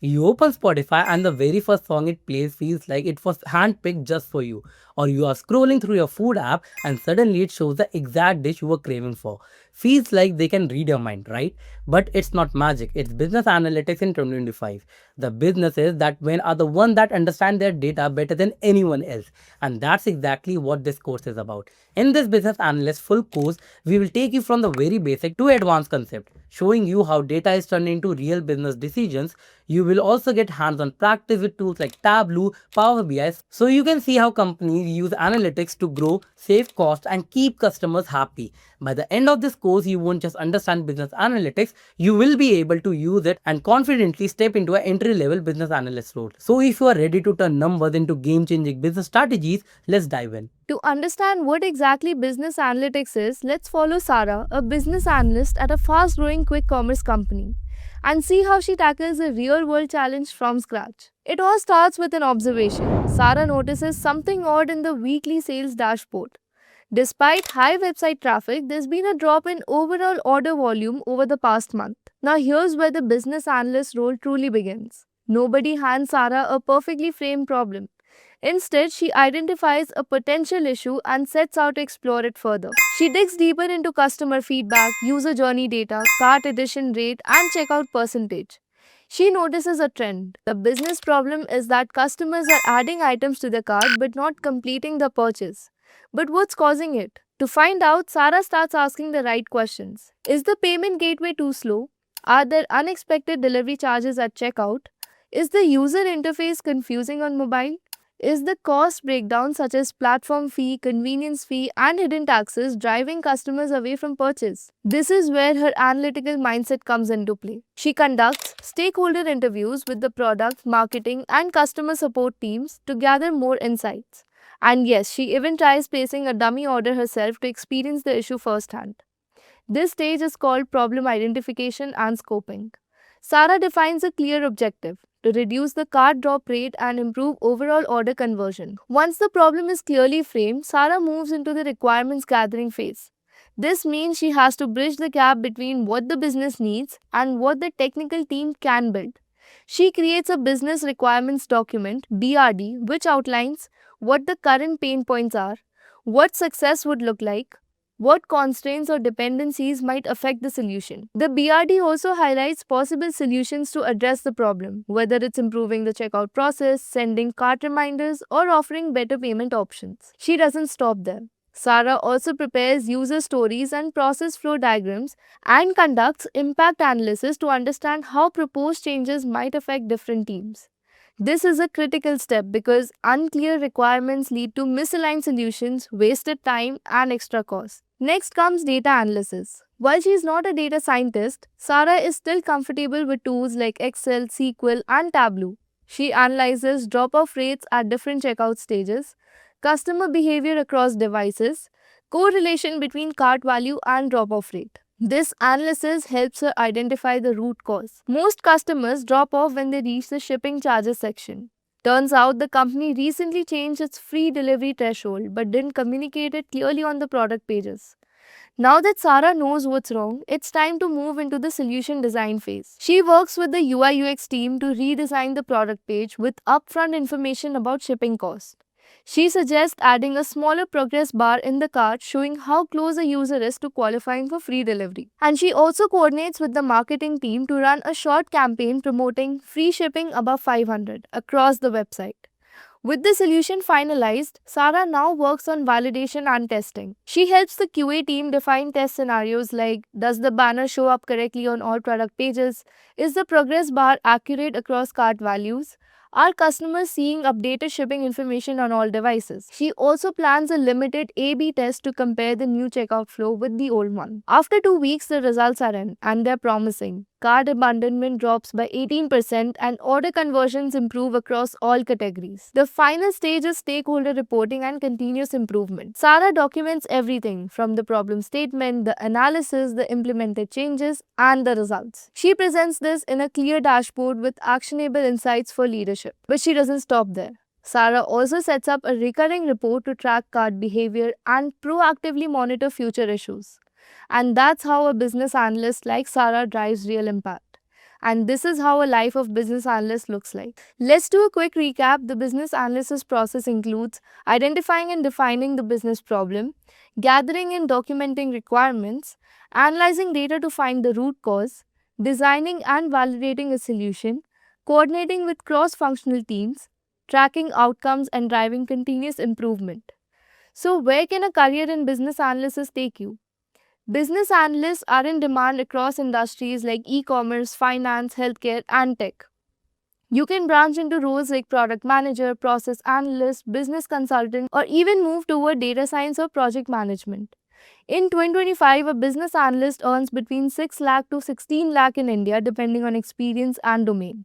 You open Spotify and the very first song it plays feels like it was handpicked just for you. Or you are scrolling through your food app and suddenly it shows the exact dish you were craving for. Feels like they can read your mind, right? But it's not magic, it's business analytics in 2025. The businesses that win are the ones that understand their data better than anyone else. And that's exactly what this course is about. In this business analyst full course, we will take you from the very basic to advanced concept, showing you how data is turned into real business decisions. You will also get hands-on practice with tools like Tableau, Power BI, so you can see how companies use analytics to grow, save costs, and keep customers happy. By the end of this course, you won't just understand business analytics, you will be able to use it and confidently step into an entry-level business analyst role. So if you are ready to turn numbers into game-changing business strategies, let's dive in. To understand what exactly business analytics is, let's follow Sarah, a business analyst at a fast growing quick commerce company, and see how she tackles a real world challenge from scratch. It all starts with an observation. Sarah notices something odd in the weekly sales dashboard. Despite high website traffic, there's been a drop in overall order volume over the past month. Now, here's where the business analyst role truly begins. Nobody hands Sarah a perfectly framed problem. Instead, she identifies a potential issue and sets out to explore it further. She digs deeper into customer feedback, user journey data, cart addition rate, and checkout percentage. She notices a trend. The business problem is that customers are adding items to the cart but not completing the purchase. But what's causing it? To find out, Sarah starts asking the right questions. Is the payment gateway too slow? Are there unexpected delivery charges at checkout? Is the user interface confusing on mobile? Is the cost breakdown such as platform fee, convenience fee, and hidden taxes driving customers away from purchase? This is where her analytical mindset comes into play. She conducts stakeholder interviews with the product, marketing, and customer support teams to gather more insights. And yes, she even tries placing a dummy order herself to experience the issue firsthand. This stage is called problem identification and scoping. Sarah defines a clear objective to reduce the cart drop rate and improve overall order conversion. Once the problem is clearly framed, Sarah moves into the requirements gathering phase. This means she has to bridge the gap between what the business needs and what the technical team can build. She creates a business requirements document, BRD, which outlines what the current pain points are, what success would look like, what constraints or dependencies might affect the solution. The BRD also highlights possible solutions to address the problem, whether it's improving the checkout process, sending cart reminders, or offering better payment options. She doesn't stop there. Sarah also prepares user stories and process flow diagrams and conducts impact analysis to understand how proposed changes might affect different teams. This is a critical step because unclear requirements lead to misaligned solutions, wasted time, and extra costs. Next comes data analysis. While she is not a data scientist, Sarah is still comfortable with tools like Excel, SQL, and Tableau. She analyzes drop off rates at different checkout stages, customer behavior across devices, correlation between cart value and drop off rate. This analysis helps her identify the root cause. Most customers drop off when they reach the shipping charges section. Turns out the company recently changed its free delivery threshold but didn't communicate it clearly on the product pages. Now that Sarah knows what's wrong, it's time to move into the solution design phase. She works with the UI UX team to redesign the product page with upfront information about shipping costs. She suggests adding a smaller progress bar in the cart showing how close a user is to qualifying for free delivery. And she also coordinates with the marketing team to run a short campaign promoting free shipping above 500 across the website. With the solution finalized, Sarah now works on validation and testing. She helps the QA team define test scenarios like, does the banner show up correctly on all product pages? Is the progress bar accurate across cart values? Are customers seeing updated shipping information on all devices? She also plans a limited A/B test to compare the new checkout flow with the old one. After 2 weeks, the results are in and they're promising. Cart abandonment drops by 18% and order conversions improve across all categories. The final stage is stakeholder reporting and continuous improvement. Sarah documents everything from the problem statement, the analysis, the implemented changes, and the results. She presents this in a clear dashboard with actionable insights for leadership. But she doesn't stop there. Sarah also sets up a recurring report to track cart behavior and proactively monitor future issues. And that's how a business analyst like Sarah drives real impact. And this is how a life of business analyst looks like. Let's do a quick recap. The business analysis process includes identifying and defining the business problem, gathering and documenting requirements, analyzing data to find the root cause, designing and validating a solution, coordinating with cross functional teams, tracking outcomes, and driving continuous improvement. So, where can a career in business analysis take you? Business analysts are in demand across industries like e commerce, finance, healthcare, and tech. You can branch into roles like product manager, process analyst, business consultant, or even move toward data science or project management. In 2025, a business analyst earns between 6 lakh to 16 lakh in India depending on experience and domain.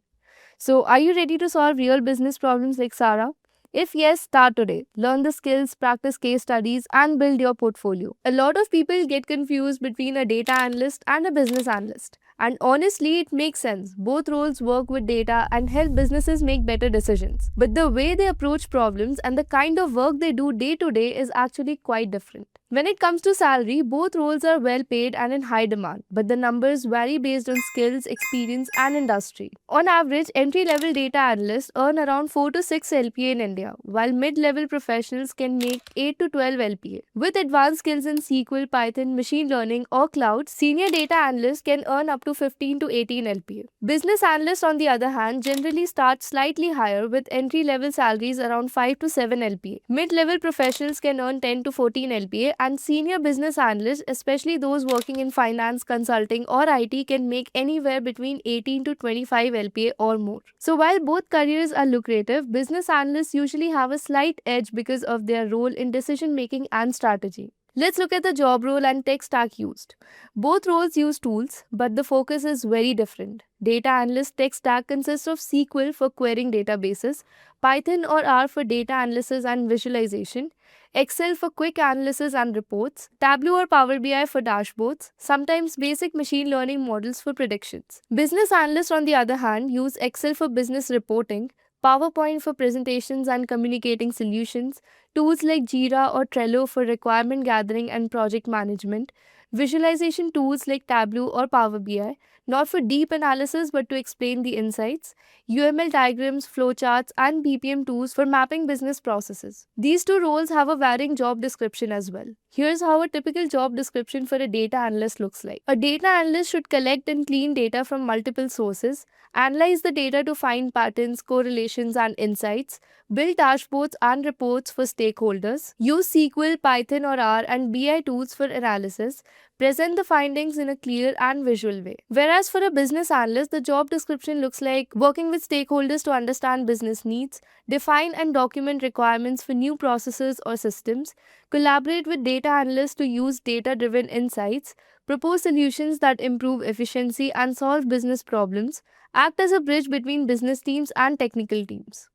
So, are you ready to solve real business problems like Sarah? If yes, start today. Learn the skills, practice case studies, and build your portfolio. A lot of people get confused between a data analyst and a business analyst. And honestly, it makes sense. Both roles work with data and help businesses make better decisions. But the way they approach problems and the kind of work they do day to day is actually quite different. When it comes to salary, both roles are well paid and in high demand, but the numbers vary based on skills, experience, and industry. On average, entry level data analysts earn around 4 to 6 LPA in India, while mid level professionals can make 8 to 12 LPA. With advanced skills in SQL, Python, machine learning, or cloud, senior data analysts can earn up to 15 to 18 LPA. Business analysts, on the other hand, generally start slightly higher with entry level salaries around 5 to 7 LPA. Mid level professionals can earn 10 to 14 LPA, and senior business analysts, especially those working in finance, consulting, or IT, can make anywhere between 18 to 25 LPA or more. So, while both careers are lucrative, business analysts usually have a slight edge because of their role in decision making and strategy. Let's look at the job role and tech stack used. Both roles use tools, but the focus is very different. Data analyst tech stack consists of SQL for querying databases, Python or R for data analysis and visualization, Excel for quick analysis and reports, Tableau or Power BI for dashboards, sometimes basic machine learning models for predictions. Business analysts, on the other hand, use Excel for business reporting, PowerPoint for presentations and communicating solutions, tools like Jira or Trello for requirement gathering and project management, visualization tools like Tableau or Power BI, not for deep analysis but to explain the insights, UML diagrams, flowcharts, and BPM tools for mapping business processes. These two roles have a varying job description as well. Here's how a typical job description for a data analyst looks like. A data analyst should collect and clean data from multiple sources, analyze the data to find patterns, correlations, and insights, build dashboards and reports for stakeholders, use SQL, Python, or R and BI tools for analysis, present the findings in a clear and visual way. Whereas for a business analyst, the job description looks like working with stakeholders to understand business needs, define and document requirements for new processes or systems, collaborate with data analysts to use data driven insights, propose solutions that improve efficiency and solve business problems, act as a bridge between business teams and technical teams.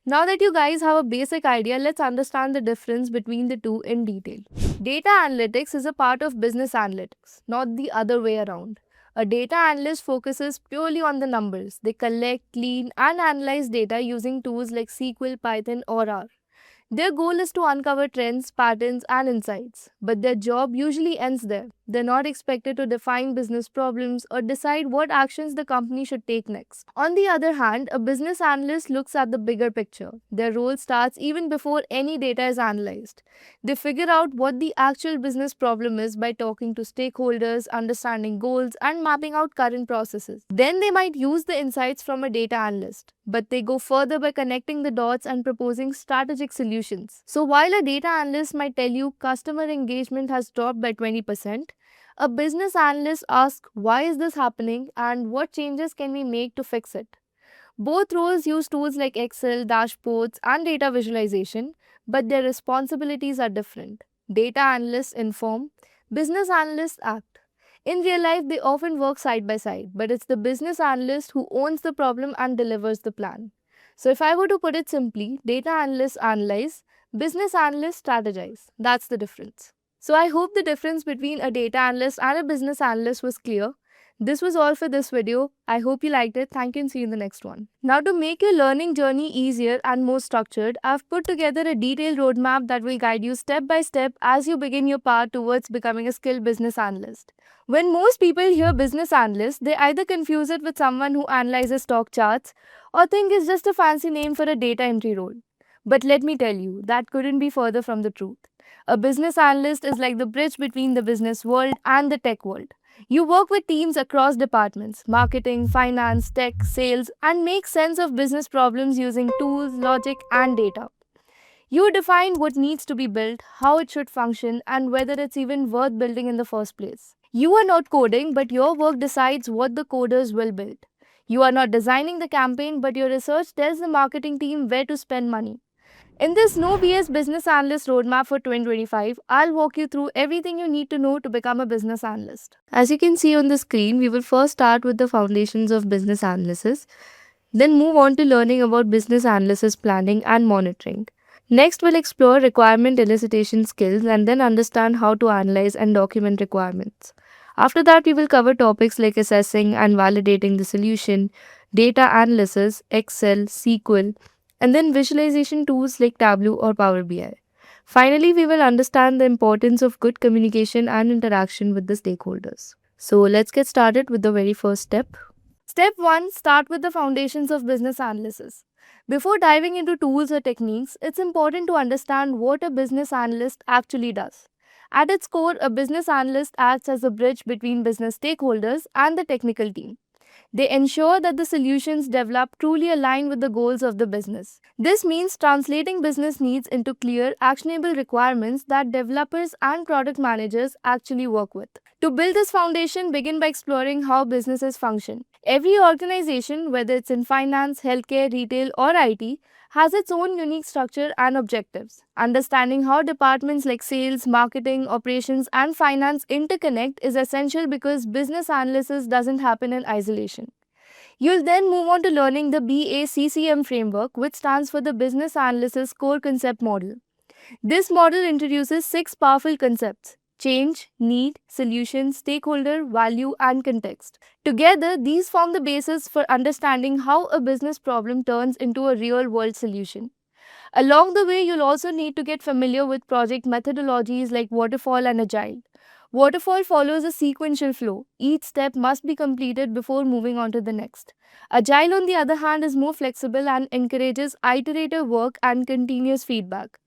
Now that you guys have a basic idea, let's understand the difference between the two in detail. Data analytics is a part of business analytics, not the other way around. A data analyst focuses purely on the numbers. They collect, clean, and analyze data using tools like SQL, Python, or R. Their goal is to uncover trends, patterns, and insights, but their job usually ends there. They're not expected to define business problems or decide what actions the company should take next. On the other hand, a business analyst looks at the bigger picture. Their role starts even before any data is analyzed. They figure out what the actual business problem is by talking to stakeholders, understanding goals, and mapping out current processes. Then they might use the insights from a data analyst, but they go further by connecting the dots and proposing strategic solutions. So while a data analyst might tell you customer engagement has dropped by 20%, a business analyst asks why is this happening and what changes can we make to fix it. Both roles use tools like Excel, dashboards, and data visualization, but their responsibilities are different. Data analysts inform, business analysts act. In real life, they often work side by side, but it's the business analyst who owns the problem and delivers the plan. So, if I were to put it simply, data analysts analyze, business analysts strategize. That's the difference. So, I hope the difference between a data analyst and a business analyst was clear. This was all for this video. I hope you liked it. Thank you and see you in the next one. Now, to make your learning journey easier and more structured, I've put together a detailed roadmap that will guide you step by step as you begin your path towards becoming a skilled business analyst. When most people hear business analyst, they either confuse it with someone who analyzes stock charts or think it's just a fancy name for a data entry role. But let me tell you, that couldn't be further from the truth. A business analyst is like the bridge between the business world and the tech world. You work with teams across departments marketing, finance, tech, sales and make sense of business problems using tools, logic, and data. You define what needs to be built, how it should function, and whether it's even worth building in the first place. You are not coding, but your work decides what the coders will build. You are not designing the campaign, but your research tells the marketing team where to spend money. In this No BS Business Analyst Roadmap for 2025, I'll walk you through everything you need to know to become a business analyst. As you can see on the screen, we will first start with the foundations of business analysis, then move on to learning about business analysis planning and monitoring. Next, we'll explore requirement elicitation skills and then understand how to analyze and document requirements. After that, we will cover topics like assessing and validating the solution, data analysis, Excel, SQL, and then visualization tools like Tableau or Power BI. Finally, we will understand the importance of good communication and interaction with the stakeholders. So, let's get started with the very first step. Step 1, start with the foundations of business analysis. Before diving into tools or techniques, it's important to understand what a business analyst actually does. At its core, a business analyst acts as a bridge between business stakeholders and the technical team. They ensure that the solutions developed truly align with the goals of the business. This means translating business needs into clear, actionable requirements that developers and product managers actually work with. To build this foundation, begin by exploring how businesses function. Every organization, whether it's in finance, healthcare, retail, or IT, has its own unique structure and objectives. Understanding how departments like sales, marketing, operations, and finance interconnect is essential because business analysis doesn't happen in isolation. You'll then move on to learning the BACCM framework, which stands for the Business Analysis Core Concept Model. This model introduces 6 powerful concepts: change, need, solution, stakeholder, value, and context. Together, these form the basis for understanding how a business problem turns into a real world solution. Along the way, you'll also need to get familiar with project methodologies like waterfall and agile. Waterfall follows a sequential flow. Each step must be completed before moving on to the next. Agile, on the other hand, is more flexible and encourages iterative work and continuous feedback.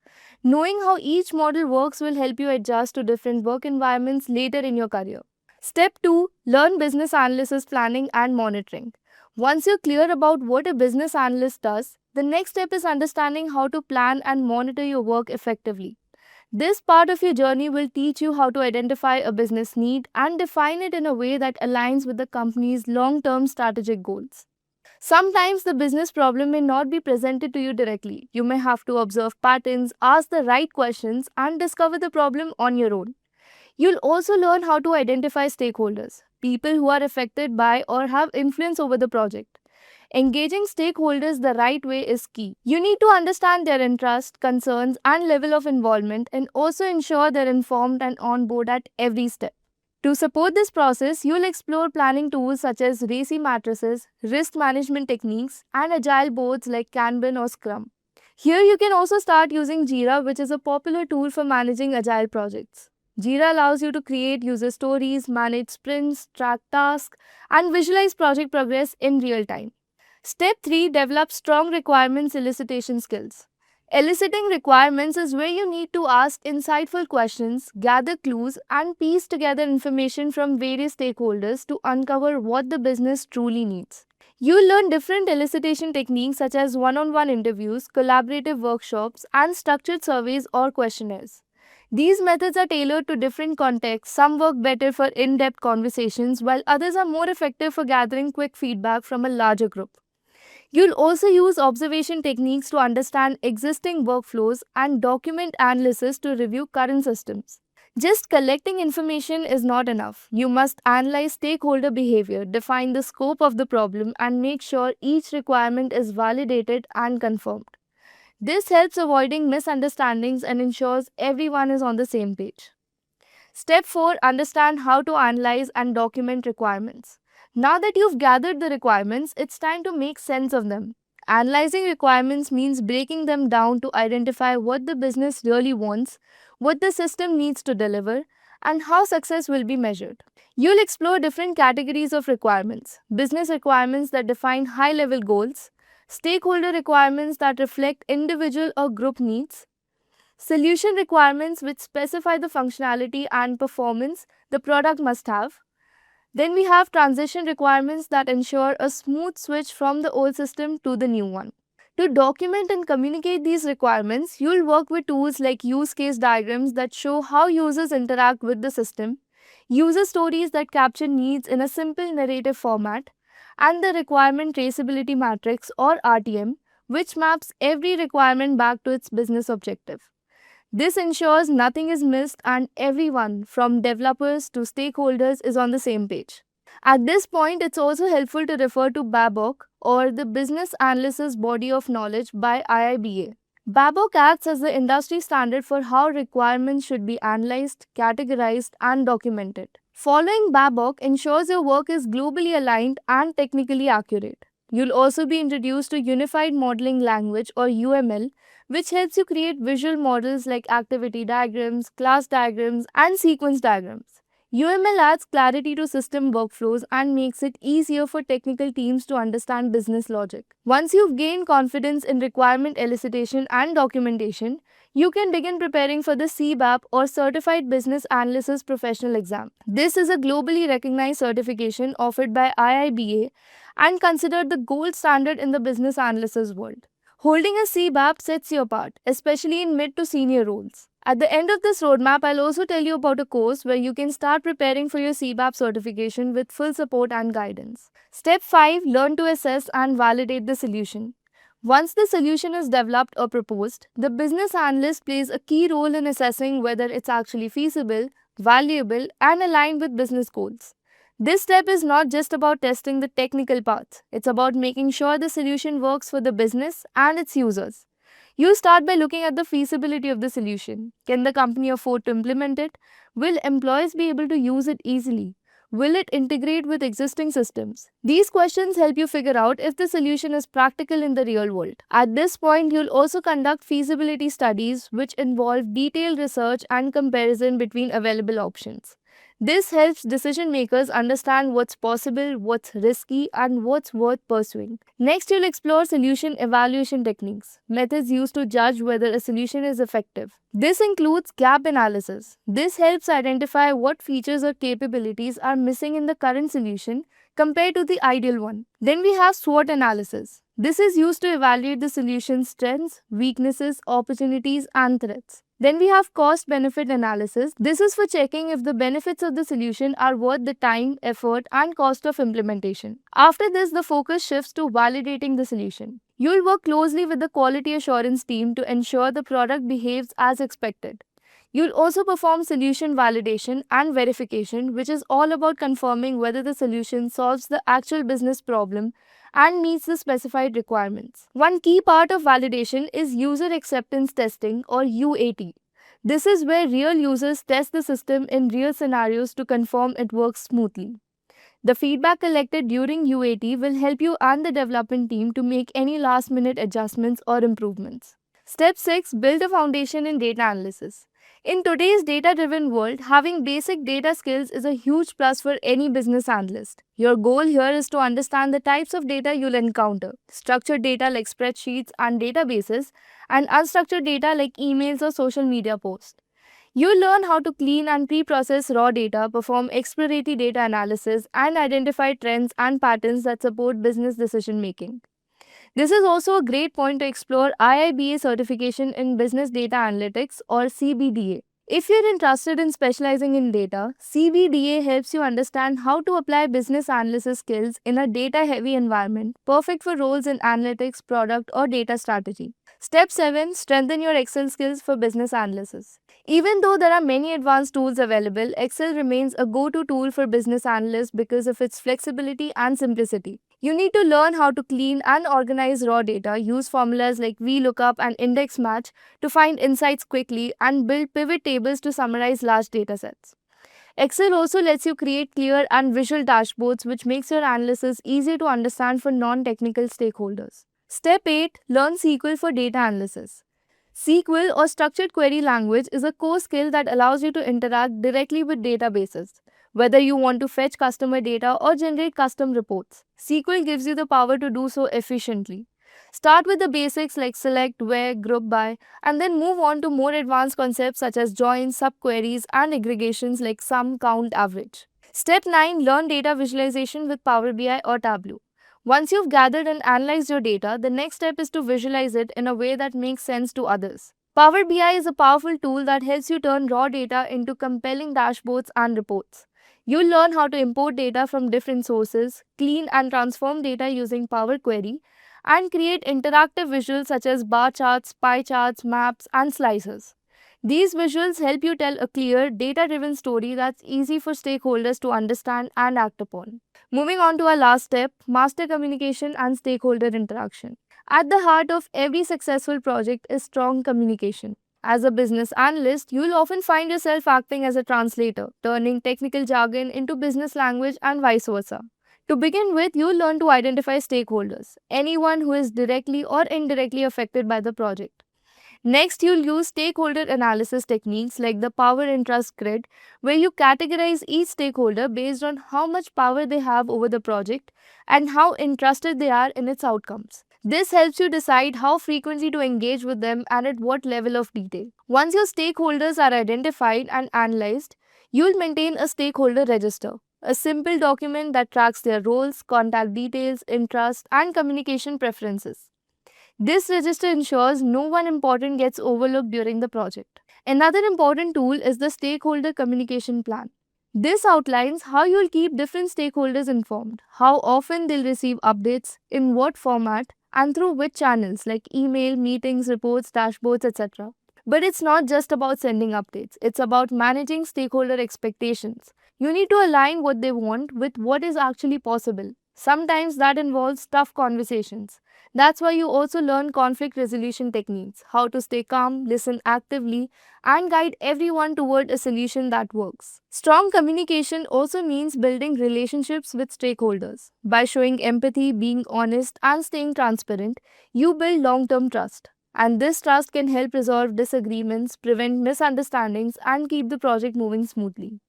Knowing how each model works will help you adjust to different work environments later in your career. Step 2, learn business analysis planning and monitoring. Once you're clear about what a business analyst does, the next step is understanding how to plan and monitor your work effectively. This part of your journey will teach you how to identify a business need and define it in a way that aligns with the company's long term strategic goals. Sometimes the business problem may not be presented to you directly. You may have to observe patterns, ask the right questions, and discover the problem on your own. You'll also learn how to identify stakeholders, people who are affected by or have influence over the project. Engaging stakeholders the right way is key. You need to understand their interests, concerns, and level of involvement, and also ensure they're informed and on board at every step. To support this process, you'll explore planning tools such as RACI matrices, risk management techniques, and agile boards like Kanban or Scrum. Here you can also start using Jira, which is a popular tool for managing agile projects. Jira allows you to create user stories, manage sprints, track tasks, and visualize project progress in real time. Step 3, develop strong requirements elicitation skills. Eliciting requirements is where you need to ask insightful questions, gather clues, and piece together information from various stakeholders to uncover what the business truly needs. You'll learn different elicitation techniques such as one-on-one interviews, collaborative workshops, and structured surveys or questionnaires. These methods are tailored to different contexts. Some work better for in-depth conversations, while others are more effective for gathering quick feedback from a larger group. You'll also use observation techniques to understand existing workflows and document analysis to review current systems. Just collecting information is not enough. You must analyze stakeholder behavior, define the scope of the problem, and make sure each requirement is validated and confirmed. This helps avoiding misunderstandings and ensures everyone is on the same page. Step 4, understand how to analyze and document requirements. Now that you've gathered the requirements, it's time to make sense of them. Analyzing requirements means breaking them down to identify what the business really wants, what the system needs to deliver, and how success will be measured. You'll explore different categories of requirements: business requirements that define high level goals, stakeholder requirements that reflect individual or group needs, solution requirements which specify the functionality and performance the product must have. Then we have transition requirements that ensure a smooth switch from the old system to the new one. To document and communicate these requirements, you'll work with tools like use case diagrams that show how users interact with the system, user stories that capture needs in a simple narrative format, and the requirement traceability matrix or RTM, which maps every requirement back to its business objective. This ensures nothing is missed and everyone, from developers to stakeholders, is on the same page. At this point, it's also helpful to refer to BABOK, or the Business Analysis Body of Knowledge by IIBA. BABOK acts as the industry standard for how requirements should be analyzed, categorized, and documented. Following BABOK ensures your work is globally aligned and technically accurate. You'll also be introduced to Unified Modeling Language, or UML, which helps you create visual models like activity diagrams, class diagrams, and sequence diagrams. UML adds clarity to system workflows and makes it easier for technical teams to understand business logic. Once you've gained confidence in requirement elicitation and documentation, you can begin preparing for the CBAP, or Certified Business Analysis Professional Exam. This is a globally recognized certification offered by IIBA and considered the gold standard in the business analysis world. Holding a CBAP sets you apart, especially in mid to senior roles. At the end of this roadmap, I'll also tell you about a course where you can start preparing for your CBAP certification with full support and guidance. Step 5: Learn to assess and validate the solution. Once the solution is developed or proposed, the business analyst plays a key role in assessing whether it's actually feasible, valuable, and aligned with business goals. This step is not just about testing the technical parts, it's about making sure the solution works for the business and its users. You start by looking at the feasibility of the solution. Can the company afford to implement it? Will employees be able to use it easily? Will it integrate with existing systems? These questions help you figure out if the solution is practical in the real world. At this point, you'll also conduct feasibility studies, which involve detailed research and comparison between available options. This helps decision makers understand what's possible, what's risky, and what's worth pursuing. Next, you'll explore solution evaluation techniques, methods used to judge whether a solution is effective. This includes gap analysis. This helps identify what features or capabilities are missing in the current solution compared to the ideal one. Then we have SWOT analysis. This is used to evaluate the solution's strengths, weaknesses, opportunities, and threats. Then we have cost benefit analysis. This is for checking if the benefits of the solution are worth the time, effort, and cost of implementation. After this, the focus shifts to validating the solution. You'll work closely with the quality assurance team to ensure the product behaves as expected. You'll also perform solution validation and verification, which is all about confirming whether the solution solves the actual business problem and meets the specified requirements. One key part of validation is user acceptance testing, or UAT. This is where real users test the system in real scenarios to confirm it works smoothly. The feedback collected during UAT will help you and the development team to make any last minute adjustments or improvements. Step 6: Build a foundation in data analysis. In today's data driven world, having basic data skills is a huge plus for any business analyst. Your goal here is to understand the types of data you'll encounter: structured data like spreadsheets and databases, and unstructured data like emails or social media posts. You'll learn how to clean and pre-process raw data, perform exploratory data analysis, and identify trends and patterns that support business decision making. This is also a great point to explore IIBA certification in Business Data Analytics, or CBDA. If you're interested in specializing in data, CBDA helps you understand how to apply business analysis skills in a data-heavy environment, perfect for roles in analytics, product, or data strategy. Step 7: Strengthen your Excel skills for business analysis. Even though there are many advanced tools available, Excel remains a go-to tool for business analysts because of its flexibility and simplicity. You need to learn how to clean and organize raw data, use formulas like VLOOKUP and index match to find insights quickly, and build pivot tables to summarize large datasets. Excel also lets you create clear and visual dashboards, which makes your analysis easy to understand for non-technical stakeholders. Step 8. Learn SQL for data analysis. SQL or structured query language is a core skill that allows you to interact directly with databases. Whether you want to fetch customer data or generate custom reports, SQL gives you the power to do so efficiently. Start with the basics like select, where, group by, and then move on to more advanced concepts such as joins, subqueries, and aggregations like sum, count, average. Step 9. Learn data visualization with Power BI or Tableau. Once you've gathered and analyzed your data, the next step is to visualize it in a way that makes sense to others. Power BI is a powerful tool that helps you turn raw data into compelling dashboards and reports. You'll learn how to import data from different sources, clean and transform data using Power Query, and create interactive visuals such as bar charts, pie charts, maps, and slices. These visuals help you tell a clear, data driven story that's easy for stakeholders to understand and act upon. Moving on to our last step, master communication and stakeholder interaction. At the heart of every successful project is strong communication. As a business analyst, you'll often find yourself acting as a translator, turning technical jargon into business language and vice versa. To begin with, you'll learn to identify stakeholders, anyone who is directly or indirectly affected by the project. Next, you'll use stakeholder analysis techniques like the power and trust grid, where you categorize each stakeholder based on how much power they have over the project and how interested they are in its outcomes. This helps you decide how frequently to engage with them and at what level of detail. Once your stakeholders are identified and analyzed, you'll maintain a stakeholder register, a simple document that tracks their roles, contact details, interests, and communication preferences. This register ensures no one important gets overlooked during the project. Another important tool is the stakeholder communication plan. This outlines how you'll keep different stakeholders informed, how often they'll receive updates, in what format, and through which channels like email, meetings, reports, dashboards, etc. But it's not just about sending updates, it's about managing stakeholder expectations. You need to align what they want with what is actually possible. Sometimes that involves tough conversations. That's why you also learn conflict resolution techniques, how to stay calm, listen actively, and guide everyone toward a solution that works. Strong communication also means building relationships with stakeholders. By showing empathy, being honest, and staying transparent, you build long term trust. And this trust can help resolve disagreements, prevent misunderstandings, and keep the project moving smoothly.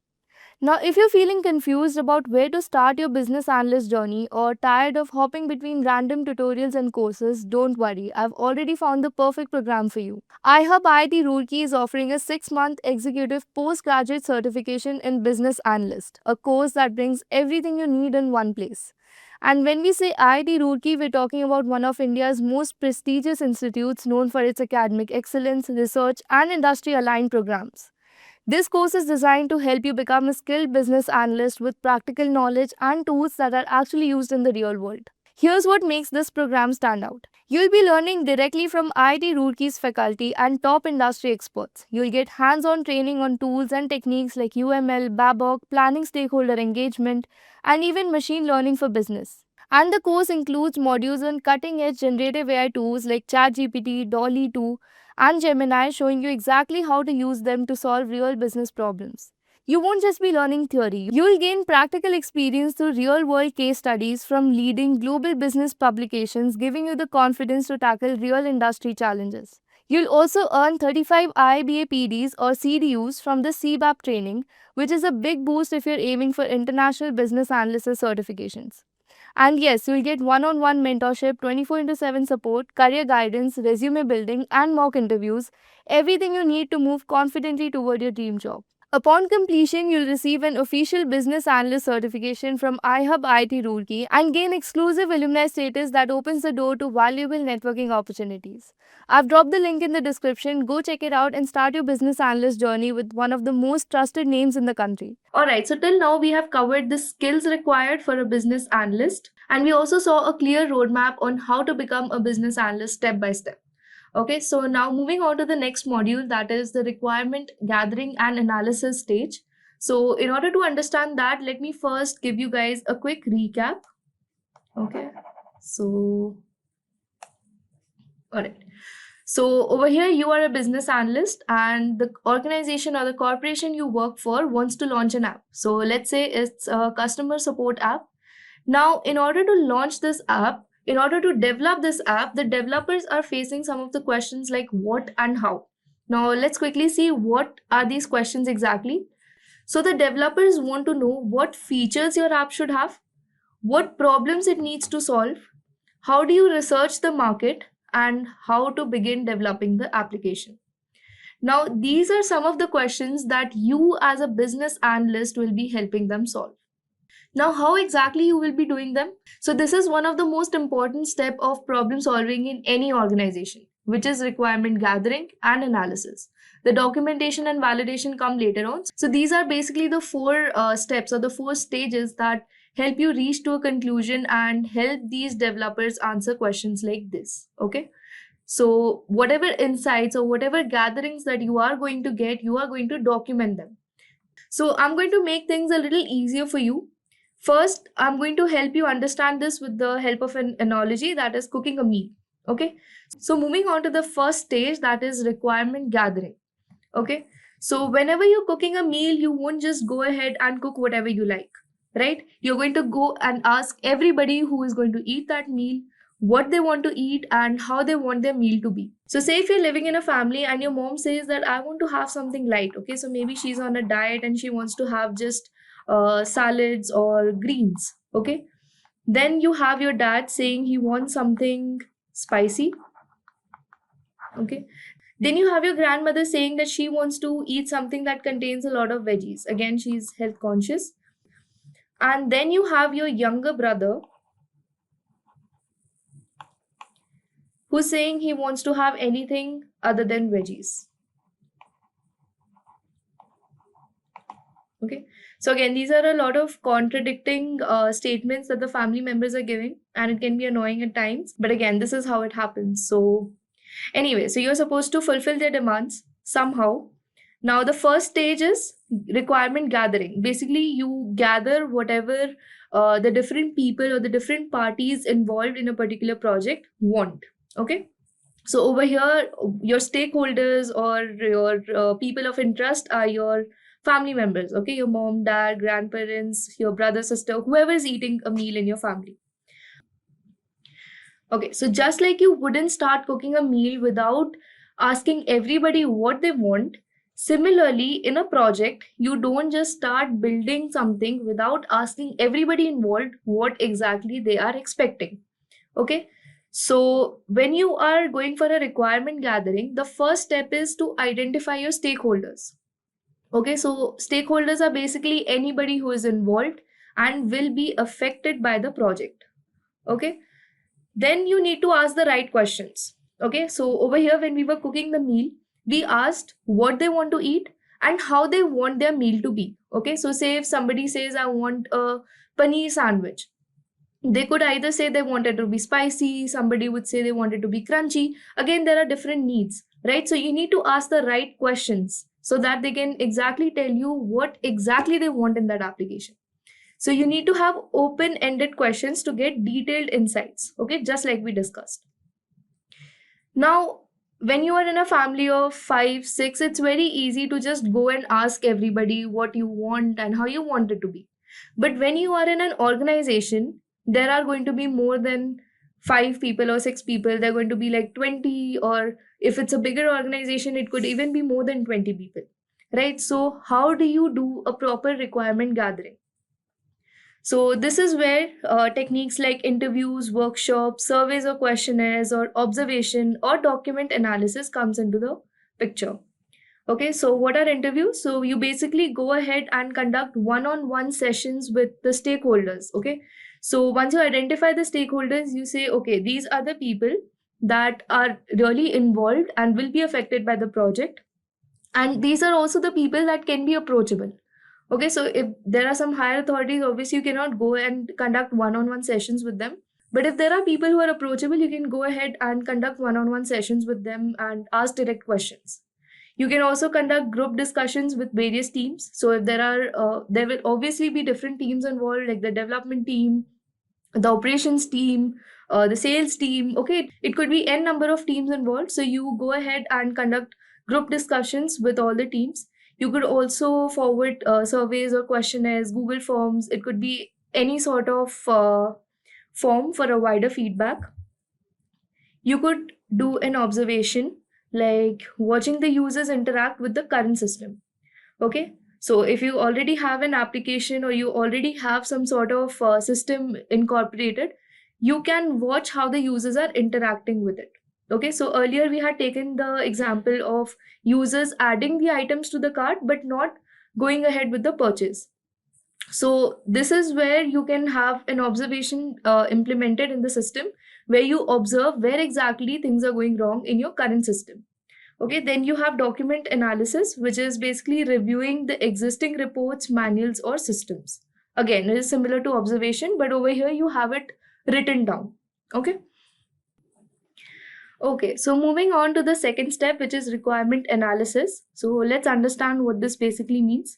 Now, if you're feeling confused about where to start your business analyst journey or tired of hopping between random tutorials and courses, don't worry. I've already found the perfect program for you. iHub IIT Roorkee is offering a 6-month executive postgraduate certification in business analyst, a course that brings everything you need in one place. And when we say IIT Roorkee, we're talking about one of India's most prestigious institutes known for its academic excellence, research, and industry aligned programs. This course is designed to help you become a skilled business analyst with practical knowledge and tools that are actually used in the real world. Here's what makes this program stand out. You'll be learning directly from IIT Roorkee's faculty and top industry experts. You'll get hands-on training on tools and techniques like UML, Babok, planning stakeholder engagement, and even machine learning for business. And the course includes modules on cutting-edge generative AI tools like ChatGPT, Dolly 2, and Gemini, showing you exactly how to use them to solve real business problems. You won't just be learning theory, you'll gain practical experience through real world case studies from leading global business publications, giving you the confidence to tackle real industry challenges. You'll also earn 35 IIBA PDs or CDUs from the CBAP training, which is a big boost if you're aiming for international business analysis certifications. And yes, you'll get one-on-one mentorship, 24/7 support, career guidance, resume building, and mock interviews, everything you need to move confidently toward your dream job. Upon completion, you'll receive an official business analyst certification from iHub IT Roorkee and gain exclusive alumni status that opens the door to valuable networking opportunities. I've dropped the link in the description. Go check it out and start your business analyst journey with one of the most trusted names in the country. Alright, so till now we have covered the skills required for a business analyst, and we also saw a clear roadmap on how to become a business analyst step by step. Okay, so now moving on to the next module, that is the requirement gathering and analysis stage. So in order to understand that, let me first give you guys a quick recap. Okay, so all right. So over here you are a business analyst and the organization or the corporation you work for wants to launch an app. So let's say it's a customer support app. Now, in order to launch this app, in order to develop this app, the developers are facing some of the questions like what and how. Now, let's quickly see what are these questions exactly. So, the developers want to know what features your app should have, what problems it needs to solve, how do you research the market, and how to begin developing the application. Now, these are some of the questions that you as a business analyst will be helping them solve. Now, how exactly you will be doing them? So this is one of the most important step of problem solving in any organization, which is requirement gathering and analysis. The documentation and validation come later on. So these are basically the four steps or the four stages that help you reach to a conclusion and help these developers answer questions like this. Okay. So whatever insights or whatever gatherings that you are going to get, you are going to document them. So I'm going to make things a little easier for you. First, I'm going to help you understand this with the help of an analogy, that is cooking a meal. Okay. So moving on to the first stage, that is requirement gathering. Okay. So whenever you're cooking a meal, you won't just go ahead and cook whatever you like, right? You're going to go and ask everybody who is going to eat that meal what they want to eat and how they want their meal to be. So say if you're living in a family and your mom says that I want to have something light. Okay. So maybe she's on a diet and she wants to have just salads or greens. Okay. Then you have your dad saying he wants something spicy. Okay. Then you have your grandmother saying that she wants to eat something that contains a lot of veggies. Again, she's health conscious. And then you have your younger brother who's saying he wants to have anything other than veggies. Okay. So again, these are a lot of contradicting statements that the family members are giving, and it can be annoying at times. But again, this is how it happens. So anyway, so you're supposed to fulfill their demands somehow. Now, the first stage is requirement gathering. Basically, you gather whatever the different people or the different parties involved in a particular project want. Okay. So over here, your stakeholders or your people of interest are your family members. Okay. Your mom, dad, grandparents, your brother, sister, whoever is eating a meal in your family. Okay, so just like you wouldn't start cooking a meal without asking everybody what they want, similarly, in a project, you don't just start building something without asking everybody involved what exactly they are expecting. Okay, so when you are going for a requirement gathering, the first step is to identify your stakeholders. Okay, so stakeholders are basically anybody who is involved and will be affected by the project. Okay, then you need to ask the right questions. Okay, so over here, when we were cooking the meal, we asked what they want to eat and how they want their meal to be. Okay, so say if somebody says, I want a paneer sandwich, they could either say they want it to be spicy, somebody would say they want it to be crunchy. Again, there are different needs, right? So you need to ask the right questions so that they can exactly tell you what exactly they want in that application. So you need to have open-ended questions to get detailed insights, okay, just like we discussed. Now, when you are in a family of 5, 6, it's very easy to just go and ask everybody what you want and how you want it to be. But when you are in an organization, there are going to be more than 5 people or 6 people. They're going to be like 20, or if it's a bigger organization, it could even be more than 20 people, right? So, how do you do a proper requirement gathering? So this is where techniques like interviews, workshops, surveys or questionnaires or observation or document analysis comes into the picture. Okay, so what are interviews? So you basically go ahead and conduct one-on-one sessions with the stakeholders. Okay, so once you identify the stakeholders, you say, okay, these are the people that are really involved and will be affected by the project. And these are also the people that can be approachable. Okay, so if there are some higher authorities, obviously you cannot go and conduct one-on-one sessions with them. But if there are people who are approachable, you can go ahead and conduct one-on-one sessions with them and ask direct questions. You can also conduct group discussions with various teams. So if there will obviously be different teams involved, like the development team, the operations team, the sales team. Okay, it could be n number of teams involved. So you go ahead and conduct group discussions with all the teams. You could also forward surveys or questionnaires, Google Forms. It could be any sort of form for a wider feedback. You could do an observation like watching the users interact with the current system. Okay, so if you already have an application or you already have some sort of system incorporated, you can watch how the users are interacting with it. Okay, so earlier we had taken the example of users adding the items to the cart but not going ahead with the purchase. So this is where you can have an observation implemented in the system, where you observe where exactly things are going wrong in your current system. Okay, then you have document analysis, which is basically reviewing the existing reports, manuals, or systems. Again, it is similar to observation, but over here you have it written down. Okay. Okay, so moving on to the second step, which is requirement analysis. So let's understand what this basically means.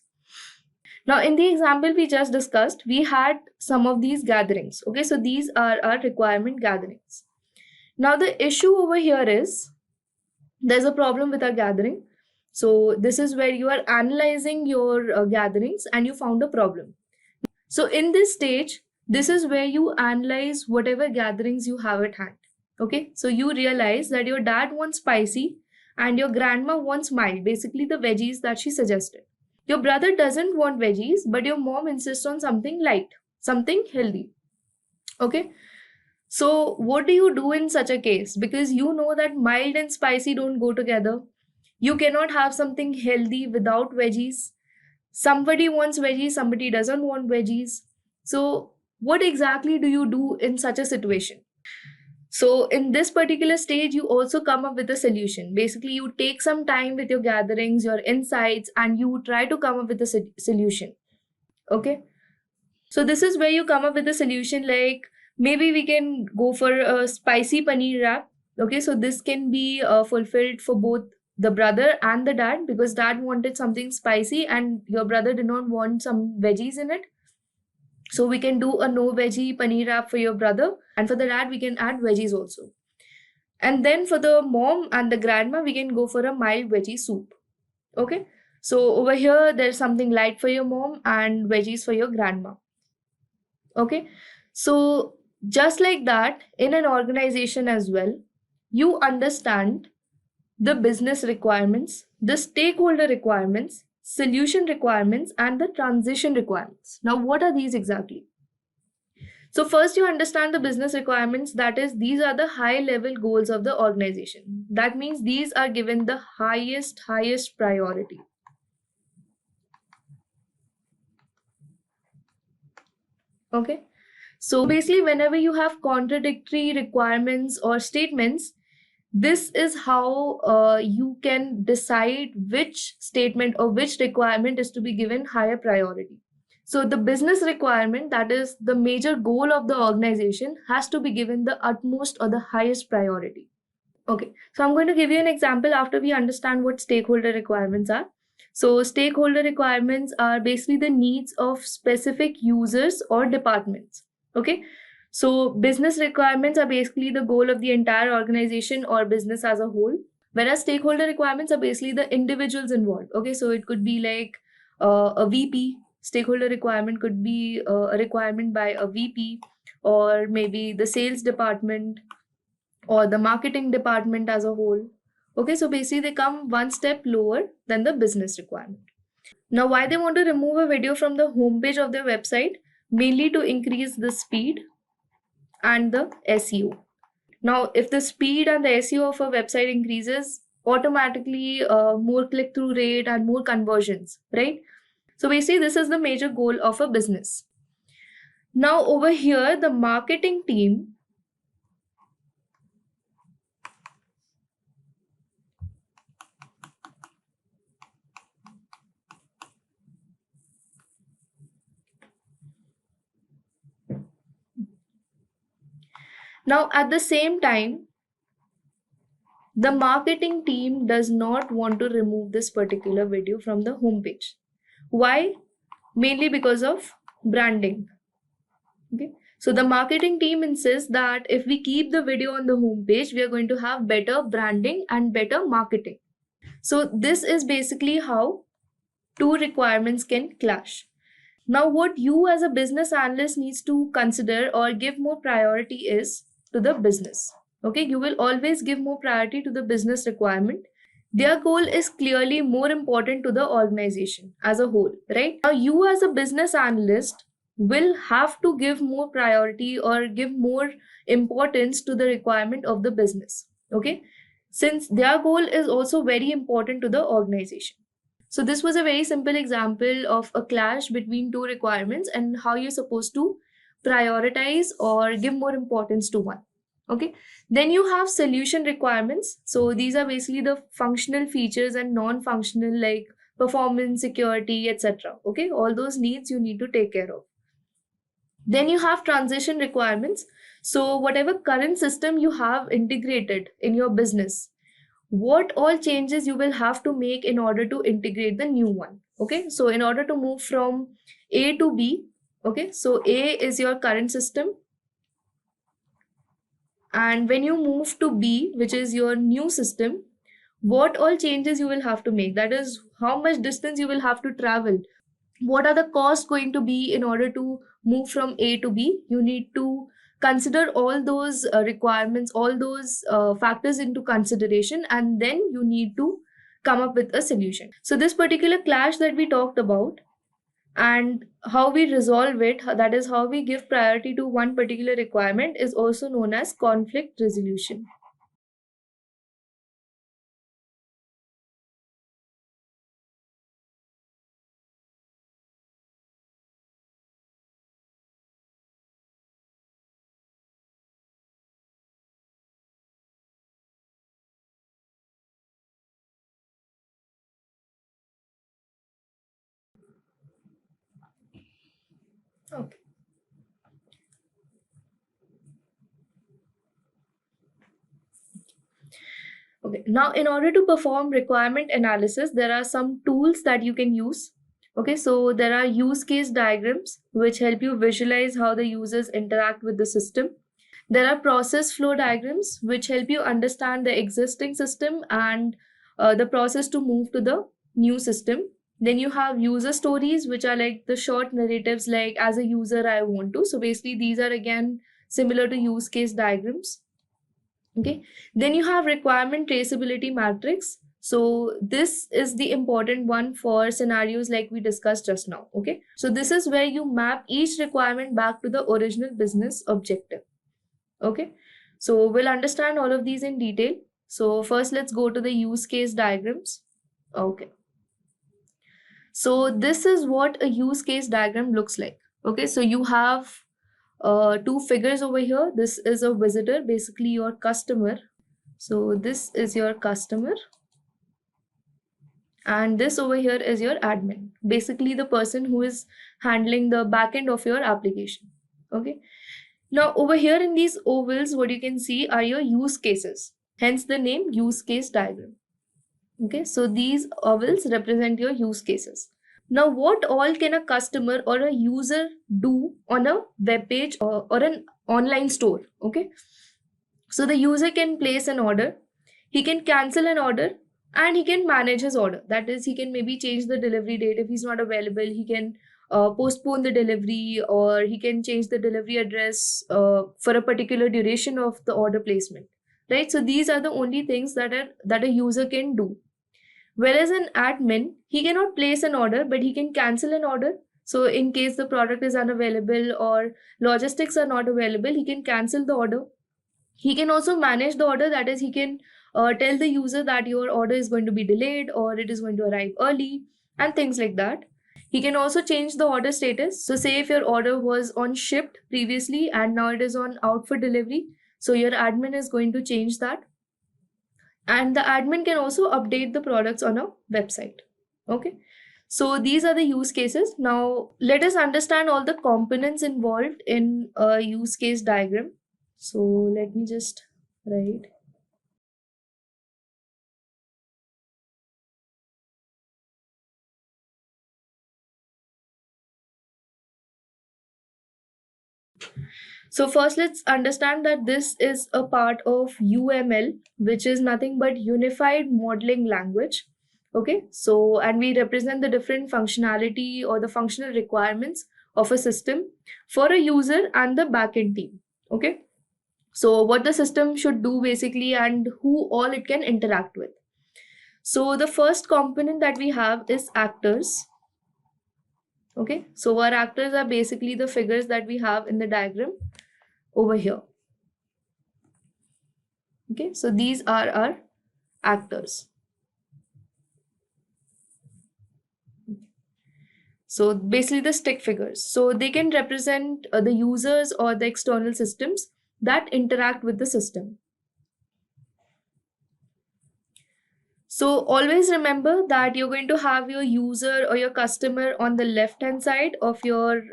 Now, in the example we just discussed, we had some of these gatherings. Okay, so these are our requirement gatherings. Now, the issue over here is there's a problem with our gathering. So, this is where you are analyzing your gatherings and you found a problem. So, in this stage, this is where you analyze whatever gatherings you have at hand. Okay, so you realize that your dad wants spicy and your grandma wants mild, basically the veggies that she suggested. Your brother doesn't want veggies, but your mom insists on something light, something healthy. Okay. So, what do you do in such a case? Because you know that mild and spicy don't go together. You cannot have something healthy without veggies. Somebody wants veggies, somebody doesn't want veggies. So, what exactly do you do in such a situation? So, in this particular stage, you also come up with a solution. Basically, you take some time with your gatherings, your insights, and you try to come up with a solution. Okay. So, this is where you come up with a solution like maybe we can go for a spicy paneer wrap. Okay. So, this can be fulfilled for both the brother and the dad, because dad wanted something spicy and your brother did not want some veggies in it. So we can do a no veggie paneer wrap for your brother, and for the dad, we can add veggies also. And then for the mom and the grandma, we can go for a mild veggie soup. Okay. So over here, there's something light for your mom and veggies for your grandma. Okay. So just like that, in an organization as well, you understand the business requirements, the stakeholder requirements, solution requirements, and the transition requirements. Now, what are these exactly? So, first, you understand the business requirements. That is, these are the high level goals of the organization. That means these are given the highest priority. Okay. So, basically, whenever you have contradictory requirements or statements, this is how you can decide which statement or which requirement is to be given higher priority. So the business requirement, that is the major goal of the organization, has to be given the utmost or the highest priority. Okay, so I'm going to give you an example after we understand what stakeholder requirements are. So stakeholder requirements are basically the needs of specific users or departments. Okay, so business requirements are basically the goal of the entire organization or business as a whole, whereas stakeholder requirements are basically the individuals involved. Okay, so it could be like a VP. Stakeholder requirement could be a requirement by a VP, or maybe the sales department or the marketing department as a whole. Okay, so basically they come one step lower than the business requirement. Now, why they want to remove a video from the homepage of their website? Mainly to increase the speed and the SEO. Now, if the speed and the SEO of a website increases, automatically more click through rate and more conversions, right? So basically, this is the major goal of a business. Now, over here, the marketing team now at the same time, the marketing team does not want to remove this particular video from the homepage. Why? Mainly because of branding. Okay. So the marketing team insists that if we keep the video on the homepage, we are going to have better branding and better marketing. So this is basically how two requirements can clash. Now, what you as a business analyst needs to consider or give more priority is to the business. Okay, you will always give more priority to the business requirement. Their goal is clearly more important to the organization as a whole, right? Now, you as a business analyst will have to give more priority or give more importance to the requirement of the business. Okay, since their goal is also very important to the organization. So this was a very simple example of a clash between two requirements and how you're supposed to prioritize or give more importance to one. Okay. Then you have solution requirements. So these are basically the functional features and non-functional like performance, security, etc. Okay. All those needs you need to take care of. Then you have transition requirements. So whatever current system you have integrated in your business, what all changes you will have to make in order to integrate the new one. Okay, so in order to move from A to B, okay, so A is your current system, and when you move to B, which is your new system, what all changes you will have to make, that is how much distance you will have to travel, what are the costs going to be in order to move from A to B. You need to consider all those requirements, all those factors into consideration, and then you need to come up with a solution. So this particular clash that we talked about and how we resolve it, that is how we give priority to one particular requirement, is also known as conflict resolution. Okay. Okay, now in order to perform requirement analysis, there are some tools that you can use. Okay, so there are use case diagrams which help you visualize how the users interact with the system. There are process flow diagrams which help you understand the existing system and the process to move to the new system. Then you have user stories, which are like the short narratives, like as a user, I want to. So basically, these are again similar to use case diagrams. Okay, then you have requirement traceability matrix. So this is the important one for scenarios like we discussed just now. Okay, so this is where you map each requirement back to the original business objective. Okay, so we'll understand all of these in detail. So first, let's go to the use case diagrams. Okay, so this is what a use case diagram looks like. Okay, so you have two figures over here. This is a visitor, basically your customer. So this is your customer, and this over here is your admin, basically the person who is handling the backend of your application. Okay, now over here in these ovals, what you can see are your use cases, hence the name use case diagram. Okay, so these ovals represent your use cases. Now, what all can a customer or a user do on a web page or an online store? Okay, so the user can place an order, he can cancel an order, and he can manage his order. That is, he can maybe change the delivery date if he's not available. He can postpone the delivery, or he can change the delivery address for a particular duration of the order placement. Right. So these are the only things that a user can do. Whereas an admin, he cannot place an order, but he can cancel an order. So in case the product is unavailable or logistics are not available, he can cancel the order. He can also manage the order, that is, he can tell the user that your order is going to be delayed or it is going to arrive early and things like that. He can also change the order status. So, say if your order was on shipped previously and now it is on out for delivery, so your admin is going to change that. And the admin can also update the products on a website. Okay. So these are the use cases. Now let us understand all the components involved in a use case diagram. So let me just write. So first let's understand that this is a part of UML, which is nothing but Unified Modeling Language. Okay, so and we represent the different functionality or the functional requirements of a system for a user and the backend team. Okay, so what the system should do basically and who all it can interact with. So the first component that we have is actors. Okay, so our actors are basically the figures that we have in the diagram over here. Okay, so these are our actors. So basically the stick figures. So they can represent the users or the external systems that interact with the system. So always remember that you're going to have your user or your customer on the left hand side of your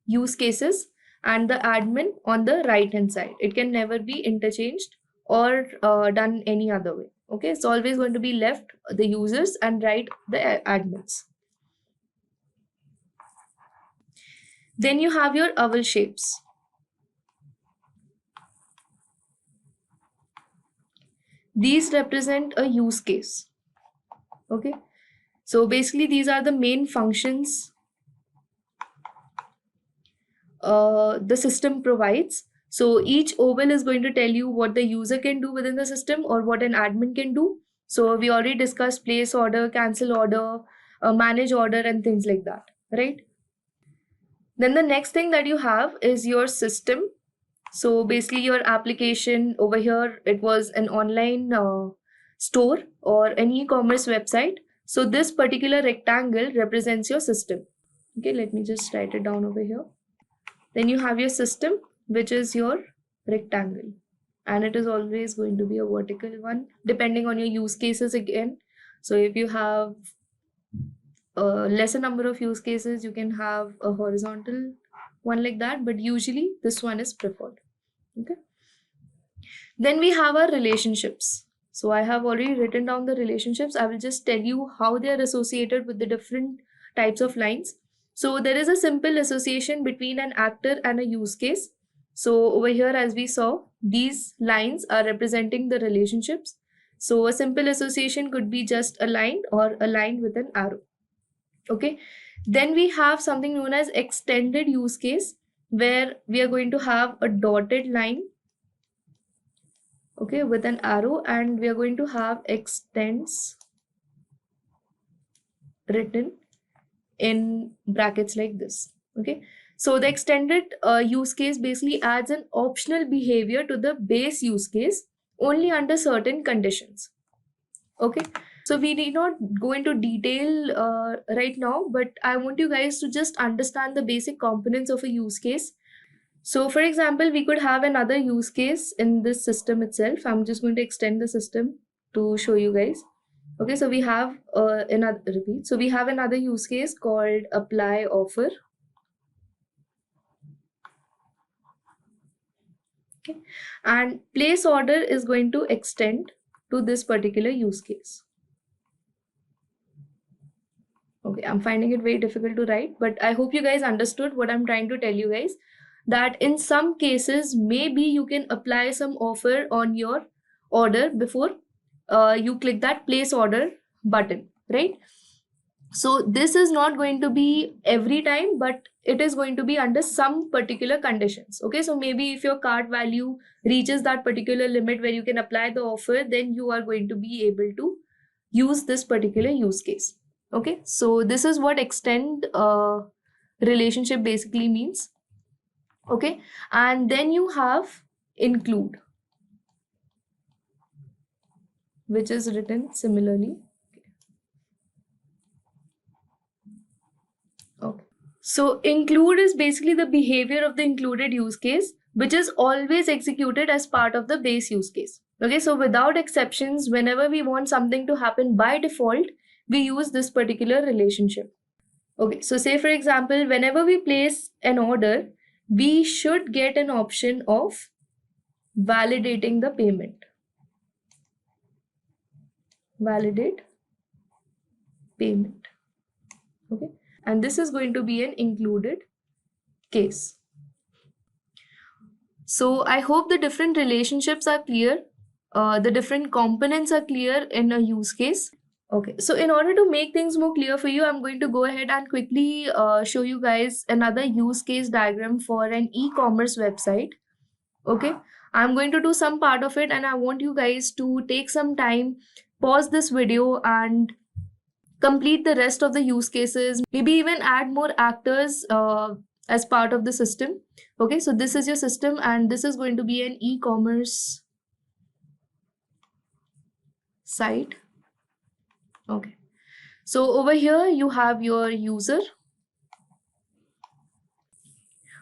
use cases and the admin on the right hand side. It can never be interchanged or done any other way. Okay, it's always going to be left the users and right the admins. Then you have your oval shapes. These represent a use case. Okay, so basically these are the main functions the system provides. So each oval is going to tell you what the user can do within the system or what an admin can do. So we already discussed place order, cancel order, manage order, and things like that, right? Then the next thing that you have is your system. So basically your application over here, it was an online store or an e-commerce website. So this particular rectangle represents your system. Okay, let me just write it down over here. Then you have your system, which is your rectangle. And it is always going to be a vertical one, depending on your use cases again. So if you have a lesser number of use cases, you can have a horizontal one like that, but usually this one is preferred. Okay. Then we have our relationships. So I have already written down the relationships. I will just tell you how they are associated with the different types of lines. So there is a simple association between an actor and a use case. So over here, as we saw, these lines are representing the relationships. So a simple association could be just a line or a line with an arrow. Okay. Then we have something known as extended use case, where we are going to have a dotted line, okay, with an arrow, and we are going to have extends written in brackets like this. Okay, so the extended use case basically adds an optional behavior to the base use case only under certain conditions. Okay, so we need not go into detail right now, but I want you guys to just understand the basic components of a use case. So for example, we could have another use case in this system itself. I'm just going to extend the system to show you guys. Okay, so we have another repeat. So we have another use case called apply offer. Okay, and place order is going to extend to this particular use case. Okay, I'm finding it very difficult to write, but I hope you guys understood what I'm trying to tell you guys. That in some cases, maybe you can apply some offer on your order before you click that place order button, right? So this is not going to be every time, but it is going to be under some particular conditions. Okay, so maybe if your cart value reaches that particular limit where you can apply the offer, then you are going to be able to use this particular use case. Okay, so this is what extend relationship basically means. Okay, and then you have include, which is written similarly. Okay, so include is basically the behavior of the included use case, which is always executed as part of the base use case. Okay, so without exceptions, whenever we want something to happen by default, we use this particular relationship. Okay, so say for example, whenever we place an order, we should get an option of validating the payment. Validate payment. Okay, and this is going to be an included case. So I hope the different relationships are clear. The different components are clear in a use case. Okay, so in order to make things more clear for you, I'm going to go ahead and quickly show you guys another use case diagram for an e-commerce website. Okay, I'm going to do some part of it and I want you guys to take some time, pause this video and complete the rest of the use cases, maybe even add more actors as part of the system. Okay, so this is your system and this is going to be an e-commerce site. Okay, so over here you have your user.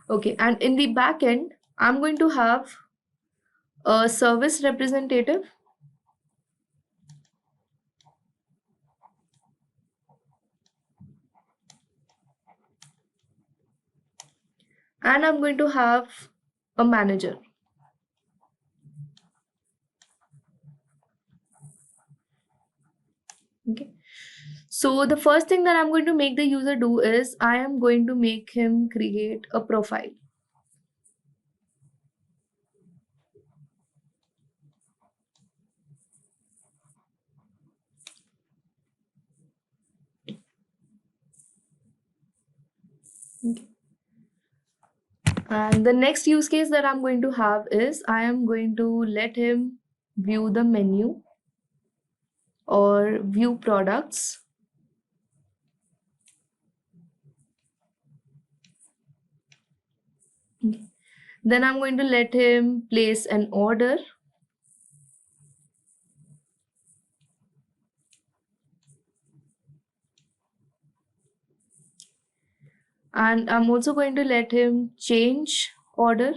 Okay, and in the back end I'm going to have a service representative. And I'm going to have a manager. Okay, so the first thing that I'm going to make the user do is I am going to make him create a profile. Okay. And the next use case that I'm going to have is I am going to let him view the menu or view products. Okay. Then I'm going to let him place an order. And I'm also going to let him change order.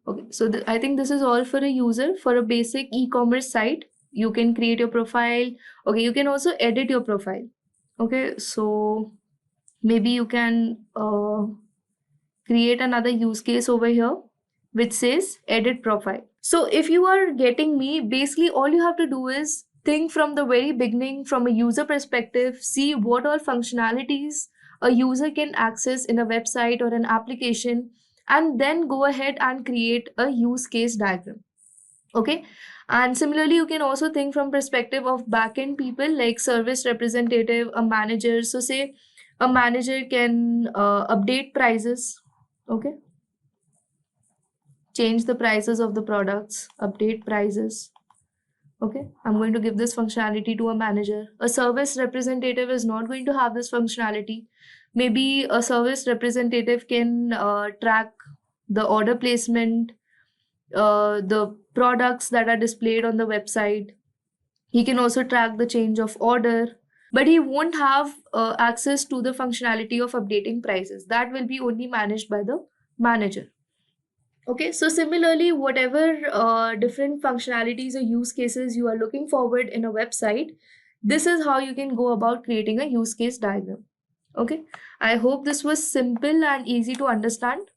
Okay, so I think this is all for a user. For a basic e-commerce site, you can create your profile. Okay, you can also edit your profile. Okay, so maybe you can create another use case over here which says edit profile. So if you are getting me, basically all you have to do is think from the very beginning from a user perspective, see what all functionalities a user can access in a website or an application, and then go ahead and create a use case diagram. Okay, and similarly you can also think from perspective of backend people like service representative, a manager. So say a manager can update prices. Okay, change the prices of the products, update prices. Okay, I'm going to give this functionality to a manager. A service representative is not going to have this functionality. Maybe a service representative can track the order placement, the products that are displayed on the website. He can also track the change of order, but he won't have access to the functionality of updating prices. That will be only managed by the manager. Okay, so similarly, whatever different functionalities or use cases you are looking forward in a website, this is how you can go about creating a use case diagram. Okay, I hope this was simple and easy to understand.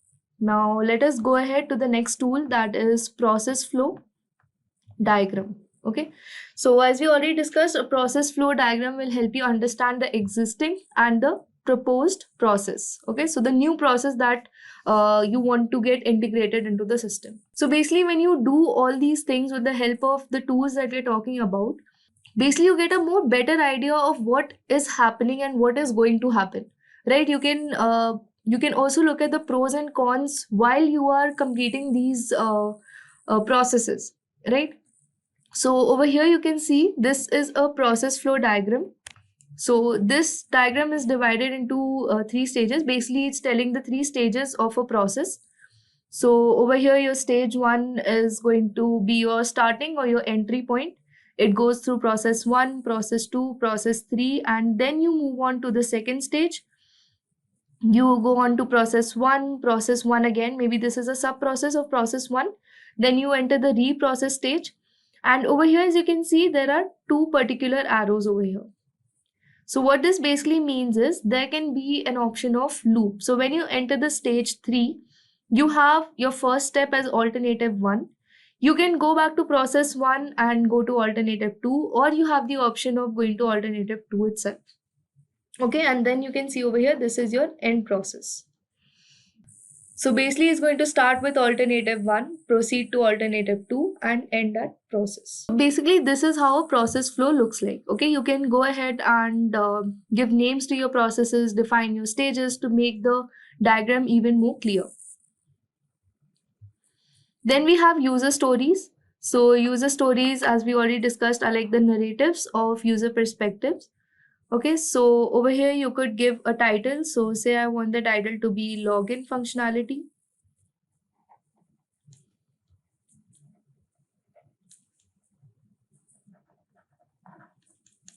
Now let us go ahead to the next tool, that is process flow diagram. Okay, so as we already discussed, a process flow diagram will help you understand the existing and the proposed process. Okay, so the new process that you want to get integrated into the system. So basically when you do all these things with the help of the tools that we're talking about, basically you get a more better idea of what is happening and what is going to happen, right? You can also look at the pros and cons while you are completing these processes, right? So over here you can see this is a process flow diagram. So this diagram is divided into three stages. Basically it's telling the three stages of a process. So over here your stage one is going to be your starting or your entry point. It goes through process 1, process 2, process 3, and then you move on to the second stage. You go on to process 1 again. Maybe this is a sub process of process 1. Then you enter the reprocess stage. And over here, as you can see, there are two particular arrows over here. So what this basically means is there can be an option of loop. So when you enter the stage 3, you have your first step as alternative 1. You can go back to process 1 and go to alternative 2, or you have the option of going to alternative 2 itself. Okay, and then you can see over here, this is your end process. So basically it's going to start with alternative 1, proceed to alternative 2, and end that process. Basically this is how a process flow looks like. Okay, you can go ahead and give names to your processes, define your stages to make the diagram even more clear. Then we have user stories. So user stories, as we already discussed, are like the narratives of user perspectives. Okay, so over here you could give a title. So say I want the title to be login functionality.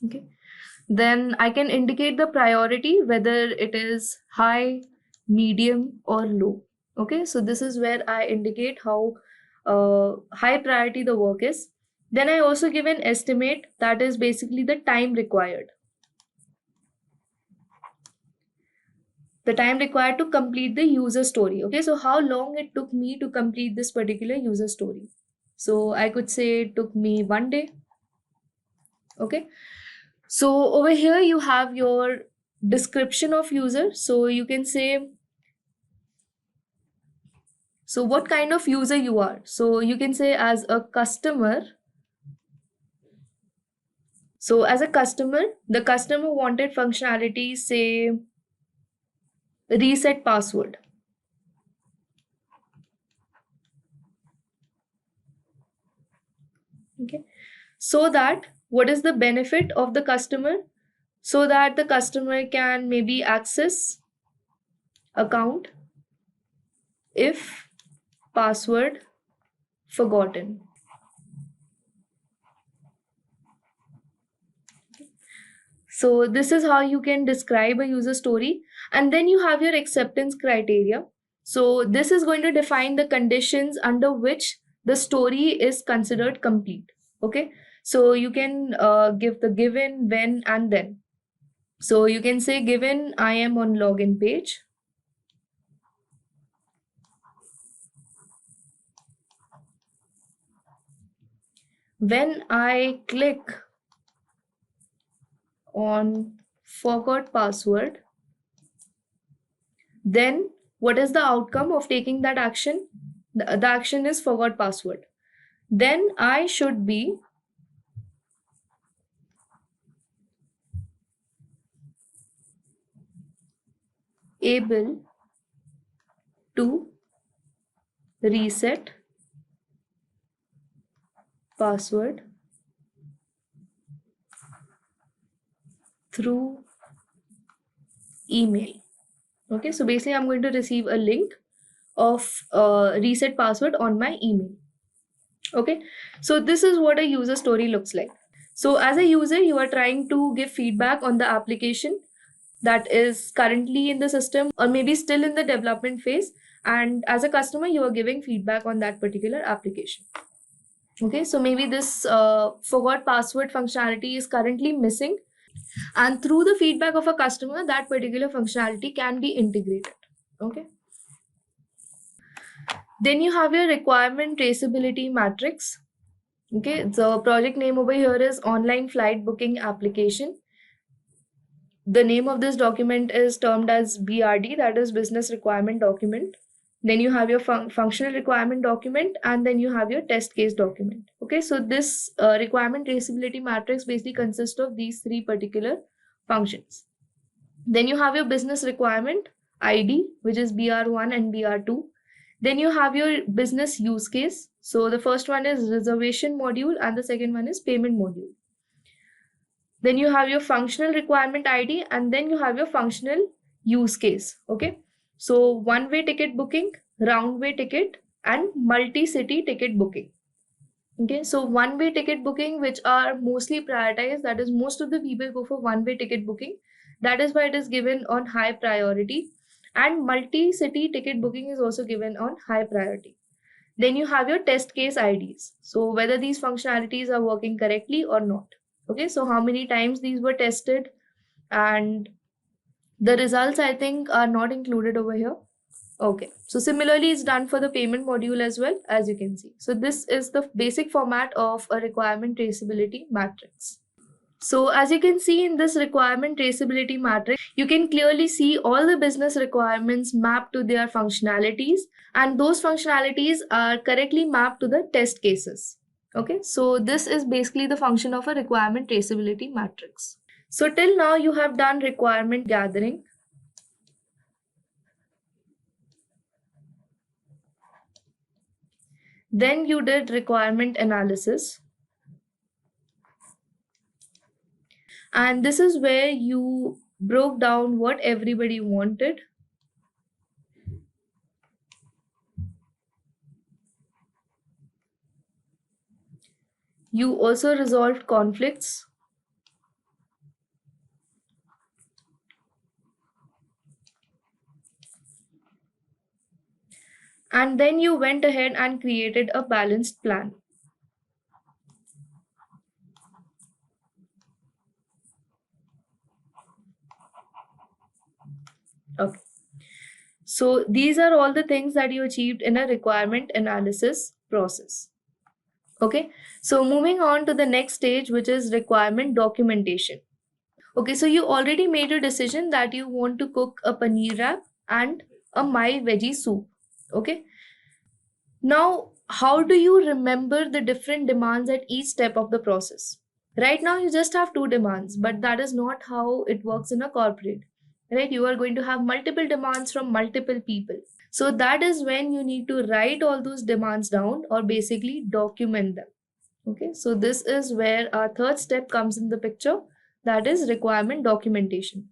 Okay, then I can indicate the priority, whether it is high, medium, or low. Okay, so this is where I indicate how high priority the work is. Then I also give an estimate, that is basically the time required. The time required to complete the user story. Okay, so how long it took me to complete this particular user story. So I could say it took me 1 day. Okay, so over here you have your description of user. So you can say, so what kind of user you are. So you can say as a customer. So as a customer, the customer wanted functionality, say reset password. Okay, so that what is the benefit of the customer? So that the customer can maybe access account if password forgotten. So this is how you can describe a user story. And then you have your acceptance criteria. So this is going to define the conditions under which the story is considered complete. Okay, so you can give the given, when, and then. So you can say given I am on login page. When I click on forgot password, then what is the outcome of taking that action? The action is forgot password. Then I should be able to reset password through email. Okay, so basically I'm going to receive a link of reset password on my email. Okay, so this is what a user story looks like. So as a user, you are trying to give feedback on the application that is currently in the system or maybe still in the development phase. And as a customer, you are giving feedback on that particular application. Okay, so maybe this forgot password functionality is currently missing. And through the feedback of a customer, that particular functionality can be integrated. Okay. Then you have your requirement traceability matrix. Okay, the project name over here is online flight booking application. The name of this document is termed as BRD, that is business requirement document. Then you have your functional requirement document, and then you have your test case document. Okay, so this requirement traceability matrix basically consists of these three particular functions. Then you have your business requirement ID, which is BR1 and BR2. Then you have your business use case. So the first one is reservation module and the second one is payment module. Then you have your functional requirement ID, and then you have your functional use case. Okay, so one-way ticket booking, round-way ticket, and multi-city ticket booking. Okay, so one-way ticket booking, which are mostly prioritized, that is most of the people go for one-way ticket booking. That is why it is given on high priority. And multi-city ticket booking is also given on high priority. Then you have your test case IDs. So whether these functionalities are working correctly or not. Okay, so how many times these were tested, and the results I think are not included over here. Okay, so similarly, it's done for the payment module as well, as you can see. So this is the basic format of a requirement traceability matrix. So as you can see in this requirement traceability matrix, you can clearly see all the business requirements mapped to their functionalities, and those functionalities are correctly mapped to the test cases. Okay, so this is basically the function of a requirement traceability matrix. So till now you have done requirement gathering, then you did requirement analysis, and this is where you broke down what everybody wanted. You also resolved conflicts, and then you went ahead and created a balanced plan. Okay. So these are all the things that you achieved in a requirement analysis process. Okay. So moving on to the next stage, which is requirement documentation. Okay. So you already made a decision that you want to cook a paneer wrap and a my veggie soup. Okay. Now, how do you remember the different demands at each step of the process? Right now, you just have two demands, but that is not how it works in a corporate. Right? You are going to have multiple demands from multiple people. So, that is when you need to write all those demands down or basically document them. Okay, so this is where our third step comes in the picture, that is requirement documentation.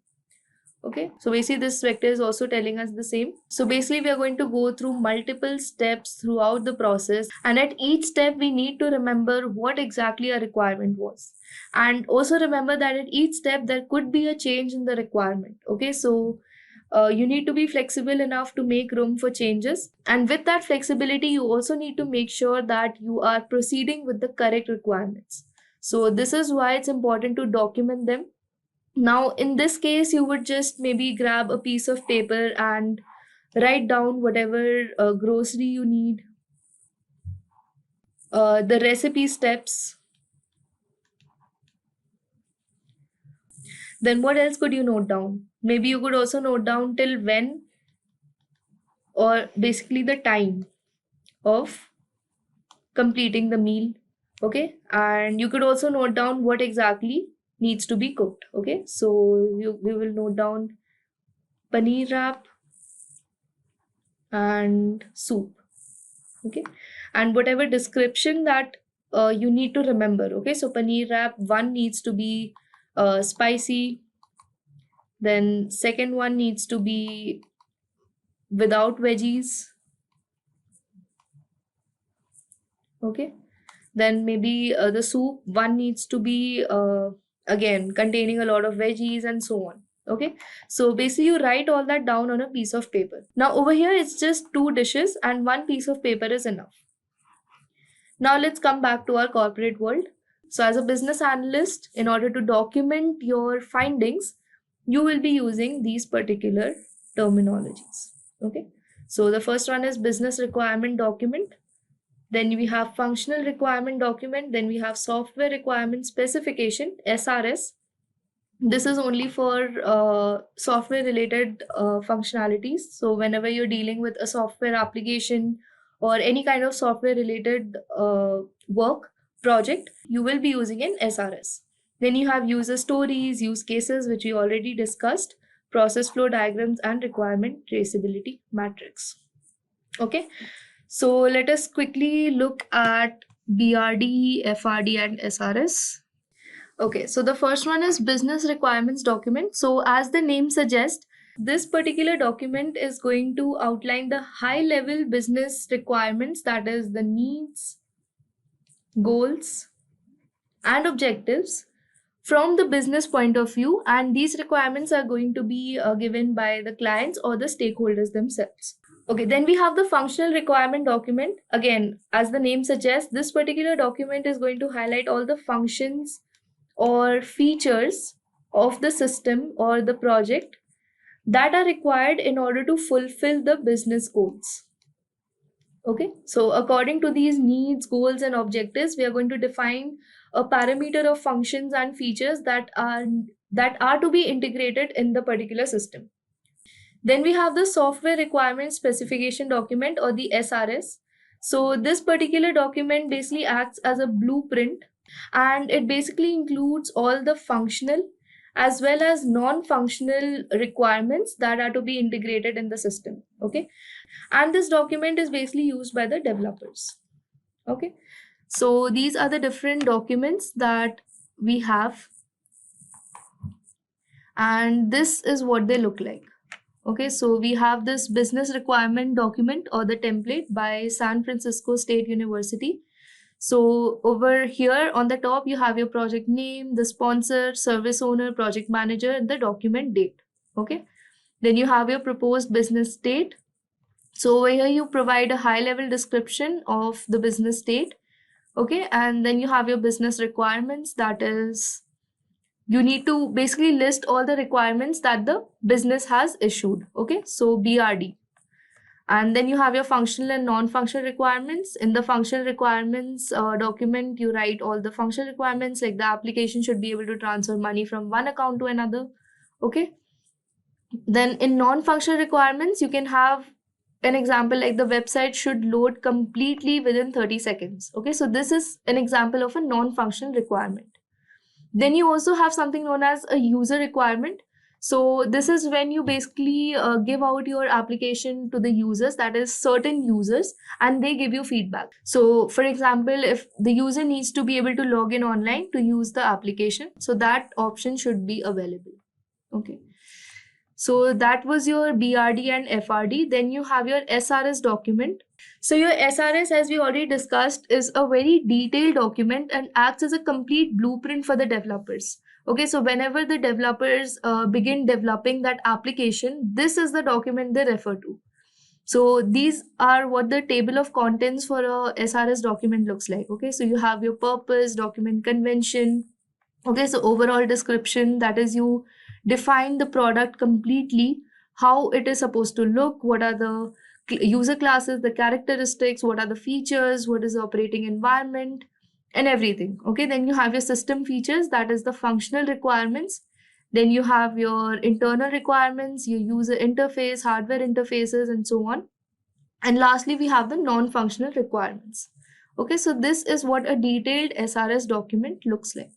Okay, so basically this vector is also telling us the same. So basically we are going to go through multiple steps throughout the process, and at each step we need to remember what exactly a requirement was, and also remember that at each step there could be a change in the requirement. Okay, so you need to be flexible enough to make room for changes, and with that flexibility you also need to make sure that you are proceeding with the correct requirements. So this is why it's important to document them. Now, in this case, you would just maybe grab a piece of paper and write down whatever grocery you need, the recipe steps. Then, what else could you note down? Maybe you could also note down till when, or basically the time of completing the meal. Okay, and you could also note down what exactly needs to be cooked. Okay, so we will note down paneer wrap and soup. Okay, and whatever description that you need to remember. Okay, so paneer wrap one needs to be spicy, then second one needs to be without veggies. Okay, then maybe the soup one needs to be again containing a lot of veggies and so on. Okay, so basically you write all that down on a piece of paper. Now over here it's just two dishes and one piece of paper is enough. Now let's come back to our corporate world. So as a business analyst, in order to document your findings, you will be using these particular terminologies. Okay. So the first one is business requirement document. Then we have functional requirement document. Then we have software requirement specification, SRS. This is only for software related functionalities. So whenever you're dealing with a software application or any kind of software related work project, you will be using an SRS. Then you have user stories, use cases, which we already discussed, process flow diagrams, and requirement traceability matrix. Okay, so let us quickly look at BRD, FRD, and SRS. Okay, so the first one is business requirements document. So as the name suggests, this particular document is going to outline the high level business requirements, that is the needs, goals, and objectives from the business point of view, and these requirements are going to be given by the clients or the stakeholders themselves. Okay, then we have the functional requirement document. Again, as the name suggests, this particular document is going to highlight all the functions or features of the system or the project that are required in order to fulfill the business goals. Okay, so according to these needs, goals, and objectives, we are going to define a parameter of functions and features that are to be integrated in the particular system. Then we have the software requirement specification document, or the SRS. So this particular document basically acts as a blueprint, and it basically includes all the functional as well as non-functional requirements that are to be integrated in the system. Okay, and this document is basically used by the developers. Okay, so these are the different documents that we have, and this is what they look like. Okay, so we have this business requirement document, or the template, by San Francisco State University. So over here on the top, you have your project name, the sponsor, service owner, project manager, and the document date. Okay, then you have your proposed business state. So over here you provide a high level description of the business state. Okay, and then you have your business requirements, that is, you need to basically list all the requirements that the business has issued. Okay, so BRD. And then you have your functional and non-functional requirements. In the functional requirements document, you write all the functional requirements, like the application should be able to transfer money from one account to another. Okay, then in non-functional requirements, you can have an example like the website should load completely within 30 seconds. Okay, so this is an example of a non-functional requirement. Then you also have something known as a user requirement. So this is when you basically give out your application to the users, that is certain users, and they give you feedback. So for example, if the user needs to be able to log in online to use the application, so that option should be available. Okay, so that was your BRD and FRD. Then you have your SRS document. So your SRS, as we already discussed, is a very detailed document and acts as a complete blueprint for the developers. Okay, so whenever the developers begin developing that application, this is the document they refer to. So these are what the table of contents for a SRS document looks like. Okay, so you have your purpose, document convention. Okay, so overall description, that is, you define the product completely, how it is supposed to look, what are the user classes, the characteristics, what are the features, what is the operating environment, and everything. Okay, then you have your system features, that is the functional requirements. Then you have your internal requirements, your user interface, hardware interfaces, and so on. And lastly, we have the non-functional requirements. Okay, so this is what a detailed SRS document looks like.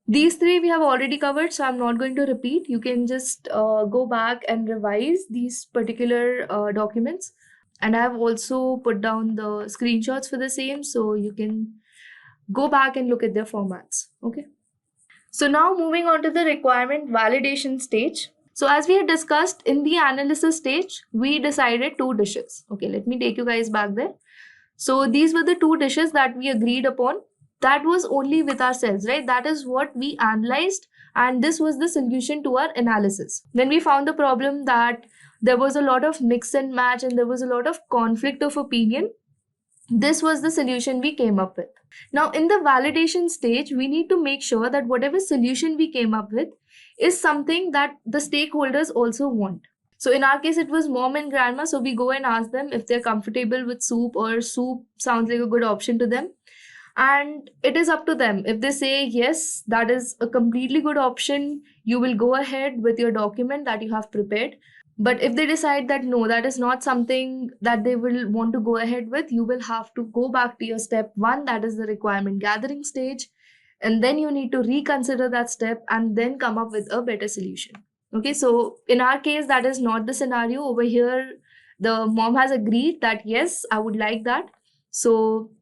These three we have already covered, so I'm not going to repeat. You can just go back and revise these particular documents. And I have also put down the screenshots for the same, so you can go back and look at their formats. Okay. So now moving on to the requirement validation stage. So as we had discussed in the analysis stage, we decided two dishes. Okay, let me take you guys back there. So these were the two dishes that we agreed upon. That was only with ourselves, right? That is what we analyzed, and this was the solution to our analysis. When we found the problem that there was a lot of mix and match and there was a lot of conflict of opinion, this was the solution we came up with. Now, in the validation stage, we need to make sure that whatever solution we came up with is something that the stakeholders also want. So in our case, it was mom and grandma. So we go and ask them if they're comfortable with soup, or soup sounds like a good option to them. And it is up to them. If they say yes, that is a completely good option, you will go ahead with your document that you have prepared. But if they decide that no, that is not something that they will want to go ahead with, you will have to go back to your step one, that is the requirement gathering stage. And then you need to reconsider that step and then come up with a better solution. Okay, so in our case, that is not the scenario. Over here, the mom has agreed that yes, I would like that. So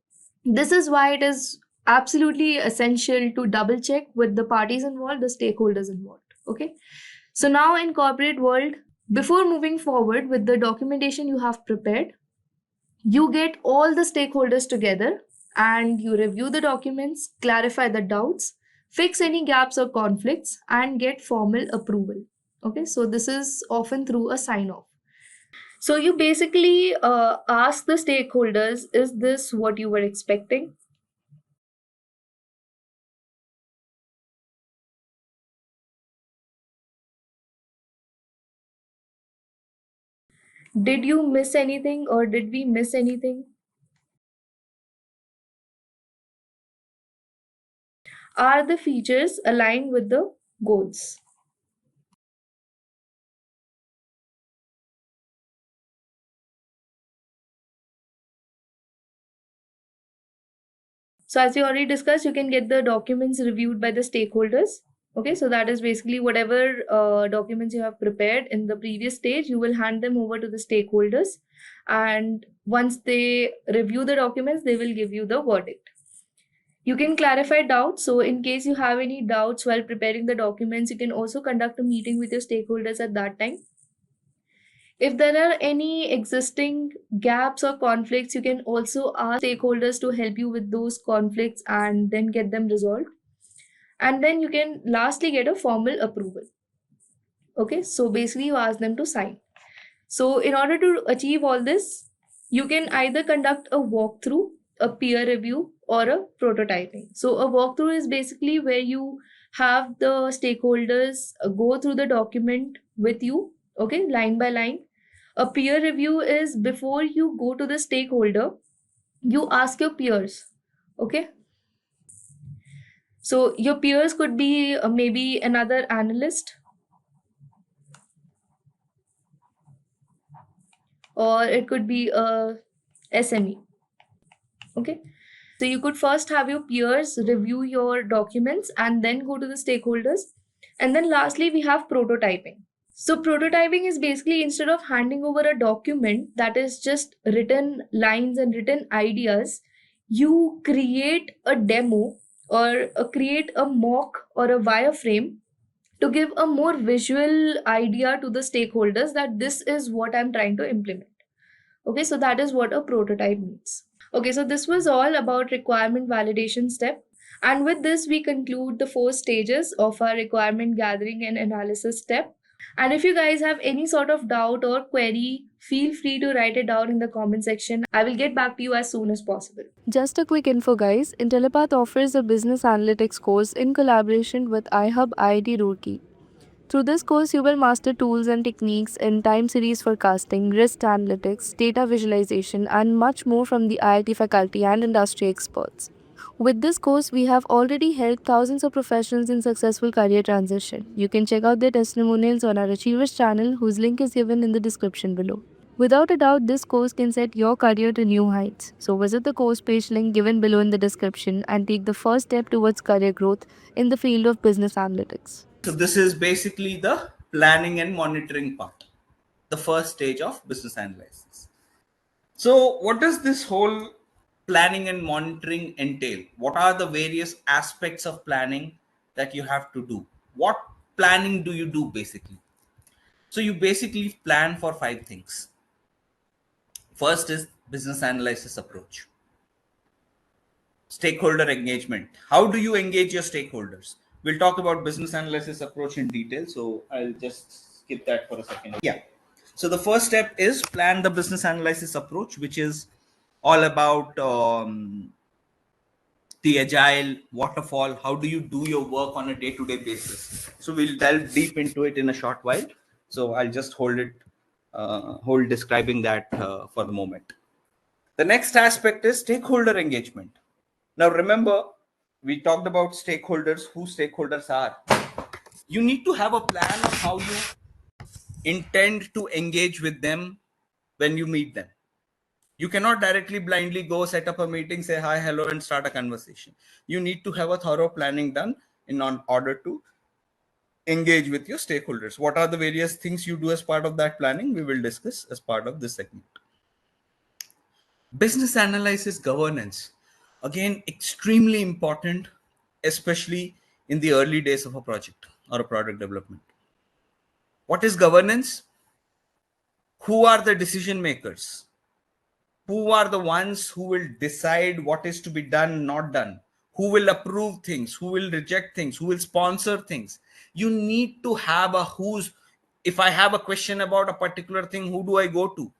this is why it is absolutely essential to double check with the parties involved, the stakeholders involved. Okay, so now in corporate world, before moving forward with the documentation you have prepared, you get all the stakeholders together and you review the documents, clarify the doubts, fix any gaps or conflicts, and get formal approval. Okay, so this is often through a sign off. So you basically ask the stakeholders, is this what you were expecting? Did you miss anything or did we miss anything? Are the features aligned with the goals? So as you already discussed, you can get the documents reviewed by the stakeholders. Okay, so that is basically whatever documents you have prepared in the previous stage, you will hand them over to the stakeholders. And once they review the documents, they will give you the verdict. You can clarify doubts. So in case you have any doubts while preparing the documents, you can also conduct a meeting with your stakeholders at that time. If there are any existing gaps or conflicts, you can also ask stakeholders to help you with those conflicts and then get them resolved. And then you can lastly get a formal approval. Okay, so basically, you ask them to sign. So, in order to achieve all this, you can either conduct a walkthrough, a peer review, or a prototyping. So, a walkthrough is basically where you have the stakeholders go through the document with you, okay, line by line. A peer review is before you go to the stakeholder, you ask your peers, okay. So, your peers could be maybe another analyst, or it could be a SME, okay. So you could first have your peers review your documents and then go to the stakeholders. And then lastly, we have prototyping. So prototyping is basically instead of handing over a document that is just written lines and written ideas, you create a demo or create a mock or a wireframe to give a more visual idea to the stakeholders that this is what I'm trying to implement. Okay, so that is what a prototype means. Okay, so this was all about requirement validation step. And with this, we conclude the 4 stages of our requirement gathering and analysis step. And if you guys have any sort of doubt or query, feel free to write it down in the comment section. I will get back to you as soon as possible. Just a quick info, guys. Intellipaat offers a business analytics course in collaboration with iHub IIT Roorkee. Through this course, you will master tools and techniques in time series forecasting, risk analytics, data visualization, and much more from the IIT faculty and industry experts. With this course, we have already helped thousands of professionals in successful career transition. You can check out their testimonials on our Achievers channel, whose link is given in the description below. Without a doubt, this course can set your career to new heights. So visit the course page link given below in the description and take the first step towards career growth in the field of business analytics. So this is basically the planning and monitoring part, the first stage of business analysis. So what does this whole planning and monitoring entail? What are the various aspects of planning that you have to do? What planning do you do basically? So you basically plan for 5 things. First is business analysis approach. Stakeholder engagement. How do you engage your stakeholders? We'll talk about business analysis approach in detail, so I'll just skip that for a second. Yeah. So the first step is plan the business analysis approach, which is all about the agile waterfall. How do you do your work on a day-to-day basis? So we'll delve deep into it in a short while. So I'll just hold describing that for the moment. The next aspect is stakeholder engagement. Now, remember, we talked about stakeholders, who stakeholders are. You need to have a plan of how you intend to engage with them when you meet them. You cannot directly blindly go set up a meeting, say hi, hello, and start a conversation. You need to have a thorough planning done in order to engage with your stakeholders. What are the various things you do as part of that planning? We will discuss as part of this segment. Business analysis governance, again, extremely important, especially in the early days of a project or a product development. What is governance? Who are the decision makers? Who are the ones who will decide what is to be done, not done? Who will approve things? Who will reject things? Who will sponsor things? You need to have a who's. If I have a question about a particular thing, who do I go to?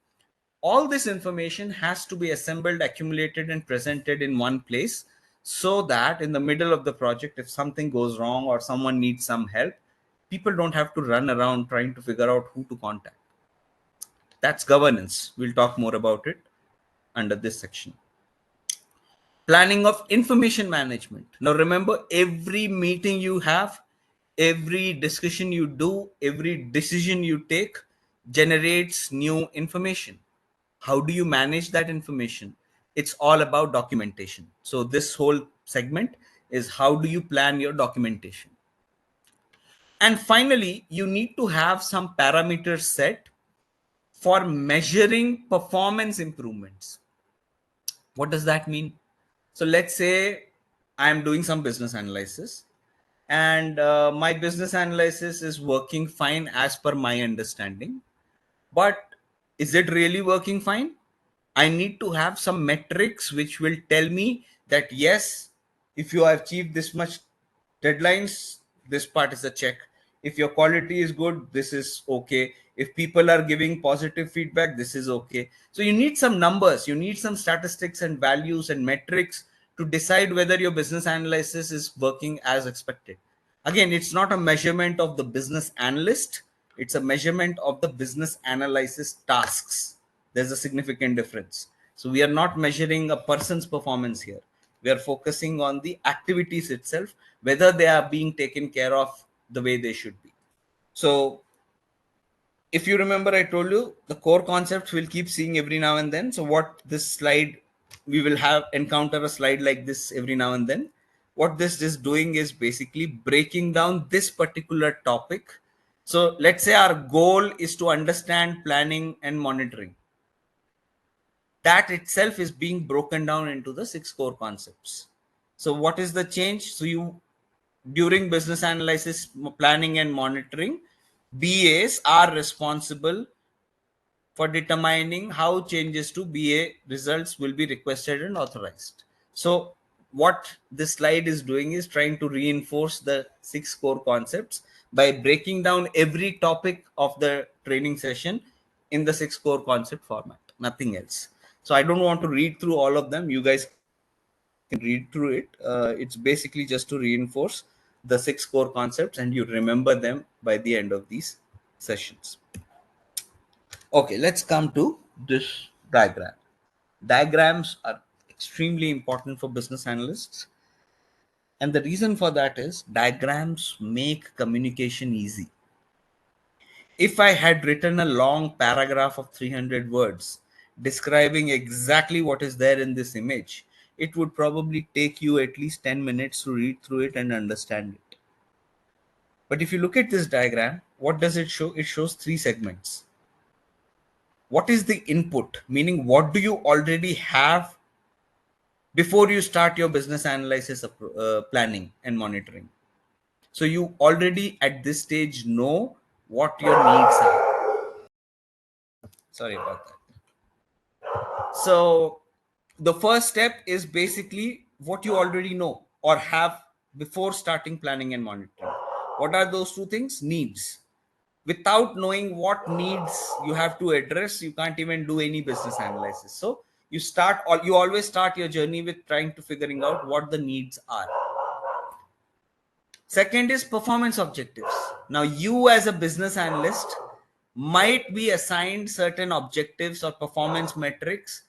All this information has to be assembled, accumulated, and presented in one place, so that in the middle of the project, if something goes wrong or someone needs some help, people don't have to run around trying to figure out who to contact. That's governance. We'll talk more about it under this section. Planning of information management. Now remember, every meeting you have, every discussion you do, every decision you take generates new information. How do you manage that information? It's all about documentation. So this whole segment is how do you plan your documentation. And finally, you need to have some parameters set for measuring performance improvements. What does that mean? So let's say I'm doing some business analysis, and my business analysis is working fine as per my understanding. But is it really working fine? I need to have some metrics which will tell me that yes, if you have achieved this much deadlines, this part is a check. If your quality is good, this is okay. If people are giving positive feedback, this is okay. So you need some numbers, you need some statistics and values and metrics to decide whether your business analysis is working as expected. Again, it's not a measurement of the business analyst, it's a measurement of the business analysis tasks. There's a significant difference. So we are not measuring a person's performance here. We are focusing on the activities itself, whether they are being taken care of the way they should be. So if you remember, I told you the core concepts we'll keep seeing every now and then. So what this slide, we will have encounter a slide like this every now and then. What this is doing is basically breaking down this particular topic. So let's say our goal is to understand planning and monitoring. That itself is being broken down into the 6 core concepts. So what is the change? So you, during business analysis, planning and monitoring, BAs are responsible for determining how changes to BA results will be requested and authorized. So what this slide is doing is trying to reinforce the 6 core concepts by breaking down every topic of the training session in the 6 core concept format, nothing else. So I don't want to read through all of them. You guys can read through it. It's basically just to reinforce the 6 core concepts and you remember them by the end of these sessions. Okay, let's come to this diagram. Diagrams are extremely important for business analysts. And the reason for that is diagrams make communication easy. If I had written a long paragraph of 300 words describing exactly what is there in this image, it would probably take you at least 10 minutes to read through it and understand it. But if you look at this diagram, what does it show? It shows 3 segments. What is the input? Meaning, what do you already have before you start your business analysis planning and monitoring? So you already at this stage know what your needs are. Sorry about that. So the first step is basically what you already know or have before starting planning and monitoring. What are those 2 things? Needs. Without knowing what needs you have to address, you can't even do any business analysis. So you always start your journey with trying to figuring out what the needs are. Second is performance objectives. Now you as a business analyst might be assigned certain objectives or performance metrics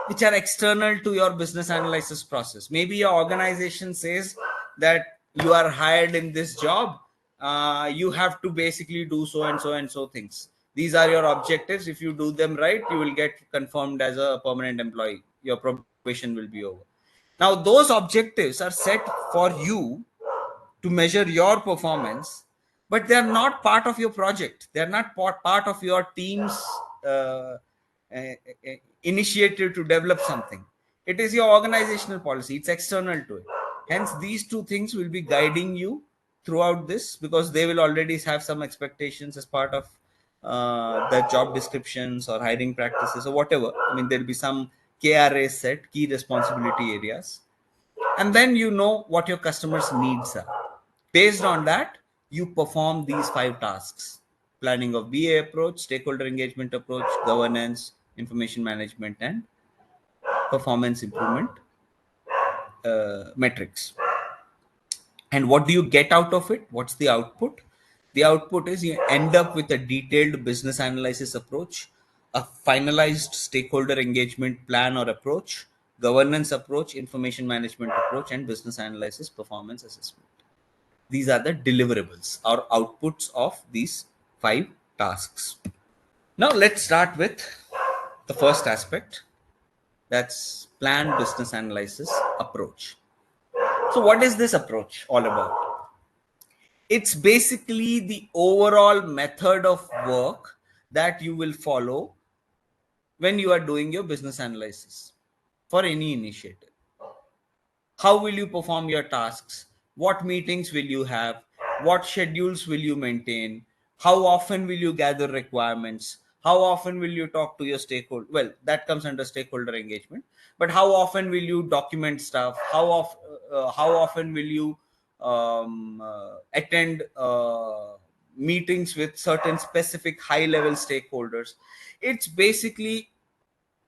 which are external to your business analysis process. Maybe your organization says that you are hired in this job, you have to basically do so and so and so things. These are your objectives. If you do them right, you will get confirmed as a permanent employee. Your probation will be over. Now those objectives are set for you to measure your performance, but they're not part of your project. They're not part of your team's uh, initiative to develop something. It is your organizational policy. It's external to it. Hence, these 2 things will be guiding you throughout this because they will already have some expectations as part of the job descriptions or hiring practices or whatever. I mean, there'll be some KRA set, key responsibility areas. And then you know what your customers' needs are. Based on that, you perform these 5 tasks: planning of BA approach, stakeholder engagement approach, governance, information management, and performance improvement metrics. And what do you get out of it? What's the output? The output is you end up with a detailed business analysis approach a finalized stakeholder engagement plan or approach, governance approach, information management approach, and business analysis performance assessment. These are the deliverables or outputs of these 5 tasks. Now, let's start with the first aspect, that's plan business analysis approach. So, what is this approach all about? It's basically the overall method of work that you will follow when you are doing your business analysis for any initiative. How will you perform your tasks? What meetings will you have? What schedules will you maintain? How often will you gather requirements? How often will you talk to your stakeholder? Well, that comes under stakeholder engagement. But how often will you document stuff? How often will you attend meetings with certain specific high level stakeholders? It's basically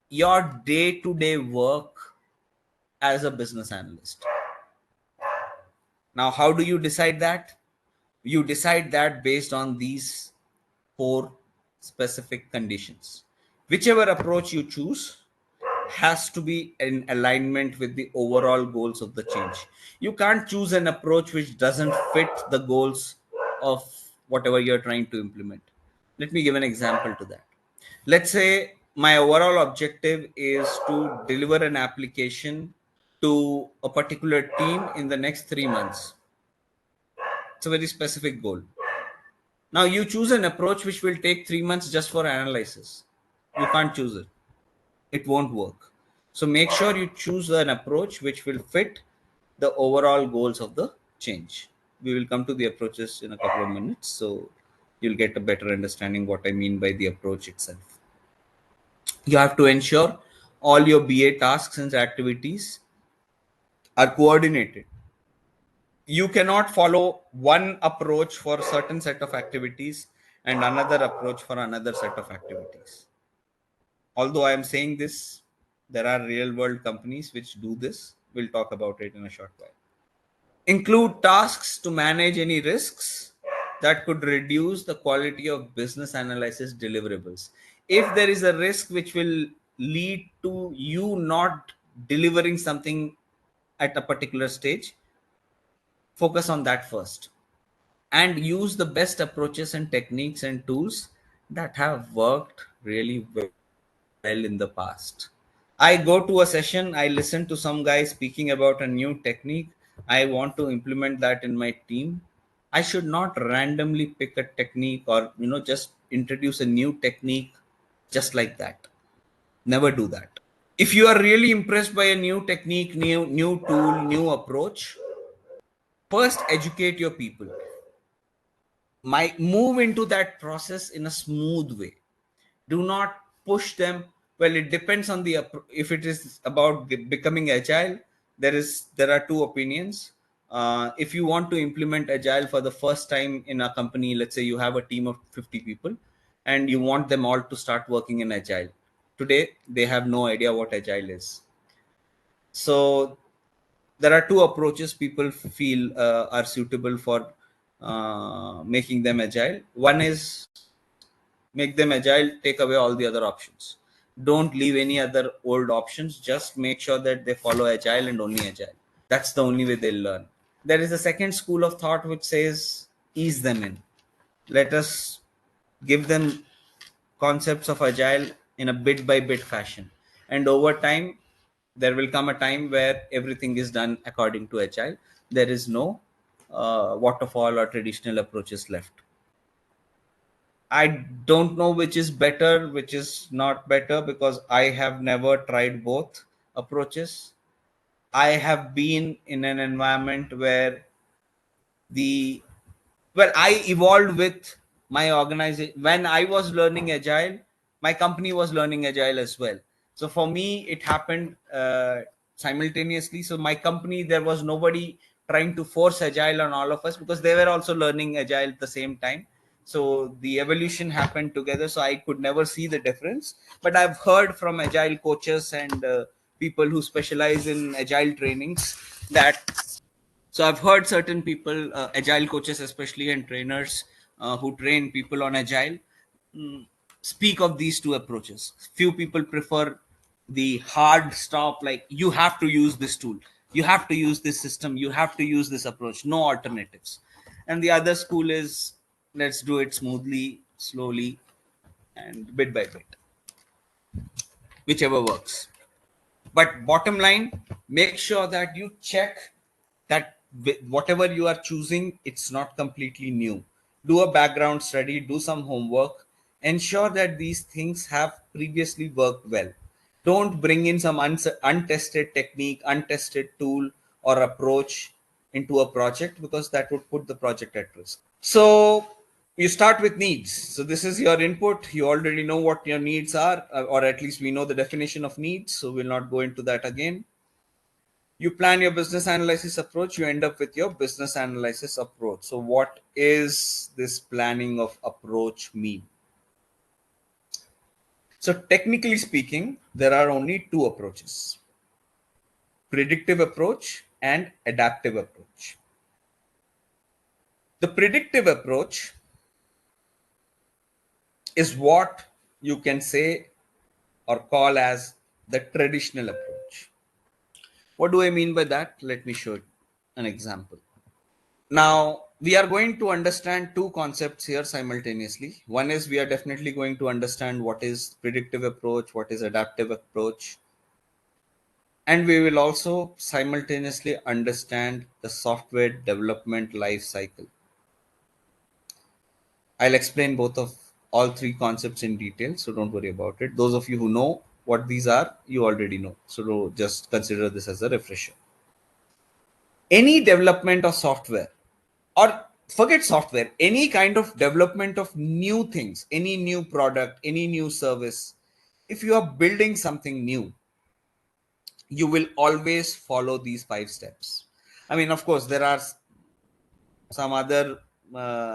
your day to day work as a business analyst. Now, how do you decide that? You decide that based on these 4 specific conditions. Whichever approach you choose has to be in alignment with the overall goals of the change. You can't choose an approach which doesn't fit the goals of whatever you're trying to implement. Let me give an example to that. Let's say my overall objective is to deliver an application to a particular team in the next 3 months. It's a very specific goal. Now you choose an approach which will take 3 months just for analysis. You can't choose it. It won't work. So make sure you choose an approach which will fit the overall goals of the change. We will come to the approaches in a couple of minutes, so you'll get a better understanding what I mean by the approach itself. You have to ensure all your BA tasks and activities are coordinated. You cannot follow one approach for a certain set of activities and another approach for another set of activities. Although I am saying this, there are real world companies which do this. We'll talk about it in a short while. Include tasks to manage any risks that could reduce the quality of business analysis deliverables. If there is a risk which will lead to you not delivering something at a particular stage, focus on that first and use the best approaches and techniques and tools that have worked really well in the past. I go to a session, I listen to some guy speaking about a new technique. I want to implement that in my team. I should not randomly pick a technique or just introduce a new technique just like that. Never do that. If you are really impressed by a new technique, new tool, new approach, first educate your people. Move into that process in a smooth way. Do not push them. Well, it depends on the if it is about becoming agile, there are 2 opinions. If you want to implement agile for the first time in a company, let's say you have a team of 50 people and you want them all to start working in agile. Today they have no idea what agile is. So there are 2 approaches people feel are suitable for making them agile. One is make them agile, take away all the other options. Don't leave any other old options. Just make sure that they follow agile and only agile. That's the only way they'll learn. There is a second school of thought which says ease them in. Let us give them concepts of agile in a bit by bit fashion. And over time, there will come a time where everything is done according to agile. There is no waterfall or traditional approaches left. I don't know which is better, which is not better, because I have never tried both approaches. I have been in an environment where the I evolved with my organization. When I was learning agile, my company was learning agile as well. So for me, it happened simultaneously. So my company, there was nobody trying to force agile on all of us because they were also learning agile at the same time. So the evolution happened together. So I could never see the difference. But I've heard from agile coaches and people who specialize in agile trainings that so I've heard certain people, agile coaches especially, and trainers who train people on agile. speak of these two approaches. Few people prefer the hard stop, like you have to use this tool, you have to use this system, you have to use this approach, no alternatives. And the other school is, let's do it smoothly, slowly, and bit by bit, whichever works. But bottom line, make sure that you check that whatever you are choosing, it's not completely new. Do a background study, do some homework, ensure that these things have previously worked well. Don't bring in some untested technique, untested tool or approach into a project, because that would put the project at risk. So you start with needs. So this is your input. You already know what your needs are, or at least we know the definition of needs. So we'll not go into that again. You plan your business analysis approach. You end up with your business analysis approach. So what is this planning of approach mean? So technically speaking, there are only two approaches: predictive approach and adaptive approach. The predictive approach is what you can say or call as the traditional approach. What do I mean by that? Let me show you an example. Now, we are going to understand two concepts here simultaneously. One is we are definitely going to understand what is predictive approach, what is adaptive approach, and we will also simultaneously understand the software development life cycle. I'll explain both of all three concepts in detail, so don't worry about it. Those of you who know what these are, you already know. So just consider this as a refresher. Any development of software, or forget software, any kind of development of new things, any new product, any new service, if you are building something new, you will always follow these 5 steps. I mean, of course, there are some other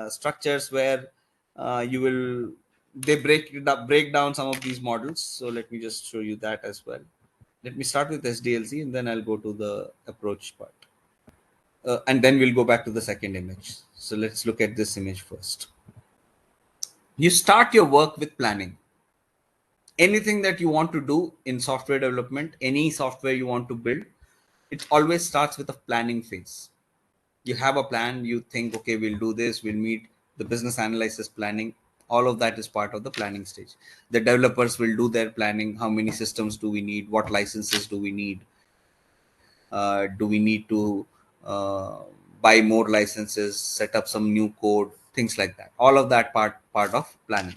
structures where you will they break down some of these models. So let me just show you that as well. Let me start with SDLC and then I'll go to the approach part, and then we'll go back to the second image. So let's look at this image first. You start your work with planning. Anything that you want to do in software development, any software you want to build, it always starts with a planning phase. You have a plan, you think, okay, we'll do this, we'll meet the business analysis planning. All of that is part of the planning stage. The developers will do their planning. How many systems do we need? What licenses do we need? Do we need to uh, buy more licenses, set up some new code, things like that? All of that part of planning.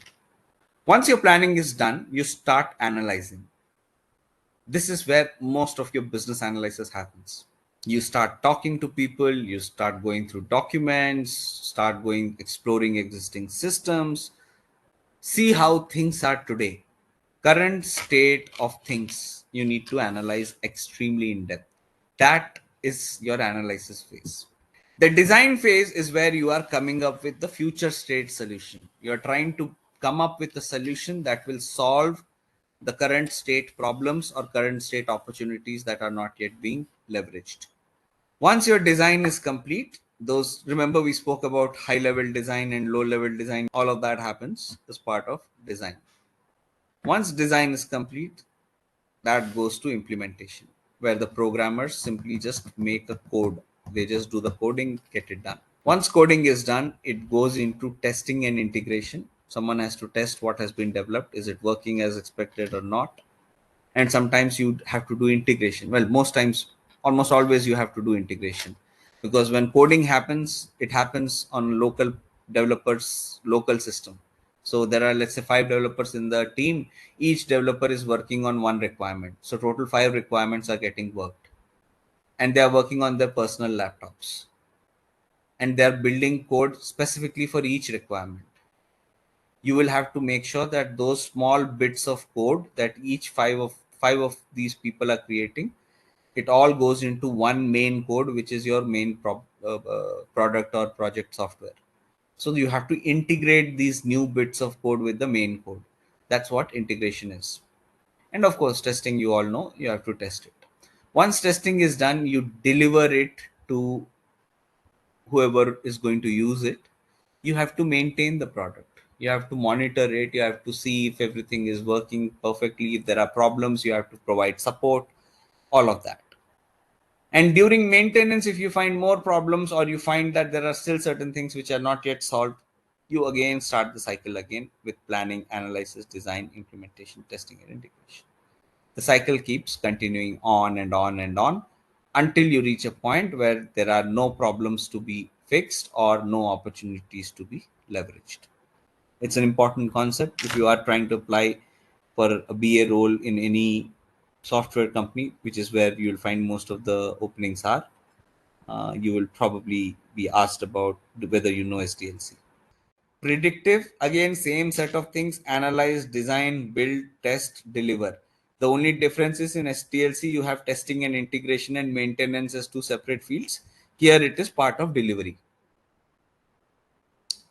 Once your planning is done, you start analyzing. This is where most of your business analysis happens. You start talking to people, you start going through documents, start going exploring existing systems, see how things are today. Current state of things you need to analyze extremely in depth. That is your analysis phase. The design phase is where you are coming up with the future state solution. You are trying to come up with a solution that will solve the current state problems or current state opportunities that are not yet being leveraged. Once your design is complete, those, remember we spoke about high level design and low level design, all of that happens as part of design. Once design is complete, that goes to implementation, where the programmers simply just make a code. They just do the coding, get it done. Once coding is done, it goes into testing and integration. Someone has to test what has been developed. Is it working as expected or not? And sometimes you have to do integration. Well, most times, almost always, you have to do integration, because when coding happens, it happens on local developers local system. So there are, let's say, 5 developers in the team. Each developer is working on one requirement, so total 5 requirements are getting worked, and they are working on their personal laptops, and they are building code specifically for each requirement. You will have to make sure that those small bits of code that each five of these people are creating, it all goes into one main code, which is your main product or project software. So you have to integrate these new bits of code with the main code. That's what integration is. And of course, testing, you all know, you have to test it. Once testing is done, you deliver it to whoever is going to use it. You have to maintain the product. You have to monitor it. You have to see if everything is working perfectly. If there are problems, you have to provide support, all of that. And during maintenance, if you find more problems or you find that there are still certain things which are not yet solved, you again start the cycle again with planning, analysis, design, implementation, testing, and integration. The cycle keeps continuing on and on and on until you reach a point where there are no problems to be fixed or no opportunities to be leveraged. It's an important concept if you are trying to apply for a BA role in any software company, which is where you'll find most of the openings are. You will probably be asked about whether you know SDLC. Predictive, again, same set of things: analyze, design, build, test, deliver. The only difference is in SDLC, you have testing and integration and maintenance as two separate fields. Here it is part of delivery.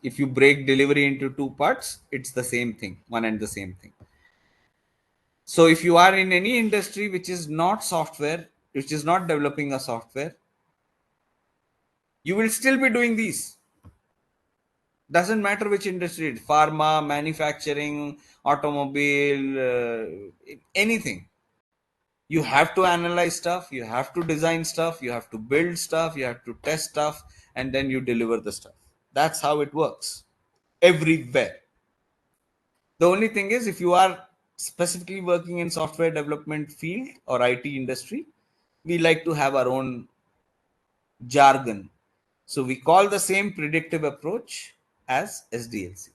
If you break delivery into two parts, it's the same thing, one and the same thing. So if you are in any industry which is not software, which is not developing a software, you will still be doing these. Doesn't matter which industry, it's pharma, manufacturing, automobile, anything. You have to analyze stuff, you have to design stuff, you have to build stuff, you have to test stuff, and then you deliver the stuff. That's how it works everywhere. The only thing is, if you are specifically working in software development field or IT industry, we like to have our own jargon. So we call the same predictive approach as SDLC.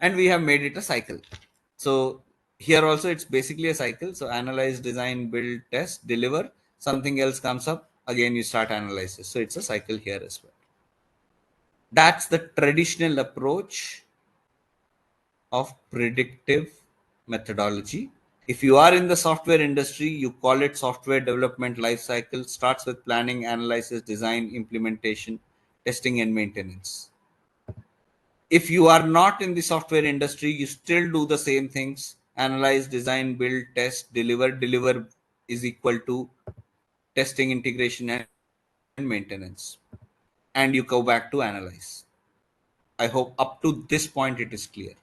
And we have made it a cycle. So here also it's basically a cycle. So analyze, design, build, test, deliver. Something else comes up, again you start analysis. So it's a cycle here as well. That's the traditional approach of predictive methodology. If you are in the software industry, you call it software development lifecycle. Starts with planning, analysis, design, implementation, testing, and maintenance. If you are not in the software industry, you still do the same things: analyze, design, build, test, deliver. Deliver is equal to testing, integration, and maintenance. And you go back to analyze. I hope up to this point it is clear.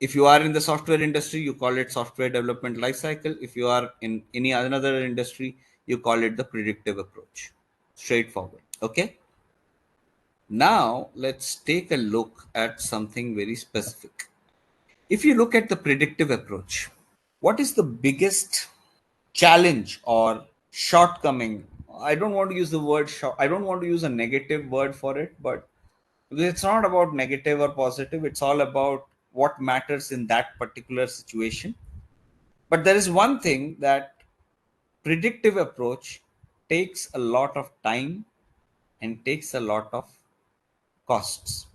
If you are in the software industry, you call it software development lifecycle. If you are in any other industry, you call it the predictive approach. Straightforward. Okay. Now let's take a look at something very specific. If you look at the predictive approach, what is the biggest challenge or shortcoming? I don't want to use the word I don't want to use a negative word for it, but it's not about negative or positive. It's all about what matters in that particular situation. But there is one thing that predictive approach takes a lot of time and takes a lot of costs.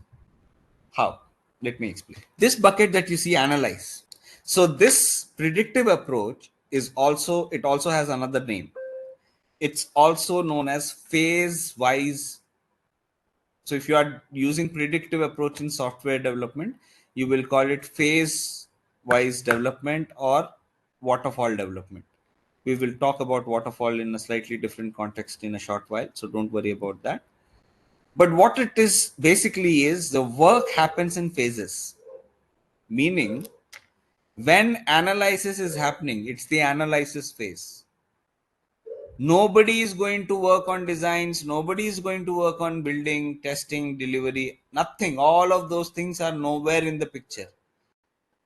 How? Let me explain. This bucket that you see, analyze. So this predictive approach is also, it also has another name. It's also known as phase wise. So if you are using predictive approach in software development, you will call it phase wise development or waterfall development. We will talk about waterfall in a slightly different context in a short while, so don't worry about that. But what it is basically is the work happens in phases, meaning when analysis is happening, it's the analysis phase. Nobody is going to work on designs, nobody is going to work on building, testing, delivery, nothing. All of those things are nowhere in the picture.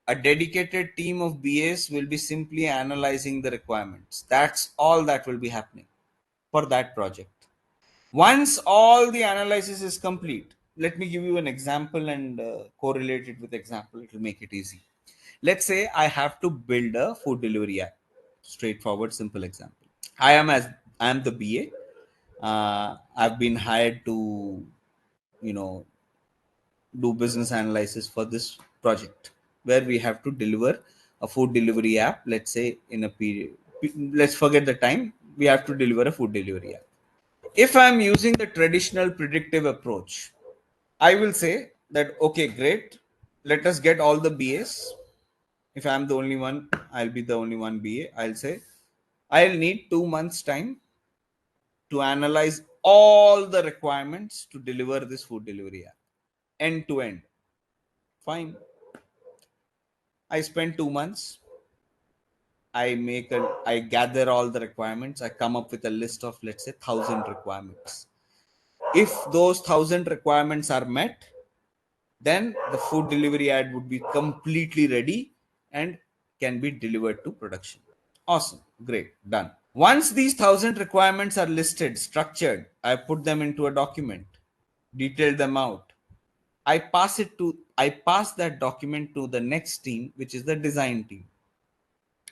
A dedicated team of BAs will be simply analyzing the requirements. That's all that will be happening for that project. Once all the analysis is complete, let me give you an example and correlate it with example. It will make it easy. Let's say I have to build a food delivery app. Straightforward, simple example. I am the BA. I've been hired to, you know, do business analysis for this project where we have to deliver a food delivery app. Let's say in a period, let's forget the time. We have to deliver a food delivery app. If I'm using the traditional predictive approach, I will say that, okay, great. Let us get all the BAs. If I'm the only one, I'll be the only one BA. I'll say, I'll need 2 months time to analyze all the requirements to deliver this food delivery app end to end. Fine. I spend 2 months. I gather all the requirements. I come up with a list of, let's say, 1,000 requirements. If those 1,000 requirements are met, then the food delivery ad would be completely ready and can be delivered to production. Awesome. Great. Done. Once these 1,000 requirements are listed, structured, I put them into a document, detail them out. I pass that document to the next team, which is the design team,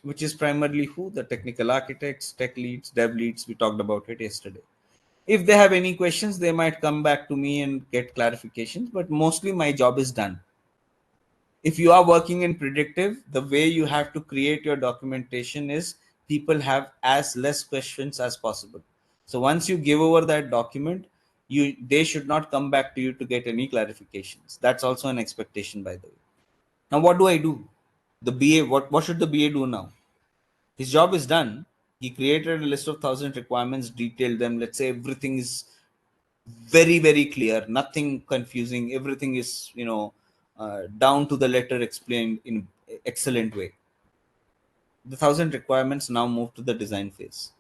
which is primarily who? The technical architects, tech leads, dev leads. We talked about it yesterday. If they have any questions, they might come back to me and get clarifications, but mostly my job is done. If you are working in predictive, the way you have to create your documentation is people have as less questions as possible. So once you give over that document, they should not come back to you to get any clarifications. That's also an expectation, by the way. Now what do I do? The BA, what should the BA do now? His job is done. He created a list of 1,000 requirements, detailed them. Let's say everything is very clear, nothing confusing. Everything is, down to the letter, explained in excellent way. The 1,000 requirements now move to the design phase.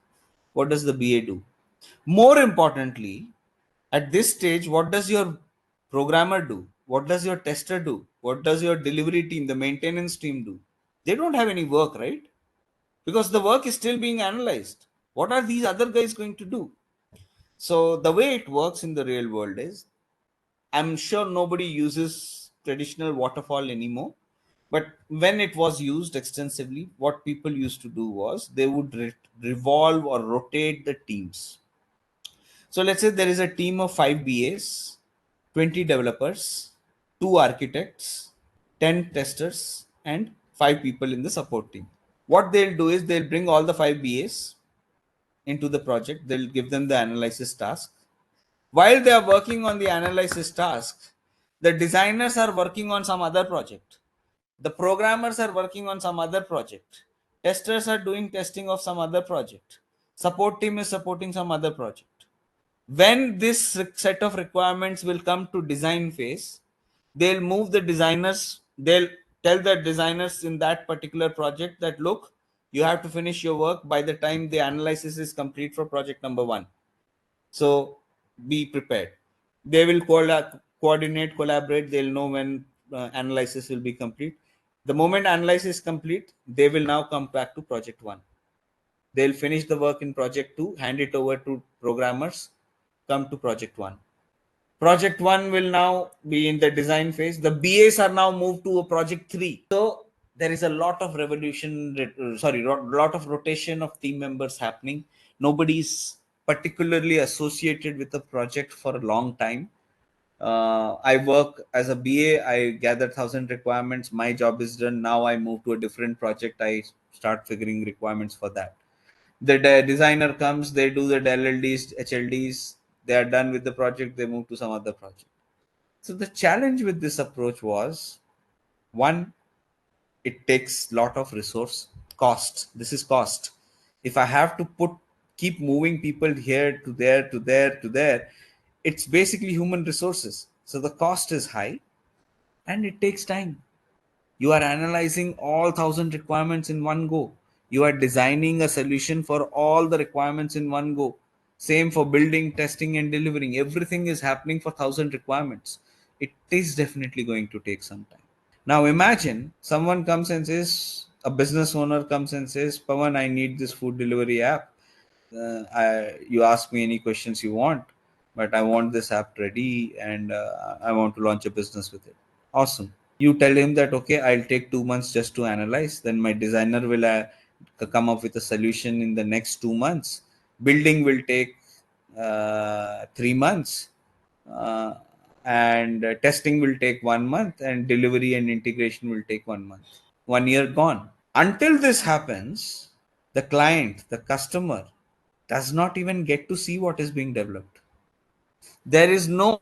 What does the BA do? More importantly, at this stage, what does your programmer do? What does your tester do? What does your delivery team, the maintenance team do? They don't have any work, right? Because the work is still being analyzed. What are these other guys going to do? So the way it works in the real world is, I'm sure nobody uses traditional waterfall anymore. But when it was used extensively, what people used to do was they would revolve or rotate the teams. So let's say there is a team of 5 BAs, 20 developers, 2 architects, 10 testers, and 5 people in the support team. What they'll do is they'll bring all the 5 BAs into the project, they'll give them the analysis task. While they are working on the analysis task, the designers are working on some other project. The programmers are working on some other project. Testers are doing testing of some other project. Support team is supporting some other project. When this set of requirements will come to design phase, they'll move the designers, they'll tell the designers in that particular project that, look, you have to finish your work by the time the analysis is complete for project number 1. So be prepared. They will coordinate, collaborate. They'll know when analysis will be complete. The moment analysis is complete, they will now come back to project 1. They'll finish the work in project 2, hand it over to programmers, come to project 1. Project 1 will now be in the design phase. The BAs are now moved to a project 3. So there is a lot of lot of rotation of team members happening. Nobody's particularly associated with the project for a long time. I work as a BA. I gather 1,000 requirements. My job is done. Now I move to a different project. I start figuring requirements for that. The designer comes, they do the LLDs, HLDs, they are done with the project, they move to some other project. So the challenge with this approach was, one, it takes lot of resource cost. This is cost. If I have to keep moving people here to there to there to there, it's basically human resources. So the cost is high and it takes time. You are analyzing all 1,000 requirements in one go. You are designing a solution for all the requirements in one go. Same for building, testing, and delivering. Everything is happening for 1,000 requirements. It is definitely going to take some time. Now imagine someone comes and says, a business owner comes and says, Pawan, I need this food delivery app. You ask me any questions you want, but I want this app ready and I want to launch a business with it. Awesome. You tell him that, okay, I'll take 2 months just to analyze. Then my designer will come up with a solution in the next 2 months. Building will take 3 months. And testing will take 1 month, and delivery and integration will take 1 month. 1 year gone. Until this happens, the client, the customer, does not even get to see what is being developed. There is no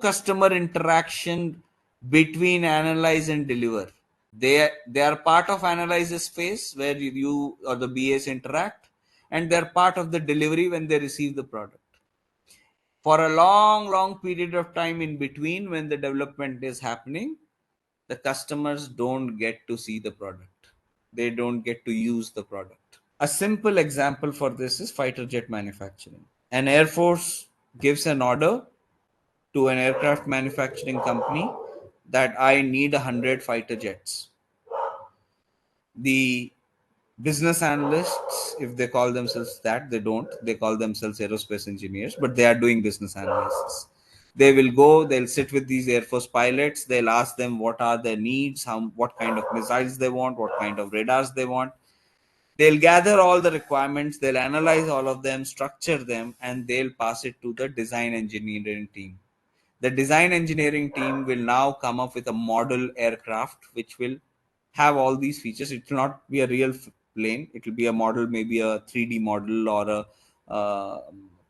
customer interaction between analyze and deliver. They are part of analysis phase where you or the BAs interact, and they're part of the delivery when they receive the product. For a long period of time in between when the development is happening, the customers don't get to see the product. They don't get to use the product. A simple example for this is fighter jet manufacturing. An Air Force gives an order to an aircraft manufacturing company that I need 100 fighter jets. The business analysts, if they call themselves that, they don't. They call themselves aerospace engineers, but they are doing business analysts. They will go, they'll sit with these Air Force pilots, they'll ask them what are their needs, what kind of missiles they want, what kind of radars they want. They'll gather all the requirements, they'll analyze all of them, structure them, and they'll pass it to the design engineering team. The design engineering team will now come up with a model aircraft which will have all these features. It will not be a real plane. It will be a model, maybe a 3D model or a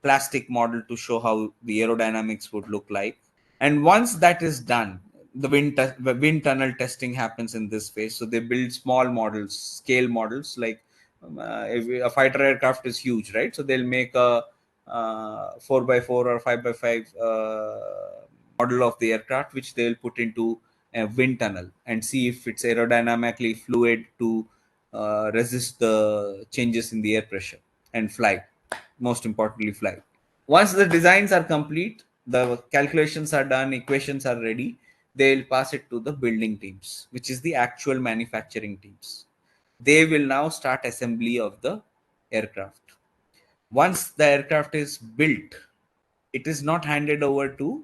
plastic model to show how the aerodynamics would look like. And once that is done, the wind tunnel testing happens in this phase. So they build small models, scale models. Like if a fighter aircraft is huge, right? So they'll make a 4x4 or 5x5 model of the aircraft, which they'll put into a wind tunnel and see if it's aerodynamically fluid to resist the changes in the air pressure and fly. Most importantly, fly. Once the designs are complete, the calculations are done, equations are ready, they'll pass it to the building teams, which is the actual manufacturing teams. They will now start assembly of the aircraft. Once the aircraft is built, it is not handed over to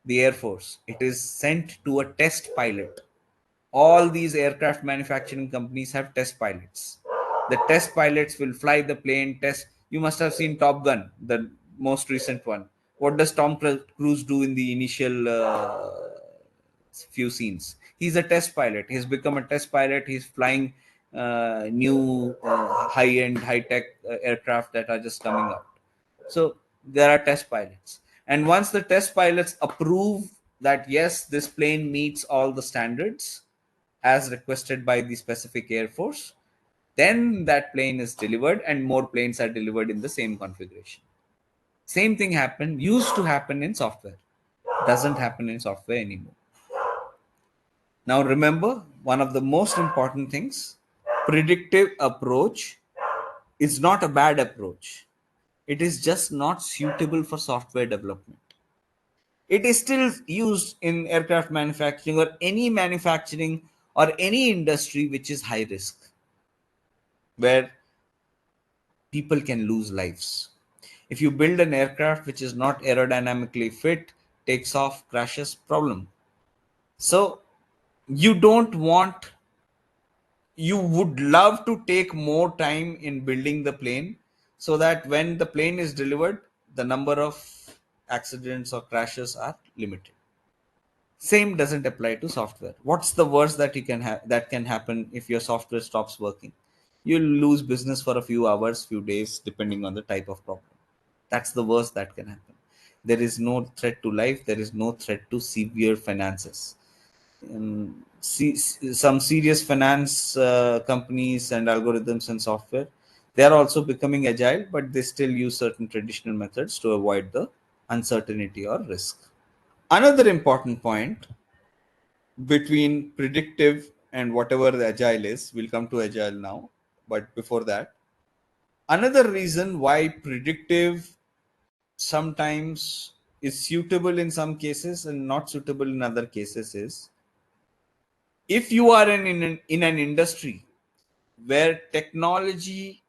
the Air Force. It is sent to a test pilot. All these aircraft manufacturing companies have test pilots. The test pilots will fly the plane, test. You must have seen Top Gun, the most recent one. What does Tom Cruise do in the initial few scenes? He's a test pilot. He's become a test pilot. He's flying new high-end, high-tech aircraft that are just coming out. So there are test pilots. And once the test pilots approve that, yes, this plane meets all the standards as requested by the specific Air Force, then that plane is delivered and more planes are delivered in the same configuration. Same thing used to happen in software. Doesn't happen in software anymore. Now remember, one of the most important things, predictive approach is not a bad approach. It is just not suitable for software development. It is still used in aircraft manufacturing or any manufacturing or any industry which is high risk, where people can lose lives. If you build an aircraft which is not aerodynamically fit, takes off, crashes, problem. So you don't want, you would love to take more time in building the plane so that when the plane is delivered, the number of accidents or crashes are limited. Same doesn't apply to software. What's the worst that you can have that can happen if your software stops working? You'll lose business for a few hours, few days, depending on the type of problem. That's the worst that can happen. There is no threat to life. There is no threat to severe finances. Some serious finance companies and algorithms and software, they are also becoming agile, but they still use certain traditional methods to avoid the uncertainty or risk. Another important point between predictive and whatever the agile is, we'll come to agile now, but before that, another reason why predictive sometimes is suitable in some cases and not suitable in other cases is, if you are in an industry where technology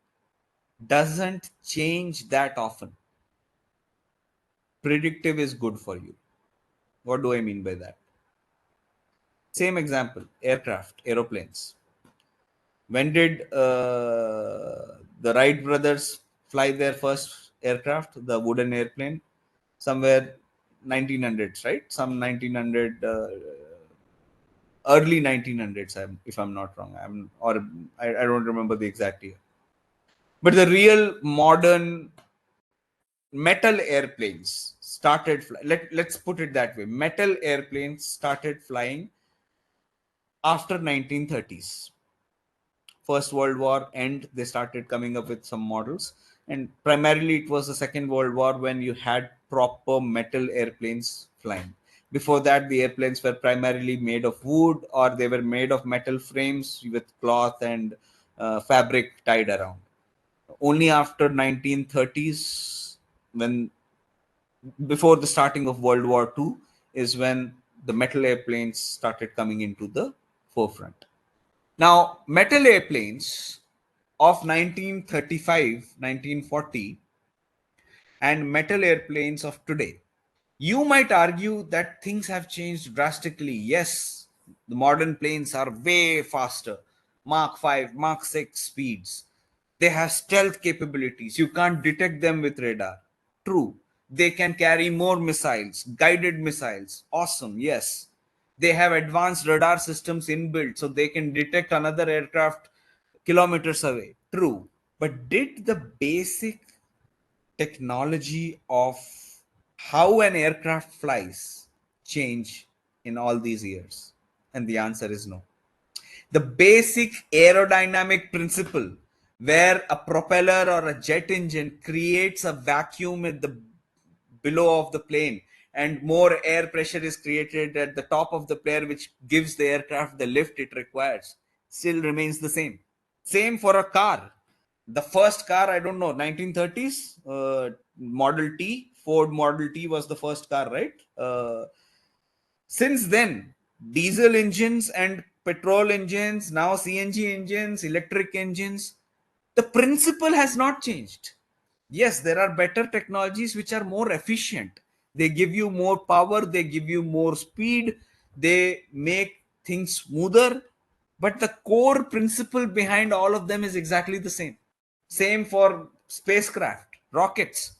doesn't change that often, predictive is good for you. What do I mean by that? Same example, aeroplanes. When did the Wright brothers fly their first aircraft, the wooden airplane? Somewhere 1900s, right? Some 1900, early 1900s, if I'm not wrong. I don't remember the exact year. But the real modern metal airplanes started let's put it that way. Metal airplanes started flying after 1930s. First World War end, they started coming up with some models, and primarily it was the Second World War when you had proper metal airplanes flying. Before that, the airplanes were primarily made of wood, or they were made of metal frames with cloth and fabric tied around. Only after 1930s, when before the starting of World War II, is when the metal airplanes started coming into the forefront. Now, metal airplanes of 1935, 1940, and metal airplanes of today. You might argue that things have changed drastically. Yes, the modern planes are way faster. Mach 5, Mach 6 speeds. They have stealth capabilities. You can't detect them with radar. True. They can carry more missiles, guided missiles. Awesome, yes. They have advanced radar systems inbuilt so they can detect another aircraft kilometers away. True. But did the basic technology of how an aircraft flies change in all these years? And the answer is no. The basic aerodynamic principle, where a propeller or a jet engine creates a vacuum at the below of the plane and more air pressure is created at the top of the plane, which gives the aircraft the lift it requires, still remains the same. Same for a car. The first car, I don't know, 1930s, Model T, Ford Model T was the first car, right? Since then, diesel engines and petrol engines, now CNG engines, electric engines, the principle has not changed. Yes, there are better technologies which are more efficient. They give you more power, they give you more speed, they make things smoother, but the core principle behind all of them is exactly the same. Same for spacecraft, rockets.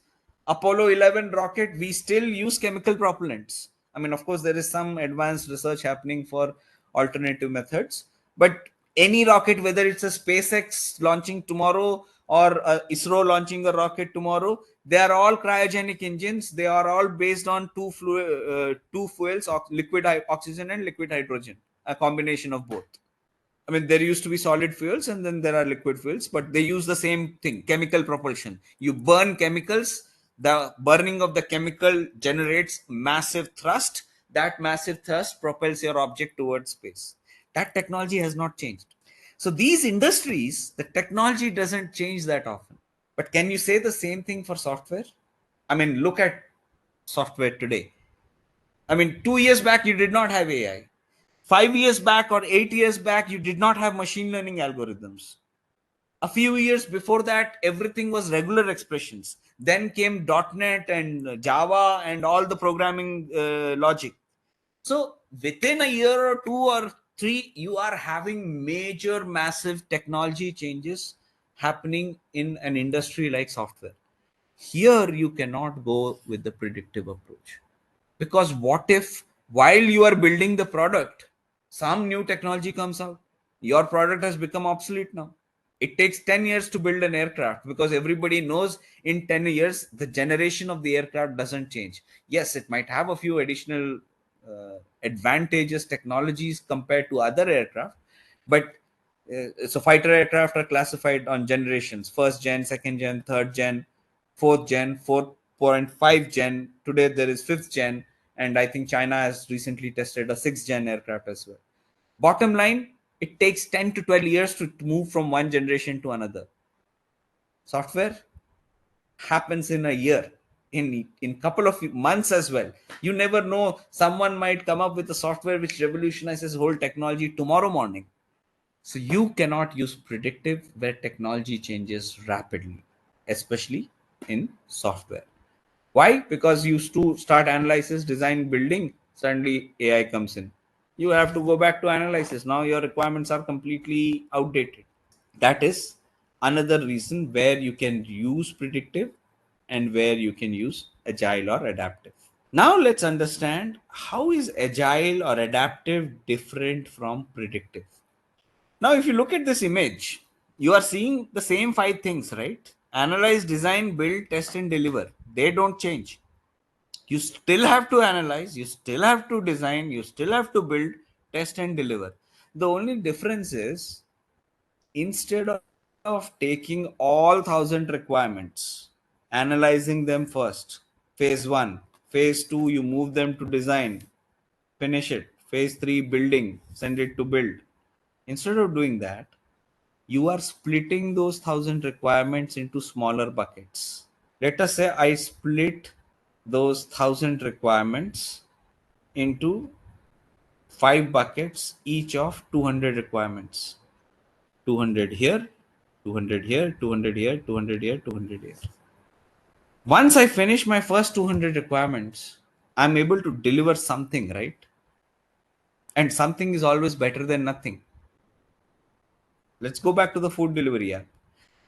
Apollo 11 rocket, we still use chemical propellants. I mean, of course, there is some advanced research happening for alternative methods, but any rocket, whether it's a SpaceX launching tomorrow or ISRO launching a rocket tomorrow, they are all cryogenic engines. They are all based on two fuels, liquid oxygen and liquid hydrogen, a combination of both. I mean, there used to be solid fuels and then there are liquid fuels, but they use the same thing, chemical propulsion. You burn chemicals, the burning of the chemical generates massive thrust. That massive thrust propels your object towards space. That technology has not changed. So, these industries, the technology doesn't change that often. But can you say the same thing for software? I mean, look at software today. I mean, 2 years back, you did not have AI. 5 years back or 8 years back, you did not have machine learning algorithms. A few years before that, everything was regular expressions. Then came .NET and Java and all the programming logic. So within a year or 2 or 3, you are having major, massive technology changes happening in an industry like software. Here, you cannot go with the predictive approach. Because what if while you are building the product, some new technology comes out? Your product has become obsolete now. It takes 10 years to build an aircraft because everybody knows in 10 years the generation of the aircraft doesn't change. Yes, it might have a few additional advantageous technologies compared to other aircraft, but so fighter aircraft are classified on generations: first gen, second gen, third gen, fourth gen, 4.5 gen. Today there is fifth gen, and I think China has recently tested a sixth gen aircraft as well. Bottom line, it takes 10 to 12 years to move from one generation to another. Software happens in a year, in couple of months as well. You never know, someone might come up with a software which revolutionizes whole technology tomorrow morning. So you cannot use predictive where technology changes rapidly, especially in software. Why? Because you used to start analysis, design, building, suddenly AI comes in. You have to go back to analysis. Now your requirements are completely outdated. That is another reason where you can use predictive and where you can use agile or adaptive. Now let's understand, how is agile or adaptive different from predictive? Now, if you look at this image, you are seeing the same five things, right? Analyze, design, build, test, and deliver. They don't change. You still have to analyze, you still have to design, you still have to build, test, and deliver. The only difference is, instead of taking all 1,000 requirements, analyzing them first, phase one, phase two, you move them to design, finish it. Phase 3 building, send it to build. Instead of doing that, you are splitting those 1,000 requirements into smaller buckets. Let us say I split those 1,000 requirements into 5 buckets, each of 200 requirements. 200 here, 200 here, 200 here, 200 here, 200 here. Once I finish my first 200 requirements, I'm able to deliver something, right? And something is always better than nothing. Let's go back to the food delivery app.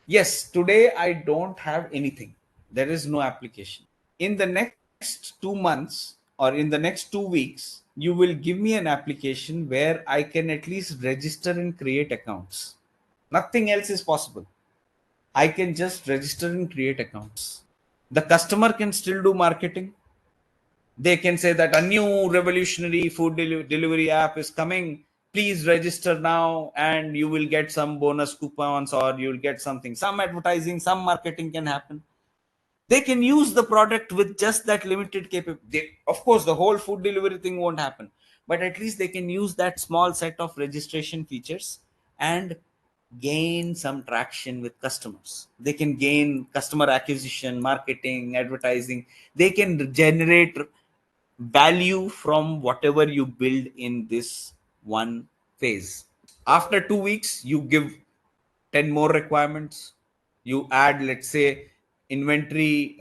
Yes, today I don't have anything. There is no application. In the next 2 months or in the next 2 weeks, you will give me an application where I can at least register and create accounts. Nothing else is possible. I can just register and create accounts. The customer can still do marketing. They can say that a new revolutionary food delivery app is coming. Please register now and you will get some bonus coupons, or you'll get something. Some advertising, some marketing can happen. They can use the product with just that limited capability. Of course, the whole food delivery thing won't happen, but at least they can use that small set of registration features and gain some traction with customers. They can gain customer acquisition, marketing, advertising. They can generate value from whatever you build in this one phase. After 2 weeks, you give 10 more requirements. You add, let's say, inventory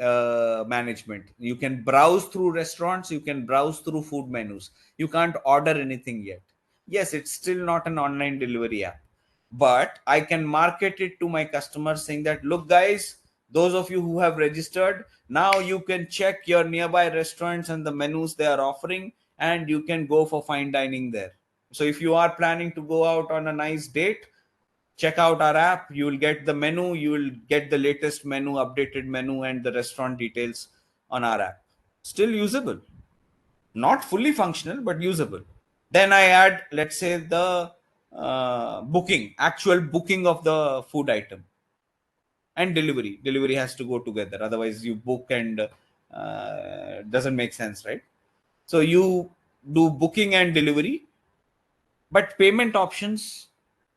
management. You can browse through restaurants, you can browse through food menus. You can't order anything yet. Yes, it's still not an online delivery app, but I can market it to my customers saying that, look guys, those of you who have registered, now you can check your nearby restaurants and the menus they are offering, and you can go for fine dining there. So if you are planning to go out on a nice date, check out our app. You will get the menu, you will get the latest menu, updated menu, and the restaurant details on our app. Still usable, not fully functional, but usable. Then I add, let's say, the booking, actual booking of the food item, and delivery has to go together, otherwise you book and doesn't make sense, right? So you do booking and delivery, but payment options,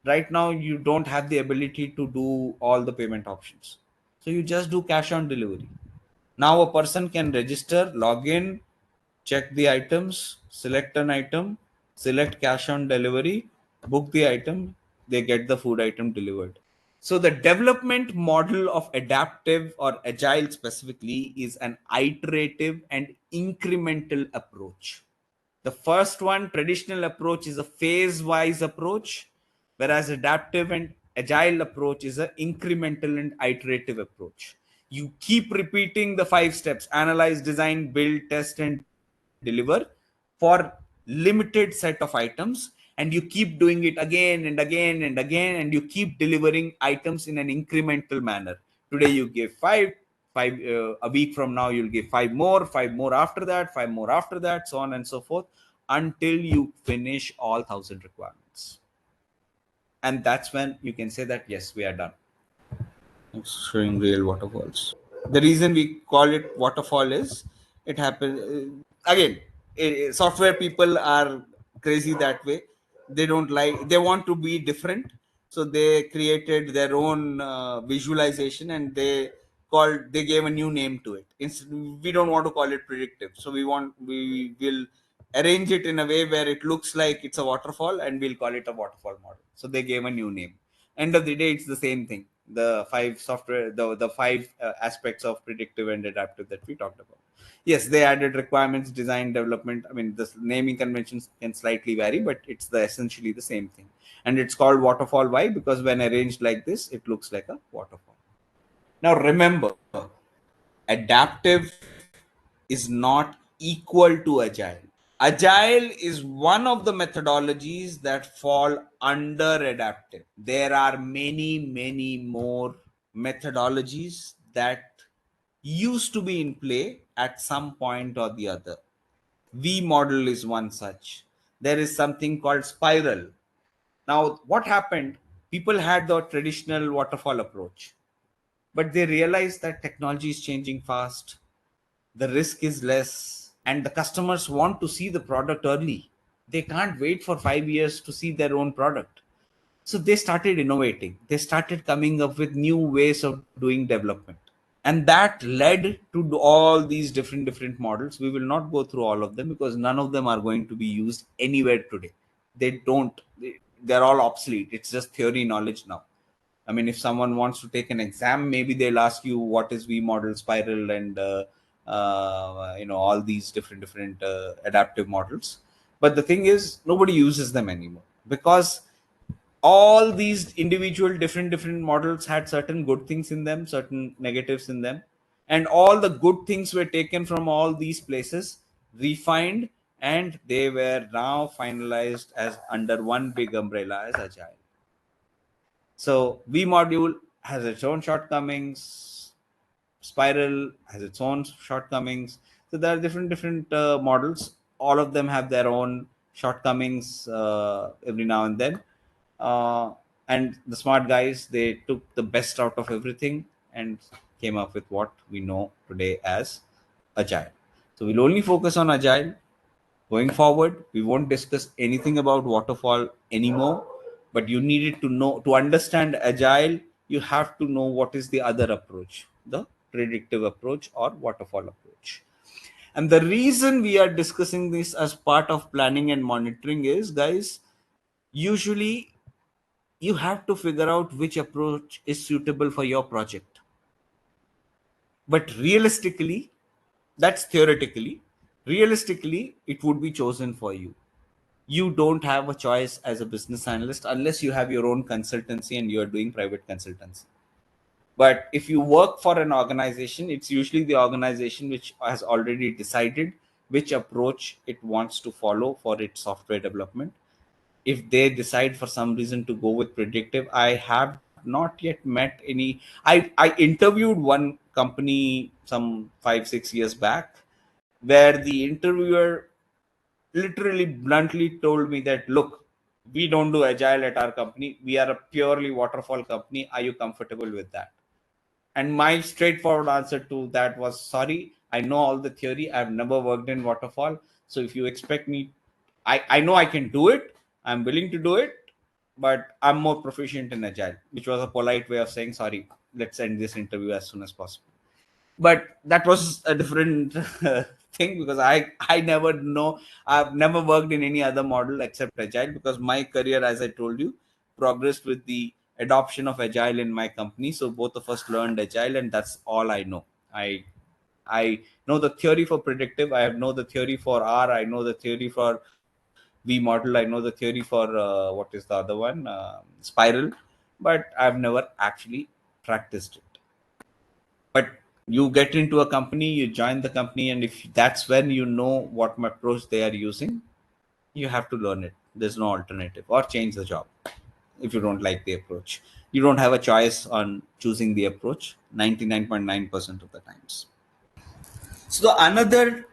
right now you don't have the ability to do all the payment options, so you just do cash on delivery. Now a person can register, log in, check the items, select an item, select cash on delivery, book the item, they get the food item delivered. So the development model of adaptive or agile specifically is an iterative and incremental approach. The first one, traditional approach, is a phase wise approach, whereas adaptive and agile approach is an incremental and iterative approach. You keep repeating the 5 steps: analyze, design, build, test, and deliver for limited set of items, and you keep doing it again and again and again, and you keep delivering items in an incremental manner. Today you give five, a week from now you'll give five more after that, five more after that, so on and so forth, until you finish all 1,000 requirements. And that's when you can say that yes, we are done. It's showing real waterfalls. The reason we call it waterfall is it happens again. Software people are crazy that way. They don't like. They want to be different, so they created their own visualization, and they gave a new name to it. We don't want to call it predictive, so we will arrange it in a way where it looks like it's a waterfall, and we'll call it a waterfall model. So they gave a new name. End of the day, it's the same thing. The five aspects of predictive and adaptive that we talked about. Yes, they added requirements, design, development. I mean, the naming conventions can slightly vary, but it's essentially the same thing. And it's called waterfall. Why? Because when arranged like this, it looks like a waterfall. Now remember, adaptive is not equal to agile. Agile is one of the methodologies that fall under adaptive. There are many more methodologies that used to be in play at some point or the other. V model is one such. There is something called spiral. Now, what happened? People had the traditional waterfall approach, but they realized that technology is changing fast, the risk is less, and the customers want to see the product early. They can't wait for 5 years to see their own product. So they started innovating, they started coming up with new ways of doing development, and that led to all these different models. We will not go through all of them because none of them are going to be used anywhere today. They're all obsolete. It's just theory knowledge now. I mean, if someone wants to take an exam, maybe they'll ask you what is V model, spiral, and all these different adaptive models. But the thing is, nobody uses them anymore because all these individual different models had certain good things in them, certain negatives in them, and all the good things were taken from all these places, refined, and they were now finalized as under one big umbrella as agile. So V module has its own shortcomings. Spiral has its own shortcomings. So there are different models. All of them have their own shortcomings every now and then. And the smart guys, they took the best out of everything and came up with what we know today as agile. So we'll only focus on agile. Going forward, we won't discuss anything about waterfall anymore, but you needed to know, to understand agile, you have to know what is the other approach, the predictive approach or waterfall approach. And the reason we are discussing this as part of planning and monitoring is, guys, usually you have to figure out which approach is suitable for your project. But realistically, that's theoretically, realistically, it would be chosen for you. You don't have a choice as a business analyst unless you have your own consultancy and you're doing private consultancy. But if you work for an organization, it's usually the organization which has already decided which approach it wants to follow for its software development. If they decide for some reason to go with predictive, I have not yet met any. I interviewed one company some 5 6 years back, where the interviewer literally bluntly told me that, look, we don't do agile at our company, we are a purely waterfall company, are you comfortable with that? And my straightforward answer to that was, sorry, I know all the theory, I've never worked in waterfall, so if you expect me, I know I can do it, I'm willing to do it, but I'm more proficient in agile, which was a polite way of saying, sorry, let's end this interview as soon as possible. But that was a different thing, because I never know, I've never worked in any other model except agile, because my career, as I told you, progressed with the adoption of agile in my company. So both of us learned agile, and that's all I know. I know the theory for predictive, I know the theory for R, I know the theory for V model, I know the theory for what is the other one, spiral, but I've never actually practiced it. But you get into a company, you join the company, and if that's when you know what approach they are using, you have to learn it. There's no alternative, or change the job if you don't like the approach. You don't have a choice on choosing the approach 99.9% of the times. So the another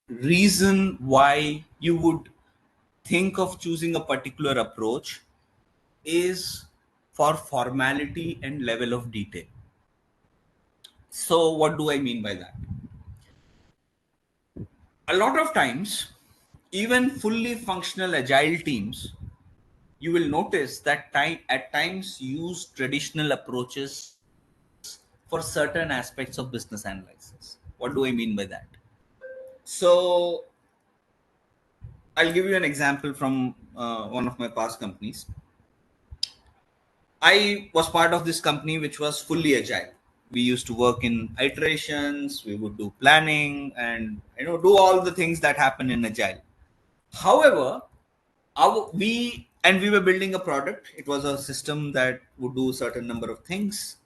reason why you would think of choosing a particular approach is for formality and level of detail. So what do I mean by that? A lot of times, even fully functional agile teams, you will notice that at times use traditional approaches for certain aspects of business analysis. What do I mean by that? So I'll give you an example from one of my past companies. I was part of this company which was fully agile. We used to work in iterations, we would do planning, and do all the things that happen in agile. However, we were building a product. It was a system that would do a certain number of things,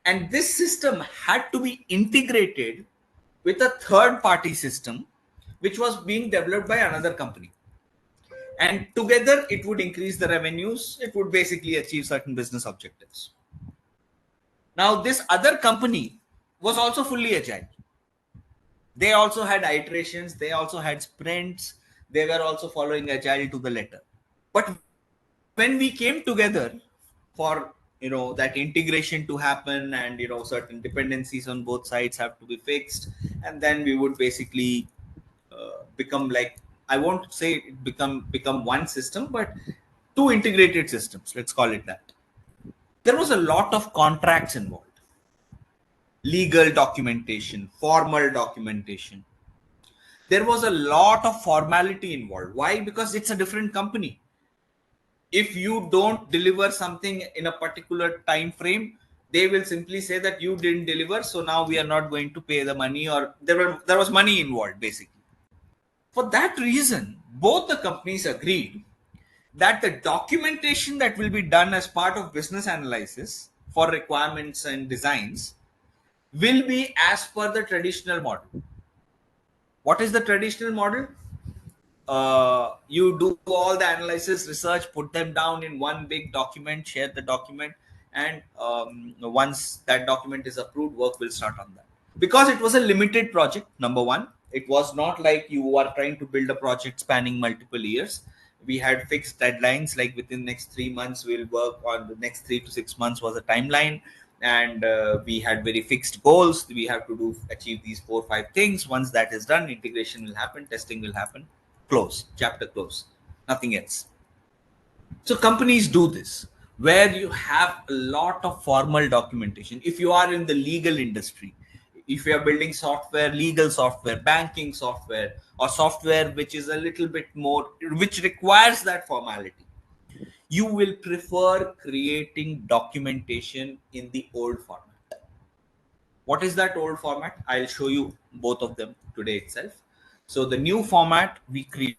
and this system had to be integrated with a third party system which was being developed by another company, and together it would increase the revenues, it would basically achieve certain business objectives. Now this other company was also fully agile. They also had iterations, they also had sprints, they were also following agile to the letter. But when we came together for that integration to happen, and certain dependencies on both sides have to be fixed, and then we would basically become like, I won't say it become one system, but two integrated systems. Let's call it that. There was a lot of contracts involved, legal documentation, formal documentation. There was a lot of formality involved. Why? Because it's a different company. If you don't deliver something in a particular time frame, they will simply say that you didn't deliver, so now we are not going to pay the money, or there was money involved basically. For that reason, both the companies agreed that the documentation that will be done as part of business analysis for requirements and designs will be as per the traditional model. What is the traditional model? You do all the analysis, research, put them down in one big document, share the document, and once that document is approved, work will start on that. Because it was a limited project, number one, it was not like you are trying to build a project spanning multiple years. We had fixed deadlines, like within next 3 months we'll work on, the next 3 to 6 months was a timeline, and we had very fixed goals. We have to do achieve these 4 or 5 things. Once that is done, integration will happen, testing will happen, close, chapter close, nothing else. So companies do this, where you have a lot of formal documentation. If you are in the legal industry, if you are building software, legal software, banking software, or software which is a little bit more, which requires that formality, you will prefer creating documentation in the old format. What is that old format? I'll show you both of them today itself. So the new format, we create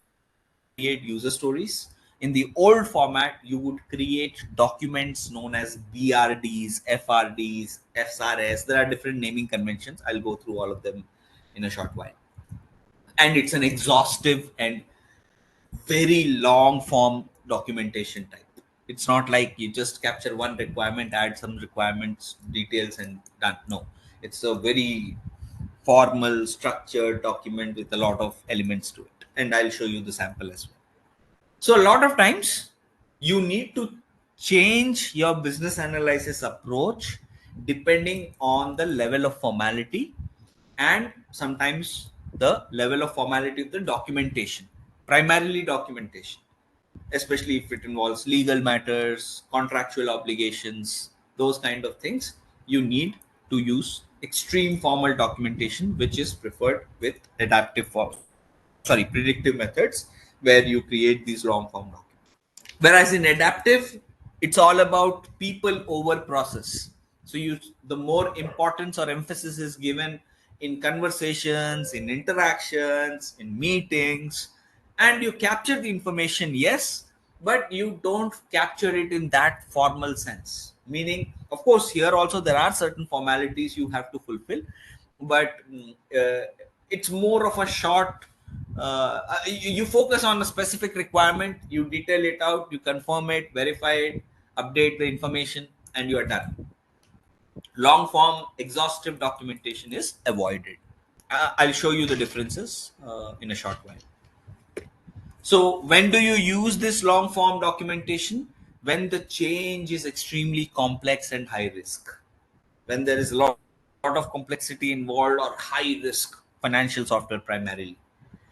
user stories. In the old format, you would create documents known as BRDs, FRDs, FSRS. There are different naming conventions. I'll go through all of them in a short while. And it's an exhaustive and very long form documentation type. It's not like you just capture one requirement, add some requirements, details, and done. No, it's a very formal, structured document with a lot of elements to it. And I'll show you the sample as well. So, a lot of times you need to change your business analysis approach depending on the level of formality, and sometimes the level of formality of the documentation, primarily documentation, especially if it involves legal matters, contractual obligations, those kind of things. You need to use extreme formal documentation, which is preferred with predictive methods, where you create these long form documents. Whereas in adaptive, it's all about people over process. So you, the more importance or emphasis is given in conversations, in interactions, in meetings, and you capture the information, yes, but you don't capture it in that formal sense. Meaning, of course, here also there are certain formalities you have to fulfill, but it's more of a short, you focus on a specific requirement, you detail it out, you confirm it, verify it, update the information, and you are done. Long form exhaustive documentation is avoided. I'll show you the differences in a short while. So when do you use this long form documentation? When the change is extremely complex and high risk, when there is a lot of complexity involved or high risk financial software primarily.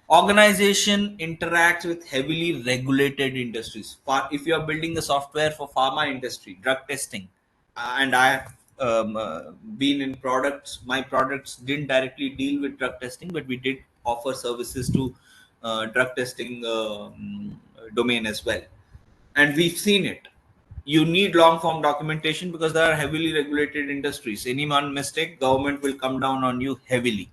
Organization interacts with heavily regulated industries. If you are building the software for pharma industry, drug testing, and I have been in products, my products didn't directly deal with drug testing, but we did offer services to drug testing domain as well, and we've seen it. You need long form documentation because there are heavily regulated industries. Any one mistake, government will come down on you heavily.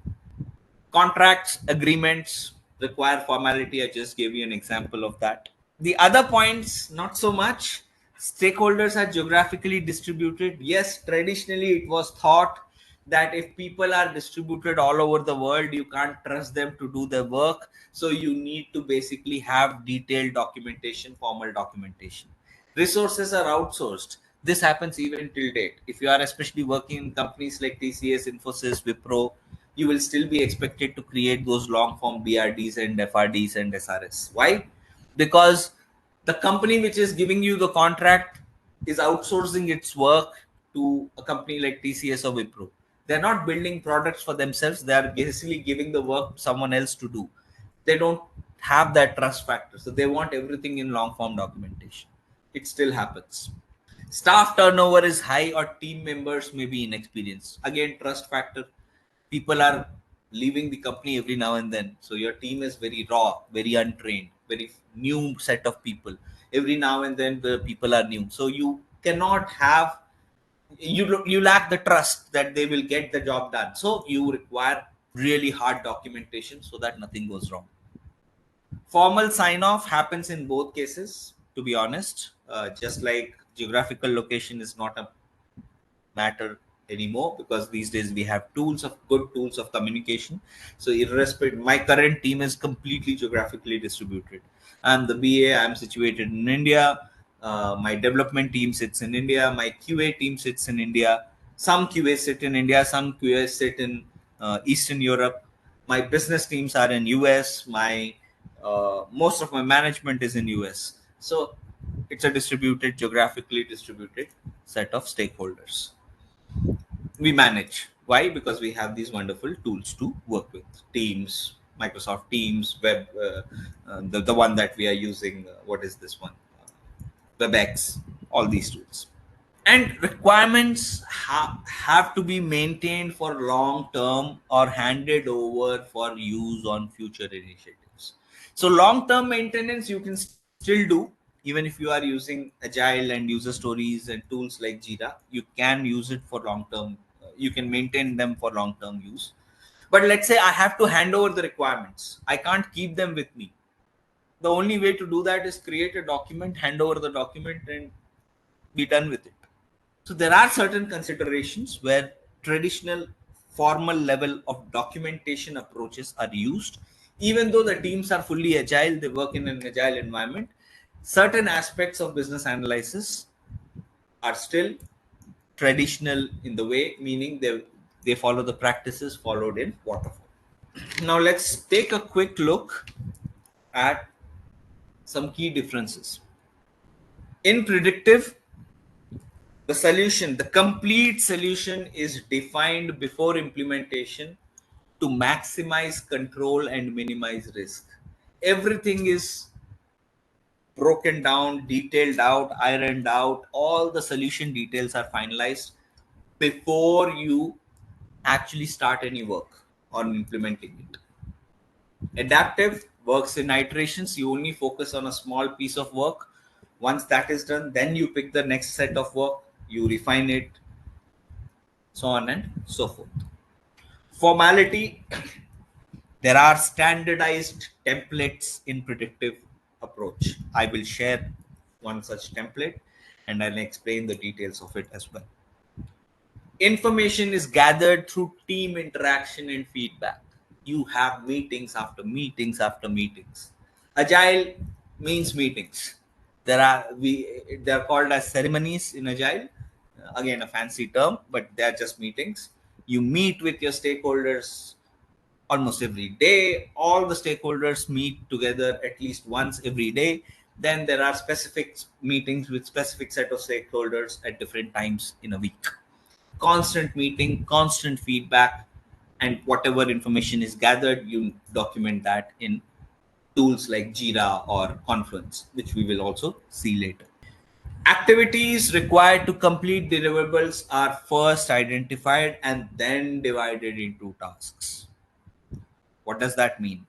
Contracts, agreements require formality. I just gave you an example of that. The other points, not so much. Stakeholders are geographically distributed. Yes, traditionally it was thought that if people are distributed all over the world, you can't trust them to do their work. So you need to basically have detailed documentation, formal documentation. Resources are outsourced. This happens even till date. If you are especially working in companies like TCS, Infosys, Wipro, you will still be expected to create those long form BRDs and FRDs and SRS. Why? Because the company which is giving you the contract is outsourcing its work to a company like TCS or Wipro. They're not building products for themselves. They are basically giving the work to someone else to do. They don't have that trust factor. So they want everything in long form documentation. It still happens. Staff turnover is high or team members may be inexperienced. Again, trust factor. People are leaving the company every now and then. So your team is very raw, very untrained, very new set of people. Every now and then the people are new. So you cannot have, you lack the trust that they will get the job done. So you require really hard documentation so that nothing goes wrong. Formal sign off happens in both cases, to be honest. Just like geographical location is not a matter anymore, because these days we have good tools of communication. So irrespective, my current team is completely geographically distributed. I'm the BA, I'm situated in India. My development team sits in India, my QA team sits in India, some QA sit in India, some QA sit in Eastern Europe. My business teams are in US. My most of my management is in US. So it's a geographically distributed set of stakeholders we manage. Why? Because we have these wonderful tools to work with. Teams, Microsoft Teams, the one that we are using. What is this one? WebEx, all these tools. And requirements have to be maintained for long term or handed over for use on future initiatives. So long term maintenance you can still do, even if you are using agile and user stories and tools like Jira. You can use it for long term. You can maintain them for long term use. But let's say I have to hand over the requirements, I can't keep them with me. The only way to do that is create a document, hand over the document, and be done with it. So there are certain considerations where traditional formal level of documentation approaches are used. Even though the teams are fully agile, they work in an agile environment, certain aspects of business analysis are still traditional in the way, meaning they follow the practices followed in waterfall. Now let's take a quick look at some key differences. In predictive, the complete solution is defined before implementation to maximize control and minimize risk. Everything is broken down, detailed out, ironed out. All the solution details are finalized before you actually start any work on implementing it. Adaptive works in iterations. You only focus on a small piece of work. Once that is done, then you pick the next set of work, you refine it, so on and so forth. Formality, there are standardized templates in predictive approach. I will share one such template and I'll explain the details of it as well. Information is gathered through team interaction and feedback. You have meetings after meetings after meetings. Agile means meetings. They're called as ceremonies in Agile. Again, a fancy term, but they're just meetings. You meet with your stakeholders almost every day. All the stakeholders meet together at least once every day. Then there are specific meetings with specific set of stakeholders at different times in a week. Constant meeting, constant feedback, and whatever information is gathered, you document that in tools like Jira or Confluence, which we will also see later. Activities required to complete deliverables are first identified and then divided into tasks. What does that mean?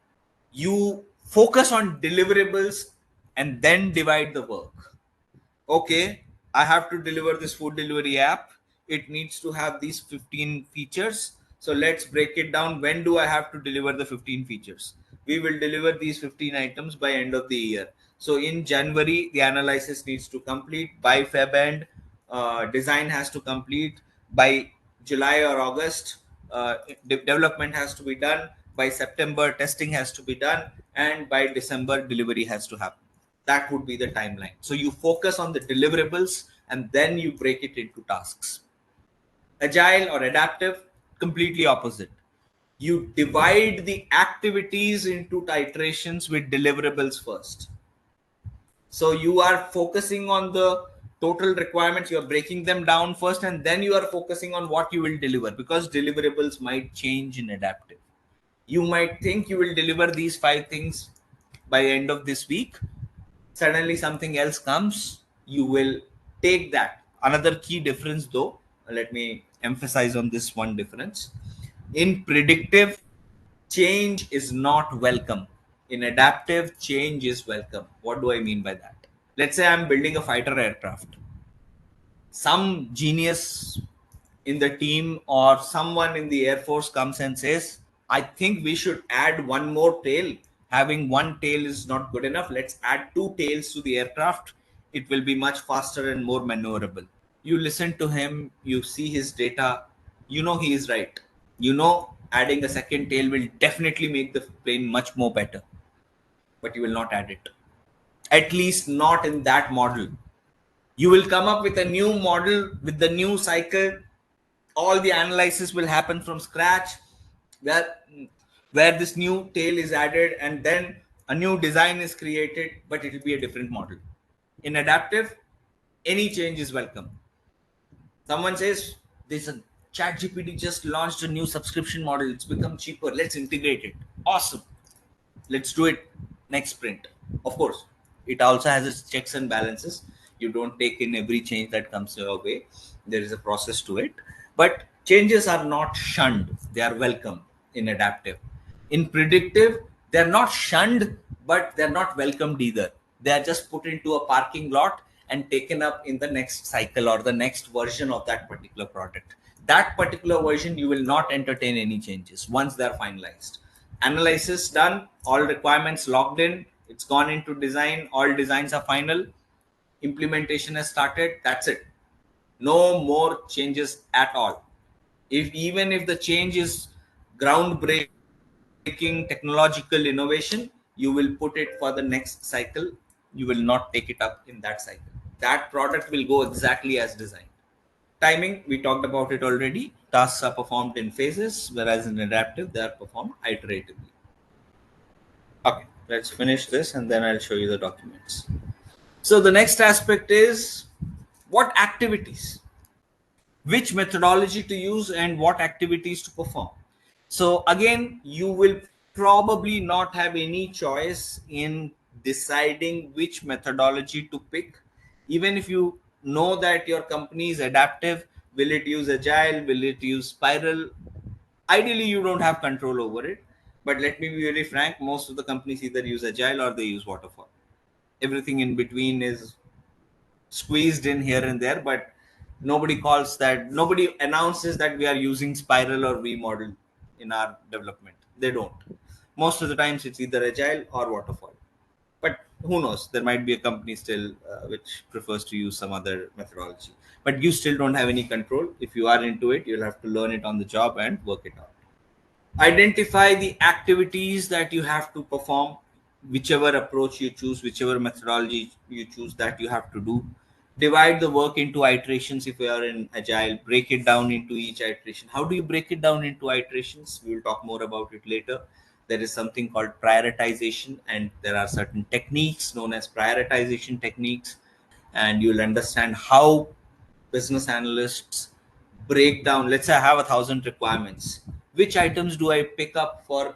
You focus on deliverables and then divide the work. Okay, I have to deliver this food delivery app. It needs to have these 15 features. So let's break it down. When do I have to deliver the 15 features? We will deliver these 15 items by end of the year. So in January, the analysis needs to complete. By Feb end, design has to complete. By July or August, development has to be done. By September, testing has to be done. And by December, delivery has to happen. That would be the timeline. So you focus on the deliverables and then you break it into tasks. Agile or adaptive, completely opposite. You divide the activities into iterations with deliverables first. So you are focusing on the total requirements, you are breaking them down first, and then you are focusing on what you will deliver, because deliverables might change in adaptive. You might think you will deliver these 5 things by end of this week. Suddenly something else comes. You will take that. Another key difference, though, let me emphasize on this one difference. In predictive, change is not welcome. In adaptive, change is welcome. What do I mean by that? Let's say I'm building a fighter aircraft. Some genius in the team or someone in the air force comes and says, I think we should add one more tail. Having one tail is not good enough. Let's add two tails to the aircraft. It will be much faster and more maneuverable. You listen to him, you see his data, you know he is right. You know adding a second tail will definitely make the plane much more better, but you will not add it, at least not in that model. You will come up with a new model with the new cycle. All the analysis will happen from scratch, where where this new tail is added, and then a new design is created, but it will be a different model. In adaptive, any change is welcome. Someone says, this chat gpt just launched a new subscription model, it's become cheaper, let's integrate it. Awesome, let's do it next sprint. Of course, it also has its checks and balances. You don't take in every change that comes your way. There is a process to it. But changes are not shunned, they are welcome in adaptive. In predictive, they're not shunned, but they're not welcomed either. They are just put into a parking lot and taken up in the next cycle or the next version of that particular product. That particular version, you will not entertain any changes once they're finalized. Analysis done, all requirements logged in, it's gone into design, all designs are final, implementation has started, that's it. No more changes at all. If even if the change is groundbreaking technological innovation, you will put it for the next cycle. You will not take it up in that cycle. That product will go exactly as designed. Timing, we talked about it already. Tasks are performed in phases, whereas in adaptive, they are performed iteratively. Okay, let's finish this and then I'll show you the documents. So the next aspect is what activities, which methodology to use, and what activities to perform. So again, you will probably not have any choice in deciding which methodology to pick. Even if you know that your company is adaptive, will it use agile, will it use spiral? Ideally, you don't have control over it. But let me be very frank, most of the companies either use agile or they use waterfall. Everything in between is squeezed in here and there, but nobody announces that we are using spiral or v model in our development. They don't. Most of the times it's either agile or waterfall, but who knows, there might be a company still which prefers to use some other methodology, but you still don't have any control. If you are into it, you'll have to learn it on the job and work it out. Identify the activities that you have to perform, whichever approach you choose, whichever methodology you choose, that you have to do. Divide the work into iterations. If you are in agile, break it down into each iteration. How do you break it down into iterations? We will talk more about it later. There is something called prioritization, and there are certain techniques known as prioritization techniques, and you'll understand how business analysts break down. Let's say I have 1,000 requirements. Which items do I pick up for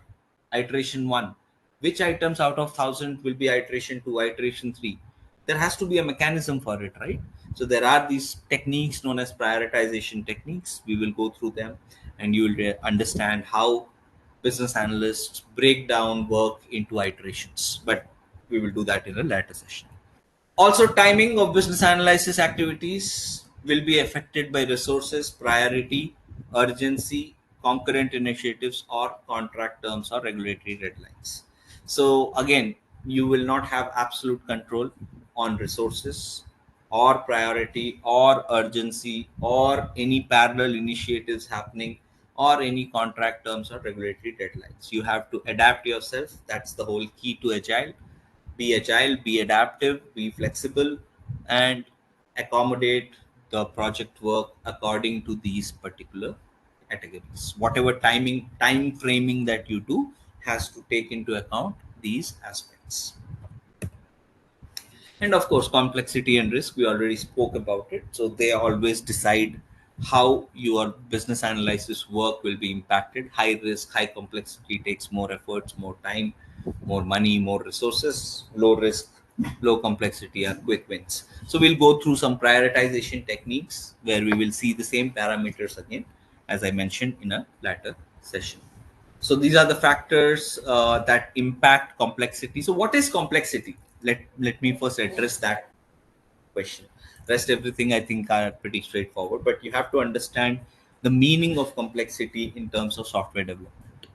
iteration 1? Which items out of 1,000 will be iteration 2, iteration 3? There has to be a mechanism for it, right? So there are these techniques known as prioritization techniques. We will go through them and you will understand how business analysts break down work into iterations, but we will do that in a later session. Also, timing of business analysis activities will be affected by resources, priority, urgency, concurrent initiatives, or contract terms or regulatory deadlines. So, again, you will not have absolute control on resources or priority or urgency or any parallel initiatives happening or any contract terms or regulatory deadlines. You have to adapt yourself. That's the whole key to agile. Be agile, be adaptive, be flexible, and accommodate the project work according to these particular categories. Whatever time framing that you do has to take into account these aspects. And of course, complexity and risk, we already spoke about it. So they always decide how your business analysis work will be impacted. High risk, high complexity takes more efforts, more time, more money, more resources. Low risk, low complexity are quick wins. So we'll go through some prioritization techniques where we will see the same parameters again, as I mentioned in a later session. So these are the factors that impact complexity. So what is complexity? Let me first address that question. Rest everything I think are pretty straightforward, but you have to understand the meaning of complexity in terms of software development.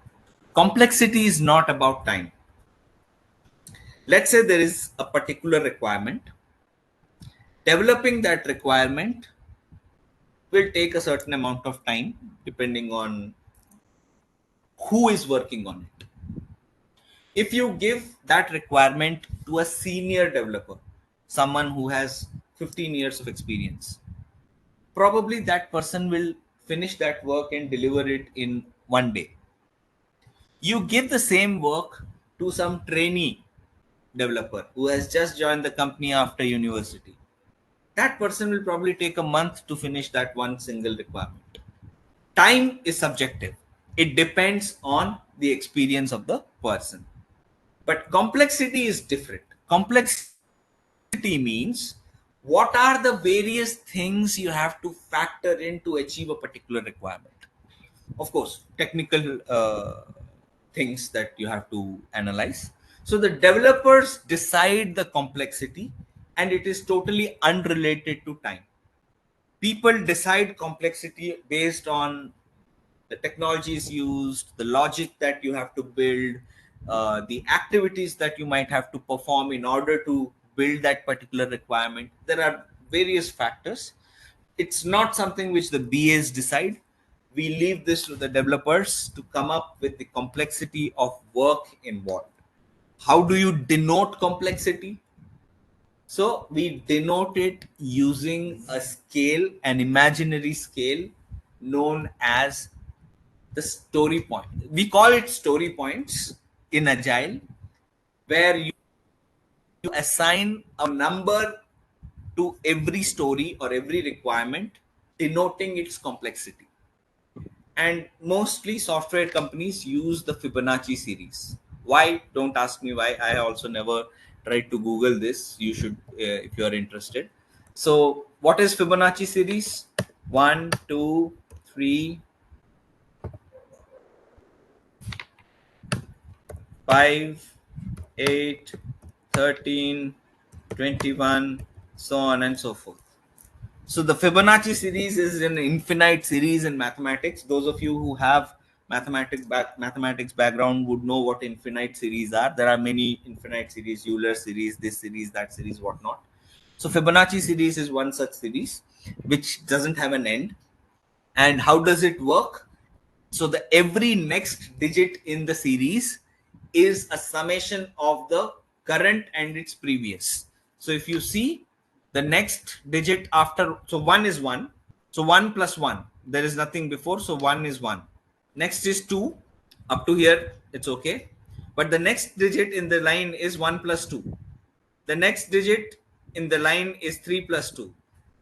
Complexity is not about time. Let's say there is a particular requirement. Developing that requirement will take a certain amount of time depending on who is working on it. If you give that requirement to a senior developer, someone who has 15 years of experience, probably that person will finish that work and deliver it in one day. You give the same work to some trainee developer who has just joined the company after university. That person will probably take a month to finish that one single requirement. Time is subjective, it depends on the experience of the person. But complexity is different. Complexity means what are the various things you have to factor in to achieve a particular requirement. Of course, technical things that you have to analyze. So the developers decide the complexity, and it is totally unrelated to time. People decide complexity based on the technologies used, the logic that you have to build, the activities that you might have to perform in order to build that particular requirement. There are various factors. It's not something which the BAs decide. We leave this to the developers to come up with the complexity of work involved. How do you denote complexity? So we denote it using a scale, an imaginary scale known as the story point. We call it story points in Agile, where you assign a number to every story or every requirement, denoting its complexity. And mostly software companies use the Fibonacci series. Why? Don't ask me why. I also never tried to Google this. You should, if you are interested. So, what is Fibonacci series? 1, 2, 3, 5, 8, 13, 21, so on and so forth. So the Fibonacci series is an infinite series in mathematics. Those of you who have mathematics background would know what infinite series are. There are many infinite series, Euler series, this series, that series, whatnot. So Fibonacci series is one such series which doesn't have an end. And how does it work? So the every next digit in the series is a summation of the current and its previous. So if you see the next digit after, so 1 is 1. So 1 plus 1, there is nothing before. So 1 is 1. Next is 2. Up to here, it's okay. But the next digit in the line is 1 plus 2. The next digit in the line is 3 plus 2.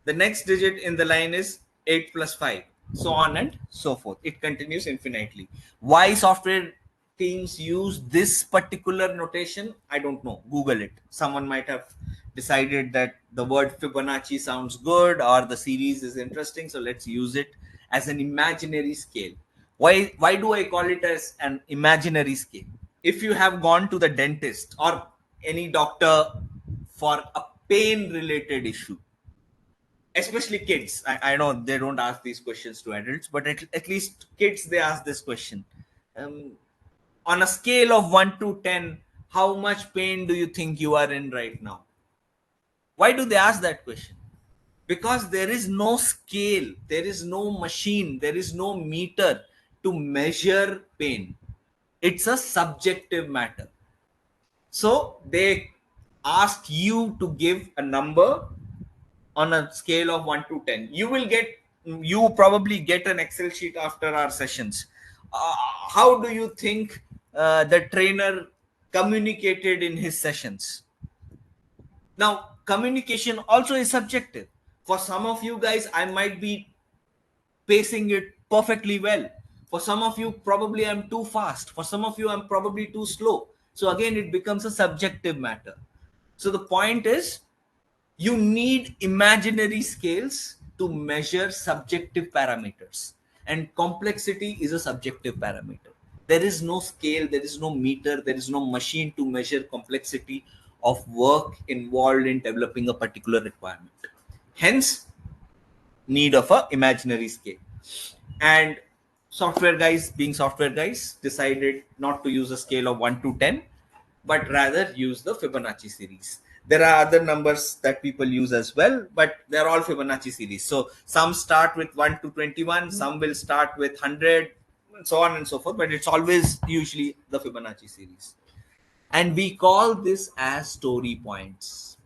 The next digit in the line is 8 plus 5. So on and so forth. It continues infinitely. Why software teams use this particular notation? I don't know. Google it. Someone might have decided that the word Fibonacci sounds good or the series is interesting. So let's use it as an imaginary scale. Why do I call it as an imaginary scale? If you have gone to the dentist or any doctor for a pain related issue, especially kids, I know they don't ask these questions to adults, but at least kids, they ask this question. um, on a scale of 1 to 10, how much pain do you think you are in right now? Why do they ask that question? Because there is no scale, there is no machine, there is no meter to measure pain. It's a subjective matter. So they ask you to give a number on a scale of 1 to 10. You probably get an Excel sheet after our sessions. How do you think the trainer communicated in his sessions? Now, communication also is subjective. For some of you guys, I might be pacing it perfectly well. For some of you, probably I'm too fast. For some of you, I'm probably too slow. So again, it becomes a subjective matter. So the point is, you need imaginary scales to measure subjective parameters, and complexity is a subjective parameter. There is no scale, there is no meter, there is no machine to measure complexity of work involved in developing a particular requirement. Hence, need of a imaginary scale. And software guys, being software guys, decided not to use a scale of 1 to 10, but rather use the Fibonacci series. There are other numbers that people use as well, but they're all Fibonacci series. So some start with 1 to 21, some will start with 100, and so on and so forth, but it's always usually the Fibonacci series. And we call this as story points.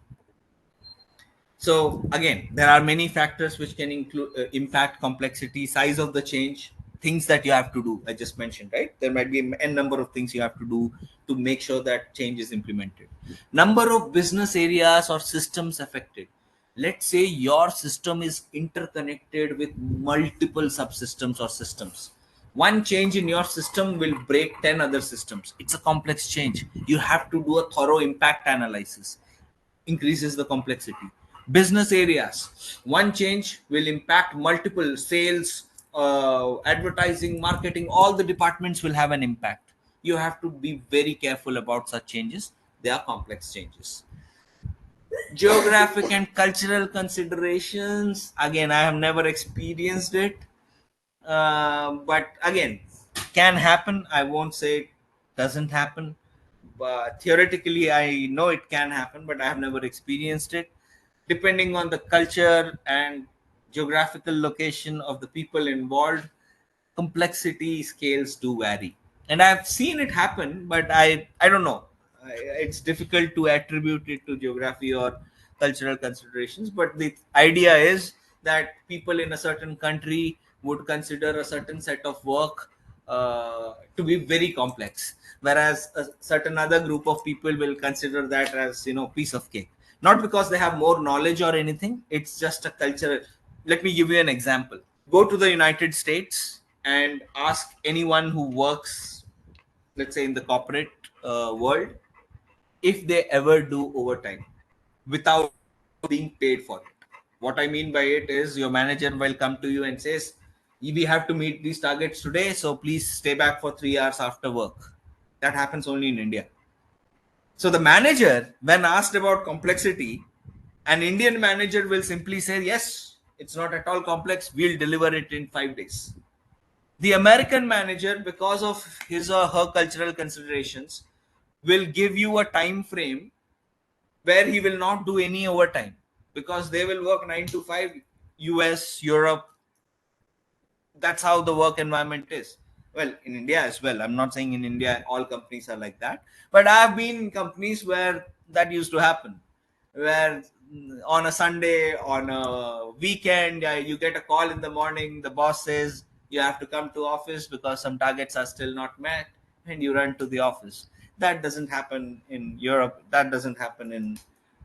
So again, there are many factors which can include impact complexity, size of the change, things that you have to do. I just mentioned, right? There might be n number of things you have to do to make sure that change is implemented. Number of business areas or systems affected. Let's say your system is interconnected with multiple subsystems or systems. One change in your system will break 10 other systems. It's a complex change. You have to do a thorough impact analysis, increases the complexity. Business areas, one change will impact multiple sales, advertising, marketing, all the departments will have an impact. You have to be very careful about such changes. They are complex changes. Geographic and cultural considerations, again, I have never experienced it, but again, can happen. I won't say it doesn't happen, but theoretically I know it can happen, but I have never experienced it. Depending on the culture and geographical location of the people involved, complexity scales do vary, and I've seen it happen, but I don't know. It's difficult to attribute it to geography or cultural considerations, but the idea is that people in a certain country would consider a certain set of work to be very complex, whereas a certain other group of people will consider that as, piece of cake. Not because they have more knowledge or anything, it's just a culture. Let me give you an example. Go to the United States and ask anyone who works, let's say in the corporate world, if they ever do overtime without being paid for it. What I mean by it is, your manager will come to you and says, we have to meet these targets today, so please stay back for 3 hours after work. That happens only in India. So the manager, when asked about complexity, an Indian manager will simply say, yes, it's not at all complex, we'll deliver it in 5 days. The American manager, because of his or her cultural considerations, will give you a time frame where he will not do any overtime, because they will work 9 to 5. US, Europe, that's how the work environment is. Well, in India as well. I'm not saying in India all companies are like that, but I've been in companies where that used to happen, where on a Sunday, on a weekend, you get a call in the morning, the boss says you have to come to office because some targets are still not met, and you run to the office. That doesn't happen in Europe, that doesn't happen in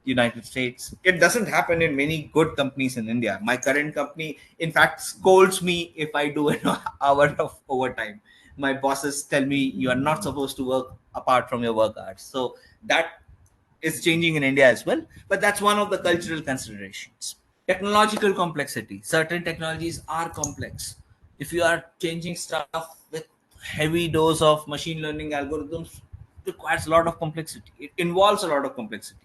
United States. It doesn't happen in many good companies in India. My current company, in fact, scolds me if I do an hour of overtime. My bosses tell me you are not supposed to work apart from your work hours. So that is changing in India as well. But that's one of the cultural considerations. Technological complexity. Certain technologies are complex. If you are changing stuff with heavy dose of machine learning algorithms, it requires a lot of complexity. It involves a lot of complexity.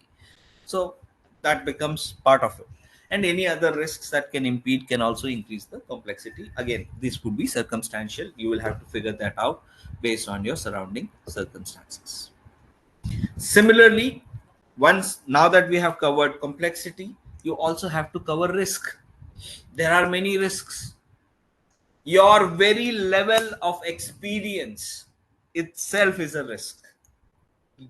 So that becomes part of it. And any other risks that can impede can also increase the complexity. Again, this could be circumstantial. You will have to figure that out based on your surrounding circumstances. Similarly, once now that we have covered complexity, you also have to cover risk. There are many risks. Your very level of experience itself is a risk.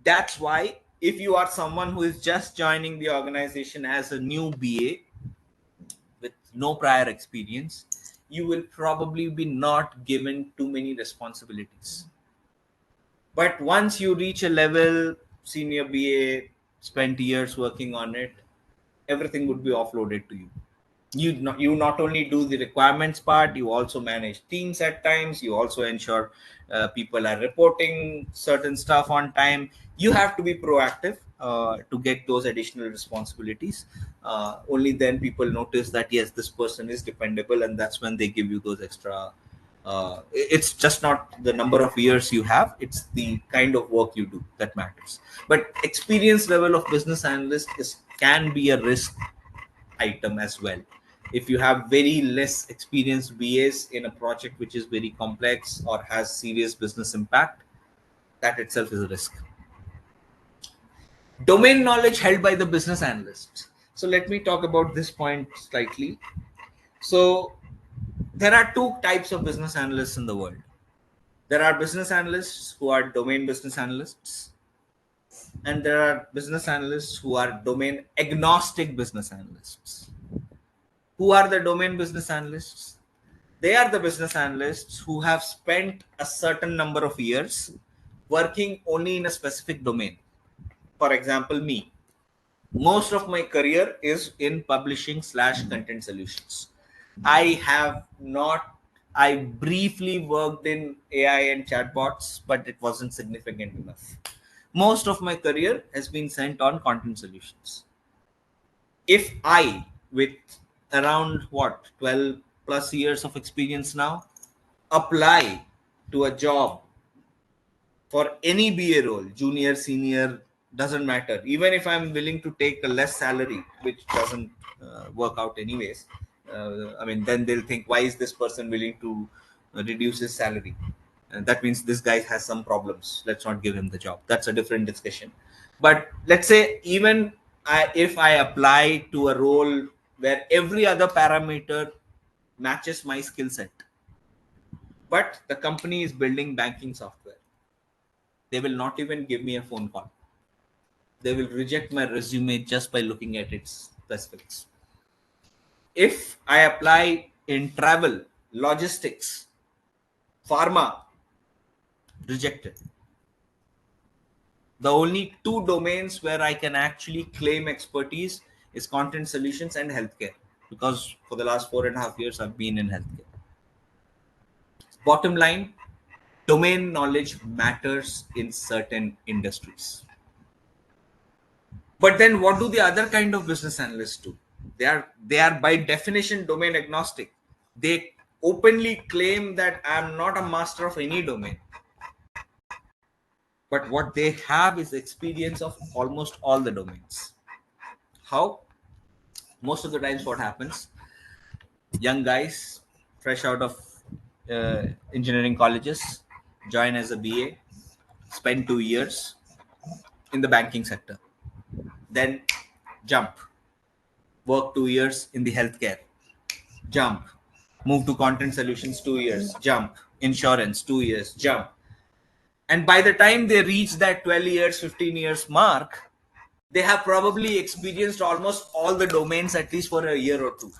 That's why if you are someone who is just joining the organization as a new BA with no prior experience, you will probably be not given too many responsibilities. But once you reach a level, senior BA, spent years working on it, everything would be offloaded to you. You not only do the requirements part, you also manage teams at times, you also ensure people are reporting certain stuff on time. You have to be proactive to get those additional responsibilities. Only then people notice that yes, this person is dependable, and that's when they give you those extra. It's just not the number of years you have, it's the kind of work you do that matters. But experience level of business analyst can be a risk item as well. If you have very less experienced BAs in a project which is very complex or has serious business impact, that itself is a risk. Domain knowledge held by the business analyst. So let me talk about this point slightly. So there are two types of business analysts in the world. There are business analysts who are domain business analysts, and there are business analysts who are domain agnostic business analysts. Who are the domain business analysts? They are the business analysts who have spent a certain number of years working only in a specific domain. For example, me. Most of my career is in publishing slash content solutions. I have not, I briefly worked in AI and chatbots, but it wasn't significant enough. Most of my career has been spent on content solutions. If I, with around what, 12 plus years of experience now, apply to a job for any BA role, junior, senior, doesn't matter. Even if I'm willing to take a less salary, which doesn't work out anyways, I mean, then they'll think, why is this person willing to reduce his salary? And that means this guy has some problems. Let's not give him the job. That's a different discussion. But let's say, even if I apply to a role where every other parameter matches my skill set, but the company is building banking software, they will not even give me a phone call. They will reject my resume just by looking at its specifics. If I apply in travel, logistics, pharma, rejected. The only two domains where I can actually claim expertise is content solutions and healthcare, because for the last 4.5 years I've been in healthcare. Bottom line, domain knowledge matters in certain industries. But then what do the other kind of business analysts do? They are by definition domain agnostic. They openly claim that I'm not a master of any domain. But what they have is experience of almost all the domains. How? Most of the times what happens, young guys fresh out of engineering colleges join as a BA, spend 2 years in the banking sector, then jump, work 2 years in the healthcare, jump, move to content solutions, 2 years, jump, insurance, 2 years, jump. And by the time they reach that 12 years, 15 years mark, they have probably experienced almost all the domains at least for a year or two.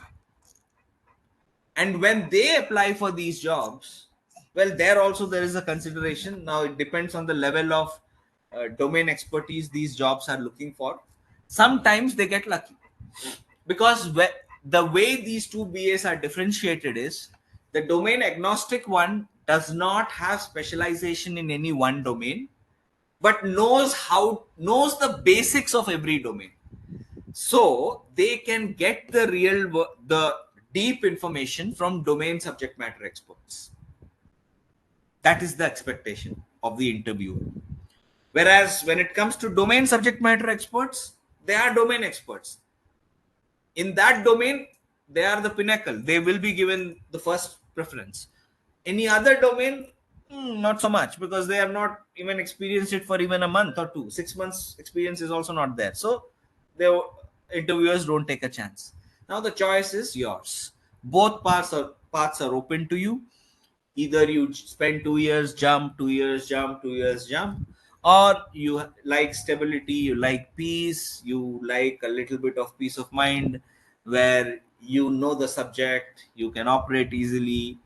And when they apply for these jobs, well, there is a consideration. Now it depends on the level of domain expertise these jobs are looking for. Sometimes they get lucky, because the way these two BAs are differentiated is, the domain agnostic one does not have specialization in any one domain, but knows the basics of every domain, so they can get the deep information from domain subject matter experts. That is the expectation of the interviewer. Whereas when it comes to domain subject matter experts, they are domain experts in that domain. They are the pinnacle, they will be given the first preference. Any other domain, not so much, because they have not even experienced it for even a month or two. 6 months experience is also not there, so the interviewers don't take a chance. Now the choice is yours. Both paths are open to you. Either you spend 2 years, jump, 2 years, jump, 2 years, jump, or you like stability, you like peace, you like a little bit of peace of mind, where you know the subject, you can operate easily.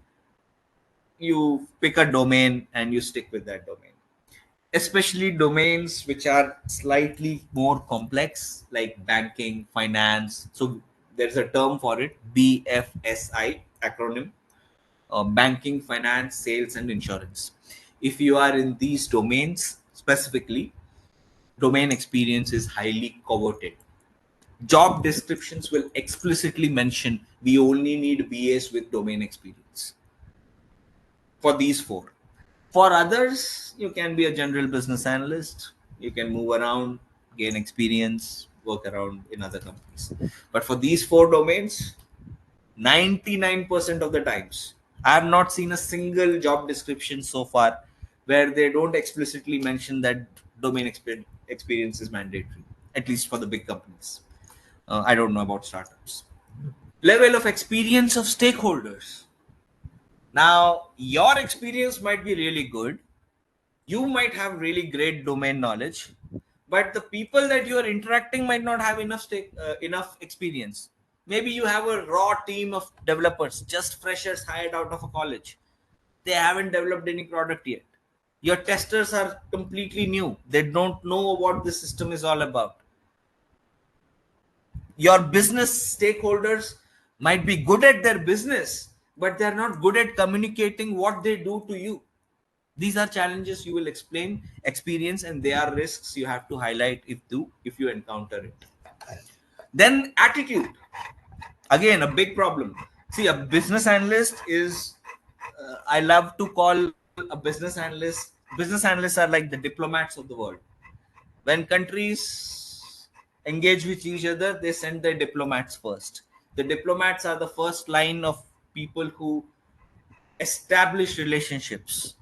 You pick a domain and you stick with that domain, especially domains which are slightly more complex, like banking, finance. So there's a term for it, BFSI acronym, banking, finance, sales, and insurance. If you are in these domains specifically, domain experience is highly coveted. Job descriptions will explicitly mention we only need BAs with domain experience for these four. For others, you can be a general business analyst, you can move around, gain experience, work around in other companies. But for these four domains, 99% of the times, I have not seen a single job description so far where they don't explicitly mention that experience is mandatory, at least for the big companies. I don't know about startups. Level of experience of stakeholders. Now, your experience might be really good. You might have really great domain knowledge, but the people that you are interacting might not have enough experience. Maybe you have a raw team of developers, just freshers hired out of a college. They haven't developed any product yet. Your testers are completely new. They don't know what the system is all about. Your business stakeholders might be good at their business, but they're not good at communicating what they do to you. These are challenges you will explain, experience, and they are risks you have to highlight if you encounter it. Then attitude, again a big problem. See, a business analyst is I love to call a business analysts are like the diplomats of the world. When countries engage with each other, they send their diplomats first. The diplomats are the first line of people who establish relationships.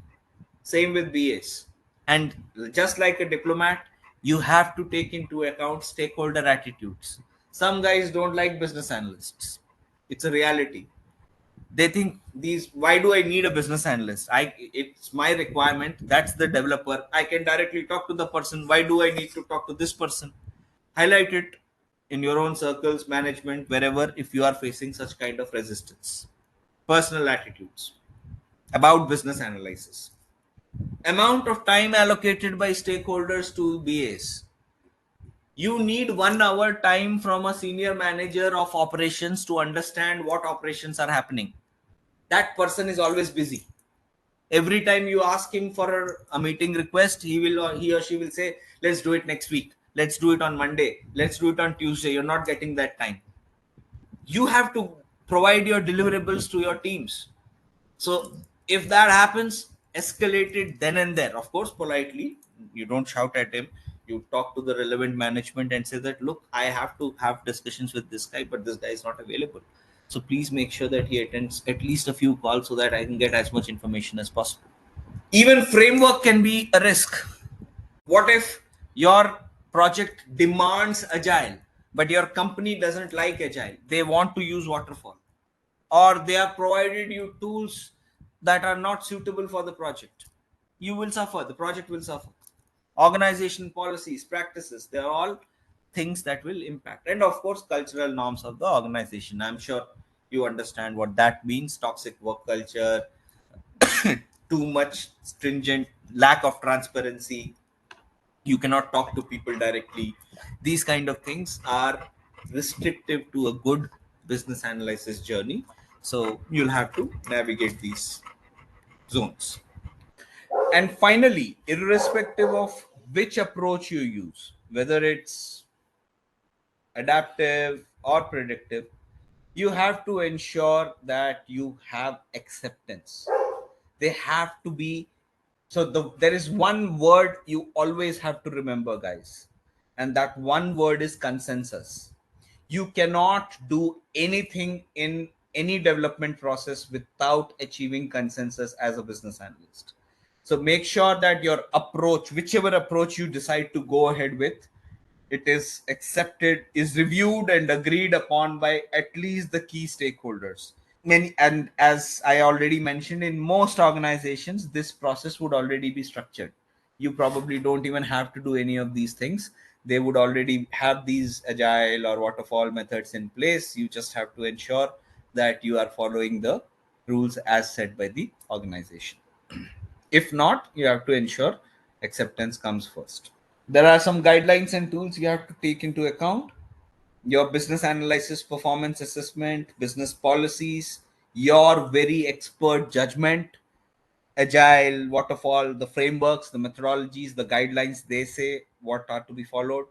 Same with BAs. And just like a diplomat, you have to take into account stakeholder attitudes. Some guys don't like business analysts. It's a reality. They think these, why do I need a business analyst? It's my requirement. That's the developer. I can directly talk to the person. Why do I need to talk to this person? Highlight it in your own circles, management, wherever, if you are facing such kind of resistance. Personal attitudes about business analysis. Amount of time allocated by stakeholders to BAs. You need 1 hour time from a senior manager of operations to understand what operations are happening. That person is always busy. Every time you ask him for a meeting request, he or she will say, let's do it next week, let's do it on Monday, let's do it on Tuesday. You're not getting that time. You have to provide your deliverables to your teams. So if that happens, escalate it then and there. Of course, politely. You don't shout at him. You talk to the relevant management and say that, look, I have to have discussions with this guy, but this guy is not available. So please make sure that he attends at least a few calls so that I can get as much information as possible. Even framework can be a risk. What if your project demands agile, but your company doesn't like agile? They want to use waterfall, or they have provided you tools that are not suitable for the project. You will suffer. The project will suffer. Organization policies, practices, they're all things that will impact. And of course, cultural norms of the organization. I'm sure you understand what that means. Toxic work culture, too much stringent, lack of transparency, you cannot talk to people directly. These kind of things are restrictive to a good business analysis journey. So you'll have to navigate these zones. And finally, irrespective of which approach you use, whether it's adaptive or predictive, you have to ensure that you have acceptance. They have to be, there is one word you always have to remember, guys, and that one word is consensus. You cannot do anything in any development process without achieving consensus as a business analyst. So make sure that your approach, whichever approach you decide to go ahead with, it is accepted, is reviewed and agreed upon by at least the key stakeholders. Many, and as I already mentioned, in most organizations this process would already be structured. You probably don't even have to do any of these things. They would already have these agile or waterfall methods in place. You just have to ensure that you are following the rules as set by the organization. If not, you have to ensure acceptance comes first. There are some guidelines and tools you have to take into account. your business analysis, performance assessment, business policies, your very expert judgment, agile, waterfall, the frameworks, the methodologies, the guidelines they say what are to be followed,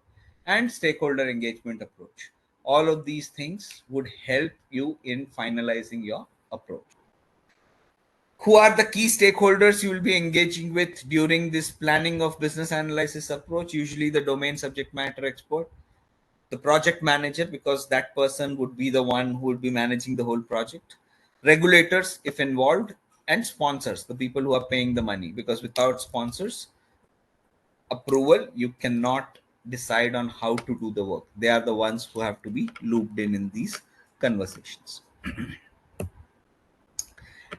and stakeholder engagement approach. All of these things would help you in finalizing your approach. Who are the key stakeholders you will be engaging with during this planning of business analysis approach? Usually the domain subject matter expert, the project manager, because that person would be the one who would be managing the whole project, regulators if involved, and sponsors, the people who are paying the money, because without sponsors approval you cannot decide on how to do the work. They are the ones who have to be looped in these conversations,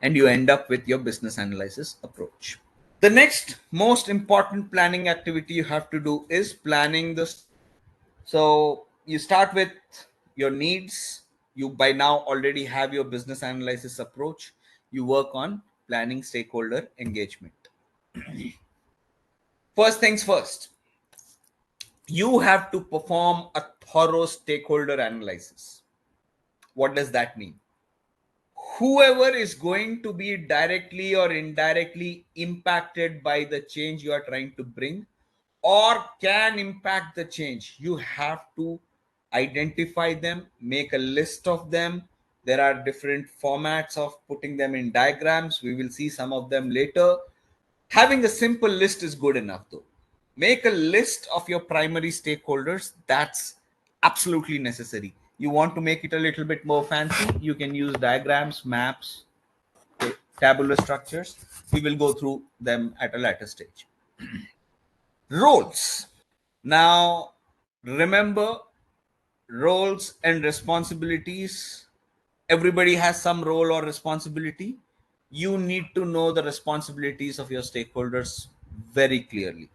and you end up with your business analysis approach. The next most important planning activity you have to do is planning the. So you start with your needs. You by now already have your business analysis approach. You work on planning stakeholder engagement. First things first, you have to perform a thorough stakeholder analysis. What does that mean? Whoever is going to be directly or indirectly impacted by the change you are trying to bring or can impact the change, you have to identify them, make a list of them. There are different formats of putting them in diagrams. We will see some of them later. Having a simple list is good enough though. Make a list of your primary stakeholders. That's absolutely necessary. You want to make it a little bit more fancy, you can use diagrams, maps, tabular structures. We will go through them at a later stage. Roles. Now, remember, roles and responsibilities. Everybody has some role or responsibility. You need to know the responsibilities of your stakeholders very clearly.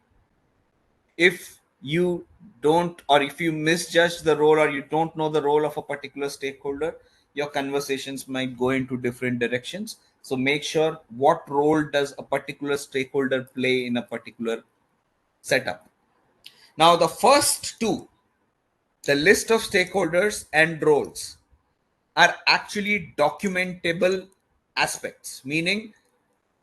If you don't, or if you misjudge the role, or you don't know the role of a particular stakeholder, your conversations might go into different directions. So make sure what role does a particular stakeholder play in a particular setup. Now, the first two, the list of stakeholders and roles, are actually documentable aspects, meaning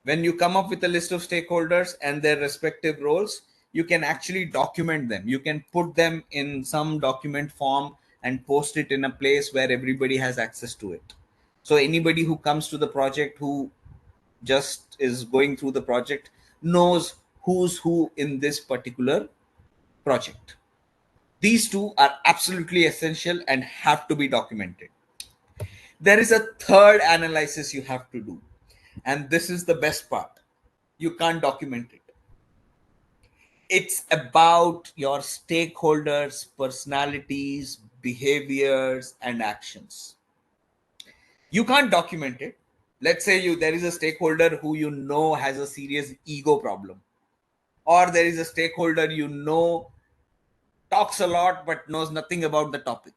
when you come up with a list of stakeholders and their respective roles, you can actually document them. You can put them in some document form and post it in a place where everybody has access to it. So anybody who comes to the project, who just is going through the project, knows who's who in this particular project. These two are absolutely essential and have to be documented. There is a third analysis you have to do, and this is the best part. You can't document it. It's about your stakeholders' personalities, behaviors, and actions. You can't document it. Let's say there is a stakeholder who you know has a serious ego problem, or there is a stakeholder you know talks a lot but knows nothing about the topic.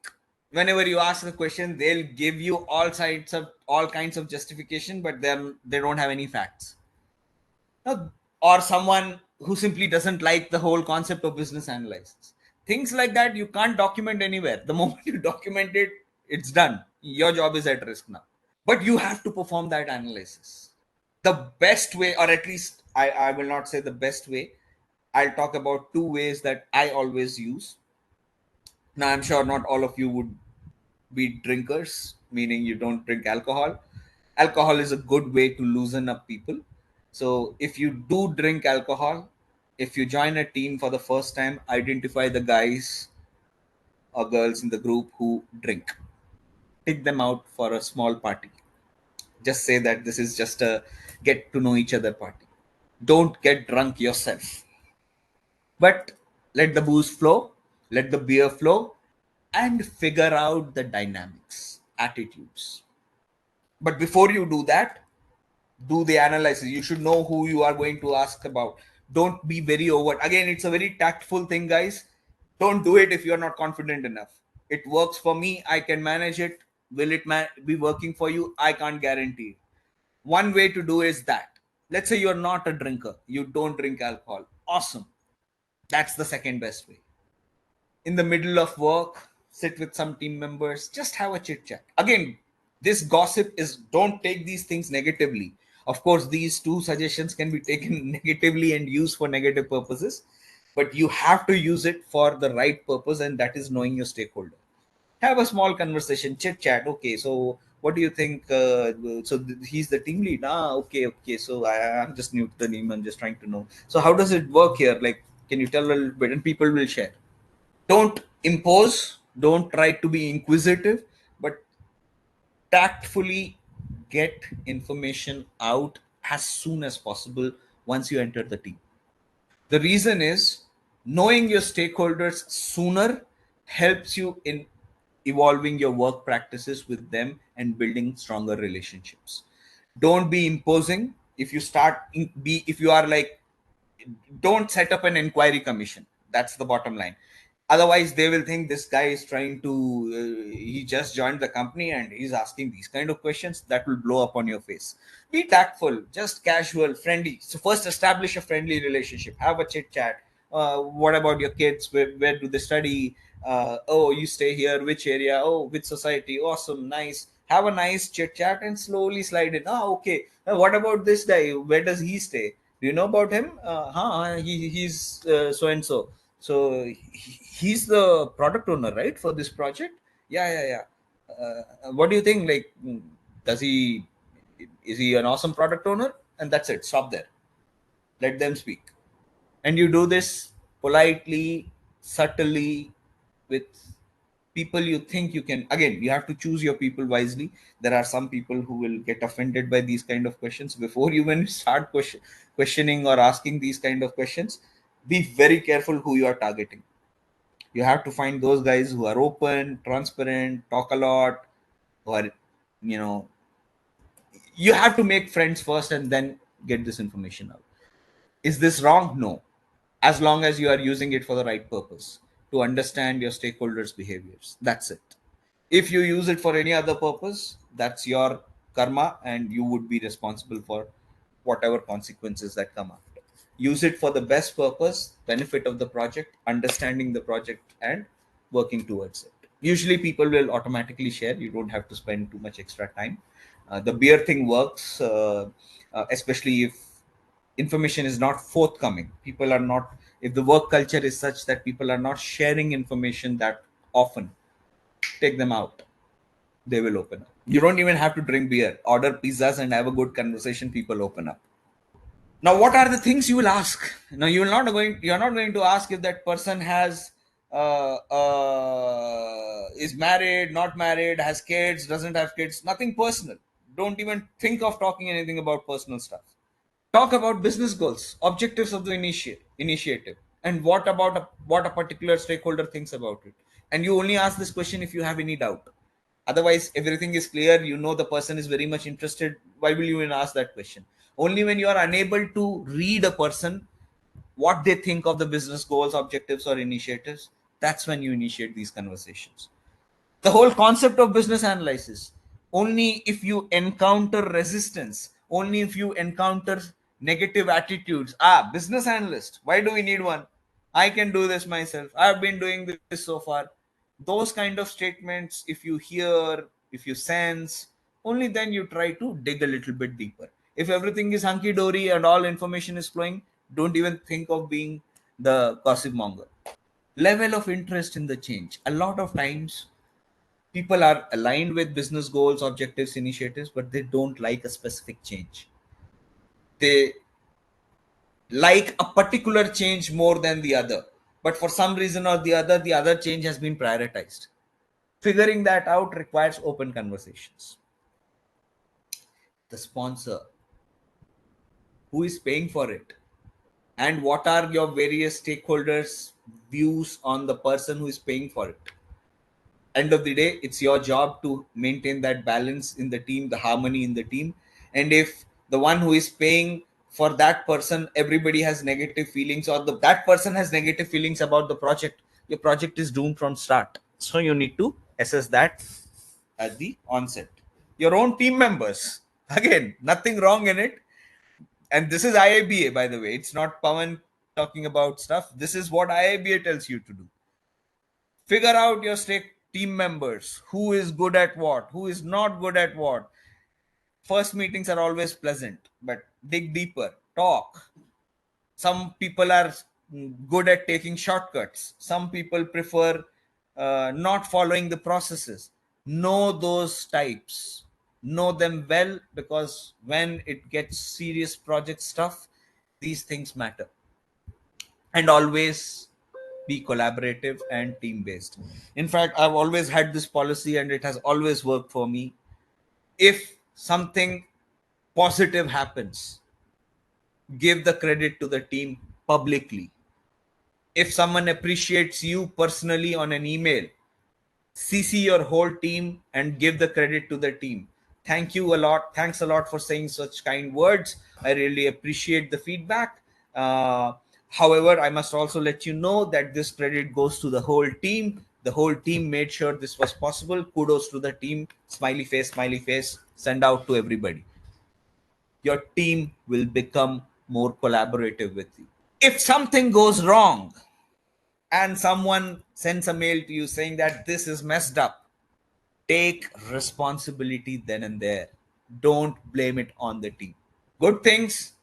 Whenever you ask a question, they'll give you all kinds of justification, but then they don't have any facts. Or someone who simply doesn't like the whole concept of business analysis. Things like that you can't document anywhere. The moment you document it, it's done. Your job is at risk now. But you have to perform that analysis. The best way, or at least I will not say the best way, I'll talk about two ways that I always use. Now, I'm sure not all of you would be drinkers, meaning you don't drink alcohol. Alcohol is a good way to loosen up people. So if you do drink alcohol, if you join a team for the first time, identify the guys or girls in the group who drink. Take them out for a small party. Just say that this is just a get to know each other party. Don't get drunk yourself. But let the booze flow, let the beer flow, and figure out the dynamics, attitudes. But before you do that, do the analysis. You should know who you are going to ask about. Don't be very overt. Again, it's a very tactful thing, guys. Don't do it if you're not confident enough. It works for me. I can manage it. Will it be working for you? I can't guarantee. One way to do is that. Let's say you're not a drinker. You don't drink alcohol. Awesome. That's the second best way. In the middle of work, sit with some team members, just have a chit chat. Again, this gossip is, don't take these things negatively. Of course, these two suggestions can be taken negatively and used for negative purposes, but you have to use it for the right purpose, and that is knowing your stakeholder. Have a small conversation, chit chat. Okay, so what do you think? He's the team lead. Okay. So I'm just new to the team. I'm just trying to know. So how does it work here? Like, can you tell a little bit? And people will share. Don't impose. Don't try to be inquisitive, but tactfully get information out as soon as possible once you enter the team. The reason is, knowing your stakeholders sooner helps you in evolving your work practices with them and building stronger relationships. Don't be imposing. If you are like, don't set up an inquiry commission. That's the bottom line. Otherwise, they will think this guy is trying to, he just joined the company and he's asking these kind of questions. That will blow up on your face. Be tactful, just casual, friendly. So first establish a friendly relationship, have a chit chat. What about your kids? Where do they study? Oh, you stay here, which area? Oh, which society? Awesome, nice. Have a nice chit chat and slowly slide in. Okay. What about this guy? Where does he stay? Do you know about him? He's so and so. So he's the product owner, right, for this project? Yeah. What do you think? Like, does he? Is he an awesome product owner? And that's it. Stop there. Let them speak. And you do this politely, subtly, with people you think you can. Again, you have to choose your people wisely. There are some people who will get offended by these kind of questions. Before you even start questioning or asking these kind of questions, be very careful who you are targeting. You have to find those guys who are open, transparent, talk a lot, who are, you know, you have to make friends first and then get this information out. Is this wrong? No. As long as you are using it for the right purpose, to understand your stakeholders' behaviors. That's it. If you use it for any other purpose, that's your karma and you would be responsible for whatever consequences that come after. Use it for the best purpose, benefit of the project, understanding the project, and working towards it. Usually, people will automatically share. You don't have to spend too much extra time. The beer thing works, especially if information is not forthcoming. People are not, if the work culture is such that people are not sharing information that often, take them out. They will open up. You don't even have to drink beer. Order pizzas and have a good conversation. People open up. Now, what are the things you will ask? Now, you're not going to ask if that person has is married, not married, has kids, doesn't have kids. Nothing personal. Don't even think of talking anything about personal stuff. Talk about business goals, objectives of the initiative, and what a particular stakeholder thinks about it. And you only ask this question if you have any doubt. Otherwise, everything is clear. You know the person is very much interested. Why will you even ask that question? Only when you are unable to read a person, what they think of the business goals, objectives, or initiatives, that's when you initiate these conversations. The whole concept of business analysis, only if you encounter resistance, only if you encounter negative attitudes. Business analyst, why do we need one? I can do this myself, I've been doing this so far. Those kind of statements, if you hear, if you sense, only then you try to dig a little bit deeper. If everything is hunky dory and all information is flowing, don't even think of being the gossip monger. Level of interest in the change. A lot of times people are aligned with business goals, objectives, initiatives, but they don't like a specific change. They like a particular change more than the other, but for some reason or the other change has been prioritized. Figuring that out requires open conversations. The sponsor, who is paying for it, and what are your various stakeholders' views on the person who is paying for it. End of the day, it's your job to maintain that balance in the team, the harmony in the team. And if the one who is paying for that person, everybody has negative feelings, or that person has negative feelings about the project, your project is doomed from start. So you need to assess that at the onset. Your own team members, again, nothing wrong in it. And this is IABA, by the way. It's not Pawan talking about stuff. This is what IABA tells you to do. Figure out your team members, who is good at what, who is not good at what. First meetings are always pleasant, but dig deeper, talk. Some people are good at taking shortcuts. Some people prefer not following the processes. Know those types, know them well, because when it gets serious project stuff, these things matter. And always be collaborative and team based. In fact, I've always had this policy and it has always worked for me. If something positive happens, give the credit to the team publicly. If someone appreciates you personally on an email, CC your whole team and give the credit to the team. Thank you a lot. Thanks a lot for saying such kind words. I really appreciate the feedback. However, I must also let you know that this credit goes to the whole team. The whole team made sure this was possible. Kudos to the team. Smiley face, smiley face. Send out to everybody. Your team will become more collaborative with you. If something goes wrong and someone sends a mail to you saying that this is messed up, take responsibility then and there. Don't blame it on the team. Good things,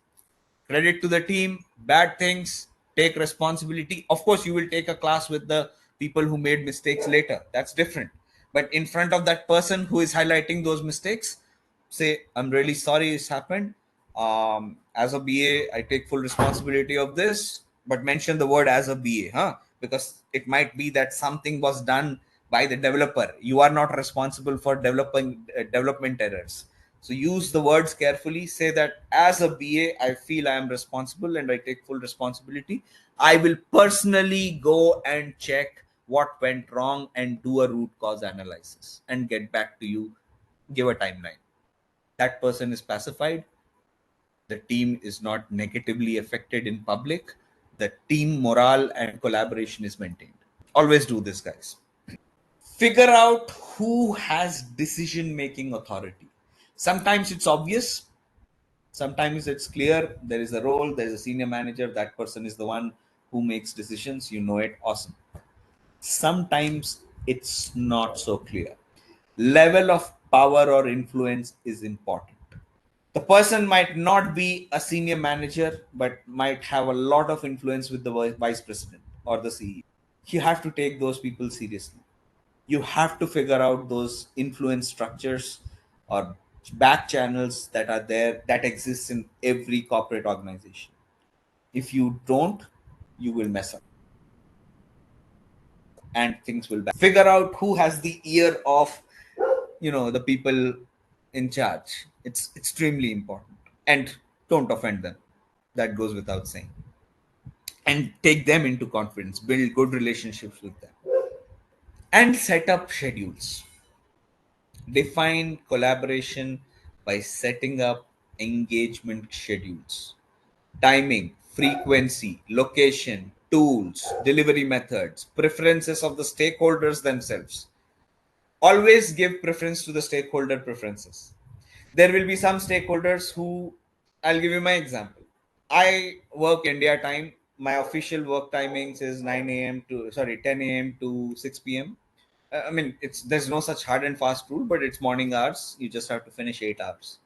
credit to the team. Bad things, take responsibility. Of course, you will take a class with the people who made mistakes later. That's different. But in front of that person who is highlighting those mistakes, say, I'm really sorry it's happened. As a BA, I take full responsibility of this, but mention the word as a BA, huh? Because it might be that something was done by the developer. You are not responsible for developing development errors. So use the words carefully. Say that as a BA, I feel I am responsible and I take full responsibility. I will personally go and check what went wrong and do a root cause analysis and get back to you. Give a timeline. That person is pacified. The team is not negatively affected in public. The team morale and collaboration is maintained. Always do this, guys. Figure out who has decision making authority. Sometimes it's obvious, sometimes it's clear. There is a role, there is a senior manager, that person is the one who makes decisions, you know it, awesome. Sometimes it's not so clear. Level of power or influence is important. The person might not be a senior manager but might have a lot of influence with the vice president or the CEO. You have to take those people seriously. You have to figure out those influence structures or back channels that are there, that exist in every corporate organization. If you don't, you will mess up and things will figure out who has the ear of the people in charge. It's extremely important. And don't offend them, that goes without saying. And take them into confidence, build good relationships with them, and set up schedules. Define collaboration by setting up engagement schedules. Timing, frequency, location, tools, delivery methods, preferences of the stakeholders themselves. Always give preference to the stakeholder preferences. There will be some stakeholders who, I'll give you my example. I work India time. My official work timings is 10 a.m. to 6 p.m. I mean, there's no such hard and fast rule, but it's morning hours. You just have to finish 8 hours.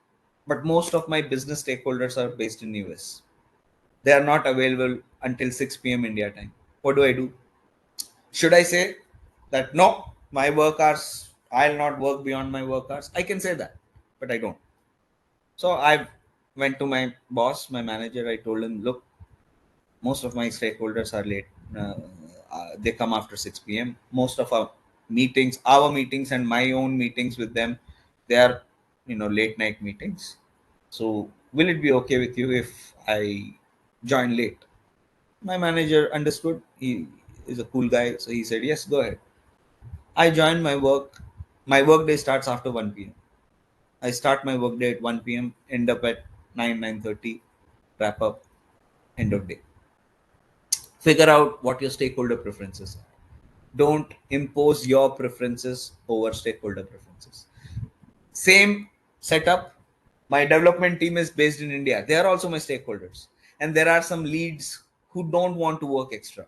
But most of my business stakeholders are based in US. They are not available until 6 p.m. India time. What do I do? Should I say that no, my work hours, I'll not work beyond my work hours? I can say that, but I don't. So I went to my boss, my manager. I told him, look, most of my stakeholders are late. They come after 6 p.m. Most of our meetings and my own meetings with them, they are, late night meetings. So will it be okay with you if I join late? My manager understood. He is a cool guy. So he said, yes, go ahead. I joined my work. My work day starts after 1 p.m. I start my work day at 1 p.m., end up at 9:30, wrap up, end of day. Figure out what your stakeholder preferences are. Don't impose your preferences over stakeholder preferences. Same setup. My development team is based in India. They are also my stakeholders. And there are some leads who don't want to work extra,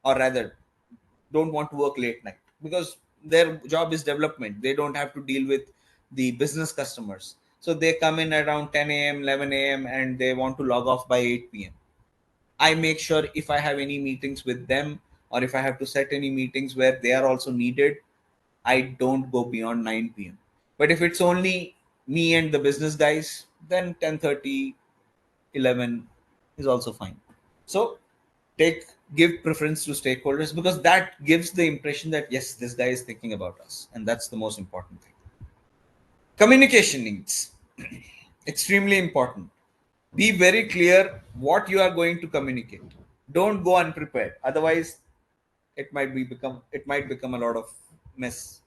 or rather, don't want to work late night, because their job is development. They don't have to deal with the business customers. So they come in around 10 a.m., 11 a.m., and they want to log off by 8 p.m. I make sure if I have any meetings with them, or if I have to set any meetings where they are also needed, I don't go beyond 9 p.m. But if it's only me and the business guys, then 10:30, 11 is also fine. So take give preference to stakeholders, because that gives the impression that yes, this guy is thinking about us, and that's the most important thing. Communication needs extremely important. Be very clear what you are going to communicate. Don't go unprepared, otherwise it might become a lot of mess.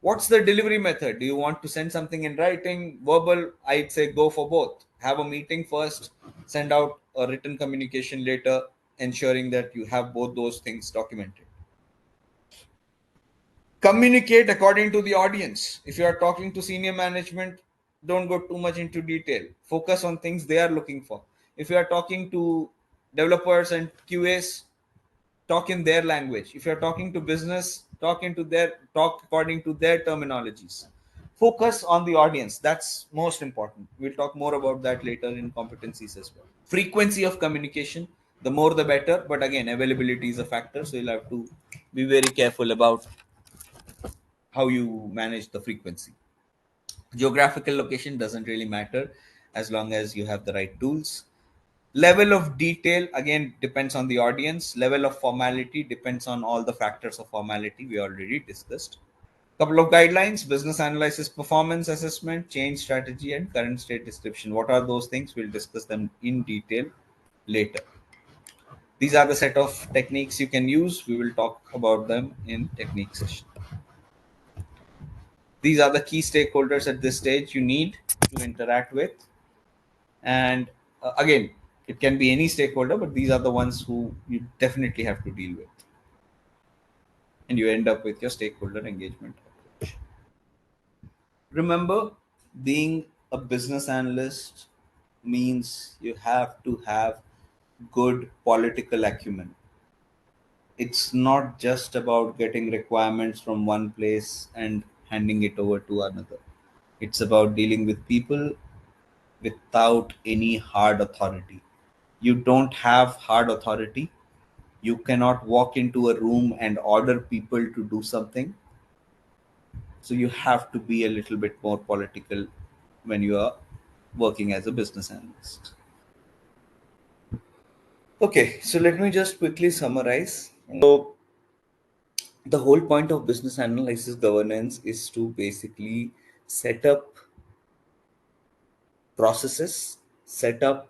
What's the delivery method? Do you want to send something in writing, verbal? I'd say go for both. Have a meeting first, send out a written communication later, ensuring that you have both those things documented. Communicate according to the audience. If you are talking to senior management, don't go too much into detail. Focus on things they are looking for. If you are talking to developers and QAs, talk in their language. If you're talking to business, talk according to their terminologies. Focus on the audience. That's most important. We'll talk more about that later in competencies as well. Frequency of communication, the more the better, but again, availability is a factor, so you'll have to be very careful about how you manage the frequency. Geographical location doesn't really matter as long as you have the right tools. Level of detail again depends on the audience. Level of formality depends on all the factors of formality we already discussed. Couple of guidelines: business analysis, performance assessment, change strategy, and current state description. What are those things? We'll discuss them in detail later. These are the set of techniques you can use. We will talk about them in technique session. These are the key stakeholders at this stage you need to interact with. And again, it can be any stakeholder, but these are the ones who you definitely have to deal with, and you end up with your stakeholder engagement approach. Remember, being a business analyst means you have to have good political acumen. It's not just about getting requirements from one place and handing it over to another. It's about dealing with people without any hard authority. You don't have hard authority. You cannot walk into a room and order people to do something. So you have to be a little bit more political when you are working as a business analyst. Okay, so let me just quickly summarize. So the whole point of business analysis governance is to basically set up processes, set up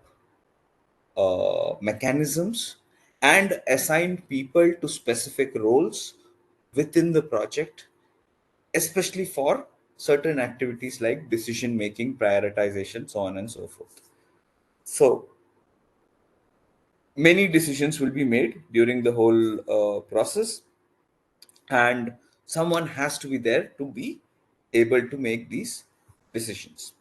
mechanisms, and assign people to specific roles within the project, especially for certain activities like decision making, prioritization, so on and so forth. So many decisions will be made during the whole process, and someone has to be there to be able to make these decisions.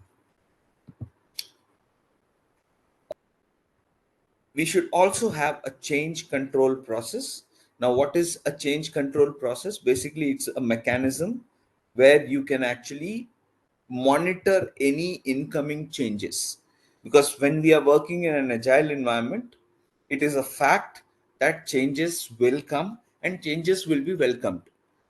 We should also have a change control process. Now, what is a change control process? Basically, it's a mechanism where you can actually monitor any incoming changes. Because when we are working in an agile environment, it is a fact that changes will come and changes will be welcomed.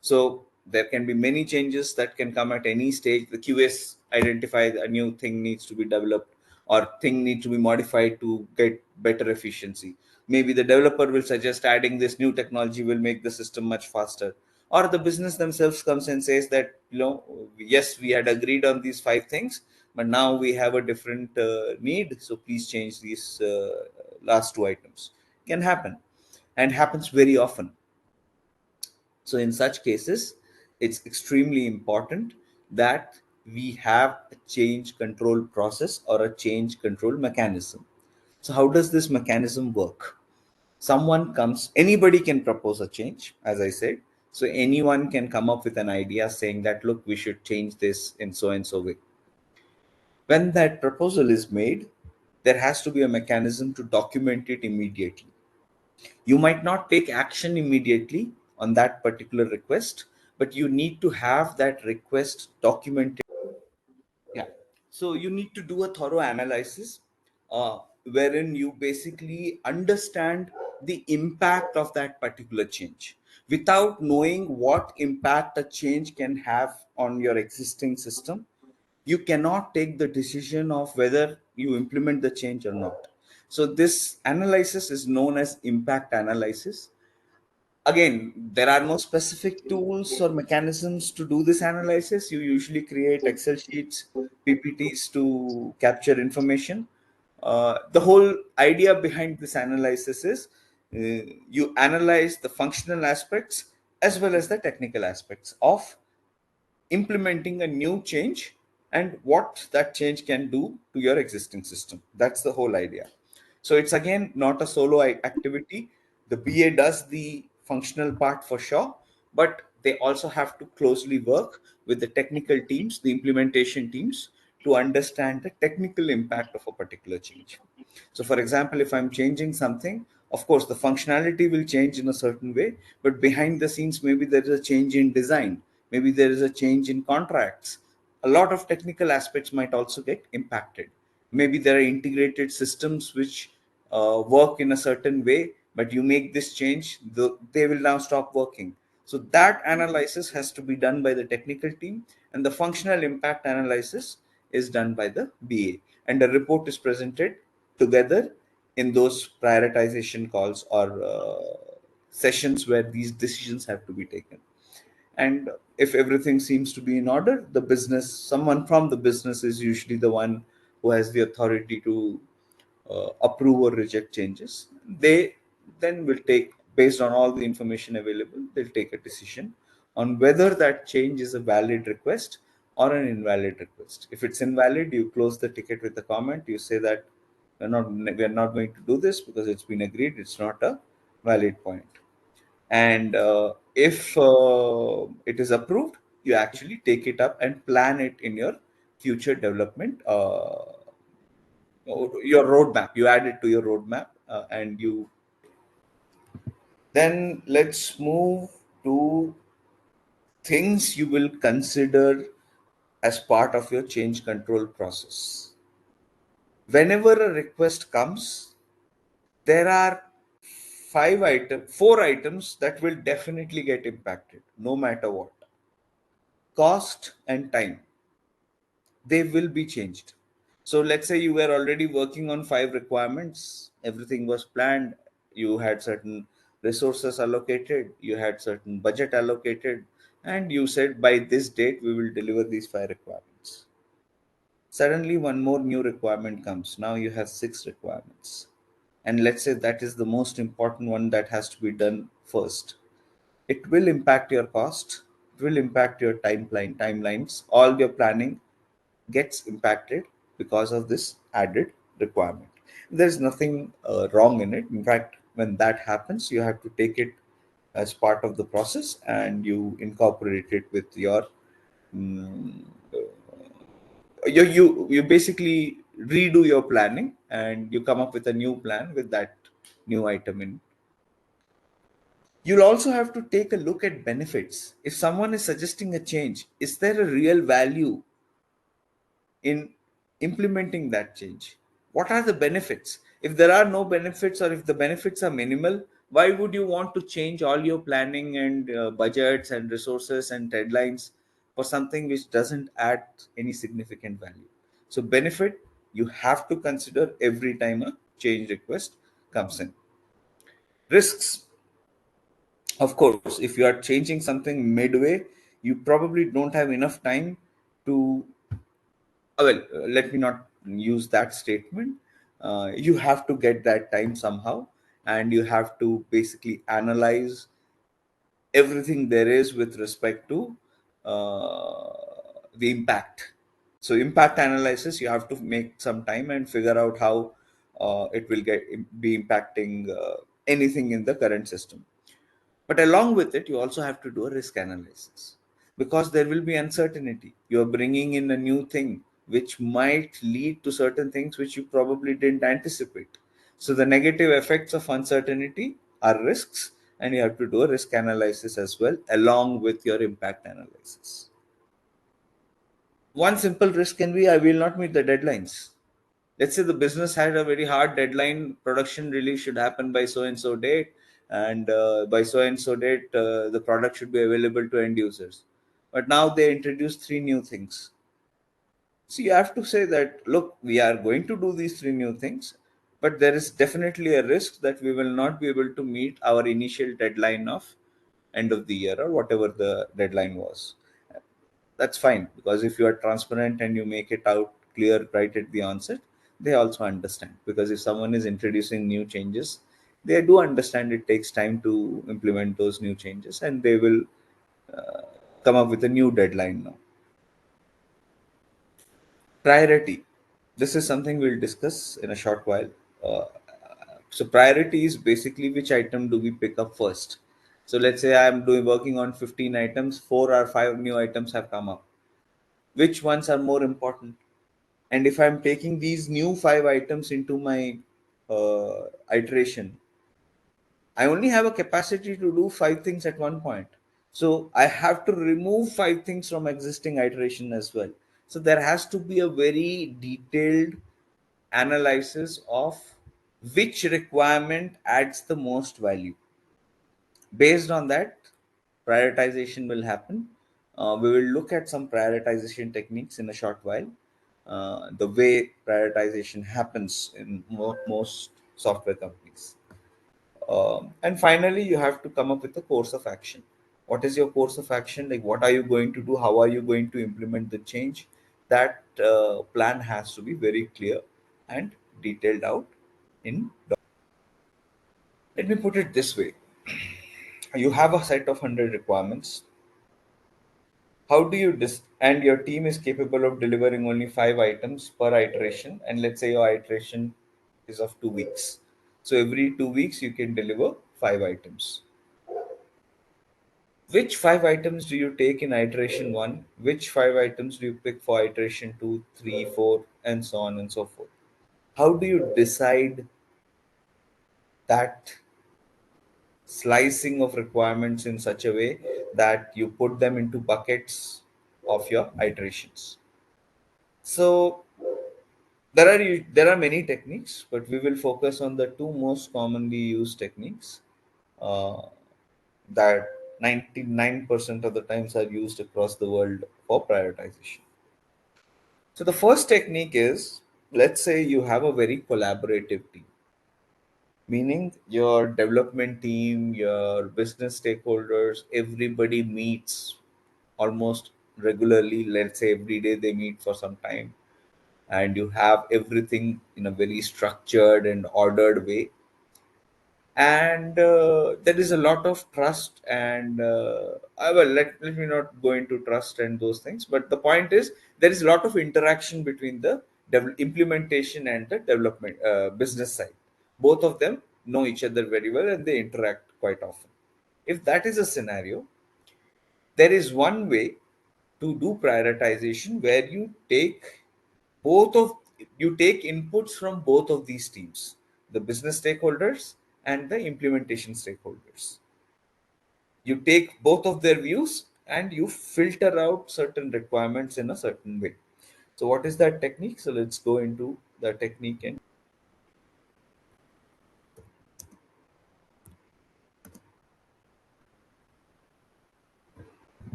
So there can be many changes that can come at any stage. The QS identifies a new thing needs to be developed, or thing needs to be modified to get better efficiency. Maybe the developer will suggest adding this new technology will make the system much faster, or the business themselves comes and says that, yes, we had agreed on these 5 things, but now we have a different need, so please change these last 2 items. Can happen, and happens very often. So in such cases, it's extremely important that we have a change control process or a change control mechanism. So how does this mechanism work? Someone comes, anybody can propose a change, as I said. So anyone can come up with an idea saying that, look, we should change this in so and so way. When that proposal is made, there has to be a mechanism to document it immediately. You might not take action immediately on that particular request, but you need to have that request documented. Yeah. So you need to do a thorough analysis, uh, wherein you basically understand the impact of that particular change. Without knowing what impact a change can have on your existing system, you cannot take the decision of whether you implement the change or not. So this analysis is known as impact analysis. Again, there are no specific tools or mechanisms to do this analysis. You usually create Excel sheets, PPTs to capture information. The whole idea behind this analysis is you analyze the functional aspects as well as the technical aspects of implementing a new change and what that change can do to your existing system. That's the whole idea. So it's again not a solo activity. The BA does the functional part for sure, but they also have to closely work with the technical teams, the implementation teams, to understand the technical impact of a particular change. So, for example, if I'm changing something, of course, the functionality will change in a certain way, but behind the scenes, maybe there is a change in design, maybe there is a change in contracts. A lot of technical aspects might also get impacted. Maybe there are integrated systems which work in a certain way, but you make this change, they will now stop working. So that analysis has to be done by the technical team, and the functional impact analysis is done by the BA, and the report is presented together in those prioritization calls or sessions where these decisions have to be taken. And if everything seems to be in order, the business, someone from the business is usually the one who has the authority to approve or reject changes. They then will take, based on all the information available, they'll take a decision on whether that change is a valid request or an invalid request. If it's invalid, you close the ticket with a comment. You say that we're not going to do this because it's been agreed. It's not a valid point. And if it is approved, you actually take it up and plan it in your future development, your roadmap. You add it to your roadmap, and you then let's move to things you will consider as part of your change control process. Whenever a request comes, there are four items that will definitely get impacted no matter what. Cost and time, they will be changed. So let's say you were already working on five requirements, everything was planned, you had certain resources allocated, you had certain budget allocated, and you said by this date we will deliver these five requirements. Suddenly one more new requirement comes. Now you have six requirements, and let's say that is the most important one that has to be done first. It will impact your cost, it will impact your timelines, all your planning gets impacted because of this added requirement. There's nothing wrong in it. In fact, when that happens, you have to take it as part of the process and you incorporate it with your mm, you basically redo your planning and you come up with a new plan with that new item in. You'll also have to take a look at benefits. If someone is suggesting a change, is there a real value in implementing that change? What are the benefits? If there are no benefits or if the benefits are minimal, why would you want to change all your planning and budgets and resources and deadlines for something which doesn't add any significant value? So benefit you have to consider every time a change request comes in. Risks, of course, if you are changing something midway, you probably don't have enough time to let me not use that statement. You have to get that time somehow, and you have to basically analyze everything there is with respect to the impact. So impact analysis, you have to make some time and figure out how it will be impacting anything in the current system. But along with it, you also have to do a risk analysis because there will be uncertainty. You're bringing in a new thing which might lead to certain things which you probably didn't anticipate. So the negative effects of uncertainty are risks, and you have to do a risk analysis as well along with your impact analysis. One simple risk can be I will not meet the deadlines. Let's say the business had a very hard deadline, production release should happen by so and so date, and by so and so date the product should be available to end users, but now they introduce three new things. So you have to say that, look, we are going to do these three new things, but there is definitely a risk that we will not be able to meet our initial deadline of end of the year or whatever the deadline was. That's fine, because if you are transparent and you make it out clear right at the onset, they also understand. Because if someone is introducing new changes, they do understand it takes time to implement those new changes, and they will come up with a new deadline now. Priority. This is something we'll discuss in a short while. Uh, so priority is basically which item do we pick up first. So let's say I'm doing working on 15 items, 4 or 5 new items have come up. Which ones are more important? And if I'm taking these new 5 items into my iteration, I only have a capacity to do 5 things at one point. So I have to remove 5 things from existing iteration as well. So there has to be a very detailed analysis of which requirement adds the most value. Based on that, prioritization will happen. We will look at some prioritization techniques in a short while. The way prioritization happens in most software companies. And finally, you have to come up with a course of action. What is your course of action? Like, what are you going to do? How are you going to implement the change? That plan has to be very clear and detailed out in. Let me put it this way: you have a set of 100 requirements. How do you and your team is capable of delivering only 5 items per iteration, and let's say your iteration is of 2 weeks. So every 2 weeks you can deliver 5 items. Which 5 items do you take in iteration one? Which 5 items do you pick for iteration two, three, four, and so on and so forth? How do you decide that slicing of requirements in such a way that you put them into buckets of your iterations? So there are many techniques, but we will focus on the two most commonly used techniques uh, that 99% of the times are used across the world for prioritization. So the first technique is, let's say you have a very collaborative team, meaning your development team, your business stakeholders, everybody meets almost regularly. Let's say every day they meet for some time, and you have everything in a very structured and ordered way, and there is a lot of trust and let me not go into trust and those things, but the point is there is a lot of interaction between the implementation and the development business side. Both of them know each other very well and they interact quite often. If that is a scenario, there is one way to do prioritization where both of you take inputs from both of these teams, the business stakeholders and the implementation stakeholders. You take both of their views and you filter out certain requirements in a certain way. So what is that technique? So let's go into the technique and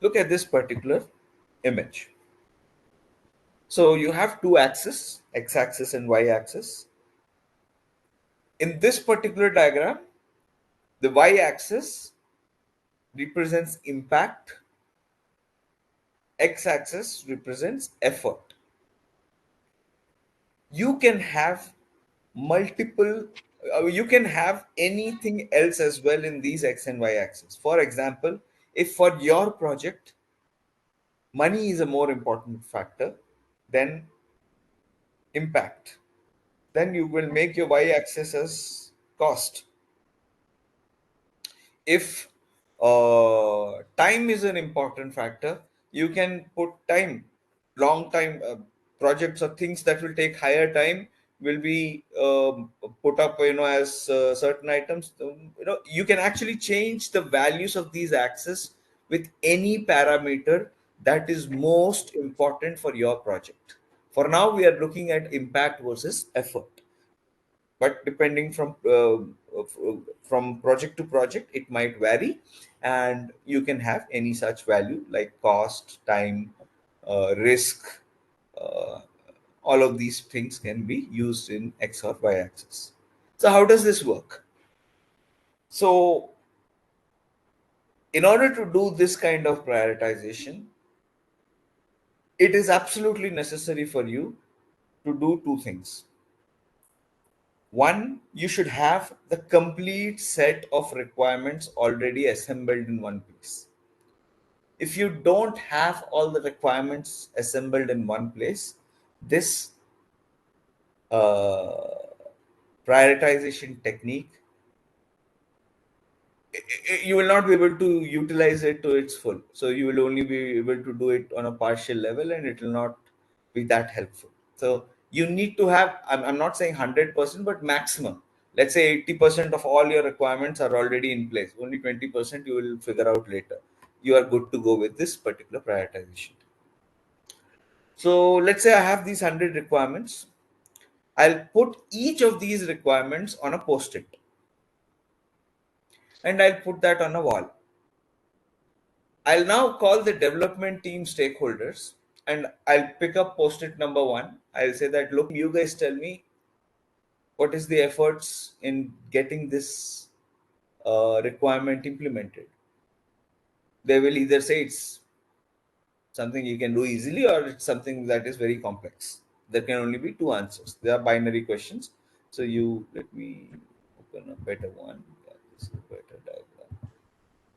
look at this particular image. So you have two axes, x axis and y axis. In this particular diagram, the y axis represents impact, x axis represents effort. You can have multiple, you can have anything else as well in these x and y axis. For example, if for your project money is a more important factor than impact, then you will make your y axis as cost. If Time is an important factor. You can put time, long time projects or things that will take higher time will be put up, as certain items. You can actually change the values of these axes with any parameter that is most important for your project. For now, we are looking at impact versus effort, but depending from project to project it might vary, and you can have any such value like cost, time, risk. uh, all of these things can be used in x or y axis. So how does this work? So in order to do this kind of prioritization, it is absolutely necessary for you to do two things. One, you should have the complete set of requirements already assembled in one place. If you don't have all the requirements assembled in one place, this uh, prioritization technique, you will not be able to utilize it to its full. So you will only be able to do it on a partial level, and it will not be that helpful. So you need to have, I'm not saying 100%, but maximum. Let's say 80% of all your requirements are already in place. Only 20% you will figure out later. You are good to go with this particular prioritization. So let's say I have these 100 requirements. I'll put each of these requirements on a post-it, and I'll put that on a wall. I'll now call the development team stakeholders, and I'll pick up post-it number one. I'll say that, look, you guys tell me what is the efforts in getting this requirement implemented. They will either say it's something you can do easily, or it's something that is very complex. There can only be two answers. They are binary questions. So let me open a better one. Yeah, this is a better diagram.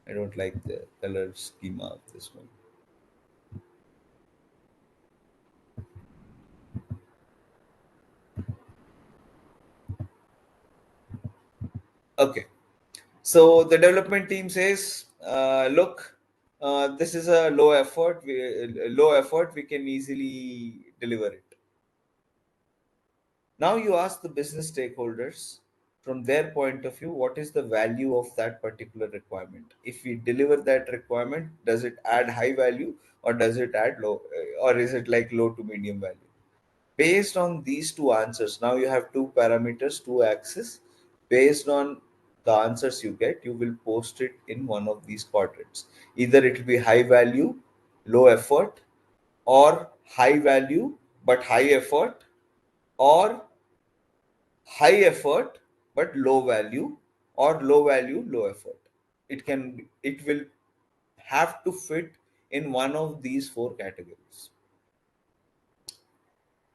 I don't like the color schema of this one. Okay. So the development team says, look, this is a low effort. Low effort, we can easily deliver it. Now you ask the business stakeholders from their point of view, what is the value of that particular requirement? If we deliver that requirement, does it add high value, or does it add low, or is it like low to medium value? Based on these two answers, now you have two parameters, two axes. Based on the answers you get, you will post it in one of these quadrants. Either it will be high value, low effort, or high value but high effort, or high effort but low value, or low value, low effort. It will have to fit in one of these four categories.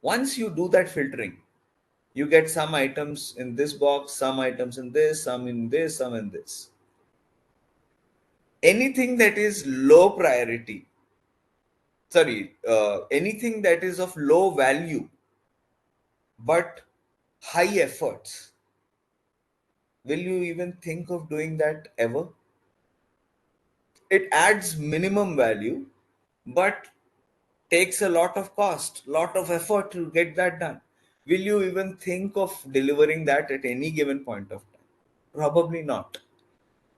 Once you do that filtering, you get some items in this box, some items in this, some in this, some in this. Anything that is low priority, anything that is of low value but high efforts, will you even think of doing that ever? It adds minimum value but takes a lot of cost, lot of effort to get that done. Will you even think of delivering that at any given point of time? Probably not,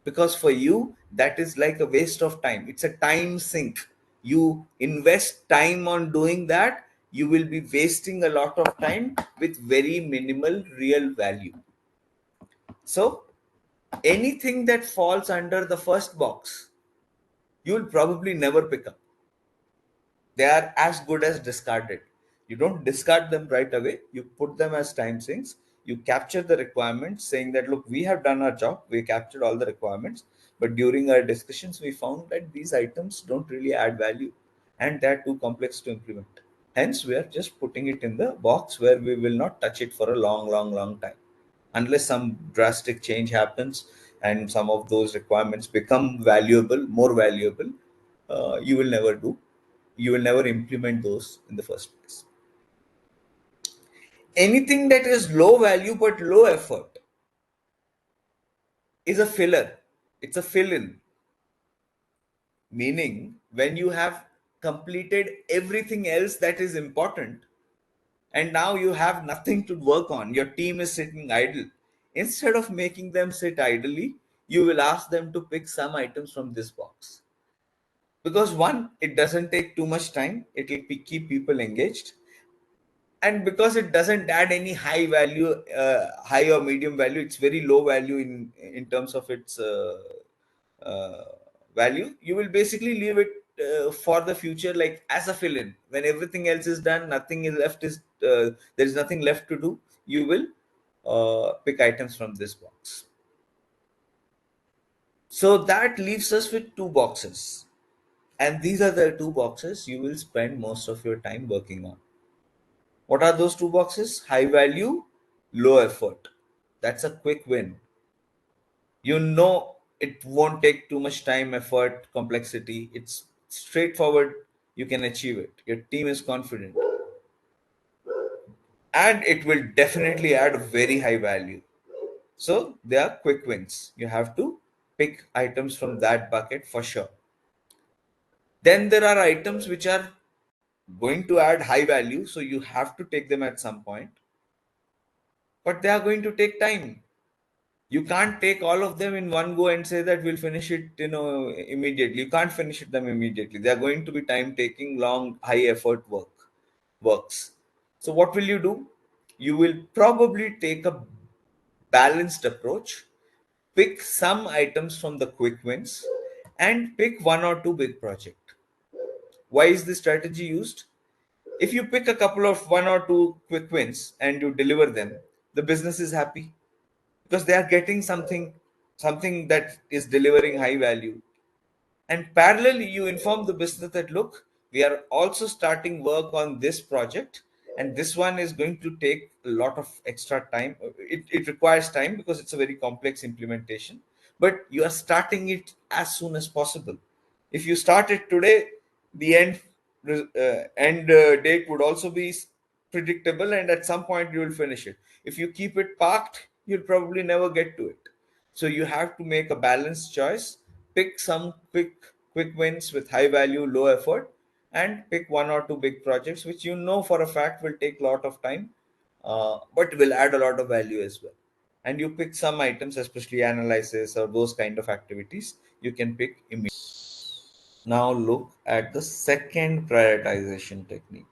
because for you that is like a waste of time. It's a time sink. You invest time on doing that, you will be wasting a lot of time with very minimal real value. So anything that falls under the first box, you will probably never pick up. They are as good as discarded. You don't discard them right away, you put them as time sinks. You capture the requirements, saying that, look, we have done our job, we captured all the requirements, but during our discussions we found that these items don't really add value, and they're too complex to implement. Hence we are just putting it in the box where we will not touch it for a long time, unless some drastic change happens and some of those requirements become more valuable. You will never do, you will never implement those in the first place. Anything that is low value but low effort is a filler. It's a fill in. Meaning, when you have completed everything else that is important, and now you have nothing to work on, your team is sitting idle. Instead of making them sit idly, you will ask them to pick some items from this box. Because one, it doesn't take too much time, it will keep people engaged. And because it doesn't add any high value, high or medium value, it's very low value in terms of its uh, value. You will basically leave it for the future, like as a fill-in. When everything else is done, nothing is left, is there is nothing left to do, you will pick items from this box. So that leaves us with two boxes, and these are the two boxes you will spend most of your time working on. What are those two boxes? High value, low effort. That's a quick win. You know it won't take too much time, effort, complexity. It's straightforward. You can achieve it. Your team is confident. And it will definitely add very high value. So they are quick wins. You have to pick items from that bucket for sure. Then there are items which are going to add high value. So you have to take them at some point, but they are going to take time. You can't take all of them in one go and say that we'll finish it, immediately. You can't finish them immediately. They are going to be time taking, long, high effort works. So what will you do? You will probably take a balanced approach, pick some items from the quick wins, and pick one or two big project. Why is this strategy used? If you pick a couple of one or two quick wins and you deliver them, the business is happy because they are getting something that is delivering high value. And parallelly, you inform the business that, look, we are also starting work on this project, and this one is going to take a lot of extra time. It requires time because it's a very complex implementation, but you are starting it as soon as possible. If you start it today, the end date would also be predictable, and at some point you will finish it. If you keep it parked, you'll probably never get to it. So you have to make a balanced choice, pick some quick wins with high value, low effort, and pick one or two big projects which you know for a fact will take a lot of time, but will add a lot of value as well. And you pick some items, especially analysis or those kind of activities, you can pick immediately. Now look at the second prioritization technique.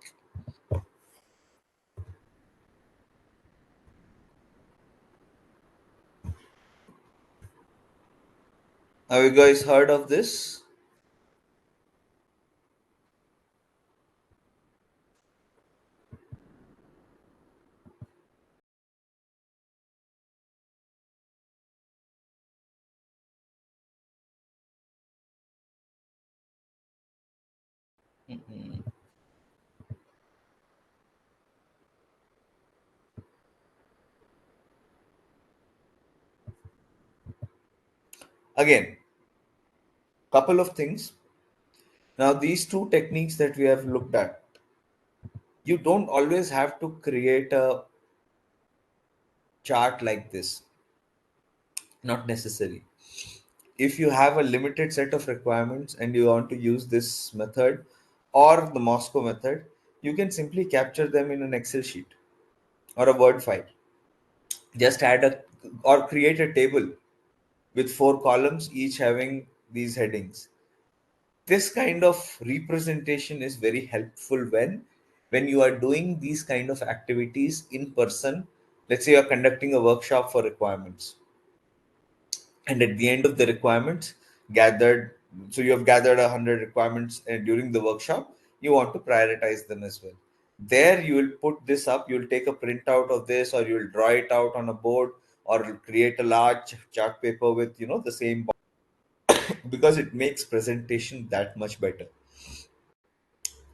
Have you guys heard of this? Again, couple of things. Now, these two techniques that we have looked at, you don't always have to create a chart like this. Not necessary. If you have a limited set of requirements and you want to use this method or the Moscow method, you can simply capture them in an Excel sheet or a Word file. Just add a or create a table with 4 columns, each having these headings. This kind of representation is very helpful when you are doing these kind of activities in person. Let's say you're conducting a workshop for requirements, and at the end of the requirements gathered, so you have gathered 100 requirements during the workshop, you want to prioritize them as well. There you will put this up, you will take a printout of this, or you will draw it out on a board, or create a large chart paper with the same, because it makes presentation that much better.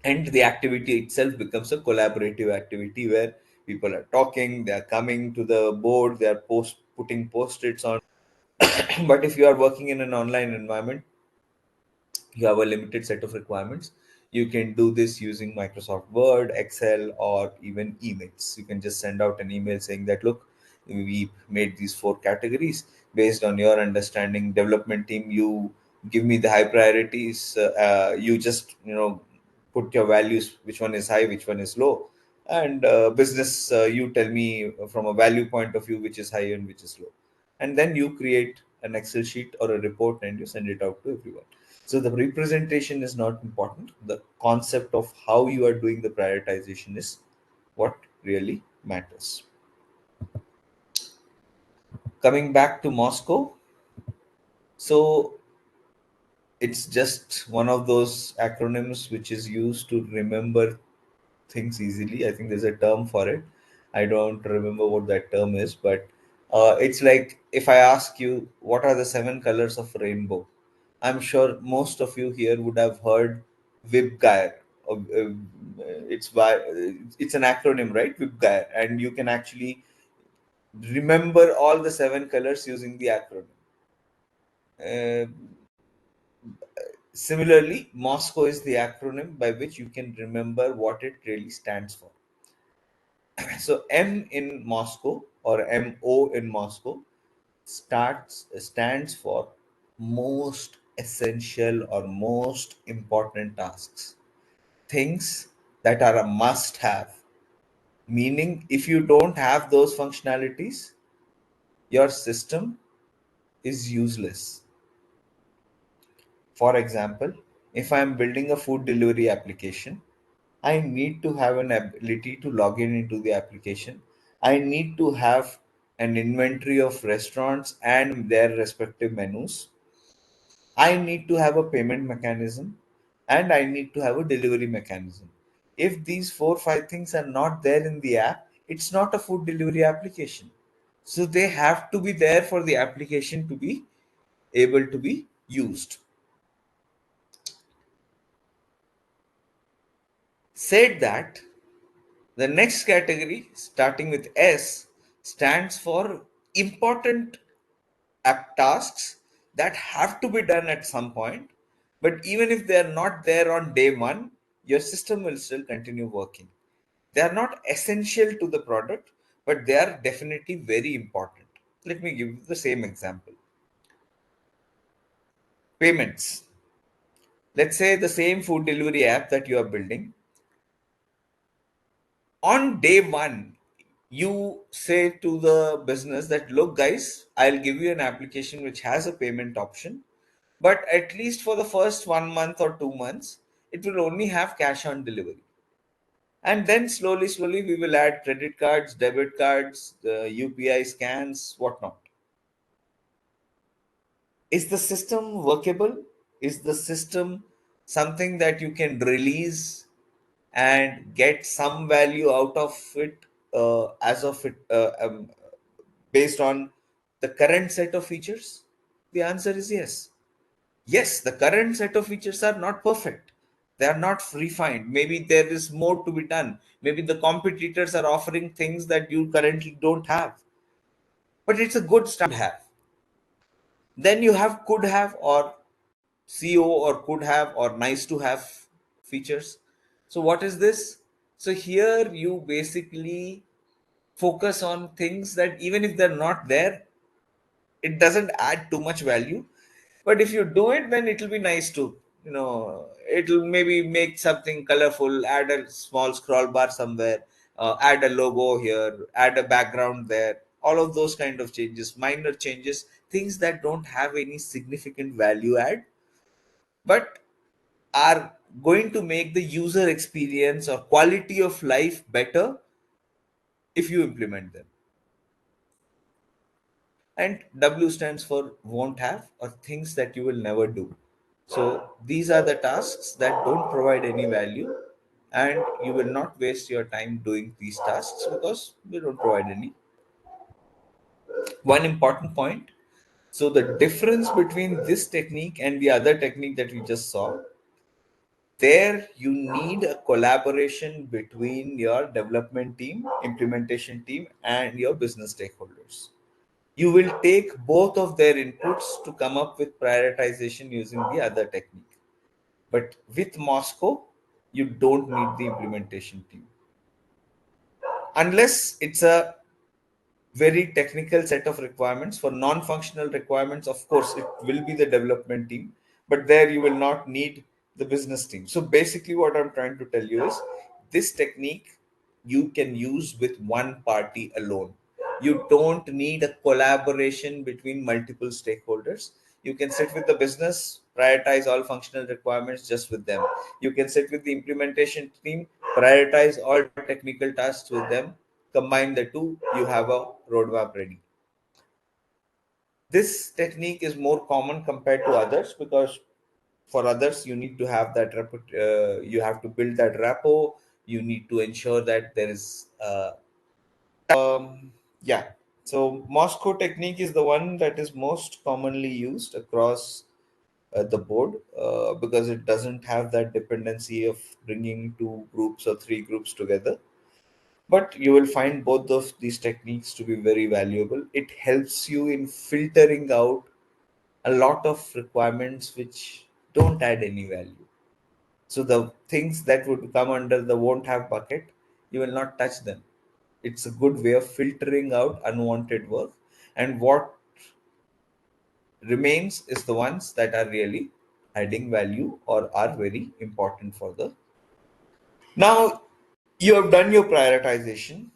And the activity itself becomes a collaborative activity where people are talking, they are coming to the board, they are putting post-its on. But if you are working in an online environment, you have a limited set of requirements. You can do this using Microsoft Word, Excel, or even emails. You can just send out an email saying that, look, we made these 4 categories based on your understanding. Development team, you give me the high priorities. You just put your values, which one is high, which one is low, and business, you tell me from a value point of view which is high and which is low, and then you create an Excel sheet or a report and you send it out to everyone. So the representation is not important. The concept of how you are doing the prioritization is what really matters. Coming back to Moscow, so it's just one of those acronyms which is used to remember things easily. I think there's a term for it. I don't remember what that term is, but it's like if I ask you what are the seven colors of rainbow, I'm sure most of you here would have heard VIBGYRE. It's an acronym, right? VIBGYRE, and you can actually remember all the seven colors using the acronym. Uh, Similarly, Moscow is the acronym by which you can remember what it really stands for. So M in Moscow, or MO in Moscow, stands for most essential or most important tasks. Things that are a must have. Meaning, if you don't have those functionalities, your system is useless. For example, if I'm building a food delivery application, I need to have an ability to log in into the application. I need to have an inventory of restaurants and their respective menus. I need to have a payment mechanism and I need to have a delivery mechanism. If these 4 5 things are not there in the app, it's not a food delivery application. So they have to be there for the application to be able to be used. Said that, the next category, starting with S, stands for important tasks that have to be done at some point. But even if they are not there on day one, your system will still continue working. They are not essential to the product, but they are definitely very important. Let me give you the same example. Payments. Let's say the same food delivery app that you are building. On day one, you say to the business that, look, guys, I'll give you an application which has a payment option, but at least for the first 1 month or 2 months, it will only have cash on delivery. And then slowly, we will add credit cards, debit cards, the UPI scans, whatnot. Is the system workable? Is the system something that you can release and get some value out of it, as of it based on the current set of features? The answer is yes. Yes, the current set of features are not perfect. They are not refined. Maybe there is more to be done. Maybe the competitors are offering things that you currently don't have. But it's a good start to have. Then you have could have, or CO, or could have, or nice to have features. So what is this? So here you basically focus on things that even if they're not there, it doesn't add too much value. But if you do it, then it'll be nice to, it'll maybe make something colorful, add a small scroll bar somewhere, add a logo here, add a background there, all of those kind of changes, minor changes, things that don't have any significant value add, but are going to make the user experience or quality of life better if you implement them. And W stands for won't have, or things that you will never do. So these are the tasks that don't provide any value, and you will not waste your time doing these tasks because they don't provide any. One important point. So the difference between this technique and the other technique that we just saw, there you need a collaboration between your development team, implementation team, and your business stakeholders. You will take both of their inputs to come up with prioritization using the other technique. But with Moscow, you don't need the implementation team. Unless it's a very technical set of requirements. For non-functional requirements, of course, it will be the development team. but there you will not need the business team. So basically, what I'm trying to tell you is this technique you can use with one party alone. You don't need a collaboration between multiple stakeholders. You can sit with the business, prioritize all functional requirements just with them. You can sit with the implementation team, prioritize all technical tasks with them, combine the two, you have a roadmap ready. This technique is more common compared to others because for others you need to have that you have to build that rapport. You need to ensure that there is yeah. So Moscow technique is the one that is most commonly used across the board because it doesn't have that dependency of bringing two groups or three groups together. But you will find both of these techniques to be very valuable. It helps you in filtering out a lot of requirements which don't add any value. So the things that would come under the won't have bucket, you will not touch them. It's a good way of filtering out unwanted work. And what remains is the ones that are really adding value or are very important for the. Now you have done your prioritization.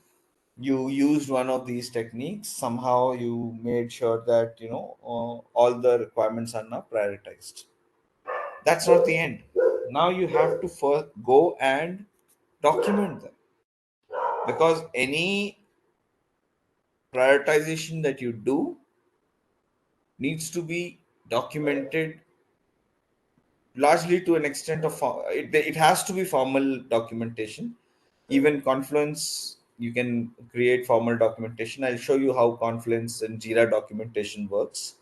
You used one of these techniques. Somehow you made sure that all the requirements are now prioritized. That's not the end. Now you have to first go and document them, because any prioritization that you do needs to be documented largely to an extent of it has to be formal documentation. Even Confluence, you can create formal documentation. I'll show you how Confluence and Jira documentation works.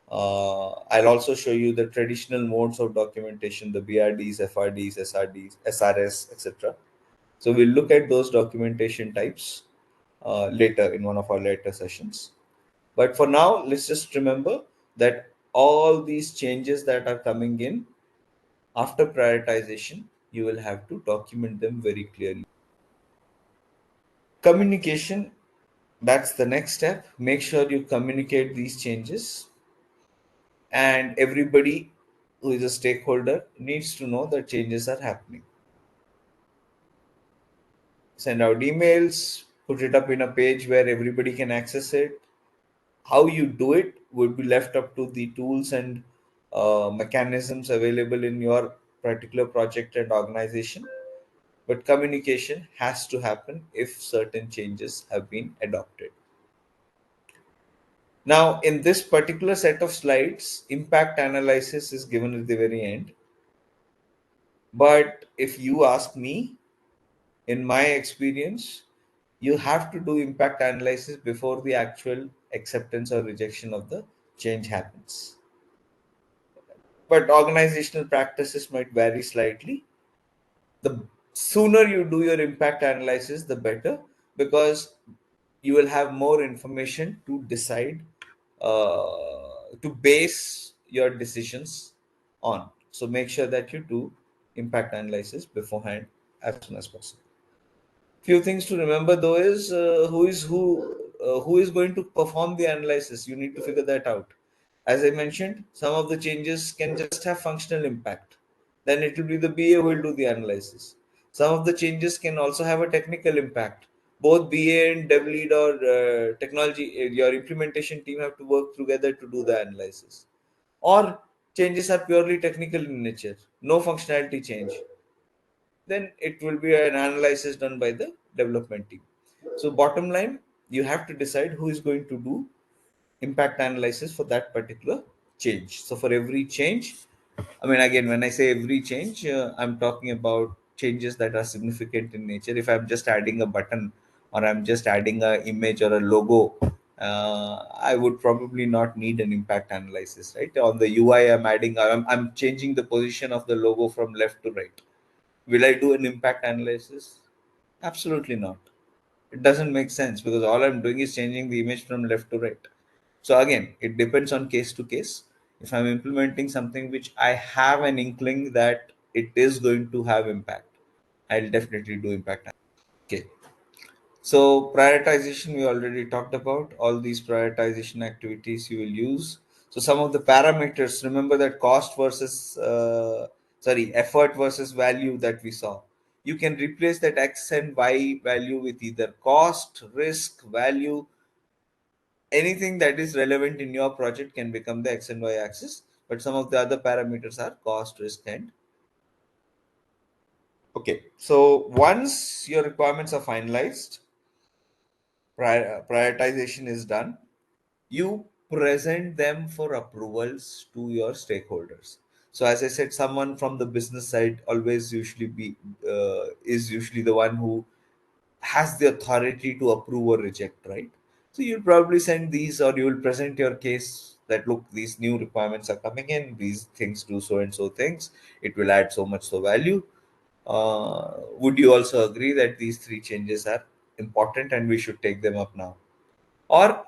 I'll also show you the traditional modes of documentation, the BRDs, FRDs, SRDs, SRS, etc. So we'll look at those documentation types later in one of our later sessions. But for now, let's just remember that all these changes that are coming in after prioritization, you will have to document them very clearly. Communication, that's the next step. Make sure you communicate these changes, and everybody who is a stakeholder needs to know that changes are happening. Send out emails, put it up in a page where everybody can access it. How you do it would be left up to the tools and mechanisms available in your particular project and organization. But communication has to happen if certain changes have been adopted. Now, in this particular set of slides, impact analysis is given at the very end. But if you ask me, in my experience, you have to do impact analysis before the actual acceptance or rejection of the change happens. But organizational practices might vary slightly. The sooner you do your impact analysis, the better, because you will have more information to decide, to base your decisions on. So make sure that you do impact analysis beforehand as soon as possible. Few things to remember though is who is going to perform the analysis. You need to figure that out. As I mentioned, some of the changes can just have functional impact. Then it will be the BA who will do the analysis. Some of the changes can also have a technical impact. Both BA and dev lead or technology, your implementation team have to work together to do the analysis. Or changes are purely technical in nature, no functionality change, then it will be an analysis done by the development team. So bottom line, you have to decide who is going to do impact analysis for that particular change. So for every change, I mean, again, when I say every change, I'm talking about changes that are significant in nature. If I'm just adding a button or I'm just adding a image or a logo, I would probably not need an impact analysis, right? On the UI, I'm changing the position of the logo from left to right. Will I do an impact analysis? Absolutely not. It doesn't make sense because all I'm doing is changing the image from left to right. So again, it depends on case to case. If I'm implementing something which I have an inkling that it is going to have impact, I'll definitely do impact. Okay. So prioritization, we already talked about. All these prioritization activities you will use. So some of the parameters, remember that cost versus effort versus value that we saw. You can replace that x and y value with either cost, risk, value. Anything that is relevant in your project can become the x and y axis, but some of the other parameters are cost, risk, and okay. So once your requirements are finalized, prioritization is done, you present them for approvals to your stakeholders. So as I said, someone from the business side always usually is usually the one who has the authority to approve or reject, right? So you'll probably send these, or you will present your case that look, these new requirements are coming in, these things do so and so things, it will add so much so value. Would you also agree that these three changes are important and we should take them up now? Or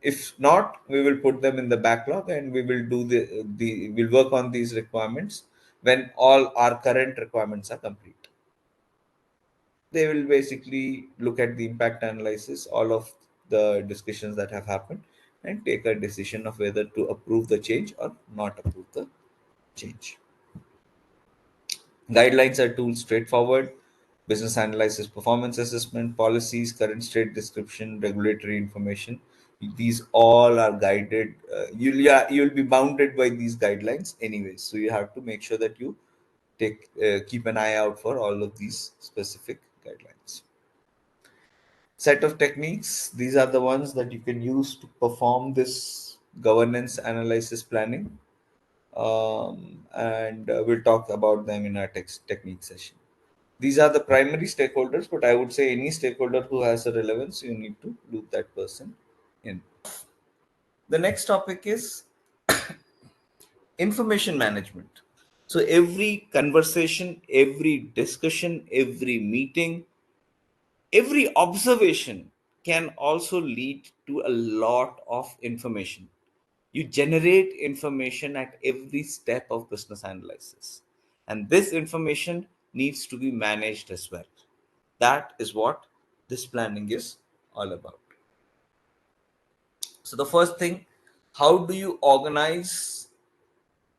if not, we will put them in the backlog and we will do the we'll work on these requirements when all our current requirements are complete. They will basically look at the impact analysis, all of the discussions that have happened, and take a decision of whether to approve the change or not approve the change. Guidelines are too straightforward. Business analysis, performance assessment, policies, current state description, regulatory information. These all are guided. You'll be bounded by these guidelines anyways. So you have to make sure that you keep an eye out for all of these specific guidelines. Set of techniques. These are the ones that you can use to perform this governance analysis planning. And we'll talk about them in our technique session. These are the primary stakeholders, but I would say any stakeholder who has a relevance, you need to loop that person in. The next topic is information management. So every conversation, every discussion, every meeting, every observation can also lead to a lot of information. You generate information at every step of business analysis, and this information needs to be managed as well. That is what this planning is all about. So the first thing, how do you organize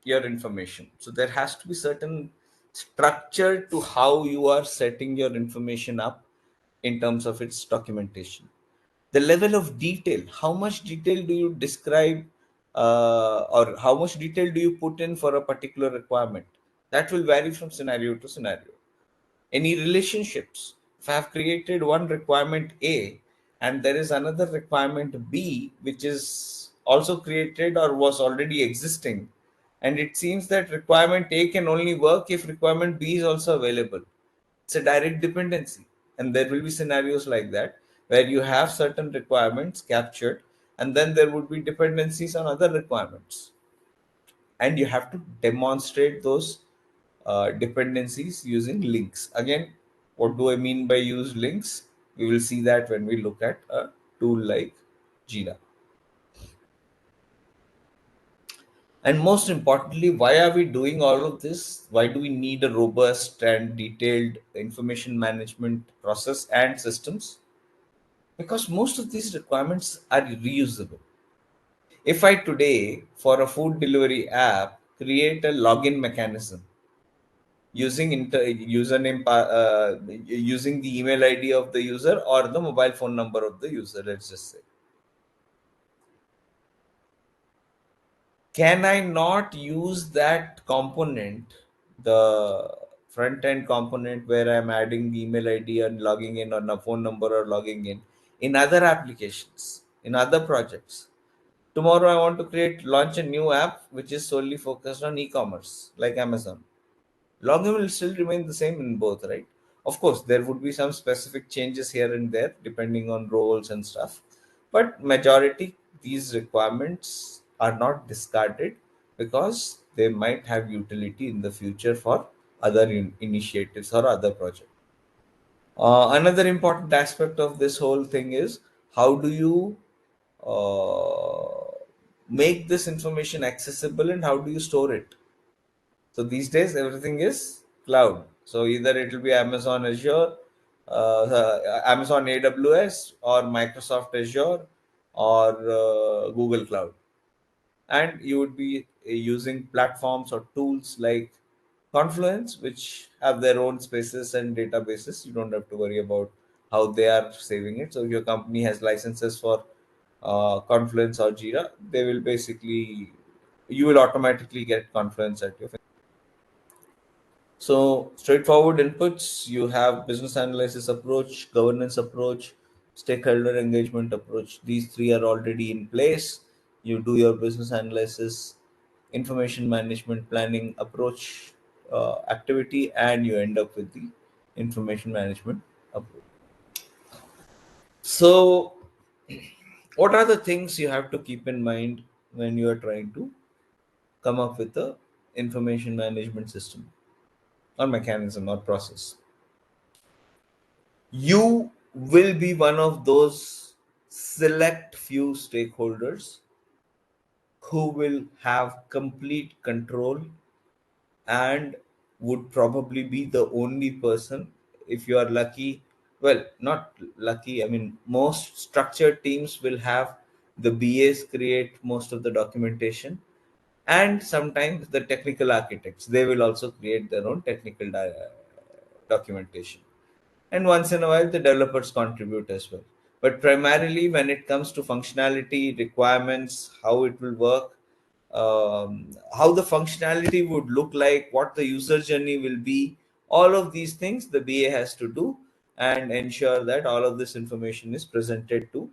your information? So there has to be certain structure to how you are setting your information up in terms of its documentation. The level of detail, how much detail do you describe, or how much detail do you put in for a particular requirement? That will vary from scenario to scenario. Any relationships, if I have created one requirement A and there is another requirement B which is also created or was already existing, and it seems that requirement A can only work if requirement B is also available, it's a direct dependency. And there will be scenarios like that where you have certain requirements captured and then there would be dependencies on other requirements, and you have to demonstrate those dependencies using links. Again, what do I mean by use links? We will see that when we look at a tool like Jira. And most importantly, why are we doing all of this? Why do we need a robust and detailed information management process and systems? Because most of these requirements are reusable. If I today, for a food delivery app, create a login mechanism using username, using the email ID of the user or the mobile phone number of the user, let's just say, can I not use that component, the front end component where I'm adding the email ID and logging in, on a phone number or logging in other applications, in other projects? Tomorrow I want to launch a new app which is solely focused on e-commerce like Amazon. Login will still remain the same in both, right? Of course, there would be some specific changes here and there depending on roles and stuff, but majority these requirements are not discarded because they might have utility in the future for other initiatives or other projects. Another important aspect of this whole thing is how do you make this information accessible and how do you store it? So these days everything is cloud. So either it will be Amazon Azure, Amazon AWS, or Microsoft Azure, or Google Cloud. And you would be using platforms or tools like Confluence, which have their own spaces and databases. You don't have to worry about how they are saving it. So if your company has licenses for Confluence or Jira, they will basically, you will automatically get Confluence at your. So straightforward inputs, you have business analysis approach, governance approach, stakeholder engagement approach. These three are already in place. You do your business analysis, information management planning approach activity, and you end up with the information management approach. So what are the things you have to keep in mind when you are trying to come up with a information management system or mechanism or process? You will be one of those select few stakeholders who will have complete control and would probably be the only person, if you are lucky. Well, not lucky, I mean, most structured teams will have the BAs create most of the documentation, and sometimes the technical architects, they will also create their own technical documentation, and once in a while the developers contribute as well. But primarily when it comes to functionality requirements, how it will work, how the functionality would look like, what the user journey will be, all of these things the BA has to do and ensure that all of this information is presented to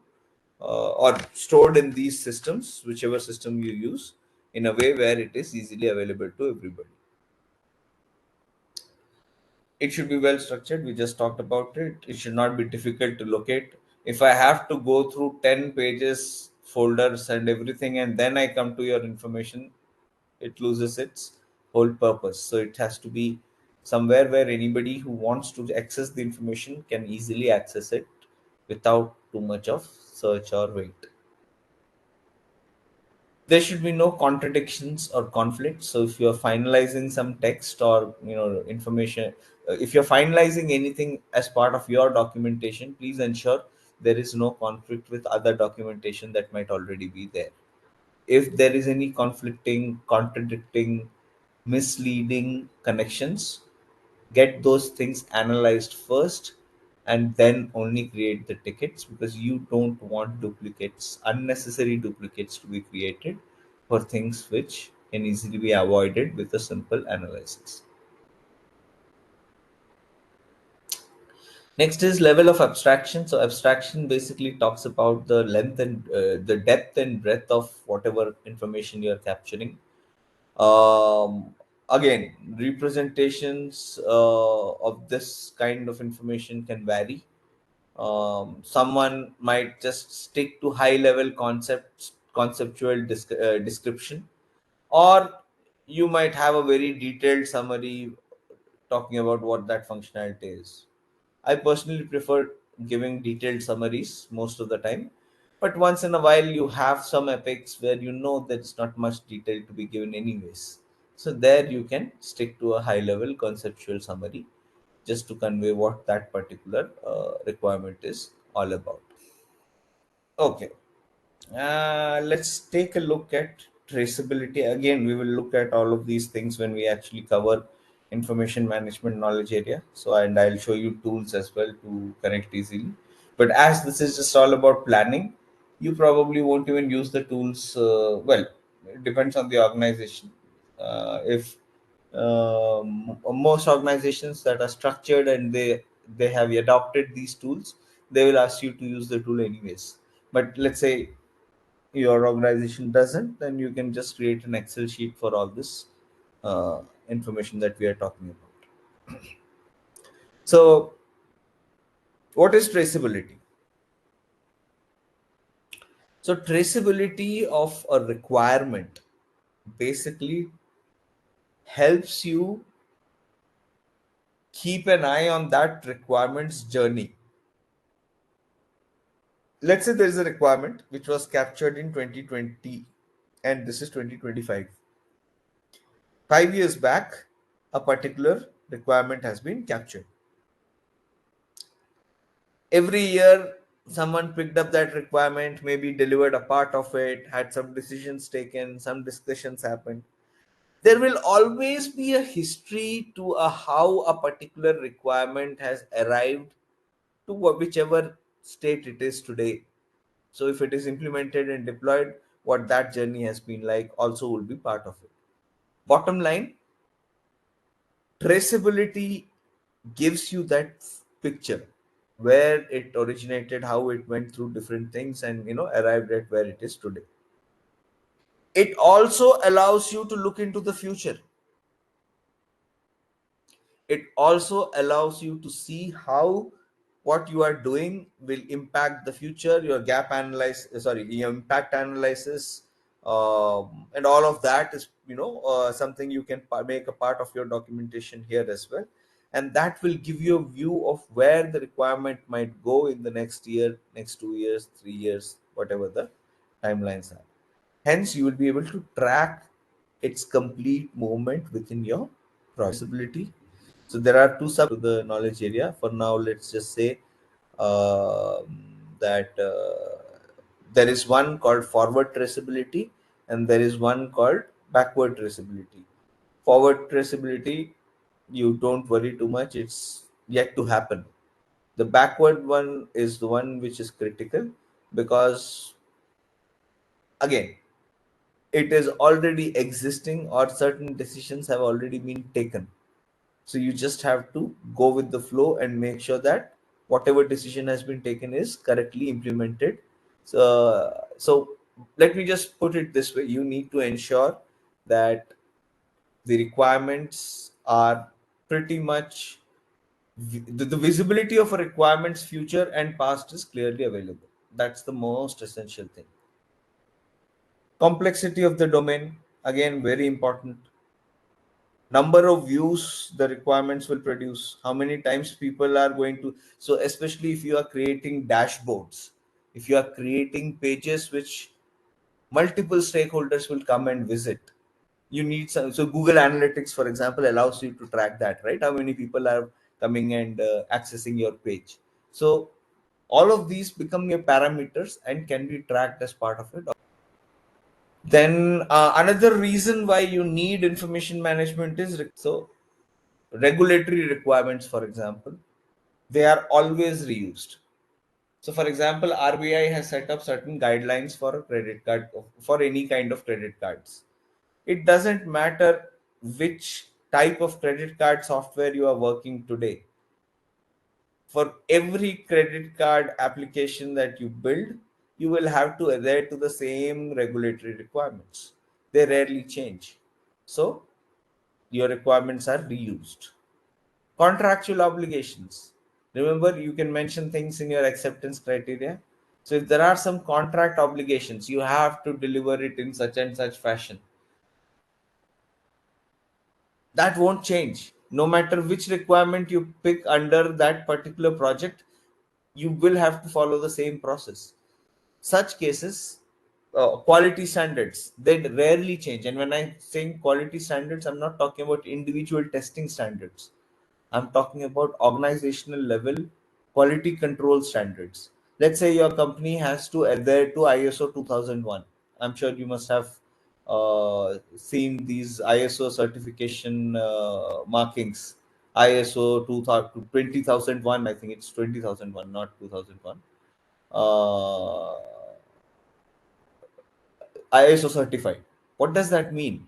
or stored in these systems, whichever system you use, in a way where it is easily available to everybody. It should be well structured. We just talked about it. It should not be difficult to locate. If I have to go through 10 pages, folders, and everything, and then I come to your information, it loses its whole purpose. So it has to be somewhere where anybody who wants to access the information can easily access it without too much of search or wait. There should be no contradictions or conflicts. So if you're finalizing some text or information, if you're finalizing anything as part of your documentation, please ensure there is no conflict with other documentation that might already be there. If there is any conflicting, contradicting, misleading connections, get those things analyzed first and then only create the tickets, because you don't want duplicates, unnecessary duplicates, to be created for things which can easily be avoided with a simple analysis. Next is level of abstraction. So abstraction basically talks about the length and the depth and breadth of whatever information you're capturing. Again, representations of this kind of information can vary. Someone might just stick to high level conceptual description, or you might have a very detailed summary talking about what that functionality is. I personally prefer giving detailed summaries most of the time, but once in a while you have some epics where there's not much detail to be given anyways. So there you can stick to a high level conceptual summary just to convey what that particular requirement is all about. Okay. Let's take a look at traceability. Again, we will look at all of these things when we actually cover information management knowledge area. So, and I'll show you tools as well to connect easily. But as this is just all about planning, you probably won't even use the tools. Well, it depends on the organization. If most organizations that are structured and they have adopted these tools, they will ask you to use the tool anyways. But let's say your organization doesn't, then you can just create an Excel sheet for all this information that we are talking about. So what is traceability? So traceability of a requirement basically helps you keep an eye on that requirement's journey. Let's say there is a requirement which was captured in 2020 and this is 2025. 5 years back, a particular requirement has been captured. Every year someone picked up that requirement, maybe delivered a part of it, had some decisions taken, some discussions happened. There will always be a history to how a particular requirement has arrived to whichever state it is today. So if it is implemented and deployed, what that journey has been like also will be part of it. Bottom line, traceability gives you that picture where it originated, how it went through different things, and arrived at where it is today. It also allows you to look into the future. It also allows you to see how what you are doing will impact the future, your gap analysis, sorry, your impact analysis, and all of that is something you can make a part of your documentation here as well. And that will give you a view of where the requirement might go in the next year, next 2 years, 3 years, whatever the timelines are. Hence, you will be able to track its complete movement within your traceability. So there are two sub to the knowledge area. For now, let's just say that there is one called forward traceability and there is one called backward traceability. Forward traceability, you don't worry too much; it's yet to happen. The backward one is the one which is critical because, again, it is already existing or certain decisions have already been taken. So you just have to go with the flow and make sure that whatever decision has been taken is correctly implemented. So let me just put it this way: you need to ensure that the requirements are pretty much the visibility of a requirement's future and past is clearly available. That's the most essential thing. Complexity of the domain, again, very important. Number of views the requirements will produce, how many times people are going to, so especially if you are creating dashboards, if you are creating pages which multiple stakeholders will come and visit, you need some. So Google Analytics, for example, allows you to track that, right? How many people are coming and accessing your page. So all of these become your parameters and can be tracked as part of it. Then another reason why you need information management is so regulatory requirements, for example, they are always reused. So for example, RBI has set up certain guidelines for a credit card, for any kind of credit cards. It doesn't matter which type of credit card software you are working today. For every credit card application that you build, you will have to adhere to the same regulatory requirements. They rarely change. So your requirements are reused. Contractual obligations. Remember, you can mention things in your acceptance criteria. So if there are some contract obligations, you have to deliver it in such and such fashion. That won't change. No matter which requirement you pick under that particular project, you will have to follow the same process. Such cases, quality standards, they rarely change. And when I say quality standards, I'm not talking about individual testing standards. I'm talking about organizational level quality control standards. Let's say your company has to adhere to ISO 2001. I'm sure you must have seen these ISO certification markings. ISO 20001, I think it's 20001, not 2001. Uh, ISO certified. What does that mean?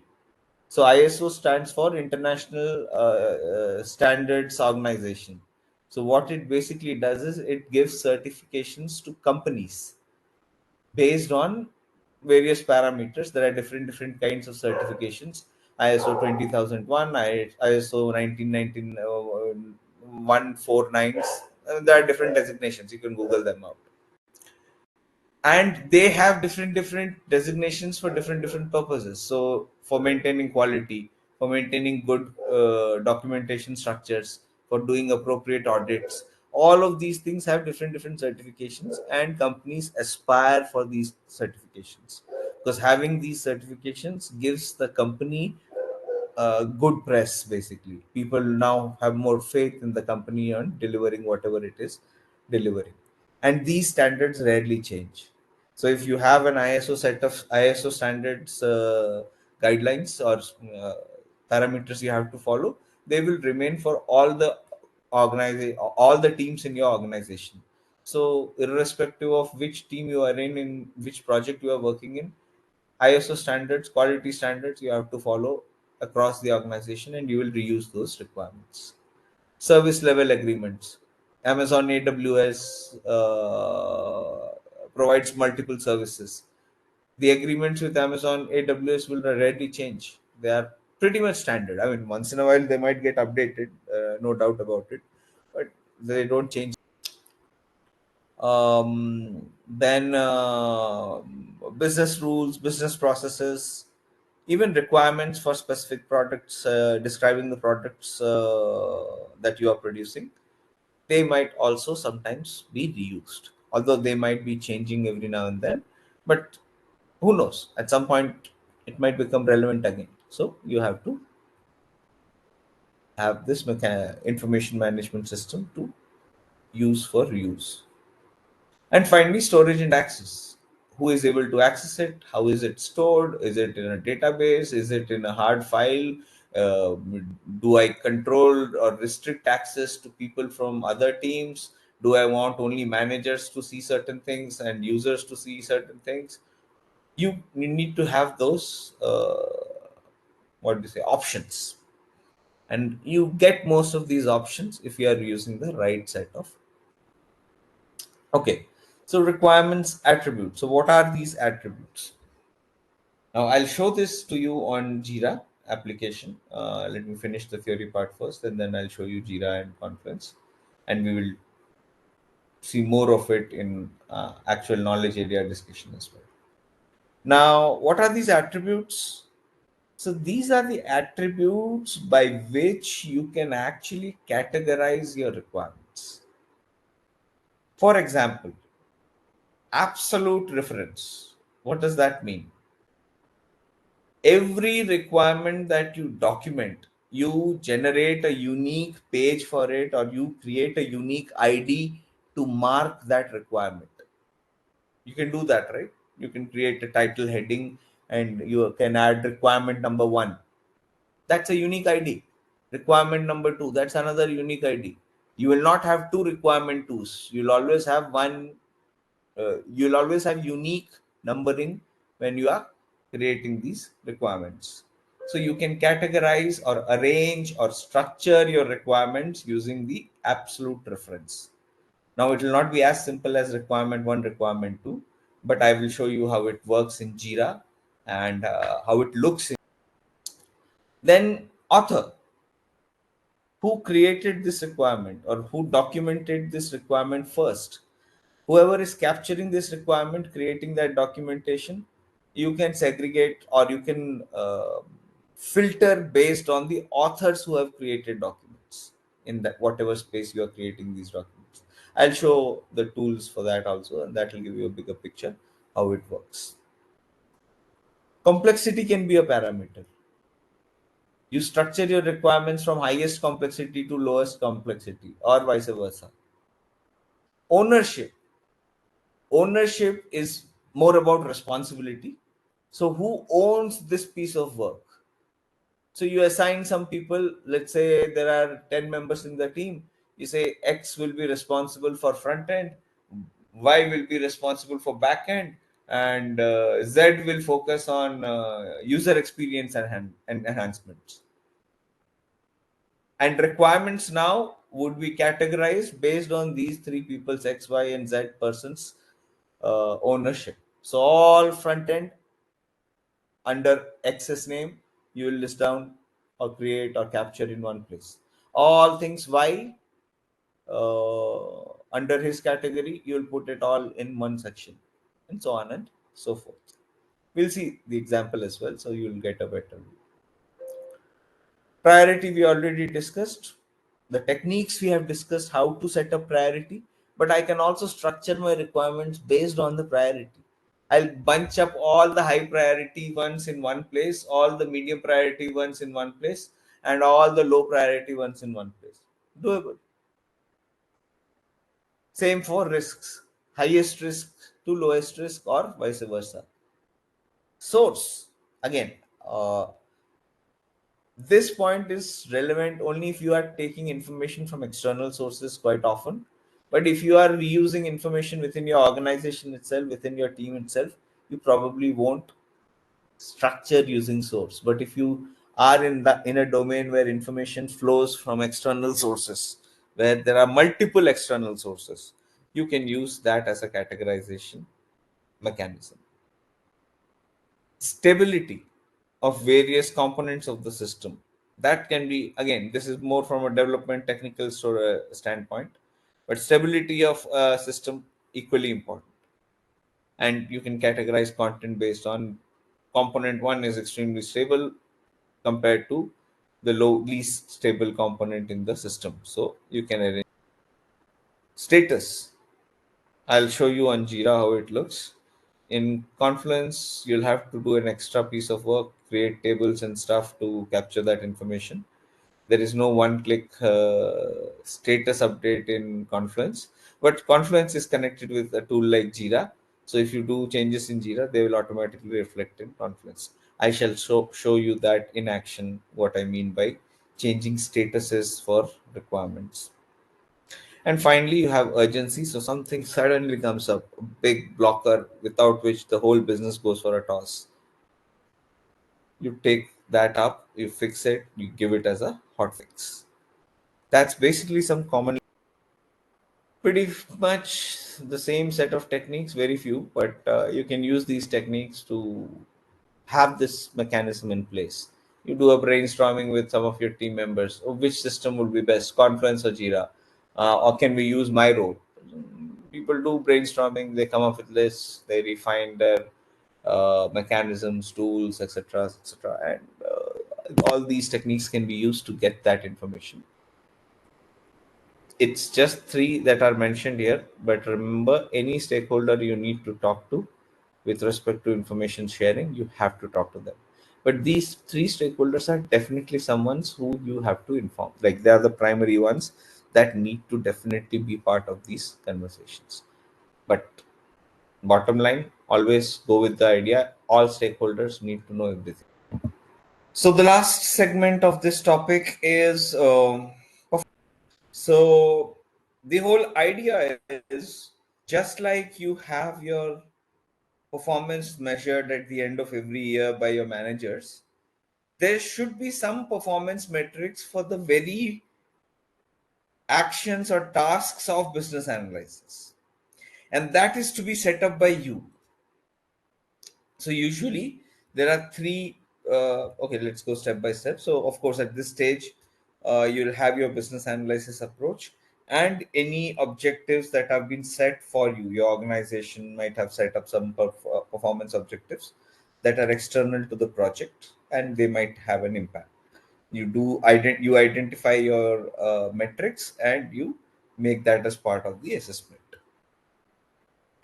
So ISO stands for International Standards Organization. So what it basically does is it gives certifications to companies based on various parameters. There are different kinds of certifications. ISO 20001, ISO 1919 149s. There are different designations. You can Google them out, and they have different designations for different purposes. So for maintaining quality, for maintaining good documentation structures, for doing appropriate audits, all of these things have different certifications, and companies aspire for these certifications because having these certifications gives the company good press. Basically, people now have more faith in the company on delivering whatever it is delivering. and these standards rarely change. So if you have an ISO set of ISO standards guidelines or parameters you have to follow, they will remain for all the teams in your organization. So irrespective of which team you are in which project you are working in, ISO standards, quality standards, you have to follow across the organization, and you will reuse those requirements. Service level agreements. Amazon AWS provides multiple services. The agreements with Amazon AWS will rarely change. They are pretty much standard. I mean, once in a while they might get updated, no doubt about it, but they don't change. Then business rules, business processes, even requirements for specific products, describing the products that you are producing, they might also sometimes be reused, although they might be changing every now and then. But who knows? At some point, it might become relevant again. So you have to have this information management system to use for reuse. And finally, storage and access. Who is able to access it? How is it stored? Is it in a database? Is it in a hard file? Uh, do I control or restrict access to people from other teams? Do I want only managers to see certain things and users to see certain things? You need to have those what do you say, options, and you get most of these options if you are using the right set of. Okay, so requirements attributes. So what are these attributes? Now I'll show this to you on Jira application. Let me finish the theory part first, and then I'll show you Jira and Confluence, and we will see more of it in actual knowledge area discussion as well. Now, what are these attributes? So these are the attributes by which you can actually categorize your requirements. For example, absolute reference. What does that mean? Every requirement that you document, you generate a unique page for it, or you create a unique ID to mark that requirement. You can do that, right? You can create a title heading and you can add requirement number 1. That's a unique ID. Requirement number 2, that's another unique ID. You will not have two requirement twos. You'll always have one. You'll always have unique numbering when you are creating these requirements. So you can categorize or arrange or structure your requirements using the absolute reference. Now it will not be as simple as requirement 1, requirement 2, but I will show you how it works in Jira and how it looks in. Then author, who created this requirement or who documented this requirement first. Whoever is capturing this requirement, creating that documentation, you can segregate or you can filter based on the authors who have created documents in that whatever space you are creating these documents. I'll show the tools for that also, and that will give you a bigger picture how it works. Complexity can be a parameter. You structure your requirements from highest complexity to lowest complexity, or vice versa. Ownership. Ownership is more about responsibility. So who owns this piece of work? So you assign some people, let's say there are 10 members in the team. You say X will be responsible for front end, Y will be responsible for back end, and Z will focus on user experience and enhancements. And requirements now would be categorized based on these three people's X, Y, and Z persons ownership. So all front end under X's name, you will list down or create or capture in one place. All things Y under his category, you will put it all in one section, and so on and so forth. We'll see the example as well, so you will get a better view. Priority we already discussed. The techniques we have discussed, how to set up priority, but I can also structure my requirements based on the priority. I'll bunch up all the high priority ones in one place, all the medium priority ones in one place, and all the low priority ones in one place. Doable. Same for risks. highest risk to lowest risk, or vice versa. Source, again, uh, this point is relevant only if you are taking information from external sources quite often. But if you are reusing information within your organization itself, within your team itself, you probably won't structure using source. But if you are in a domain where information flows from external sources, where there are multiple external sources, you can use that as a categorization mechanism. Stability of various components of the system, that can be, again, this is more from a development technical standpoint, but stability of a system equally important. And you can categorize content based on component one is extremely stable compared to the least stable component in the system. So you can arrange status. I'll show you on Jira how it looks. In Confluence, you'll have to do an extra piece of work, create tables and stuff to capture that information. There is no one-click status update in Confluence, but Confluence is connected with a tool like Jira. So if you do changes in Jira, they will automatically reflect in Confluence. I shall show you that in action, what I mean by changing statuses for requirements. And finally, you have urgency. So something suddenly comes up, a big blocker without which the whole business goes for a toss. You take that up, you fix it, you give it as a hot fix. That's basically some common, pretty much the same set of techniques, very few, but you can use these techniques to have this mechanism in place. You do a brainstorming with some of your team members. Oh, which system would be best, Confluence or Jira? Or can we use my role? People do brainstorming, they come up with lists, they refine their mechanisms, tools, etc., etc. And all these techniques can be used to get that information. It's just three that are mentioned here, but remember, any stakeholder you need to talk to with respect to information sharing, you have to talk to them. But these three stakeholders are definitely someone's who you have to inform. Like, they are the primary ones that need to definitely be part of these conversations. But bottom line, always go with the idea all stakeholders need to know everything. So the last segment of this topic is so the whole idea is, just like you have your performance measured at the end of every year by your managers, there should be some performance metrics for the very actions or tasks of business analysis. And that is to be set up by you. So usually there are three. Okay, let's go step by step. So of course, at this stage, you'll have your business analysis approach and any objectives that have been set for you. Your organization might have set up some performance objectives that are external to the project, and they might have an impact. You identify your metrics and you make that as part of the assessment.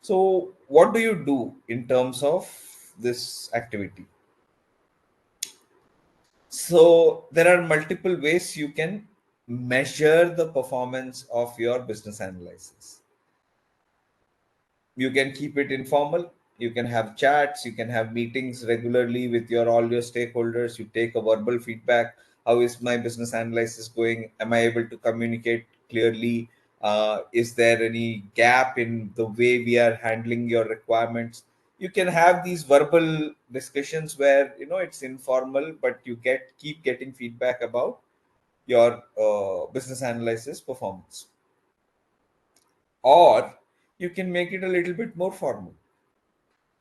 So what do you do in terms of this activity? So there are multiple ways you can measure the performance of your business analysis. You can keep it informal. You can have chats. You can have meetings regularly with all your stakeholders. You take a verbal feedback. How is my business analysis going? Am I able to communicate clearly? Is there any gap in the way we are handling your requirements? You can have these verbal discussions where it's informal, but you keep getting feedback about your business analysis performance. Or you can make it a little bit more formal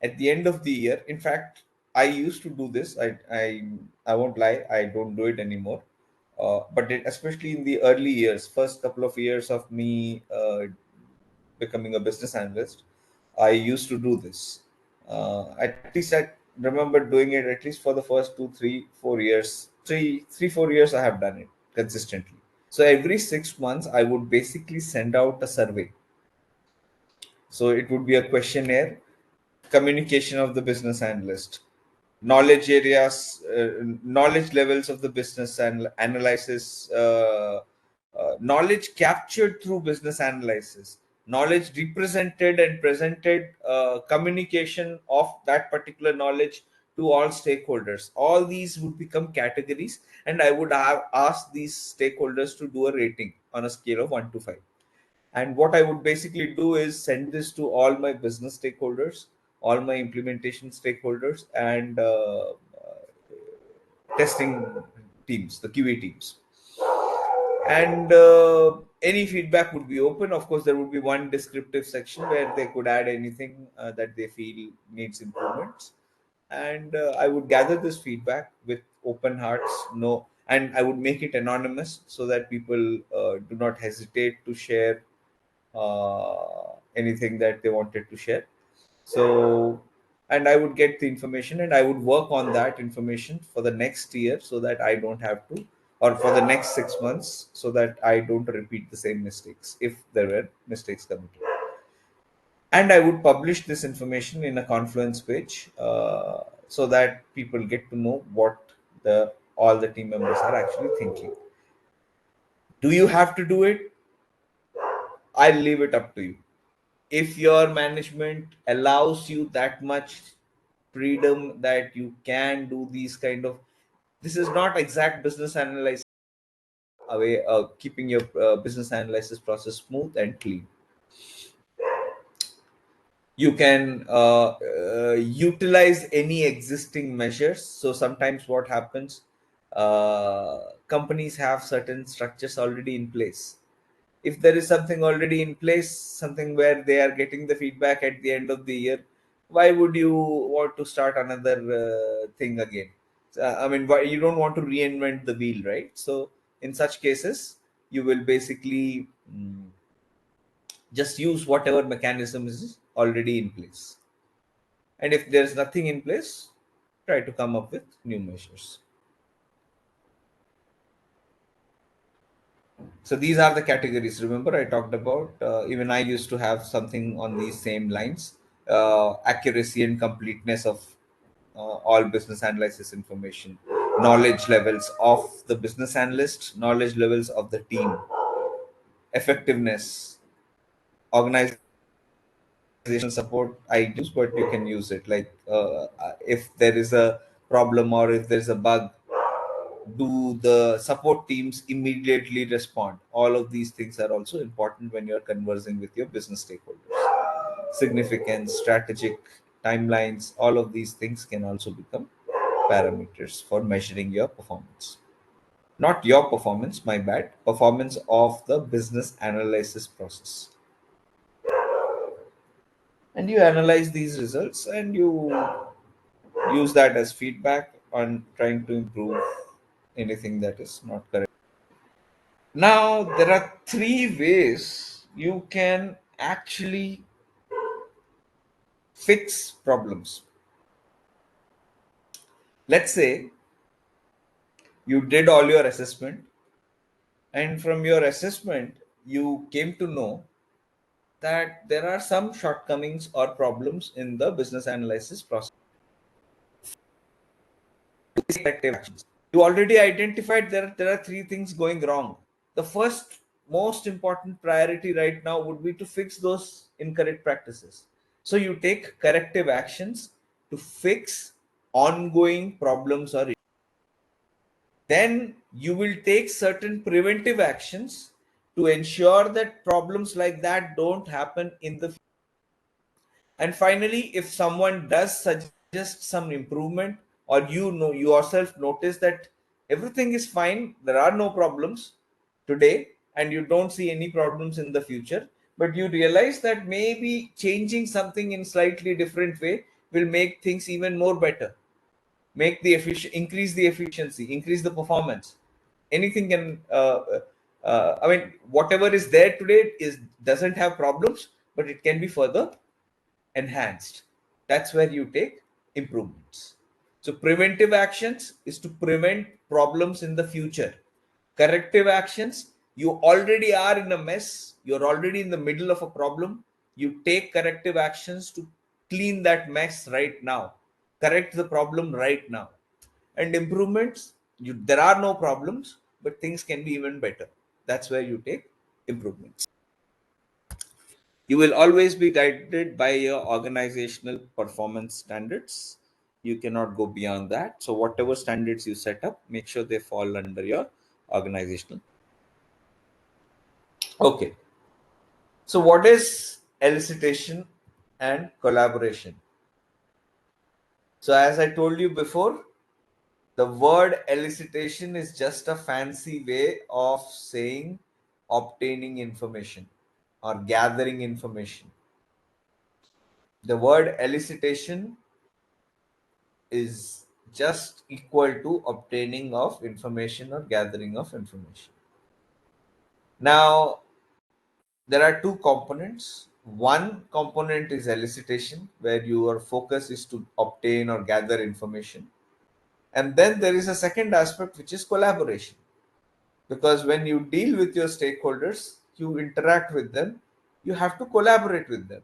at the end of the year. In fact, I used to do this. I won't lie, I don't do it anymore. But especially in the early years, first couple of years of me becoming a business analyst, I used to do this. At least I remember doing it at least for the first 2 3 4 years. 3 3 4 years I have done it consistently. So every 6 months I would basically send out a survey. So it would be a questionnaire, communication of the business analyst, knowledge areas, knowledge levels of the business and analysis, knowledge captured through business analysis, knowledge represented and presented, communication of that particular knowledge to all stakeholders. All these would become categories, and I would have asked these stakeholders to do a rating on a scale of 1 to 5. And what I would basically do is send this to all my business stakeholders, all my implementation stakeholders, and testing teams, the QA teams. And any feedback would be open. Of course, there would be one descriptive section where they could add anything that they feel needs improvements. And I would gather this feedback with open hearts, no, and I would make it anonymous so that people do not hesitate to share anything that they wanted to share. So, and I would get the information and I would work on that information for the next year so that I don't have to, or for the next 6 months, so that I don't repeat the same mistakes if there were mistakes committed. And I would publish this information in a Confluence page so that people get to know what the all the team members are actually thinking. Do you have to do it? I'll leave it up to you. If your management allows you that much freedom that you can do these kind of, this is not exact business analysis away, keeping your business analysis process smooth and clean. You can utilize any existing measures. So sometimes what happens, companies have certain structures already in place. If there is something already in place, something where they are getting the feedback at the end of the year, why would you want to start another thing again? I mean, why, you don't want to reinvent the wheel, right? So in such cases, you will basically just use whatever mechanism is already in place. And if there's nothing in place, try to come up with new measures. So these are the categories. Remember, I talked about, even I used to have something on these same lines: accuracy and completeness of all business analysis information, knowledge levels of the business analyst, knowledge levels of the team, effectiveness, organizational support I use, but you can use it. Like if there is a problem or if there's a bug, do the support teams immediately respond? All of these things are also important when you're conversing with your business stakeholders. Significance, strategic timelines, all of these things can also become parameters for measuring your performance. Not your performance, my bad, performance of the business analysis process. And you analyze these results and you use that as feedback on trying to improve anything that is not correct. Now, there are three ways you can actually fix problems. Let's say you did all your assessment, and from your assessment, you came to know that there are some shortcomings or problems in the business analysis process. Corrective actions. You already identified there are three things going wrong. The first most important priority right now would be to fix those incorrect practices. So you take corrective actions to fix ongoing problems, or then you will take certain preventive actions to ensure that problems like that don't happen in the future. And finally, if someone does suggest some improvement, or you know yourself notice that everything is fine, there are no problems today, and you don't see any problems in the future, but you realize that maybe changing something in slightly different way will make things even more better, make the increase the efficiency, increase the performance. Anything can I mean, whatever is there today is doesn't have problems, but it can be further enhanced. That's where you take improvements. So preventive actions is to prevent problems in the future. Corrective actions, you already are in a mess, you're already in the middle of a problem, you take corrective actions to clean that mess right now, correct the problem right now. And improvements, there are no problems, but things can be even better. That's where you take improvements. You will always be guided by your organizational performance standards. You cannot go beyond that. So whatever standards you set up, make sure they fall under your organizational. Okay. So what is elicitation and collaboration? So as I told you before, the word elicitation is just a fancy way of saying obtaining information or gathering information. The word elicitation is just equal to obtaining of information or gathering of information. Now, there are two components. One component is elicitation, where your focus is to obtain or gather information. And then there is a second aspect, which is collaboration. Because when you deal with your stakeholders, you interact with them, you have to collaborate with them.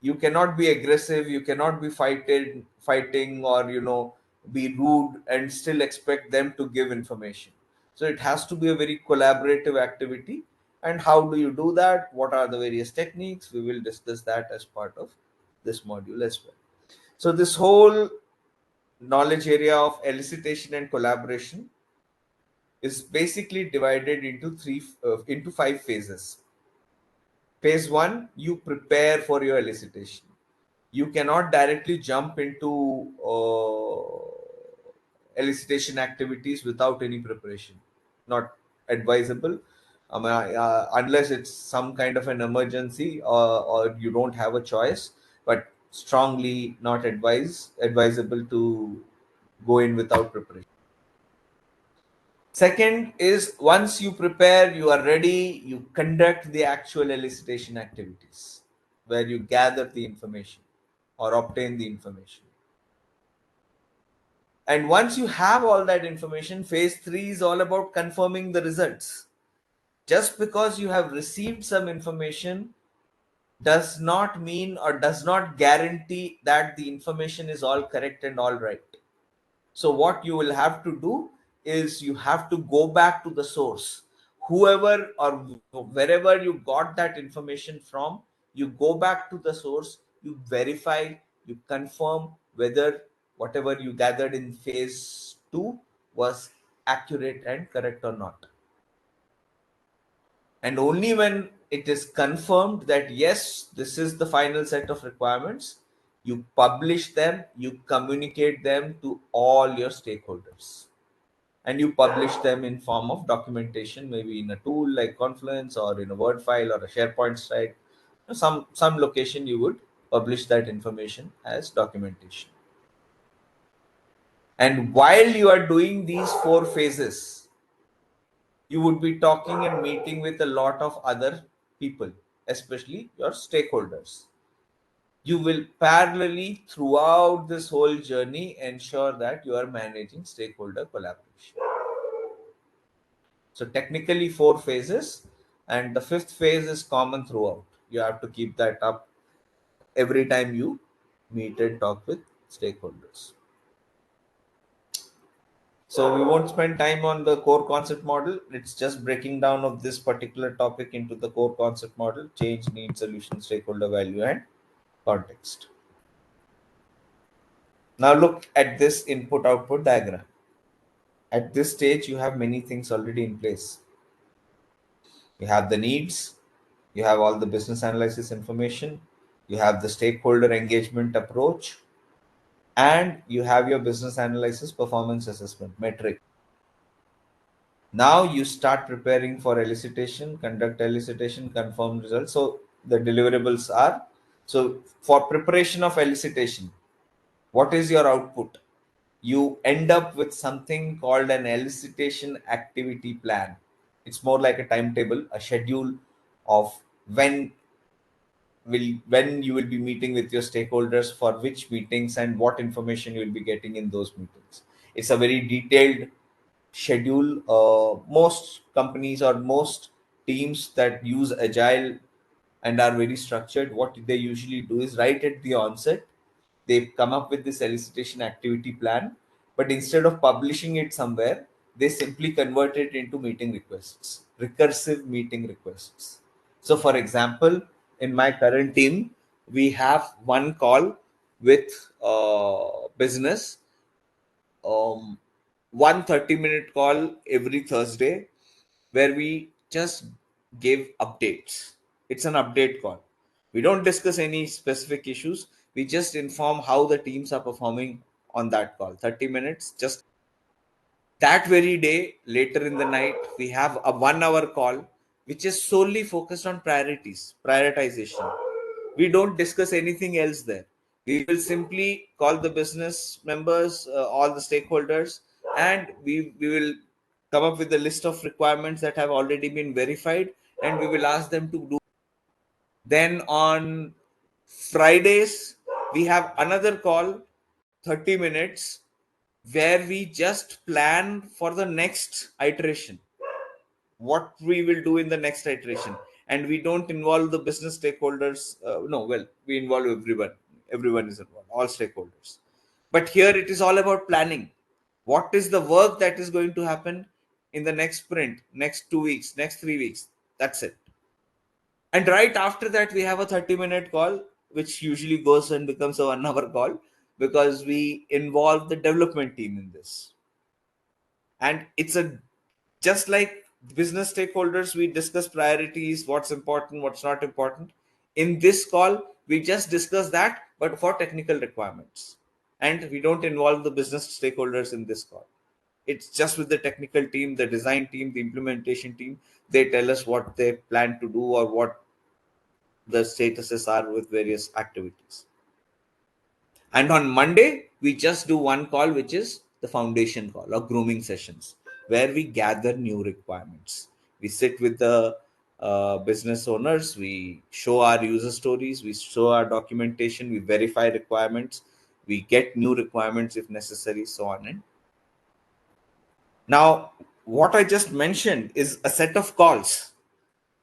You cannot be aggressive, you cannot be fighting, or be rude and still expect them to give information. So it has to be a very collaborative activity. And how do you do that? What are the various techniques? We will discuss that as part of this module as well. So this whole knowledge area of elicitation and collaboration is basically divided into 5 phases. Phase 1, you prepare for your elicitation. You cannot directly jump into elicitation activities without any preparation. Not advisable, unless it's some kind of an emergency, or you don't have a choice. But strongly not advisable to go in without preparation. Second is, once you prepare, you are ready, you conduct the actual elicitation activities where you gather the information or obtain the information. And once you have all that information, phase 3 is all about confirming the results. Just because you have received some information does not mean or does not guarantee that the information is all correct and all right. So what you will have to do is you have to go back to the source. Whoever or wherever you got that information from, you go back to the source, you verify, you confirm whether whatever you gathered in phase 2 was accurate and correct or not. And only when it is confirmed that yes, this is the final set of requirements, you publish them, you communicate them to all your stakeholders, and you publish them in form of documentation, maybe in a tool like Confluence or in a Word file or a SharePoint site. Some location you would publish that information as documentation. And while you are doing these 4 phases, you would be talking and meeting with a lot of other people, especially your stakeholders. You will parallelly throughout this whole journey ensure that you are managing stakeholder collaboration. So technically 4 phases, and the 5th phase is common throughout. You have to keep that up every time you meet and talk with stakeholders. So we won't spend time on the core concept model. It's just breaking down of this particular topic into the core concept model: change, need, solution, stakeholder value, and context. Now look at this input output diagram. At this stage, you have many things already in place. You have the needs, you have all the business analysis information, you have the stakeholder engagement approach, and you have your business analysis performance assessment metric. Now you start preparing for elicitation, conduct elicitation, confirm results. So the deliverables are, so for preparation of elicitation, what is your output? You end up with something called an elicitation activity plan. It's more like a timetable, a schedule of when you will be meeting with your stakeholders, for which meetings, and what information you will be getting in those meetings. It's a very detailed schedule. Most companies or most teams that use agile and are very structured, what they usually do is right at the onset, they come up with this elicitation activity plan, but instead of publishing it somewhere, they simply convert it into meeting requests, recursive meeting requests. So for example, in my current team, we have one call with business, one 30-minute call every Thursday, where we just give updates. It's an update call. We don't discuss any specific issues. We just inform how the teams are performing on that call. 30 minutes. Just that very day, later in the night, we have a 1 hour call, which is solely focused on prioritization. We don't discuss anything else there. We will simply call the business members, all the stakeholders, and we will come up with a list of requirements that have already been verified, and we will ask them to do. Then on Fridays, we have another call, 30 minutes, where we just plan for the next iteration, what we will do in the next iteration. And we don't involve the business stakeholders. No, well, we involve everyone. Everyone is involved, all stakeholders. But here it is all about planning. What is the work that is going to happen in the next sprint, next 2 weeks, next 3 weeks? That's it. And right after that, we have a 30-minute call, which usually goes and becomes a 1 hour call, because we involve the development team in this. And it's a just like business stakeholders, we discuss priorities, what's important, what's not important. In this call, we just discuss that, but for technical requirements. And we don't involve the business stakeholders in this call. It's just with the technical team, the design team, the implementation team. They tell us what they plan to do or what the statuses are with various activities. And on Monday, we just do one call, which is the foundation call or grooming sessions, where we gather new requirements. We sit with the business owners, we show our user stories, we show our documentation, we verify requirements, we get new requirements if necessary, so on. And now, what I just mentioned is a set of calls,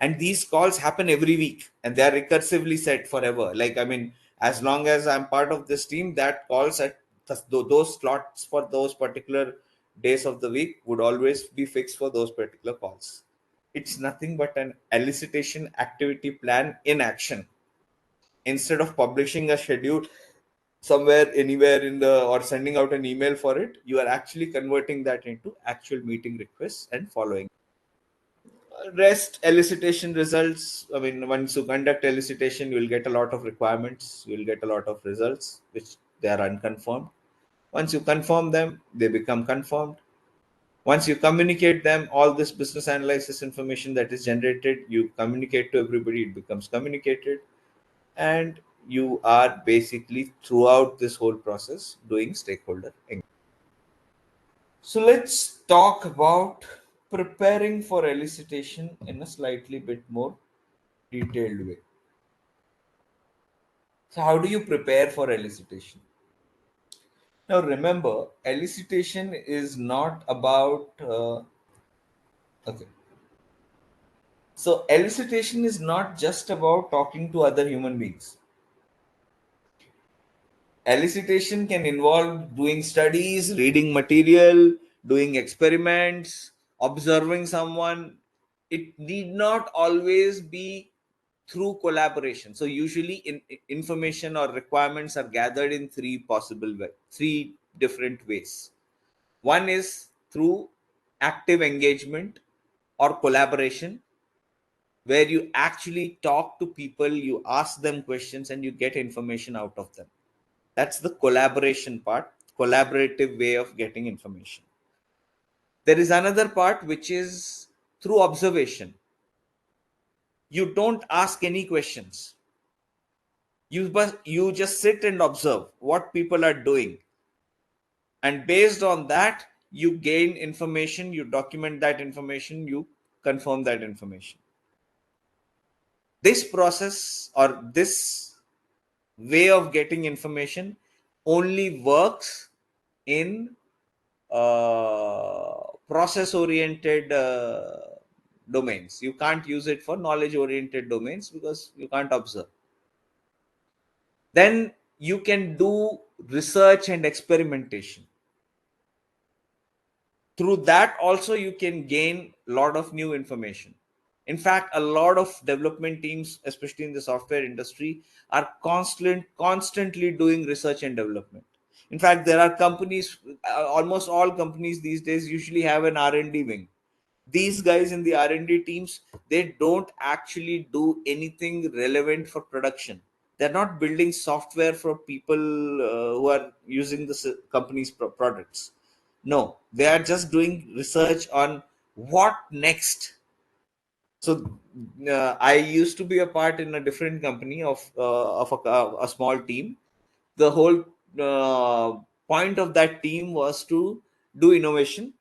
and these calls happen every week, and they are recursively set forever. Like, I mean, as long as I'm part of this team, that calls at those slots for those particular days of the week would always be fixed for those particular calls. It's nothing but an elicitation activity plan in action. Instead of publishing a schedule somewhere anywhere in the or sending out an email for it, you are actually converting that into actual meeting requests and following. Rest elicitation results, I mean, once you conduct elicitation, you'll get a lot of requirements, you'll get a lot of results which they are unconfirmed. Once you confirm them, they become confirmed. Once you communicate them, all this business analysis information that is generated, you communicate to everybody, it becomes communicated, and you are basically throughout this whole process doing stakeholder engagement. So let's talk about preparing for elicitation in a slightly bit more detailed way. So how do you prepare for elicitation? Now remember, elicitation is not about okay. So elicitation is not just about talking to other human beings. Elicitation can involve doing studies, reading material, doing experiments, observing someone. It need not always be through collaboration. So usually information or requirements are gathered in three different ways. One is through active engagement or collaboration, where you actually talk to people, you ask them questions, and you get information out of them. That's the collaboration part, collaborative way of getting information. There is another part which is through observation. You don't ask any questions. You just sit and observe what people are doing. And based on that, you gain information, you document that information, you confirm that information. This process or this way of getting information only works in process oriented domains. You can't use it for knowledge oriented domains because you can't observe. Then you can do research and experimentation. Through that also you can gain a lot of new information. In fact, a lot of development teams, especially in the software industry, are constantly doing research and development. In fact, there are companies, almost all companies these days usually have an R&D wing. These guys in the R&D teams, they don't actually do anything relevant for production. They're not building software for people who are using the company's products. No, they are just doing research on what next. So I used to be a part in a different company of a small team. The whole point of that team was to do innovation.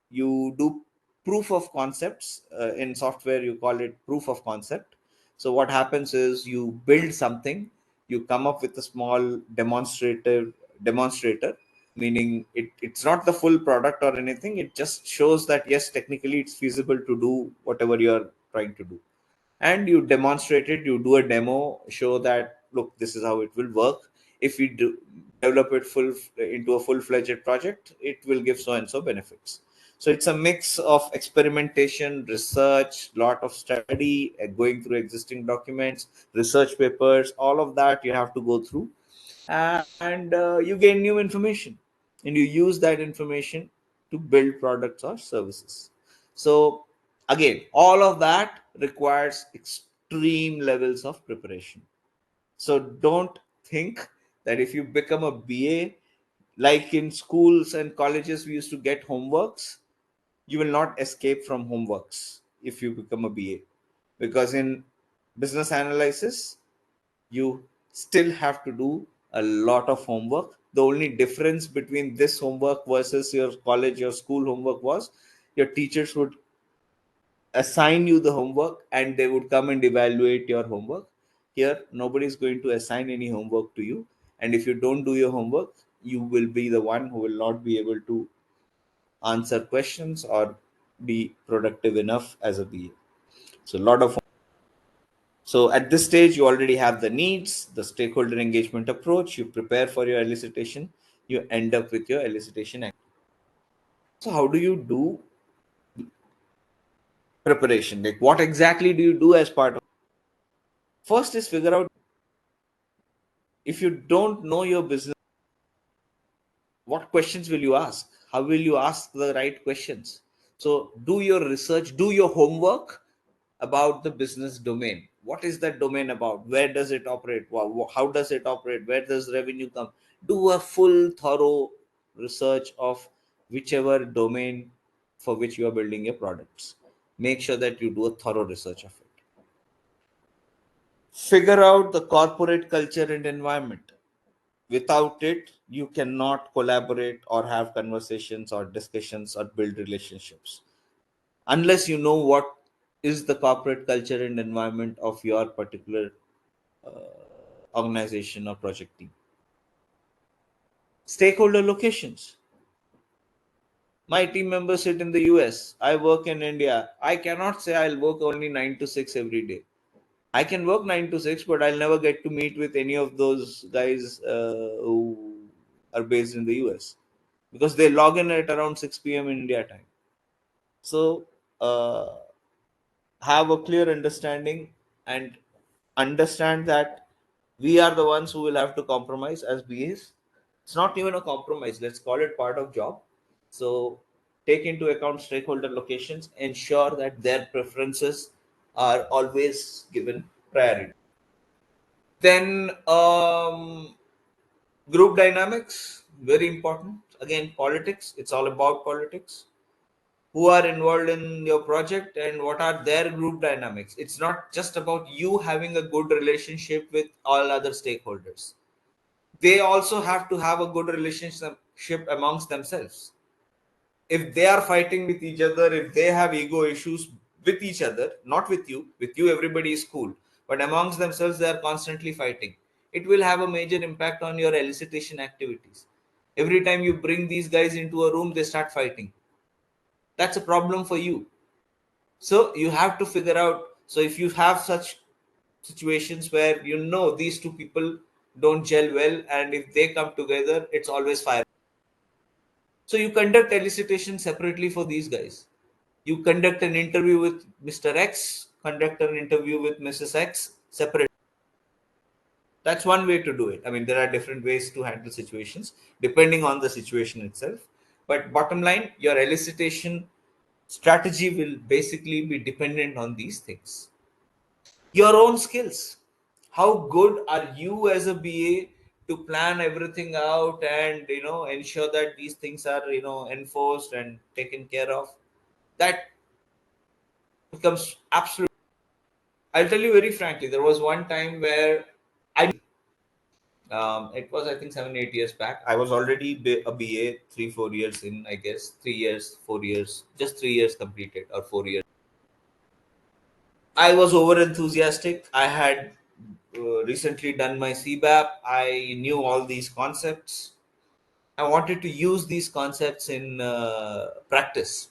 You do proof of concepts. In software you call it proof of concept. So what happens is you build something, you come up with a small demonstrator, meaning it's not the full product or anything. It just shows that yes, technically it's feasible to do whatever you're trying to do, and you demonstrate it. You do a demo, show that look, this is how it will work. If we do develop it full into a full-fledged project, it will give so and so benefits. So it's a mix of experimentation, research, lot of study, going through existing documents, research papers, all of that you have to go through. And you gain new information, and you use that information to build products or services. So again, all of that requires extreme levels of preparation. So don't think that if you become a BA, like in schools and colleges we used to get homeworks, you will not escape from homeworks if you become a BA. Because in business analysis, you still have to do a lot of homework. The only difference between this homework versus your college or school homework was your teachers would assign you the homework and they would come and evaluate your homework. Here nobody is going to assign any homework to you, and if you don't do your homework, you will be the one who will not be able to answer questions or be productive enough as a BA. So a lot of, so at this stage you already have the needs, the stakeholder engagement approach, you prepare for your elicitation, you end up with your elicitation. So how do you do preparation? Like what exactly do you do as part of? First is figure out, if you don't know your business, what questions will you ask? How will you ask the right questions? So do your research, do your homework about the business domain. What is that domain about? Where does it operate? How does it operate? Where does revenue come? Do a full thorough research of whichever domain for which you are building your products. Make sure that you do a thorough research of it. Figure out the corporate culture and environment. Without it, you cannot collaborate or have conversations or discussions or build relationships unless you know what is the corporate culture and environment of your particular organization or project team. Stakeholder locations. My team members sit in the US. I work in India. I cannot say I'll work only 9 to 6 every day. I can work 9 to 6, but I'll never get to meet with any of those guys who are based in the US because they log in at around 6 p.m. in India time. So, have a clear understanding and understand that we are the ones who will have to compromise as BAs. It's not even a compromise, let's call it part of job. So, take into account stakeholder locations, ensure that their preferences are always given priority. Then group dynamics, very important. Again, politics, it's all about politics. Who are involved in your project and what are their group dynamics. It's not just about you having a good relationship with all other stakeholders. They also have to have a good relationship amongst themselves. If they are fighting with each other, if they have ego issues with each other, not with you everybody is cool, but amongst themselves they are constantly fighting, it will have a major impact on your elicitation activities. Every time you bring these guys into a room, they start fighting. That's a problem for you. So you have to figure out. So if you have such situations where you know these two people don't gel well, and if they come together, it's always fire. So you conduct elicitation separately for these guys. You conduct an interview with Mr. X conduct an interview with Mrs. X separate. That's one way to do it. I mean, there are different ways to handle situations depending on the situation itself. But bottom line, your elicitation strategy will basically be dependent on these things. Your own skills. How good are you as a BA to plan everything out and ensure that these things are enforced and taken care of? That becomes absolute. I'll tell you very frankly, there was one time where it was, I think, 7 8 years back. I was already a BA 3 4 years in, I guess, 3 years 4 years, just 3 years completed, or 4 years. I was over enthusiastic. I had recently done my CBAP. I knew all these concepts. I wanted to use these concepts in practice.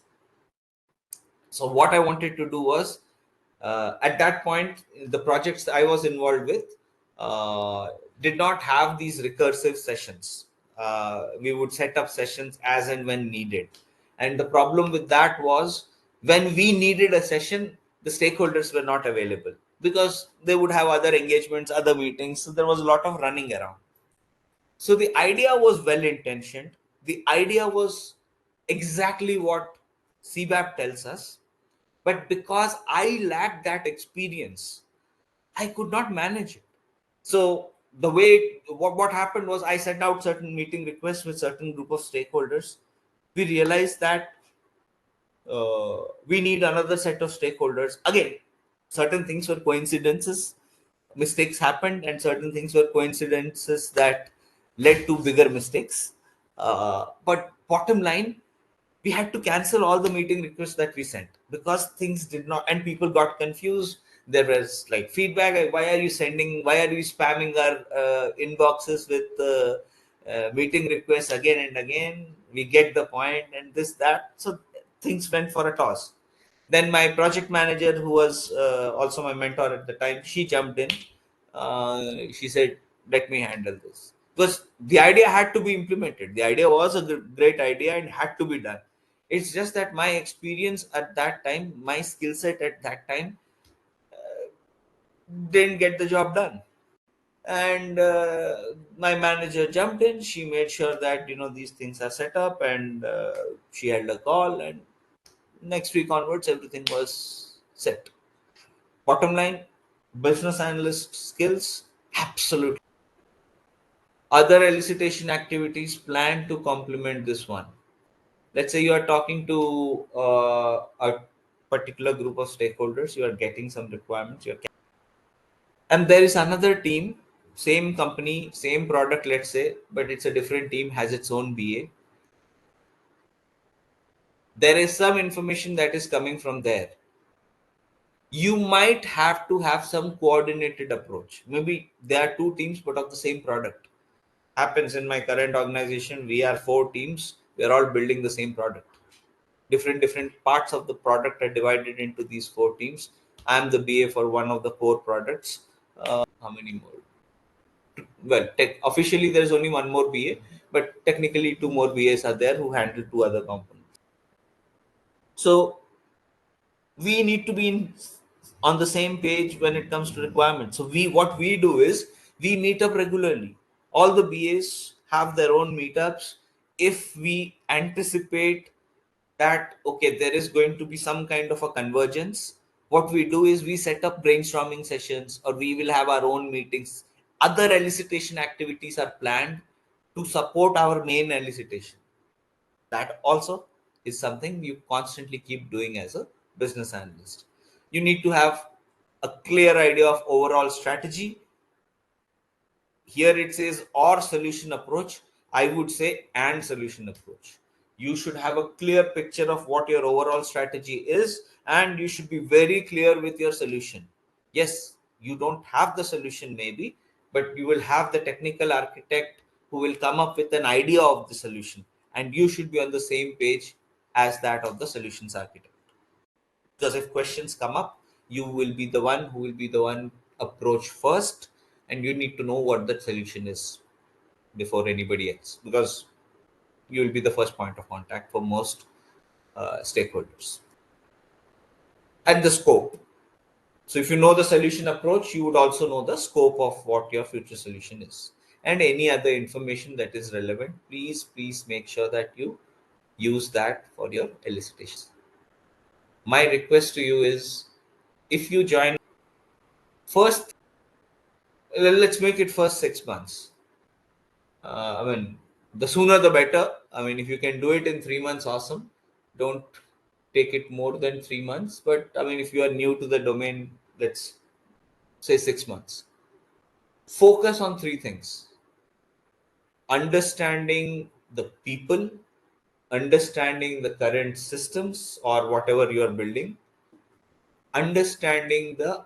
So what I wanted to do was, at that point, the projects I was involved with uh, did not have these recursive sessions. We would set up sessions as and when needed. And the problem with that was, when we needed a session, the stakeholders were not available because they would have other engagements, other meetings. So there was a lot of running around. So the idea was well intentioned. The idea was exactly what CBAP tells us. But because I lacked that experience, I could not manage it. So the way what happened was, I sent out certain meeting requests with certain group of stakeholders. We realized that we need another set of stakeholders. Again, certain things were coincidences, mistakes happened, and certain things were coincidences that led to bigger mistakes. But bottom line, we had to cancel all the meeting requests that we sent because things did not, and people got confused. There was like feedback, like, why are you spamming our inboxes with meeting requests again and again? We get the point, and this that. So things went for a toss. Then my project manager, who was also my mentor at the time, she jumped in. She said, let me handle this, because the idea had to be implemented. The idea was a great idea and had to be done. It's just that my experience at that time, my skill set at that time, didn't get the job done. And my manager jumped in. She made sure that these things are set up, and she held a call, and next week onwards everything was set. Bottom line, business analyst skills, absolutely. Other elicitation activities planned to complement this one. Let's say you are talking to a particular group of stakeholders, you are getting some requirements, and there is another team, same company, same product, let's say, but it's a different team, has its own BA. There is some information that is coming from there. You might have to have some coordinated approach. Maybe there are two teams but of the same product. Happens in my current organization. We are 4 teams. We are all building the same product. Different parts of the product are divided into these 4 teams. I am the BA for one of the core products. How many more? Well, officially there is only one more BA, but technically 2 more BAs are there who handle 2 other components. So we need to be on the same page when it comes to requirements. So what we do is, we meet up regularly. All the BAs have their own meetups. If we anticipate that, okay, there is going to be some kind of a convergence, what we do is we set up brainstorming sessions, or we will have our own meetings. Other elicitation activities are planned to support our main elicitation. That also is something you constantly keep doing as a business analyst. You need to have a clear idea of overall strategy. Here it says or solution approach. I would say and solution approach. You should have a clear picture of what your overall strategy is, and you should be very clear with your solution. Yes, you don't have the solution maybe, but you will have the technical architect who will come up with an idea of the solution, and you should be on the same page as that of the solutions architect. Because if questions come up, you will be the one who will be the one approach first, and you need to know what the solution is before anybody else, because you will be the first point of contact for most stakeholders. And the scope. So if you know the solution approach, you would also know the scope of what your future solution is. And any other information that is relevant, please make sure that you use that for your elicitations. My request to you is, if you join first, let's make it first 6 months. I mean, the sooner the better. I mean, if you can do it in 3 months, awesome. Don't take it more than 3 months. But I mean, if you are new to the domain, let's say 6 months. Focus on three things: understanding the people, understanding the current systems or whatever you are building, understanding the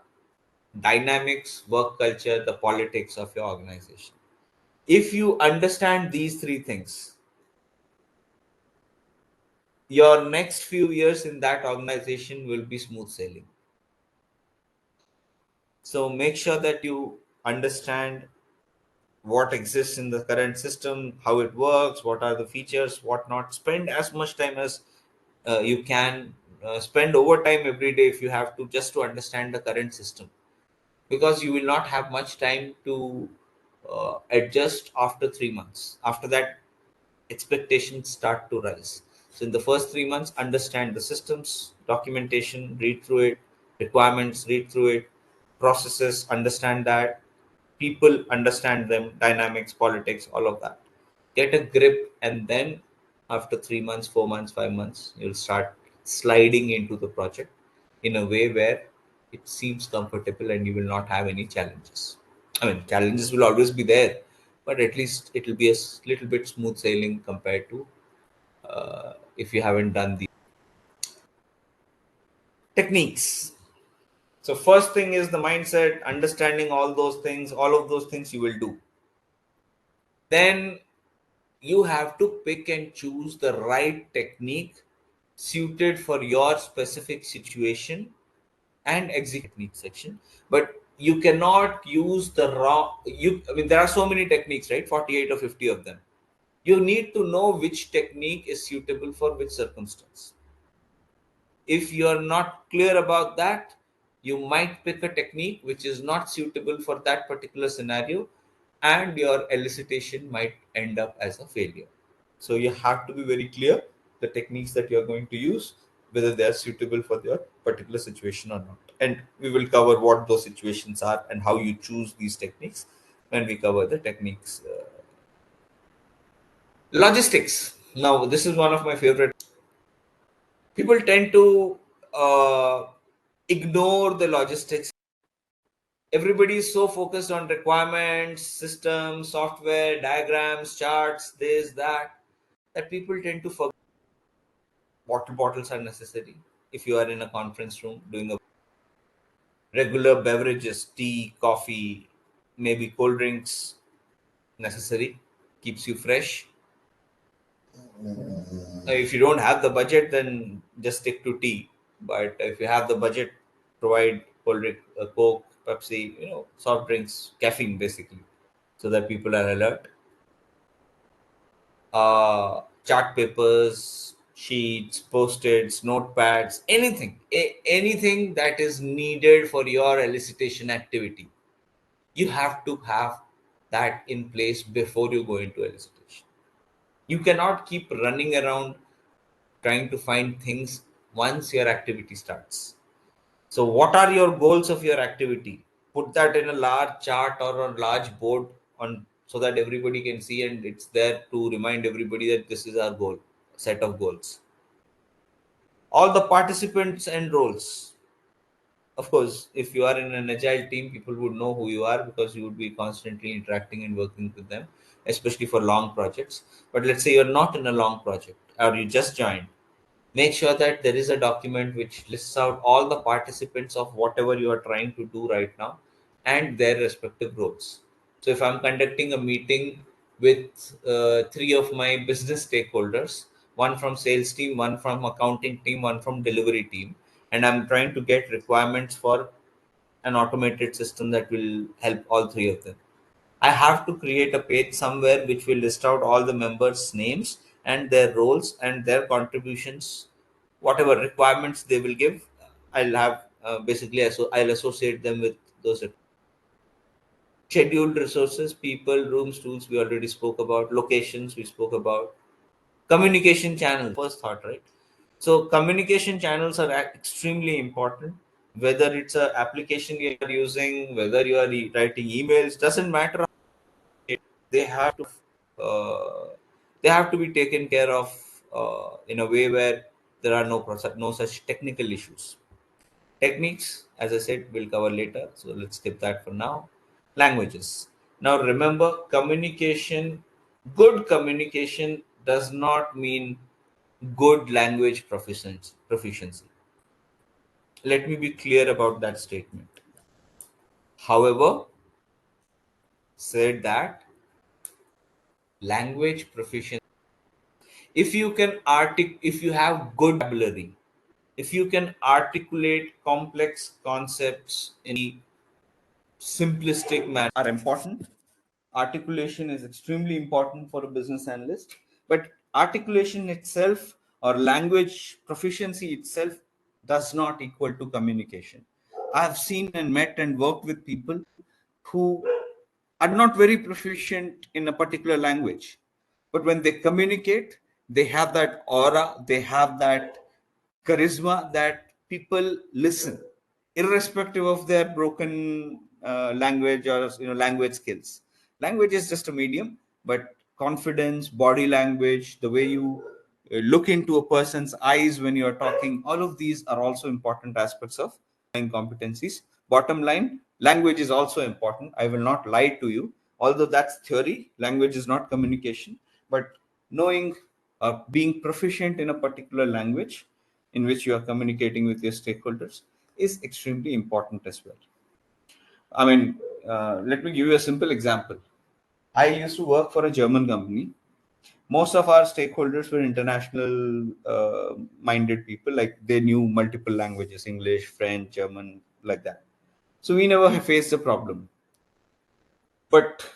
dynamics, work culture, the politics of your organization. If you understand these three things, your next few years in that organization will be smooth sailing. So make sure that you understand what exists in the current system, how it works, what are the features, what not. Spend as much time as you can. Spend overtime every day if you have to, just to understand the current system, because you will not have much time to adjust after 3 months. After that, expectations start to rise. So in the first 3 months, understand the systems, documentation, read through it, requirements, read through it, processes, understand that, people, understand them, dynamics, politics, all of that. Get a grip, and then after 3 months, 4 months, 5 months, you'll start sliding into the project in a way where it seems comfortable and you will not have any challenges. I mean, challenges will always be there, but at least it will be a little bit smooth sailing compared to if you haven't done the techniques. So first thing is the mindset, understanding all those things, all of those things you will do. Then you have to pick and choose the right technique suited for your specific situation and execute technique section. But you cannot use the wrong, I mean, there are so many techniques, right? 48 or 50 of them. You need to know which technique is suitable for which circumstance. If you are not clear about that, you might pick a technique which is not suitable for that particular scenario, and your elicitation might end up as a failure. So you have to be very clear the techniques that you are going to use, whether they are suitable for your particular situation or not. And we will cover what those situations are and how you choose these techniques when we cover the techniques. Logistics. Now, this is one of my favorite. People tend to ignore the logistics. Everybody is so focused on requirements, systems, software, diagrams, charts, this, that people tend to forget water bottles are necessary. If you are in a conference room doing a regular beverages, tea, coffee, maybe cold drinks, necessary, keeps you fresh. If you don't have the budget, then just stick to tea. But if you have the budget, provide cold drink, Coke, Pepsi, soft drinks, caffeine basically, so that people are alert. Chart papers, sheets, post-its, notepads, anything that is needed for your elicitation activity. You have to have that in place before you go into elicitation. You cannot keep running around trying to find things once your activity starts. So what are your goals of your activity? Put that in a large chart or a large board on, so that everybody can see, and it's there to remind everybody that this is our goal, set of goals. All the participants and roles. Of course, if you are in an agile team, people would know who you are because you would be constantly interacting and working with them, especially for long projects. But let's say you're not in a long project or you just joined. Make sure that there is a document which lists out all the participants of whatever you are trying to do right now and their respective roles. So if I'm conducting a meeting with three of my business stakeholders, one from sales team, one from accounting team, one from delivery team, and I'm trying to get requirements for an automated system that will help all three of them, I have to create a page somewhere which will list out all the members' names and their roles and their contributions, whatever requirements they will give. I'll have basically I'll associate them with those scheduled resources, people, rooms, tools. We already spoke about locations. We spoke about communication channels. First thought, right? So communication channels are extremely important. Whether it's a application you are using, whether you are writing emails, doesn't matter. They have to uh, they have to be taken care of in a way where there are no such technical issues. Techniques, as I said, we'll cover later. So let's skip that for now. Languages. Now remember, good communication does not mean good language proficiency. Let me be clear about that statement. However, said that language proficiency, if you have good vocabulary, if you can articulate complex concepts in simplistic manner, are important. Articulation is extremely important for a business analyst, but articulation itself or language proficiency itself does not equal to communication. I have seen and met and worked with people who are not very proficient in a particular language, but when they communicate, they have that aura, they have that charisma that people listen, irrespective of their broken language or language skills. Language is just a medium, but confidence, body language, the way you look into a person's eyes when you are talking, all of these are also important aspects of competencies. Bottom line, language is also important. I will not lie to you. Although that's theory, language is not communication, but knowing, being proficient in a particular language in which you are communicating with your stakeholders is extremely important as well. I mean, let me give you a simple example. I used to work for a German company. Most of our stakeholders were international minded people, like they knew multiple languages, English, French, German, like that. So we never faced a problem. But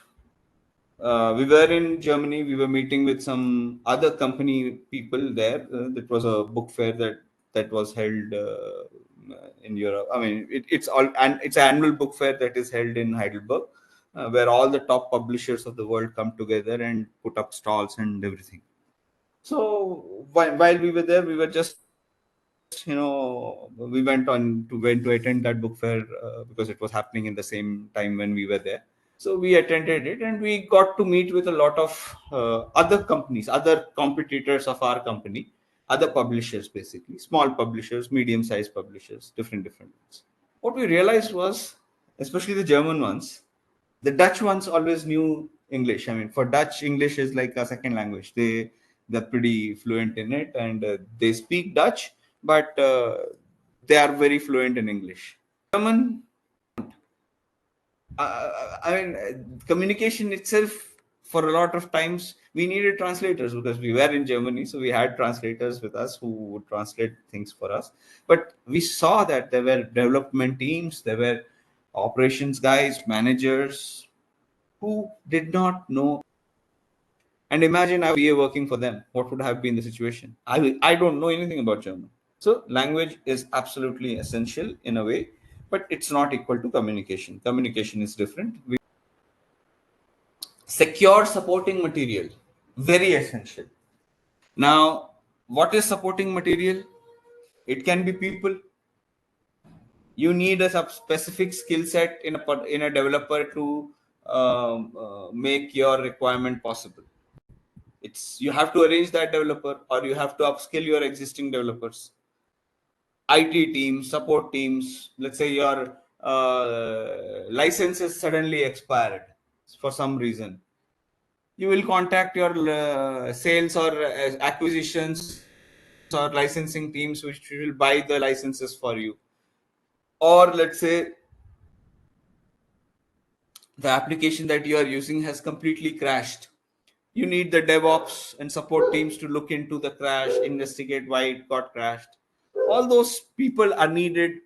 we were in Germany. We were meeting with some other company people there. That was a book fair that was held in Europe. I mean, it's an annual book fair that is held in Heidelberg, where all the top publishers of the world come together and put up stalls and everything. So while we were there, we were just we went to attend that book fair because it was happening in the same time when we were there. So we attended it, and we got to meet with a lot of other companies, other competitors of our company, other publishers, basically small publishers, medium-sized publishers, different ones. What we realized was, especially the German ones, the Dutch ones always knew English. I mean, for Dutch, English is like a second language. They're pretty fluent in it, and they speak Dutch, but they are very fluent in English. German, I mean, communication itself, for a lot of times we needed translators because we were in Germany, so we had translators with us who would translate things for us. But we saw that there were development teams, there were operations guys, managers who did not know. And imagine I was working for them. What would have been the situation? I don't know anything about German. So language is absolutely essential in a way, but it's not equal to communication. Communication is different. Secure supporting material, very essential. Now, what is supporting material? It can be people. You need a specific skill set in a developer to make your requirement possible. It's you have to arrange that developer, or you have to upskill your existing developers. IT teams, support teams. Let's say your license is suddenly expired for some reason. You will contact your sales or acquisitions or licensing teams, which will buy the licenses for you. Or let's say the application that you are using has completely crashed. You need the DevOps and support teams to look into the crash, investigate why it got crashed. All those people are needed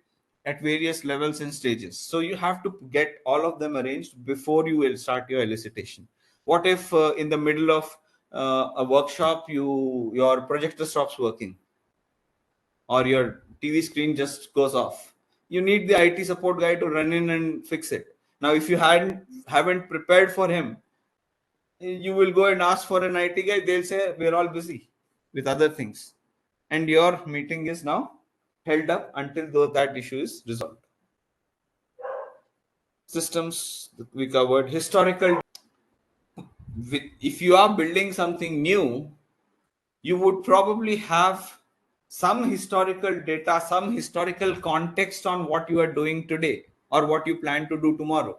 at various levels and stages. So you have to get all of them arranged before you will start your elicitation. What if in the middle of a workshop your projector stops working, or your TV screen just goes off? you need the IT support guy to run in and fix it. Now, if you haven't prepared for him, you will go and ask for an IT guy. They'll say we're all busy with other things, and your meeting is now held up until though that issue is resolved. Systems we covered. Historical. If you are building something new, you would probably have some historical data, some historical context on what you are doing today or what you plan to do tomorrow.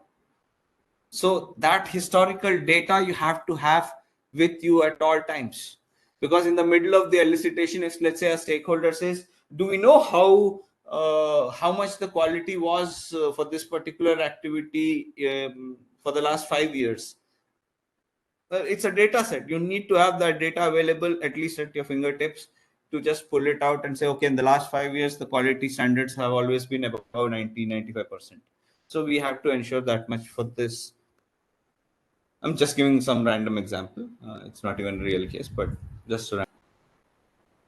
So that historical data you have to have with you at all times, because in the middle of the elicitation, if let's say a stakeholder says, do we know how much the quality was for this particular activity for the last 5 years? It's a data set. You need to have that data available at least at your fingertips to just pull it out and say, okay, in the last 5 years, the quality standards have always been above 90-95%. So we have to ensure that much for this. I'm just giving some random example. It's not even a real case, but just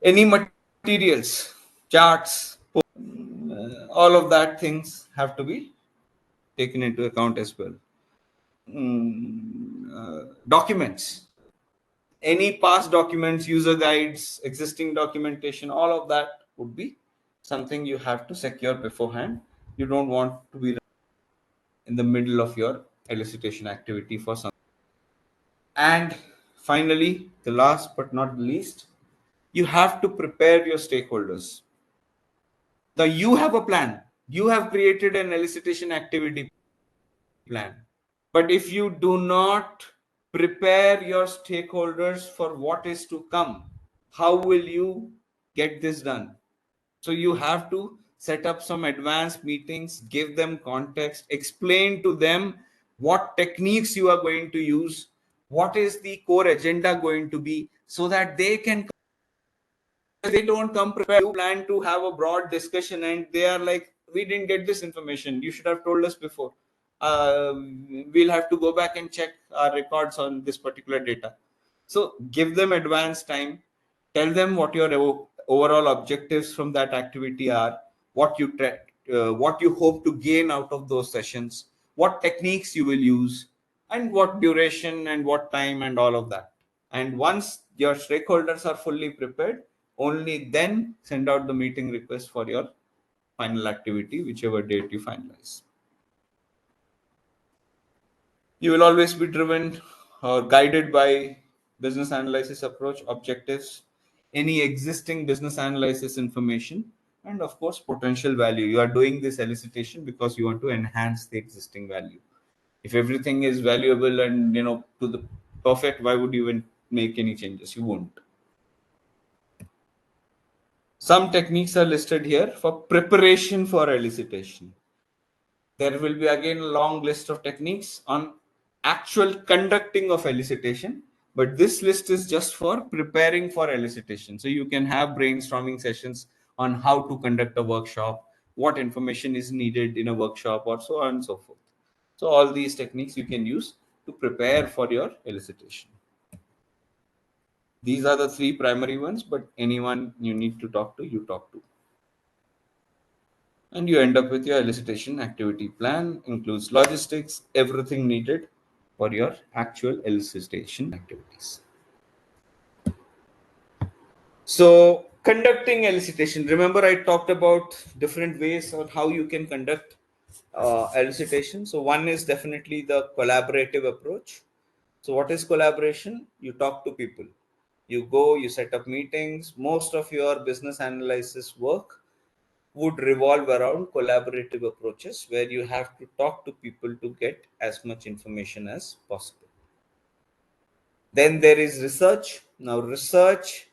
any materials, charts, all of that things have to be taken into account as well. Documents, any past documents, user guides, existing documentation, all of that would be something you have to secure beforehand. You don't want to be in the middle of your elicitation activity for some. And finally, the last but not the least, you have to prepare your stakeholders. Now you have a plan. You have created an elicitation activity plan. But if you do not prepare your stakeholders for what is to come, how will you get this done? So you have to set up some advanced meetings, give them context, explain to them what techniques you are going to use, what is the core agenda going to be, so that they don't come prepared. You plan to have a broad discussion and they are like, we didn't get this information, you should have told us before. We'll have to go back and check our records on this particular data. So give them advance time, tell them what your overall objectives from that activity are, what you hope to gain out of those sessions, what techniques you will use, and what duration and what time and all of that. And once your stakeholders are fully prepared, only then send out the meeting request for your final activity, whichever date you finalize. You will always be driven or guided by business analysis approach, objectives, any existing business analysis information, and of course, potential value. You are doing this elicitation because you want to enhance the existing value. If everything is valuable and to the perfect, why would you even make any changes? You won't. Some techniques are listed here for preparation for elicitation. There will be again a long list of techniques on actual conducting of elicitation, but this list is just for preparing for elicitation. So you can have brainstorming sessions on how to conduct a workshop, what information is needed in a workshop, or so on and so forth. So all these techniques you can use to prepare for your elicitation. These are the three primary ones, but anyone you need to talk to, you talk to. And you end up with your elicitation activity plan, includes logistics, everything needed for your actual elicitation activities. So conducting elicitation, remember I talked about different ways on how you can conduct elicitation. So one is definitely the collaborative approach. So what is collaboration? You talk to people. You go, you set up meetings. Most of your business analysis work would revolve around collaborative approaches where you have to talk to people to get as much information as possible. Then there is research. Now, research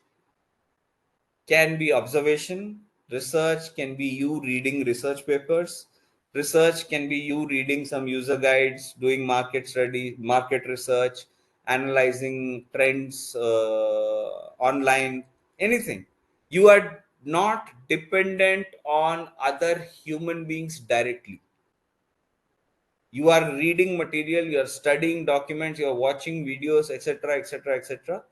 can be observation, research can be you reading research papers, research can be you reading some user guides, doing market study, market research, analyzing trends online, anything. You are not dependent on other human beings directly. You are reading material, you are studying documents, you are watching videos, etc., etc., etc.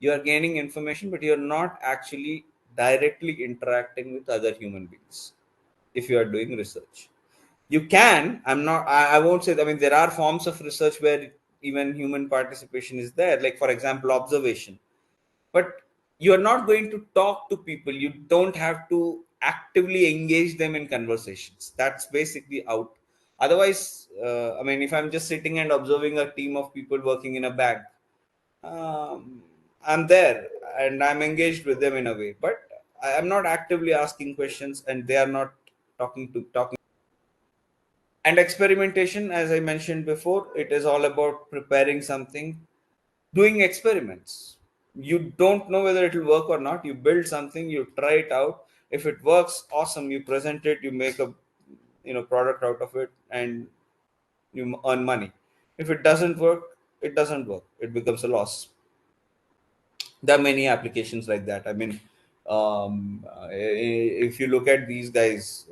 You are gaining information, but you are not actually directly interacting with other human beings. if you are doing research. You can, I won't say, I mean, there are forms of research where even human participation is there, like for example, observation. But you're not going to talk to people. You don't have to actively engage them in conversations. That's basically out. Otherwise, I mean, if I'm just sitting and observing a team of people working in a bag, um, I'm there and I'm engaged with them in a way, but I'm not actively asking questions, and they are not talking. And experimentation, as I mentioned before, it is all about preparing something, doing experiments. You don't know whether it will work or not. You build something, you try it out. If it works, awesome. You present it, you make a product out of it, and you earn money. If it doesn't work, it doesn't work. It becomes a loss. There are many applications like that. I mean, if you look at these guys,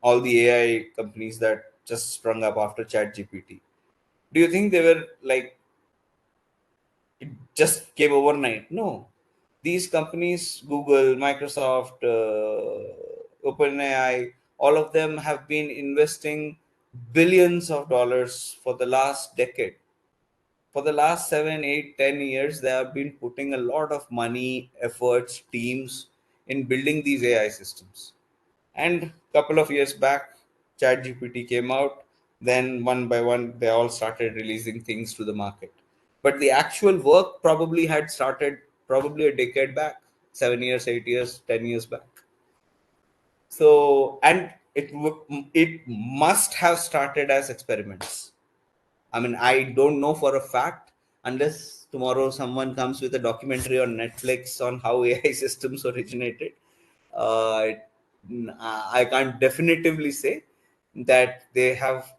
all the AI companies that just sprung up after Chat GPT, do you think they were like, it just came overnight? No. These companies, Google, Microsoft, OpenAI, all of them have been investing billions of dollars for the last decade. For the last 7, 8, 10 years, they have been putting a lot of money, efforts, teams in building these AI systems. And a couple of years back, ChatGPT came out. Then one by one, they all started releasing things to the market. But the actual work probably had started probably a decade back, 7 years, 8 years, 10 years back. So, and it must have started as experiments. I mean, I don't know for a fact, unless tomorrow someone comes with a documentary on Netflix on how AI systems originated. Uh, I can't definitively say that they have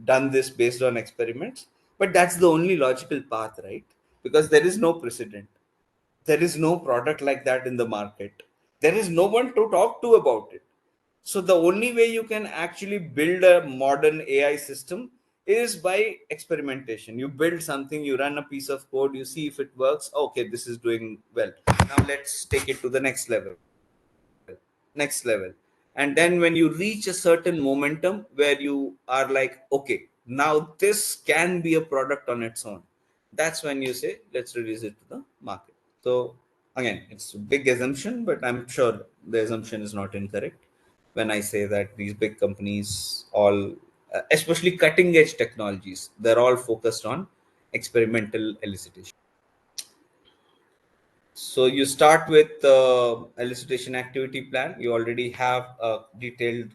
done this based on experiments, but that's the only logical path, right? Because there is no precedent. There is no product like that in the market. There is no one to talk to about it. So the only way you can actually build a modern AI system is by experimentation. You build something, you run a piece of code, you see if it works. Okay, this is doing well. Now let's take it to the next level. And then when you reach a certain momentum where you are like, okay, now this can be a product on its own, that's when you say, let's release it to the market. So again, it's a big assumption, but I'm sure the assumption is not incorrect when I say that these big companies all, especially cutting edge technologies, they're all focused on experimental elicitation. So you start with elicitation activity plan. You already have a detailed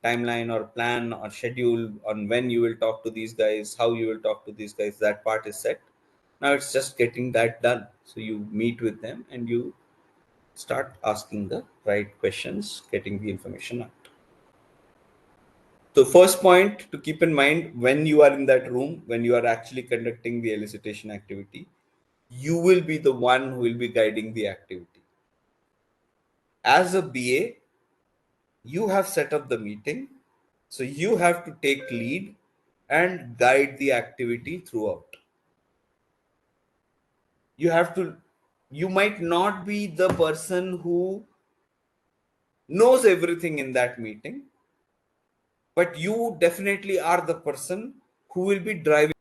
timeline or plan or schedule on when you will talk to these guys, how you will talk to these guys. That part is set. Now it's just getting that done. So you meet with them and you start asking the right questions, getting the information out. So first point to keep in mind, when you are in that room, when you are actually conducting the elicitation activity, you will be the one who will be guiding the activity. As a BA, you have set up the meeting, so you have to take lead and guide the activity throughout. You might not be the person who knows everything in that meeting, but you definitely are the person who will be driving.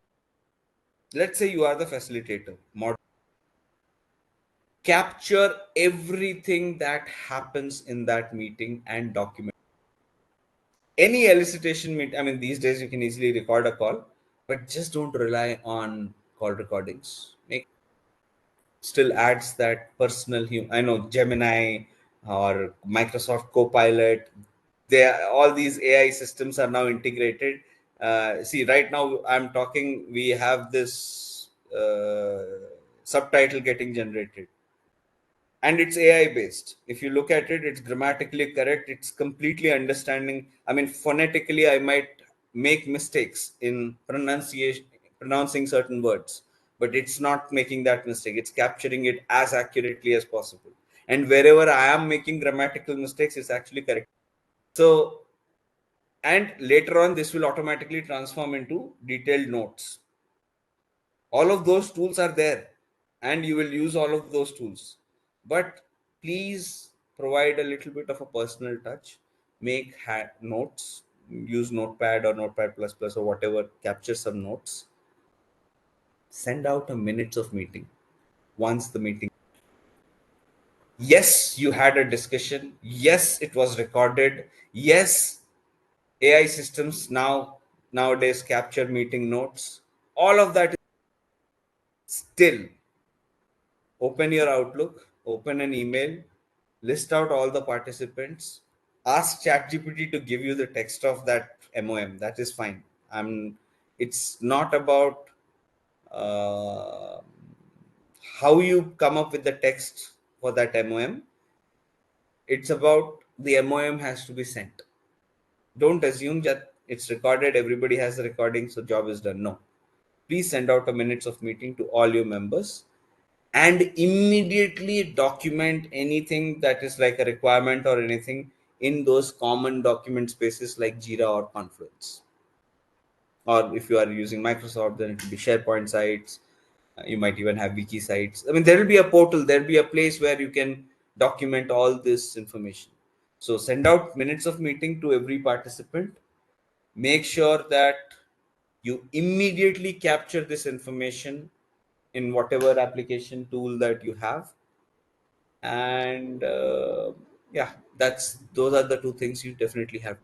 Let's say you are the facilitator, capture everything that happens in that meeting and document any elicitation meet. I mean, these days you can easily record a call, but just don't rely on call recordings. Make still adds that personal I know Gemini or Microsoft Copilot, all these AI systems are now integrated. See, right now I'm talking, we have this subtitle getting generated, and it's AI based. If you look at it, it's grammatically correct, it's completely understanding. I mean, phonetically I might make mistakes in pronouncing certain words, but it's not making that mistake. It's capturing it as accurately as possible, and wherever I am making grammatical mistakes, it's actually correct. So, and later on this will automatically transform into detailed notes. All of those tools are there, and you will use all of those tools, but please provide a little bit of a personal touch. make notes, use Notepad or Notepad plus plus or whatever, capture some notes, send out a minutes of meeting. Once the meeting, yes, you had a discussion, yes, it was recorded, yes, AI systems nowadays capture meeting notes, all of that. Still, open your Outlook, open an email, list out all the participants, ask ChatGPT to give you the text of that MOM. That is fine. It's not about uh, how you come up with the text for that MOM. It's about the MOM has to be sent. Don't assume that it's recorded, everybody has the recording, so job is done. No. Please send out a minutes of meeting to all your members and immediately document anything that is like a requirement or anything in those common document spaces like Jira or Confluence. Or if you are using Microsoft, then it will be SharePoint sites. You might even have wiki sites. I mean, there will be a portal, there will be a place where you can document all this information. So send out minutes of meeting to every participant. Make sure that you immediately capture this information in whatever application tool that you have. And yeah, those are the two things you definitely have.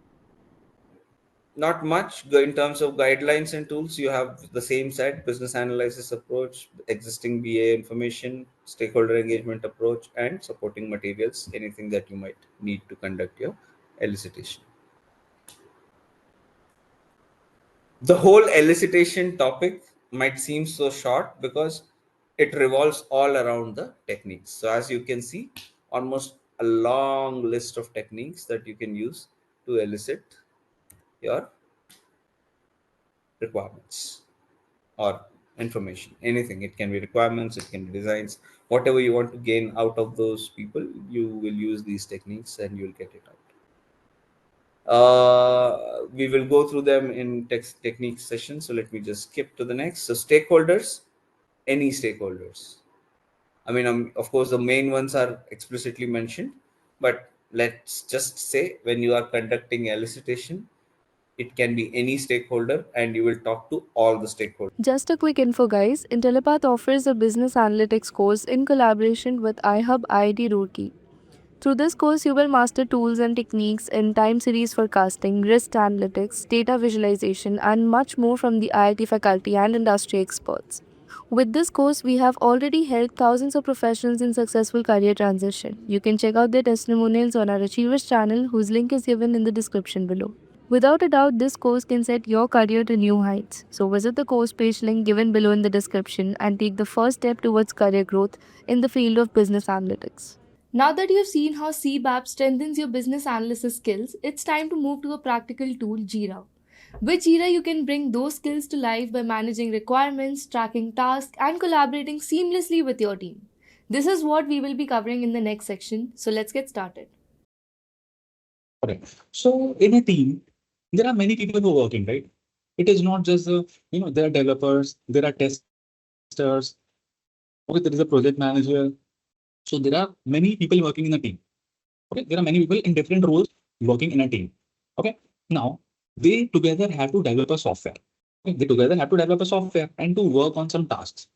Not much in terms of guidelines and tools. You have the same set: business analysis approach, existing BA information, stakeholder engagement approach, and supporting materials, anything that you might need to conduct your elicitation. The whole elicitation topic might seem so short because it revolves all around the techniques. So as you can see, almost a long list of techniques that you can use to elicit your requirements or information. Anything, it can be requirements, it can be designs, whatever you want to gain out of those people, you will use these techniques and you'll get it out. We will go through them in technique session. So let me just skip to the next. So stakeholders, any stakeholders. I mean, of course, the main ones are explicitly mentioned, but let's just say when you are conducting elicitation, it can be any stakeholder and you will talk to all the stakeholders. Just a quick info, guys. Intellipaat offers a business analytics course in collaboration with iHub IIT Roorkee. Through this course, you will master tools and techniques in time series forecasting, risk analytics, data visualization, and much more from the IIT faculty and industry experts. With this course, we have already helped thousands of professionals in successful career transition. You can check out their testimonials on our Achievers channel, whose link is given in the description below. Without a doubt, this course can set your career to new heights. So visit the course page link given below in the description and take the first step towards career growth in the field of business analytics. Now that you have seen how CBAP strengthens your business analysis skills, it's time to move to a practical tool, Jira. With Jira, you can bring those skills to life by managing requirements, tracking tasks, and collaborating seamlessly with your team. This is what we will be covering in the next section, so let's get started. Correct. So in a team, there are many people who are working, right? It is not just there are developers, there are testers, okay, there is a project manager. So there are many people working in a team. Okay, there are many people in different roles working in a team. Okay, now they together have to develop a software. Okay, they together have to develop a software and to work on some tasks.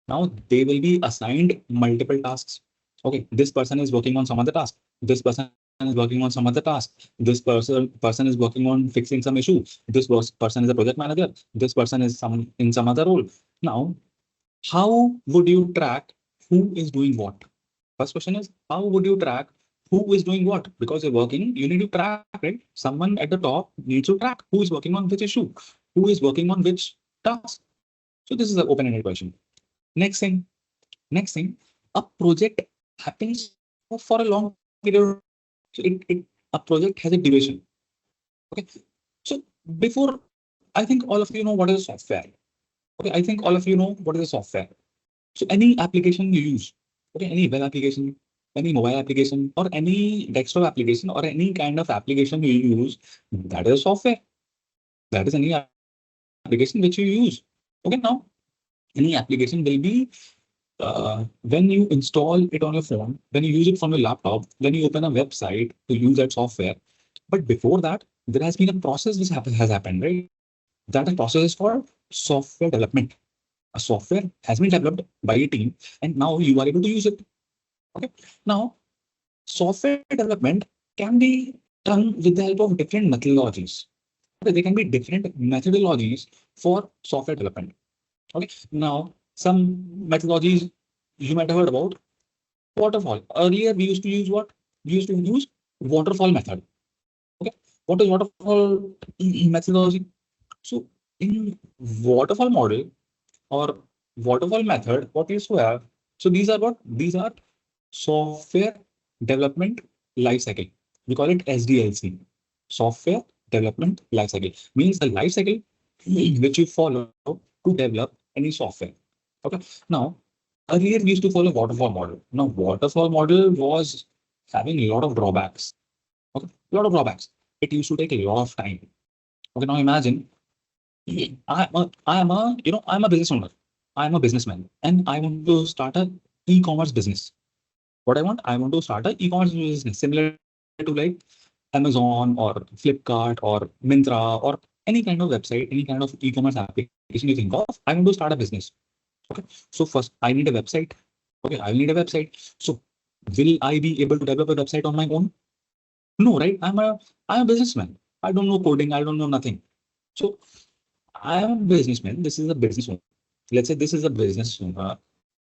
Now they will be assigned multiple tasks. Okay, this person is working on some other task. This person is working on some other task. This person is working on fixing some issue. Person is a project manager. This person is in some other role. Now, how would you track who is doing what? First question is, how would you track who is doing what? Because you're working, you need to track, right? Someone at the top needs to track who is working on which issue, who is working on which task. So this is an open-ended question. Next thing, a project happens for a long period of time. So a project has a duration. Okay. So before, I think all of you know what is a software. Okay, I think all of you know what is a software. So any application you use, okay, any web application, any mobile application, or any desktop application, or any kind of application you use, that is a software. That is any application which you use. Okay, now any application will be when you install it on your phone, when you use it from your laptop, when you open a website to use that software, But before that, there has been a process which has happened, right? That process is called software development. A software has been developed by a team, and now you are able to use it. Okay. Now, software development can be done with the help of different methodologies. Okay, there can be different methodologies for software development. Okay. Now, some methodologies you might have heard about waterfall. Earlier, we used to use what? We used to use waterfall method. Okay. What is waterfall methodology? So in waterfall model or waterfall method, what we used to have? So these are what? These are software development lifecycle. We call it SDLC. Software development lifecycle means the lifecycle which you follow to develop any software. Okay. Now, earlier we used to follow waterfall model. Now, waterfall model was having a lot of drawbacks. Okay, a lot of drawbacks. It used to take a lot of time. Okay, now imagine I'm a business owner. I'm a businessman and I want to start a e-commerce business. What I want to start a e-commerce business similar to like Amazon or Flipkart or Myntra or any kind of website, any kind of e-commerce application you think of. I want to start a business. Okay. So first I need a website. Okay, I will need a website. So will I be able to develop a website on my own? No, right? I'm a businessman. I don't know coding. I don't know nothing. So I am a businessman. This is a business owner. Let's say this is a business owner.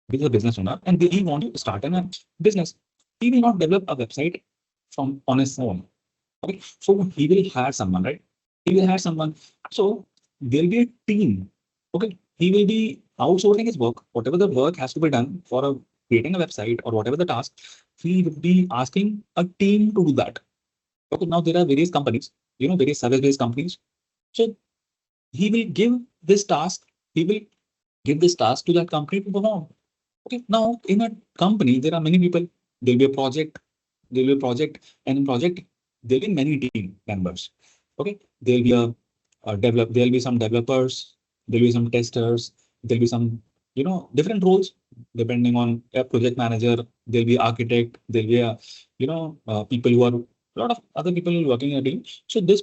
This is a business owner, and he want to start a business. He will not develop a website from on his own. Okay, so he will hire someone, right? He will hire someone. So there'll be a team. Okay, he will be outsourcing his work. Whatever the work has to be done for creating a website or whatever the task, he will be asking a team to do that. Okay, now there are various companies, various service-based companies. So he will give this task, he will give this task to that company to perform. Okay, now in a company, there are many people. There'll be a project, and in project, there'll be many team members. Okay, there'll be some developers, there'll be some testers, there'll be some, different roles depending on a project manager, there'll be architect, there'll be people who are a lot of other people working in a team. So this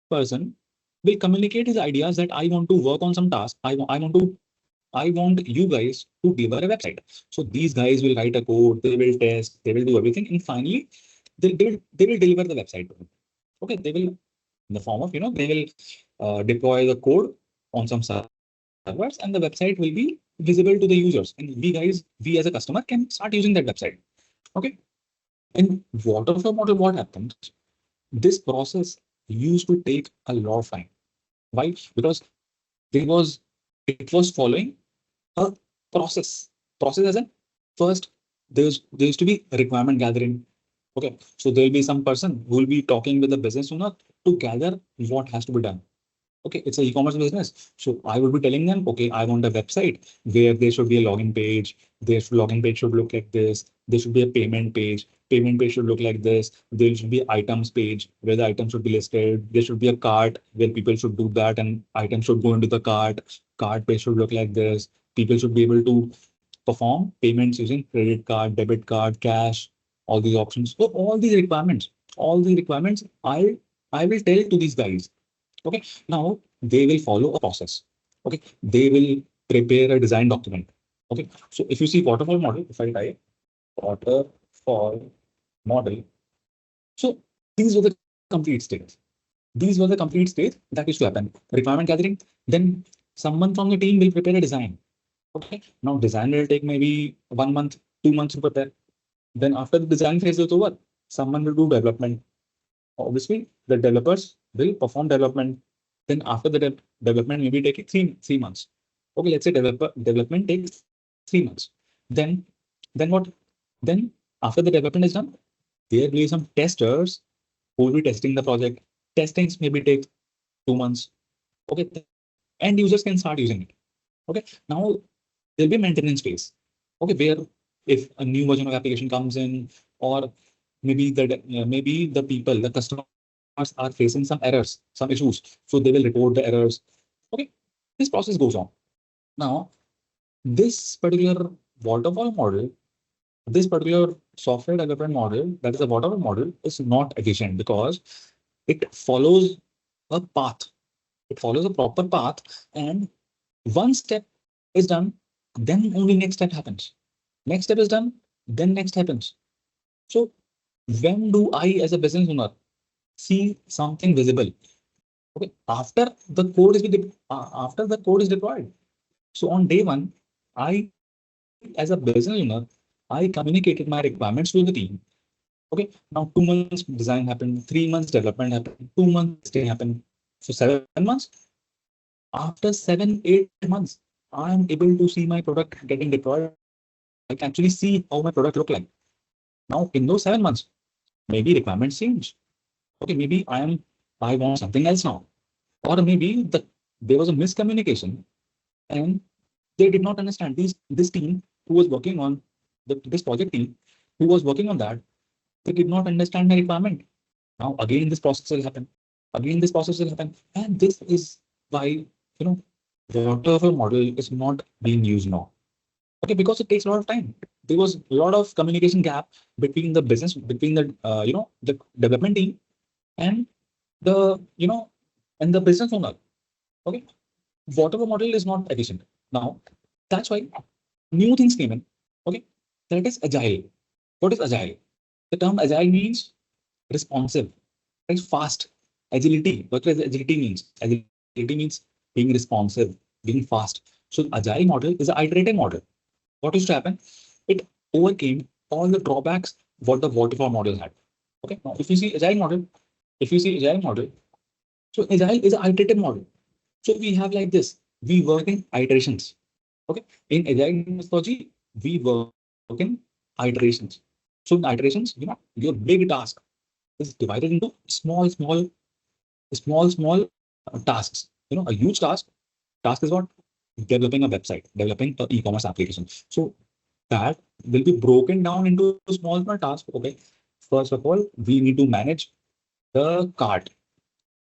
person will communicate his ideas that I want to work on some task. I want you guys to deliver a website. So these guys will write a code, they will test, they will do everything, and finally they will deliver the website to him. Okay, they will in the form of they will deploy the code on some servers, and the website will be visible to the users. And we as a customer can start using that website. Okay, in waterfall model, what happens? This process used to take a lot of time. Why? Because there was it was following a process. Process as in first there used to be requirement gathering. Okay, so there will be some person who will be talking with the business owner to gather what has to be done. Okay, it's an e-commerce business. So I would be telling them, okay, I want a website where there should be a login page. This login page should look like this. There should be a payment page. Payment page should look like this. There should be items page where the items should be listed. There should be a cart where people should do that and items should go into the cart. Cart page should look like this. People should be able to perform payments using credit card, debit card, cash, all these options. So all the requirements, I will tell to these guys. Okay, now they will follow a process. Okay, they will prepare a design document. Okay, so if you see waterfall model, if I type waterfall model, so these were the complete states. These were the complete states that used to happen. Requirement gathering, then someone from the team will prepare a design. Okay, now design will take maybe 1 month, 2 months to prepare. Then after the design phase is over, someone will do development. Obviously, the developers will perform development. Then after the development, maybe take it three months. Okay, let's say development takes 3 months. Then what? Then after the development is done, there will be some testers who will be testing the project. Testings maybe take 2 months. Okay, end users can start using it. Okay, now there'll be a maintenance phase. Okay, where if a new version of application comes in, or maybe the people, the customers are facing some errors, some issues, so they will report the errors. Okay, this process goes on. Now, this particular waterfall model, this particular software development model, that is a waterfall model, is not efficient because it follows a path. It follows a proper path, and one step is done, then only next step happens. Next step is done, then next happens. So when do I, as a business owner, see something visible? Okay, after the code is deployed. So on day one, I, as a business owner, I communicated my requirements to the team. Okay, now 2 months design happened, 3 months development happened, 2 months testing happened. So 7 months. After 7, 8 months, I am able to see my product getting deployed. I can actually see how my product look like. Now in those 7 months, maybe requirements change. Okay, maybe I want something else now. Or maybe there was a miscommunication and they did not understand this team who was working on this project team who was working on that, they did not understand the requirement. Now again this process will happen. Again this process will happen. And this is why, waterfall model is not being used now. Okay, because it takes a lot of time. There was a lot of communication gap between the business, between the development team and the and the business owner. Okay, waterfall model is not efficient. Now that's why new things came in. Okay, that is agile. What is agile? The term agile means responsive, right? Fast. Agility. What does agility means? Agility means being responsive, being fast. So agile model is an iterative model. What used to happen? It overcame all the drawbacks what the waterfall model had. Okay. Now, if you see agile model, so agile is an iterative model. So we have like this. We work in iterations. Okay. In agile methodology, we work in iterations. So in iterations, your big task is divided into small tasks. A huge task is what? Developing a website, developing an e-commerce application. So that will be broken down into small tasks. Okay. First of all, we need to manage the cart,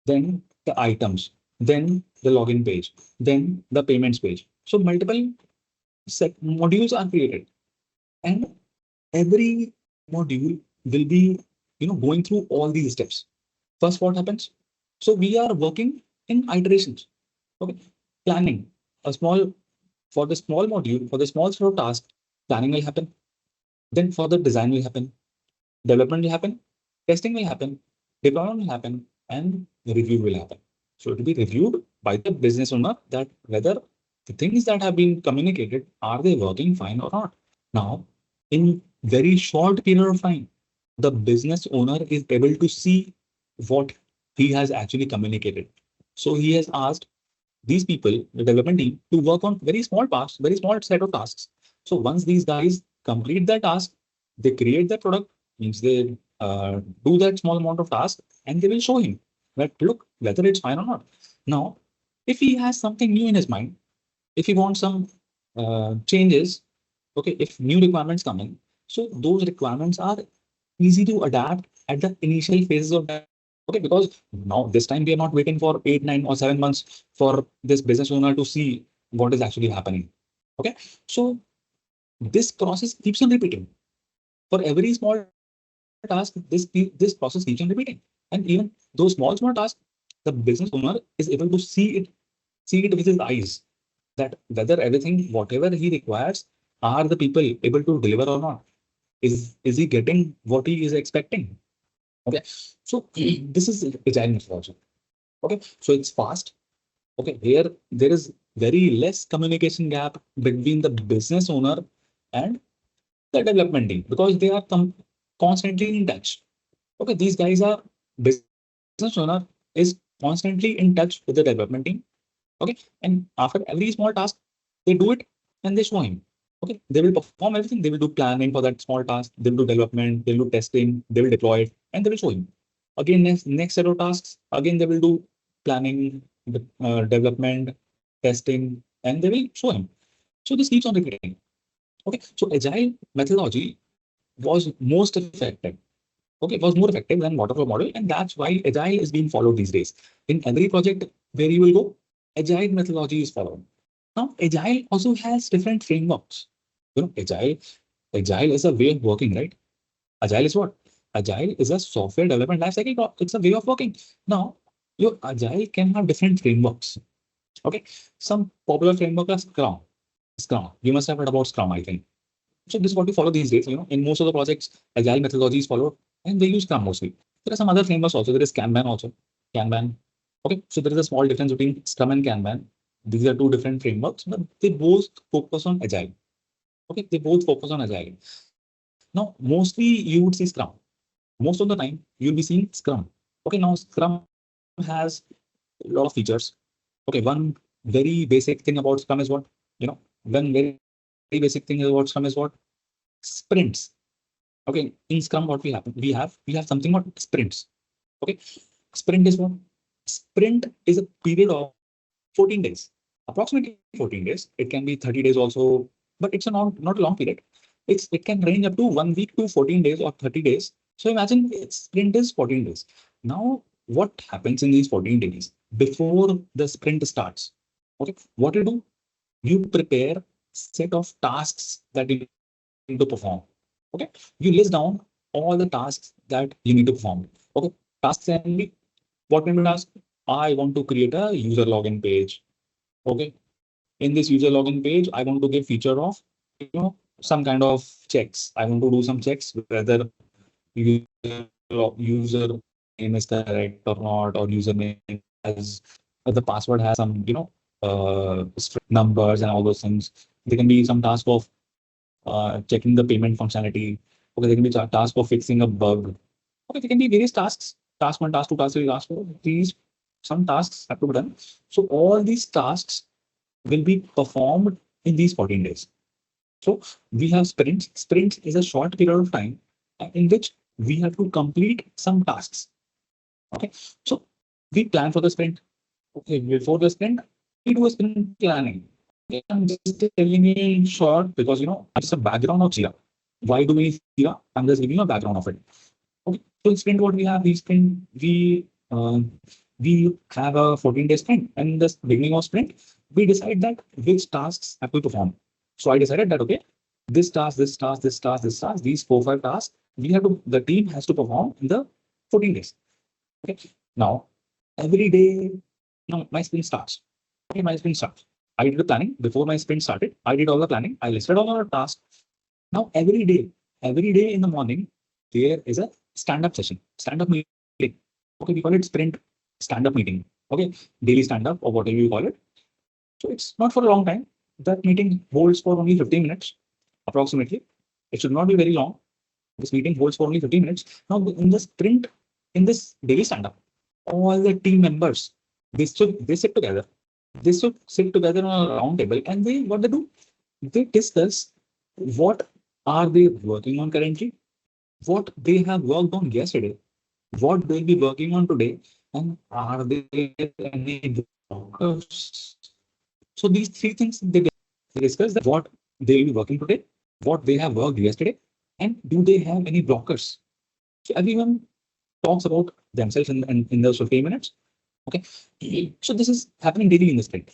then the items, then the login page, then the payments page. So multiple modules are created, and every module will be going through all these steps. First, what happens? So we are working in iterations. Okay, planning a small for the small module, for the small sort of task, planning will happen. Then for the design will happen, development will happen, testing will happen, deployment will happen, and the review will happen. So it will be reviewed by the business owner that whether the things that have been communicated, are they working fine or not? Now, in very short period of time, the business owner is able to see what he has actually communicated. So he has asked these people, the development team, to work on very small tasks, very small set of tasks. So once these guys complete their task, they create their product, means they do that small amount of task, and they will show him that look whether it's fine or not. Now, if he has something new in his mind, if he wants some changes, okay, if new requirements come in, so those requirements are easy to adapt at the initial phases of that. Okay, because now this time we are not waiting for 8, 9, or 7 months for this business owner to see what is actually happening. Okay, so this process keeps on repeating. For every small task, this process keeps on repeating. And even those small tasks, the business owner is able to see it with his eyes, that whether everything, whatever he requires, are the people able to deliver or not? Is he getting what he is expecting? Okay, so this is agile methodology. Okay, so it's fast. Okay, here there is very less communication gap between the business owner and the development team because they are constantly in touch. Okay, these guys are business owner is constantly in touch with the development team. Okay, and after every small task, they do it and they show him. Okay, they will perform everything. They will do planning for that small task. They will do development. They will do testing. They will deploy it, and they will show him. Again, next set of tasks. Again, they will do planning, development, testing, and they will show him. So this keeps on repeating. Okay, so agile methodology was most effective. Okay, was more effective than waterfall model, and that's why agile is being followed these days. In every project where you will go, agile methodology is followed. Now, agile also has different frameworks. Agile is a way of working, right? Agile is what? Agile is a software development lifecycle. It's a way of working. Now, your Agile can have different frameworks. Okay, some popular framework are Scrum. Scrum. You must have heard about Scrum, I think. So this is what we follow these days. In most of the projects, Agile methodology is followed, and they use Scrum mostly. There are some other frameworks also. There is Kanban also. Kanban. Okay, so there is a small difference between Scrum and Kanban. These are two different frameworks, but they both focus on Agile. Okay, they both focus on Agile. Now, mostly you would see Scrum. Most of the time, you'll be seeing Scrum. Okay, now Scrum has a lot of features. Okay, one very basic thing about Scrum is what, one very basic thing about Scrum is what? Sprints. Okay, in Scrum, what we have something called sprints. Okay, sprint is what? Sprint is a period of 14 days, approximately 14 days. It can be 30 days also, but it's not a long period. It can range up to 1 week to 14 days or 30 days. So imagine its sprint is 14 days. Now, what happens in these 14 days before the sprint starts? Okay, what you do? You prepare set of tasks that you need to perform. Okay, you list down all the tasks that you need to perform. Okay, tasks can be what kind of task? I want to create a user login page. Okay, in this user login page, I want to give feature of some kind of checks. I want to do some checks whether user name is correct or not, or username has the password has some numbers and all those things. There can be some task of checking the payment functionality. Okay, there can be task of fixing a bug. Okay, there can be various tasks. Task one, task two, task three, task four. These some tasks have to be done. So all these tasks will be performed in these 14 days. So we have sprints. Sprints is a short period of time in which we have to complete some tasks. Okay, so we plan for the sprint. Okay, before the sprint, we do a sprint planning. Okay, I'm just telling you in short because it's a background of Jira. Why do we need Jira? I'm just giving you a background of it. Okay, so in sprint, what we have, we have a 14-day sprint, and in the beginning of sprint, we decide that which tasks have to perform. So I decided that okay, this task, this task, this task, this task, these 4-5 tasks, the team has to perform in the 14 days. Okay, now every day, my sprint starts. Okay, my sprint starts. I did the planning before my sprint started. I did all the planning. I listed all our tasks. Now every day in the morning, there is a stand-up session, stand-up meeting. Okay, we call it sprint stand-up meeting. Okay, daily stand-up or whatever you call it. So it's not for a long time. That meeting holds for only 15 minutes, approximately. It should not be very long. This meeting holds for only 15 minutes. Now in the sprint, in this daily stand-up, all the team members, they sit together. They should sit together on a round table, and what they do? They discuss what are they working on currently, what they have worked on yesterday, what they'll be working on today, and are there any blockers? So these three things they discuss that what they'll be working today, what they have worked yesterday, and do they have any blockers? So everyone talks about themselves in those 15 minutes. Okay, so this is happening daily in the sprint.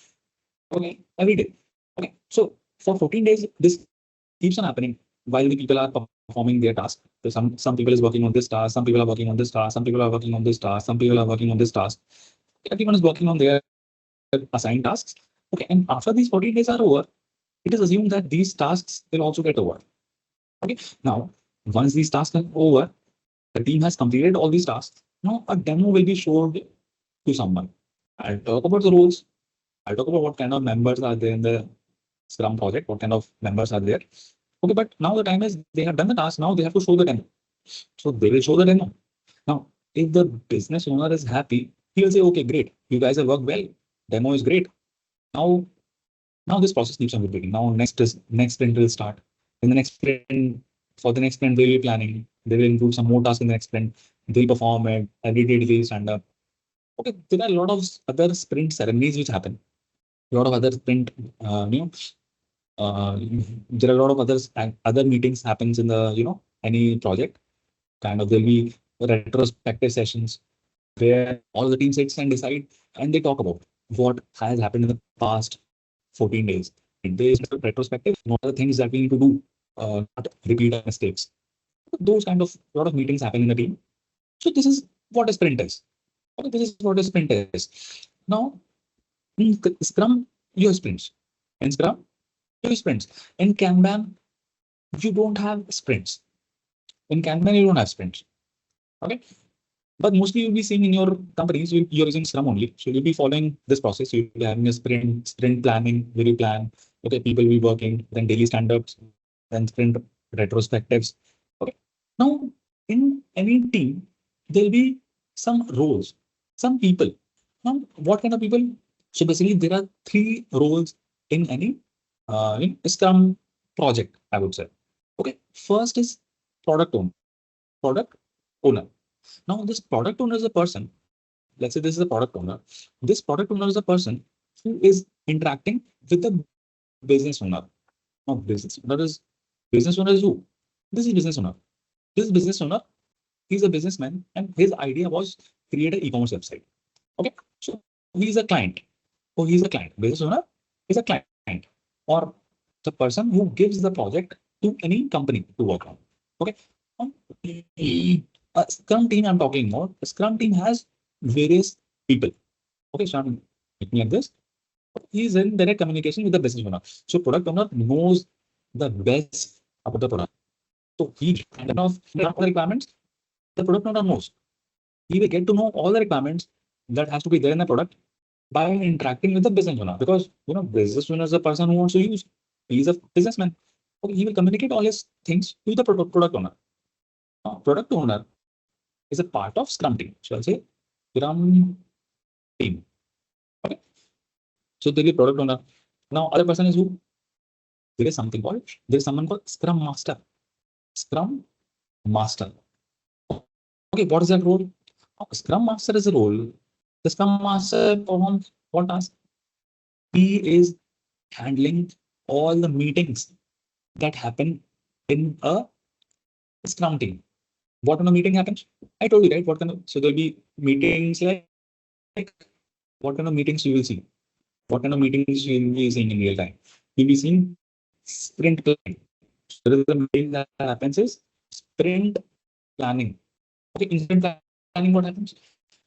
Okay, every day. Okay, so for 14 days, this keeps on happening while the people are performing their task. So some people is working on this task, some people are working on this task, some people are working on this task, some people are working on this task. Everyone is working on their assigned tasks. Okay, and after these 14 days are over, it is assumed that these tasks will also get over. Okay, now once these tasks are over, the team has completed all these tasks. Now a demo will be showed to someone. I'll talk about the roles. I'll talk about what kind of members are there in the Scrum project, what kind of members are there. Okay, but now the time is they have done the task. Now they have to show the demo. So they will show the demo. Now, if the business owner is happy, he will say, okay, great. You guys have worked well. Demo is great. Now this process keeps on repeating. Now next sprint will start. In the next sprint, for the next sprint, they will be planning. They will include some more tasks in the next sprint. They'll perform it. Every day they will stand up. Okay, there are a lot of other sprint ceremonies which happen. A lot of other sprint, there are a lot of other meetings happens in the any project. Kind of there'll be retrospective sessions where all the team sits and decide and they talk about what has happened in the past 14 days. They retrospective, what are the things that we need to do, not repeat our mistakes. those kind of lot of meetings happen in the team. So this is what a sprint is. Okay, this is what a sprint is. Now, in Scrum, you have sprints. In Scrum, you have sprints. In Kanban, you don't have sprints. In Kanban, you don't have sprints. Okay. But mostly you'll be seeing in your companies, you're using Scrum only. So you'll be following this process. You'll be having a sprint planning, where you plan, okay, people will be working, then daily stand-ups, then sprint retrospectives. Okay. Now, in any team, there'll be some roles, some people. Now, what kind of people? So basically, there are three roles in any in Scrum project, I would say. Okay. First is product owner. Product owner. Now, this product owner is a person. Let's say this is a product owner. This product owner is a person who is interacting with the business owner. Now, business owner is who? This is business owner. This business owner, he's a businessman, and his idea was create an e-commerce website. Okay, so he's a client. Oh, he's a client. Business owner is a client, or the person who gives the project to any company to work on. Okay. Now, a Scrum team I'm talking about, a Scrum team has various people. Okay, so I'm looking at this. He's in direct communication with the business owner. So product owner knows the best about the product. So he kind of the requirements, the product owner knows. He will get to know all the requirements that has to be there in the product by interacting with the business owner. Because business owner is the person who wants to use. He's a businessman. Okay, he will communicate all his things to the product owner. Now, product owner is a part of Scrum team. So I'll say Scrum team. Okay. So there is product owner. Now other person is who? There is something called, there is someone called Scrum Master. Scrum Master. Okay, what is that role? Scrum Master is a role. The Scrum Master performs what task? He is handling all the meetings that happen in a Scrum team. What kind of meeting happens? I told you, right? What kind of, so there'll be meetings like what kind of meetings you will see? What kind of meetings you will be seeing in real time? You'll be seeing sprint planning. So there is a meeting that happens is sprint planning. Okay, in sprint planning, what happens?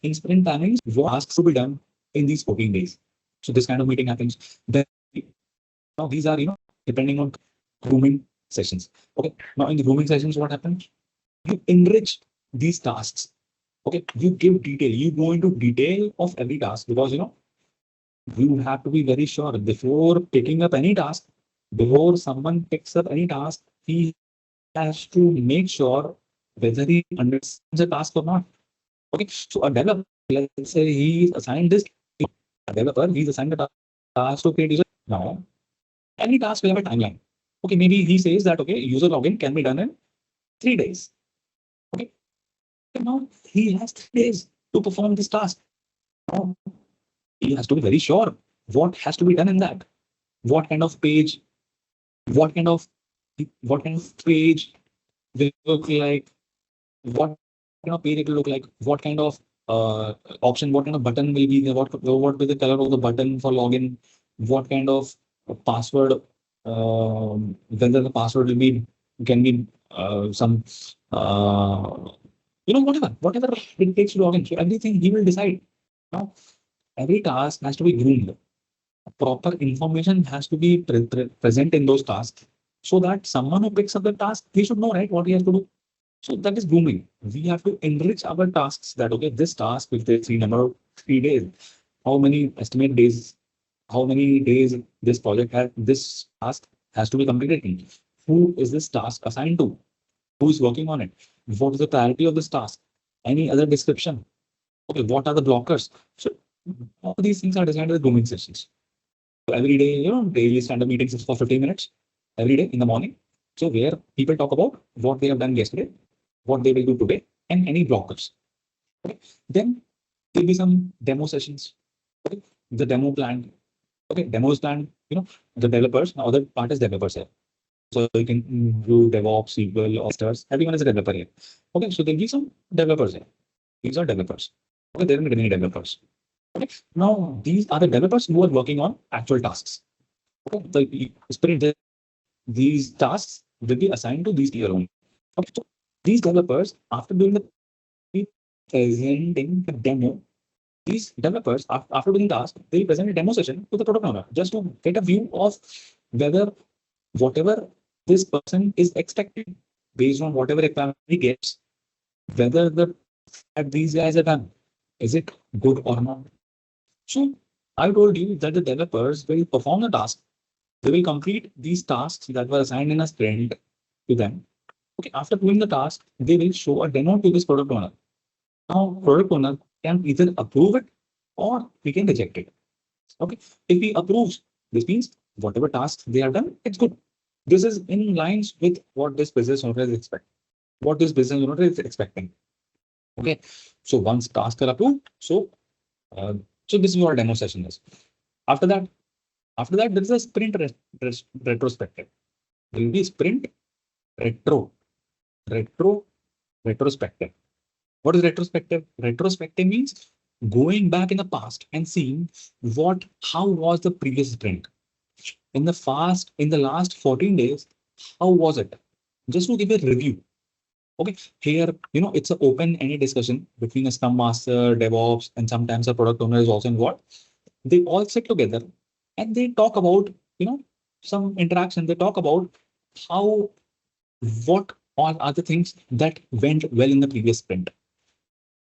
In sprint planning, what tasks to be done in these 14 days. So this kind of meeting happens. Then now these are depending on grooming sessions. Okay, now in the grooming sessions, what happens? You enrich these tasks. Okay, you give detail, you go into detail of every task, because you have to be very sure before picking up any task, before someone picks up any task, he has to make sure whether he understands the task or not. Okay, so a developer, let's say he is assigned this, a developer, he's assigned the task to create user. Now, any task will have a timeline. Okay, maybe he says that, okay, user login can be done in 3 days. Okay, now he has 3 days to perform this task. Now, he has to be very sure what has to be done in that. What kind of page, what kind of page will look like, what kind of page it will look like, what kind of option, what kind of button will be there, what will be the color of the button for login, what kind of password, whether the password will be can be some whatever it takes to log in. So everything he will decide. Now every task has to be groomed. Proper information has to be present in those tasks, so that someone who picks up the task, he should know, right, what he has to do. So that is grooming. We have to enrich our tasks that, okay, this task will take 3 days. How many estimate days, how many days this project has, this task has to be completed in? Who is this task assigned to? Who is working on it? What is the priority of this task? Any other description? Okay, what are the blockers? So all these things are designed as grooming sessions. So every day, daily stand-up meetings is for 15 minutes every day in the morning. So where people talk about what they have done yesterday, what they will do today, and any blockers. Okay. Then there'll be some demo sessions. Okay. The demo plan. Okay, demos plan, the developers, now other part is developers here. So you can do DevOps, SQL, or stars. Everyone is a developer here. Okay, so there'll be some developers here. These are developers. Okay, there are many developers. Okay, now these are the developers who are working on actual tasks. Okay, the sprint, these tasks will be assigned to these tier only. Okay, so These developers, after doing the presenting the demo, these developers, after doing the task, they present a demo session to the product owner just to get a view of whether whatever this person is expecting based on whatever requirement he gets, whether the that these guys are done, is it good or not? So I told you that the developers will perform the task. They will complete these tasks that were assigned in a sprint to them. Okay, after doing the task, they will show a demo to this product owner. Now, product owner can either approve it or we can reject it. Okay, if he approves, this means whatever tasks they have done, it's good. This is in lines with what this business owner is expecting. What this business owner is expecting. Okay, so once tasks are approved, uh, so this is what demo session is. After that, there is a sprint retrospective. There will be sprint retro, retro, retrospective. What is retrospective? Retrospective means going back in the past and seeing how was the previous sprint in the last 14 days. How was it? Just to give a review. Okay, here, it's an open-ended discussion between a Scrum Master, DevOps, and sometimes a product owner is also involved. They all sit together and they talk about, some interaction. They talk about what all are the things that went well in the previous sprint.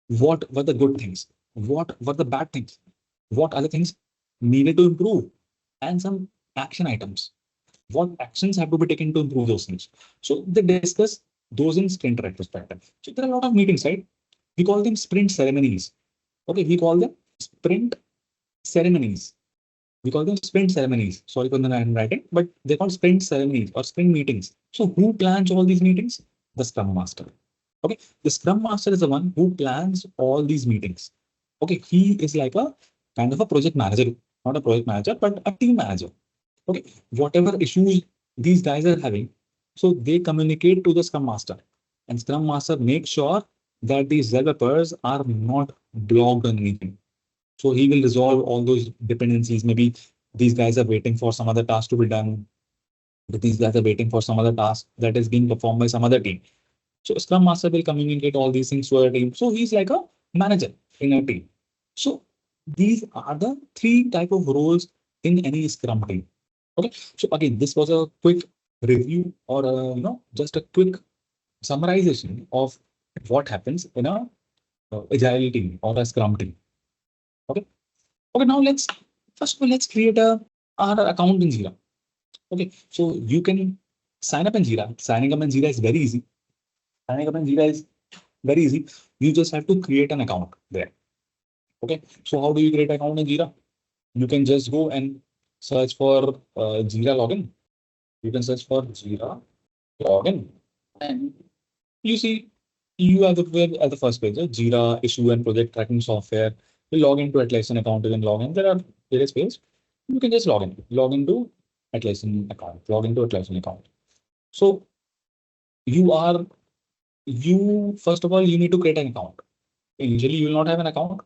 What were the good things? What were the bad things? What are the things needed to improve? And some action items. What actions have to be taken to improve those things? So they discuss those in sprint retrospective. So there are a lot of meetings, right? We call them sprint ceremonies. Okay, we call them sprint ceremonies. We call them sprint ceremonies. Sorry for the handwriting, but they're called sprint ceremonies or sprint meetings. So who plans all these meetings? The Scrum Master. Okay, the Scrum Master is the one who plans all these meetings. Okay, he is like a kind of a project manager, not a project manager, but a team manager. Okay, whatever issues these guys are having, so they communicate to the Scrum Master, and Scrum Master makes sure that these developers are not blocked on anything. So he will resolve all those dependencies. Maybe these guys are waiting for some other task to be done. These guys are waiting for some other task that is being performed by some other team. So Scrum Master will communicate all these things to the team. So he's like a manager in a team. So these are the three type of roles in any Scrum team. Okay. So again, this was a quick review or just a quick summarization of what happens in a agile team or a Scrum team. Okay. Okay. Now first of all let's create our account in Jira. Okay. So you can sign up in Jira. Signing up in Jira is very easy. Signing up in Jira is very easy. You just have to create an account there. Okay. So how do you create an account in Jira? You can just go and search for Jira login. You can search for Jira login, and you see you are at the first page. Jira issue and project tracking software. You log into Atlassian account. You can log in. There are various ways. You can just log in. Log into Atlassian account. Log into Atlassian account. So first of all you need to create an account. Initially you will not have an account.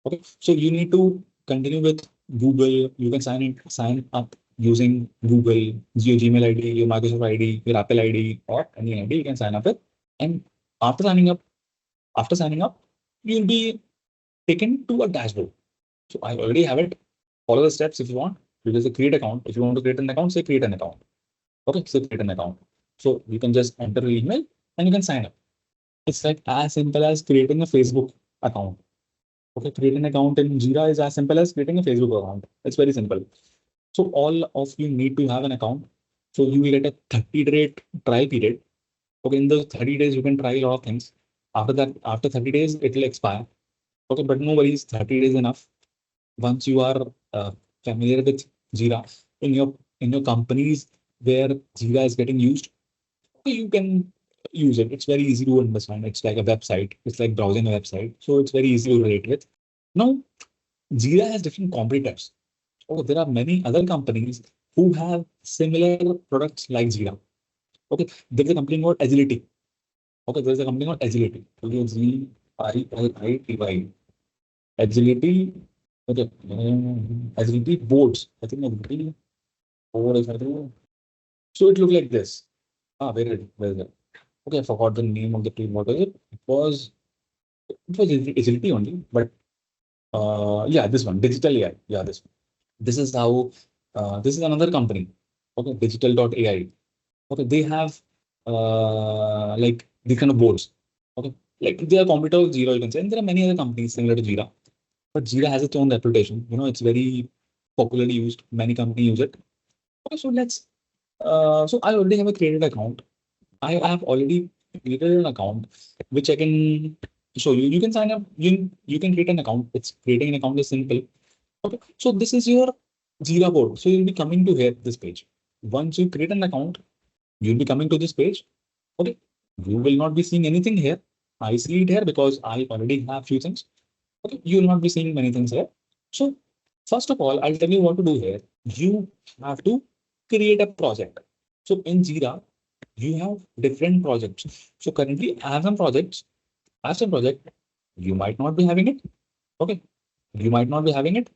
Okay, so you need to continue with Google. You can sign up using Google, your Gmail ID, your Microsoft ID, your Apple ID, or any ID you can sign up with. And after signing up, you'll be taken to a dashboard. So I already have it. Follow the steps if you want. You just create account. If you want to create an account, say create an account. Okay, so create an account. So you can just enter your email and you can sign up. It's like as simple as creating a Facebook account. Okay, create an account in Jira is as simple as creating a Facebook account. It's very simple. So all of you need to have an account. So you will get a 30-day trial period. Okay, in those 30 days, you can try a lot of things. After that, after 30 days, it will expire. Okay, but no worries, 30 days enough. Once you are familiar with Jira in your companies where Jira is getting used, okay, you can use it. It's very easy to understand. It's like a website. It's like browsing a website. So it's very easy to relate with. Now, Jira has different competitors. Oh, there are many other companies who have similar products like Jira. Okay, there is a company called Agility. Okay, there is a company called Agility. Agility. Agility. Okay, Agility boards. I think Agility board is. So it looks like this. Where is it? Okay, I forgot the name of the tool. What was it? It was agility only, but yeah, this one, digital AI. Yeah, this one. This is how this is another company. Okay, digital.ai. Okay, they have like these kind of boards. Okay, like they are competitor of Jira, you can say, and there are many other companies similar to Jira. But Jira has its own reputation. It's very popularly used. Many companies use it. Okay, so so I already have a created account. I have already created an account which I can show you. You can sign up. You can create an account. It's creating an account is simple. Okay, so this is your Jira board. So you'll be coming to here this page. Once you create an account, you'll be coming to this page. Okay, you will not be seeing anything here. I see it here because I already have few things. Okay, you will not be seeing many things here. So first of all, I'll tell you what to do here. You have to create a project. So in Jira, you have different projects. So currently I have some projects. I have some project. You might not be having it. Okay. You might not be having it.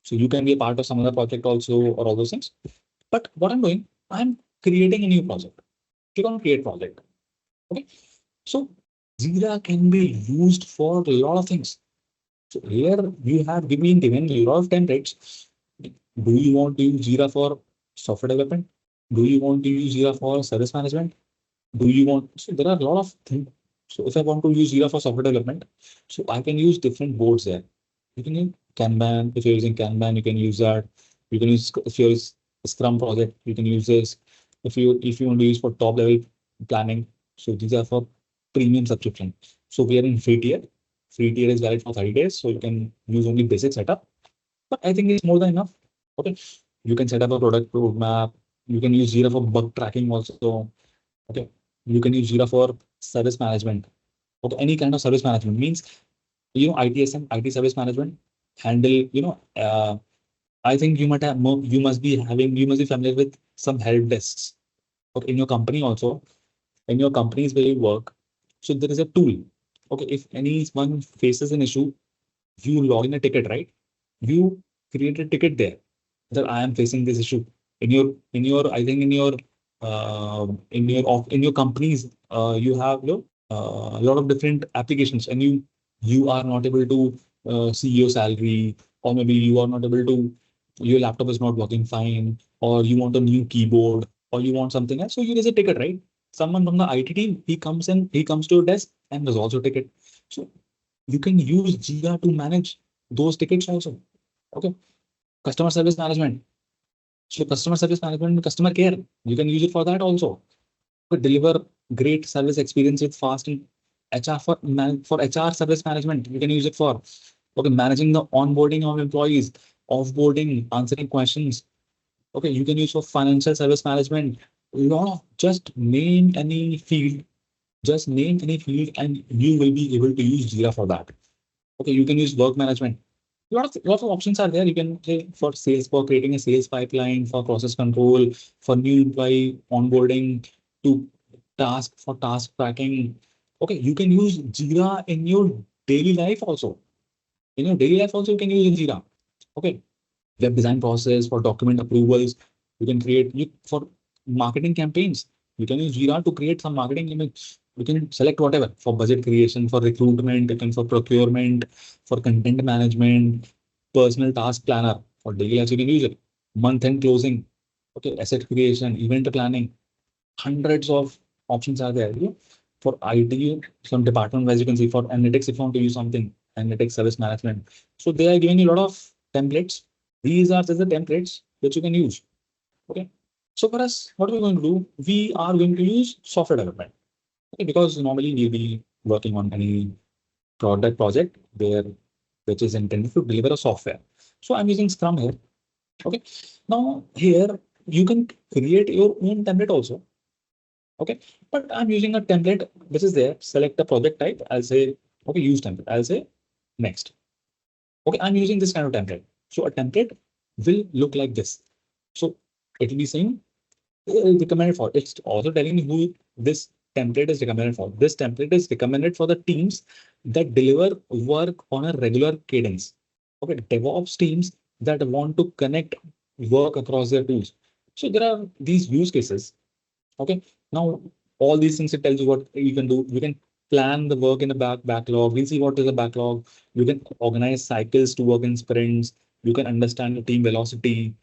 So you can be a part of some other project also or all those things. But what I'm doing, I'm creating a new project. Click on create project. Okay. So Jira can be used for a lot of things. So here you have given a lot of templates. Do you want to use Jira for software development? Do you want to use Jira for service management? Do you want, so there are a lot of things. So if I want to use Jira for software development, so I can use different boards there. You can use Kanban. If you're using Kanban, you can use that. You can use, if you're a Scrum project, you can use this. If you want to use for top level planning, so these are for premium subscription. So we are in free tier. Free tier is valid for 30 days. So you can use only basic setup. But I think it's more than enough. Okay. You can set up a product roadmap. You can use Jira for bug tracking also. Okay. You can use Jira for service management. Okay. Any kind of service management means, ITSM, IT service management, handle, I think you must be familiar with some help desks. Okay. In your company also, in your companies where you work. So there is a tool. Okay. If anyone faces an issue, you log in a ticket, right? You create a ticket there that I am facing this issue. I think in your companies, you have a lot of different applications, and you are not able to see your salary, or maybe you are not able to, your laptop is not working fine, or you want a new keyboard, or you want something else. So you raise a ticket, right? Someone from the IT team, he comes to your desk and resolves your ticket. So you can use Jira to manage those tickets also. Okay. Customer service management. So customer service management and customer care, you can use it for that also. To deliver great service experience with fast and for HR service management, you can use it for managing the onboarding of employees, offboarding, answering questions. Okay, you can use for financial service management. Lot of just name any field, and you will be able to use Jira for that. Okay, you can use work management. Lots of options are there. You can say for sales, for creating a sales pipeline, for process control, for new employee onboarding, to task tracking. Okay, you can use Jira in your daily life also. In your daily life also, you can use Jira. Okay, web design process, for document approvals. You can create for marketing campaigns. You can use Jira to create some marketing image. You can select whatever for budget creation, for recruitment, you can for procurement, for content management, personal task planner. For daily life, you can use it. Month end closing, okay, asset creation, event planning. Hundreds of options are there. For IT, some department wise, you can see for analytics, if you want to use something, analytics service management. So they are giving you a lot of templates. These are just the templates which you can use. Okay. So for us, what are we going to do? We are going to use software development. Okay, because normally we'll be working on any project which is intended to deliver a software. So I'm using Scrum here. Okay. Now here you can create your own template also. Okay. But I'm using a template which is there. Select the project type. I'll say, okay, use template. I'll say next. Okay, I'm using this kind of template. So a template will look like this. So it will be saying recommended for. It's also telling me who this template is recommended for. This template is recommended for the teams that deliver work on a regular cadence. Okay, DevOps teams that want to connect work across their tools. So there are these use cases. Okay, now all these things, it tells you what you can do. You can plan the work in the backlog. We'll see what is the backlog. You can organize cycles to work in sprints. You can understand the team velocity,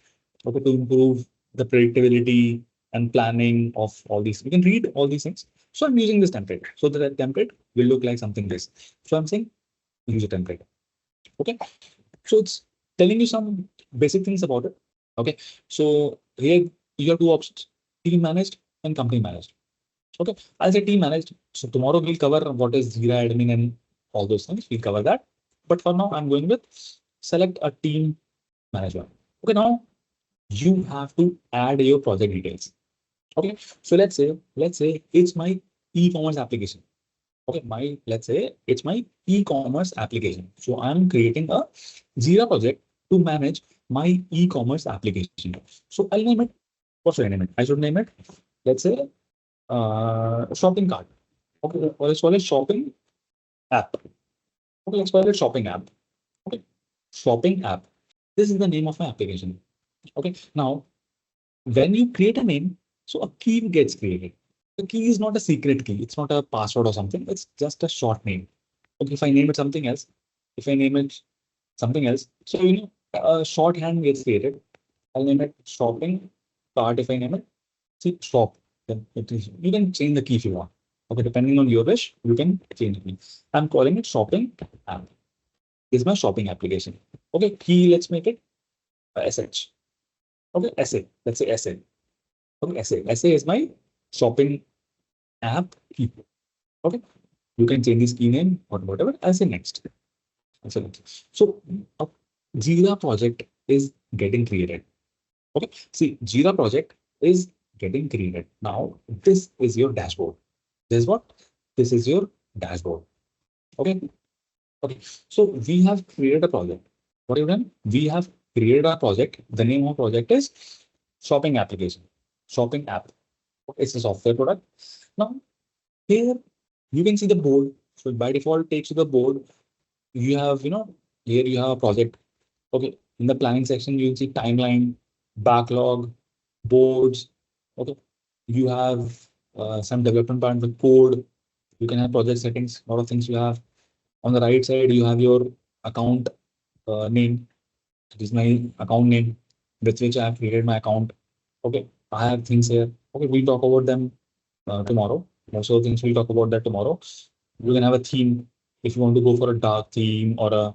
okay, to improve the predictability and planning of all these. You can read all these things. So I'm using this template. So that template will look like something this. So I'm saying use a template. Okay. So it's telling you some basic things about it. Okay. So here you have two options: team managed and company managed. Okay. I'll say team managed. So tomorrow we'll cover what is Jira admin and all those things. We'll cover that. But for now, I'm going with select a team management. Okay. Now you have to add your project details. Okay. So let's say it's my e-commerce application. Okay, let's say it's my e-commerce application. So I'm creating a Jira project to manage my e-commerce application. So I'll name it. What should I name it? I should name it, let's say, shopping cart. Okay, or let's call it shopping app. Okay, let's call it shopping app. Okay, shopping app. This is the name of my application. Okay, now when you create a name, so a key gets created. The key is not a secret key. It's not a password or something. It's just a short name. Okay, if I name it something else, if I name it something else, so a shorthand gets created. I'll name it shopping cart. If I name it, see shop, then it is. You can change the key if you want. Okay, depending on your wish, you can change the key. I'm calling it shopping app. This is my shopping application. Okay, key. Let's make it SH. Okay, essay. Let's say essay. Okay, essay. Essay is my shopping app key. Okay, you can change this key name or whatever. I'll say next. So a Jira project is getting created. Okay, see, Jira project is getting created. Now, this is your dashboard. This is what? This is your dashboard. Okay. Okay. So we have created a project. What have you done? We have created a project. The name of project is shopping application, shopping app. Okay, it's a software product. Now, here you can see the board. So by default, takes you the board. You have, here you have a project. Okay. In the planning section, you'll see timeline, backlog, boards. Okay. You have some development part with code. You can have project settings, a lot of things you have. On the right side, you have your account name. This is my account name with which I have created my account. Okay. I have things here. Okay. We'll talk about them tomorrow. Most of the things we'll talk about that tomorrow. You can have a theme if you want to go for a dark theme or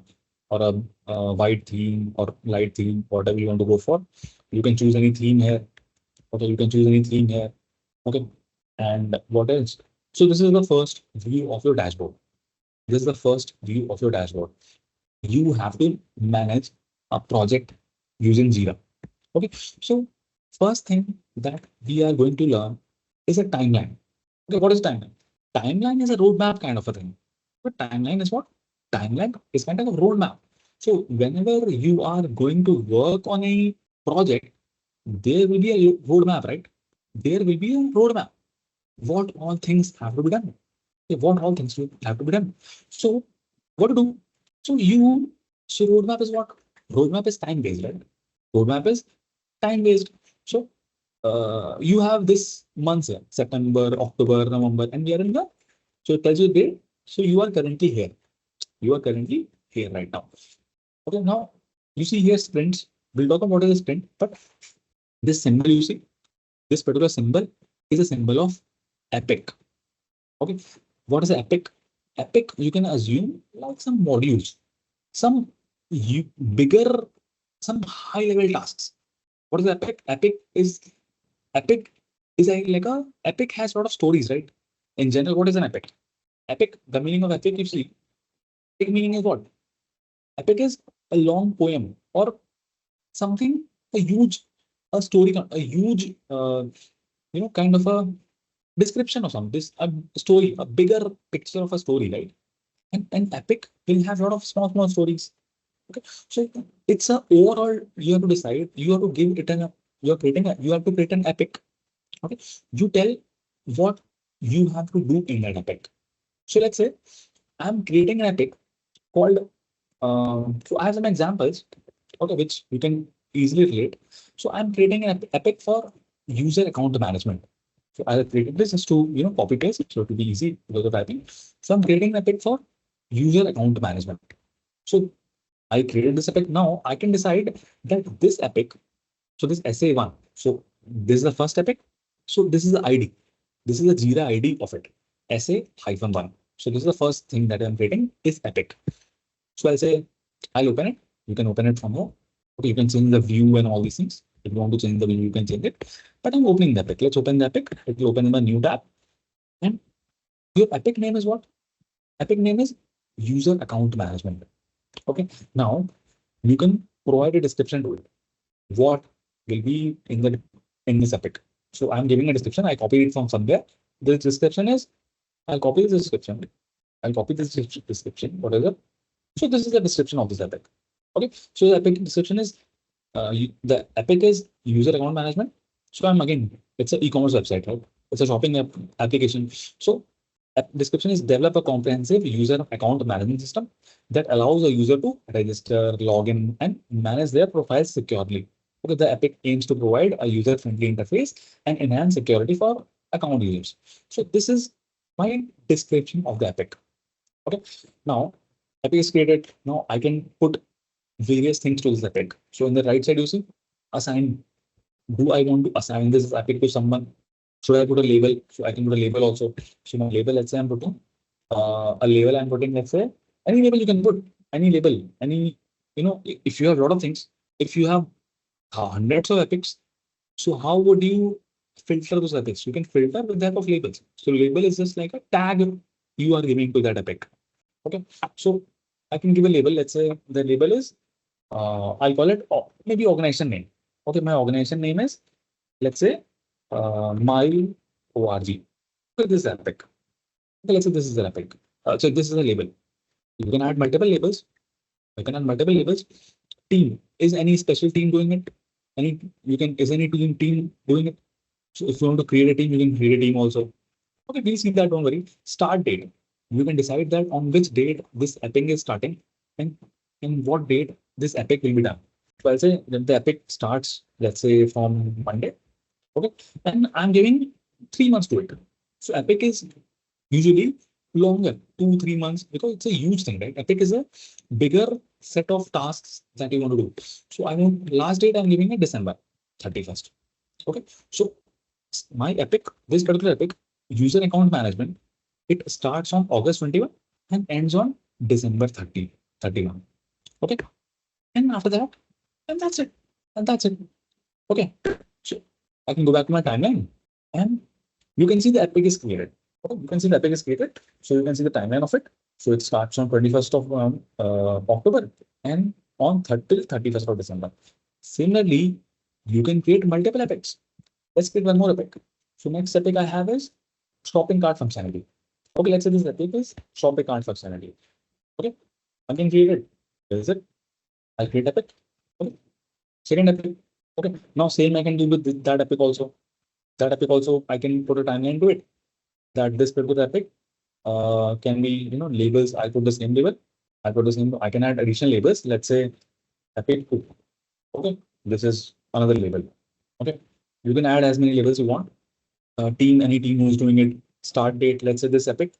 a white theme or light theme, whatever you want to go for. You can choose any theme here. Okay, you can choose any theme here. Okay, and what else? So this is the first view of your dashboard. This is the first view of your dashboard. You have to manage a project using Jira. Okay, so first thing that we are going to learn is a timeline. Okay, what is timeline? Timeline is a roadmap kind of a thing. But timeline is what? Timeline is kind of a roadmap. So whenever you are going to work on a project, there will be a roadmap, right? There will be a roadmap. What all things have to be done? Okay, what all things have to be done? So what to do? So roadmap is what? Roadmap is time based, right? Roadmap is time based. So you have this months here, September, October, November, and we are in the, so it tells you the date. So you are currently here. You are currently here right now. Okay, now you see here sprints. We'll talk about what is a sprint, but this symbol you see, this particular symbol is a symbol of epic. Okay, what is epic? Epic, you can assume like some modules, some bigger, some high level tasks. What is epic? Epic is like a epic has a lot of stories, right? In general, what is an epic? Epic, the meaning of epic, you see, epic meaning is what? Epic is a long poem or something, a huge, a story, a huge, kind of a description of something, this a story, a bigger picture of a story, right? And epic will have a lot of small stories. Okay, so it's a overall. You have to decide. You have to give it an. You are creating. You have to create an epic. Okay, you tell what you have to do in that epic. So let's say I'm creating an epic called. So I have some examples. Okay, which you can easily relate. So I'm creating an epic for user account management. So I have created this just to, copy paste, so to be easy because of typing. So I'm creating an epic for user account management. So I created this epic. Now I can decide that this epic, so this SA1, so this is the first epic. So this is the ID. This is the Jira ID of it, SA-1. So this is the first thing that I'm creating is epic. So I'll say, I'll open it. You can open it from here. Okay, you can change the view and all these things. If you want to change the view, you can change it. But I'm opening the epic. Let's open the epic. It will open in a new tab. And your epic name is what? Epic name is user account management. Okay. Now you can provide a description to it. What will be in this epic? So I'm giving a description. I copied it from somewhere. The description is, I'll copy this description. I'll copy this description, whatever. So this is the description of this epic. Okay. So the epic description is, the epic is user account management. So I'm again, it's an e-commerce website, right? It's a shopping application. So description is develop a comprehensive user account management system that allows a user to register, log in, and manage their profiles securely. Okay, the epic aims to provide a user-friendly interface and enhance security for account users. So this is my description of the epic. Okay, now epic is created. Now I can put various things to this epic. So in the right side, you see assign. Do I want to assign this epic to someone? Should I put a label? So I can put a label also. So my label, let's say I'm putting a label. I'm putting, let's say, any label you can put, any label, any, if you have a lot of things, if you have hundreds of epics, so how would you filter those epics? You can filter with the help of labels. So label is just like a tag you are giving to that epic. Okay, so I can give a label. Let's say the label is, I'll call it maybe organization name. Okay, my organization name is, let's say, my org. So this is epic. Okay, let's say this is an epic. So this is a label. You can add multiple labels. You can add multiple labels. Team, is any special team doing it? Is any team doing it? So if you want to create a team, you can create a team also. Okay, please keep that, don't worry. Start date. You can decide that on which date this epic is starting and in what date this epic will be done. So I'll say that the epic starts, let's say from Monday. Okay, and I'm giving 3 months to it. So epic is usually longer, 2-3 months, because it's a huge thing, right? Epic is a bigger set of tasks that you want to do. So I want last date I'm giving it December 31st. Okay, so my epic, this particular epic, user account management, it starts on August 21 and ends on December 31. Okay, and after that, and that's it. And that's it. Okay, so I can go back to my timeline and you can see the epic is created. Okay, you can see the epic is created. So you can see the timeline of it. So it starts on 21st of October and on 31st of December. Similarly, you can create multiple epics. Let's create one more epic. So next epic I have is shopping cart functionality. Okay, let's say this epic is shopping cart functionality. Okay, I can create it. Where is it? I'll create epic. Okay, second epic. Okay, now same I can do with that epic also. That epic also I can put a timeline to it. That this particular epic can be, labels. I put the same label. I put the same. I can add additional labels. Let's say epic 2. Okay, this is another label. Okay, you can add as many labels you want. Team, any team who's doing it. Start date. Let's say this epic.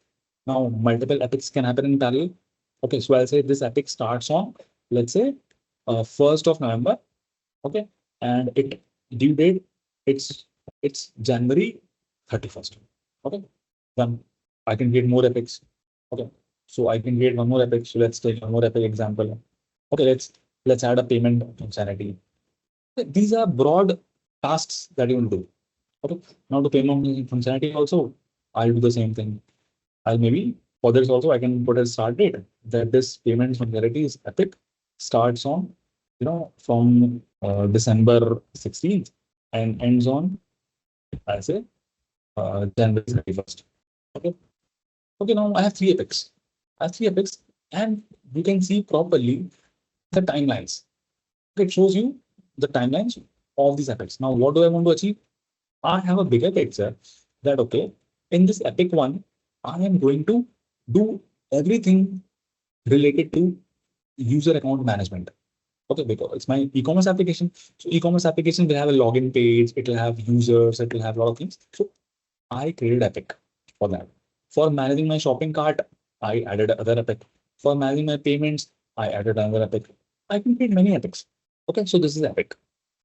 Now multiple epics can happen in parallel. Okay, so I'll say this epic starts on, let's say, 1st of November. Okay, and it due date it's January 31st. Okay, then I can create more epics. Okay, so I can create one more epic. So let's take one more epic example. Okay, let's add a payment functionality. These are broad tasks that you will do. Okay, now the payment functionality also, I'll do the same thing. I'll maybe for this also I can put a start date that this payment functionality is epic starts on, from December 16th and ends on, I say, January 31st. Okay. Okay, now I have 3 epics. And you can see properly the timelines. It shows you the timelines of these epics. Now, what do I want to achieve? I have a bigger picture that, okay, in this epic 1, I am going to do everything related to user account management. Okay, because it's my e-commerce application. So e-commerce application will have a login page, it will have users, it will have a lot of things. So I created Epic for that. For managing my shopping cart, I added other Epic. For managing my payments, I added another Epic. I can create many Epics. Okay, so this is Epic.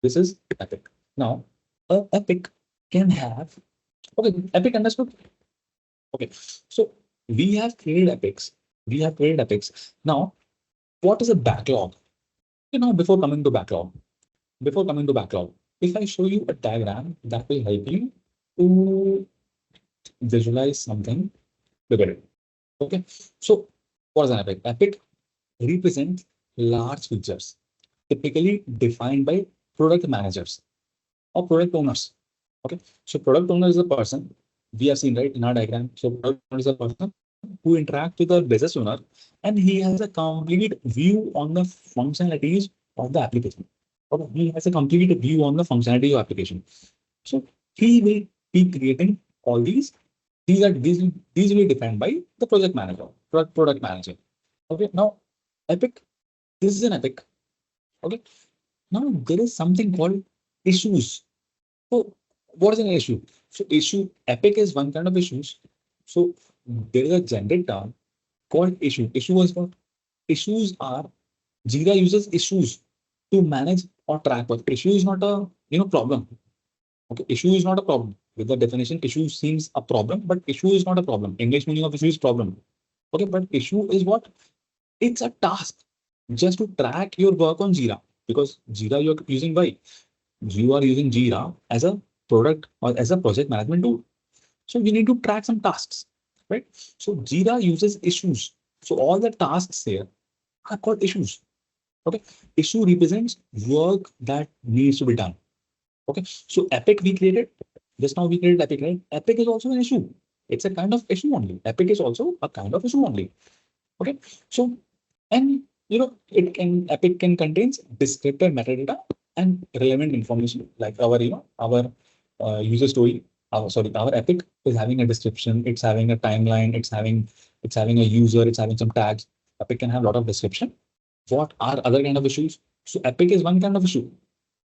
This is Epic. Now, a Epic can have, okay, Epic understood. Okay, so we have created Epics. We have created Epics. Now, what is a backlog? Before coming to backlog, if I show you a diagram that will help you to visualize something, look at it. Okay, so what is an epic? Epic represents large features, typically defined by product managers or product owners. Okay, so product owner is a person we have seen right in our diagram. So product owner is a person who interacts with the business owner, and he has a complete view on the functionalities of the application. Okay, he has a complete view on the functionality of application. So he will be creating all these. These will be defined by the project manager, product manager. Okay, now epic. This is an epic. Okay, now there is something called issues. So what is an issue? So issue epic is one kind of issues. So there is a generic term called issue. Issue is what? Issues are Jira uses issues to manage or track work. Issue is not a problem. Okay, issue is not a problem. With the definition, issue seems a problem, but issue is not a problem. English meaning of issue is problem. Okay, but issue is what? It's a task just to track your work on Jira, because Jira you're using why? You are using Jira as a product or as a project management tool. So you need to track some tasks, right? So Jira uses issues. So all the tasks here are called issues. Okay, issue represents work that needs to be done. Okay, so Epic we created. Just now we created Epic, right? Epic is also an issue. It's a kind of issue only. Epic is also a kind of issue only. Okay, so and it can Epic can contains descriptor metadata and relevant information like our our user story. Our Epic is having a description. It's having a timeline. It's having a user. It's having some tags. Epic can have a lot of description. What are other kind of issues? So Epic is one kind of issue.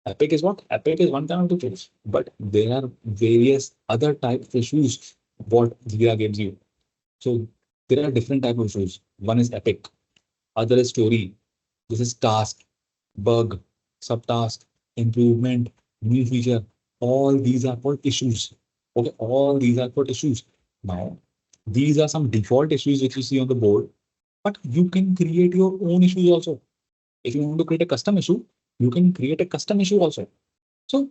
Epic is what? Epic is one kind of tools, but there are various other type of issues what Jira gives you. So there are different type of issues. One is epic, other is story. This is task, bug, subtask, improvement, new feature. All these are called issues. Okay, all these are called issues. Now, these are some default issues which you see on the board, but you can create your own issues also. If you want to create a custom issue, you can create a custom issue also. So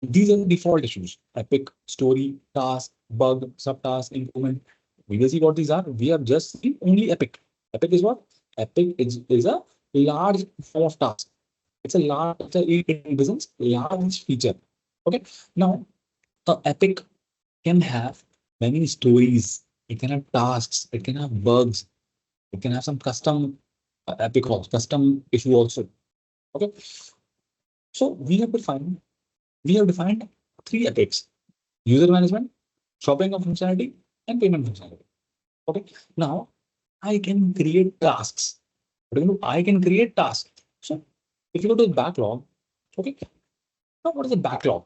these are the default issues: epic, story, task, bug, subtask, improvement. We will see what these are. We have just seen only epic. Epic is what? Epic is a large form of task. It represents large feature. Okay. Now, epic can have many stories. It can have tasks. It can have bugs. It can have some custom epic also, custom issue also. Okay. So we have defined three epics: user management, shopping functionality, and payment functionality. Okay. Now I can create tasks. What do you do? I can create tasks. So if you go to the backlog, okay. Now what is the backlog?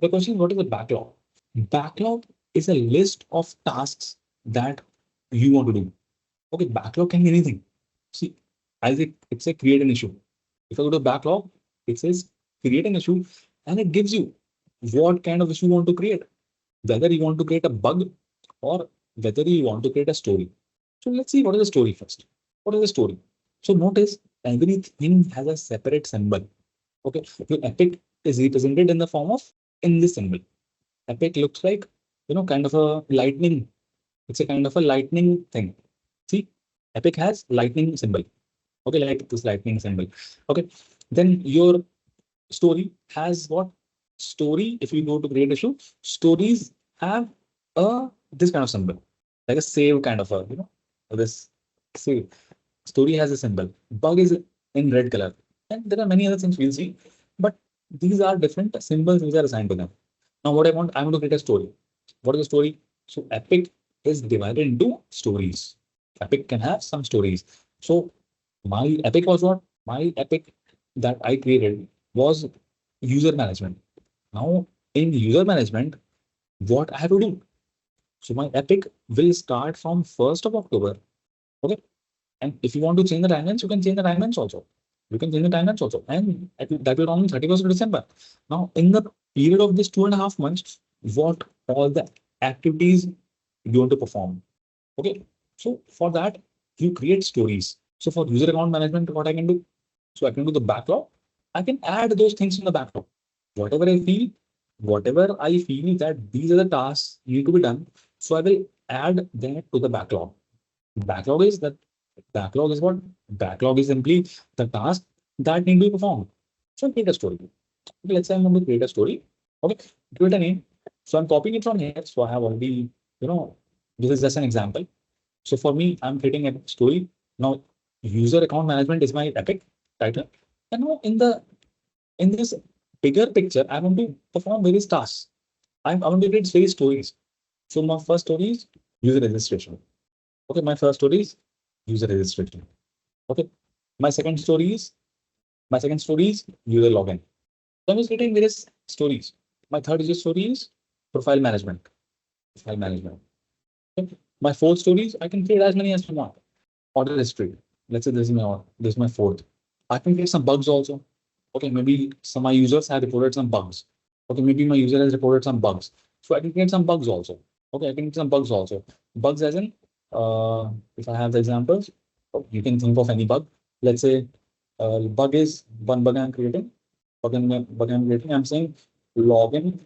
The question is, what is the backlog? Backlog is a list of tasks that you want to do. Okay, backlog can be anything. See, as it's a create an issue. If I go to backlog, it says create an issue, and it gives you what kind of issue you want to create. Whether you want to create a bug or whether you want to create a story. So let's see what is the story first. What is the story? So notice everything has a separate symbol. Okay, your epic is represented in the form of in this symbol. Epic looks like kind of a lightning. It's a kind of a lightning thing. See, epic has lightning symbol. Okay, like this lightning symbol. Okay, then your story has what? Story, if you go to create issue, stories have a this kind of symbol, like a save kind of a this save. Story has a symbol. Bug is in red color, and there are many other things we'll see, but these are different symbols which are assigned to them. Now what I want to create a story. What is the story? So epic is divided into stories. Epic can have some stories. So my epic was what? My epic that I created was user management. Now in user management, what I have to do? So my epic will start from 1st of October. Okay. And if you want to change the timelines, you can change the timelines also. You can change the timelines also. And that will on 31st of December. Now, in the period of this 2.5 months, what all the activities you want to perform. Okay. So for that, you create stories. So for user account management, what I can do? So I can do the backlog. I can add those things in the backlog. Whatever I feel, whatever I feel that these are the tasks need to be done. So I will add that to the backlog. Backlog is that backlog is what? Backlog is simply the task that need to be performed. So create a story. Okay, let's say I'm going to create a story. Okay, give it a name. So I'm copying it from here. So I have already, this is just an example. So for me, I'm creating a story. Now, user account management is my epic title. And now in this bigger picture, I want to perform various tasks. I want to create various stories. So my first story is user registration. Okay, my first story is user registration. Okay, my second story is user login. So I'm just creating various stories. My third user story is profile management. Profile management. Okay. My fourth story is I can create as many as you want. Order history. Let's say this is my fourth. I can create some bugs also. Okay, maybe some of my users have reported some bugs. Okay, maybe my user has reported some bugs. So I can create some bugs also. Okay, I can create some bugs also. Bugs as in, if I have the examples, you can think of any bug. Let's say bug is one bug I'm creating. Bug I'm creating. I'm saying login,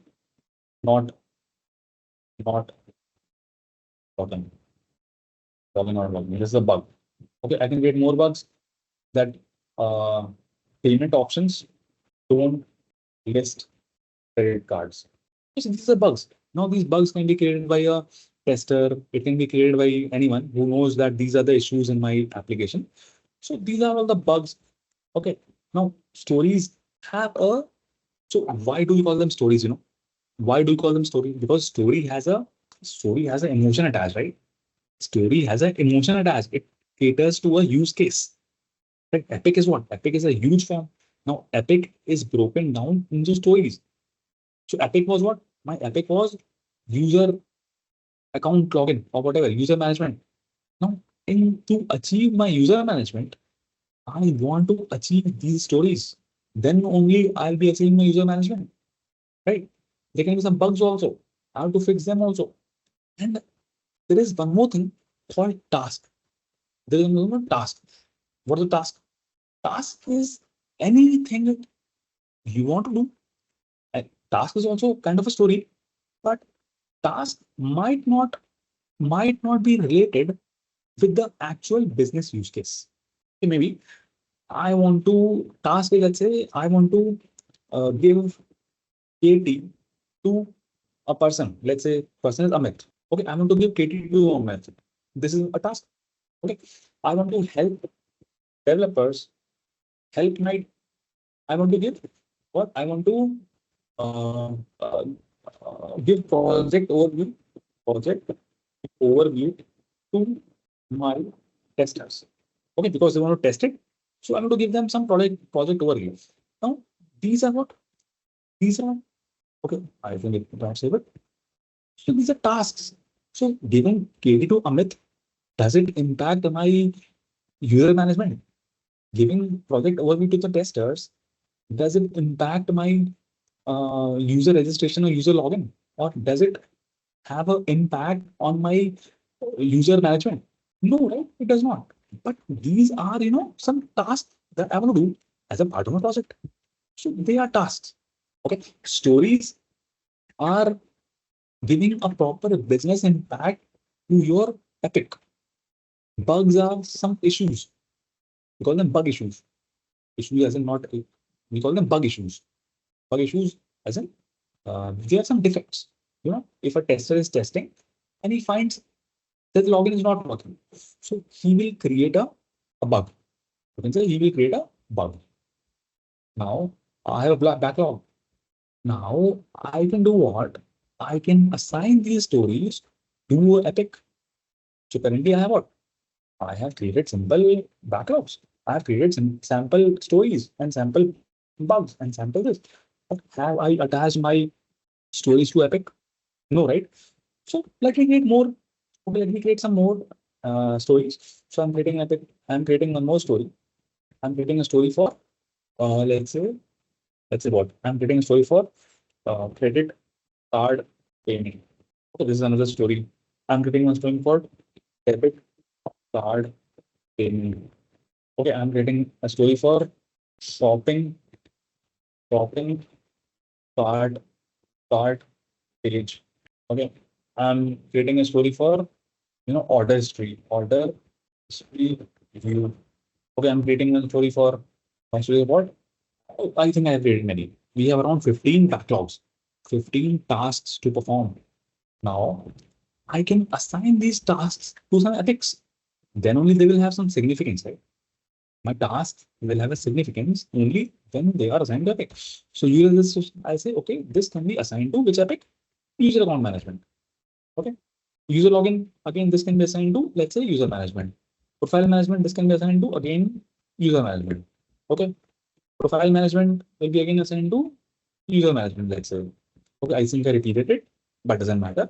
not not login. Login or login. This is a bug. Okay, I can create more bugs that payment options don't list credit cards. So these are bugs. Now these bugs can be created by a tester. It can be created by anyone who knows that these are the issues in my application. So these are all the bugs. Okay. Now stories have a. So why do we call them stories? Why do we call them story? Because story has an emotion attached, right? Story has an emotion attached. It caters to a use case. Like epic is what? Epic is a huge form. Now epic is broken down into stories. So epic was what? My epic was user account login or whatever, user management. Now, to achieve my user management, I want to achieve these stories. Then only I'll be achieving my user management, right? There can be some bugs also. I have to fix them also. And there is one more thing called task. There is another task. What is the task? Task is anything you want to do. And task is also kind of a story, but task might not be related with the actual business use case. Okay, maybe I want to task, let's say I want to give KT to a person. Let's say person is Amit. Okay, I want to give KT to Amit. This is a task. Okay, I want to help developers help my. I want to give what I want to uh, uh, give project overview to my testers. Okay, because they want to test it. So I'm going to give them some project overview. Now, these are what? These are okay. I think it don't save it. So these are tasks. So giving KD to Amit, does it impact my user management? Giving project overview to the testers, does it impact my user registration or user login? Or does it have an impact on my user management? No, right? It does not. But these are, some tasks that I want to do as a part of my project. So they are tasks. Okay. Stories are giving a proper business impact to your epic. Bugs are some issues. We call them bug issues. Issues as in not, we call them bug issues. Bug issues as in there are some defects. If a tester is testing and he finds that the login is not working, so he will create a bug. You can say he will create a bug. Now I have a backlog. Now I can do what? I can assign these stories to Epic. So currently I have what? I have created simple backlogs. I have created some sample stories and sample bugs and sample this. But have I attached my stories to Epic? No, right? So let me create more. Okay, let me create some more stories. So I'm creating I'm creating one more story. I'm creating a story for let's say what I'm creating a story for credit card payment. Okay, this is another story. I'm creating one story for debit card payment. Okay, I'm creating a story for shopping shopping card card page. Okay, I'm creating a story for order history view. Okay, I'm creating a story for my story about. Oh, I think I have created many. We have around 15 backlogs, 15 tasks to perform. Now I can assign these tasks to some epics. Then only they will have some significance, right? My tasks will have a significance only when they are assigned to epic. So you just I say, okay, this can be assigned to which epic? User account management. Okay. User login, again, this can be assigned to, let's say, user management. Profile management, this can be assigned to, again, user management. Okay. Profile management will be again assigned to user management, let's say. Okay, I think I repeated it, but doesn't matter.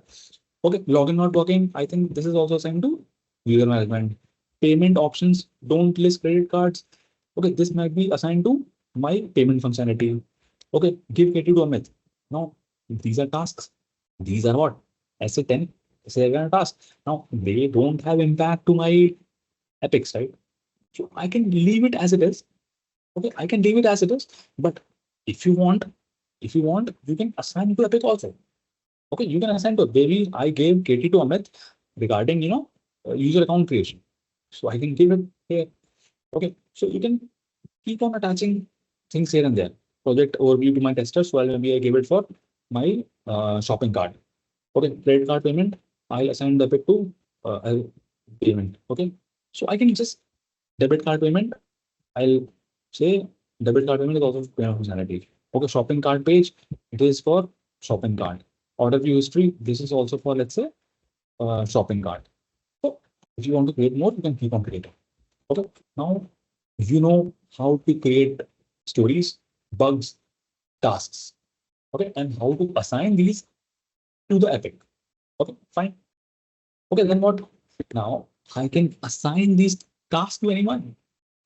Okay, login not working. I think this is also assigned to user management. Payment options, don't list credit cards. Okay, this might be assigned to my payment functionality. Okay, give KT to Amit. Now, these are tasks. These are what? SA10, SA11 tasks. Now, they don't have impact to my epics, right? So I can leave it as it is. Okay, I can leave it as it is. But if you want, you can assign to epic also. Okay, you can assign to maybe I gave KT to Amit regarding user account creation. So I can give it here. Okay, so you can keep on attaching things here and there. Project overview to my tester. So maybe I give it for my shopping cart. Okay, credit card payment. I'll assign the epic to payment. Okay, so I can just debit card payment. I'll say debit card payment is also payment functionality. Okay, shopping cart page. It is for shopping cart. Order view history. This is also for, let's say, shopping cart. So if you want to create more, you can keep on creating. Okay, now you know how to create stories, bugs, tasks. Okay, and how to assign these to the epic. Okay, fine. Okay, then what? Now I can assign these tasks to anyone.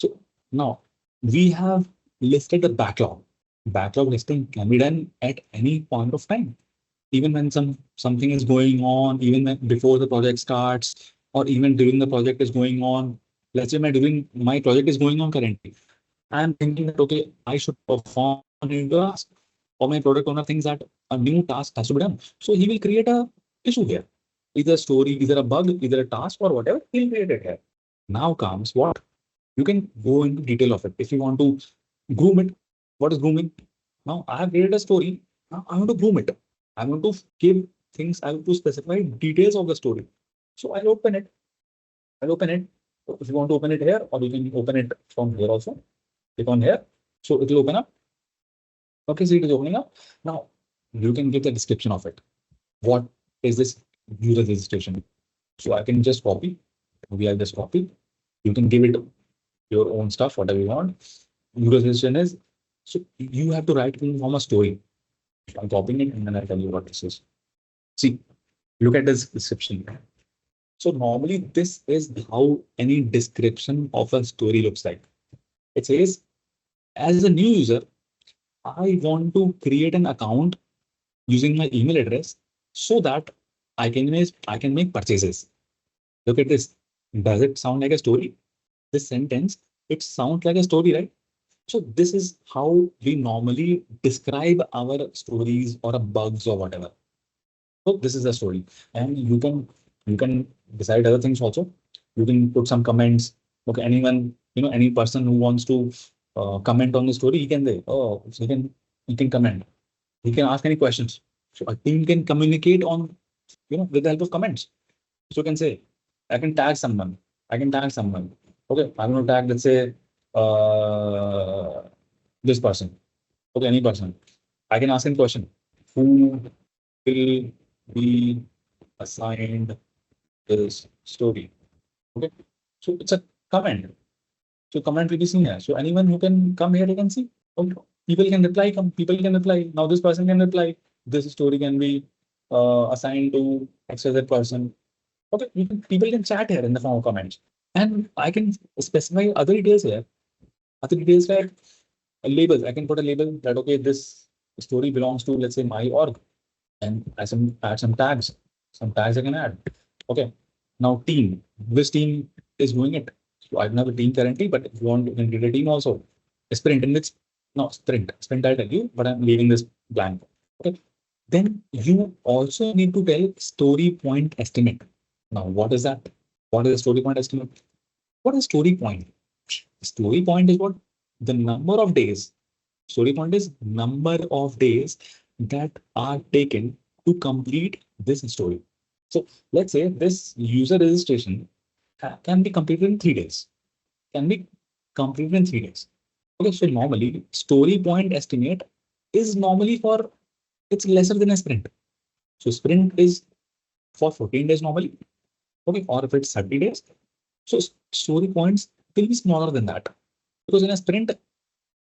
So now we have listed the backlog. Backlog listing can be done at any point of time, even when something is going on, even when before the project starts, or even during the project is going on. Let's say my project is going on currently. I'm thinking that okay, I should perform a new task, or my product owner thinks that a new task has to be done. So he will create a issue here, either a story, either a bug, either a task, or whatever. He'll create it here. Now comes what you can go into detail of it. If you want to groom it, what is grooming? Now I have created a story. Now I want to groom it. I want to give things. I want to specify details of the story. So I'll open it. I'll open it. If you want to open it here, or you can open it from here also. Click on here. So it will open up. Okay, so it is opening up. Now you can give the description of it. What is this user registration? So I can just copy. Maybe I'll just copy. You can give it your own stuff, whatever you want. User registration is, so you have to write in form a story. I'm copying it and then I'll tell you what this is. See, look at this description. So normally this is how any description of a story looks like. It says, as a new user, I want to create an account using my email address so that I can make purchases. Look at this. Does it sound like a story? This sentence, it sounds like a story, right? So this is how we normally describe our stories or bugs or whatever. So this is a story, and you can decide other things also. You can put some comments. Okay, anyone, any person who wants to comment on the story, he can say, oh, so he can comment. He can ask any questions. So a team can communicate on, with the help of comments. So you can say, I can tag someone. I can tag someone. Okay, I'm going to tag, let's say, uh, this person. Okay, any person. I can ask him question. Who will be assigned this story? Okay, so it's a comment. So comment will be seen here. So anyone who can come here, you can see. Okay. People can reply. People can reply. Now this person can reply. This story can be assigned to XYZ person. Okay, people can chat here in the form of comments. And I can specify other details here. Other details like labels. I can put a label that, okay, this story belongs to, let's say, my org. And add some tags. Some tags I can add. Okay. Now team. Which team is doing it? So I don't have a team currently, but if you want, you can create a team also. A sprint in which, no, sprint. Sprint I'll tell you, but I'm leaving this blank. Okay. Then you also need to tell story point estimate. Now, what is that? What is a story point estimate? What is story point? Story point is what? The number of days. Story point is number of days that are taken to complete this story. So let's say this user registration can be completed in 3 days. Can be completed in 3 days. Okay, so normally story point estimate is normally for, it's lesser than a sprint. So sprint is for 14 days normally. Okay, or if it's 30 days. So story points will be smaller than that. Because in a sprint,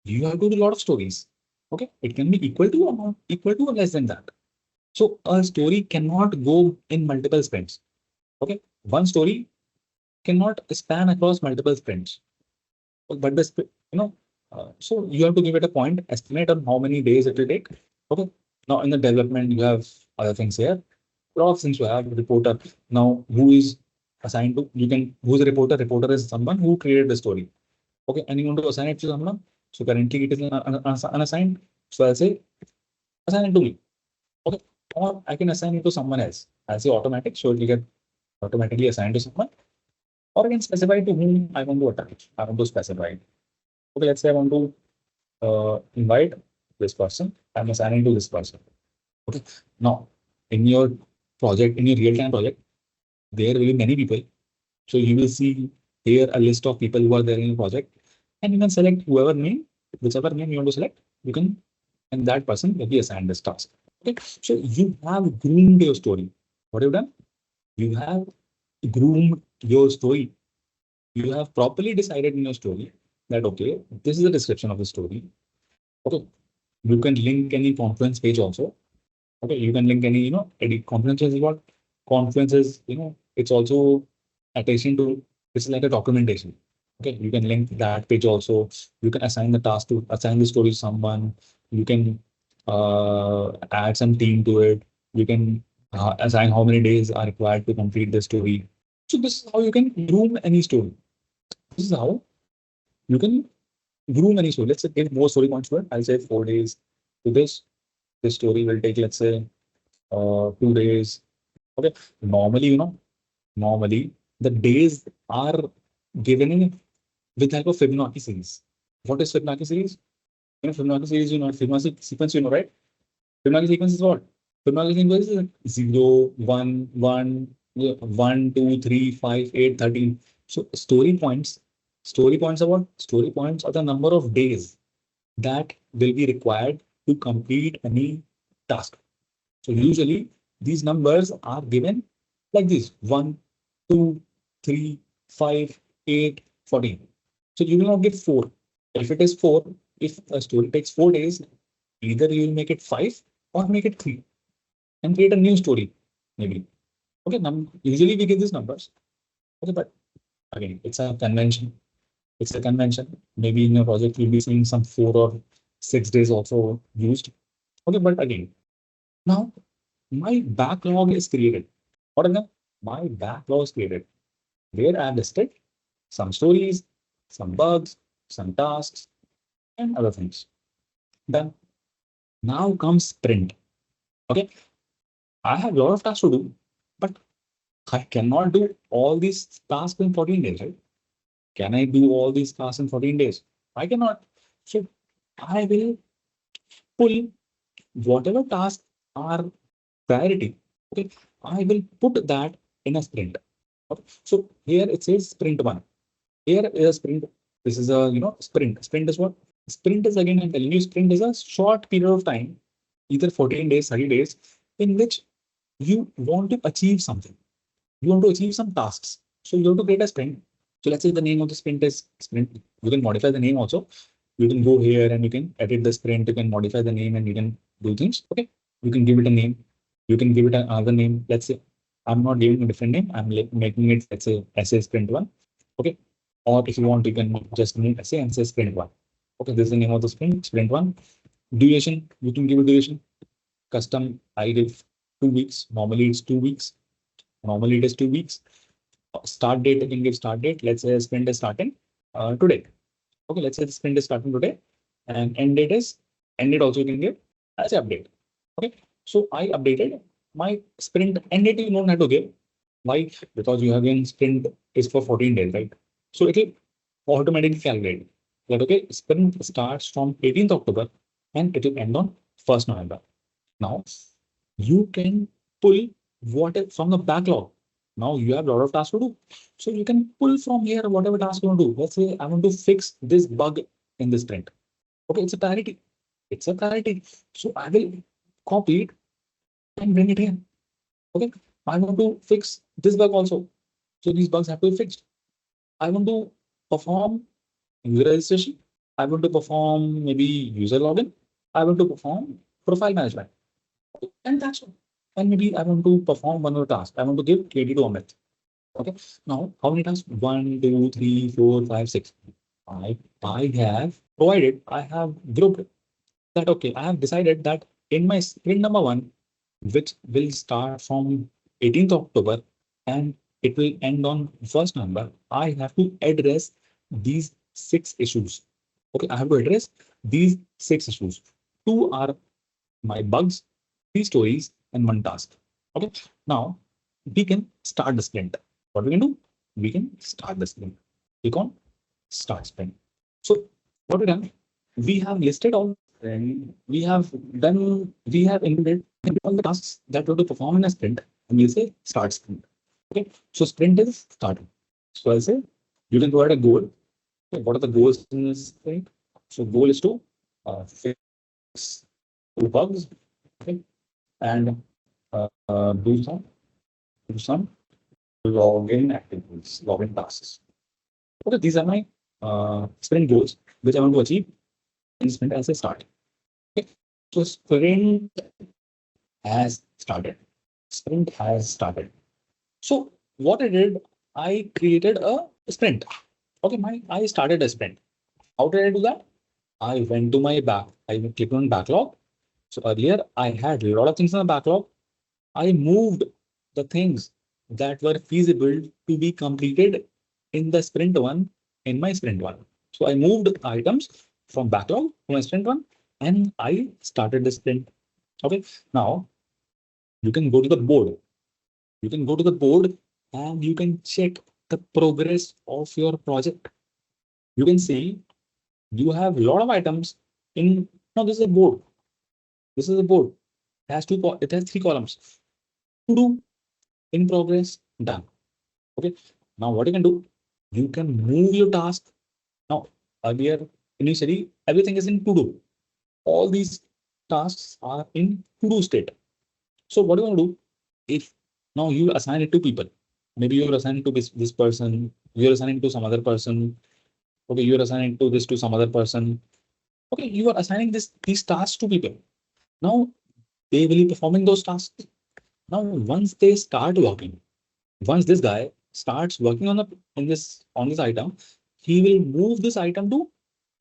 you have to do a lot of stories. Okay, it can be equal to or not equal to or less than that. So a story cannot go in multiple sprints. Okay, one story cannot span across multiple sprints. But so you have to give it a point estimate on how many days it will take. Okay, now in the development you have other things here. A lot of things you have reporter. Now who is assigned to, you can, who's a reporter? Reporter is someone who created the story. Okay, and you want to assign it to someone. So currently it is unassigned. So I'll say assign it to me. Okay, or I can assign it to someone else. I'll say automatic, so it will get automatically assigned to someone. Or I can specify to whom I want to attach. I want to specify. Okay, let's say I want to invite this person. I'm assigning to this person. Okay, now in your project, in your real-time project, there will be many people. So you will see here a list of people who are there in your project, and you can select whoever name, whichever name you want to select, you can, and that person will be assigned this task. Okay, so you have groomed your story. What have you done? You have groomed your story. You have properly decided in your story that, okay, this is the description of the story. Okay, you can link any Confluence page also. Okay, you can link any, any Confluence is what? Confluence is, it's also attaching to, it's like a documentation. Okay, you can link that page also. You can assign the task to assign the story to someone. You can add some team to it. You can assign how many days are required to complete the story. So this is how you can groom any story. This is how you can groom any story. Let's say give more story points to it. I'll say 4 days to this. This story will take, let's say, 2 days. Okay. Normally the days are given in with help of Fibonacci series. What is Fibonacci series? Fibonacci series, Fibonacci sequence, right? Fibonacci sequence is what? Fibonacci sequence is 0, 1, 1, 1, 2, 3, 5, 8, 13. So story points are what? Story points are the number of days that will be required to complete any task. So usually these numbers are given like this: 1, 2, 3, 5, 8, 14. So you will not get 4. If it is 4, if a story takes 4 days, either you will make it 5 or make it 3 and create a new story, maybe. Okay, usually we give these numbers. Okay, but again, it's a convention. It's a convention. Maybe in your project, you'll be seeing some 4 or 6 days also used. Okay, but again, now my backlog is created. What is that? My backlog is created where I have listed some stories, some bugs, some tasks, and other things. Then now comes sprint. Okay, I have a lot of tasks to do, but I cannot do all these tasks in 14 days, right? Can I do all these tasks in 14 days? I cannot. So I will pull whatever tasks are priority. Okay, I will put that in a sprint. Okay. So here it says sprint 1. Here is a sprint. This is a sprint. Sprint is what? Sprint is, again, I'm telling you, sprint is a short period of time, either 14 days, 30 days, in which you want to achieve something. You want to achieve some tasks. So you have to create a sprint. So let's say the name of the sprint is sprint. You can modify the name also. You can go here and you can edit the sprint. You can modify the name and you can do things. Okay. You can give it a name. You can give it another name. Let's say I'm not giving a different name. I'm making it, let's say, SA Sprint 1. Okay. Or if you want, you can just name SA and say Sprint 1. Okay. This is the name of the sprint, Sprint 1. Duration, you can give a duration. Custom, I give 2 weeks. Normally it's 2 weeks. Normally it is 2 weeks. Start date, I can give start date. Let's say sprint is starting today. Okay, let's say the sprint is starting today, and end date also you can give as an update. Okay, so I updated my sprint end date. You don't have to give. Why? Because you have been sprint is for 14 days, right? So it will automatically calculate that okay, sprint starts from 18th October and it will end on 1st November. Now you can pull what is from the backlog. Now you have a lot of tasks to do. So you can pull from here whatever task you want to do. Let's say I want to fix this bug in this sprint. Okay, it's a priority. It's a priority. So I will copy it and bring it here. Okay, I want to fix this bug also. So these bugs have to be fixed. I want to perform user registration. I want to perform maybe user login. I want to perform profile management. And that's all. And maybe I want to perform one other task. I want to give KD to Amit. Okay. Now, how many tasks? 1, 2, 3, 4, 5, 6. I have provided, I have grouped that, okay, I have decided that in my sprint number 1, which will start from 18th October and it will end on 1st November, I have to address these 6 issues. Okay, I have to address these 6 issues. 2 are my bugs, 3 stories, and 1 task. Okay, now we can start the sprint. What we can do? We can start the sprint. Click on start sprint. So what we done? We have listed all and we have included all the tasks that we have to perform in a sprint, and we'll say start sprint. Okay, so sprint is starting. So I say you can provide a goal. Okay, what are the goals in this sprint? So goal is to fix 2 bugs, okay, and do some login activities, login tasks. Okay, these are my sprint goals which I want to achieve in sprint as a start. Okay, so sprint has started. Sprint has started. So what I did, I created a sprint. Okay, I started a sprint. How did I do that? I went to my back. I clicked on backlog. So earlier I had a lot of things in the backlog. I moved the things that were feasible to be completed in the sprint 1 in my sprint 1. So I moved items from backlog to my sprint 1 and I started the sprint. Okay, now you can go to the board. You can go to the board and you can check the progress of your project. You can see you have a lot of items in. No, this is a board. This is a board. It has 3 columns. To do, in progress, done. Okay. Now what you can do? You can move your task. Now earlier initially everything is in to do. All these tasks are in to do state. So what do you want to do? If now you assign it to people, maybe you're assigning to this person, you're assigning to some other person. Okay, you're assigning to this to some other person. Okay, you are assigning these tasks to people. Now they will be performing those tasks. Now once they start working, once this guy starts working on this item, he will move this item to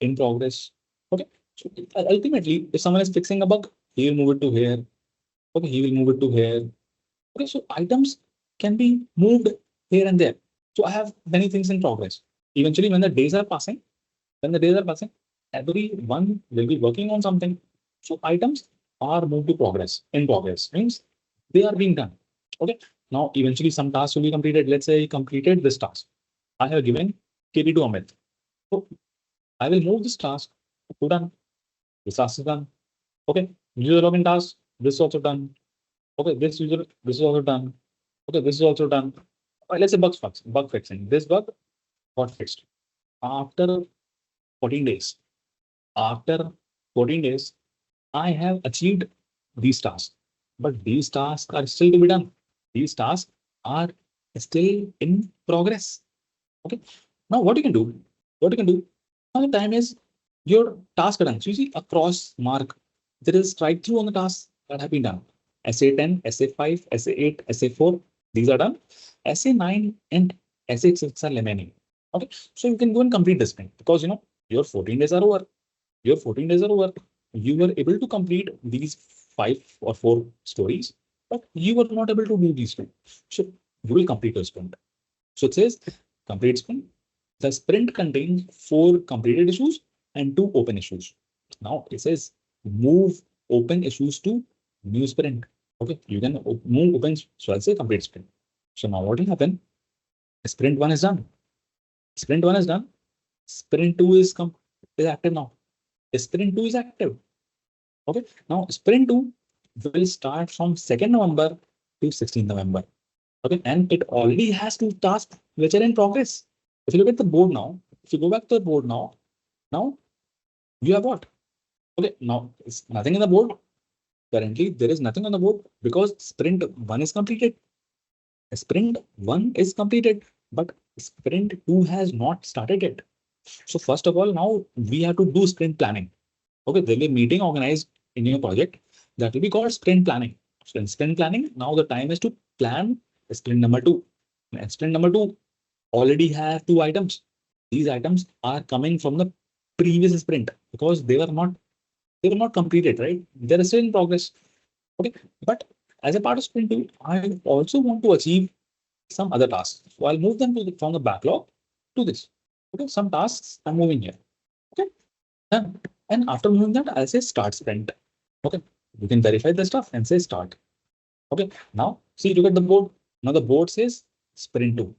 in progress. Okay, so ultimately, if someone is fixing a bug, he will move it to here. Okay, he will move it to here. Okay, so items can be moved here and there. So I have many things in progress. Eventually, when the days are passing, everyone will be working on something. So items are moved to progress. In progress means they are being done. Okay. Now, eventually, some tasks will be completed. Let's say I completed this task. I have given KP to Amit. So I will move this task to done. This task is done. Okay. User login task. This is also done. Okay. This is also done. Okay. This is also done. Let's say bug fixing. This bug got fixed after 14 days. After 14 days, I have achieved these tasks, but these tasks are still to be done. These tasks are still in progress. Okay. Now what you can do? Now the time is your task are done. So you see a cross mark. There is strike through on the tasks that have been done. SA10, SA5, SA8, SA4, these are done. SA9 and SA6 are remaining. Okay, so you can go and complete this sprint because your 14 days are over. Your 14 days are over. You were able to complete these 5 or 4 stories, but you were not able to do these two. So you will complete your sprint. So it says complete sprint. The sprint contains 4 completed issues and 2 open issues. Now it says move open issues to new sprint. Okay, you can move open. So I'll say complete sprint. So now what will happen? Sprint 1 is done. Sprint 1 is done. Sprint 2 is active now. Sprint 2 is active. Okay, now sprint 2 will start from 2nd November to 16th November. Okay, and it already has 2 tasks which are in progress. If you look at the board now, if you go back to the board now you have what? Okay, now it's nothing in the board. Currently, there is nothing on the board because sprint 1 is completed. Sprint 1 is completed, but sprint 2 has not started yet. So first of all, now we have to do sprint planning. Okay, there will be a meeting organized in your project that will be called sprint planning. So in sprint planning, now the time is to plan sprint number 2. And sprint number 2 already have 2 items. These items are coming from the previous sprint because they were not completed, right? They're still in progress. Okay, but as a part of sprint 2, I also want to achieve some other tasks. So I'll move them from the backlog to this. Okay, some tasks I'm moving here. Okay, and after moving that, I'll say start sprint. Okay, you can verify the stuff and say start. Okay, now see, look at the board. Now the board says sprint 2.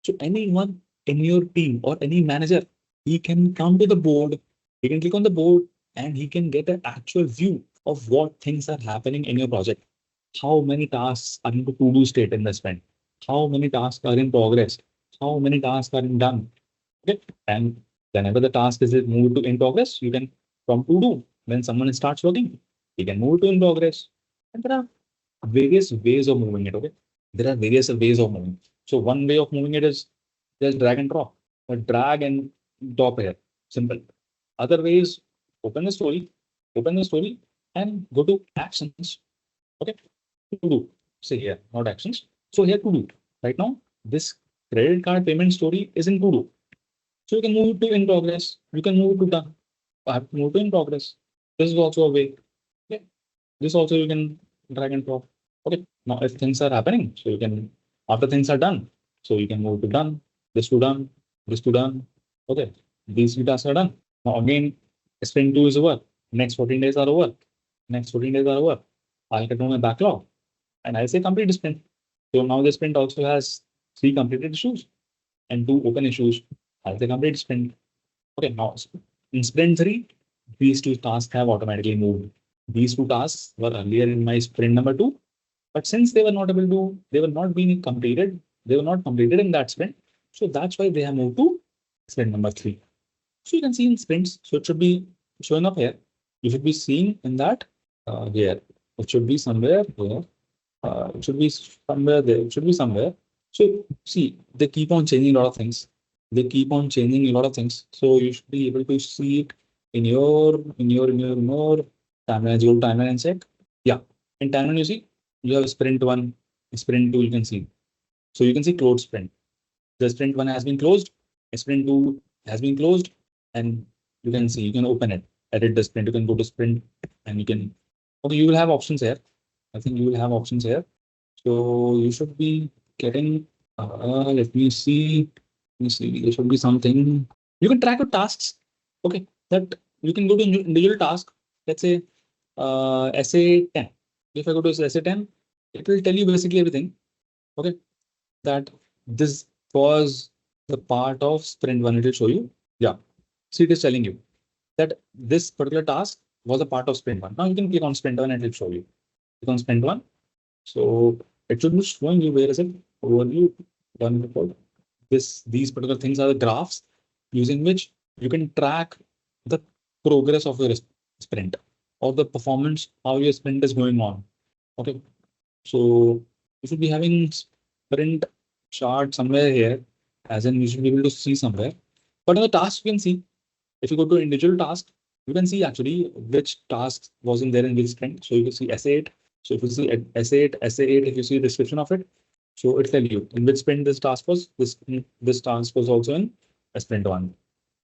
So anyone in your team or any manager, he can come to the board, he can click on the board and he can get an actual view of what things are happening in your project. How many tasks are in the to-do state in the sprint? How many tasks are in progress? How many tasks are done? Okay, and whenever the task is moved to in progress, you can from to do when someone starts working, you can move to in progress. And there are various ways of moving it. Okay, there are various ways of moving. So one way of moving it is just drag and drop, or drag and drop here. Simple. Other way is open the story, and go to actions. Okay, to do. Say here, not actions. So here to do. Right now, this credit card payment story is in to do. So you can move to in progress. You can move to done. I have to move to in progress. This is also a way. Okay. This also you can drag and drop. Okay. Now if things are happening, so you can after things are done, so you can move to done, this to done, this to done. Okay. These two tasks are done. Now again, sprint 2 is over. Next 14 days are over. Next 14 days are over. I'll get on my backlog and I'll say complete sprint. So now the sprint also has 3 completed issues and 2 open issues. I'll say complete sprint. Okay, now in sprint 3, these 2 tasks have automatically moved. These 2 tasks were earlier in my sprint number 2, but since they were not being completed, they were not completed in that sprint. So that's why they have moved to sprint number 3. So you can see in sprints, so it should be showing up here. You should be seeing in that here. It should be somewhere here. It should be somewhere there. It should be somewhere. So see, they keep on changing a lot of things. They keep on changing a lot of things. So you should be able to see it in your timeline. You go to timeline and check. Yeah, in timeline you see you have sprint 1, sprint 2. You can see. So you can see closed sprint. The sprint 1 has been closed. Sprint 2 has been closed, and you can see you can open it, edit the sprint. You can go to sprint, and you can. Okay, you will have options here. I think you will have options here. So you should be getting. Let me see. There should be something. You can track your tasks. Okay, that you can go to individual task. Let's say SA10. If I go to SA10, it will tell you basically everything. Okay, that this was the part of sprint 1. It will show you. Yeah, see, it is telling you that this particular task was a part of sprint 1. Now you can click on sprint 1 and it will show you. Click on sprint 1. So it should be showing you where is it overview done report. These particular things are the graphs using which you can track the progress of your sprint or the performance, how your sprint is going on. Okay, so you should be having sprint chart somewhere here, as in you should be able to see somewhere. But in the task, you can see if you go to individual task, you can see actually which task was in there in which sprint. So you can see SA8 So if you see at SA8, if you see the description of it, so it tell you in which sprint this task was. This task was also in a sprint one,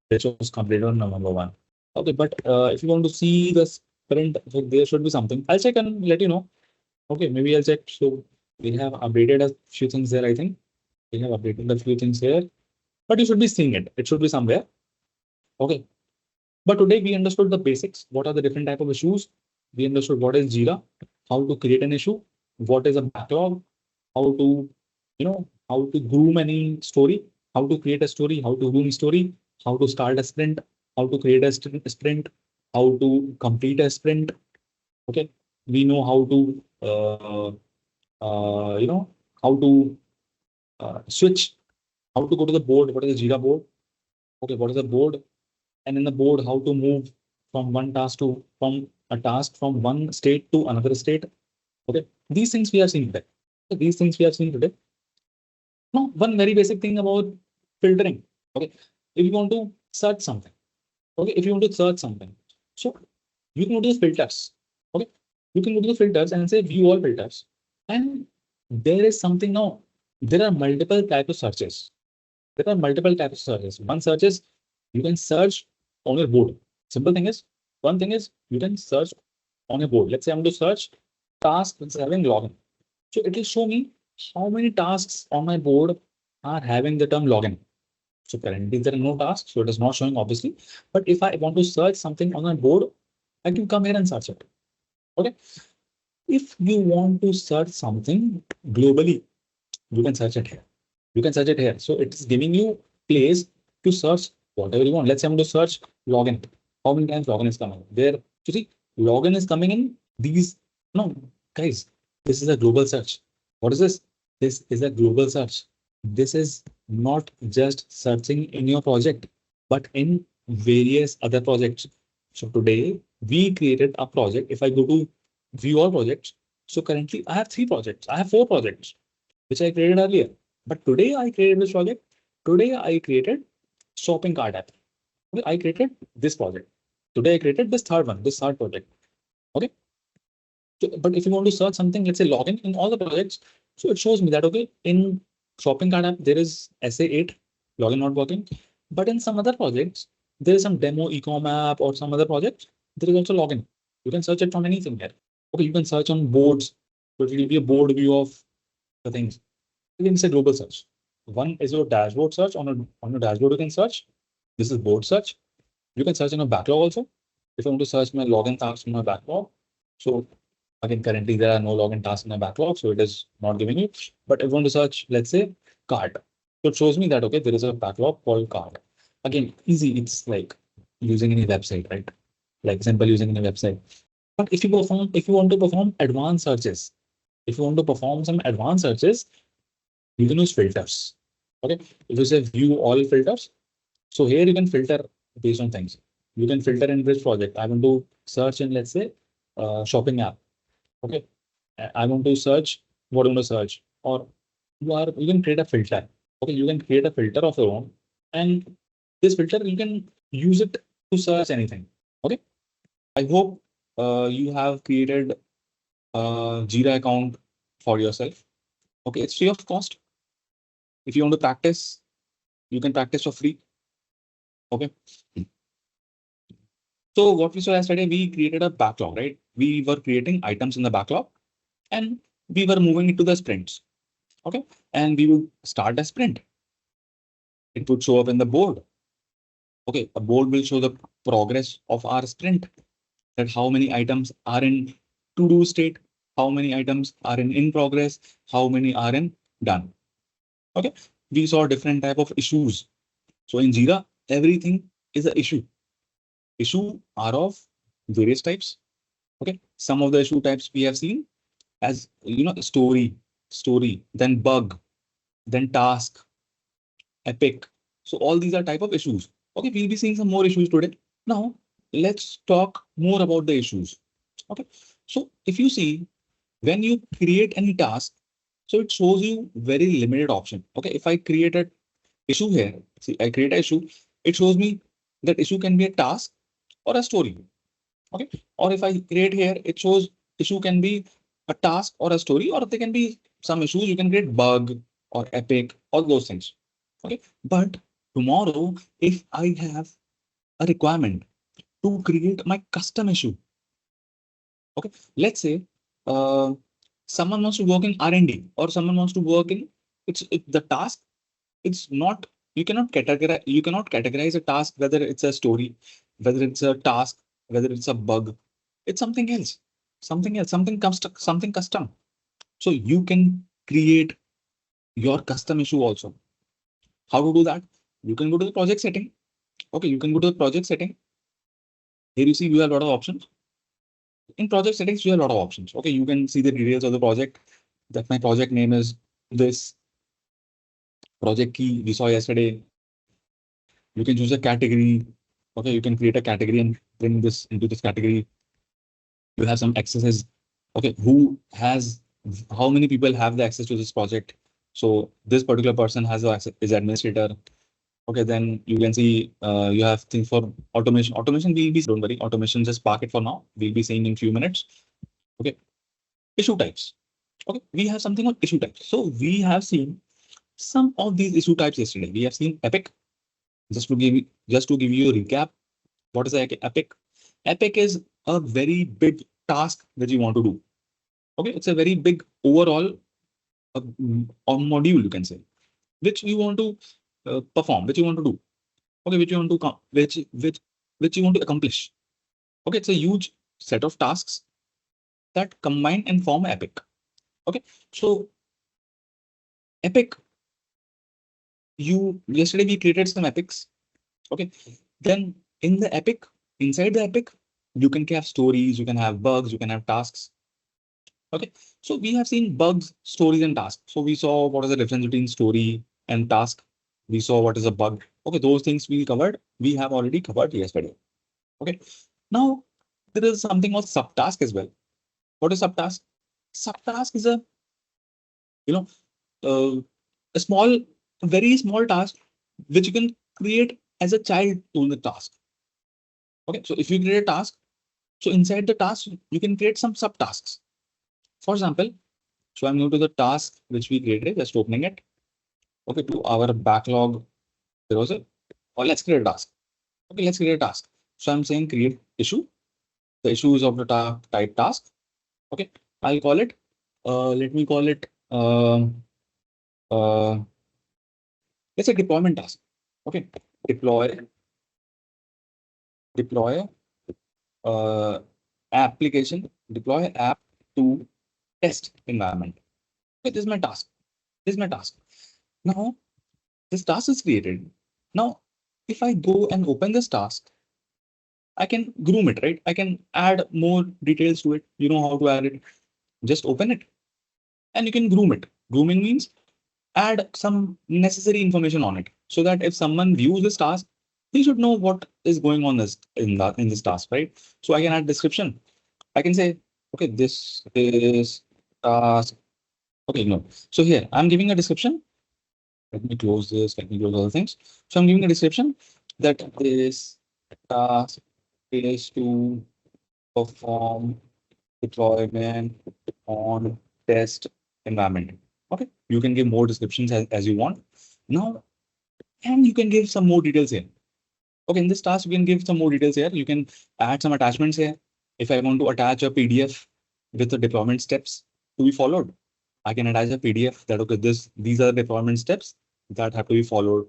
which was completed on November 1. Okay, but if you want to see the sprint, so there should be something. I'll check and let you know. Okay, maybe I'll check. So we have updated a few things there, I think. We have updated a few things here, but you should be seeing it. It should be somewhere. Okay. But today we understood the basics. What are the different type of issues? We understood what is Jira, how to create an issue, what is a backlog, how to, how to groom any story, how to create a story, how to groom story, how to start a sprint, how to create a sprint, how to complete a sprint. Okay. We know how to, how to switch, how to go to the board. What is the Jira board? Okay. What is the board? And in the board, how to move from one task to from one state to another state. Okay, these things we have seen today. These things we have seen today. Now, one very basic thing about filtering. Okay, if you want to search something, okay, if you want to search something, so you can go to the filters. Okay, you can go to the filters and say view all filters, and there is something now. There are multiple types of searches. There are multiple types of searches. One search is you can search on your board. Simple thing is, one thing is you can search on your board. Let's say I'm going to search task which is having login. So it will show me how many tasks on my board are having the term login. So currently there are no tasks, so it is not showing obviously. But if I want to search something on my board, I can come here and search it. Okay. If you want to search something globally, you can search it here. You can search it here. So it's giving you place to search whatever you want. Let's say I'm going to search login. How many times login is coming? There, you see, login is coming in these. No, guys, this is a global search. What is this? This is a global search. This is not just searching in your project, but in various other projects. So today we created a project. If I go to view all projects, so currently I have 3 projects. I have 4 projects, which I created earlier. But today I created this project. Today I created shopping cart app. Okay, I created this project. Today I created this third one, this third project. Okay. So, but if you want to search something, let's say login in all the projects, so it shows me that okay, in shopping cart app there is SA8 login not working, but in some other projects there is some demo ecom app or some other projects there is also login. You can search it from anything here. Okay, you can search on boards, so it will be a board view of the things. Again, it's a global search. One is your dashboard search. On your dashboard, you can search. This is board search. You can search in a backlog also. If I want to search my login tasks in my backlog. So again, currently there are no login tasks in my backlog, so it is not giving you. But if I want to search, let's say card, so it shows me that okay, there is a backlog called card. Again, easy. It's like using any website, right? Like simple using any website. But if you want to perform advanced searches, if you want to perform some advanced searches, you can use filters. Okay, if you say view all filters, so here you can filter based on things. You can filter in which project. I want to search in, let's say, shopping app. Okay, I want to search what I want to search, or you can create a filter. Okay, you can create a filter of your own, and this filter you can use it to search anything. Okay, I hope you have created a Jira account for yourself. Okay, it's free of cost. If you want to practice, you can practice for free. Okay. So what we saw yesterday, we created a backlog, right? We were creating items in the backlog and we were moving it to the sprints. Okay. And we would start a sprint. It would show up in the board. Okay. A board will show the progress of our sprint, that how many items are in to-do state, how many items are in progress, how many are in done. Okay. We saw different type of issues. So in Jira, everything is an issue. Issue are of various types. Okay. Some of the issue types we have seen as, story, then bug, then task, epic. So all these are type of issues. Okay. We'll be seeing some more issues today. Now let's talk more about the issues. Okay. So if you see, when you create any task, so it shows you very limited option. Okay. If I create an issue here, see, I create an issue, it shows me that issue can be a task, or a story. Okay. Or if I create here, it shows issue can be a task or a story, or they can be some issues. You can create bug or epic, all those things. Okay. But tomorrow, if I have a requirement to create my custom issue, okay, let's say uh, someone wants to work in R&D, or someone wants to work in the task. It's not, you cannot categorize a task, whether it's a story, whether it's a task, whether it's a bug. It's something else, something custom. So you can create your custom issue also. How to do that? You can go to the project setting. Okay, you can go to the project setting. Here you see you have a lot of options. In project settings, you have a lot of options. Okay, you can see the details of the project. That my project name is this. Project key we saw yesterday. You can choose a category. Okay, you can create a category and bring this into this category. You have some accesses. Okay, who has, how many people have the access to this project? So this particular person has the access, is administrator. Okay, then you can see you have things for automation. Automation will be, don't worry, automation, just park it for now. We'll be seeing in few minutes. Okay, issue types. Okay, we have something on issue types. So we have seen some of these issue types yesterday. We have seen epic. Just to give you a recap, what is epic? Epic is a very big task that you want to do. Okay, it's a very big overall module, you can say, which you want to perform, which you want to do. Okay, which you want to which you want to accomplish. Okay, it's a huge set of tasks that combine and form epic. Okay, so epic, yesterday we created some epics. Okay, then in the epic, inside the epic, you can have stories, you can have bugs, you can have tasks. Okay, so we have seen bugs, stories, and tasks. So we saw what is the difference between story and task. We saw what is a bug. Okay, those things we covered. We have already covered yesterday. Okay, now there is something called subtask as well. What is subtask? Subtask is you know uh, a small, very small task which you can create as a child to the task. Okay, so if you create a task, so inside the task you can create some subtasks. For example, so I'm going to the task which we created, just opening it. Okay, to our backlog browser. Or let's create a task. Okay, let's create a task. So I'm saying create issue. The issue is of the type task. Okay, I'll call it. Let me call it. Uh, let's say deployment task. Okay, deploy uh, application, deploy app to test environment. Okay, this is my task. This is my task. Now, this task is created. Now, if I go and open this task, I can groom it, right? I can add more details to it. You know how to add it. Just open it and you can groom it. Grooming means add some necessary information on it so that if someone views this task, he should know what is going on in this task, right? So I can add description. I can say, okay, this is task. Okay, no. So here I'm giving a description. Let me close this. Let me close other things. So I'm giving a description that this task is to perform deployment on test environment. Okay, you can give more descriptions as you want. Now, and you can give some more details here. Okay, in this task, you can give some more details here. You can add some attachments here. If I want to attach a PDF with the deployment steps to be followed, I can attach a PDF that, okay, these are the deployment steps that have to be followed.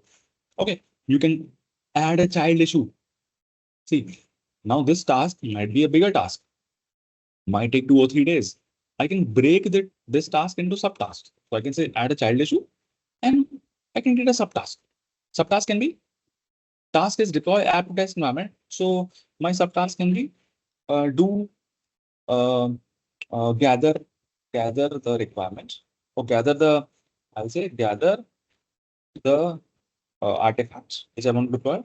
Okay, you can add a child issue. See, now this task might be a bigger task, might take 2 or 3 days. I can break this task into subtasks. So I can say add a child issue and I can create a subtask. Subtask can be task is deploy app to test environment. So my subtask can be do uh, gather the requirements or I'll say gather the artifacts which I want to deploy.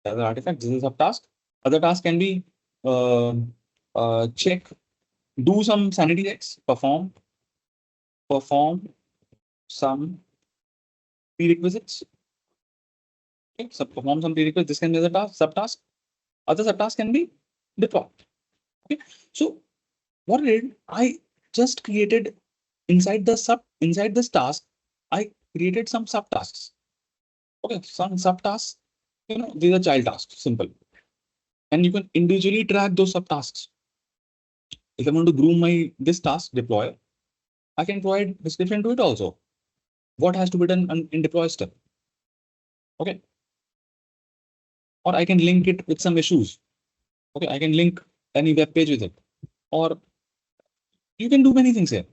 Gather artifacts. This is a task. Other task can be uh, check, do some sanity checks, perform some prerequisites. Okay, so perform some prerequisites. This can be the subtask. Other subtask can be deploy. Okay, so what I did, I just created inside this task, I created some subtasks. Okay, some subtasks, these are child tasks, simple. And you can individually track those subtasks. If I want to groom this task deploy, I can provide description to it also. What has to be done in deploy step. Okay. Or I can link it with some issues. Okay, I can link any web page with it. Or you can do many things here.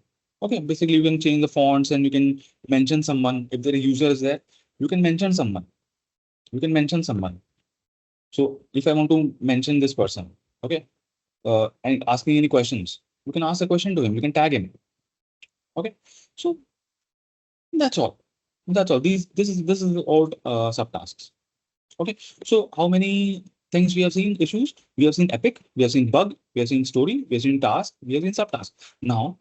Okay, basically you can change the fonts and you can mention someone. If there are users there, you can mention someone. You can mention someone. So if I want to mention this person, okay, and asking any questions, you can ask a question to him. You can tag him. Okay, so that's all. That's all. This is all subtasks. Okay, so how many things we have seen? Issues. We have seen epic. We have seen bug. We have seen story. We have seen task. We have seen subtask. Now,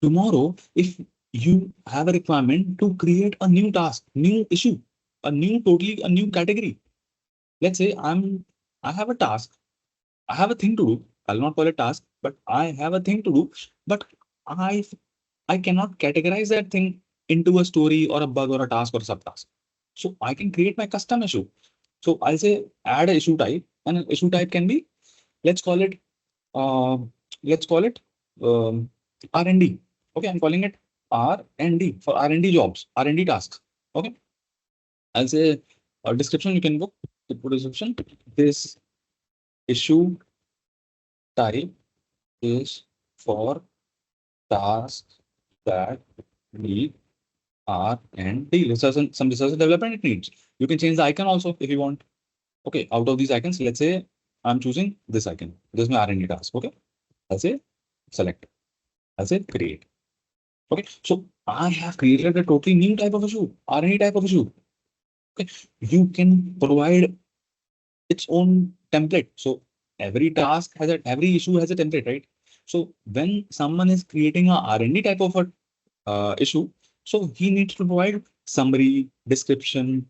tomorrow, if you have a requirement to create a new task, new issue, totally a new category. Let's say I have a task. I have a thing to do. I'll not call it task, but I have a thing to do. But I I cannot categorize that thing into a story or a bug or a task or a subtask. So I can create my custom issue. So I'll say add a issue type, and an issue type can be, let's call it uh, let's call it R&D. Okay, I'm calling it R&D for R&D jobs, R&D tasks. Okay, I'll say a description. You can put description. This issue type is for tasks that need R&D, some research and development it needs. You can change the icon also if you want. Okay, out of these icons, let's say I'm choosing this icon. This is my R&D task. Okay, I'll say select. I'll say create. Okay, so I have created a totally new type of issue, R&D type of issue. Okay, you can provide its own template. So every issue has a template, right? So when someone is creating a R&D type of a issue, so he needs to provide summary, description,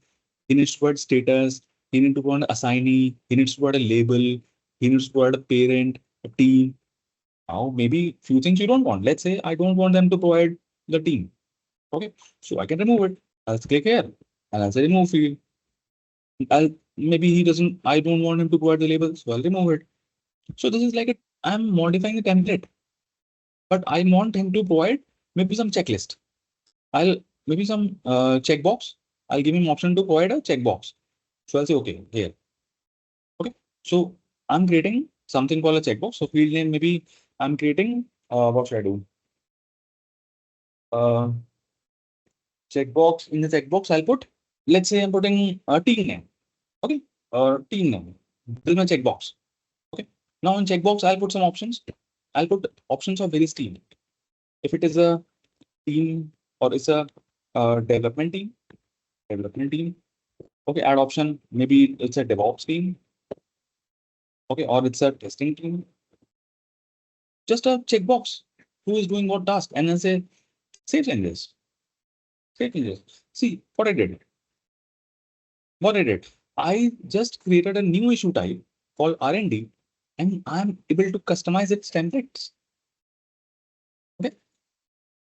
he needs to provide status, he needs to provide an assignee, he needs to provide a label, he needs to provide a parent, a team. Now, maybe few things you don't want. Let's say I don't want them to provide the team. Okay, so I can remove it. I'll click here and I'll say remove field. Maybe he doesn't, I don't want him to provide the label, so I'll remove it. So this is like I'm modifying the template, but I want him to provide maybe some checklist. Maybe some checkbox. I'll give him option to provide a checkbox. So I'll say, okay, here. Okay. So I'm creating something called a checkbox. So field name, maybe I'm creating, what should I do? Checkbox. In the checkbox, I'll put, let's say I'm putting a team name. Okay. Or team name. This is my checkbox. Okay. Now in checkbox, I'll put some options. I'll put options of various team. If it is a team or it's a development team. Okay, add option. Maybe it's a DevOps team. Okay, or it's a testing team. Just a checkbox. Who is doing what task? And then say save changes. Save changes. See what I did. I just created a new issue type called R&D, and I'm able to customize its templates. Okay,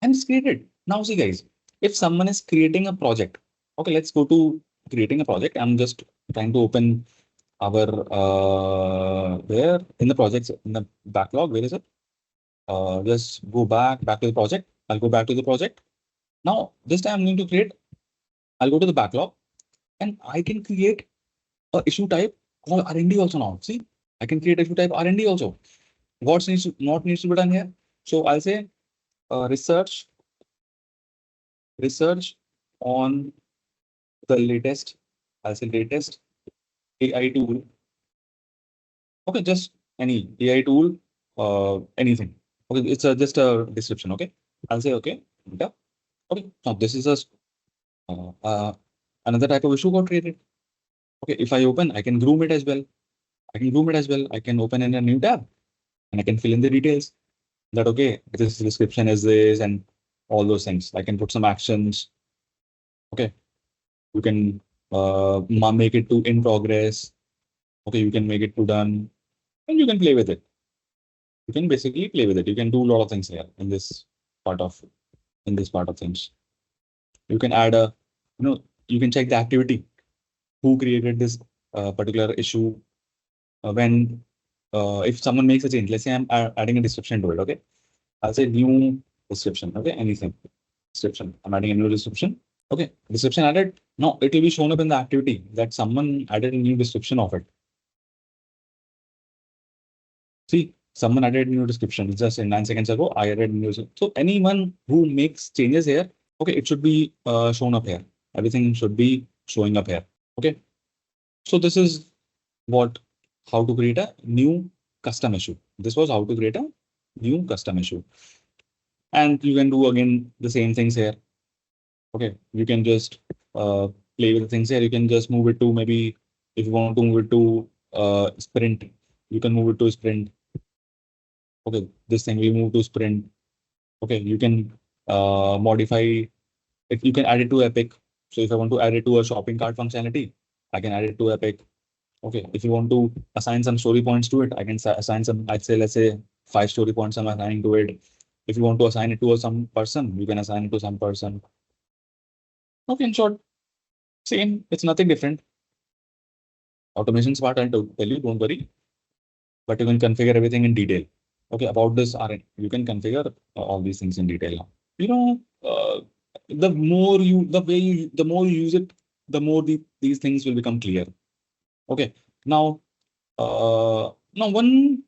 and it's created. Now see guys, if someone is creating a project, okay, let's go to creating a project. I'm just trying to open our where in the projects in the backlog. Where is it? Just go back to the project. I'll go back to the project. Now this time I'm going to create. I'll go to the backlog, and I can create a issue type called R&D also now. See, I can create issue type R&D also. What needs to be done here? So I'll say research on the latest. I'll say latest AI tool. Okay, just any AI tool, anything. Okay, it's just a description. Okay, I'll say okay. Yeah. Okay, now this is another type of issue got created. Okay, if I open, I can groom it as well. I can open in a new tab and I can fill in the details that, okay, this description is this and all those things. I can put some actions. Okay, you can make it to in progress. Okay, you can make it to done and you can play with it. You can basically play with it. You can do a lot of things here in this part of things. You can add a, you can check the activity, who created this particular issue. When if someone makes a change, let's say I'm adding a description to it. Okay, I'll say new description. Okay, anything description. I'm adding a new description. Okay, description added. No, it will be shown up in the activity that someone added a new description of it. See, someone added a new description just in 9 seconds ago. I added a new. So anyone who makes changes here, okay, it should be shown up here. Everything should be showing up here. Okay, so this is how to create a new custom issue. This was how to create a new custom issue. And you can do again the same things here. Okay, you can just play with the things here. You can just move it to, maybe if you want to move it to sprint, you can move it to sprint. Okay, this thing we move to sprint. Okay, you can modify if you can add it to Epic. So if I want to add it to a shopping cart functionality, I can add it to Epic. Okay, if you want to assign some story points to it, I can assign some, let's say 5 story points I'm assigning to it. If you want to assign it to some person, you can assign it to some person. Okay, in short, same, it's nothing different. Automations part I'll tell you, don't worry. But you can configure everything in detail. Okay, about this, you can configure all these things in detail now. The more you use it, the more these things will become clear. Okay, now one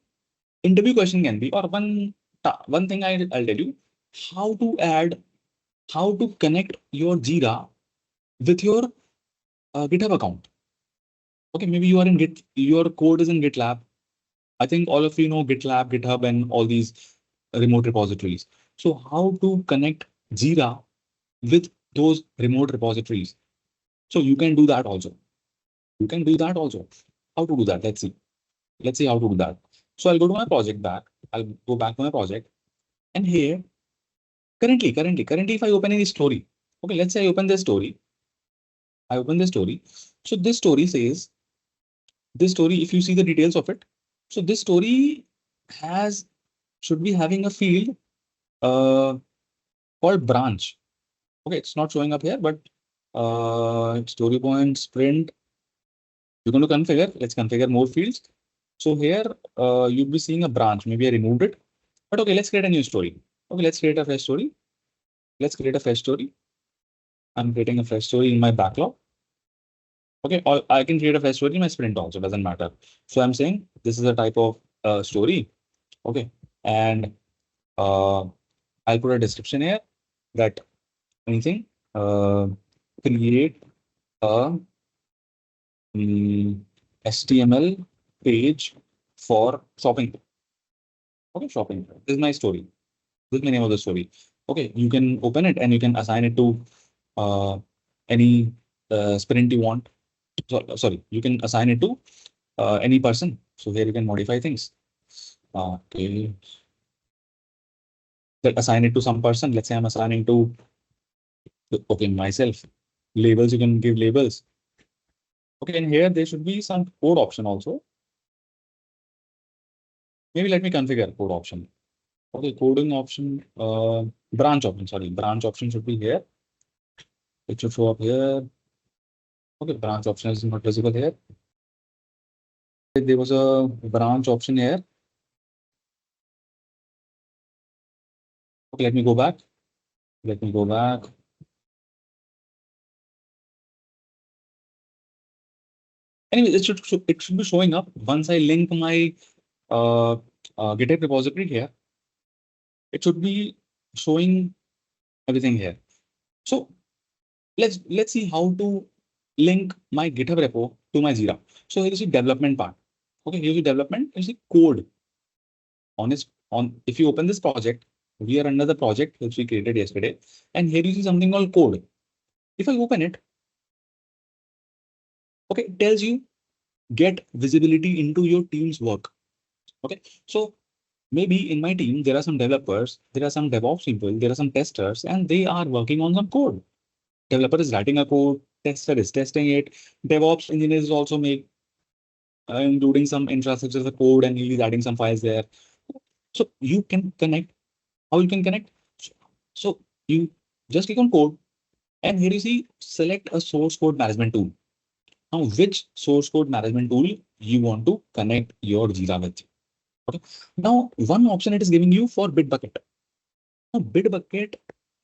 interview question can be, or one thing I'll tell you, how to connect your Jira with your GitHub account. Okay, maybe you are in your code is in GitLab. I think all of you know GitLab, GitHub, and all these remote repositories. So how to connect Jira with those remote repositories? So you can do that also. You can do that also. How to do that? Let's see. Let's see how to do that. So I'll go to my project back. I'll go back to my project. And here, currently, if I open any story, okay, let's say I open this story. I open this story. So this story says, if you see the details of it, so this story should be having a field called branch. Okay, it's not showing up here, but story point sprint. You're going to configure. Let's configure more fields. So here you'll be seeing a branch. Maybe I removed it, but okay, let's create a new story. Okay, let's create a fresh story. Let's create a fresh story. I'm creating a fresh story in my backlog. Okay, or I can create a fresh story in my sprint also, doesn't matter. So I'm saying this is a type of story. Okay, and I'll put a description here that anything create a HTML page for shopping. Okay, shopping. This is my story. This is the name of the story. Okay, you can open it and you can assign it to any sprint you want. So, sorry, you can assign it to any person. So here you can modify things. Okay. Assign it to some person. Let's say I'm assigning to myself. Labels, you can give labels. Okay, and here there should be some code option also. Maybe let me configure code option. Okay, coding option, branch option, sorry, branch option should be here. It should show up here. Okay, branch option is not visible here. There was a branch option here. Okay, let me go back. Let me go back. Anyway, it should be showing up once I link my GitHub repository here. It should be showing everything here. So let's see how to link my GitHub repo to my Jira. So here is the development part. Okay, here's the development. Here's the code. If you open this project, we are under the project which we created yesterday, and here you see something called code. If I open it, okay, it tells you get visibility into your team's work. Okay, so maybe in my team there are some developers, there are some DevOps people, there are some testers, and they are working on some code. Developer is writing a code, tester is testing it, DevOps engineers also including some infrastructure as a code, and he's adding some files there. So you can connect. How you can connect? So you just click on code, and here you see select a source code management tool. Now, which source code management tool you want to connect your Jira with? Okay. Now, one option it is giving you for Bitbucket. Now, Bitbucket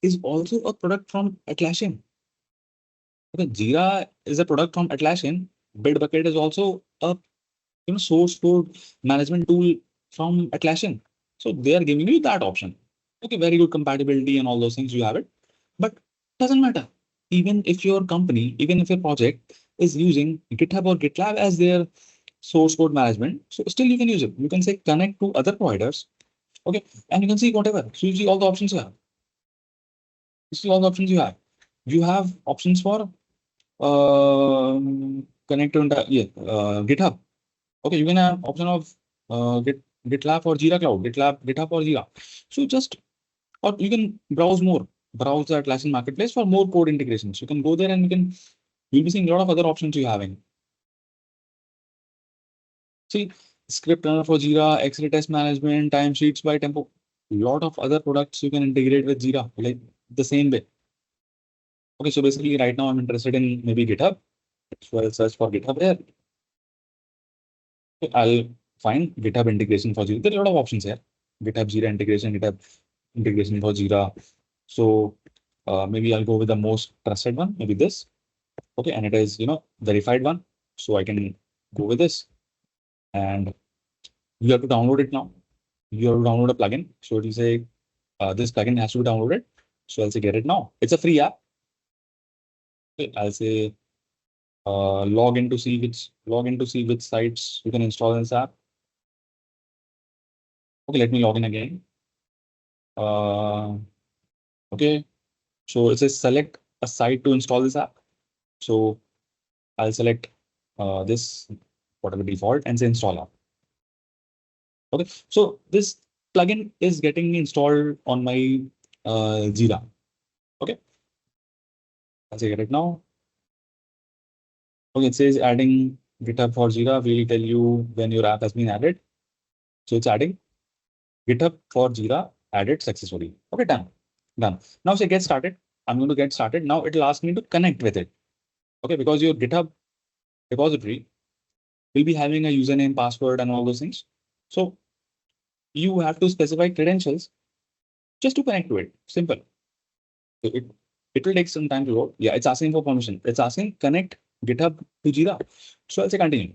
is also a product from Atlassian. Okay, Jira is a product from Atlassian. Bitbucket is also a source code management tool from Atlassian. So they are giving you that option. Okay, very good compatibility and all those things you have it, but doesn't matter. Even if your company, even if your project is using GitHub or GitLab as their source code management, so still you can use it. You can say connect to other providers. Okay, and you can see whatever. So you see all the options you have. You see all the options you have. You have options for connect to GitHub. Okay, you can have option of GitLab or Jira Cloud, GitHub or Jira. So just, or you can browse more, browse the Atlassian marketplace for more code integrations. You can go there and you'll be seeing a lot of other options you having. See, script runner for Jira, X-ray test management, timesheets by Tempo. Lot of other products you can integrate with Jira, like the same way. Okay, so basically right now I'm interested in maybe GitHub. So I'll search for GitHub here. I'll find GitHub integration for Jira. There are a lot of options here. GitHub Jira integration, GitHub integration for Jira. So maybe I'll go with the most trusted one, maybe this. Okay, and it is verified one. So I can go with this. And you have to download it now. You have to download a plugin. So it will say this plugin has to be downloaded. So I'll say get it now. It's a free app. Okay, I'll say log in to see which sites you can install this app. Okay, let me log in again. Okay, so it says select a site to install this app. So I'll select this, whatever default, and say install app. Okay, so this plugin is getting installed on my Jira. Okay, I'll say get it now. Okay, it says adding GitHub for Jira. We'll tell you when your app has been added. So it's adding GitHub for Jira added successfully. Okay, done. Done. Now say get started. I'm going to get started. Now it'll ask me to connect with it. Okay, because your GitHub repository will be having a username, password, and all those things. So you have to specify credentials just to connect to it. Simple. So it will take some time to load. Yeah, it's asking for permission. It's asking connect GitHub to Jira. So I'll say continue.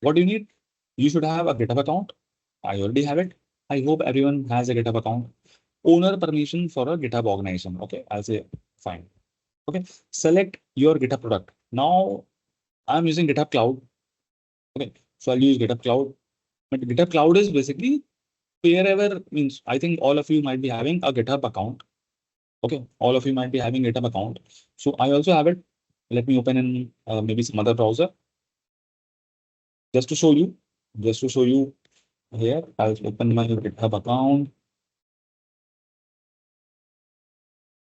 What do you need? You should have a GitHub account. I already have it. I hope everyone has a GitHub account. Owner permission for a GitHub organization. Okay, I'll say fine. Okay, select your GitHub product. Now I'm using GitHub Cloud. Okay, so I'll use GitHub Cloud. But GitHub Cloud is basically wherever, means I think all of you might be having a GitHub account. Okay, all of you might be having GitHub account. So I also have it. Let me open in maybe some other browser. Just to show you here, I'll open my GitHub account.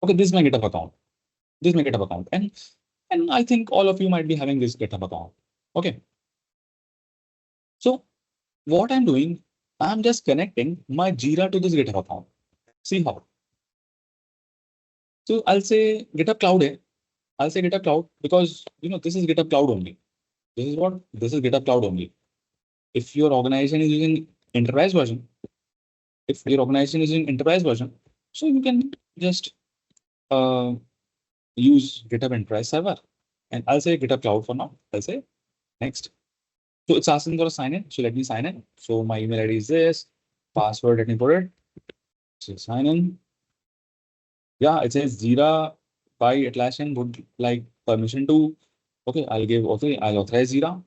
Okay, this is my GitHub account. This is my GitHub account. And I think all of you might be having this GitHub account. Okay. So what I'm doing, I'm just connecting my Jira to this GitHub account. See how. So I'll say GitHub Cloud here. I'll say GitHub Cloud because this is GitHub Cloud only. This is what? This is GitHub Cloud only. If your organization is using enterprise version, so you can just use GitHub Enterprise Server. And I'll say GitHub Cloud for now. I'll say next. So it's asking for a sign in. So let me sign in. So my email ID is this. Password, let me put it. So sign in. Yeah, it says Jira by Atlassian would like permission to. Okay, I'll authorize Jira.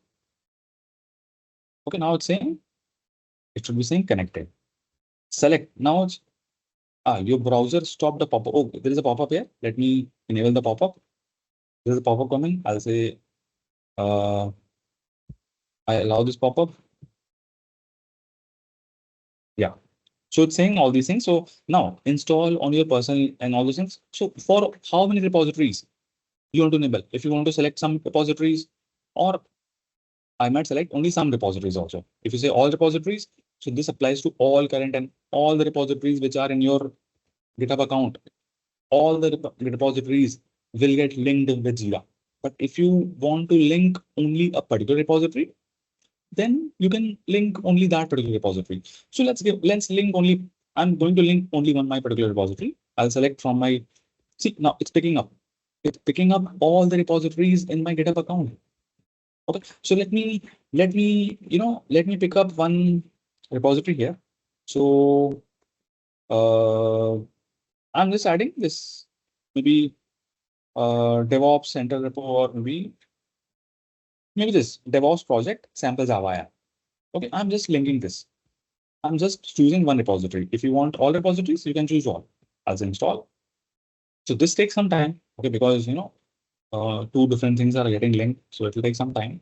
Okay, now it's saying it should be saying connected. Select. Now it's your browser stopped the pop-up. Oh, there is a pop-up here. Let me enable the pop-up. There's a pop-up coming. I'll say I allow this pop-up. Yeah. So it's saying all these things. So now install on your personal and all those things. So for how many repositories you want to enable? If you want to select some repositories, or I might select only some repositories also. If you say all repositories, So this applies to all current and all the repositories which are in your GitHub account. All the repositories will get linked with Jira. But if you want to link only a particular repository, then you can link only that particular repository. So let's link only, I'm going to link only one my particular repository. I'll select from my, see now it's picking up. It's picking up all the repositories in my GitHub account. Okay, so let me let me pick up one repository here. So I'm just adding this maybe DevOps Center repo, or maybe this DevOps project sample Java app. Okay, I'm just linking this. I'm just choosing one repository. If you want all repositories, you can choose all. I'll install. So this takes some time, okay, because two different things are getting linked, so it will take some time.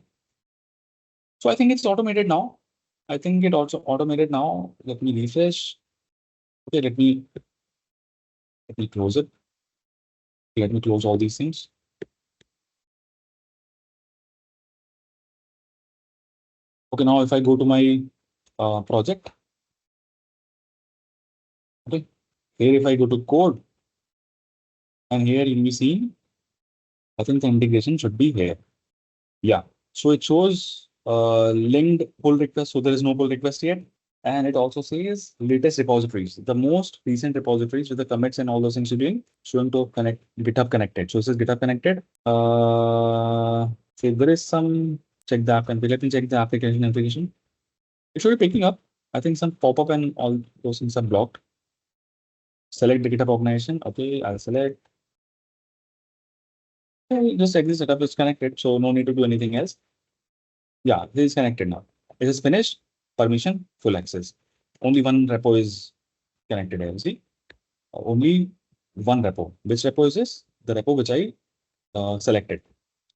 So I think it's automated now. I think it also automated now. Let me refresh. Okay, let me close it. Let me close all these things. Okay, now if I go to my project, okay, here if I go to code, and here you'll be seeing, I think the integration should be here. Yeah, so it shows linked pull request, so there is no pull request yet. And it also says latest repositories, the most recent repositories with the commits and all those things you're doing, showing to connect GitHub connected. So it says GitHub connected. So there is some, check the app and let me check the application. It should be picking up. I think some pop-up and all those things are blocked. Select the GitHub organization. Okay, I'll select. Okay, just check this setup is connected, so no need to do anything else. Yeah, this is connected now. It is finished. Permission, full access. Only one repo is connected here. See, only one repo. Which repo is this? The repo which I selected.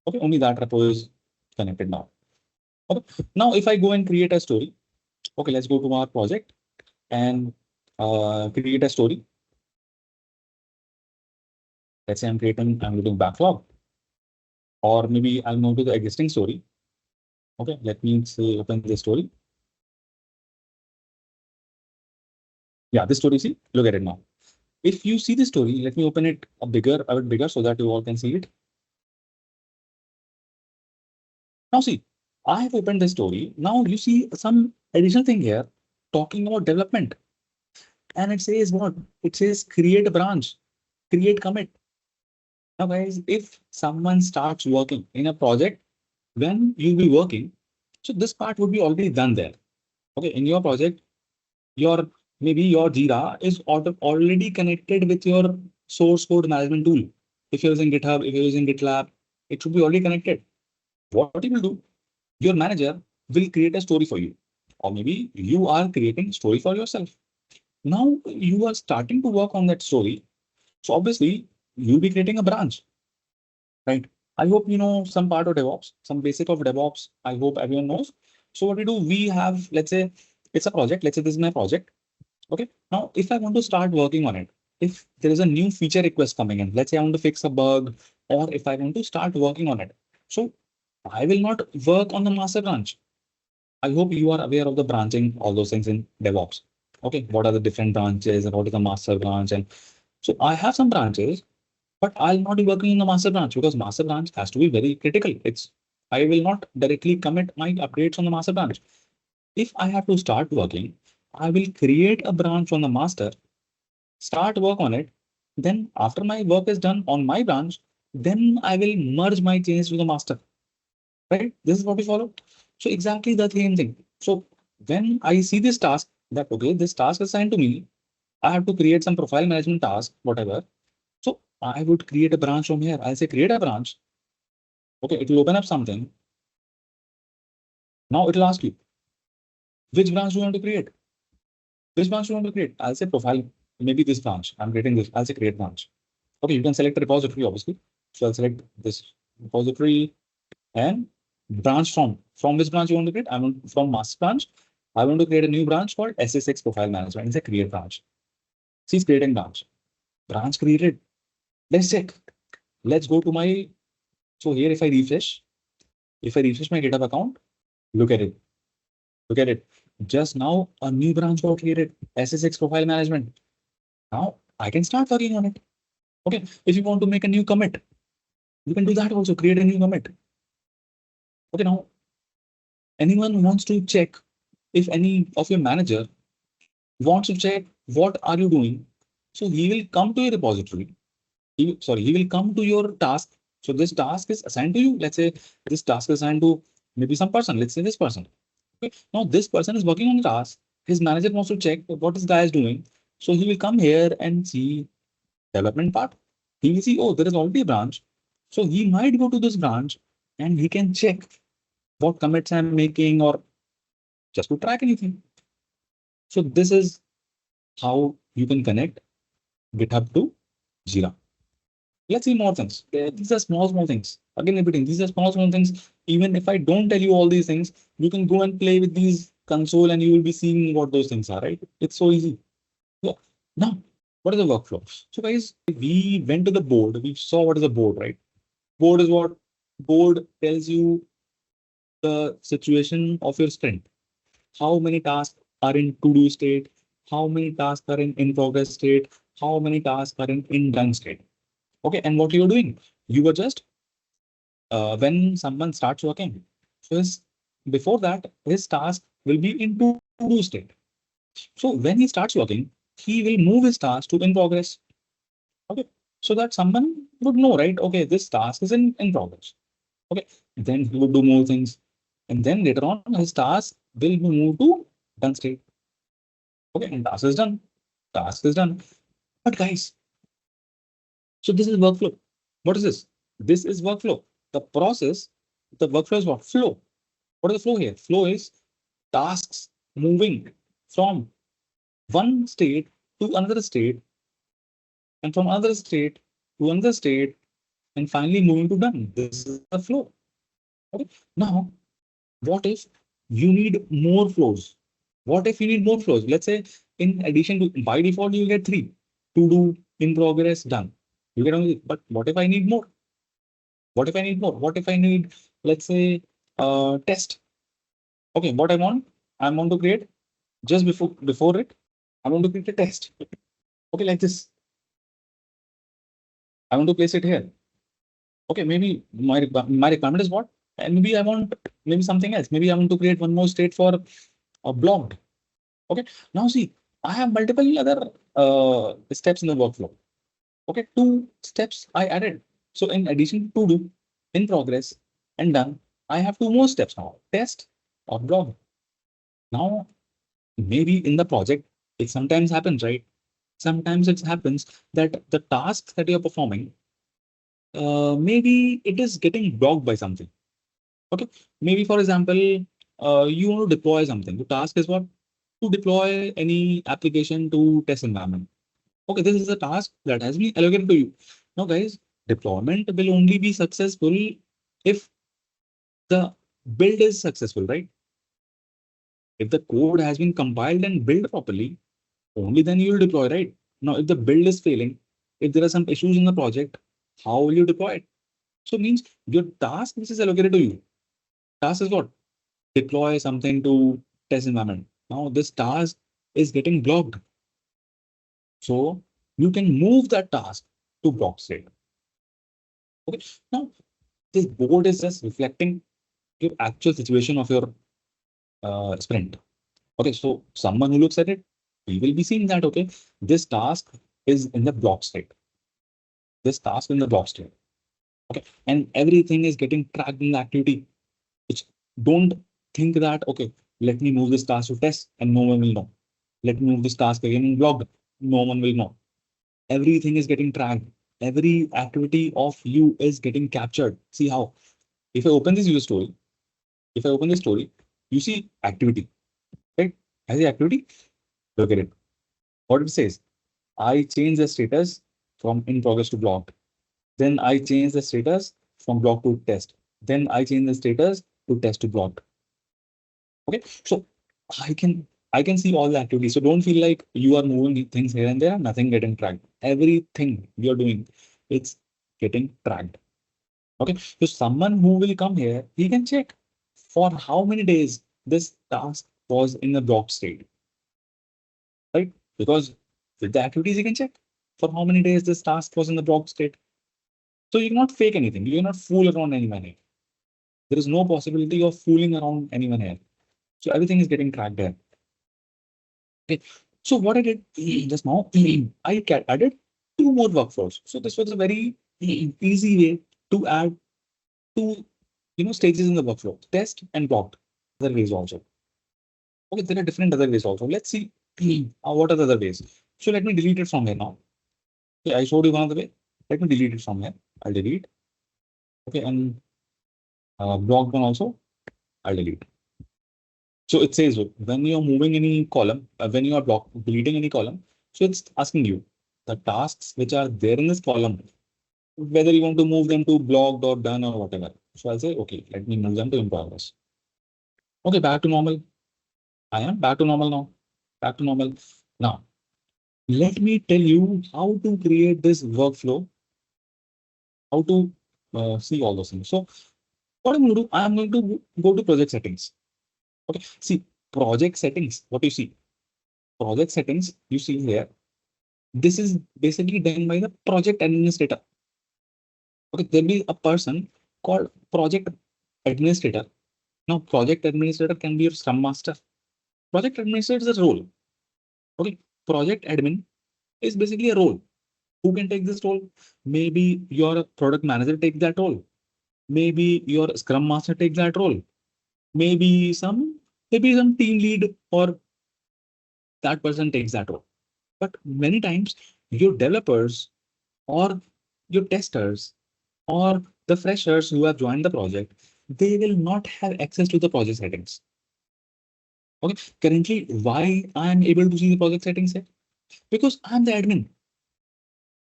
Okay, only that repo is connected now. Okay, now if I go and create a story, okay, let's go to our project and create a story. Let's say I'm doing backlog, or maybe I'll move to the existing story. Okay, let me say open the story. Yeah, this story, see, look at it now. If you see the story, let me open it a bit bigger so that you all can see it. Now see, I have opened the story. Now you see some additional thing here talking about development. And it says what? It says create a branch, create commit. Now guys, if someone starts working in a project, when you'll be working, so this part would be already done there. Okay, in your project, maybe your Jira is already connected with your source code management tool. If you're using GitHub, if you're using GitLab, it should be already connected. What you will do, your manager will create a story for you, or maybe you are creating a story for yourself. Now you are starting to work on that story. So obviously you'll be creating a branch, right? I hope you know some part of DevOps, some basic of DevOps. I hope everyone knows. So what we do, we have, let's say it's a project. Let's say this is my project. Okay. Now, if I want to start working on it, if there is a new feature request coming in, let's say I want to fix a bug, or if I want to start working on it. So I will not work on the master branch. I hope you are aware of the branching, all those things in DevOps. Okay. What are the different branches? What is the master branch? And so I have some branches, but I'll not be working in the master branch because master branch has to be very critical. I will not directly commit my updates on the master branch. If I have to start working, I will create a branch on the master, start work on it. Then after my work is done on my branch, then I will merge my changes to the master. Right? This is what we follow. So exactly the same thing. So when I see this task that, okay, this task is assigned to me, I have to create some profile management task, whatever. So I would create a branch from here. I'll say create a branch. Okay, it will open up something. Now it will ask you, which branch do you want to create? Which branch do you want to create? I'll say profile, maybe this branch. I'm creating this. I'll say create branch. Okay, you can select a repository, obviously. So I'll select this repository and branch from which branch you want to create. I want from master branch. I want to create a new branch called SSX profile management. It's a create branch. See, it's creating branch. Branch created. Let's check. Let's go to my, so here if I refresh my GitHub account, look at it. Look at it. just now a new branch got created, SS6 profile management. Now I can start working on it. Okay, if you want to make a new commit, you can do that also, create a new commit. Okay, now anyone wants to check, if any of your manager wants to check what are you doing, so he will come to your repository. He will come to your task. So this task is assigned to you. Let's say this task is assigned to maybe some person. Let's say this person. Okay. Now this person is working on the task. His manager wants to check what this guy is doing. So he will come here and see development part. He will see, oh, there is already a branch. So he might go to this branch and he can check what commits I'm making or just to track anything. So this is how you can connect GitHub to Jira. Let's see more things. These are small things. Again, repeating, these are small things. Even if I don't tell you all these things, you can go and play with these console and you will be seeing what those things are, right? It's so easy. So now, what is the workflow? So guys, we went to the board. We saw what is a board, right? Board is what? Board tells you the situation of your sprint. How many tasks are in to-do state? How many tasks are in progress state? How many tasks are in done state? Okay, and what you are doing? You were just when someone starts working, so before that his task will be in to-do state. So when he starts working, he will move his task to in progress. Okay, so that someone would know, right? Okay, this task is in progress. Okay, then he would do more things, and then later on his task will be moved to done state. Okay, and task is done. Task is done. But guys, so this is workflow. What is this? This is workflow. The process, the workflow is what? Flow. What is the flow here? Flow is tasks moving from one state to another state, and from another state to another state, and finally moving to done. This is the flow. Okay. Now, what if you need more flows? What if you need more flows? Let's say in addition to, by default, you get three: to do, in progress, done. You get only, but what if I need more? What if I need more? What if I need, let's say, test? Okay, what I want to create just before it, I want to create a test. Okay, like this. I want to place it here. Okay, maybe my requirement is what? And maybe I want maybe something else. Maybe I want to create one more state for a blog. Okay, now see, I have multiple other steps in the workflow. Okay, 2 steps I added. So in addition to do, in progress, and done, I have 2 more steps now: test or blog. Now, maybe in the project, it sometimes happens, right? Sometimes it happens that the tasks that you're performing, maybe it is getting blocked by something. Okay, maybe for example, you want to deploy something. The task is what? To deploy any application to test environment. Okay, this is a task that has been allocated to you. Now, guys, deployment will only be successful if the build is successful, right? If the code has been compiled and built properly, only then you will deploy, right? Now, if the build is failing, if there are some issues in the project, how will you deploy it? So it means your task which is allocated to you. Task is what? Deploy something to test environment. Now this task is getting blocked. So you can move that task to block state. Okay. Now this board is just reflecting your actual situation of your sprint. Okay. So someone who looks at it, we will be seeing that, okay, this task is in the block state. This task in the block state. Okay. And everything is getting tracked in the activity. Which don't think that, okay, let me move this task to test and no one will know. Let me move this task again in blocked. No one will know. Everything is getting tracked. Every activity of you is getting captured. See how? If I open this user story, if I open this story, you see activity, right? As the activity, look at it. What it says, I change the status from in progress to blocked. Then I change the status from blocked to test. Then I change the status to test to blocked. Okay, so I can see all the activities. So don't feel like you are moving things here and there, nothing getting tracked. Everything you're doing, it's getting tracked. Okay, so someone who will come here, he can check for how many days this task was in a blocked state, right? Because with the activities, you can check for how many days this task was in the blocked state. So you cannot fake anything. You cannot fool around anyone here. There is no possibility of fooling around anyone here. So everything is getting tracked there. Okay. So what I did just now, I added two more workflows. So this was a very easy way to add two, stages in the workflow: test and blocked. Other ways also. Okay, there are different other ways also. Let's see what are the other ways. So let me delete it from here now. Okay, I showed you one of the way. Let me delete it from here. I'll delete. Okay, and blocked one also, I'll delete. So it says when you're moving any column, when you are deleting any column, so it's asking you the tasks which are there in this column, whether you want to move them to blocked or done or whatever. So I'll say, okay, let me move them to in progress. Okay, back to normal. I am back to normal now. Back to normal. Now, let me tell you how to create this workflow, how to see all those things. So what I'm going to do, I'm going to go to project settings. Okay, see project settings, what you see, project settings, you see here, this is basically done by the project administrator. Okay, there'll be a person called project administrator. Now, project administrator can be your scrum master. Project administrator is a role. Okay, project admin is basically a role. Who can take this role? Maybe your product manager takes that role. Maybe your scrum master takes that role. Maybe some team lead or that person takes that role. But many times your developers or your testers or the freshers who have joined the project, they will not have access to the project settings. Okay, currently, why I'm able to see the project settings here? Because I'm the admin.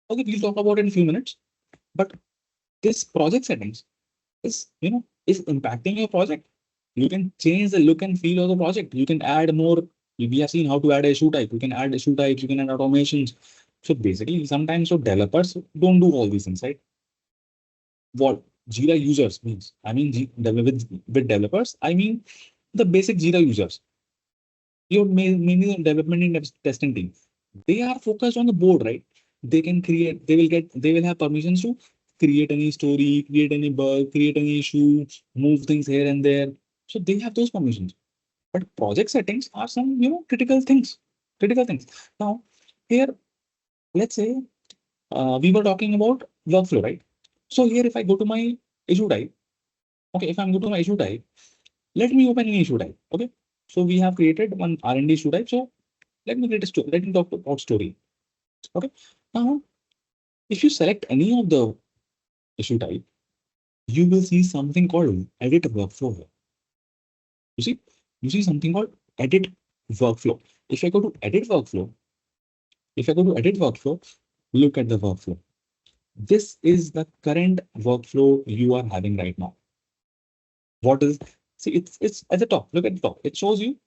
Okay, we'll talk about it in a few minutes. But this project settings is impacting your project. You can change the look and feel of the project. You can add more. We have seen how to add a issue type. You can add issue types. You can add automations. So basically, sometimes so developers don't do all these things, right? What Jira users means, I mean, with developers, I mean the basic Jira users. Your mainly the development and testing team. They are focused on the board, right? They can create. They will have permissions to create any story, create any bug, create any issue, move things here and there. So they have those permissions. But project settings are some critical things. Critical things. Now here, let's say we were talking about workflow, right? So here, if I go to my issue type, okay, if I'm go to my issue type, let me open any issue type. Okay, so we have created one R&D issue type. So let me create a story. Let me talk about story. Okay, now if you select any of the issue type, you will see something called edit workflow. You see something called edit workflow. If I go to edit workflow, look at the workflow. This is the current workflow you are having right now. What is, see, it's at the top. Look at the top. It shows you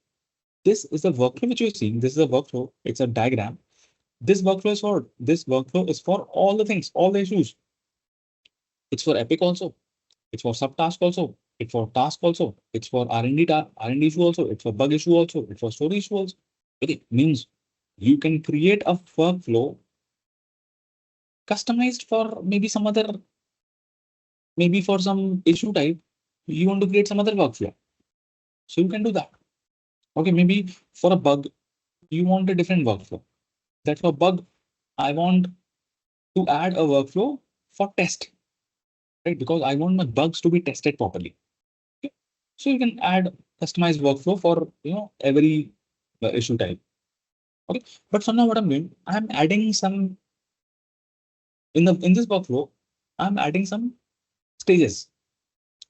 this is the workflow which you're seeing. This is a workflow. It's a diagram. This workflow is for all the things, all the issues. It's for Epic also. It's for subtask also. It's for task also. It's for R&D issue also. It's for bug issue also. It's for story issue also. It means you can create a workflow customized for maybe for some issue type. You want to create some other workflow. So you can do that. Okay, maybe for a bug, you want a different workflow. That for bug, I want to add a workflow for test, right? Because I want my bugs to be tested properly. Okay? So you can add customized workflow for every issue type. Okay, but for now, what I'm doing, I'm adding some in this workflow. I'm adding some stages.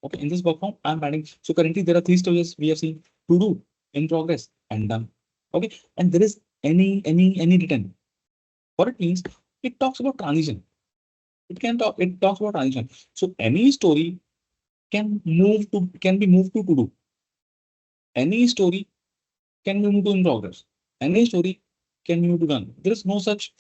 Okay, in this workflow, I'm adding. So currently, there are 3 stages we have seen: to do, in progress, and done. Okay, and there is any written. What it means, it talks about transition. It talks about transition. So any story can be moved to do. Any story can be moved to in progress. Any story can be moved to done. There is no such,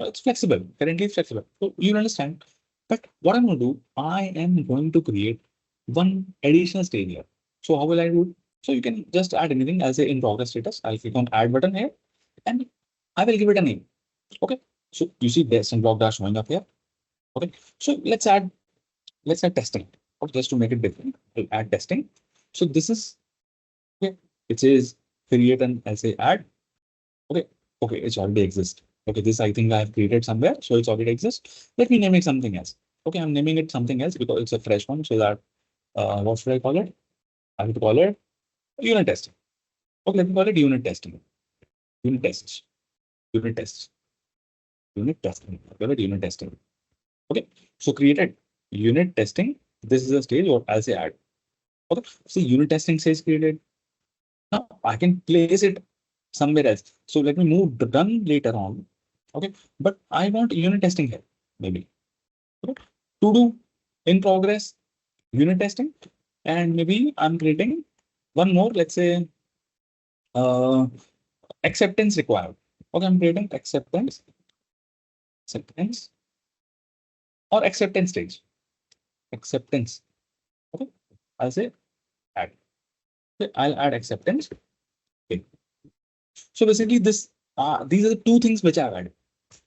it's flexible. Currently it's flexible. So you understand. But what I'm going to do, I am going to create one additional stage here. So how will I do it? So you can just add anything. I'll say in progress status. I'll click on add button here and I will give it a name. Okay. So you see this and block dash showing up here. Okay. So let's add testing. Okay, just to make it different, I'll add testing. So this is okay. It says create and I'll say add. Okay. Okay, it's already exist. Okay, this I think I have created somewhere, so it's already exists. Let me name it something else. Okay, I'm naming it something else because it's a fresh one. So that what should I call it? I have to call it unit testing. Okay, let me call it unit testing. Unit tests. Unit tests. Unit testing. Call it unit testing. Okay, so created unit testing. This is a stage, or I'll say add. Okay, so unit testing says created. Now I can place it somewhere else. So let me move the done later on. Okay, but I want unit testing here, maybe. Okay. To do in progress unit testing, and maybe I'm creating one more, let's say uh, acceptance required. Okay, I'm creating acceptance or acceptance stage. Acceptance. Okay, I'll say add. Okay, I'll add acceptance. Okay. So basically these are the two things which I've added.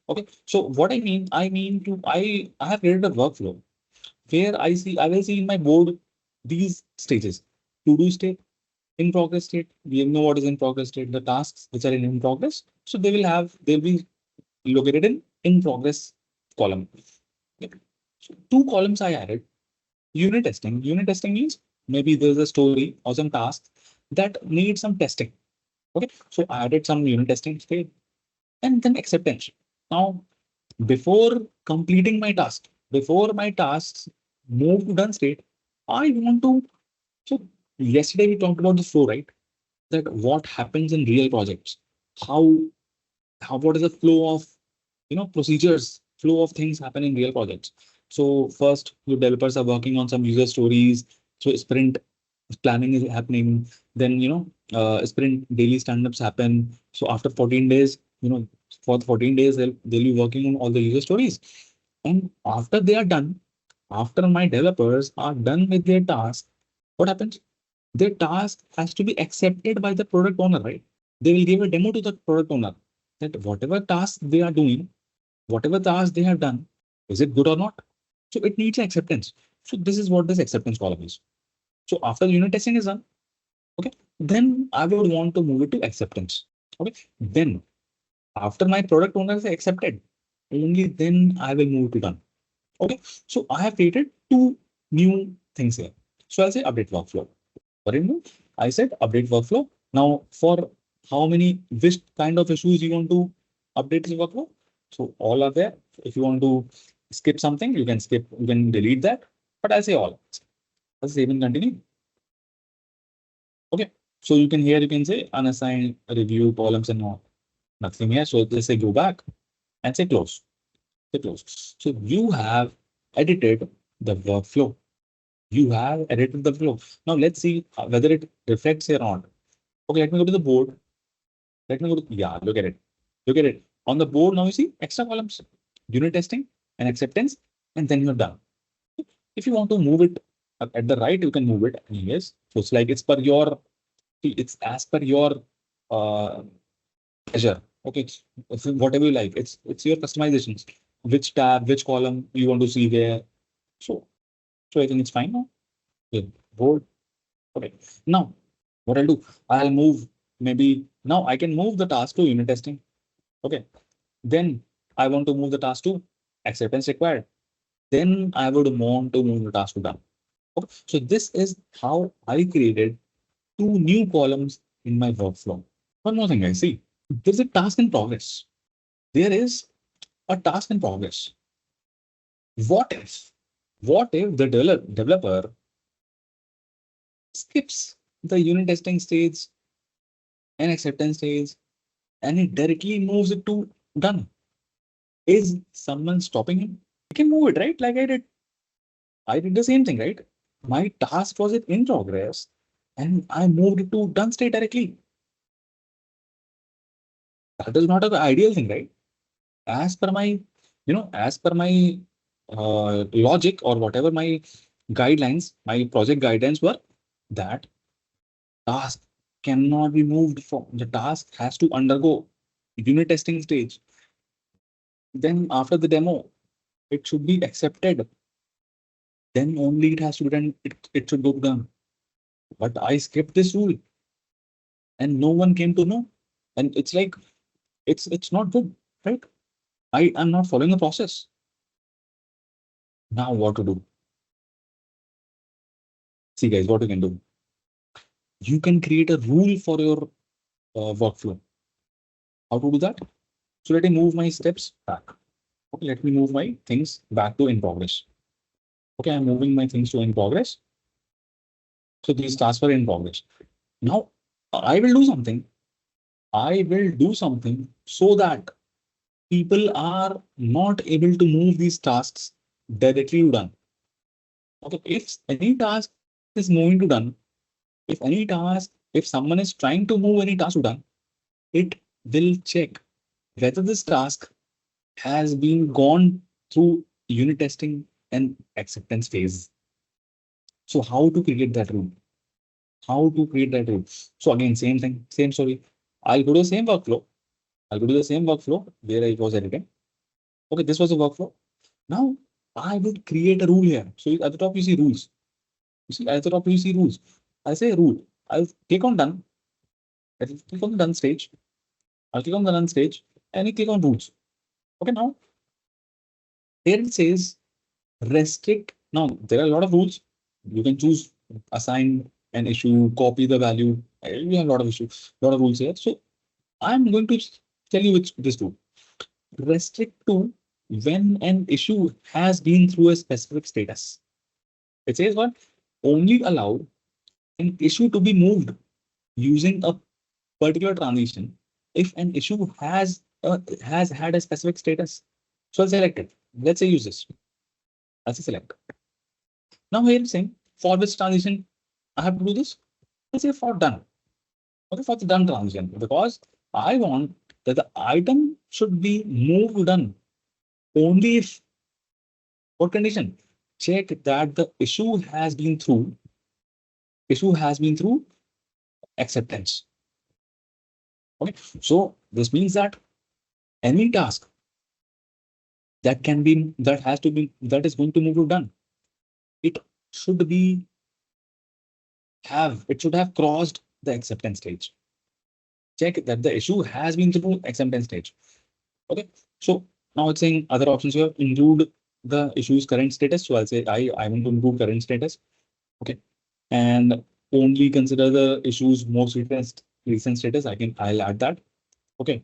Okay, so what I mean to I have created a workflow where I will see in my board these stages: to do state, in progress state. We know what is in progress state, the tasks which are in progress. So they'll be located in progress column. Okay. So two columns I added. Unit testing. Unit testing means maybe there's a story or some tasks that need some testing. Okay, so I added some unit testing state and then acceptance. Now, before completing my task, before my tasks move to done state, I want to. So yesterday we talked about the flow, right? That what happens in real projects, how what is the flow of procedures, flow of things happen in real projects. So first, your developers are working on some user stories. So sprint planning is happening. Then sprint daily stand-ups happen. So after 14 days, for the 14 days they'll be working on all the user stories. And after they are done, after my developers are done with their task, what happens? Their task has to be accepted by the product owner, right? They will give a demo to the product owner that whatever task they are doing, whatever task they have done, is it good or not? So it needs acceptance. So this is what this acceptance column is. So after the unit testing is done, okay, then I would want to move it to acceptance. Okay, then after my product owner is accepted, only then I will move to done. Okay, so I have created two new things here. So I'll say update workflow. What did I do? I said update workflow. Now for how many, which kind of issues you want to update the workflow? So all are there. If you want to skip something, you can skip, you can delete that. But I'll say all. Let's save and continue. Okay. So you can here, you can say unassigned review columns and all. Nothing here. So let's say go back and say close. Say close. So you have edited the workflow. You have edited the flow. Now let's see whether it reflects here or not. Okay, let me go to the board. Let me go to, yeah, look at it. Look at it. On the board, now you see extra columns, unit testing and acceptance, and then you're done. If you want to move it at the right, you can move it anyways. So it's like it's as per your pleasure. Okay, it's whatever you like. It's your customizations. Which tab, which column you want to see there. So I think it's fine now. Okay, board. Okay. Now what I'll do, I'll move maybe now I can move the task to unit testing. Okay. Then I want to move the task to acceptance required. Then I would want to move the task to done. Okay. So this is how I created two new columns in my workflow. One more thing I see, there's a task in progress. There is a task in progress. What if, the developer skips the unit testing stage and acceptance stage and it directly moves it to done? Is someone stopping him? You can move it, right? Like I did. I did the same thing, right? My task was in progress and I moved it to done state directly. That is not an ideal thing, right? As per my, logic or whatever my guidelines, my project guidelines were that task cannot be moved from the task has to undergo unit testing stage. Then after the demo, it should be accepted. Then only it has to be done. It should go done. But I skipped this rule and no one came to know. And it's like it's not good, right? I am not following the process. Now what to do? See guys, what you can do. You can create a rule for your workflow. How to do that? So let me move my steps back. Okay, let me move my things back to in progress. Okay, I'm moving my things to in progress. So these tasks were in progress. Now I will do something. I will do something so that people are not able to move these tasks directly to done. Okay, if any task is moving to done, if someone is trying to move any task to done, it will check whether this task has been gone through unit testing and acceptance phase. So how to create that rule? How to create that rule? So again, same thing, same story. I'll go to the same workflow. I'll go to the same workflow where I was editing. Okay, this was the workflow. Now I would create a rule here. So at the top you see rules. You see at the top you see rules. I say rule. I'll click on done. I'll click on the done stage. I'll click on the done stage and I click on rules. Okay, now here it says restrict. Now there are a lot of rules. You can choose assign an issue, copy the value. We have a lot of issues, a lot of rules here. So I'm going to tell you which this rule. Restrict to when an issue has been through a specific status. It says what? Only allow an issue to be moved using a particular transition if an issue has had a specific status. So I'll select it. Let's say use this. I'll say select. Now here it's saying for which transition I have to do this. Let's say for done. Okay, for the done transition, because I want that the item should be moved to done only if what condition? Check that the issue has been through acceptance. Okay, so this means that any task that can be that has to be that is going to move to done, it should be it should have crossed the acceptance stage. Check that the issue has been through acceptance stage. Okay, so now it's saying other options here include the issue's current status. So I'll say I want to include current status. Okay, and only consider the issue's most recent status. I'll add that. Okay.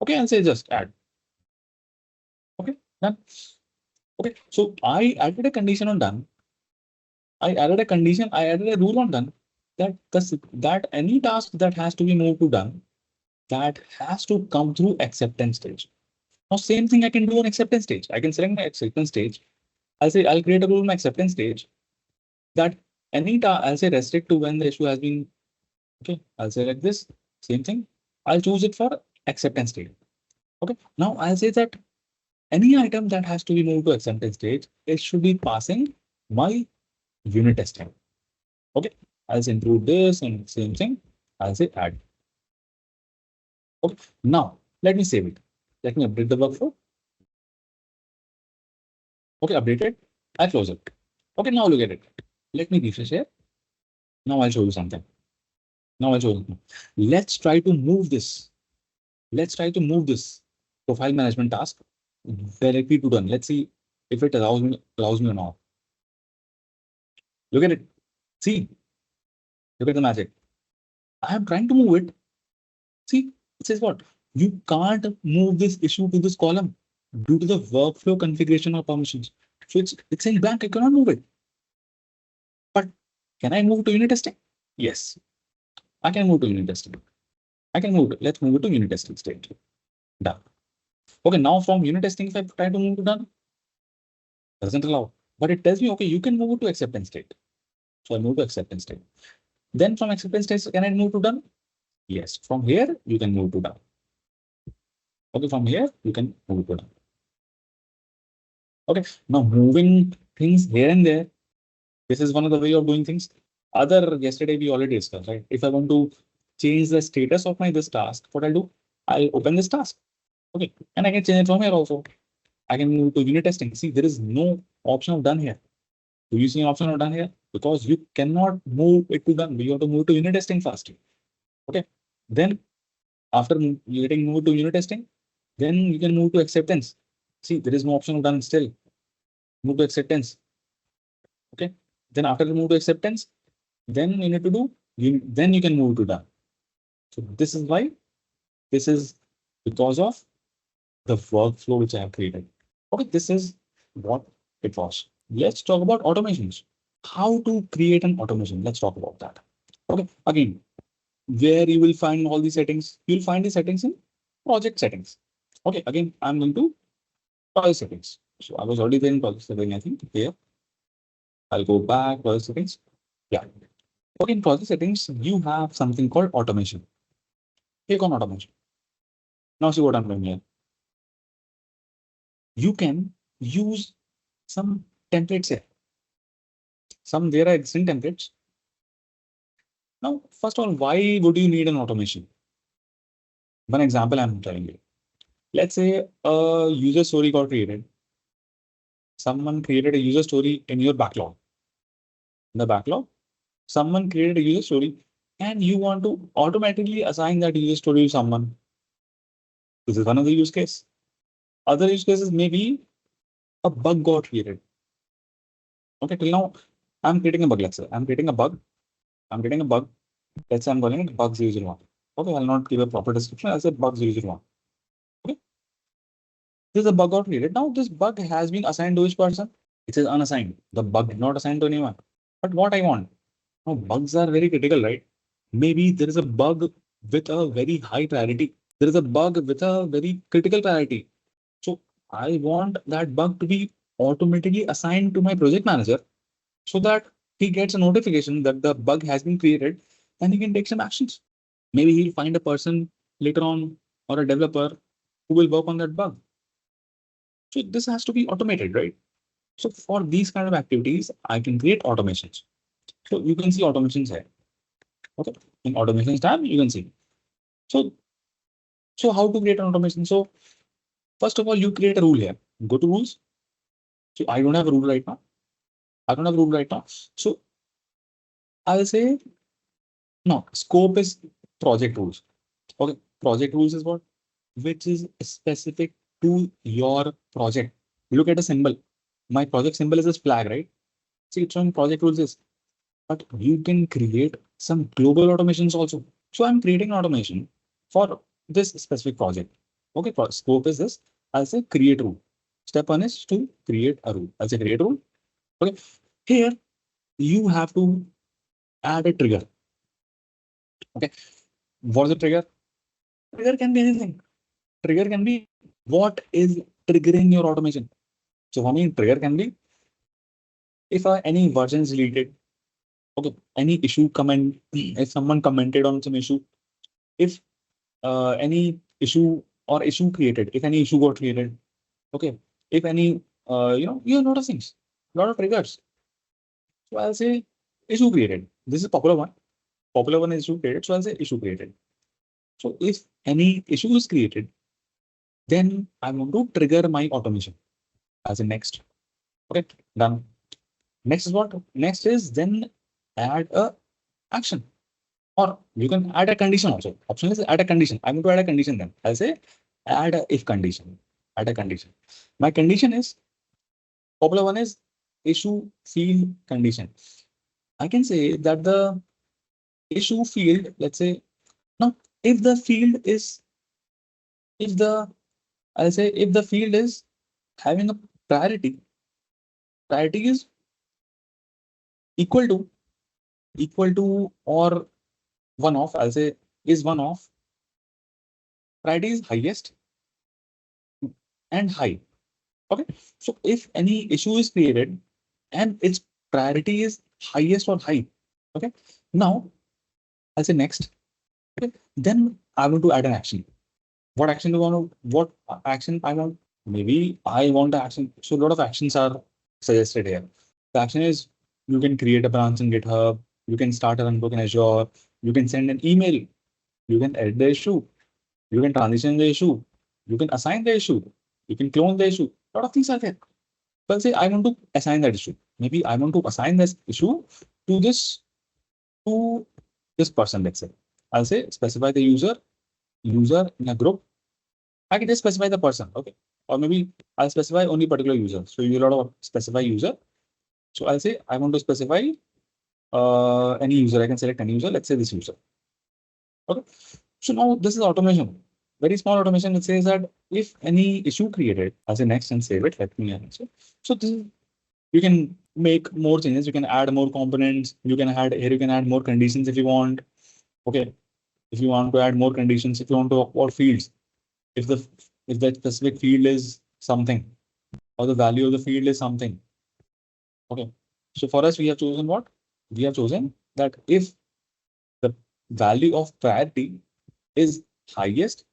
Okay, I'll say just add. Okay, done. Okay, so I added a condition on done. I added a rule on done that any task that has to be moved to done that has to come through acceptance stage. Now, same thing I can do on acceptance stage. I can select my acceptance stage. I'll say I'll create a rule on my acceptance stage that I'll say restrict to when the issue has been. Okay, I'll select this. Same thing. I'll choose it for acceptance stage. Okay, now I'll say that any item that has to be moved to acceptance stage, it should be passing my unit testing. Okay, I'll say include this and same thing. I'll say add. Okay, now let me save it. Let me update the workflow. Okay, updated. I close it. Okay, now look at it. Let me refresh here. Now I'll show you something. Now I'll show you. Let's try to move this. Let's try to move this profile management task directly to done. Let's see if it allows me or not. Look at it. See, look at the magic. I am trying to move it. See, it says what? You can't move this issue to this column due to the workflow configuration of permissions. So it's saying blank, I cannot move it. But can I move to unit testing? Yes, I can move to unit testing. I can move. Let's move it to unit testing state. Done. Okay, now from unit testing, if I try to move to done, doesn't allow. But it tells me, okay, you can move it to acceptance state. So I move to acceptance state. Then from acceptance state, can I move to done? Yes. From here, you can move to done. Okay, from here, you can move to done. Okay, now moving things here and there. This is one of the way of doing things. Other yesterday we already discussed, right? If I want to change the status of my this task, what I'll do, I'll open this task. Okay, and I can change it from here also. I can move to unit testing. See, there is no option of done here. Do you see an option of done here? Because you cannot move it to done. You have to move to unit testing first. Okay. Then after getting moved to unit testing, then you can move to acceptance. See, there is no option of done still. Move to acceptance. Okay. Then after you move to acceptance, then you need to do, then you can move to done. So this is why, this is because of the workflow which I have created. Okay, this is what it was. Let's talk about automations. How to create an automation. Let's talk about that. Okay, again, where you will find all these settings, you'll find the settings in project settings. Okay, again, I'm going to project settings. So I was already there in project settings, I think here. I'll go back, project settings. Yeah. Okay, in project settings, you have something called automation. Click on automation. Now see what I'm doing here. You can use some templates here. There are existing templates. Now, first of all, why would you need an automation? One example I'm telling you. Let's say a user story got created. Someone created a user story in your backlog. In the backlog, someone created a user story and you want to automatically assign that user story to someone. This is one of the use case. Other use cases may be a bug got created. Okay, till now, I'm creating a bug. Let's say I'm creating a bug. Let's say I'm calling it bug 001. Okay, I'll not give a proper description. I'll say bug 001. Okay. This is a bug got created. Now, this bug has been assigned to which person? It is unassigned. The bug did not assigned to anyone. But what I want? Now, bugs are very critical, right? Maybe there is a bug with a very high priority. There is a bug with a very critical priority. So I want that bug to be automatically assigned to my project manager so that he gets a notification that the bug has been created and he can take some actions. Maybe he'll find a person later on or a developer who will work on that bug. So this has to be automated, right? So for these kind of activities, I can create automations. So you can see automations here. Okay, in automations tab, you can see. So how to create an automation? So first of all, you create a rule here. Go to rules. So I don't have a rule right now. So I'll say no. Scope is project rules. Okay, project rules is what? Which is specific to your project. Look at a symbol. My project symbol is this flag, right? See, it's on project rules is. But you can create some global automations also. So I'm creating automation for this specific project. Okay, scope is this. I'll say create rule. Step one is to create a rule. I'll say create rule. Okay, here you have to add a trigger. Okay, what's the trigger? Trigger can be anything. Trigger can be what is triggering your automation. So for me, trigger can be if any version is deleted. Okay, any issue comment, if someone commented on some issue, if any issue or issue created, if any issue got created, okay, if any, you have a lot of things, a lot of triggers. So I'll say issue created. This is popular one. Popular one is issue created. So I'll say issue created. So if any issue is created, then I want to trigger my automation as a next. Okay, done. Next is what? Next is then add a action. Or you can add a condition also. Option is add a condition. I'm going to add a condition then. I'll say add a if condition. Add a condition. My condition is popular one is issue field condition. I can say that the issue field, let's say, now if the field is, I'll say if the field is having a priority is equal to or one off, I'll say is one off. Priority is highest and high. Okay, so if any issue is created and its priority is highest or high, okay, now I'll say next. Okay, then I want to add an action. What action do I want to, what action I want? Maybe I want the action. So a lot of actions are suggested here. The action is you can create a branch in GitHub, You can start a runbook in Azure. You can send an email. You can edit the issue. You can transition the issue. You can assign the issue. You can clone the issue. A lot of things are there. But say I want to assign that issue. Maybe I want to assign this issue to to this person. Let's say I'll say specify the user in a group. I can just specify the person. Okay. Or maybe I'll specify only particular user. So you lot of specify user. So I'll say I want to specify any user. I can select any user. Let's say this user. Okay. So now this is automation. Very small automation. It says that if any issue created, I'll say next and save it. Let me answer. So this is, you can make more changes. You can add more components. You can add here. You can add more conditions if you want. Okay. If you want to add more conditions, if you want to or fields, if that specific field is something or the value of the field is something. Okay. So for us, we have chosen what? We have chosen that if the value of priority is highest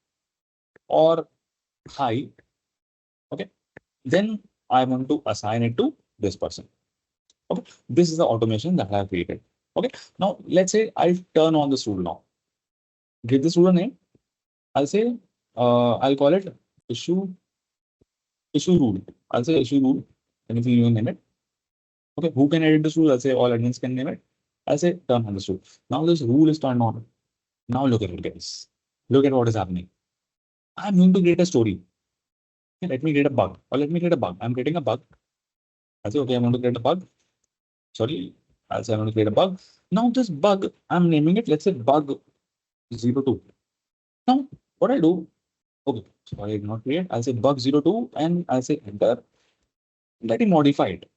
or high, okay, then I want to assign it to this person. Okay, this is the automation that I have created. Okay, now let's say I turn on this rule now. Give this rule a name. I'll say I'll call it issue rule. I'll say issue rule. Anything you name it. Okay, who can edit this rule? I'll say all admins can name it. I'll say turn on this rule. Now this rule is turned on. Now look at it, guys. Look at what is happening. I'm going to create a story. Okay, let me create a bug. Or let me create a bug. I'm creating a bug. I'll say, okay, I'm going to create a bug. Sorry, I'll say I'm going to create a bug. Now this bug, I'm naming it, let's say bug 02. Now, what I do, okay, sorry, I did not create. I'll say bug 02 and I'll say enter. Let me modify it.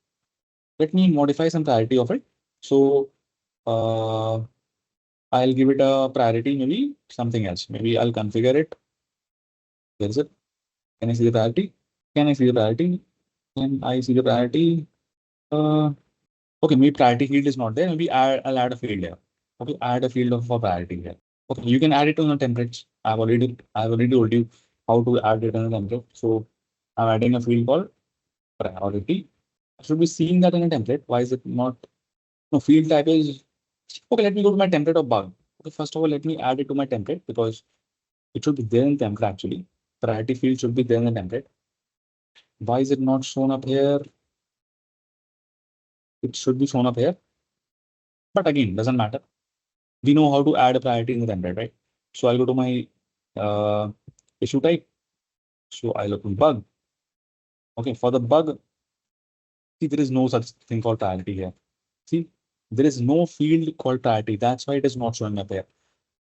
Let me modify some priority of it. So I'll give it a priority, maybe something else. Maybe I'll configure it. Where is it? Can I see the priority? Can I see the priority? Can I see the priority? Okay, maybe priority field is not there. Maybe I'll add a field here. Okay, add a field of for priority here. Okay, you can add it on the templates. I've already told you how to add it on the template. So I'm adding a field called priority. I should be seeing that in a template. Why is it not? No, field type is okay. Let me go to my template of bug. Okay, first of all, let me add it to my template because it should be there in the template actually. Priority field should be there in the template. Why is it not shown up here? It should be shown up here. But again, doesn't matter. We know how to add a priority in the template, right? So I'll go to my issue type. So I'll open bug. Okay, for the bug, see, there is no such thing called priority here. See, there is no field called priority. That's why it is not showing up here.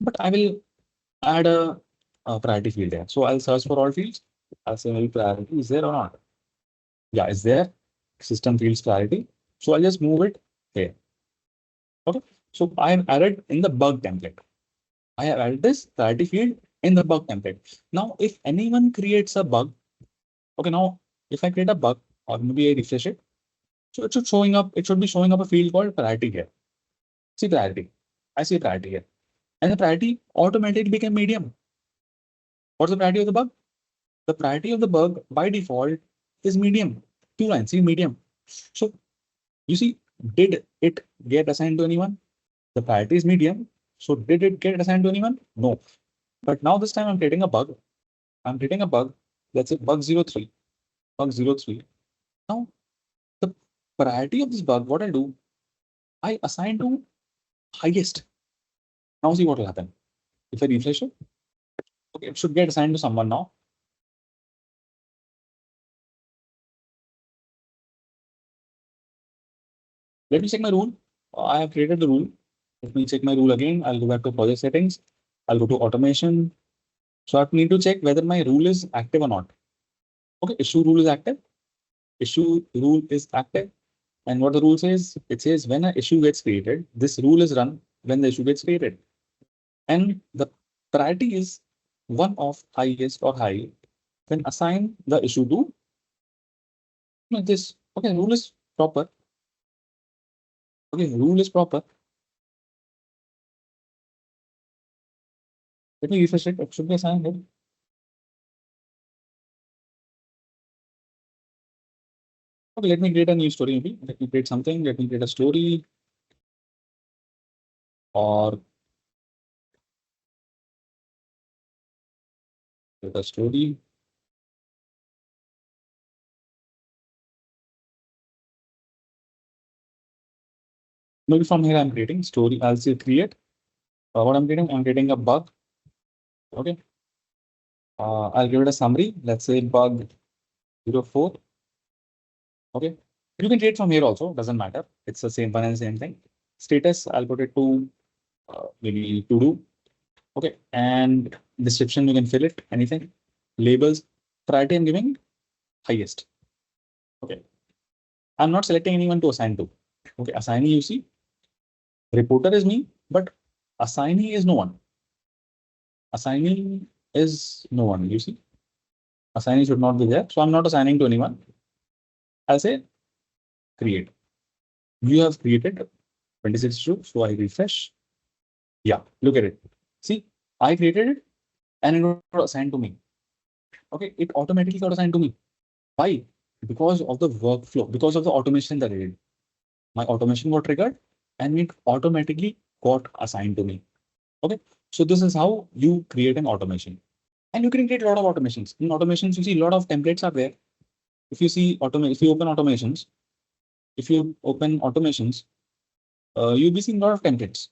But I will add a priority field here. So I'll search for all fields. I'll say maybe priority is there or not. Yeah, it's there. System fields priority. So I'll just move it here. Okay. So I have added in the bug template. I have added this priority field in the bug template. Now, if anyone creates a bug, okay, now if I create a bug or maybe I refresh it, so it should showing up, it should be showing up a field called priority here. See priority. I see priority here. And the priority automatically became medium. What's the priority of the bug? The priority of the bug by default is medium. Two lines, see medium. So you see, did it get assigned to anyone? The priority is medium. So did it get assigned to anyone? No. But now this time I'm creating a bug. I'm creating a bug. Let's say bug 03. Bug 03. Now the priority of this bug, what I do, I assign to highest. Now see what will happen. If I refresh it, okay, it should get assigned to someone now. Let me check my rule. I have created the rule. Let me check my rule again. I'll go back to project settings. I'll go to automation. So I need to check whether my rule is active or not. Okay, issue rule is active. Issue rule is active. And what the rule says, it says when an issue gets created, this rule is run when the issue gets created. And the priority is one of highest or high, then assign the issue to this. Okay, rule is proper. Okay, rule is proper. Let me refresh it. It should be assigned here. Okay, let me create a new story. Maybe let me create something. Let me create a story. or create a story. Maybe from here I'm creating story. I'll say create. What I'm creating a bug. Okay. I'll give it a summary. Let's say bug 04. Okay. You can create from here also. Doesn't matter. It's the same one and same thing. Status. I'll put it to maybe to do. Okay. And description you can fill it. Anything. Labels. Priority I'm giving highest. Okay. I'm not selecting anyone to assign to. Okay. Assignee you see. Reporter is me, but assignee is no one. Assignee is no one. You see. Assignee should not be there. So I'm not assigning to anyone. I'll say create. You have created 26 true. So I refresh. Yeah, look at it. See, I created it and it got assigned to me. Okay, it automatically got assigned to me. Why? Because of the workflow, because of the automation that I did. My automation got triggered and it automatically got assigned to me. Okay, so this is how you create an automation. And you can create a lot of automations. In automations, you see a lot of templates are there. If you see if you open automations, you'll be seeing a lot of templates.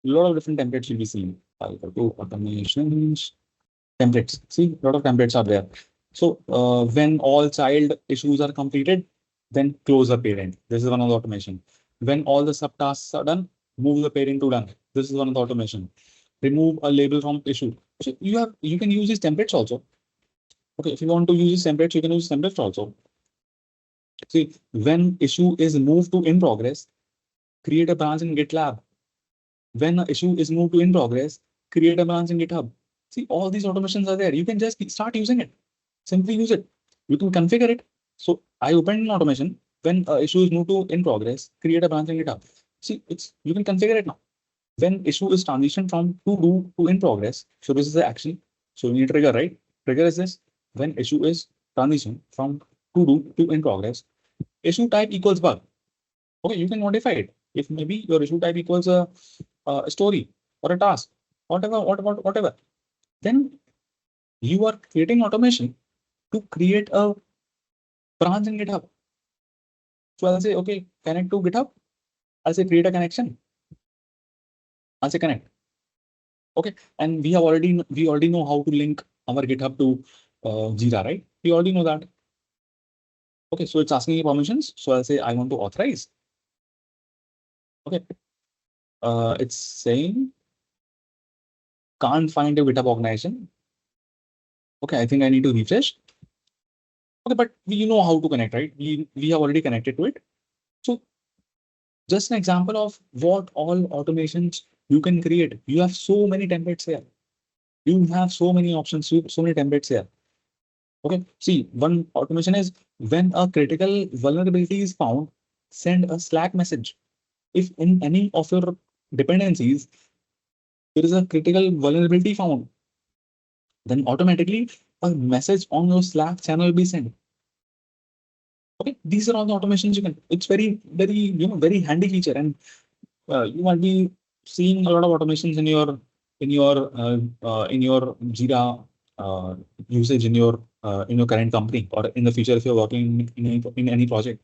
A lot of different templates you'll be seeing. I'll go to automations, templates. See, a lot of templates are there. So when all child issues are completed, then close the parent. This is one of the automation. When all the subtasks are done, move the parent to done. This is one of the automation. Remove a label from issue. So you can use these templates also. Okay, if you want to use these templates, you can use templates also. See, when issue is moved to in progress, create a branch in GitLab. When an issue is moved to in progress, create a branch in GitHub. See, all these automations are there. You can just start using it. Simply use it. You can configure it. So I opened an automation. When issue is moved to in progress, create a branch in GitHub. See, you can configure it now. When issue is transitioned from to do to in progress, so this is the action. So we need trigger, right? Trigger is this. When issue is transition from to do to in progress, issue type equals bug. Okay, you can modify it. If maybe your issue type equals a story or a task, whatever, then you are creating automation to create a branch in GitHub. So I'll say, okay, connect to GitHub. I'll say create a connection. I'll say connect. Okay, and we already know how to link our GitHub to Jira, right? We already know that. Okay, so it's asking me permissions. So I'll say I want to authorize. Okay, it's saying can't find a GitHub organization. Okay, I think I need to refresh. Okay, but we know how to connect, right? We have already connected to it. So just an example of what all automations you can create. You have so many templates here. You have so many options, so many templates here. Okay, see, one automation is when a critical vulnerability is found, send a Slack message. If in any of your dependencies, there is a critical vulnerability found, then automatically a message on your Slack channel will be sent. Okay, these are all the automations you can. It's very, very handy feature, and you might be seeing a lot of automations in your Jira usage in your current company, or in the future if you're working in any project,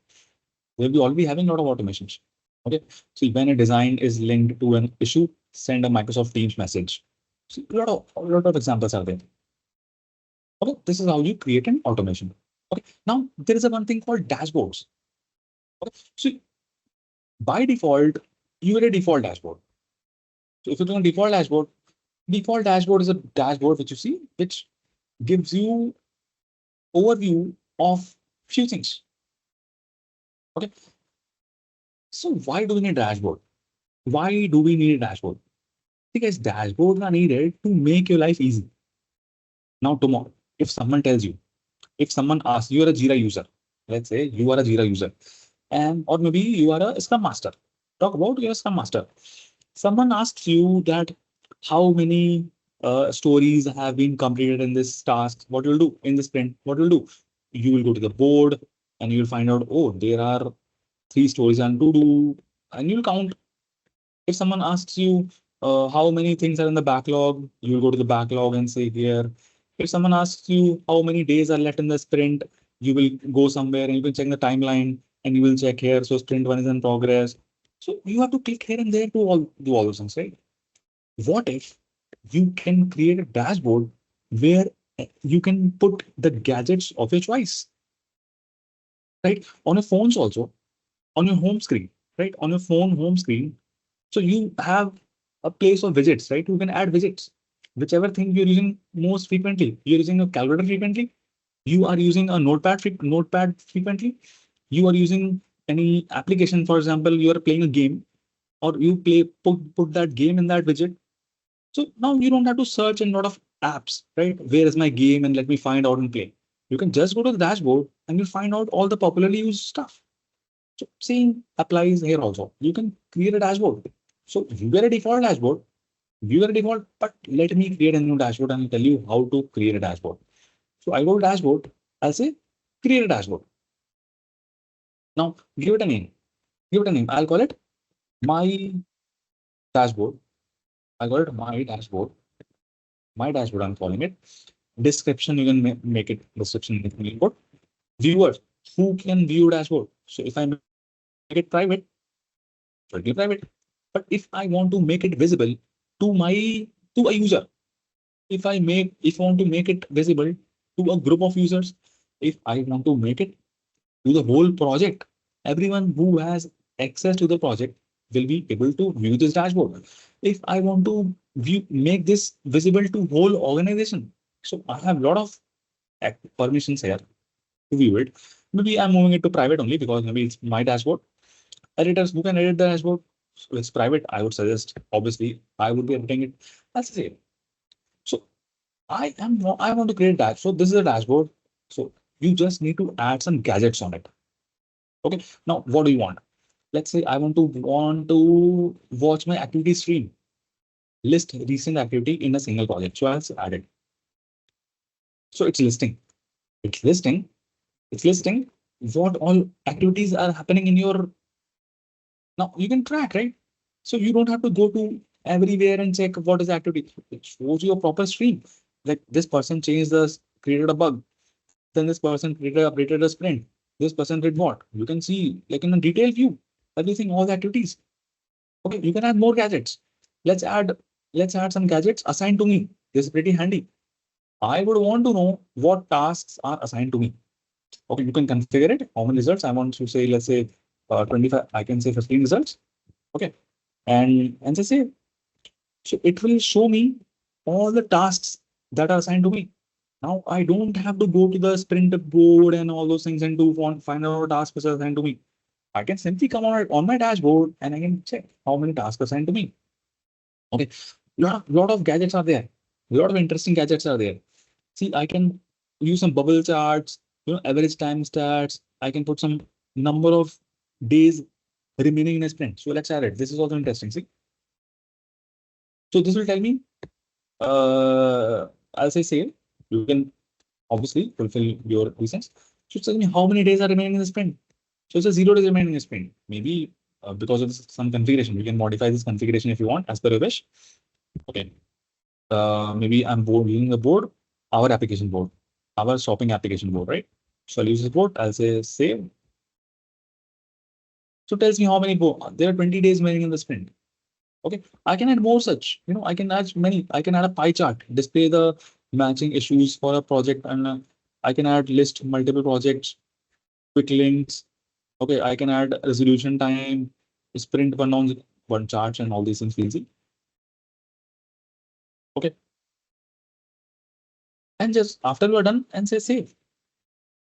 they'll be already having a lot of automations. Okay, so when a design is linked to an issue, send a Microsoft Teams message. See, a lot of examples are there. Okay, this is how you create an automation. Okay, now there is a one thing called dashboards. Okay, so by default, you get a default dashboard. So if you click on default dashboard is a dashboard which you see, which gives you overview of few things. Okay, so why do we need a dashboard? Why do we need a dashboard? Because dashboards are needed to make your life easy. Now tomorrow, if someone tells you, if someone asks, you are a Jira user, let's say you are a Jira user, and or maybe you are a Scrum Master. Talk about your Scrum Master. Someone asks you that how many stories have been completed in this task, what you'll do in the sprint, what you'll do? You will go to the board and you'll find out, oh, there are 3 stories and to do, and you'll count. If someone asks you how many things are in the backlog, you will go to the backlog and say here. If someone asks you how many days are left in the sprint, you will go somewhere and you can check the timeline and you will check here. So sprint one is in progress. So you have to click here and there to do all those things, right? What if you can create a dashboard where you can put the gadgets of your choice, right? On your phones also, on your home screen, right? On your phone home screen. So you have a place of widgets, right? You can add widgets, whichever thing you're using most frequently. You're using a calculator frequently. You are using a notepad frequently. You are using any application, for example, you are playing a game or you put that game in that widget. So now you don't have to search in a lot of apps, right? Where is my game and let me find out and play. You can just go to the dashboard and you'll find out all the popularly used stuff. So same applies here also. You can create a dashboard. So you get a default dashboard, you get a default, but let me create a new dashboard and I'll tell you how to create a dashboard. So I go to dashboard, I'll say create a dashboard. Now give it a name. Give it a name. I'll call it my dashboard. I call it my dashboard. My dashboard, I'm calling it. Description, you can make it description you can put. Viewers, who can view dashboard? So if I make it private, it will be private. But if I want to make it visible to to a user, if I want to make it visible to a group of users, if I want to make it to the whole project, everyone who has access to the project will be able to view this dashboard. If I want to make this visible to whole organization, so I have a lot of permissions here to view it. Maybe I'm moving it to private only because maybe it's my dashboard. Editors who can edit the dashboard. So it's private. I would suggest, obviously, I would be editing it. That's the same. So I want to create a dashboard. So this is a dashboard. So you just need to add some gadgets on it. Okay. Now, what do you want? Let's say I want to watch my activity stream. List recent activity in a single project. So I'll add it. So it's listing. It's listing. It's listing what all activities are happening in your. Now you can track, right? So you don't have to go to everywhere and check what is the activity. It shows you a proper stream. Like this person created a bug. Then this person updated a sprint. This person did what? You can see like in a detailed view, everything, all the activities. Okay, you can add more gadgets. Let's add some gadgets assigned to me. This is pretty handy. I would want to know what tasks are assigned to me. Okay, you can configure it. How many results I want to say, let's say 25, I can say 15 results. Okay. And just say, so it will show me all the tasks that are assigned to me. Now I don't have to go to the sprint board and all those things and find out tasks which are assigned to me. I can simply come on my dashboard and I can check how many tasks are assigned to me. Okay. Lot of gadgets are there. A lot of interesting gadgets are there. See, I can use some bubble charts, average time stats. I can put some number of days remaining in a sprint. So let's add it. This is also interesting. See, so this will tell me, I'll say save. You can obviously fulfill your reasons. So tell me how many days are remaining in the sprint. So it's a 0 days remaining in the sprint. Maybe because of some configuration, you can modify this configuration if you want as per your wish. Okay. Maybe I'm using the board, our application board, our shopping application board, right? So I'll use this board. I'll say save. So it tells me how many there are 20 days remaining in the sprint. Okay, I can add more such. I can add many. I can add a pie chart, display the matching issues for a project, and I can add list multiple projects, quick links. Okay, I can add resolution time, sprint one charts, and all these things easy. Okay. And just after we're done and say save.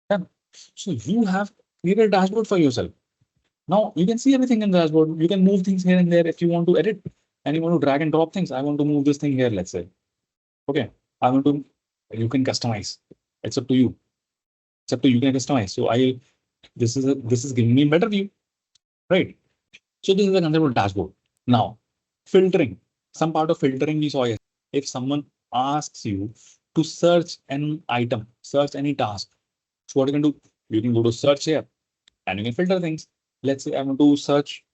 Done. So you have created a dashboard for yourself. Now you can see everything in the dashboard. You can move things here and there if you want to edit and you want to drag and drop things. I want to move this thing here, let's say. Okay. You can customize. It's up to you. It's up to you can customize. So this is giving me a better view. Right. So this is the concept of dashboard. Now, filtering. Some part of filtering we saw here. If someone asks you to search an item, search any task. So what you can do? You can go to search here and you can filter things. Let's say I want to search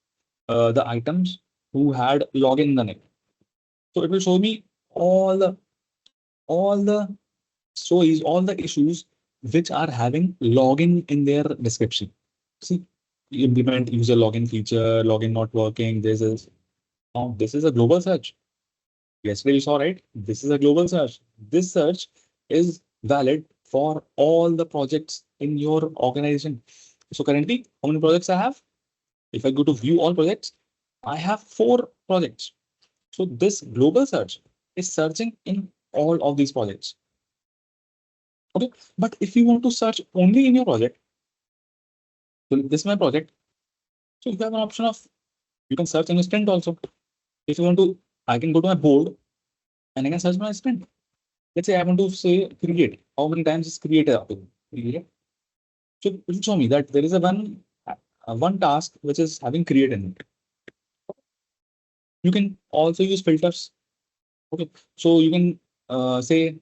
the items who had login in the name. So it will show me all the stories, all the issues which are having login in their description. See, implement user login feature, login not working. This is a global search. Yesterday you saw, right? This is a global search. This search is valid for all the projects in your organization. So currently, how many projects I have? If I go to view all projects, I have 4 projects. So this global search is searching in all of these projects. Okay, but if you want to search only in your project, so this is my project. So you have an option of, you can search in a sprint also. If you want to, I can go to my board and I can search my sprint. Let's say I want to say create. How many times is created happening? Create. So it will show me that there is a one task which is having create in it. You can also use filters. Okay, so you can say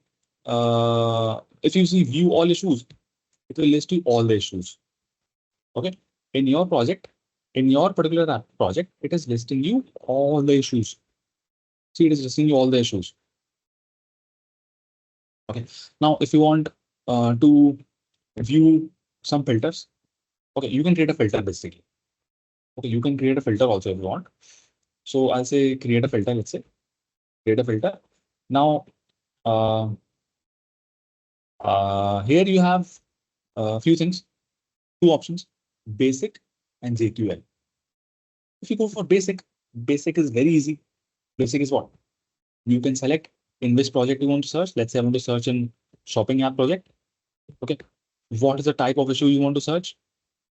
if you see view all issues, it will list you all the issues. Okay, in your project, in your particular project, it is listing you all the issues. See, it is listing you all the issues. Okay, now if you want to view some filters, okay, you can create a filter basically. Okay, you can create a filter also if you want. So I'll say create a filter. Let's say create a filter. Now here you have a few things, 2 options, basic and JQL. If you go for basic, basic is very easy. Basic is what? You can select in which project you want to search. Let's say I want to search in shopping app project. Okay. What is the type of issue you want to search?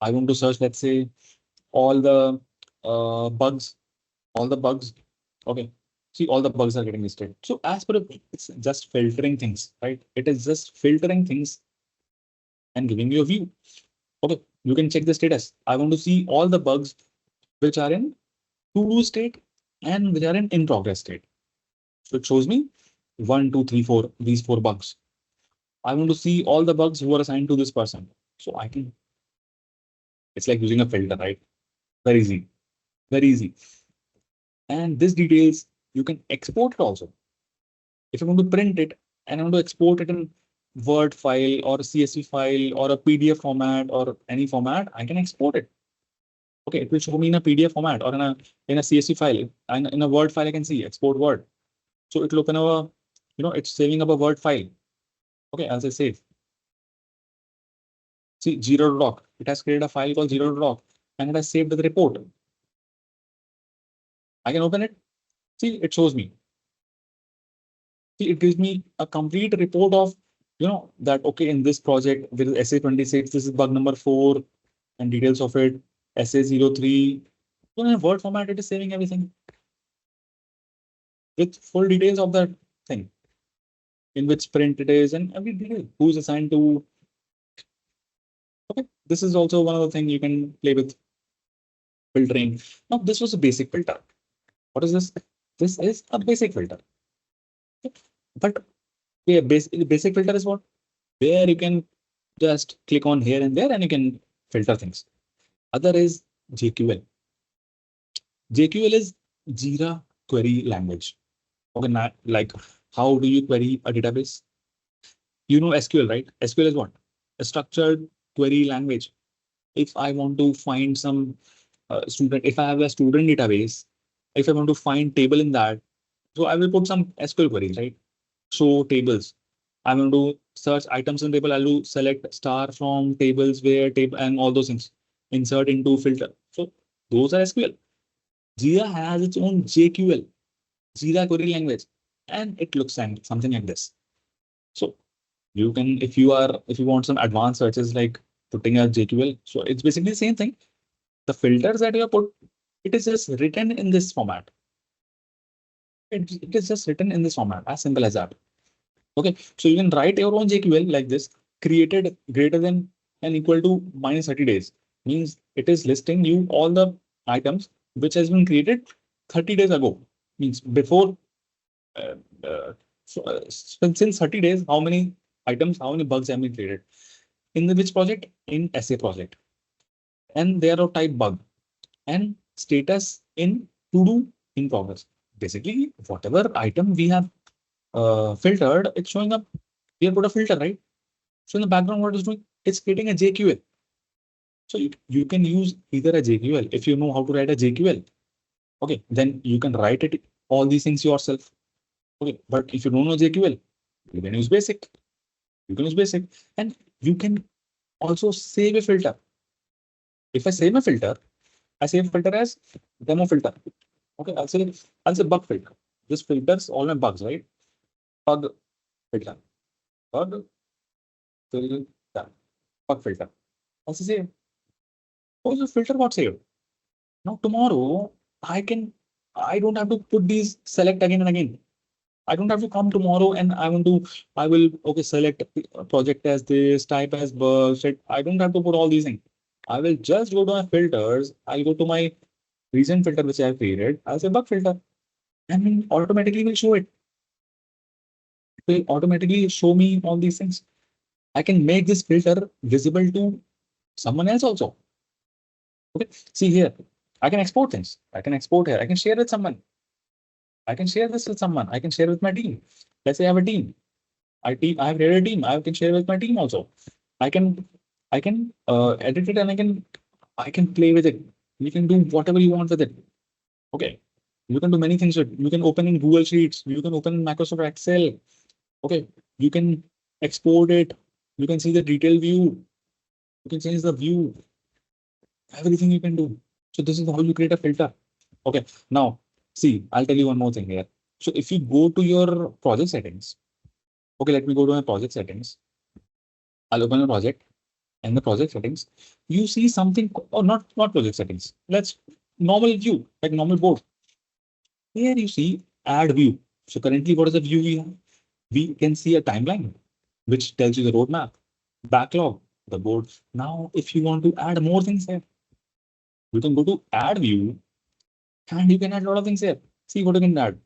I want to search, let's say, all the bugs, all the bugs. Okay. See, all the bugs are getting listed. So as per it's just filtering things, right? It is just filtering things and giving you a view. Okay. You can check the status. I want to see all the bugs which are in to-do state and which are in progress state. So it shows me 1, 2, 3, 4, these 4 bugs. I want to see all the bugs who are assigned to this person. So I can, it's like using a filter, right? Very easy, very easy. And this details, you can export it also. If you want to print it and I want to export it in Word file or a CSV file or a PDF format or any format, I can export it. Okay, it will show me in a PDF format or in a CSV file. And in a Word file, I can see export Word. So it will open a, it's saving up a Word file. Okay, I'll say save. See, Jira doc. It has created a file called Jira doc and it has saved the report. I can open it. See, it shows me. See, it gives me a complete report of, that, okay, in this project, there is SA26, this is bug number 4 and details of it, SA03. So in a Word format, it is saving everything with full details of that thing, in which sprint it is and every detail, who's assigned to. Okay, this is also one of the things you can play with filtering. Now, this was a basic filter. What is this? This is a basic filter. But yeah, basic filter is what? Where you can just click on here and there and you can filter things. Other is JQL. JQL is Jira query language. Okay, like how do you query a database? You know SQL, right? SQL is what? A structured query language. If I want to find some student, if I have a student database, if I want to find table in that, so I will put some SQL queries, right? Show tables. I want to search items in table. I'll do select star from tables where table and all those things. Insert into filter. So those are SQL. Jira has its own JQL, Jira query language, and it looks something like this. So you can, if you want some advanced searches like putting a JQL, so it's basically the same thing. The filters that you have put, it is just written in this format. It is just written in this format, as simple as that. Okay, so you can write your own JQL like this, created greater than and equal to minus 30 days. Means it is listing you all the items which has been created 30 days ago. Means before, since 30 days, how many items, how many bugs have been created. In the which project? In SA project. And they are of type bug. And status in to-do in progress. Basically, whatever item we have filtered, it's showing up. We have put a filter, right? So in the background, what it's doing? It's creating a JQL. So you can use either a JQL if you know how to write a JQL. Okay, then you can write it all these things yourself. Okay, but if you don't know JQL, you can use basic. You can use basic, and you can also save a filter. If I save a filter, I save filter as demo filter. Okay, I'll say bug filter. This filters all my bugs, right? Bug filter. Bug filter. Bug filter. I'll say save. Oh, the filter got saved. Now tomorrow I don't have to put these select again and again. I don't have to come tomorrow and I will, okay, select project as this, type as bug, I don't have to put all these things. I will just go to my filters. I'll go to my recent filter, which I have created. I'll say bug filter and it automatically will show it. It will automatically show me all these things. I can make this filter visible to someone else also. Okay, see here, I can export things. I can export here. I can share with someone. I can share this with someone. I can share with my team. Let's say I have a team. I have created a team. I can share with my team also. I can edit it and I can play with it. You can do whatever you want with it. Okay. You can do many things with it. You can open in Google Sheets. You can open in Microsoft Excel. Okay. You can export it. You can see the detailed view. You can change the view. Everything you can do. So this is how you create a filter. Okay. Now, see, I'll tell you one more thing here. So if you go to your project settings, okay, let me go to my project settings. I'll open a project and the project settings. You see something, or not project settings. Let's normal view, like normal board. Here you see add view. So currently, what is the view we have? We can see a timeline, which tells you the roadmap, backlog, the board. Now, if you want to add more things here, you can go to add view and you can add a lot of things here. See what you can add.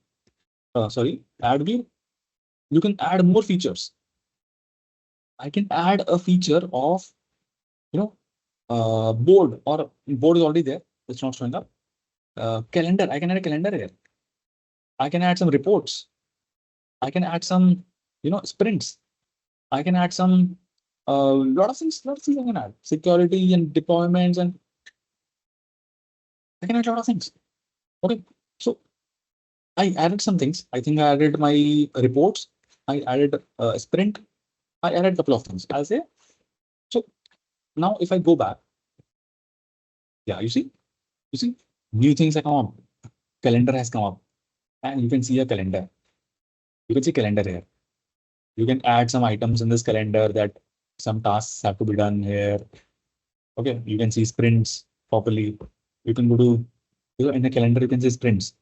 Add view. You can add more features. I can add a feature of, board, or board is already there. It's not showing up. Calendar. I can add a calendar here. I can add some reports. I can add some, sprints. I can add some, lot of things I can add. Security and deployments, and I can add a lot of things. Okay. So I added some things. I think I added my reports. I added a sprint. I added a couple of things. I'll say. So now if I go back, yeah, you see, new things have come up. Calendar has come up, and you can see a calendar. You can see calendar here. You can add some items in this calendar that some tasks have to be done here. Okay, you can see sprints properly. You can go to, in the calendar, you can see sprints.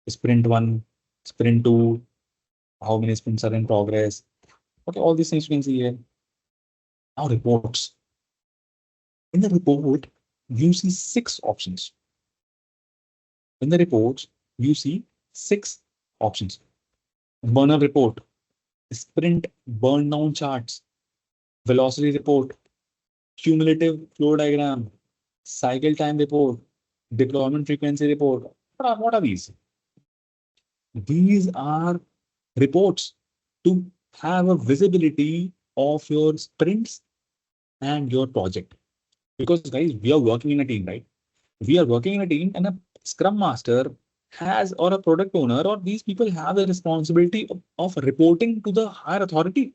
Sprint 1, sprint 2, how many sprints are in progress. Okay, all these things you can see here. Now reports. In the report, you see 6 options. In the reports, you see 6 options. Burner report, sprint burn down charts, velocity report, cumulative flow diagram, cycle time report, deployment frequency report. What are these? These are reports to have a visibility of your sprints and your project. Because guys, we are working in a team, right? We are working in a team, and a scrum master has, or a product owner, or these people have the responsibility of reporting to the higher authority,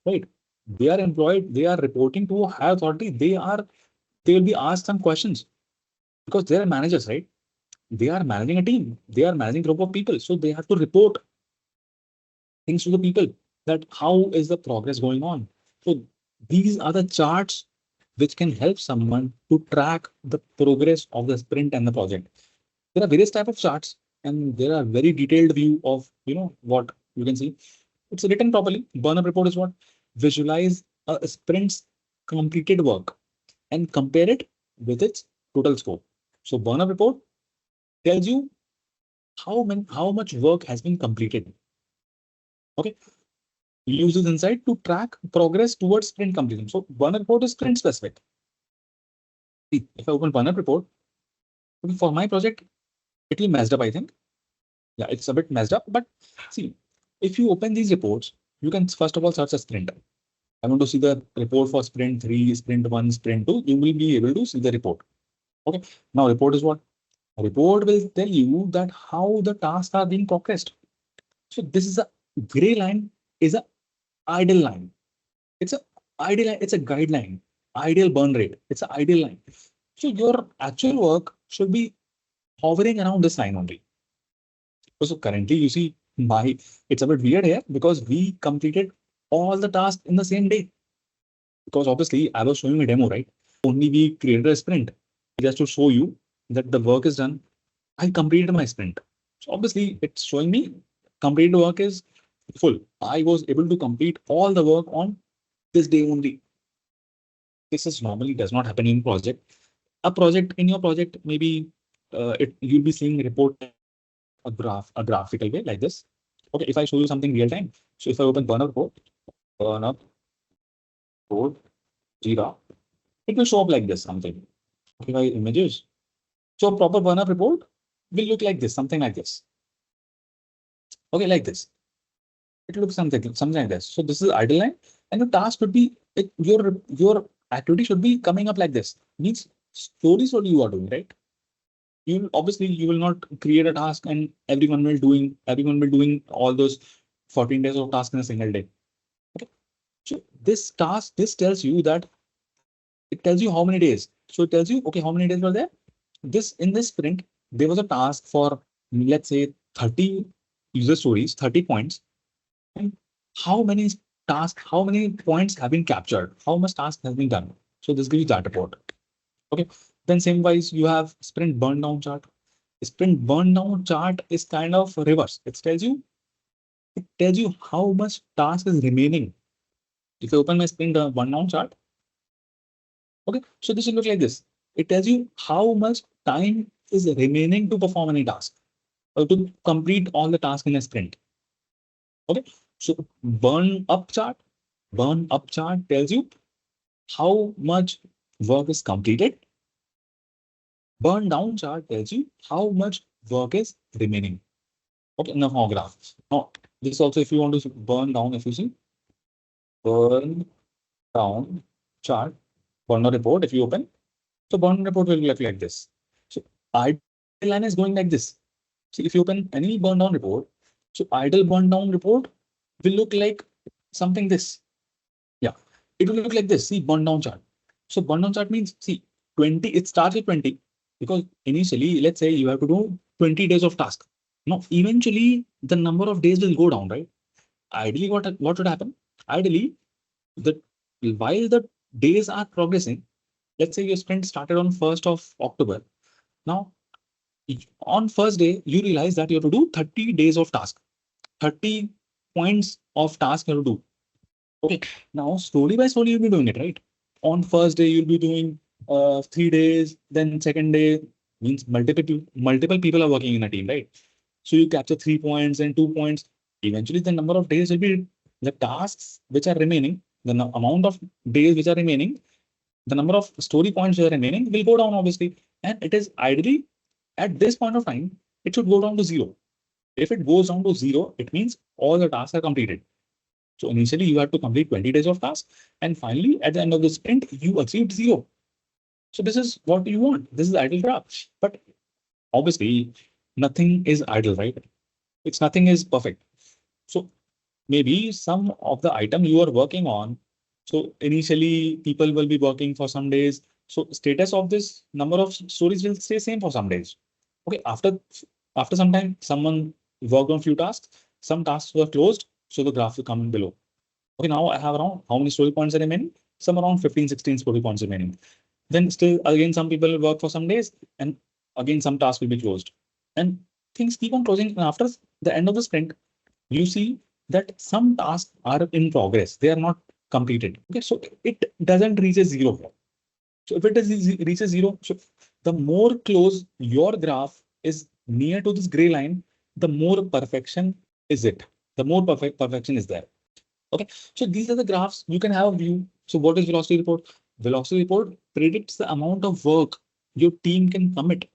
right? They are employed, they are reporting to a higher authority. They will be asked some questions because they are managers, right? They are managing a team. They are managing a group of people. So they have to report things to the people, that how is the progress going on. So these are the charts which can help someone to track the progress of the sprint and the project. There are various type of charts, and there are very detailed view of, what you can see. It's written properly. Burn up report is what? Visualize a sprint's completed work and compare it with its total scope. So burn up report tells you how much work has been completed. Okay. Use this insight to track progress towards sprint completion. So burn up report is sprint specific. See, if I open burn up report, for my project, it will messed up, I think. Yeah, it's a bit messed up, but see, if you open these reports, you can first of all search a sprint. I want to see the report for sprint 3, sprint 1, sprint 2. You will be able to see the report. Okay. Now report is what? A report will tell you that how the tasks are being progressed. So this is a gray line is a ideal line. It's a ideal line, it's a guideline, ideal burn rate. It's an ideal line. So your actual work should be hovering around this line only. So currently you see it's a bit weird here because we completed all the tasks in the same day. Because obviously I was showing a demo, right? Only we created a sprint just to show you that the work is done. I completed my sprint. So obviously it's showing me completed work is full. I was able to complete all the work on this day only. This is normally does not happen in project. A project in your project, maybe you'll be seeing report a graphical way like this. Okay, if I show you something real time, so if I open burn up code, Jira, it will show up like this something. If I images, so a proper burn up report will look like this, something like this. Okay, like this. It looks something like this. So this is idle line, and your task should be your activity should be coming up like this. Means slowly you are doing, right? You will not create a task and everyone will doing all those 14 days of task in a single day. Okay. So this tells you that it tells you how many days. So it tells you, okay, how many days were there? In this sprint, there was a task for, let's say, 30 user stories, 30 points. And how many tasks, how many points have been captured? How much task has been done? So this gives you that report. Okay. Then same wise, you have sprint burn down chart. Sprint burn down chart is kind of reverse. It tells you how much task is remaining. If I open my sprint burn down chart, okay, so this will look like this. It tells you how much time is remaining to perform any task or to complete all the tasks in a sprint. Okay, so burn up chart tells you how much work is completed. Burn down chart tells you how much work is remaining. Okay, now graph. Now this also, if you want to burn down, if you see burn down chart, burn down report, if you open, so burn down report will look like this. So ideal line is going like this. See, if you open any burn down report, so ideal burn down report will look like something this. Yeah, it will look like this. See, burn down chart. So burn down chart means, see, 20, it starts with 20 because initially, let's say you have to do 20 days of task. Now, eventually the number of days will go down, right? Ideally, what would happen? Ideally, while the days are progressing, let's say your sprint started on 1st of October. Now, on first day, you realize that you have to do 30 days of task, 30 points of task you have to do. Okay, now slowly by slowly you'll be doing it, right? On first day, you'll be doing 3 days, then second day means multiple people are working in a team, right? So you capture 3 points and 2 points. Eventually, the number of days will be the tasks which are remaining, the amount of days which are remaining, the number of story points which are remaining will go down, obviously. And it is ideally at this point of time, it should go down to 0. If it goes down to 0, it means all the tasks are completed. So initially you have to complete 20 days of task, and finally at the end of the sprint, you achieved 0. So this is what you want. This is ideal graph. But obviously nothing is ideal, right? Nothing is perfect. So maybe some of the item you are working on. So initially people will be working for some days. So status of this number of stories will stay same for some days. Okay, after some time, someone worked on few tasks, some tasks were closed, so the graph will come in below. Okay, now I have around how many story points are remaining? Some around 15, 16 story points remaining. Then still again, some people will work for some days and again some tasks will be closed. And things keep on closing. And after the end of the sprint, you see that some tasks are in progress. They are not completed. Okay, so it doesn't reach a 0. So if it reaches 0, so the more close your graph is near to this gray line, the more perfection is it. The more perfection is there. Okay, so these are the graphs. You can have a view. So what is velocity report? Velocity report predicts the amount of work your team can commit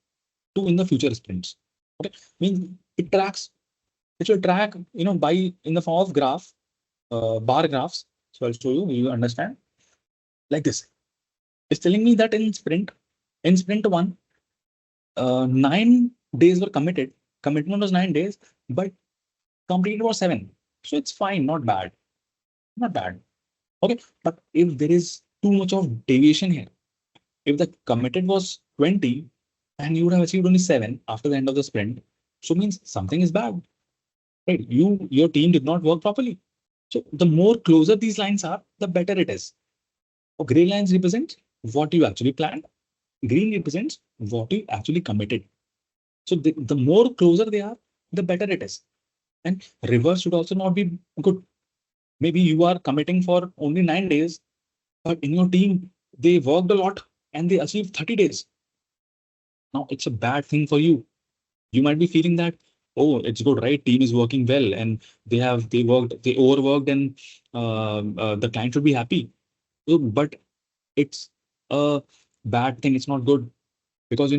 to in the future sprints. Okay, means it tracks. It will track, by in the form of graph, bar graphs. So I'll show you. You understand like this. It's telling me that in sprint one, 9 days were committed. Commitment was 9 days, but completed was 7. So it's fine, not bad, not bad. Okay, but if there is too much of deviation here, if the committed was 20 and you would have achieved only 7 after the end of the sprint, so means something is bad, right? Your team did not work properly. So the more closer these lines are, the better it is. So gray lines represent what you actually planned. Green represents what you actually committed. So the more closer they are, the better it is. And reverse should also not be good. Maybe you are committing for only 9 days, but in your team, they worked a lot and they achieved 30 days. Now it's a bad thing for you. You might be feeling that, oh, it's good, right? Team is working well and they overworked, and the client should be happy. So, but it's a bad thing. It's not good, because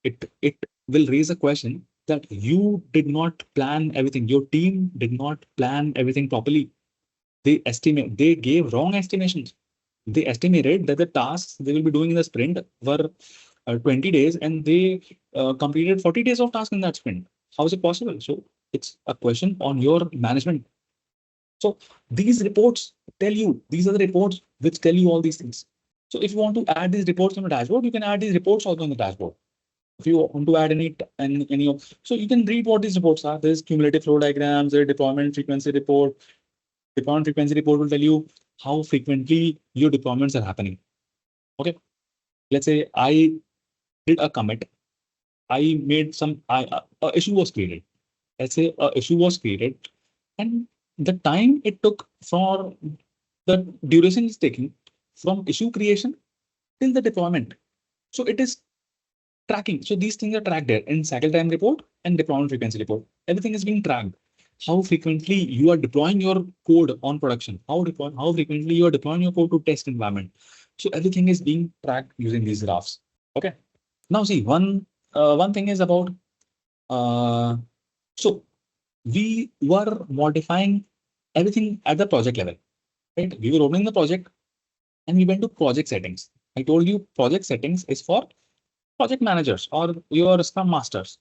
it will raise a question that you did not plan everything. Your team did not plan everything properly. They gave wrong estimations. They estimated that the tasks they will be doing in the sprint were 20 days, and they completed 40 days of task in that sprint. How is it possible? So it's a question on your management. So these reports tell you, these are the reports which tell you all these things. So if you want to add these reports on the dashboard, you can add these reports also on the dashboard. If you want to add any of, so you can read what these reports are. There's cumulative flow diagrams, there's deployment frequency report. Deployment frequency report will tell you how frequently your deployments are happening. Okay, let's say I did a commit. I made some a issue was created. Let's say a issue was created, and the time it took for the duration is taking from issue creation till the deployment. So it is tracking. So these things are tracked there in cycle time report and deployment frequency report. Everything is being tracked. How frequently you are deploying your code on production, how frequently you are deploying your code to test environment. So everything is being tracked using these graphs. Okay. Now see, one thing is about so we were modifying everything at the project level, right? We were opening the project and we went to project settings. I told you project settings is for project managers or your scrum masters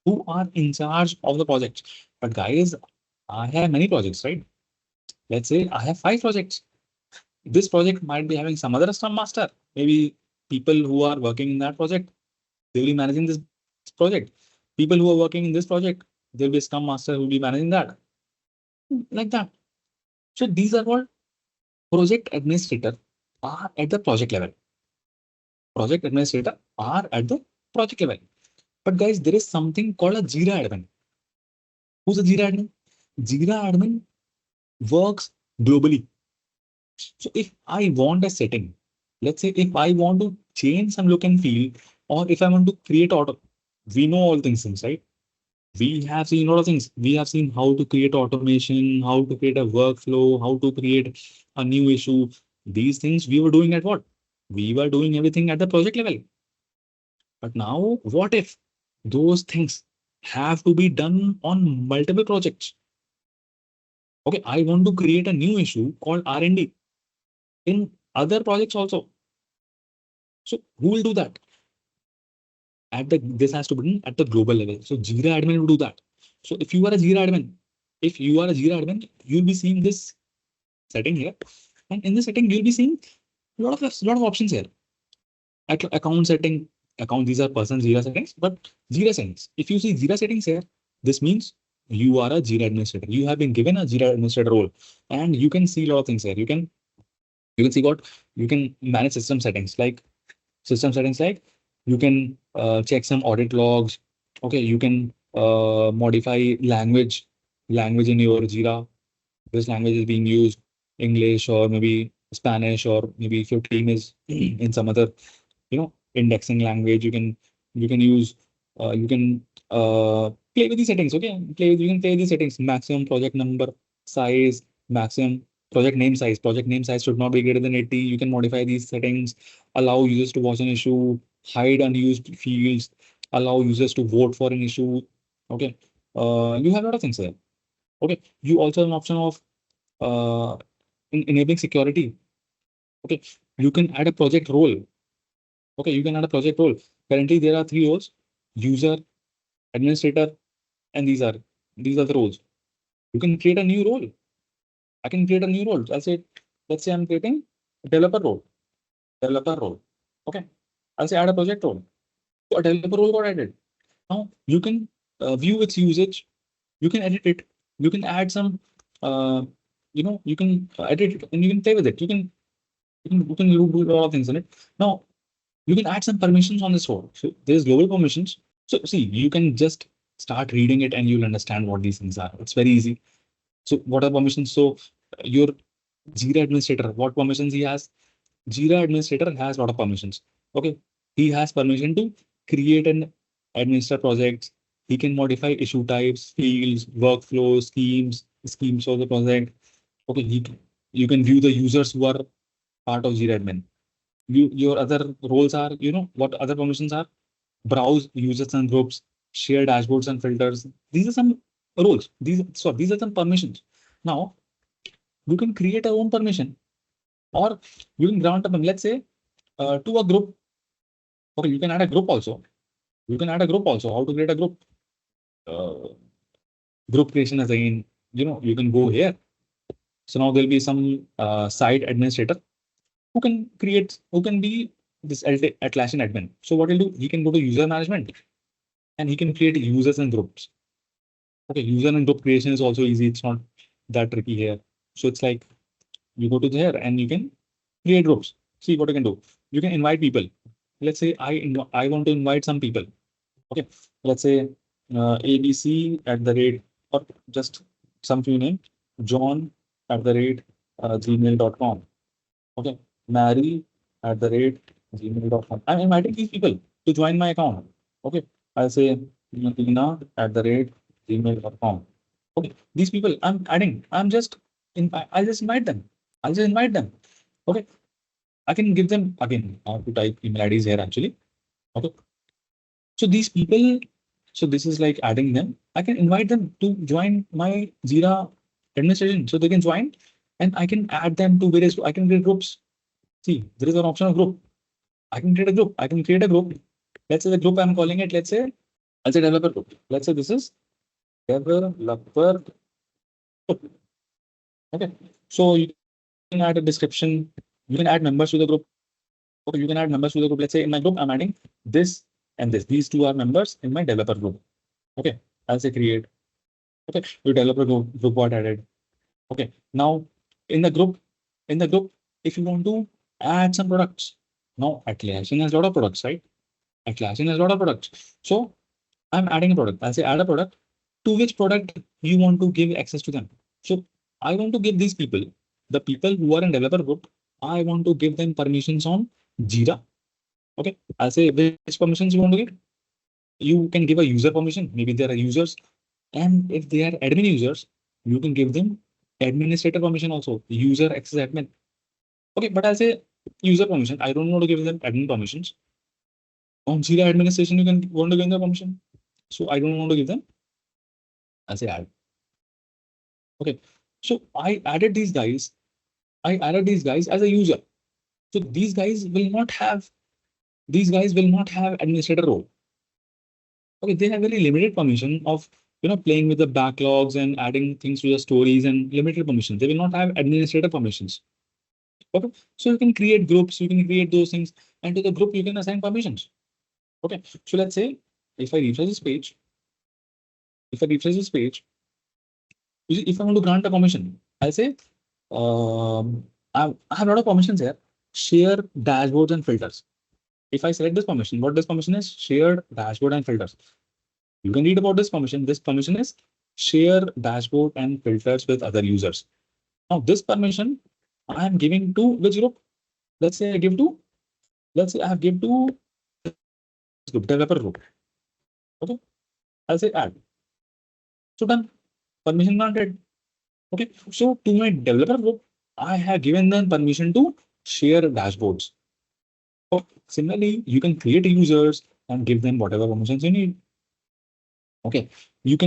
who are in charge of the project. But guys, I have many projects, right? Let's say I have 5 projects. This project might be having some other scrum master, maybe people who are working in that project, they will be managing this project. People who are working in this project, there will be a scrum master who will be managing that, like that. So these are what project administrator are at the project level. Project administrator are at the project level. But guys, there is something called a Jira admin. Who's a Jira admin? Jira admin works globally. So if I want a setting, let's say if I want to change some look and feel, or if I want to create auto, we know all things, right? We have seen a lot of things. We have seen how to create automation, how to create a workflow, how to create a new issue. These things we were doing at what? We were doing everything at the project level. But now, what if those things have to be done on multiple projects? Okay, I want to create a new issue called R&D in other projects also. So who will do that? This has to be done at the global level. So Jira admin will do that. So if you are a Jira admin, you'll be seeing this setting here. And in this setting, you'll be seeing a lot of options here. Account setting, these are person Jira settings, but Jira settings. If you see Jira settings here, this means you are a Jira administrator. You have been given a Jira administrator role, and you can see a lot of things here. You can see what you can manage system settings like you can check some audit logs. Okay, you can modify language in your Jira. This language is being used, English or maybe Spanish, or maybe if your team is in some other indexing language, you can use you can play with these settings. Okay, you can play with these settings. Maximum project number, size, maximum project name size should not be greater than 80. You can modify these settings, allow users to watch an issue, hide unused fields, allow users to vote for an issue. Okay. You have a lot of things there. Okay. You also have an option of uh, enabling security. Okay. You can add a project role. Okay. You can add a project role. Currently, there are three roles: user, administrator, and these are the roles. You can create a new role. I can create a new role. Let's say I'm creating a developer role. Developer role. Okay. I'll say add a project role. So a developer role got added. Now you can view its usage. You can edit it. You can add some. Uh, you can edit it and you can play with it. You can do a lot of things in it. Now you can add some permissions on this role. So there's global permissions. So see, you can just start reading it and you'll understand what these things are. It's very easy. So what are permissions? So your Jira administrator, what permissions he has? Jira administrator has a lot of permissions. Okay. He has permission to create and administer projects. He can modify issue types, fields, workflows, schemes of the project. Okay. You can view the users who are part of Jira admin. Your other roles are, what other permissions are? Browse users and groups, share dashboards and filters. These are some roles. These are some permissions. Now you can create a own permission or you can grant them, let's say, to a group. Okay, you can add a group also. You can add a group also. How to create a group? Uh, Group creation is again, you can go here. So now there'll be some site administrator who can be this Atlassian admin. So what he'll do, he can go to user management and he can create users and groups. Okay, user and group creation is also easy. It's not that tricky here. So it's like you go to there and you can create groups. See what you can do. You can invite people. Let's say I want to invite some people. Okay, let's say ABC at the rate or just some few name John at the rate gmail.com. Okay, Mary at the rate gmail.com. I'm inviting these people to join my account. Okay, I'll say Tina at the rate gmail.com. Okay, these people I'm adding. I'll just invite them. I'll just invite them. Okay, I can give them again. I have to type email IDs here actually. Okay, so these people, so this is like adding them. I can invite them to join my Jira administration. So they can join and I can add them to various, I can create groups. See, there is an option of group. I can create a group. I can create a group. Let's say the group I'm calling it, let's say, I'll say developer group. Let's say this is developer group. Okay. So you can add a description. You can add members to the group. Okay, you can add members to the group. Let's say in my group, I'm adding this and this. These two are members in my developer group. Okay, I'll say create. Okay, your developer group got added. Okay, now in the group, if you want to add some products, now Atlassian has a lot of products, right? Atlassian has a lot of products. So I'm adding a product. I'll say add a product. To which product you want to give access to them? So I want to give these people, the people who are in developer group, I want to give them permissions on Jira. Okay, I'll say which permissions you want to give. You can give a user permission. Maybe there are users, and if they are admin users, you can give them administrator permission also. User access admin. Okay, but I'll say user permission. I don't want to give them admin permissions. On Jira administration, you can want to give them permission. So I don't want to give them. I'll say add. Okay, so I added these guys. I added these guys as a user. So these guys will not have administrator role. Okay, they have very limited permission of playing with the backlogs and adding things to the stories and limited permission. They will not have administrator permissions. Okay, so you can create groups, you can create those things, and to the group you can assign permissions. Okay, so let's say if I refresh this page, if I want to grant a permission, I'll say I have a lot of permissions here. Share dashboards and filters. If I select this permission, what this permission is? Shared dashboard and filters. You can read about this permission. This permission is share dashboard and filters with other users. Now this permission I am giving to which group? Let's say I have give to this group, developer group. Okay, I'll say add. So done. Permission granted. Okay, so to my developer group, I have given them permission to share dashboards. So similarly, you can create users and give them whatever permissions you need. Okay, you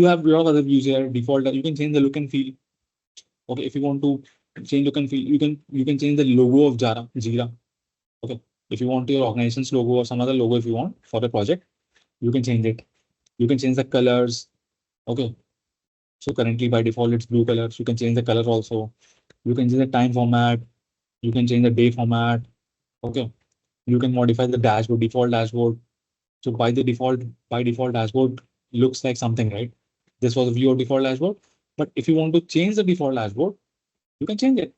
have a lot of other views here. Default, you can change the look and feel. Okay, if you want to change look and feel, you can change the logo of Jira. Okay, if you want your organization's logo or some other logo, if you want for the project, you can change it. You can change the colors. Okay, so currently by default it's blue color. So you can change the color also. You can change the time format. You can change the day format. Okay, you can modify the dashboard, default dashboard. So by default dashboard looks like something, right? This was a view of default dashboard. But if you want to change the default dashboard, you can change it.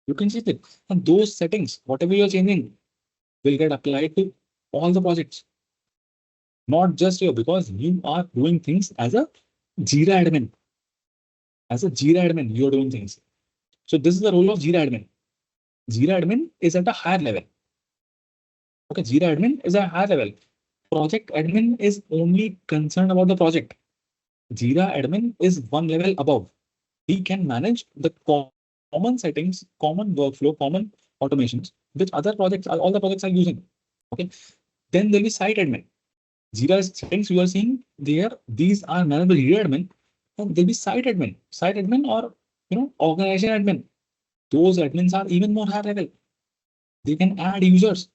You can change it. And those settings, whatever you're changing, will get applied to all the projects, not just you, because you are doing things as a Jira admin. As a Jira admin, you're doing things. So this is the role of Jira admin. Jira admin is at a higher level. Okay, Jira admin is a higher level. Project admin is only concerned about the project. Jira admin is one level above. He can manage the common settings, common workflow, common automations, which all the projects are using. Okay. Then there'll be site admin. Jira settings you are seeing there, these are managed by Jira admin, and there'll be site admin or organization admin. Those admins are even more high level. They can add users.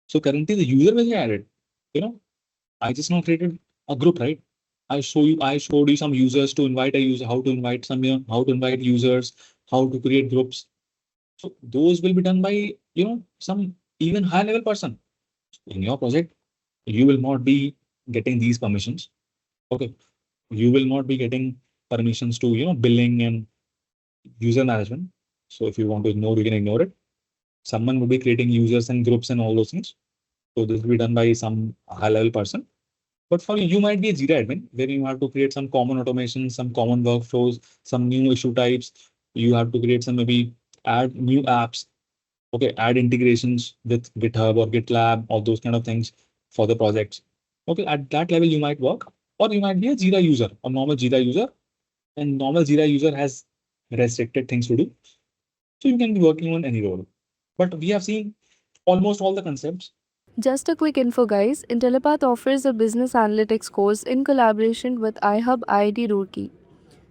So currently the user will be added. You know, I just now created a group, right? I showed you some users to invite a user, how to invite how to invite users, how to create groups. So those will be done by, some even high level person. In your project, you will not be getting these permissions. Okay. You will not be getting permissions to, billing and user management. So if you want to ignore, you can ignore it. Someone will be creating users and groups and all those things. So this will be done by some high level person. But for you might be a Jira admin where you have to create some common automation, some common workflows, some new issue types. You have to create some maybe add new apps. Okay, add integrations with GitHub or GitLab or those kind of things for the projects. Okay, at that level you might work, or you might be a Jira user, a normal Jira user, and normal Jira user has restricted things to do. So you can be working on any role. But we have seen almost all the concepts. Just a quick info, guys. Intellipaat offers a business analytics course in collaboration with iHub IIT Roorkee.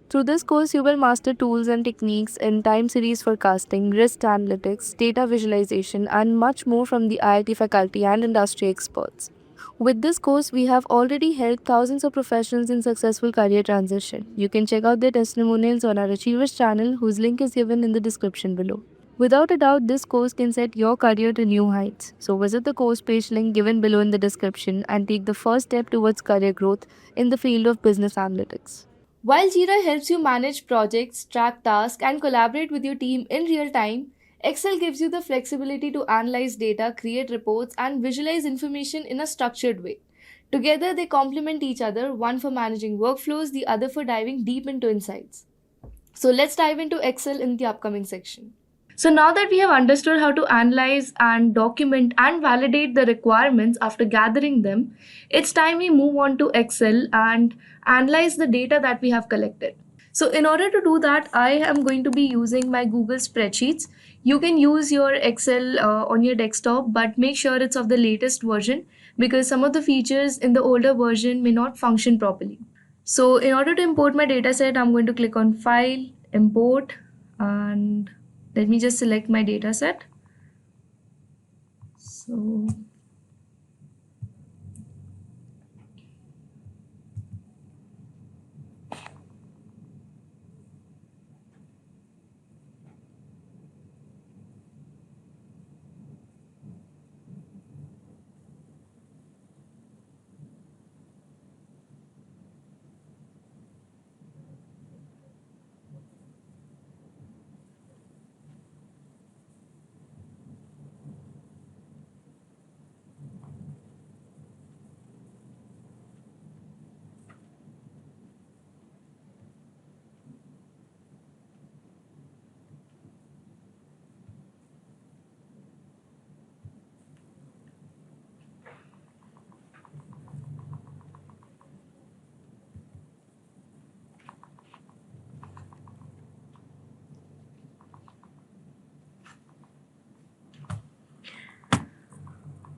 Through this course, you will master tools and techniques in time series forecasting, risk analytics, data visualization, and much more from the IIT faculty and industry experts. With this course, we have already helped thousands of professionals in successful career transition. You can check out their testimonials on our Achievers channel, whose link is given in the description below. Without a doubt, this course can set your career to new heights. So visit the course page link given below in the description and take the first step towards career growth in the field of business analytics. While Jira helps you manage projects, track tasks, and collaborate with your team in real time, Excel gives you the flexibility to analyze data, create reports, and visualize information in a structured way. Together, they complement each other, one for managing workflows, the other for diving deep into insights. So, let's dive into Excel in the upcoming section. So now that we have understood how to analyze and document and validate the requirements after gathering them, it's time we move on to Excel and analyze the data that we have collected. So in order to do that, I am going to be using my Google spreadsheets. You can use your Excel on your desktop, but make sure it's of the latest version because some of the features in the older version may not function properly. So in order to import my dataset, I'm going to click on File, Import, and let me just select my dataset. So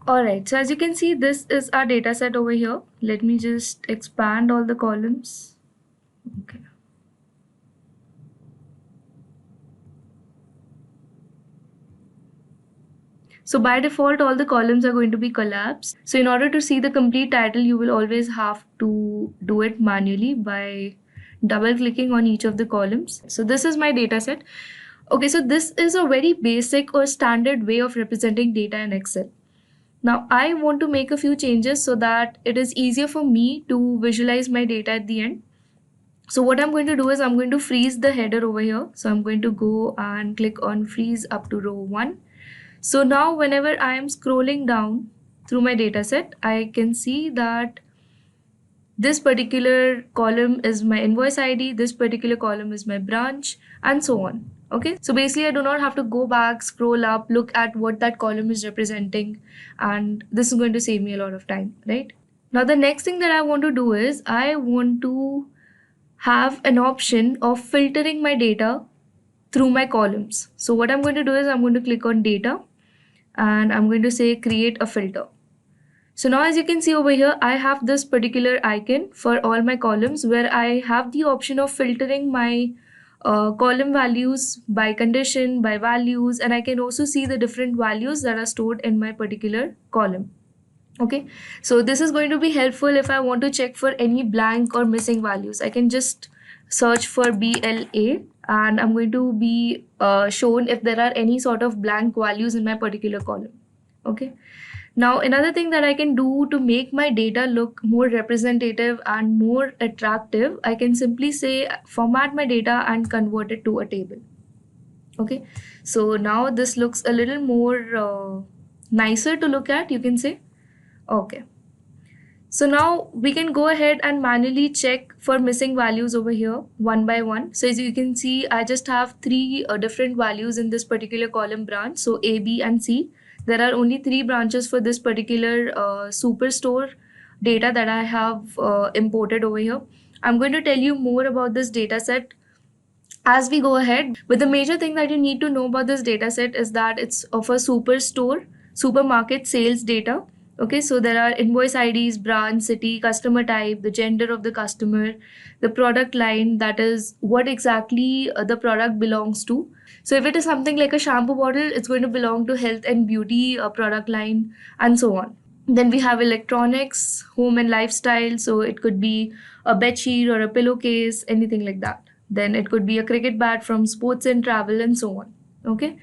All right, so as you can see, this is our data set over here. Let me just expand all the columns. Okay. So by default, all the columns are going to be collapsed. So in order to see the complete title, you will always have to do it manually by double clicking on each of the columns. So this is my data set. Okay, so this is a very basic or standard way of representing data in Excel. Now I want to make a few changes so that it is easier for me to visualize my data at the end. So what I'm going to do is I'm going to freeze the header over here. So I'm going to go and click on freeze up to row 1. So now whenever I am scrolling down through my data set, I can see that this particular column is my invoice ID, this particular column is my branch, and so on. Okay, so basically I do not have to go back, scroll up, look at what that column is representing, and this is going to save me a lot of time, right? Now the next thing that I want to do is I want to have an option of filtering my data through my columns. So what I'm going to do is I'm going to click on data and I'm going to say create a filter. So now as you can see over here, I have this particular icon for all my columns where I have the option of filtering my column values by condition, by values, and I can also see the different values that are stored in my particular column. Okay, so this is going to be helpful if I want to check for any blank or missing values. I can just search for BLA and I'm going to be shown if there are any sort of blank values in my particular column. Okay. Now, another thing that I can do to make my data look more representative and more attractive, I can simply say format my data and convert it to a table. Okay, so now this looks a little more nicer to look at, you can say. Okay. So now we can go ahead and manually check for missing values over here one by one. So as you can see, I just have three different values in this particular column branch. So A, B and C. There are only three branches for this particular superstore data that I have imported over here. I'm going to tell you more about this data set as we go ahead. But the major thing that you need to know about this data set is that it's of a superstore, supermarket sales data. Okay, so there are invoice IDs, branch, city, customer type, the gender of the customer, the product line, that is what exactly the product belongs to. So if it is something like a shampoo bottle, it's going to belong to health and beauty product line, and so on. Then we have electronics, home and lifestyle. So it could be a bed sheet or a pillowcase, anything like that. Then it could be a cricket bat from sports and travel, and so on. Okay.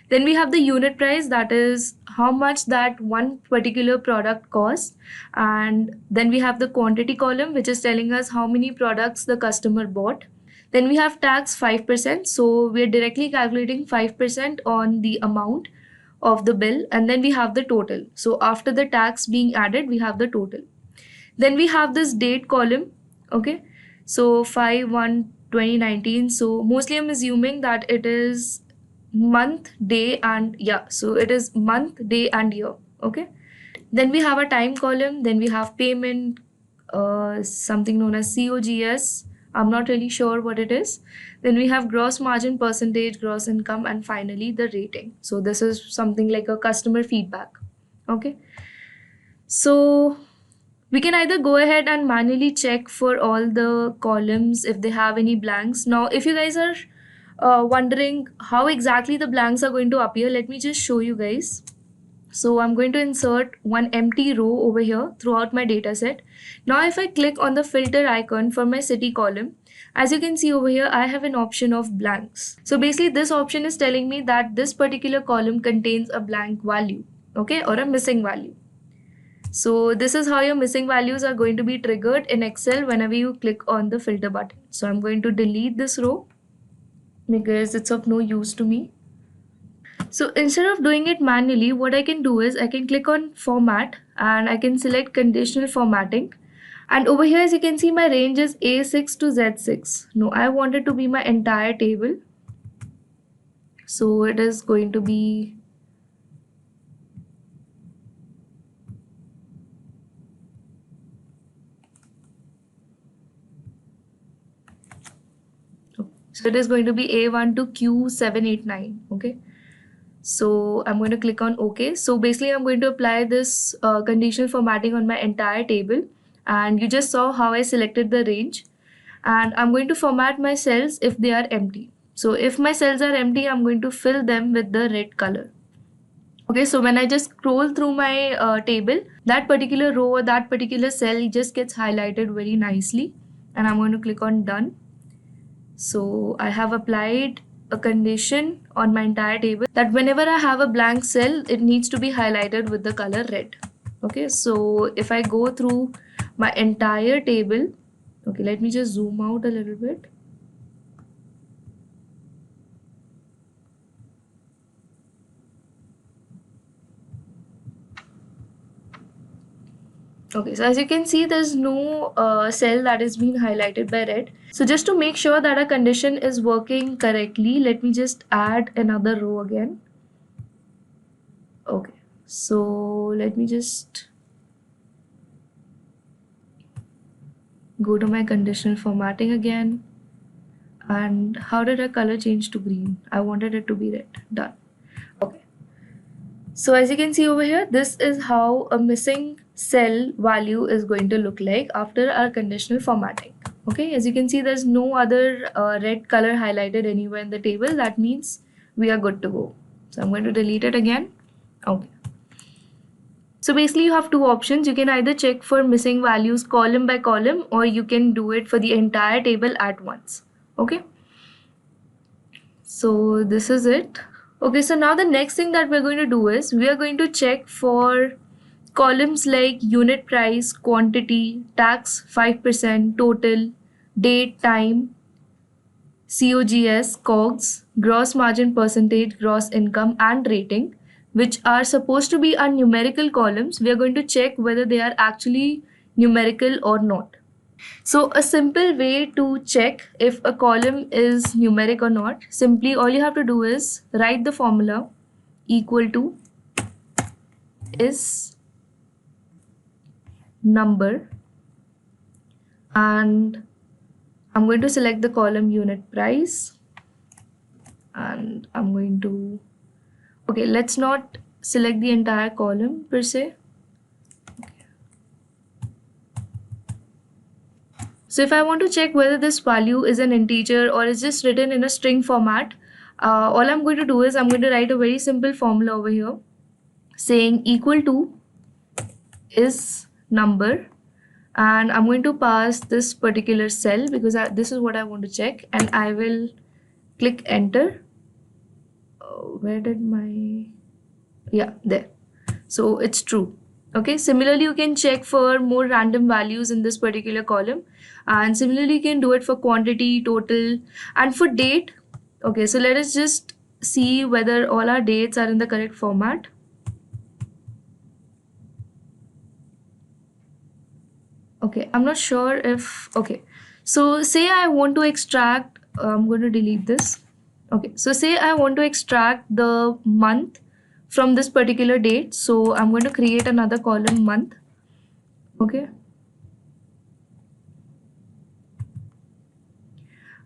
Then we have the unit price, that is how much that one particular product costs. And then we have the quantity column, which is telling us how many products the customer bought. Then we have tax 5%. So we're directly calculating 5% on the amount of the bill. And then we have the total. So after the tax being added, we have the total. Then we have this date column. Okay. So 5/1/2019. So mostly I'm assuming that it is month, day, and yeah, so it is month, day, and year. Okay. Then we have a time column. Then we have payment, something known as COGS. I'm not really sure what it is. Then we have gross margin percentage, gross income, and finally the rating. So this is something like a customer feedback. Okay. So we can either go ahead and manually check for all the columns if they have any blanks. Now, if you guys are wondering how exactly the blanks are going to appear, let me just show you guys. So I'm going to insert one empty row over here throughout my data set. Now, if I click on the filter icon for my city column, as you can see over here, I have an option of blanks. So basically this option is telling me that this particular column contains a blank value, okay, or a missing value. So this is how your missing values are going to be triggered in Excel whenever you click on the filter button. So I'm going to delete this row because it's of no use to me. So instead of doing it manually, what I can do is I can click on format and I can select conditional formatting. And over here, as you can see, my range is A6 to Z6. No, I want it to be my entire table. So it is going to be So it is going to be A1 to Q789. Okay. So I'm going to click on OK. So basically I'm going to apply this conditional formatting on my entire table, and you just saw how I selected the range, and I'm going to format my cells if they are empty. So if my cells are empty, I'm going to fill them with the red color. Okay, so when I just scroll through my table, that particular row or that particular cell just gets highlighted very nicely, and I'm going to click on done. So I have applied a condition on my entire table that whenever I have a blank cell, it needs to be highlighted with the color red. Okay, so if I go through my entire table, okay, let me just zoom out a little bit. Okay, so as you can see, there's no cell that is being highlighted by red. So just to make sure that a condition is working correctly, let me just add another row again. Okay, so let me just go to my conditional formatting again. And how did a color change to green? I wanted it to be red. Done. Okay. So as you can see over here, this is how a missing cell value is going to look like after our conditional formatting. Okay, as you can see, there's no other red color highlighted anywhere in the table. That means we are good to go. So I'm going to delete it again. Okay. So basically you have two options. You can either check for missing values column by column, or you can do it for the entire table at once. Okay. So this is it. Okay, so now the next thing that we're going to do is we are going to check for columns like unit price, quantity, tax 5%, total, date, time, COGS, COGS, gross margin percentage, gross income, and rating, which are supposed to be our numerical columns. We are going to check whether they are actually numerical or not. So a simple way to check if a column is numeric or not, simply all you have to do is write the formula equal to is number, and I'm going to select the column unit price, and I'm going to, okay, let's not select the entire column per se. So if I want to check whether this value is an integer or is just written in a string format, all I'm going to do is I'm going to write a very simple formula over here saying equal to is number, and I'm going to pass this particular cell because this is what I want to check, and I will click enter. Where did my, yeah, there. So it's true. Okay, similarly you can check for more random values in this particular column, and similarly you can do it for quantity, total, and for date. Okay, so let us just see whether all our dates are in the correct format. Okay, I'm not sure if, okay, so say I want to extract, I'm going to delete this. Okay, so say I want to extract the month from this particular date, so I'm going to create another column month. Okay,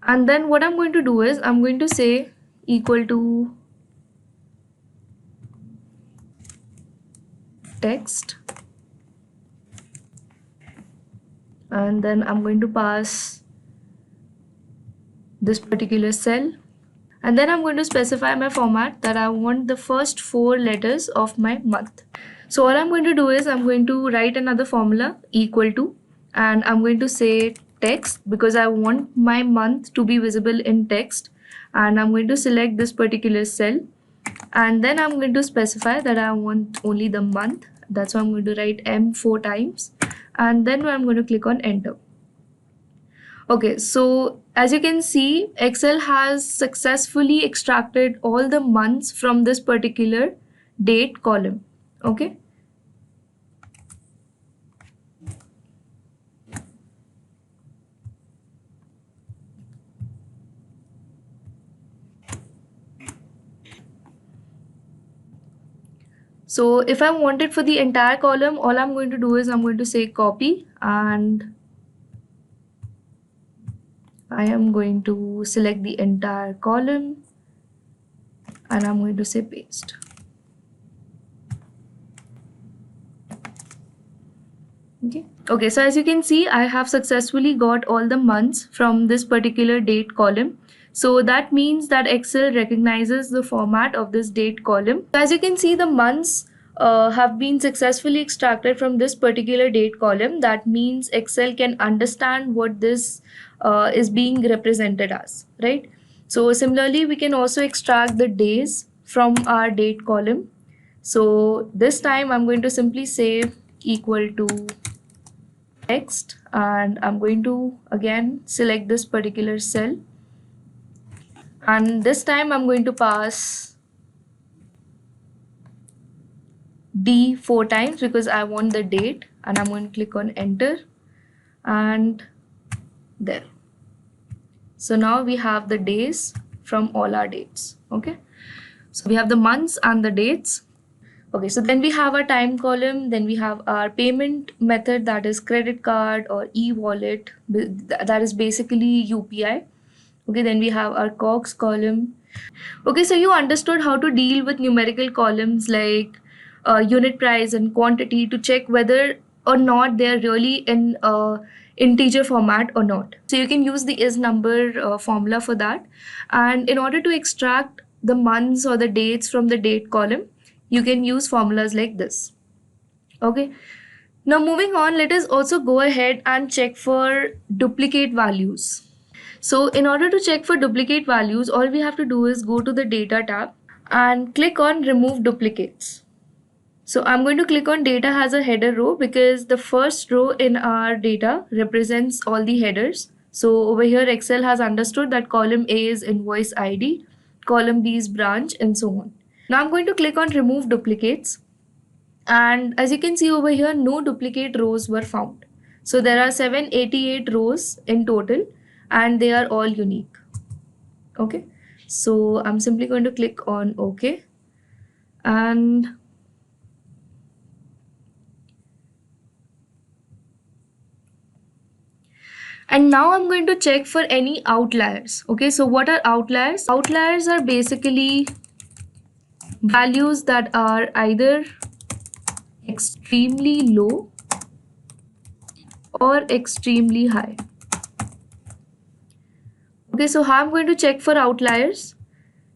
and then what I'm going to do is I'm going to say equal to text, and then I'm going to pass this particular cell, and then I'm going to specify my format that I want the first 4 letters of my month. So all I'm going to do is I'm going to write another formula equal to, and I'm going to say text because I want my month to be visible in text, and I'm going to select this particular cell, and then I'm going to specify that I want only the month. That's why I'm going to write M 4 times, and then I'm going to click on enter. Okay, so as you can see, Excel has successfully extracted all the months from this particular date column. Okay. So if I want it for the entire column, all I'm going to do is I'm going to say copy, and I am going to select the entire column, and I'm going to say paste. Okay, so as you can see, I have successfully got all the months from this particular date column. So that means that Excel recognizes the format of this date column. As you can see, the months have been successfully extracted from this particular date column. That means Excel can understand what this is being represented as, right? So similarly, we can also extract the days from our date column. So this time I'm going to simply say equal to text, and I'm going to again select this particular cell, and this time I'm going to pass D 4 times because I want the date, and I'm going to click on enter, and there. So now we have the days from all our dates. Okay, so we have the months and the dates. Okay, so then we have our time column, then we have our payment method, that is credit card or e-wallet, that is basically UPI. Okay, then we have our COGS column. Okay, so you understood how to deal with numerical columns like unit price and quantity to check whether or not they're really in integer format or not. So you can use the is number formula for that. And in order to extract the months or the dates from the date column, you can use formulas like this. Okay. Now moving on, let us also go ahead and check for duplicate values. So in order to check for duplicate values, all we have to do is go to the data tab and click on remove duplicates. So I'm going to click on data has a header row because the first row in our data represents all the headers. So over here Excel has understood that column A is invoice ID, column B is branch, and so on. Now I'm going to click on remove duplicates, and as you can see over here, no duplicate rows were found. So there are 788 rows in total and they are all unique. Okay, so I'm simply going to click on OK, and now I'm going to check for any outliers. Okay, so what are outliers? Outliers are basically values that are either extremely low or extremely high. Okay, so how I'm going to check for outliers?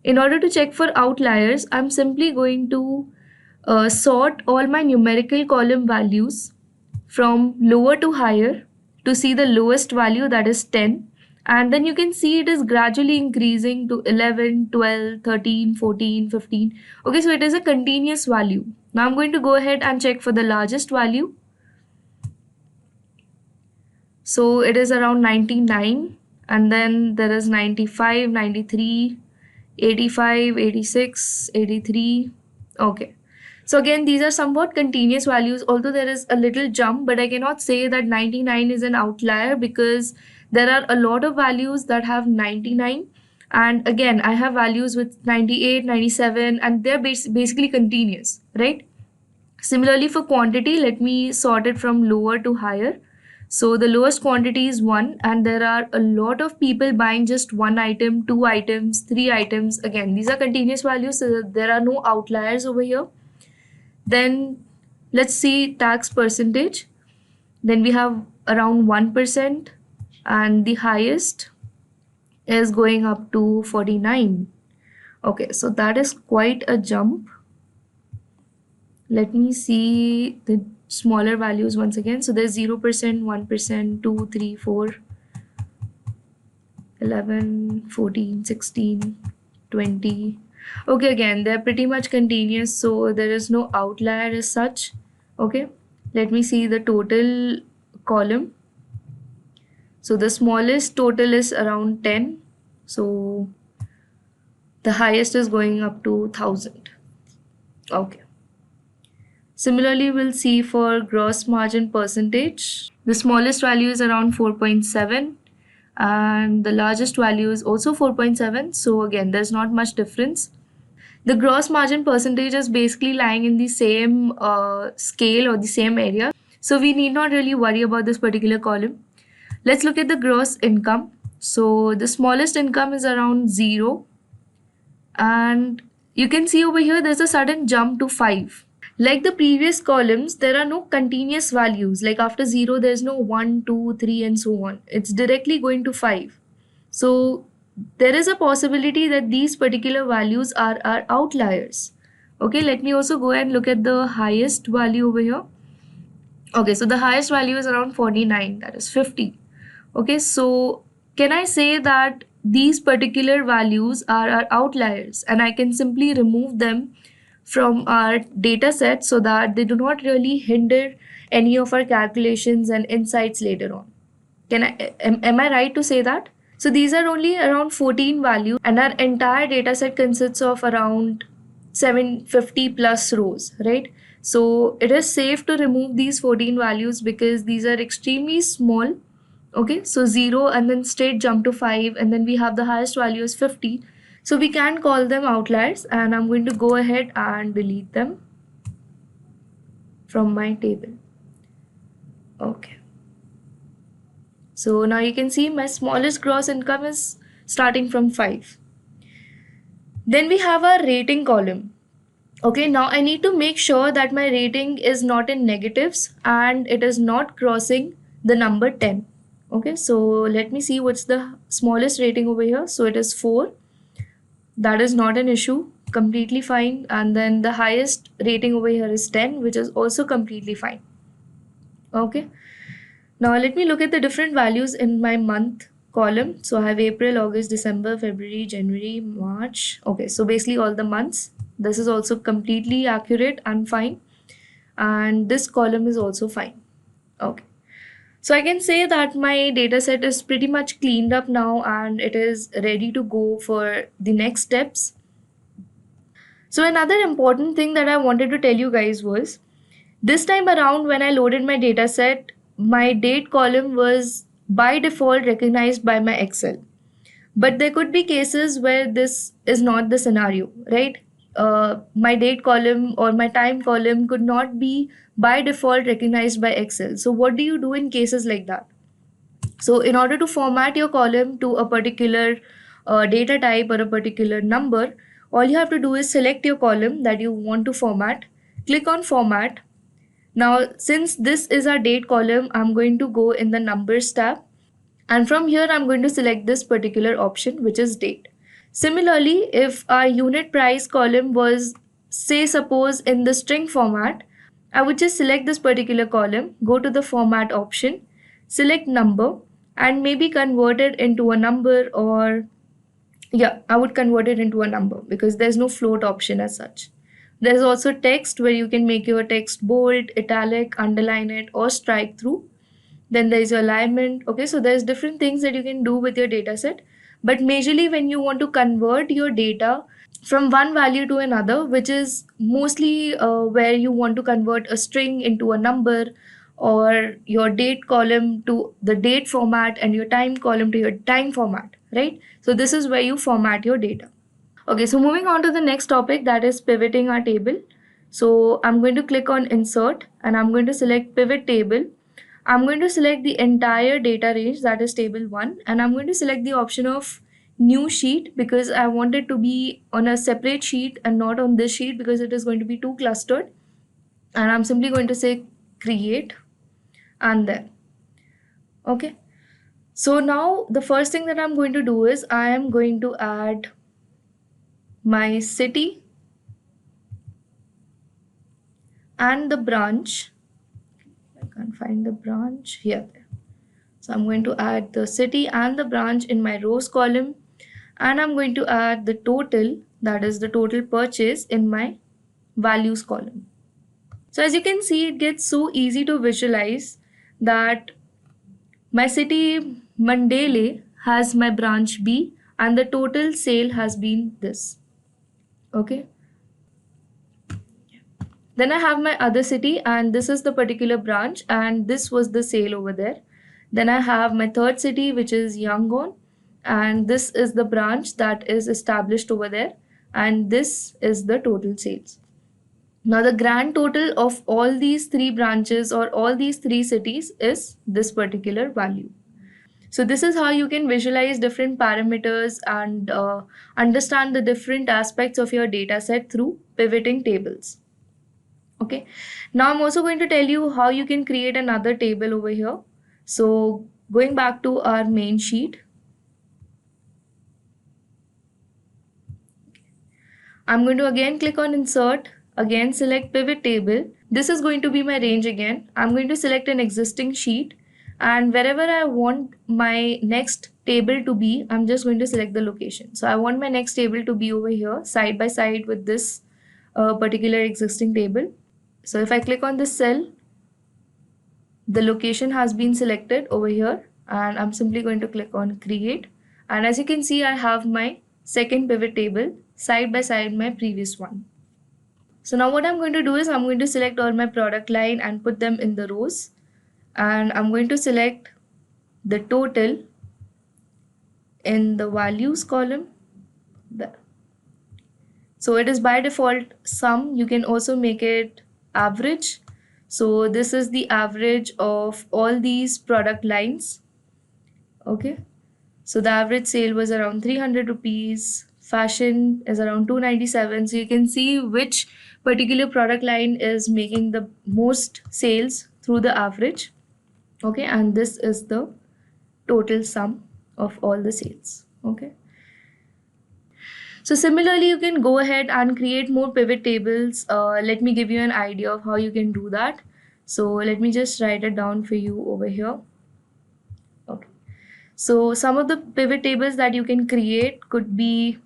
In order to check for outliers, I'm simply going to sort all my numerical column values from lower to higher to see the lowest value, that is 10. And then you can see it is gradually increasing to 11, 12, 13, 14, 15. Okay, so it is a continuous value. Now I'm going to go ahead and check for the largest value. So it is around 99, and then there is 95, 93, 85, 86, 83. Okay. So again, these are somewhat continuous values, although there is a little jump, but I cannot say that 99 is an outlier because there are a lot of values that have 99. And again, I have values with 98, 97, and they're basically continuous, right? Similarly for quantity, let me sort it from lower to higher. So the lowest quantity is 1, and there are a lot of people buying just 1 item, 2 items, 3 items. Again, these are continuous values, so there are no outliers over here. Then let's see tax percentage. Then we have around 1%, and the highest is going up to 49. Okay, so that is quite a jump. Let me see the smaller values once again. So there's 0%, 1%, 2, 3, 4, 11, 14, 16, 20. Okay, again, they're pretty much continuous, so there is no outlier as such. Okay, let me see the total column. So the smallest total is around 10. So the highest is going up to 1000. Okay. Similarly, we'll see for gross margin percentage. The smallest value is around 4.7 and the largest value is also 4.7. So again, there's not much difference. The gross margin percentage is basically lying in the same scale or the same area. So we need not really worry about this particular column. Let's look at the gross income. So the smallest income is around 0 and you can see over here there's a sudden jump to 5. Like the previous columns, there are no continuous values. Like after 0, there's no 1, 2, 3, and so on. It's directly going to 5. So there is a possibility that these particular values are outliers. Okay, let me also go and look at the highest value over here. Okay, so the highest value is around 49, that is 50. Okay, so can I say that these particular values are outliers and I can simply remove them from our data set so that they do not really hinder any of our calculations and insights later on? Am I right to say that? So these are only around 14 values and our entire data set consists of around 750 plus rows, right? So it is safe to remove these 14 values because these are extremely small. Okay, so 0 and then straight jump to 5 and then we have the highest value is 50. So we can call them outliers and I'm going to go ahead and delete them from my table. Okay. So now you can see my smallest gross income is starting from 5. Then we have our rating column. Okay, now I need to make sure that my rating is not in negatives and it is not crossing the number 10. Okay, so let me see what's the smallest rating over here. So it is 4. That is not an issue, completely fine. And then the highest rating over here is 10, which is also completely fine. Okay. Now let me look at the different values in my month column. So I have April, August, December, February, January, March. Okay, so basically all the months. This is also completely accurate and fine. And this column is also fine. Okay. So I can say that my data set is pretty much cleaned up now and it is ready to go for the next steps. So another important thing that I wanted to tell you guys was this time around when I loaded my data set, my date column was by default recognized by my Excel. But there could be cases where this is not the scenario, right? My date column or my time column could not be by default recognized by Excel. So what do you do in cases like that? So in order to format your column to a particular data type or a particular number, all you have to do is select your column that you want to format, click on format. Now, since this is our date column, I'm going to go in the numbers tab. And from here, I'm going to select this particular option, which is date. Similarly, if our unit price column was, say, suppose in the string format, I would just select this particular column, go to the format option, select number, and maybe convert it into a number or yeah, I would convert it into a number because there's no float option as such. There's also text where you can make your text bold, italic, underline it, or strike through. Then there's your alignment. Okay, so there's different things that you can do with your data set. But majorly when you want to convert your data from one value to another, which is mostly where you want to convert a string into a number or your date column to the date format and your time column to your time format, right? So this is where you format your data. Okay, so moving on to the next topic, that is pivoting our table. So I'm going to click on insert and I'm going to select pivot table. I'm going to select the entire data range, that is table 1, and I'm going to select the option of new sheet because I want it to be on a separate sheet and not on this sheet because it is going to be too clustered. And I'm simply going to say create and then. Okay. So now the first thing that I'm going to do is I am going to add my city and the branch. I can't find the branch here. So I'm going to add the city and the branch in my rows column, and I'm going to add the total, that is the total purchase, in my values column. So as you can see, it gets so easy to visualize that my city Mandele has my branch B and the total sale has been this. Okay. Then I have my other city and this is the particular branch and this was the sale over there. Then I have my third city, which is Yangon, and this is the branch that is established over there and this is the total sales. Now the grand total of all these three branches or all these three cities is this particular value. So this is how you can visualize different parameters and understand the different aspects of your data set through pivoting tables. Okay, now I'm also going to tell you how you can create another table over here. So going back to our main sheet, I'm going to again click on insert, again select pivot table. This is going to be my range again. I'm going to select an existing sheet, and wherever I want my next table to be, I'm just going to select the location. So I want my next table to be over here side by side with this particular existing table. So if I click on this cell, the location has been selected over here, and I'm simply going to click on create. And as you can see, I have my second pivot table side by side my previous one. So now what I'm going to do is I'm going to select all my product line and put them in the rows, and I'm going to select the total in the values column there. So it is by default sum. You can also make it average. So this is the average of all these product lines. Okay, so the average sale was around 300 rupees. Fashion is around 297. So you can see which particular product line is making the most sales through the average. Okay, and this is the total sum of all the sales. Okay, so similarly you can go ahead and create more pivot tables. Let me give you an idea of how you can do that. So let me just write it down for you over here. Okay, so some of the pivot tables that you can create could be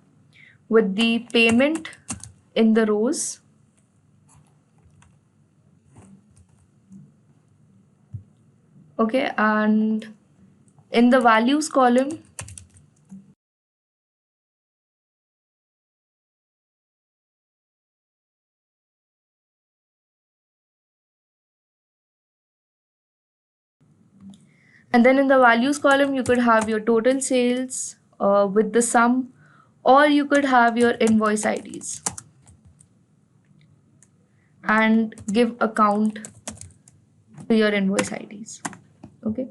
with the payment in the rows. Okay, and in the values column, and then in the values column you could have your total sales with the sum, or you could have your invoice IDs and give a count to your invoice IDs. Okay,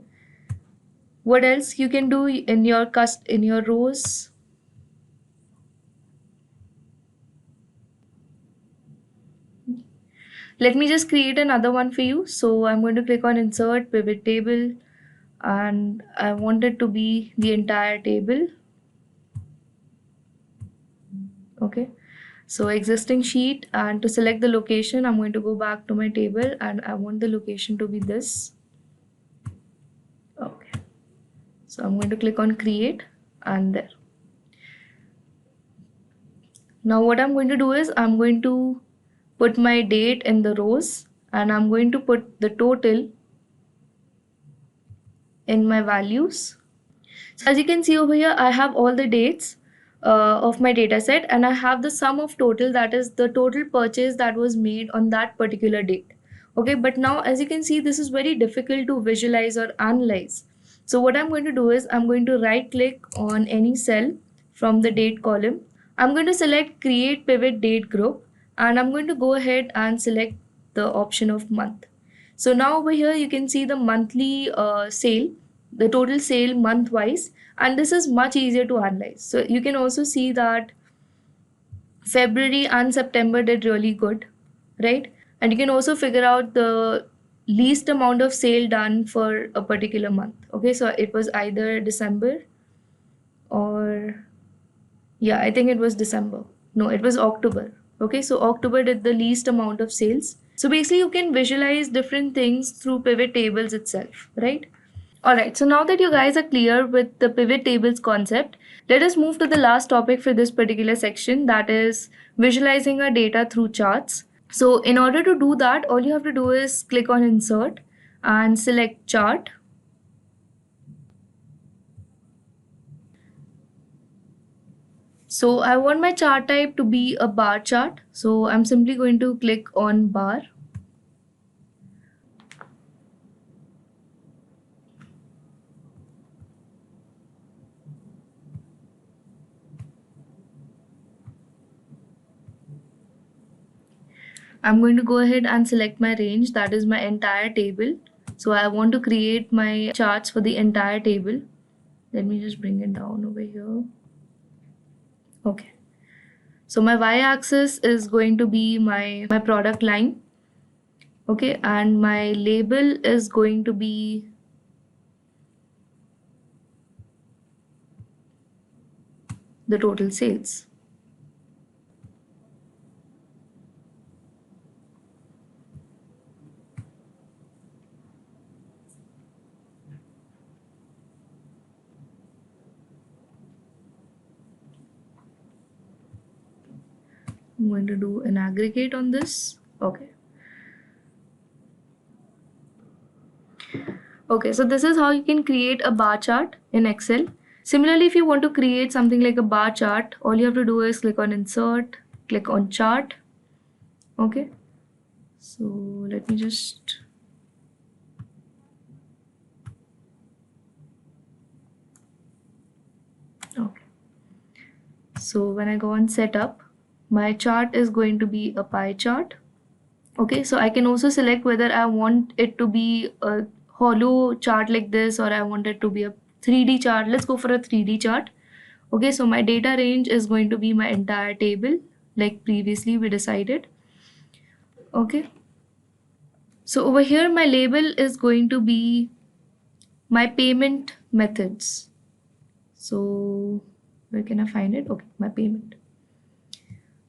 what else you can do in your rows? Let me just create another one for you. So I'm going to click on insert pivot table, and I want it to be the entire table. Okay, so existing sheet, and to select the location I'm going to go back to my table and I want the location to be this. Okay, so I'm going to click on create, and there. Now what I'm going to do is I'm going to put my date in the rows, and I'm going to put the total in my values. So as you can see over here, I have all the dates of my data set, and I have the sum of total, that is the total purchase that was made on that particular date. Okay, but now as you can see, this is very difficult to visualize or analyze. So what I'm going to do is I'm going to right click on any cell from the date column. I'm going to select create pivot date group, and I'm going to go ahead and select the option of month. So now over here you can see the monthly sale, the total sale month wise, and this is much easier to analyze. So you can also see that February and September did really good, right? And you can also figure out the least amount of sale done for a particular month. Okay, so it was either December or, yeah, I think it was December. No, it was October. Okay, so October did the least amount of sales. So basically you can visualize different things through pivot tables itself, right? Alright, so now that you guys are clear with the pivot tables concept, let us move to the last topic for this particular section, that is visualizing our data through charts. So in order to do that, all you have to do is click on insert and select chart. So I want my chart type to be a bar chart. So I'm simply going to click on bar. I'm going to go ahead and select my range, that is my entire table. So I want to create my charts for the entire table. Let me just bring it down over here. Okay. So my y-axis is going to be my product line. Okay, and my label is going to be the total sales. I'm going to do an aggregate on this. Okay. Okay, so this is how you can create a bar chart in Excel. Similarly, if you want to create something like a bar chart, all you have to do is click on insert, click on chart. Okay. So let me just okay. So when I go on setup, my chart is going to be a pie chart. Okay, so I can also select whether I want it to be a hollow chart like this, or I want it to be a 3D chart. Let's go for a 3D chart. Okay, so my data range is going to be my entire table, like previously we decided. Okay, so over here my label is going to be my payment methods. So where can I find it? Okay, my payment.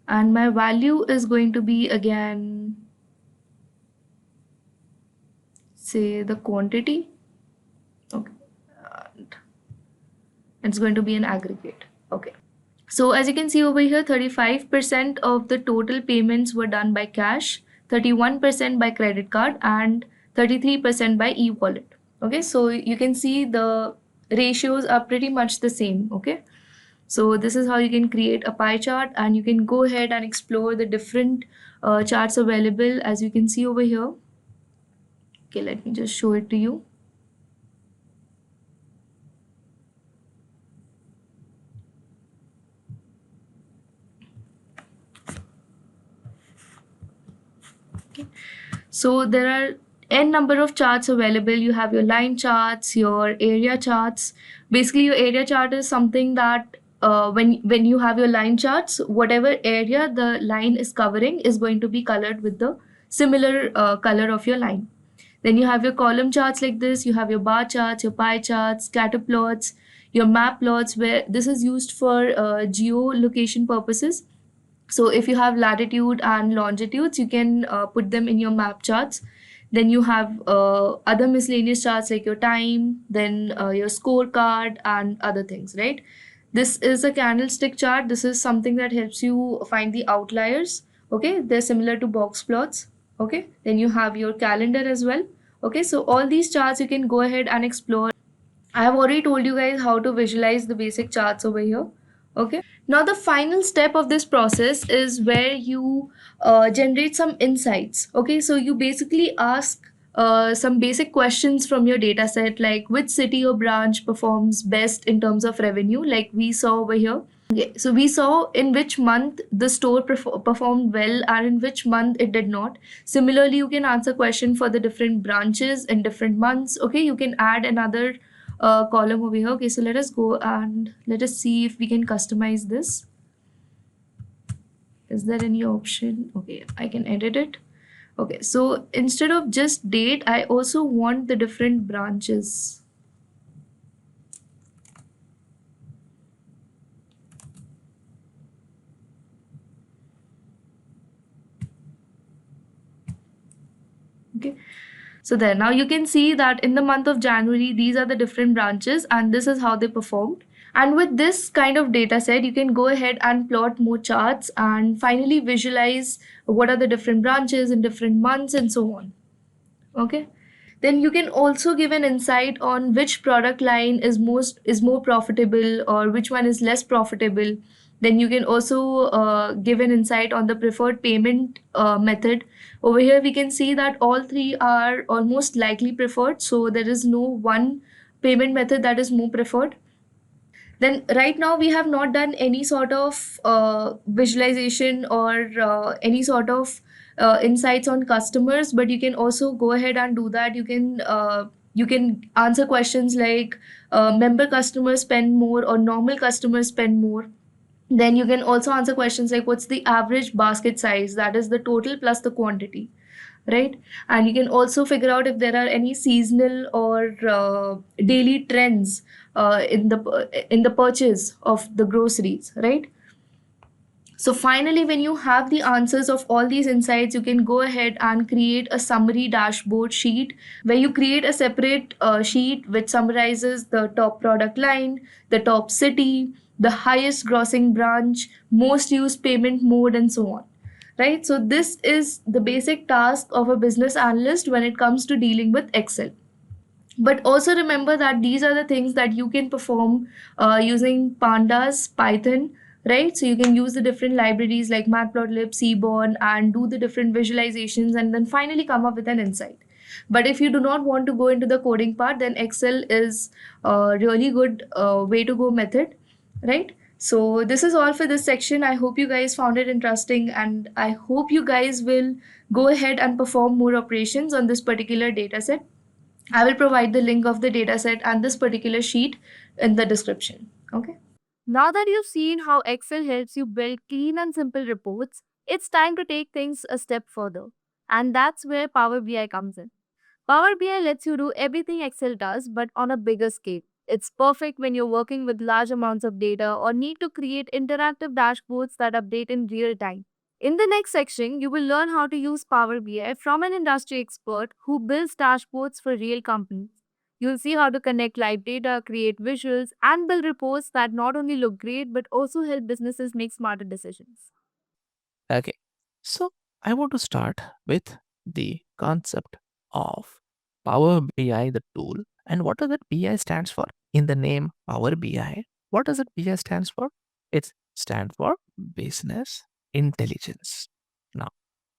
And my value is going to be again, say, the quantity. Okay, and it's going to be an aggregate. Okay, so as you can see over here, 35% of the total payments were done by cash, 31% by credit card, and 33% by e-wallet. Okay, so you can see the ratios are pretty much the same. Okay, so this is how you can create a pie chart, and you can go ahead and explore the different charts available, as you can see over here. Okay, let me just show it to you. So there are n number of charts available. You have your line charts, your area charts. Basically, your area chart is something that when you have your line charts, whatever area the line is covering is going to be colored with the similar color of your line. Then you have your column charts like this. You have your bar charts, your pie charts, scatter plots, your map plots, where this is used for geolocation purposes. So if you have latitude and longitudes, you can put them in your map charts. Then you have other miscellaneous charts like your time, then your scorecard and other things, right? This is a candlestick chart. This is something that helps you find the outliers. Okay, they're similar to box plots. Okay, then you have your calendar as well. Okay, so all these charts you can go ahead and explore. I have already told you guys how to visualize the basic charts over here. Okay. Now the final step of this process is where you generate some insights. Okay, so you basically ask some basic questions from your data set, like which city or branch performs best in terms of revenue, like we saw over here. Okay, so we saw in which month the store performed well and in which month it did not. Similarly, you can answer question for the different branches in different months. Okay, you can add another column over here. Okay, so let us go and let us see if we can customize this. Is there any option? Okay, I can edit it. Okay, so instead of just date, I also want the different branches. Okay, so there, now you can see that in the month of January, these are the different branches and this is how they performed. And with this kind of data set, you can go ahead and plot more charts and finally visualize what are the different branches in different months and so on. Okay. Then you can also give an insight on which product line is more profitable or which one is less profitable. Then you can also give an insight on the preferred payment method. Over here we can see that all three are almost likely preferred, so there is no one payment method that is more preferred. Then right now we have not done any sort of visualization or any sort of insights on customers, but you can also go ahead and do that. You can answer questions like member customers spend more or normal customers spend more. Then you can also answer questions like what's the average basket size, that is the total plus the quantity, right? And you can also figure out if there are any seasonal or daily trends in the purchase of the groceries, right? So finally, when you have the answers of all these insights, you can go ahead and create a summary dashboard sheet where you create a separate sheet which summarizes the top product line, the top city, the highest grossing branch, most used payment mode, and so on. Right? So, this is the basic task of a business analyst when it comes to dealing with Excel. But also remember that these are the things that you can perform using pandas, Python, right? So you can use the different libraries like matplotlib, seaborn, and do the different visualizations and then finally come up with an insight. But if you do not want to go into the coding part, then Excel is a really good way to go method, right? So this is all for this section. I hope you guys found it interesting, and I hope you guys will go ahead and perform more operations on this particular data set. I will provide the link of the dataset and this particular sheet in the description. Okay. Now that you've seen how Excel helps you build clean and simple reports, it's time to take things a step further. And that's where Power BI comes in. Power BI lets you do everything Excel does, but on a bigger scale. It's perfect when you're working with large amounts of data or need to create interactive dashboards that update in real time. In the next section, you will learn how to use Power BI from an industry expert who builds dashboards for real companies. You'll see how to connect live data, create visuals, and build reports that not only look great but also help businesses make smarter decisions. Okay. So I want to start with the concept of Power BI, the tool, and what does that BI stands for? In the name Power BI, what does it BI stands for? It stands for Business Intelligence. Now,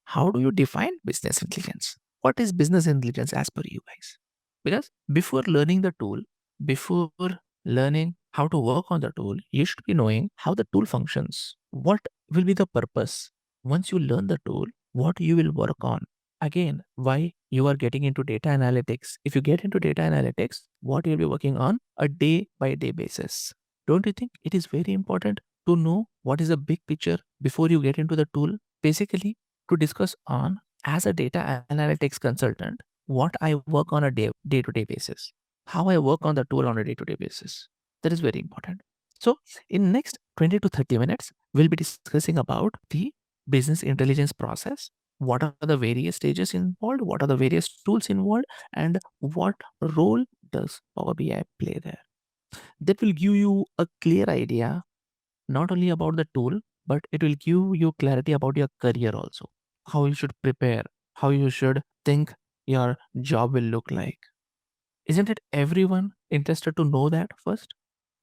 how do you define business intelligence? What is business intelligence as per you guys? Because before learning the tool, before learning how to work on the tool, you should be knowing how the tool functions. What will be the purpose? Once you learn the tool, what you will work on. Again, why you are getting into data analytics. If you get into data analytics, what you'll be working on a day by day basis. Don't you think it is very important to know what is the big picture before you get into the tool? Basically, to discuss on as a data analytics consultant, what I work on a day to day basis, how I work on the tool on a day to day basis. That is very important. So, in next 20 to 30 minutes, we'll be discussing about the business intelligence process. What are the various stages involved? What are the various tools involved? And what role does Power BI play there? That will give you a clear idea not only about the tool, but it will give you clarity about your career also. How you should prepare, how you should think your job will look like. Isn't it everyone interested to know that first?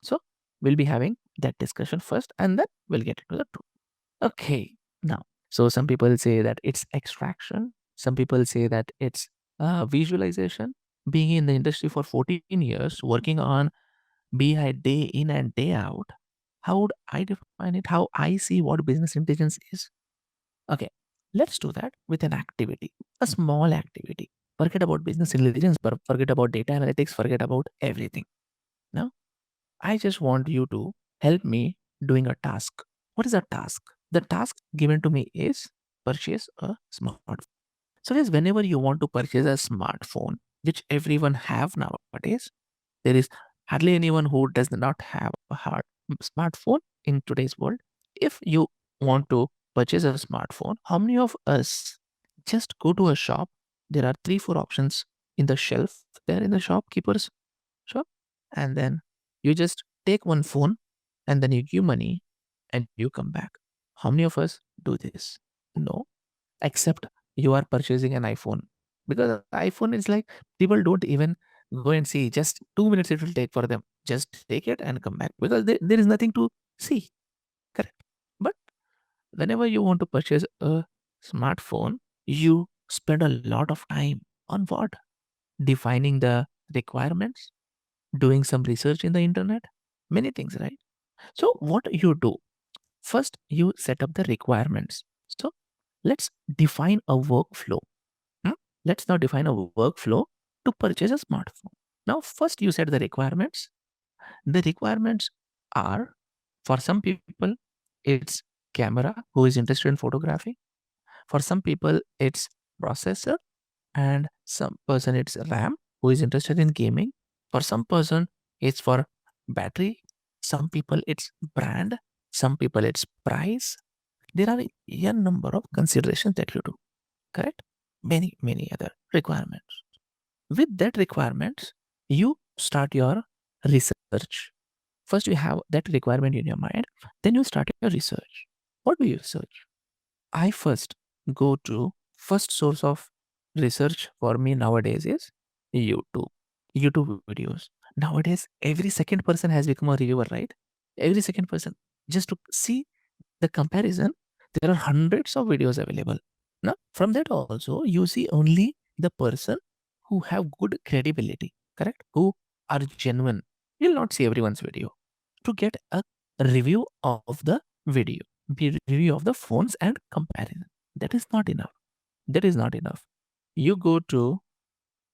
So we'll be having that discussion first and then we'll get into the tool. Okay, now, so some people say that it's extraction, some people say that it's visualization. Being in the industry for 14 years, working on BI day in and day out, how would I define it? How I see what business intelligence is? Okay, let's do that with an activity, a small activity. Forget about business intelligence, forget about data analytics, forget about everything. Now, I just want you to help me doing a task. What is a task? The task given to me is purchase a smartphone. So guys, whenever you want to purchase a smartphone, which everyone have nowadays, there is hardly anyone who does not have a hard smartphone in today's world. If you want to purchase a smartphone, how many of us just go to a shop? There are three, four options in the shelf there in the shopkeeper's shop, and then you just take one phone and then you give money and you come back. How many of us do this? No, except you are purchasing an iPhone, because iPhone is like people don't even go and see. Just 2 minutes it will take for them. Just take it and come back because there is nothing to see. Correct. But whenever you want to purchase a smartphone, you spend a lot of time on what? Defining the requirements, doing some research in the internet, many things, right? So, what you do? First, you set up the requirements. So, let's define a workflow. Hmm? Let's now define a workflow to purchase a smartphone. Now, first, you set the requirements. The requirements are, for some people, it's camera who is interested in photography. For some people, it's processor, and some person it's RAM who is interested in gaming. For some person, it's for battery. Some people it's brand. Some people it's price. There are a number of considerations that you do. Correct? Many other requirements. With that requirements, you start your research. First, you have that requirement in your mind. Then you start your research. What do you search? I first go to first source of research for me nowadays is YouTube. YouTube videos. Nowadays, every second person has become a reviewer, right? Every second person. Just to see the comparison, there are hundreds of videos available. Now, from that also, you see only the person who have good credibility, correct? Who are genuine. You'll not see everyone's video. To get a review of the video, review of the phones and comparison. That is not enough. That is not enough. You go to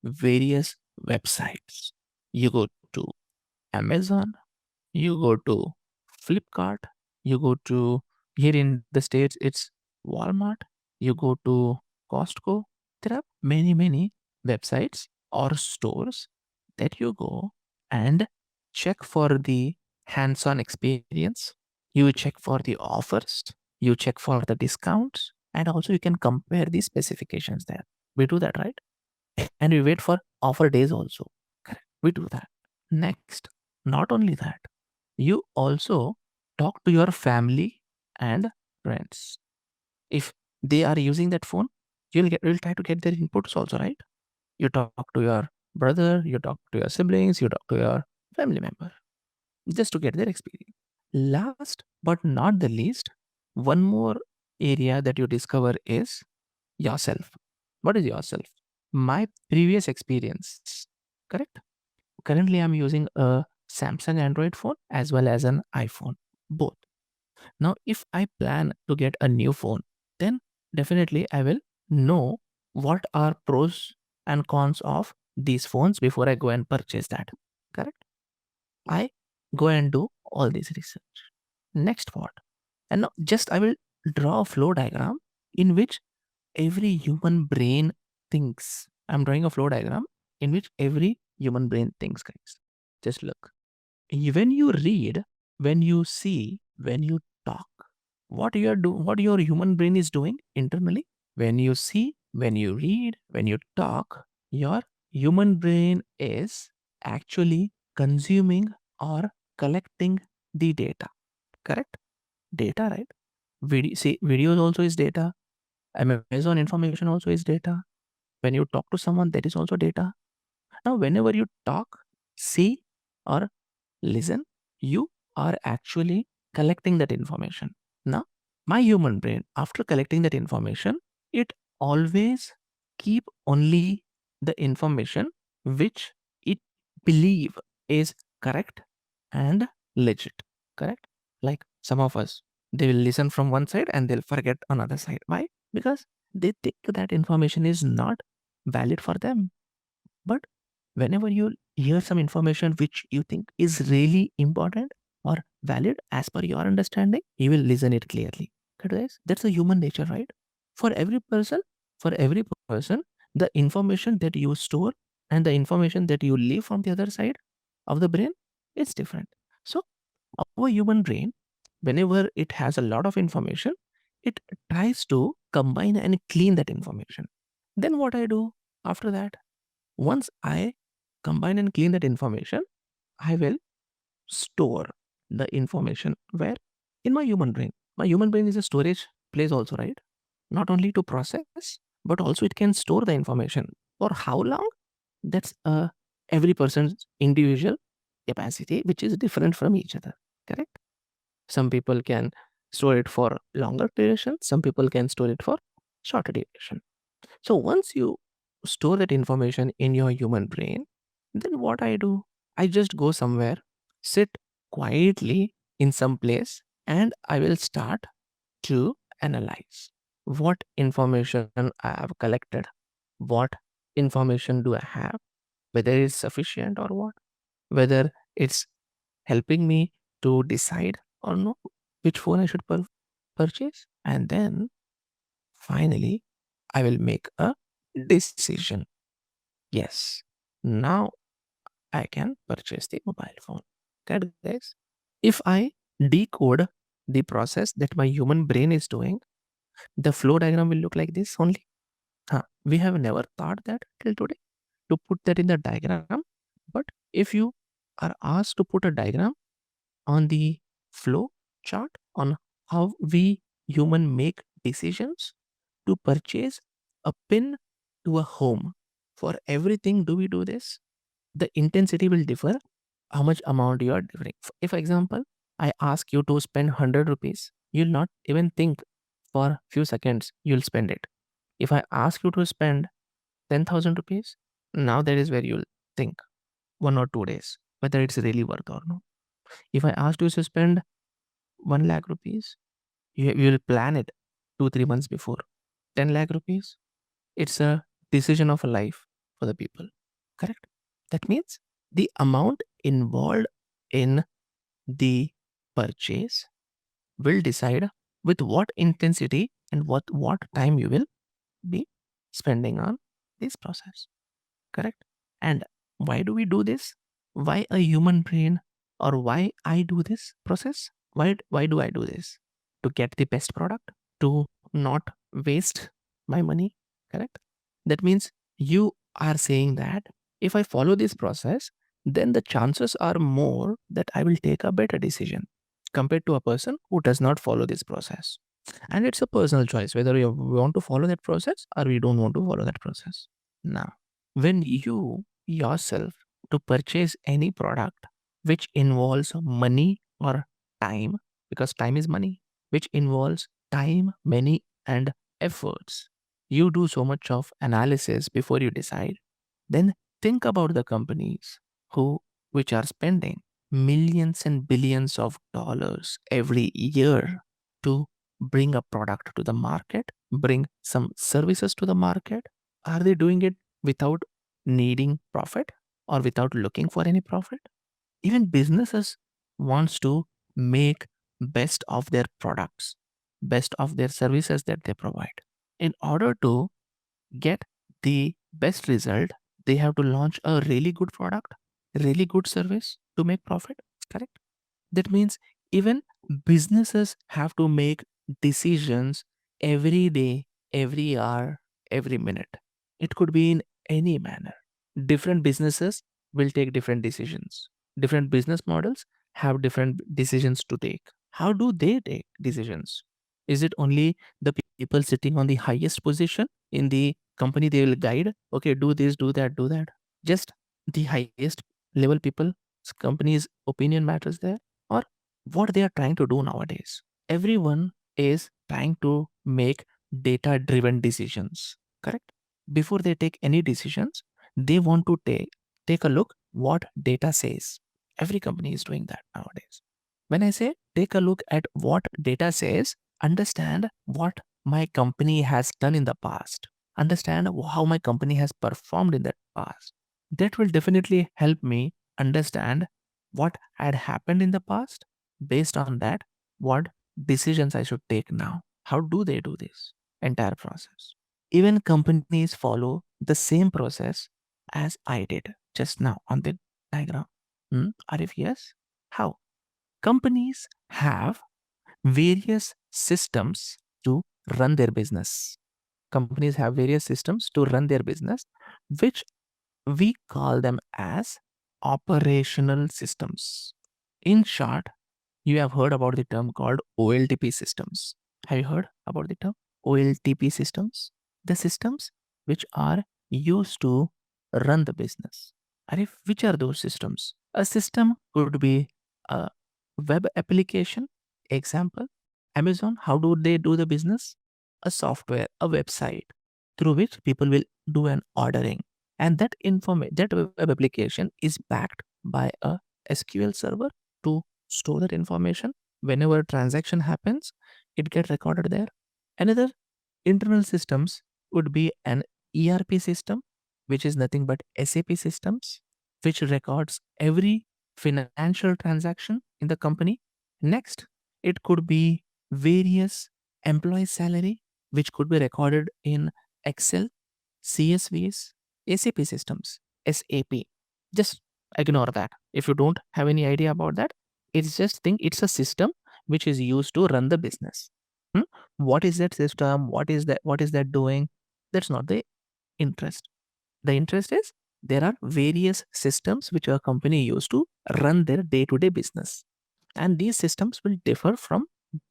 various websites. You go to Amazon, you go to Flipkart, you go to, here in the States, it's Walmart, you go to Costco. There are many websites or stores that you go and check for the hands on experience. You check for the offers, you check for the discounts, and also you can compare the specifications there. We do that, right? And we wait for offer days also. Correct. We do that. Next, not only that, you also talk to your family and friends. If they are using that phone, you'll try to get their inputs also, right? You talk to your brother, you talk to your siblings, you talk to your family member, just to get their experience. Last but not the least, one more area that you discover is yourself. What is yourself? My previous experience, correct? Currently, I'm using a Samsung Android phone as well as an iPhone, both. Now, if I plan to get a new phone, then definitely I will know what are pros and cons of these phones before I go and purchase that. Correct? I go and do all this research. Next what? And now just I will draw a flow diagram in which every human brain thinks. I'm drawing a flow diagram in which every human brain thinks, guys. Just look. When you read, when you see, when you talk, what your human brain is doing internally. When you see, when you read, when you talk, your human brain is actually consuming or collecting the data. Correct? Data, right? See, videos also is data. Amazon information also is data. When you talk to someone, that is also data. Now, whenever you talk, see, or listen, you are actually collecting that information. Now, my human brain, after collecting that information, it always keep only the information which it believe is correct and legit. Correct? Like some of us, they will listen from one side and they'll forget another side. Why? Because they think that information is not valid for them. But whenever you hear some information which you think is really important or valid as per your understanding, you will listen it clearly. Okay, guys? That's a human nature, right? For every person, for every person, the information that you store and the information that you leave from the other side of the brain is different. So our human brain, whenever it has a lot of information, it tries to combine and clean that information. Then what I do after that? Once I combine and clean that information, I will store the information where? In my human brain. My human brain is a storage place also, right? Not only to process, but also it can store the information. For how long? That's every person's individual capacity, which is different from each other. Correct? Some people can store it for longer duration. Some people can store it for shorter duration. So once you store that information in your human brain, then what I do? I just go somewhere, sit quietly in some place, and I will start to analyze what information I have collected, what information do I have, whether it's sufficient or what, whether it's helping me to decide or no which phone I should purchase. And then finally, I will make a decision. Yes, now I can purchase the mobile phone. Correct, guys? If I decode the process that my human brain is doing, the flow diagram will look like this only. We have never thought that till today to put that in the diagram. But if you are asked to put a diagram on the flow chart on how we human make decisions to purchase a pin to a home, for everything do we do this? The intensity will differ how much amount you are differing. If, for example, I ask you to spend 100 rupees, you'll not even think for few seconds, you'll spend it. If I ask you to spend 10,000 rupees, now that is where you'll think 1 or 2 days whether it's really worth or not. If I asked you to spend 1 lakh rupees, you will plan it 2 3 months before. 10 lakh rupees, it's a decision of a life for the people. Correct? That means the amount involved in the purchase will decide with what intensity and what time you will be spending on this process. Correct? And why do we do this? Why a human brain, or why I do this process? Why do I do this? To get the best product, to not waste my money. Correct? That means you are saying that if I follow this process, then the chances are more that I will take a better decision compared to a person who does not follow this process. And it's a personal choice whether we want to follow that process or we don't want to follow that process. Now, when you yourself to purchase any product which involves money or time, because time is money, which involves time, money, and efforts, you do so much of analysis before you decide. Then think about the companies who which are spending millions and billions of dollars every year to bring a product to the market, bring some services to the market. Are they doing it without needing profit or without looking for any profit? Even businesses wants to make best of their products, best of their services that they provide. In order to get the best result, they have to launch a really good product, really good service to make profit. Correct? That means even businesses have to make decisions every day, every hour, every minute. It could be in any manner. Different businesses will take different decisions. Different business models have different decisions to take. How do they take decisions? Is it only the people sitting on the highest position in the company they will guide? Okay, do this, do that, do that. Just the highest level people, company's opinion matters there, or what they are trying to do nowadays. Everyone is trying to make data driven decisions, correct? Before they take any decisions, they want to take a look what data says. Every company is doing that nowadays. When I say take a look at what data says, understand what my company has done in the past, understand how my company has performed in the past. That will definitely help me understand what had happened in the past. Based on that, what decisions I should take now. How do they do this entire process? Even companies follow the same process as I did just now on the diagram. Arif, yes? How? Companies have various systems to run their business. Companies have various systems to run their business, which we call them as operational systems. In short, you have heard about the term called OLTP systems. Have you heard about the term OLTP systems? The systems which are used to run the business. Arif, which are those systems? A system could be a web application. Example, Amazon, how do they do the business? A software, a website through which people will do an ordering. And that web application is backed by a SQL server to store that information. Whenever a transaction happens, it gets recorded there. Another internal systems would be an ERP system, which is nothing but SAP systems, which records every financial transaction in the company. Next, it could be various employee salary, which could be recorded in Excel, CSVs, SAP systems, SAP. Just ignore that. If you don't have any idea about that, it's just think it's a system which is used to run the business. Hmm? What is that system? What is that doing? That's not the interest. The interest is there are various systems which a company use to run their day-to-day business. And these systems will differ from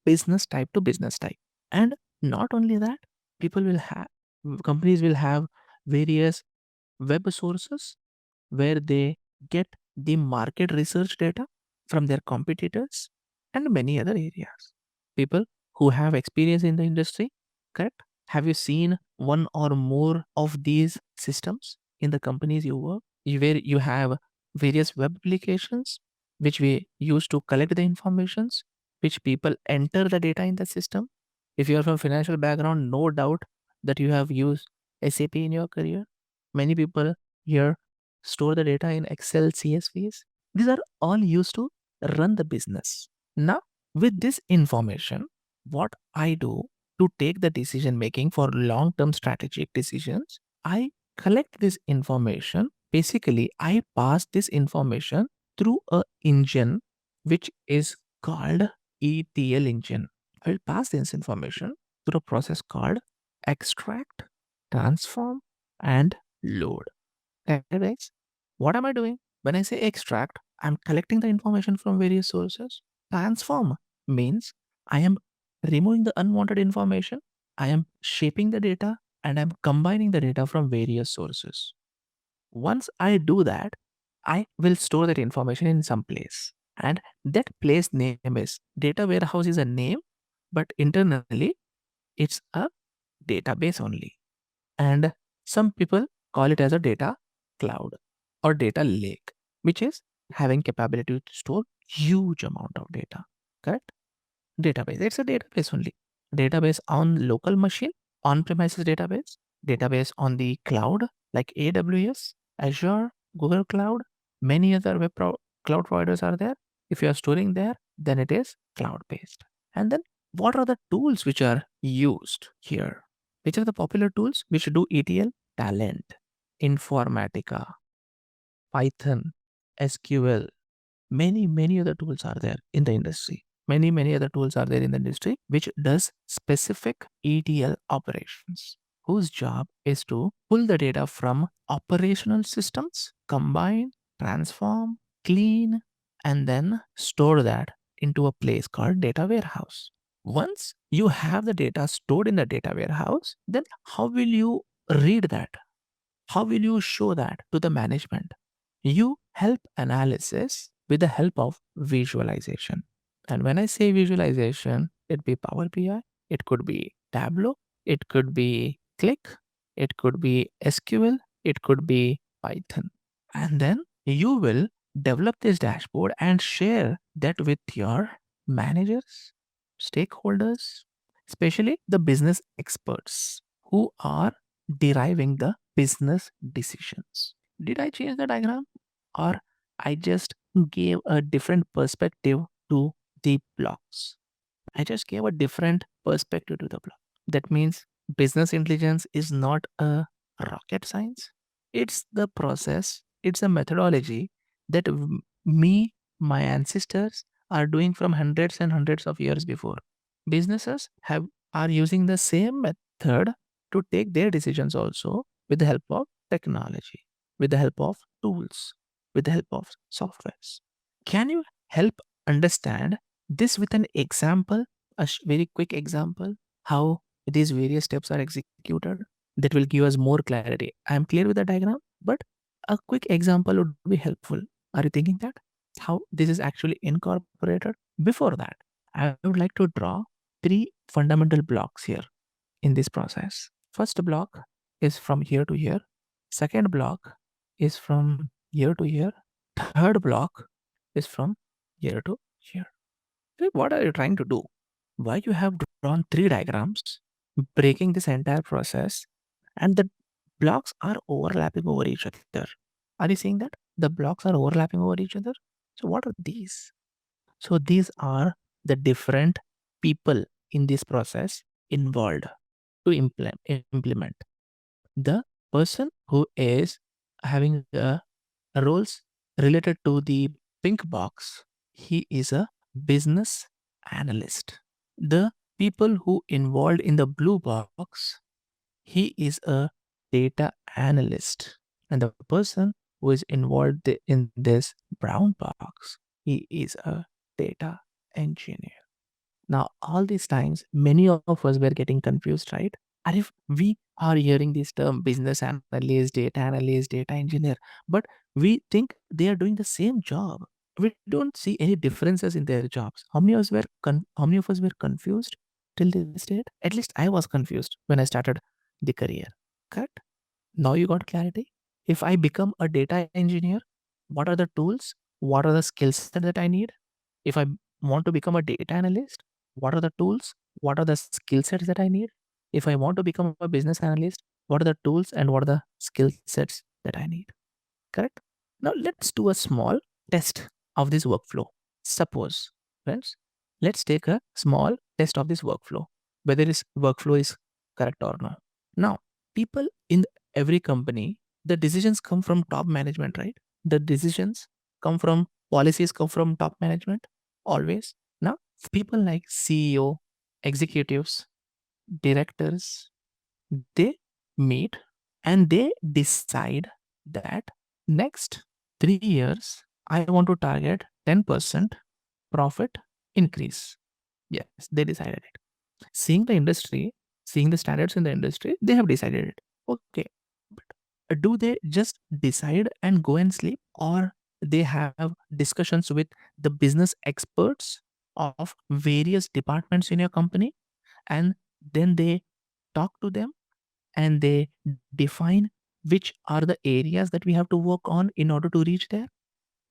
business type to business type. And not only that, people will have companies will have various web sources where they get the market research data from their competitors and many other areas. People who have experience in the industry, correct? Have you seen one or more of these systems in the companies you work? Where you have various web applications which we use to collect the informations, which people enter the data in the system. If you are from financial background, no doubt that you have used SAP in your career. Many people here store the data in Excel, CSVs. These are all used to run the business. Now, with this information, what I do to take the decision making for long term strategic decisions, I collect this information. Basically, I pass this information through a engine which is called ETL engine. I will pass this information through a process called extract, transform, and load. Okay, guys, what am I doing? When I say extract, I'm collecting the information from various sources. Transform means I am removing the unwanted information, I am shaping the data, and I'm combining the data from various sources. Once I do that, I will store that information in some place. And that place name is data warehouse is a name, but internally it's a database only. And some people call it as a data cloud or data lake, which is having capability to store huge amount of data. Correct? Database. It's a database only. Database on local machine, on-premises database on the cloud like AWS, Azure, Google Cloud, many other cloud providers are there. If you are storing there, then it is cloud-based. And then what are the tools which are used here? Which are the popular tools which do ETL? Talent, Informatica, Python, SQL, many other tools are there in the industry. Many other tools are there in the industry which does specific ETL operations, whose job is to pull the data from operational systems, combine, transform, clean, and then store that into a place called data warehouse. Once you have the data stored in the data warehouse, then how will you read that? How will you show that to the management? You help analysis with the help of visualization. And when I say visualization, it be Power BI, it could be Tableau, it could be Click, it could be SQL, it could be Python. And then you will develop this dashboard and share that with your managers, stakeholders, especially the business experts who are deriving the business decisions. Did I change the diagram? Or I just gave a different perspective to the blocks? I just gave a different perspective to the block. That means business intelligence is not a rocket science. It's the process, it's a methodology that my ancestors are doing from hundreds and hundreds of years before. Businesses are using the same method to take their decisions also with the help of technology, with the help of tools, with the help of softwares. Can you help understand this with an example, very quick example, how these various steps are executed? That will give us more clarity. I am clear with the diagram, but a quick example would be helpful. Are you thinking that? How this is actually incorporated? Before that, I would like to draw three fundamental blocks here in this process. First block is from here to here. Second block is from here to here. Third block is from here to here. So what are you trying to do? Why you have drawn three diagrams breaking this entire process and the blocks are overlapping over each other. Are you seeing that? The blocks are overlapping over each other. So what are these? So these are the different people in this process involved to implement. The person who is having roles related to the pink box, he is a business analyst. The people who involved in the blue box, he is a data analyst. And the person who is involved in this brown box, he is a data engineer. Now, all these times, many of us were getting confused, right? And if we are hearing this term business analyst, data engineer, but we think they are doing the same job. We don't see any differences in their jobs. How many of us were confused till this date? At least I was confused when I started the career. Correct? Now you got clarity. If I become a data engineer, what are the tools? What are the skills that I need? If I want to become a data analyst, what are the tools? What are the skill sets that I need? If I want to become a business analyst, what are the tools and what are the skill sets that I need? Correct? Now let's do a small test of this workflow. Suppose, friends, let's take a small test of this workflow, whether this workflow is correct or not. Now, people in every company, the decisions come from top management, right? The decisions come from policies come from top management always. Now, people like CEO, executives, directors, they meet and they decide that next 3 years I want to target 10% profit increase. Yes, they decided it. Seeing the industry, seeing the standards in the industry, they have decided it. Okay. But do they just decide and go and sleep, or they have discussions with the business experts of various departments in your company, and then they talk to them and they define which are the areas that we have to work on in order to reach there?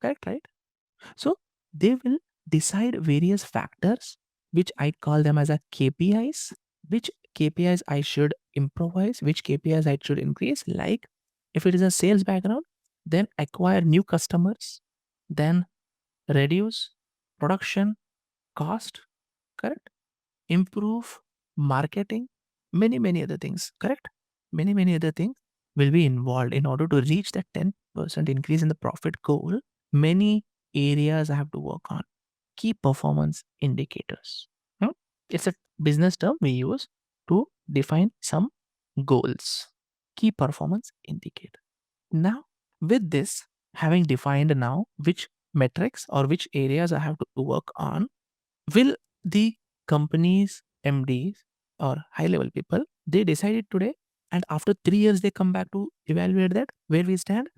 Correct, right? So they will decide various factors, which I call them as a KPIs, which KPIs I should improvise, which KPIs I should increase. Like if it is a sales background, then acquire new customers, then reduce production cost, correct? Improve marketing, many other things, correct? Many other things will be involved in order to reach that 10% increase in the profit goal. Many areas I have to work on. Key performance indicators. Hmm? It's a business term we use to define some goals. Key performance indicator. Now, with this, having defined now which metrics or which areas I have to work on, will the company's MDs or high level people, they decided today and after 3 years they come back to evaluate that where we stand,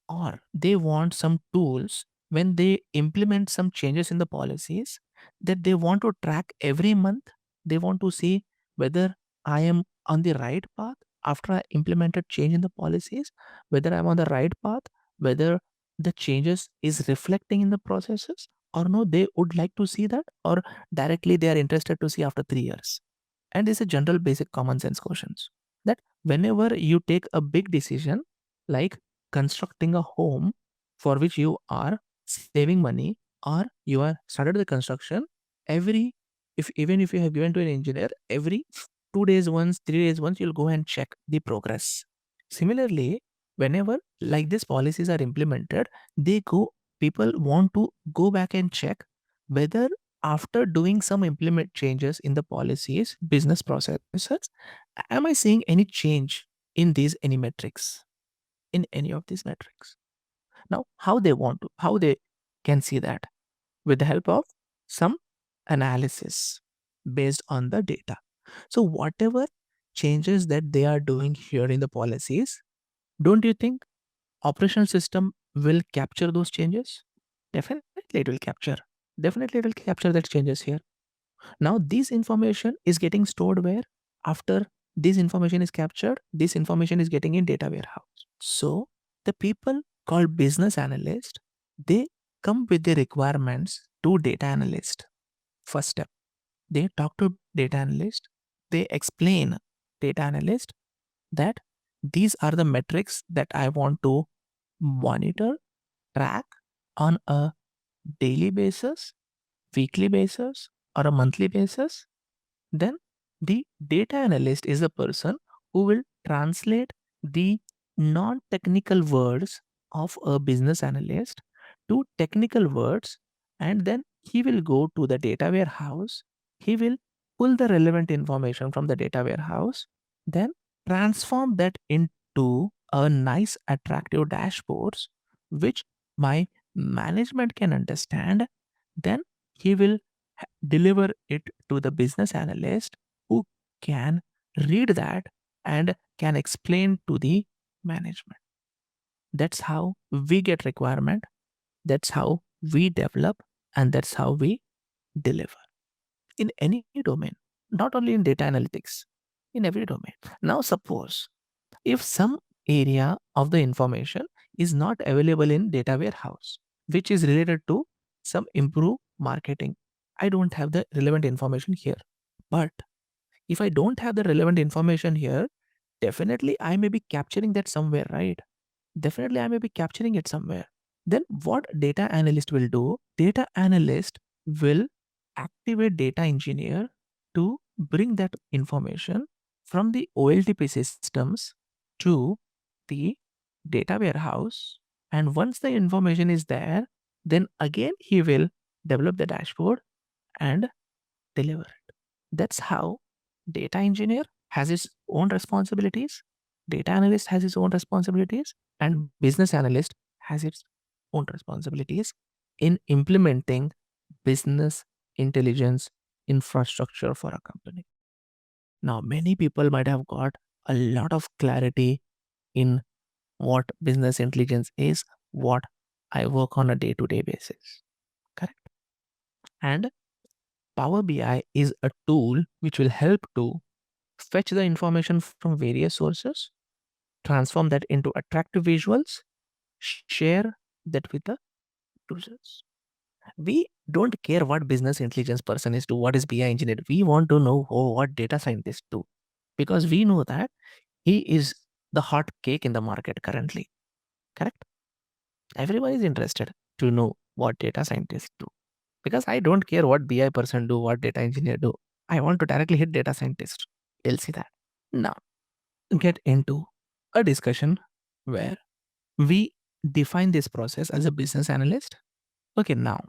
or they want some tools when they implement some changes in the policies that they want to track every month. They want to see whether I am on the right path after I implemented change in the policies, whether I'm on the right path, whether the changes is reflecting in the processes or no. They would like to see that, or directly they are interested to see after 3 years. And it's a general basic common sense questions that whenever you take a big decision like constructing a home for which you are saving money, or you are started the construction, every if even if you have given to an engineer, every 2 days once, 3 days once, you'll go and check the progress. Similarly, whenever like these policies are implemented, they go people want to go back and check whether after doing some implement changes in the policies, business processes, am I seeing any change in these any metrics, in any of these metrics? Now, how they can see that? With the help of some analysis based on the data. So whatever changes that they are doing here in the policies, don't you think operational system will capture those changes? Definitely it will capture. Definitely it will capture that changes here. Now this information is getting stored where? After this information is captured, this information is getting in data warehouse. So the people called business analyst, they come with the requirements to data analyst. First step, they talk to data analyst, they explain data analyst that these are the metrics that I want to monitor, track on a daily basis, weekly basis, or a monthly basis, then the data analyst is the person who will translate the non-technical words of a business analyst to technical words, and then he will go to the data warehouse. He will pull the relevant information from the data warehouse, then transform that into a nice attractive dashboards which my management can understand. Then he will deliver it to the business analyst who can read that and can explain to the management. That's how we get requirement, that's how we develop, and that's how we deliver in any domain, not only in data analytics, in every domain. Now suppose if some area of the information is not available in data warehouse, which is related to some improve marketing, I don't have the relevant information here. But if I don't have the relevant information here, definitely I may be capturing that somewhere, right? Definitely I may be capturing it somewhere. Then what data analyst will do? Data analyst will activate data engineer to bring that information from the OLTP systems to the data warehouse. And once the information is there, then again he will develop the dashboard and deliver it. That's how data engineer has its own responsibilities, data analyst has its own responsibilities, and business analyst has its own responsibilities in implementing business intelligence infrastructure for a company. Now, many people might have got a lot of clarity in what business intelligence is, what I work on a day to day basis. Correct? And Power BI is a tool which will help to fetch the information from various sources, transform that into attractive visuals, share that with the users. We don't care what business intelligence person is do, what is BI engineer. We want to know what data scientists do, because we know that he is the hot cake in the market currently. Correct? Everyone is interested to know what data scientists do, because I don't care what BI person do, what data engineer do. I want to directly hit data scientist. You'll see that. Now, get into a discussion where we define this process as a business analyst. Okay, now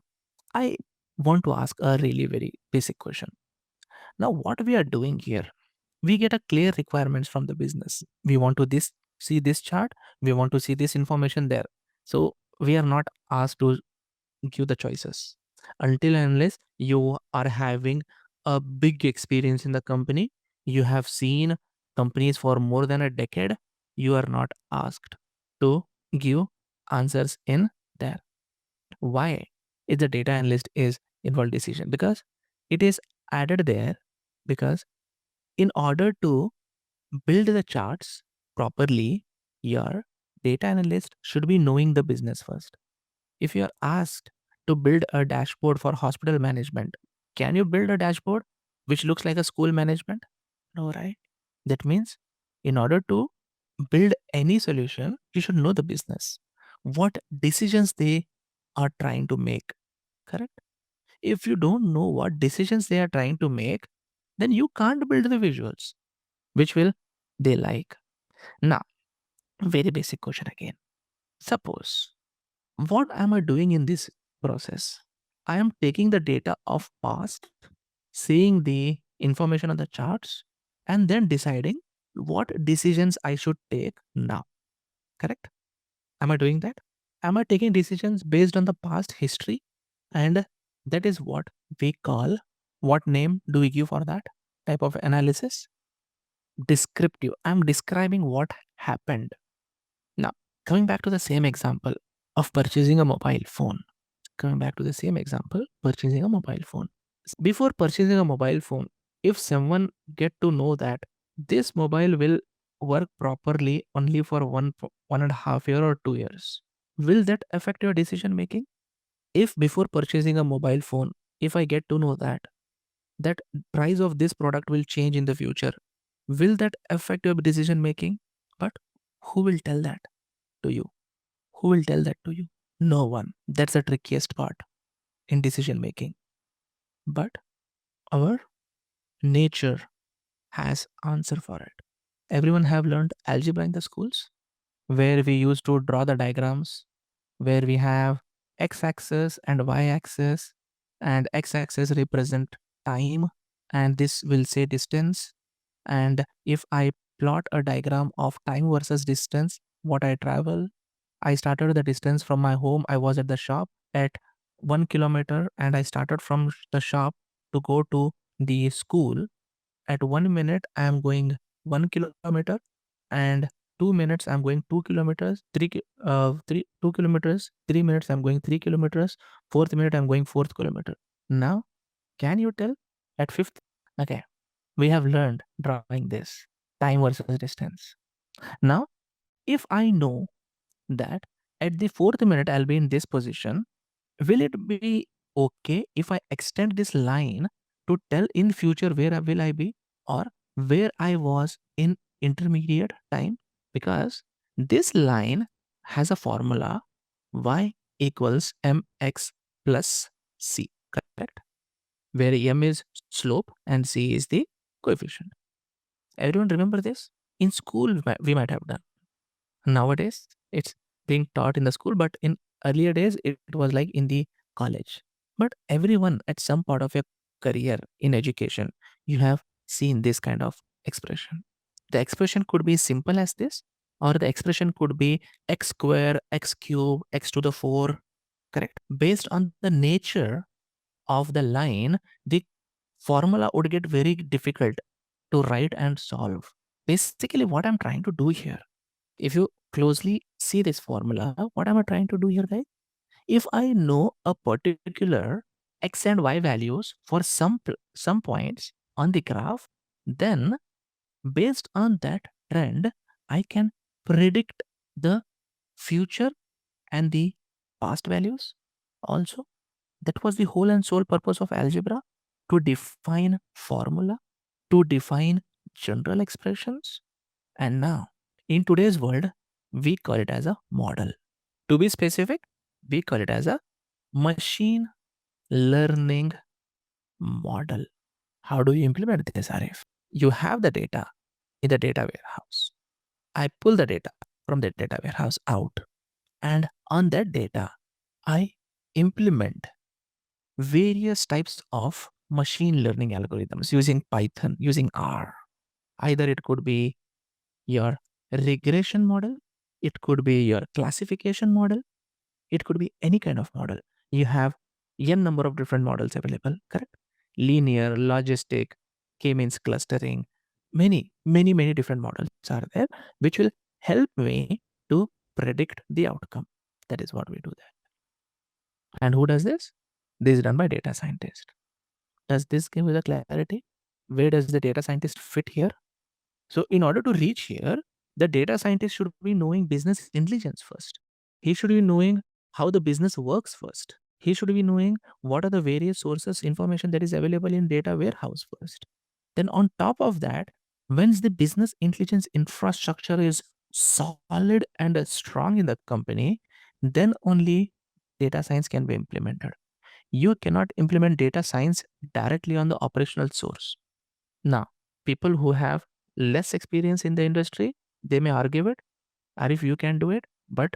I want to ask a really very basic question. Now, what we are doing here, we get a clear requirements from the business. We want to this see this chart, we want to see this information there. So we are not asked to give the choices until and unless you are having a big experience in the company, you have seen companies for more than a decade, you are not asked to give answers in there. Why is the data analyst is involved decision? Because it is added there, because in order to build the charts properly, your data analyst should be knowing the business first. If you are asked to build a dashboard for hospital management, can you build a dashboard which looks like a school management? No, right? That means in order to build any solution, you should know the business, what decisions they are trying to make. Correct? If you don't know what decisions they are trying to make, then you can't build the visuals, which will they like. Now, very basic question again. Suppose, what am I doing in this process? I am taking the data of past, seeing the information on the charts, and then deciding what decisions I should take now. Correct? Am I doing that? Am I taking decisions based on the past history? And that is what we call, what name do we give for that type of analysis? Descriptive. I'm describing what happened. Now, coming back to the same example of purchasing a mobile phone. Coming back to the same example, purchasing a mobile phone. Before purchasing a mobile phone, if someone get to know that this mobile will work properly only for 1.5 year or 2 years, will that affect your decision making? If before purchasing a mobile phone, if I get to know that price of this product will change in the future, will that affect your decision making? But who will tell that to you? Who will tell that to you? No one. That's the trickiest part. in decision making. But our nature has answer for it. Everyone have learned algebra in the schools where we used to draw the diagrams where we have x-axis and y-axis, and x-axis represent time and this will say distance. And if I plot a diagram of time versus distance, what I travel, I started the distance from my home. I was at the shop at 1 kilometer and I started from the shop to go to the school. At 1 minute, I am going 1 kilometer, and 2 minutes I'm going 2 kilometers. 2 kilometers. 3 minutes I'm going 3 kilometers. Fourth minute I'm going fourth kilometer. Now, can you tell at fifth? Okay, we have learned drawing this time versus distance. Now, if I know that at the fourth minute I'll be in this position, will it be okay if I extend this line to tell in future where will I be or where I was in intermediate time? Because this line has a formula y equals mx plus c, correct? Where m is slope and c is the coefficient. Everyone remember this? In school, we might have done. Nowadays, it's being taught in the school, but in earlier days, it was like in the college. But everyone at some part of your career in education, you have seen this kind of expression. The expression could be simple as this, or the expression could be x square, x cube, x to the 4, correct? Based on the nature of the line, the formula would get very difficult to write and solve. Basically, what I'm trying to do here, if you closely see this formula, what am I trying to do here, guys? If I know a particular x and y values for some points on the graph, then based on that trend, I can predict the future and the past values also. That was the whole and sole purpose of algebra, to define formula, to define general expressions. And now, in today's world, we call it as a model. To be specific, we call it as a machine learning model. How do you implement this, Arif? You have the data in the data warehouse. I pull the data from the data warehouse out, and on that data, I implement various types of machine learning algorithms using Python, using R. Either it could be your regression model, it could be your classification model, it could be any kind of model. You have n number of different models available, correct? Linear, logistic, k-means clustering, many different models are there, which will help me to predict the outcome. That is what we do there. And who does this? This is done by data scientist. Does this give you the clarity? Where does the data scientist fit here? So in order to reach here, the data scientist should be knowing business intelligence first. He should be knowing how the business works first. He should be knowing what are the various sources information that is available in data warehouse first. Then on top of that, once the business intelligence infrastructure is solid and strong in the company, then only data science can be implemented. You cannot implement data science directly on the operational source. Now, people who have less experience in the industry, they may argue it, or if you can do it, but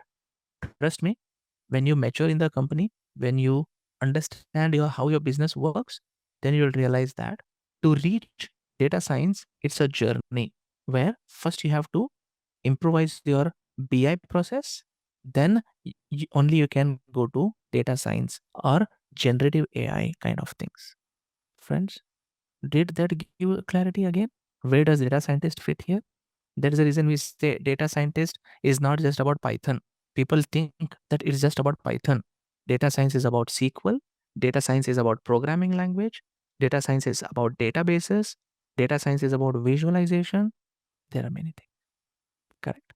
trust me, when you mature in the company, when you understand how your business works, then you'll realize that to reach data science, it's a journey where first you have to improvise your BI process, then only you can go to data science or generative AI kind of things. Friends, did that give you clarity again? Where does data scientist fit here? That is the reason we say data scientist is not just about Python. People think that it's just about Python. Data science is about SQL. Data science is about programming language. Data science is about databases. Data science is about visualization. There are many things. Correct.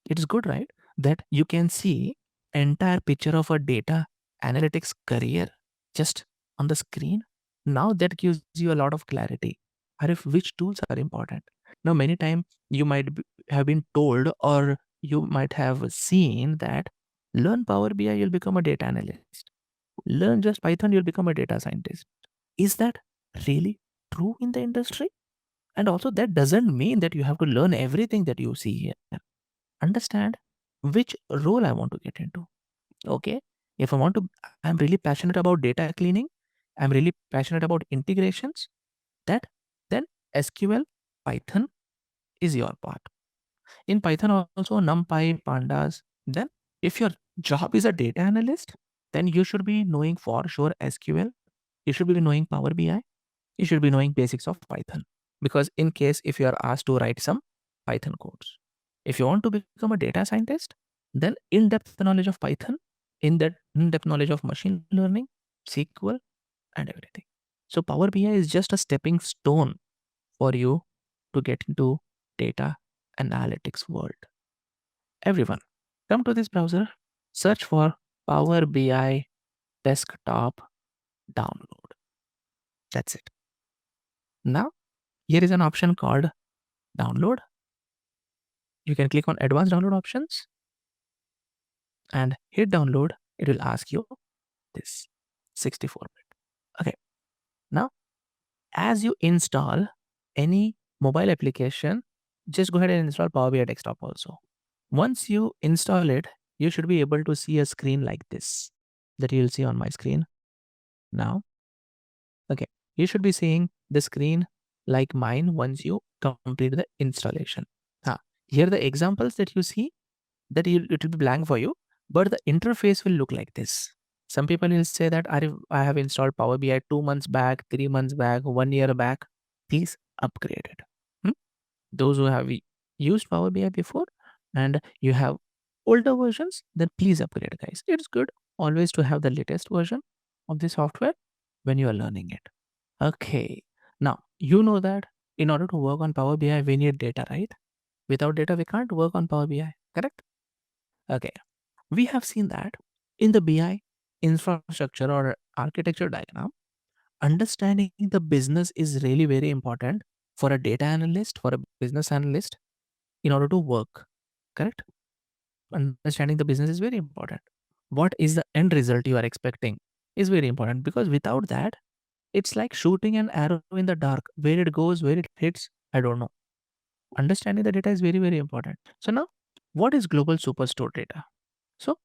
It is good, right? That you can see entire picture of a data analytics career just on the screen. Now that gives you a lot of clarity. Or if which tools are important. Now, many times you might have been told or you might have seen that learn Power BI, you'll become a data analyst. learn just Python, you'll become a data scientist. Is that really true in the industry? And also, that doesn't mean that you have to learn everything that you see here. Understand which role I want to get into. Okay. If I want to, I'm really passionate about data cleaning, I'm really passionate about integrations, that then SQL, Python is your part. In Python, also NumPy, Pandas. Then, if your job is a data analyst, then you should be knowing for sure SQL. You should be knowing Power BI. You should be knowing basics of Python. Because in case if you are asked to write some Python codes, if you want to become a data scientist, then in-depth knowledge of Python, in-depth knowledge of machine learning, SQL, and everything. So Power BI is just a stepping stone for you to get into data analytics world. Everyone, come to this browser, search for Power BI desktop download. That's it. Now, here is an option called download. You can click on advanced download options and hit download. It will ask you this 64-bit. Okay. Now, as you install any mobile application, just go ahead and install Power BI Desktop also. Once you install it, you should be able to see a screen like this that you'll see on my screen now. Okay. You should be seeing the screen like mine once you complete the installation. Here the examples that you see, that it will be blank for you, but the interface will look like this. Some people will say that I have installed Power BI 2 months back, 3 months back, 1 year back. Please upgrade it. Hmm? Those who have used Power BI before and you have older versions, then please upgrade, guys. It's good always to have the latest version of the software when you are learning it. Okay. Now, you know that in order to work on Power BI, we need data, right? Without data, we can't work on Power BI, correct? Okay. We have seen that in the BI infrastructure or architecture diagram, understanding the business is really very important for a data analyst, for a business analyst in order to work, correct? Understanding the business is very important. What is the end result you are expecting is very important, because without that, it's like shooting an arrow in the dark. Where it goes, where it hits, I don't know. Understanding the data is very, very important. So now, what is global superstore data? So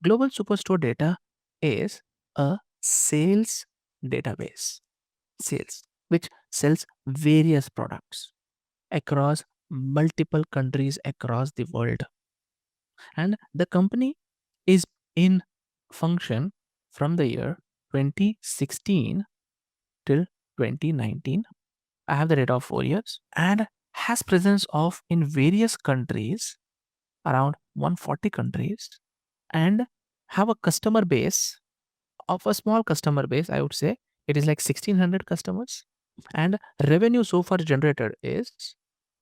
global superstore data is a sales database, sales, which sells various products across multiple countries across the world. And the company is in function from the year 2016 till 2019. I have the data of 4 years, and has presence of in various countries, around 140 countries, and have a customer base of a small customer base. I would say it is like 1600 customers, and revenue so far generated is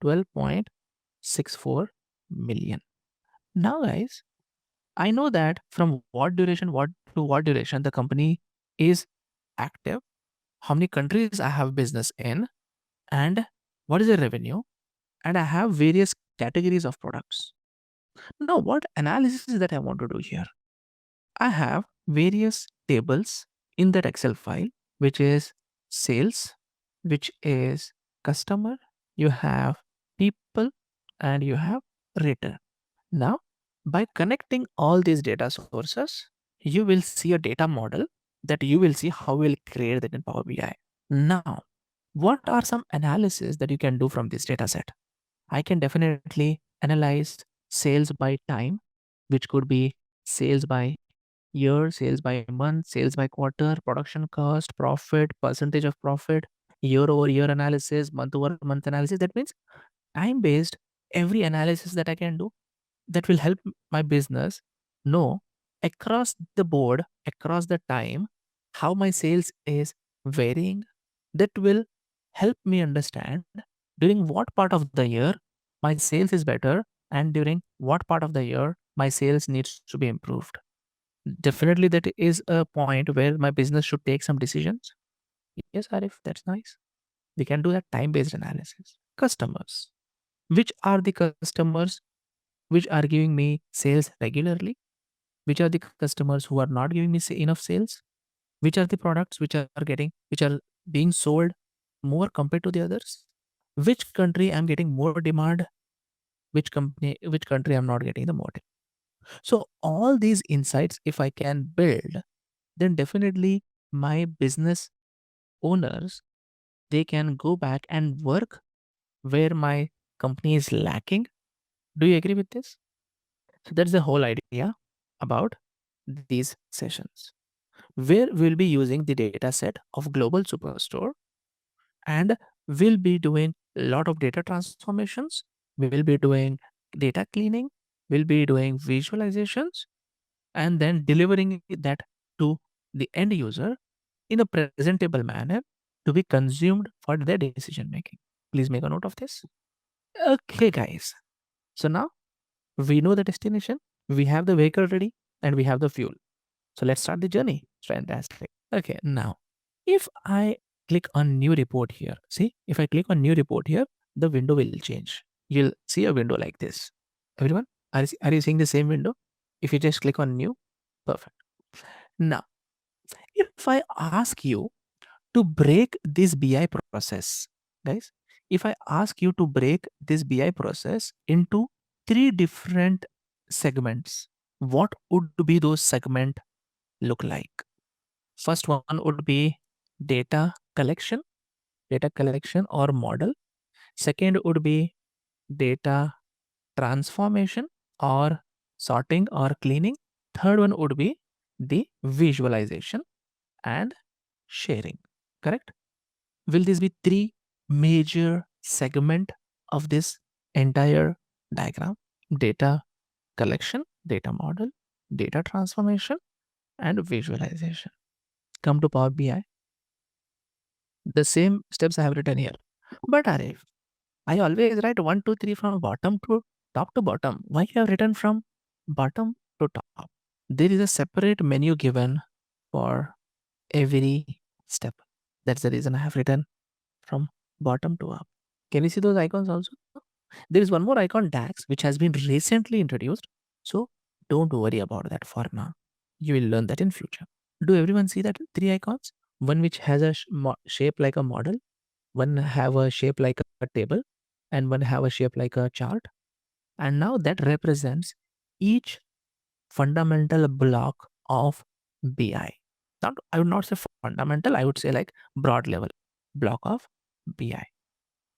12.64 million. Now, guys, I know that from what duration the company is active, how many countries I have business in, and what is the revenue, and I have various categories of products. Now, what analysis that I want to do here? I have various tables in that Excel file, which is sales, which is customer, you have people, and you have return. Now, by connecting all these data sources, you will see a data model that you will see how we'll create that in Power BI. Now, what are some analysis that you can do from this data set? I can definitely analyze sales by time, which could be sales by year, sales by month, sales by quarter, production cost, profit, percentage of profit, year over year analysis, month over month analysis. That means time based every analysis that I can do that will help my business know across the board, across the time, how my sales is varying. That will help me understand during what part of the year my sales is better, and during what part of the year my sales needs to be improved. Definitely, that is a point where my business should take some decisions. Yes, Arif, that's nice. We can do that time based analysis. Customers. Which are the customers which are giving me sales regularly? Which are the customers who are not giving me enough sales? Which are the products which are being sold more compared to the others? Which country I'm getting more demand? Which country I'm not getting the more demand? So all these insights, if I can build, then definitely my business owners, they can go back and work where my company is lacking. Do you agree with this? So that's the whole idea about these sessions, where we'll be using the data set of global superstore, and we'll be doing a lot of data transformations. We will be doing data cleaning. We'll be doing visualizations, and then delivering that to the end user in a presentable manner to be consumed for their decision making. Please make a note of this. Okay, guys. So now we know the destination, we have the vehicle ready, and we have the fuel. So let's start the journey. Fantastic. Okay, now if I click on new report here, see, if I click on new report here, the window will change. You'll see a window like this. Everyone, are you seeing the same window? If you just click on new, perfect. Now, if I ask you to break this BI process, guys, if I ask you to break this BI process into three different segments, what would be those segment look like? First one would be data collection, data collection or model. Second would be data transformation or sorting or cleaning. Third one would be the visualization and sharing. Correct? Will these be three major segment of this entire diagram? Data collection, data model, data transformation, and visualization. Come to Power BI. The same steps I have written here. But Arif, I always write 1, 2, 3 from bottom to top to bottom. Why you have written from bottom to top? There is a separate menu given for every step. That's the reason I have written from bottom to up. Can you see those icons also? There is one more icon, DAX, which has been recently introduced. So don't worry about that for now. You will learn that in future. Do everyone see that three icons? One which has a shape like a model, one have a shape like a table, and one have a shape like a chart. And now that represents each fundamental block of BI. Not, I would not say fundamental, I would say like broad level block of BI.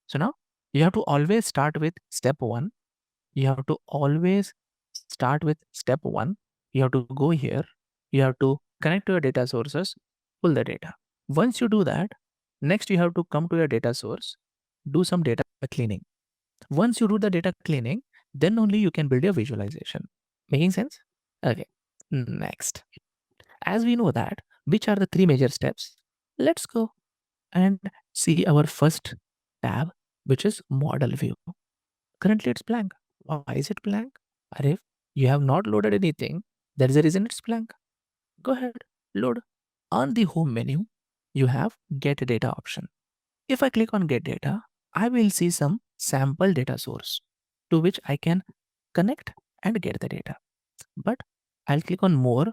So now you have to always start with step one. You have to always start with step one. You have to go here. You have to connect to your data sources, pull the data. Once you do that, next you have to come to your data source, do some data cleaning. Once you do the data cleaning, then only you can build your visualization. Making sense? Okay. Next. As we know that, which are the three major steps? Let's go and see our first tab, which is model view. Currently it's blank. Why is it blank? Arif, you have not loaded anything. There is a reason it's blank. Go ahead, load. On the home menu, you have get data option. If I click on get data, I will see some sample data source to which I can connect and get the data. But I'll click on more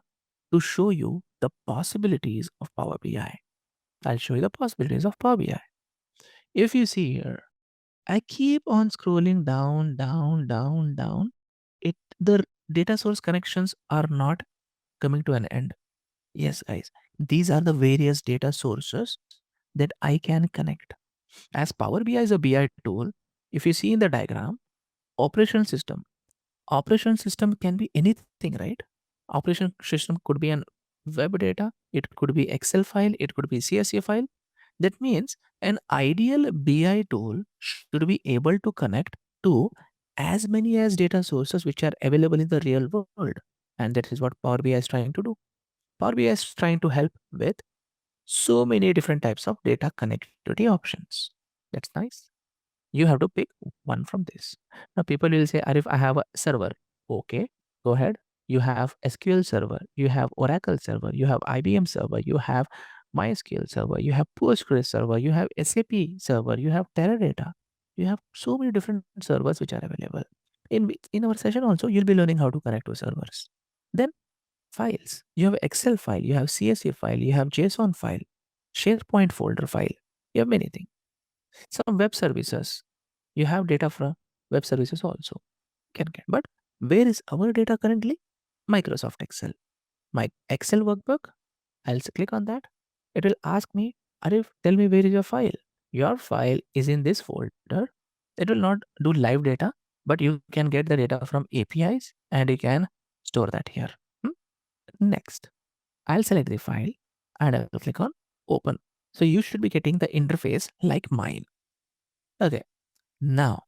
to show you the possibilities of Power BI. I'll show you the possibilities of Power BI. If you see here, I keep on scrolling down, down, down, down. The data source connections are not coming to an end. Yes, guys, these are the various data sources that I can connect. As Power BI is a BI tool, if you see in the diagram, operation system. Operation system can be anything, right? Operation system could be an web data, it could be Excel file, it could be CSV file. That means an ideal BI tool should be able to connect to as many as data sources which are available in the real world. And that is what Power BI is trying to do. Power BI is trying to help with so many different types of data connectivity options. That's nice. You have to pick one from this. Now people will say, Arif, I have a server. Okay, go ahead. You have SQL server, you have Oracle server, you have IBM server, you have MySQL server, you have Postgres server, you have SAP server, you have Teradata. You have so many different servers which are available. In our session also, you'll be learning how to connect to servers. Then files. You have Excel file, you have CSV file, you have JSON file, SharePoint folder file. You have many things. Some web services. You have data from web services also. Can get. But where is our data currently? Microsoft Excel. My Excel workbook. I'll click on that. It will ask me, Arif, tell me where is your file? Your file is in this folder. It will not do live data, but you can get the data from APIs and you can store that here. Next, I'll select the file and I will click on open. So you should be getting the interface like mine. Okay. Now,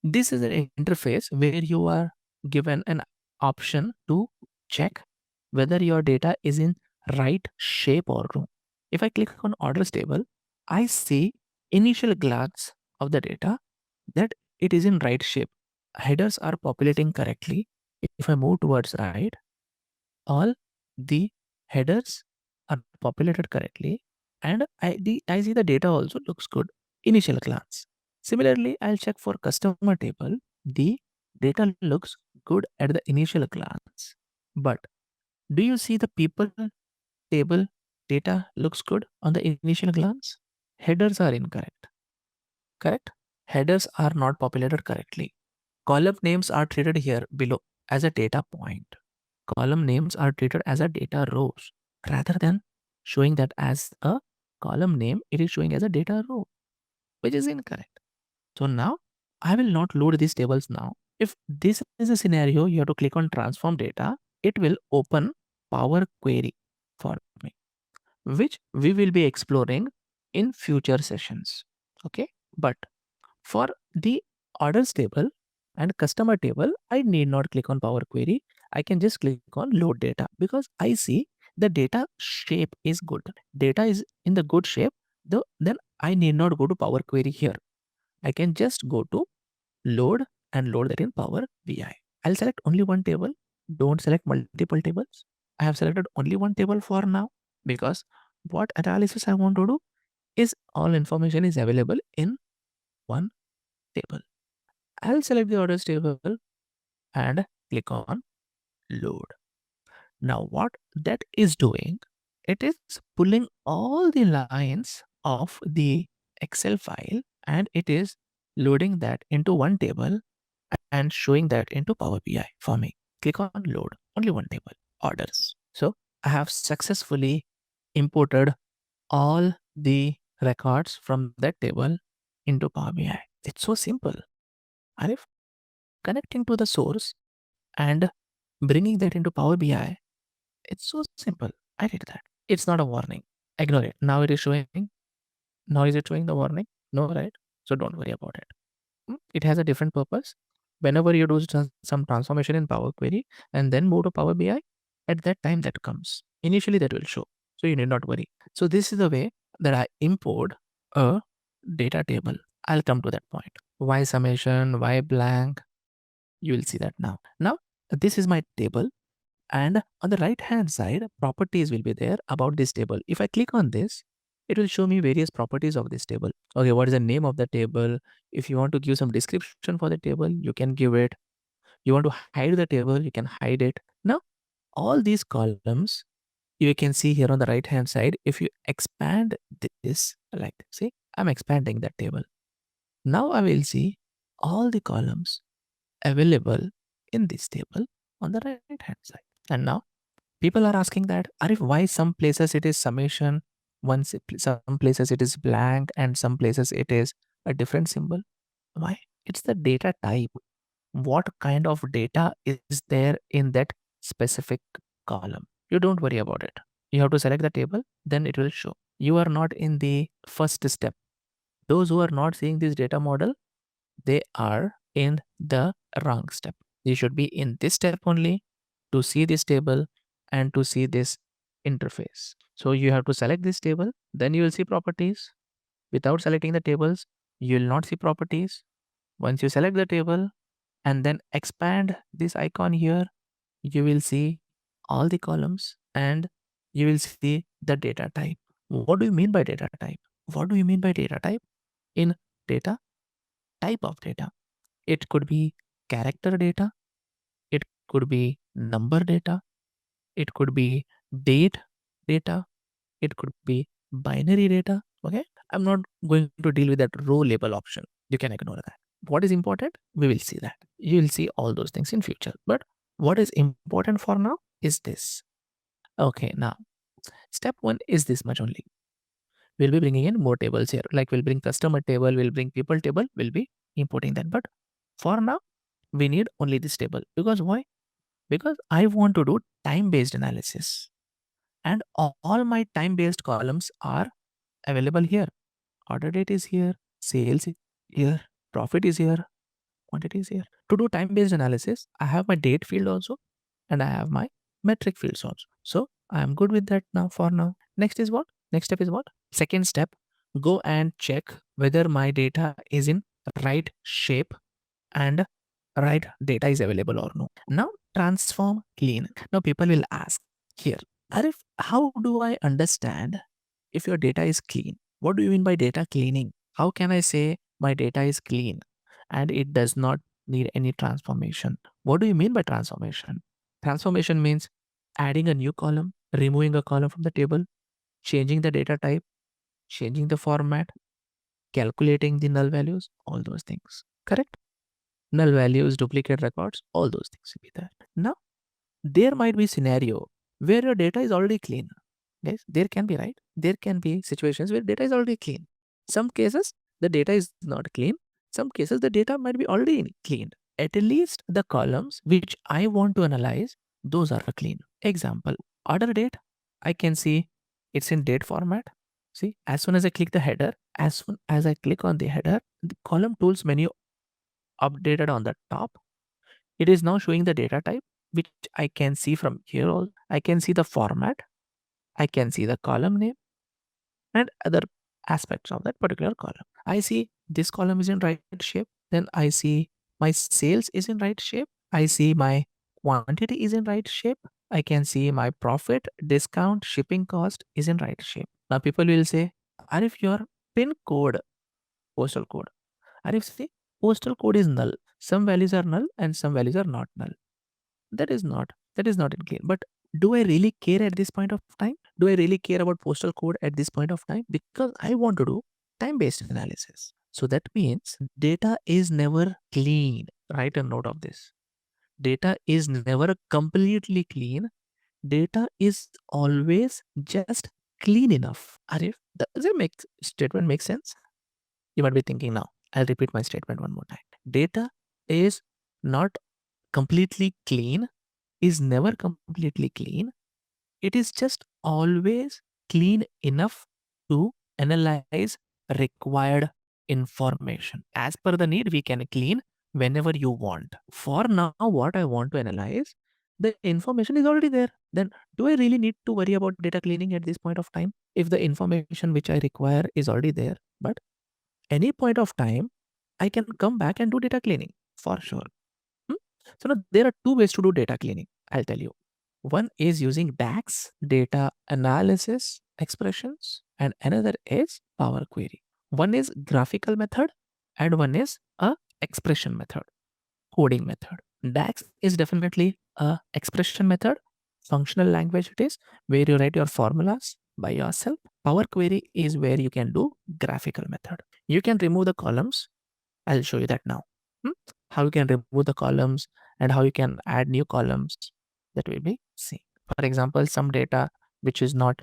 this is an interface where you are given an option to check whether your data is in right shape or row. If I click on orders table, I see initial glance of the data that it is in right shape. Headers are populating correctly. If I move towards right, all the headers are populated correctly and I see the data also looks good initial glance. Similarly, I'll check for customer table. The data looks good at the initial glance. But do you see the people table data looks good on the initial glance? Headers are incorrect. Correct? Headers are not populated correctly. Column names are treated here below as a data point. Column names are treated as a data rows rather than showing that as a column name, it is showing as a data row, which is incorrect. So now I will not load these tables now. If this is a scenario, you have to click on transform data. It will open Power Query for me, which we will be exploring in future sessions. Okay. But for the orders table and customer table, I need not click on Power Query. I can just click on load data because I see the data shape is good. Data is in the good shape. Though, then I need not go to Power Query here. I can just go to load and load that in Power BI. I'll select only one table. Don't select multiple tables. I have selected only one table for now because what analysis I want to do is all information is available in one table. I'll select the orders table and click on load. Now what that is doing, it is pulling all the lines of the Excel file and it is loading that into one table and showing that into Power BI for me. Click on load, only one table, orders. So I have successfully imported all the records from that table into Power BI. It's so simple. Arif, connecting to the source and bringing that into Power BI, it's so simple. I did that. It's not a warning. Ignore it. Now it is showing. Now is it showing the warning? No, right? So don't worry about it. It has a different purpose. Whenever you do some transformation in Power Query and then move to Power BI, at that time that comes. Initially that will show. So you need not worry. So this is the way that I import a data table. I'll come to that point. Why summation? Why blank? You will see that now. Now, this is my table. And on the right hand side, properties will be there about this table. If I click on this, it will show me various properties of this table. Okay, what is the name of the table? If you want to give some description for the table, you can give it. You want to hide the table, you can hide it. Now, all these columns, you can see here on the right hand side, if you expand this, like, see, I'm expanding that table. Now I will see all the columns available in this table on the right hand side. And now people are asking that, Arif, why some places it is summation, some places it is blank, and some places it is a different symbol? Why? It's the data type. What kind of data is there in that specific column? You don't worry about it. You have to select the table, then it will show. You are not in the first step. Those who are not seeing this data model, they are in the wrong step. You should be in this step only to see this table and to see this interface. So you have to select this table, then you will see properties. Without selecting the tables, you will not see properties. Once you select the table and then expand this icon here, you will see all the columns and you will see the data type. What do you mean by data type? What do you mean by data type? In data, type of data. It could be character data, it could be number data, it could be date data, it could be binary data. Okay, I'm not going to deal with that row label option. You can ignore that. What is important? We will see that. You will see all those things in future. But what is important for now is this. Okay, now step one is this much only. We'll be bringing in more tables here. Like we'll bring customer table, we'll bring people table, we'll be importing that. But for now, we need only this table. Because why? Because I want to do time-based analysis. And all my time-based columns are available here. Order date is here, sales is here, profit is here, quantity is here. To do time-based analysis, I have my date field also, and I have my metric fields also. So I am good with that now for now. Next is what? Next step is what? Second step, go and check whether my data is in right shape and right data is available or no. Now transform clean. Now people will ask here, Arif, how do I understand if your data is clean? What do you mean by data cleaning? How can I say my data is clean and it does not need any transformation? What do you mean by transformation? Transformation means adding a new column, removing a column from the table, changing the data type, changing the format, calculating the null values, all those things. Correct? Null values, duplicate records, all those things will be there. Now, there might be scenario where your data is already clean. Guys, there can be, right? There can be situations where data is already clean. Some cases, the data is not clean. Some cases, the data might be already cleaned. At least the columns which I want to analyze, those are clean. Example, order date, I can see it's in date format. See, as soon as I click the header, as soon as I click on the header, the column tools menu updated on the top. It is now showing the data type, which I can see from here. I can see the format, I can see the column name and other aspects of that particular column. I see this column is in right shape. Then I see my sales is in right shape. I see my quantity is in right shape. I can see my profit, discount, shipping cost is in right shape. Now people will say, Arif, your pin code, postal code. Arif, see, postal code is null. Some values are null and some values are not null. That is not in clean. But do I really care at this point of time? Do I really care about postal code at this point of time? Because I want to do time-based analysis. So that means data is never clean. Write a note of this. Data is never completely clean. Data is always just clean enough. Arif, does it make statement make sense? You might be thinking now. I'll repeat my statement one more time. Data is not completely clean, is never completely clean. It is just always clean enough to analyze required information. As per the need, we can clean whenever you want. For now, what I want to analyze, the information is already there. Then do I really need to worry about data cleaning at this point of time? If the information which I require is already there, but any point of time, I can come back and do data cleaning for sure. Hmm? So now there are two ways to do data cleaning. I'll tell you. One is using DAX, data analysis expressions, and another is Power Query. One is graphical method and one is a expression method, coding method. DAX is definitely a expression method, functional language it is, where you write your formulas by yourself. Power Query is where you can do graphical method. You can remove the columns. I'll show you that now. Hmm? How you can remove the columns and how you can add new columns, that will be seen. For example, some data which is not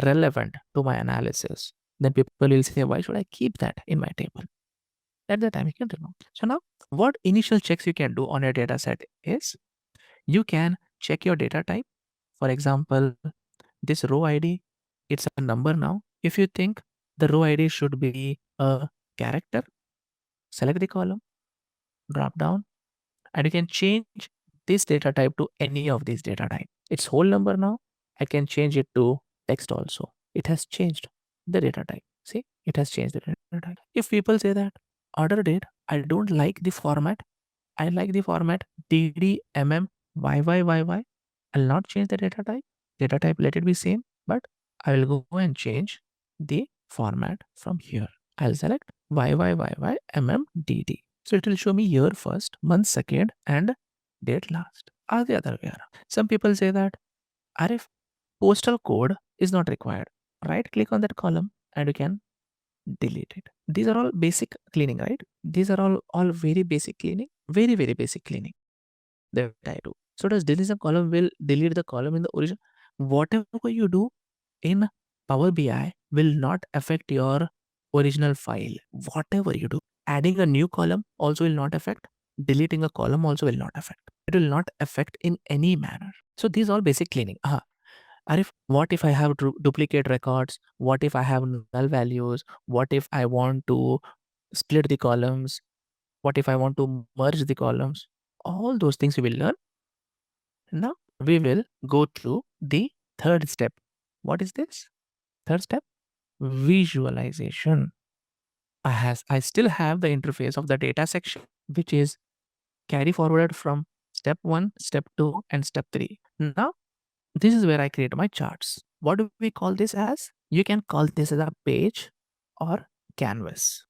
relevant to my analysis, then people will say, why should I keep that in my table? At that time, you can remove. So now, what initial checks you can do on your data set is, you can check your data type. For example, this row ID, it's a number now. If you think the row ID should be a character, select the column, drop down, and you can change this data type to any of these data type. It's whole number now. I can change it to text also. It has changed the data type. See, it has changed the data type. If people say that order date, I don't like the format. I like the format DD MM YYYY. I'll not change the data type. Data type, let it be same, but I will go and change the format from here. I'll select YYYYMMDD. So it will show me year first, month second, and date last, or the other way around. Some people say that Arif, postal code is not required. Right click on that column and you can delete it. These are all basic cleaning, right? These are all very basic cleaning, very basic cleaning that I do. So does delete the column will delete the column in the origin. Whatever you do in Power BI will not affect your original file. Whatever you do, adding a new column also will not affect. Deleting a column also will not affect. It will not affect in any manner. So these all basic cleaning. Arif, what if I have duplicate records? What if I have null values? What if I want to split the columns? What if I want to merge the columns? All those things we will learn. Now we will go through the third step. What is this? Third step, visualization. I still have the interface of the data section, which is carry forwarded from step 1, step 2, and step 3. Now, this is where I create my charts. What do we call this as? You can call this as a page or canvas.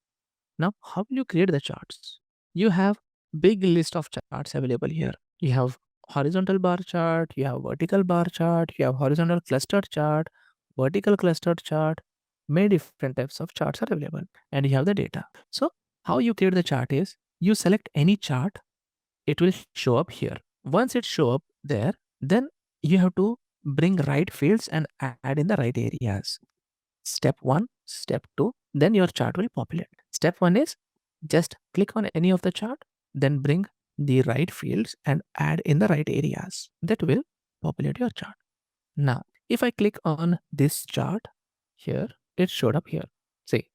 Now, how will you create the charts? You have big list of charts available here. You have horizontal bar chart, you have vertical bar chart, you have horizontal cluster chart, vertical cluster chart. Many different types of charts are available, and you have the data. So, how you create the chart is you select any chart, it will show up here. Once it show up there, then you have to bring right fields and add in the right areas. Step 1, step 2, then your chart will populate. Step 1 is just click on any of the chart, then bring the right fields and add in the right areas. That will populate your chart. Now, if I click on this chart here, it showed up here. See,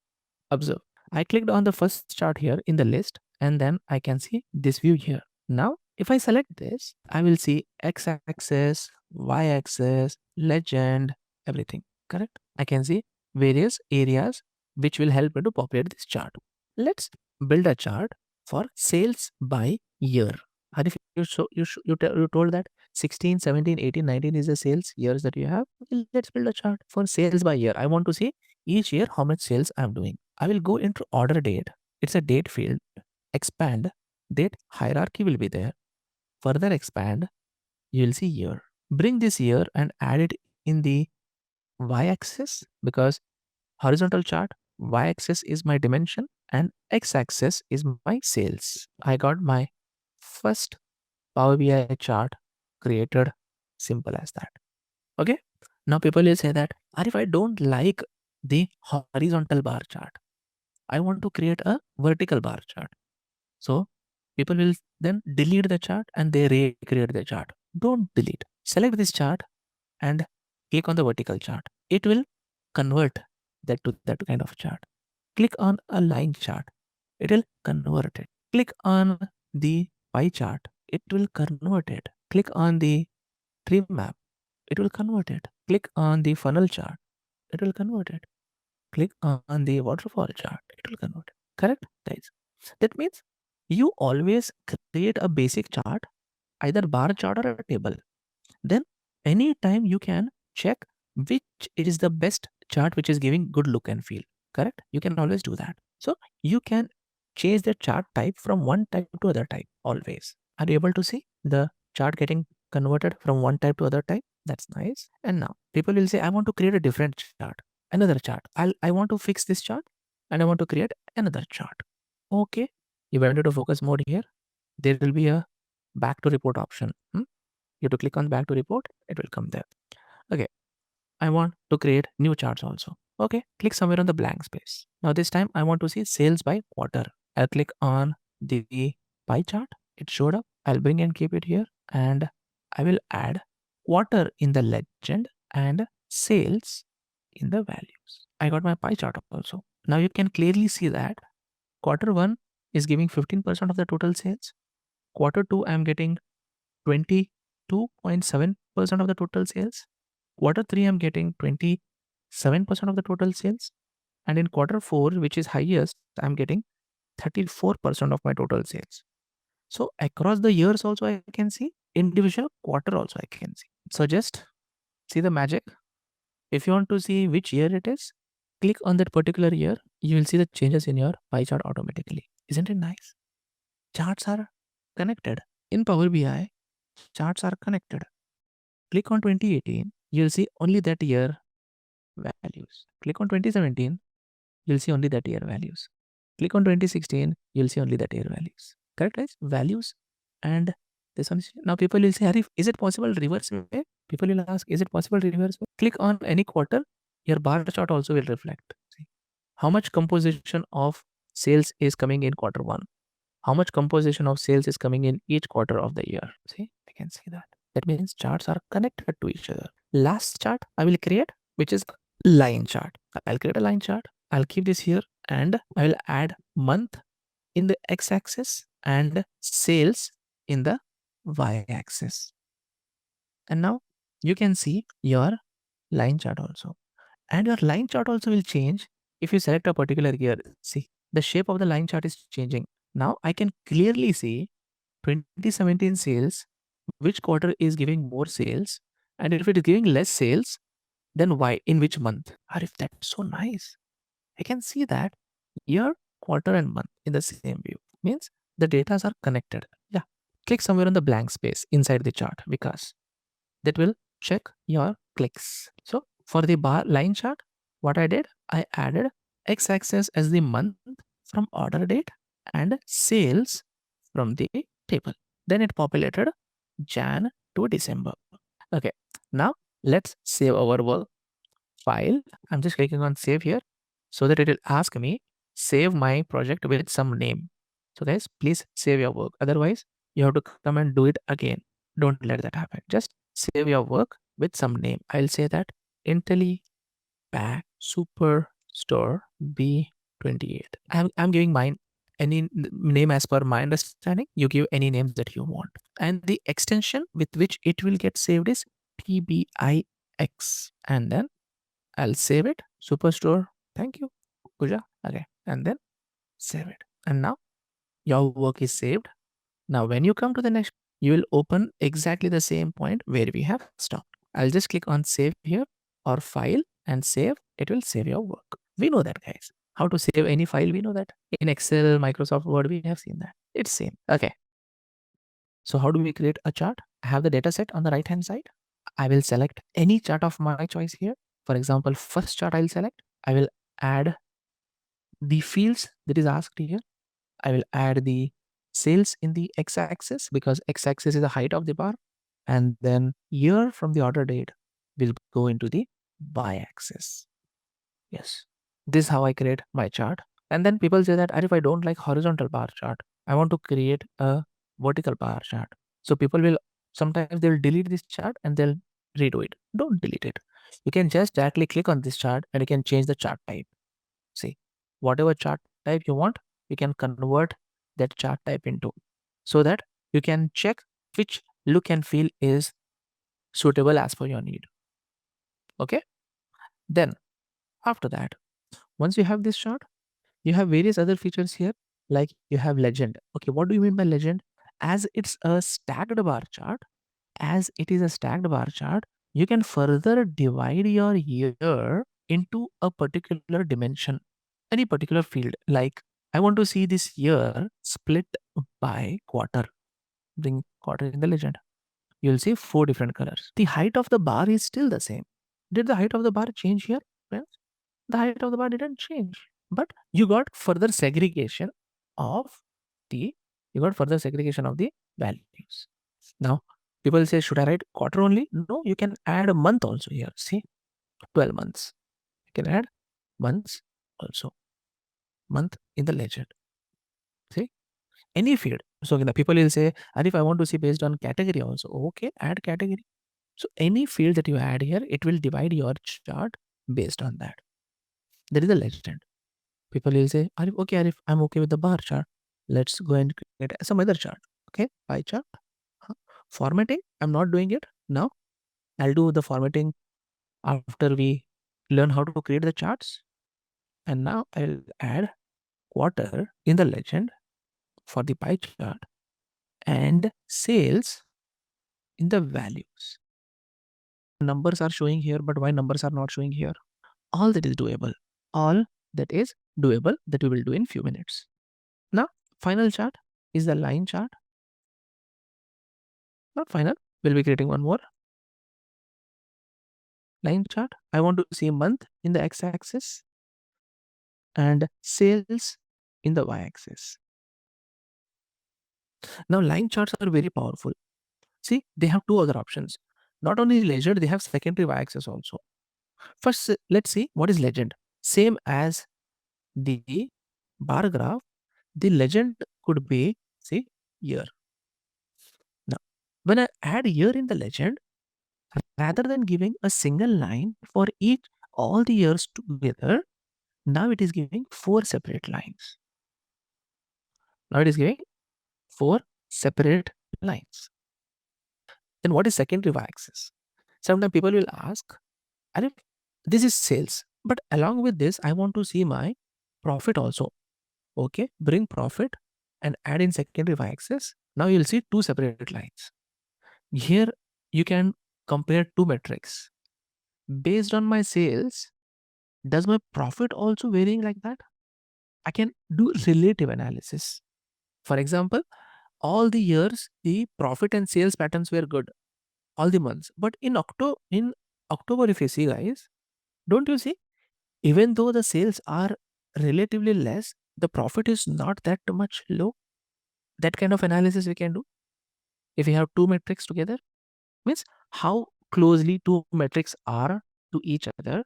observe. I clicked on the first chart here in the list, and then I can see this view here. Now, if I select this, I will see x-axis, y-axis, legend, everything, correct? I can see various areas which will help me to populate this chart. Let's build a chart for sales by year. And if you told that 16, 17, 18, 19 is the sales years that you have, okay, let's build a chart for sales by year. I want to see each year how much sales I'm doing. I will go into order date. It's a date field. Expand. Date hierarchy will be there. Further expand. You will see year. Bring this year and add it in the y-axis because horizontal chart, y-axis is my dimension and x-axis is my sales. I got my first Power BI chart created, simple as that. Okay. Now people will say that, if I don't like the horizontal bar chart, I want to create a vertical bar chart. So people will then delete the chart and they recreate the chart. Don't delete. Select this chart and click on the vertical chart. It will convert that to that kind of chart. Click on a line chart. It will convert it. Click on the pie chart. It will convert it. Click on the tree map. It will convert it. Click on the funnel chart. It will convert it. Click on the waterfall chart. It will convert it. Correct, guys? That means you always create a basic chart, either bar chart or a table. Then anytime you can check which is the best chart which is giving good look and feel. Correct? You can always do that. So you can change the chart type from one type to other type always. Are you able to see the chart getting converted from one type to other type? That's nice. And now people will say, I want to create a different chart, another chart. I want to fix this chart and I want to create another chart. Okay. You went into focus mode here. There will be a back to report option. You have to click on back to report. It will come there. Okay. I want to create new charts also. Okay. Click somewhere on the blank space. Now this time I want to see sales by quarter. I'll click on the pie chart. It showed up. I'll bring and keep it here. And I will add quarter in the legend and sales in the values. I got my pie chart also. Now you can clearly see that quarter 1 is giving 15% of the total sales. Quarter 2, I'm getting 22.7% of the total sales. Quarter 3, I'm getting 27% of the total sales. And in quarter 4, which is highest, I'm getting 34% of my total sales. So across the years also I can see, individual quarter also I can see. So just see the magic. If you want to see which year it is, click on that particular year. You will see the changes in your pie chart automatically. Isn't it nice? Charts are connected. In Power BI, charts are connected. Click on 2018, you'll see only that year values. Click on 2017, you'll see only that year values. Click on 2016, you'll see only that year values. Correct, guys? Values and this one. Now people will say, Arif, is it possible reverse way? People will ask, is it possible reverse way? Click on any quarter, your bar chart also will reflect. See, how much composition of sales is coming in quarter one? How much composition of sales is coming in each quarter of the year? See, I can see that. That means charts are connected to each other. Last chart I will create, which is line chart. I'll create a line chart. I'll keep this here and I will add month in the x-axis and sales in the y-axis. And now you can see your line chart also. And your line chart also will change if you select a particular year. See, the shape of the line chart is changing. Now I can clearly see 2017 sales, which quarter is giving more sales, and if it is giving less sales, then why, in which month. Or if that's so nice, I can see that year, quarter, and month in the same view. Means the data are connected. Yeah. Click somewhere on the blank space inside the chart because that will check your clicks. So for the bar line chart, what I did, I added x-axis as the month from order date and sales from the table. Then it populated Jan to December. Okay, now let's save our work file. I'm just clicking on save here so that it will ask me save my project with some name. So guys, please save your work. Otherwise, you have to come and do it again. Don't let that happen. Just save your work with some name. I'll say that Intellipaat Superstore B28. I'm giving mine any name as per my understanding. You give any name that you want. And the extension with which it will get saved is TBIX. And then I'll save it. Superstore. Thank you, Pooja. Okay. And then save it. And now your work is saved. Now, when you come to the next, you will open exactly the same point where we have stopped. I'll just click on save here or file and save. It will save your work. We know that, guys. How to save any file, we know that. In Excel, Microsoft Word, we have seen that. It's same. Okay. So how do we create a chart? I have the data set on the right hand side. I will select any chart of my choice here. For example, first chart I'll select. I will add the fields that is asked here. I will add the sales in the x-axis because x-axis is the height of the bar. And then year from the order date will go into the y-axis. Yes, this is how I create my chart. And then people say that if I don't like horizontal bar chart, I want to create a vertical bar chart. So people will sometimes they'll delete this chart and they'll redo it. Don't delete it. You can just directly click on this chart and you can change the chart type. See, whatever chart type you want, you can convert that chart type into so that you can check which look and feel is suitable as per your need. Okay. Then after that, once you have this chart, you have various other features here, like you have legend. Okay, what do you mean by legend? As it's a stacked bar chart, as it is a stacked bar chart, you can further divide your year into a particular dimension, any particular field. Like I want to see this year split by quarter. Bring quarter in the legend. You'll see 4 different colors. The height of the bar is still the same. Did the height of the bar change here? Friends? The height of the bar didn't change, but you got further segregation of the values. Now people say, should I write quarter only? No, you can add a month also here. See, 12 months. You can add months also. Month in the legend. See, any field. So the people will say, and if I want to see based on category also, okay, add category. So any field that you add here, it will divide your chart based on that. That is the legend. People will say, Arif, okay, Arif, I'm okay with the bar chart. Let's go and create some other chart. Okay, pie chart. Formatting, I'm not doing it now. I'll do the formatting after we learn how to create the charts. And now I'll add quarter in the legend for the pie chart and sales in the values. Numbers are showing here, but why numbers are not showing here? All that is doable. All that is doable that we will do in few minutes. Now, final chart is the line chart. Not final, we'll be creating one more. line chart. I want to see month in the x-axis and sales in the y-axis. Now line charts are very powerful. See, they have two other options. Not only legend, they have secondary y-axis also. First, let's see what is legend. Same as the bar graph, the legend could be, see, year. Now, when I add year in the legend, rather than giving a single line for each all the years together, now it is giving four separate lines. Now it is giving four separate lines. Then what is secondary y-axis? Sometimes people will ask, "Arey, this is sales, but along with this, I want to see my profit also." Okay, bring profit and add in secondary y-axis. Now you'll see two separate lines. Here you can compare two metrics. Based on my sales, does my profit also varying like that? I can do relative analysis. For example, all the years the profit and sales patterns were good, all the months. But in October, if you see guys, don't you see? Even though the sales are relatively less, the profit is not that much low. That kind of analysis we can do if we have two metrics together. Means how closely two metrics are to each other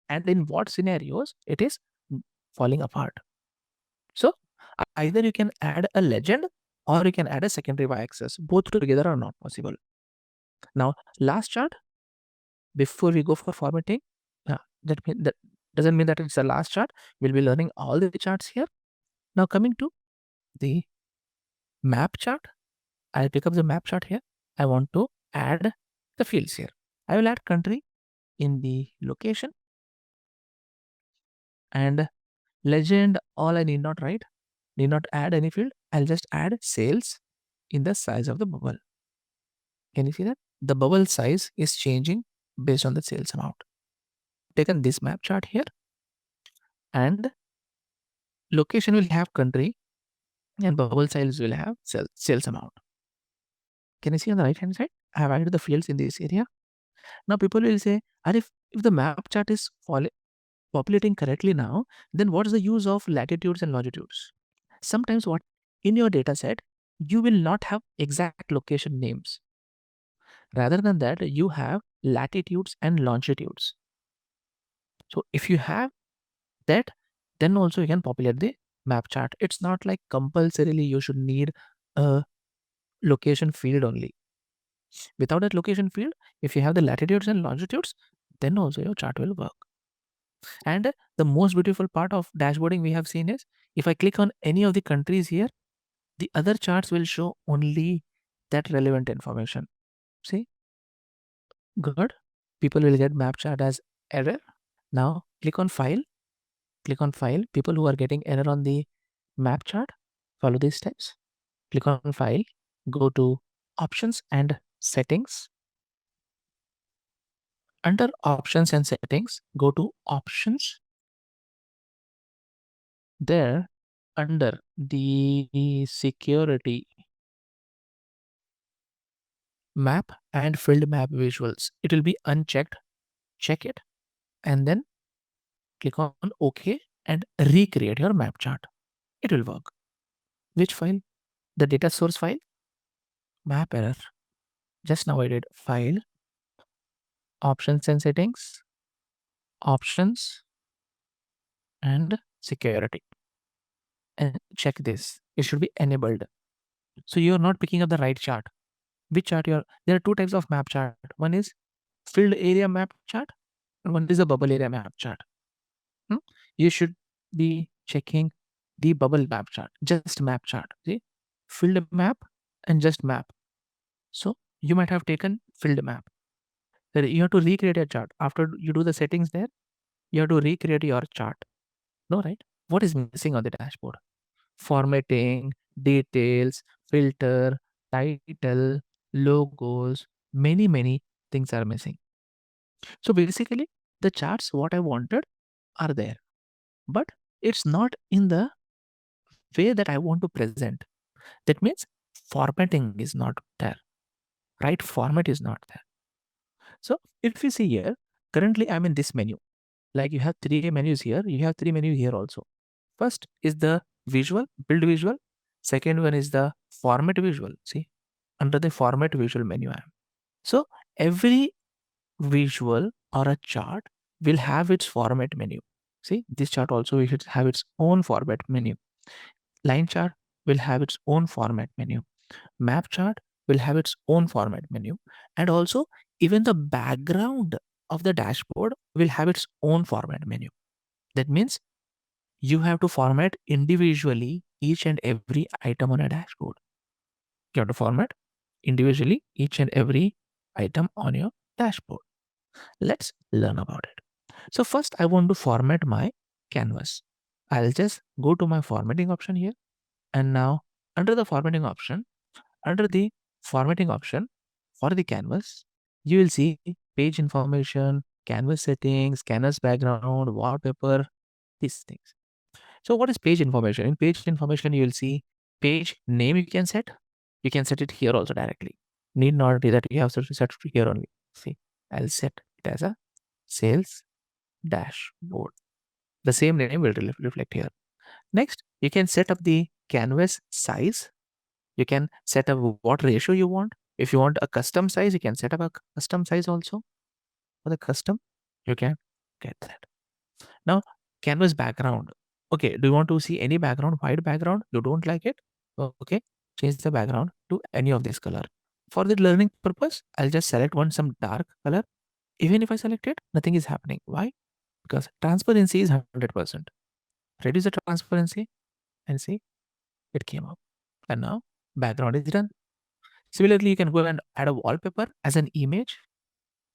and in what scenarios it is falling apart. So either you can add a legend or you can add a secondary y-axis. Both together are not possible. Now, last chart before we go for formatting. That doesn't mean that it's the last chart. We'll be learning all the charts here. Now coming to the map chart. I'll pick up the map chart here. I want to add the fields here. I will add country in the location and legend. All I need not write, need not add any field. I'll just add sales in the size of the bubble. Can you see that? The bubble size is changing based on the sales amount. Taken this map chart here and location will have country and bubble size will have sales amount. Can you see on the right hand side? I have added the fields in this area. Now people will say, "And if the map chart is populating correctly now, then what is the use of latitudes and longitudes?" Sometimes what in your data set, you will not have exact location names. Rather than that, you have latitudes and longitudes. So if you have that, then also you can populate the map chart. It's not like compulsorily you should need a location field only. Without that location field, if you have the latitudes and longitudes, then also your chart will work. And the most beautiful part of dashboarding we have seen is if I click on any of the countries here, the other charts will show only that relevant information. See? Good. People will get map chart as error. Now click on file. Click on file. People who are getting error on the map chart, follow these steps. Click on file. Go to options and settings. Under options and settings, go to options. There, under the security map and field map visuals, it will be unchecked. Check it and then click on OK and recreate your map chart. It will work. Which file? The data source file? Map error. Just now I did file, options and settings, options and security. And check this. It should be enabled. So you're not picking up the right chart. Which chart you're there are two types of map chart. One is field area map chart and one is a bubble area map chart. You should be checking the bubble map chart, just map chart. See, field map and just map. So you might have taken field map. Then you have to recreate a chart. After you do the settings there, you have to recreate your chart. No, right? What is missing on the dashboard? Formatting, details, filter, title, logos, many things are missing. So basically, the charts what I wanted are there, but it's not in the way that I want to present. That means formatting is not there. Right format is not there. So if you see here, Currently, I'm in this menu. Like you have 3 menus here, you have 3 menus here also. First is the visual, build visual. Second one is the format visual. See, under the format visual menu I am. So every visual or a chart will have its format menu. See, this chart also will have its own format menu. Line chart will have its own format menu. Map chart will have its own format menu. And also, even the background of the dashboard will have its own format menu. That means you have to format individually each and every item on a dashboard. You have to format individually each and every item on your dashboard. Let's learn about it. So first I want to format my canvas. I'll just go to my formatting option here, and now under the formatting option, under the formatting option for the canvas, you will see page information, canvas settings, canvas background, wallpaper, these things. So what is page information? In page information, you will see page name you can set. You can set it here also directly. Need not be that you have to set it here only. See, I'll set it as a sales dashboard. The same name will reflect here. Next, you can set up the canvas size. You can set up what ratio you want. If you want a custom size, you can set up a custom size also. For the custom, you can get that. Now, canvas background. Okay, do you want to see any background, white background? You don't like it? Okay, change the background to any of this color. For the learning purpose, I'll just select some dark color. Even if I select it, nothing is happening. Why? Because transparency is 100%. Reduce the transparency and see, it came up. And now background is done. Similarly, you can go and add a wallpaper as an image.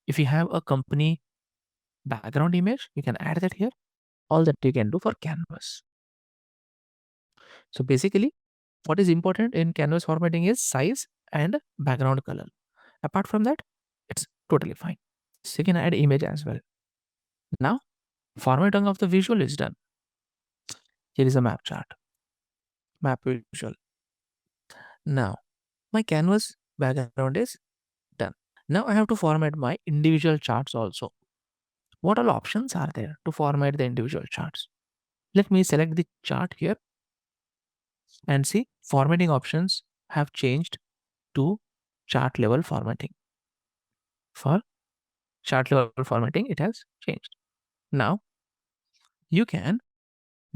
If you have a company background image, you can add that here. All that you can do for canvas. So basically, what is important in canvas formatting is size and background color. Apart from that, it's totally fine. So you can add image as well. Now, formatting of the visual is done. Here is a map chart. Map visual. Now, my canvas background is done. Now I have to format my individual charts also. What all options are there to format the individual charts? Let me select the chart here and see formatting options have changed to chart level formatting. For chart level formatting, it has changed. Now you can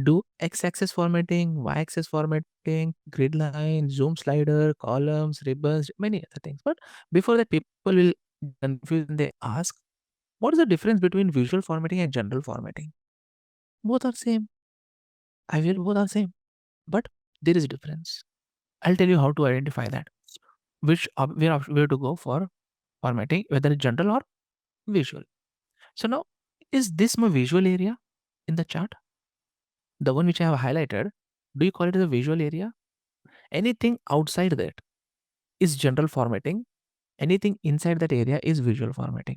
do x-axis formatting, y-axis formatting, grid line, zoom slider, columns, ribbons, many other things. But before that, people will confuse and they ask, what is the difference between visual formatting and general formatting? Both are same. I will both are same, but there is a difference. I'll tell you how to identify that. Where to go for formatting, whether it's general or visual. So now, is this my visual area in the chart? The one which I have highlighted, do you call it as a visual area? Anything outside that is general formatting. Anything inside that area is visual formatting.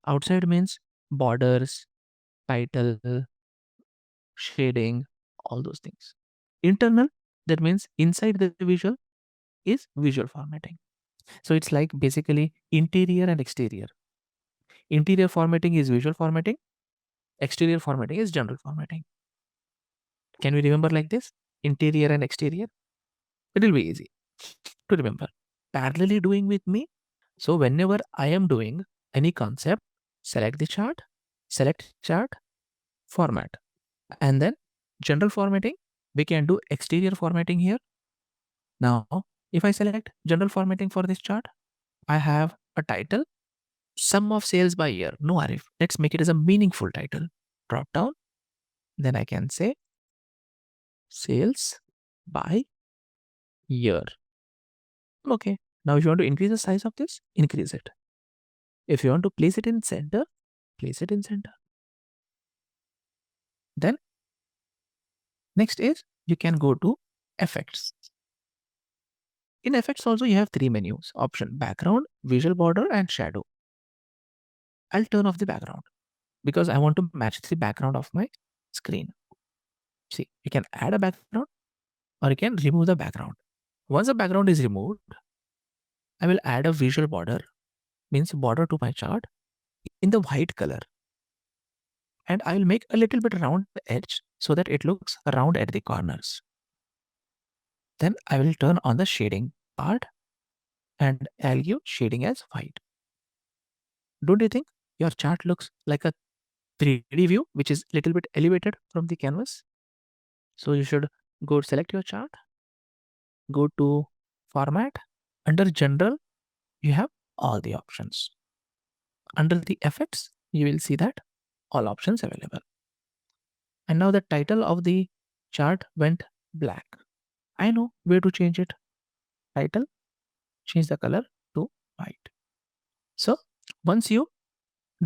Outside means borders, title, shading, all those things. Internal, that means inside the visual is visual formatting. So it's like basically interior and exterior. Interior formatting is visual formatting. Exterior formatting is general formatting. Can we remember like this? Interior and exterior? It will be easy to remember. Parallelly doing with me. So whenever I am doing any concept, select the chart, select chart, format. And then general formatting, we can do exterior formatting here. Now, if I select general formatting for this chart, I have a title, sum of sales by year. No Arif, let's make it as a meaningful title. Drop down, then I can say sales by year. Okay. Now, if you want to increase the size of this, increase it. If you want to place it in center, place it in center. Then next is you can go to effects. In effects also you have 3 menus: option background, visual border and shadow. I'll turn off the background because I want to match the background of my screen. See, you can add a background or you can remove the background. Once the background is removed, I will add a visual border, means border to my chart in the white color. and I will make a little bit round edge so that it looks round at the corners. Then I will turn on the shading part and I'll give shading as white. Don't you think your chart looks like a 3D view, which is a little bit elevated from the canvas? So you should go select your chart, go to format. Under general, you have all the options. Under the effects, you will see that all options available. And now the title of the chart went black. I know where to change it. Title, change the color to white. So once you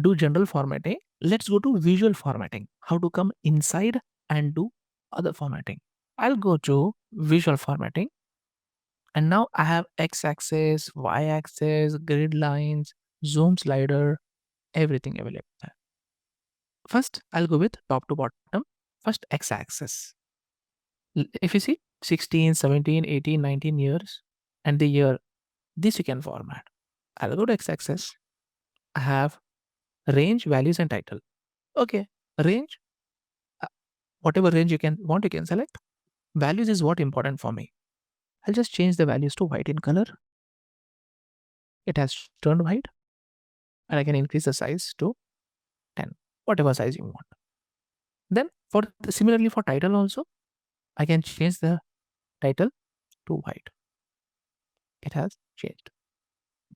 do general formatting, let's go to visual formatting. How to come inside and do other formatting. I'll go to visual formatting, and now I have x-axis, y-axis, grid lines, zoom slider, everything available there. First, I'll go with top to bottom. First, x-axis. If you see 16, 17, 18, 19 years and the year, this you can format. I'll go to x-axis. I have range, values, and title. Okay, range, uh, whatever range you can select. Values is what important for me. I'll just change the values to white in color. It has turned white, and I can increase the size to 10, whatever size you want. Then similarly for title also, I can change the title to white. It has changed.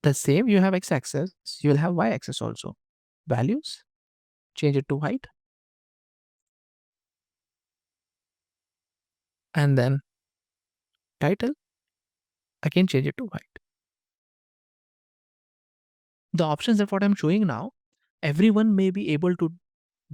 The same you have x-axis, you will have y-axis also. Values, change it to white. And then title, again change it to white. The options that what I'm showing now, everyone may be able to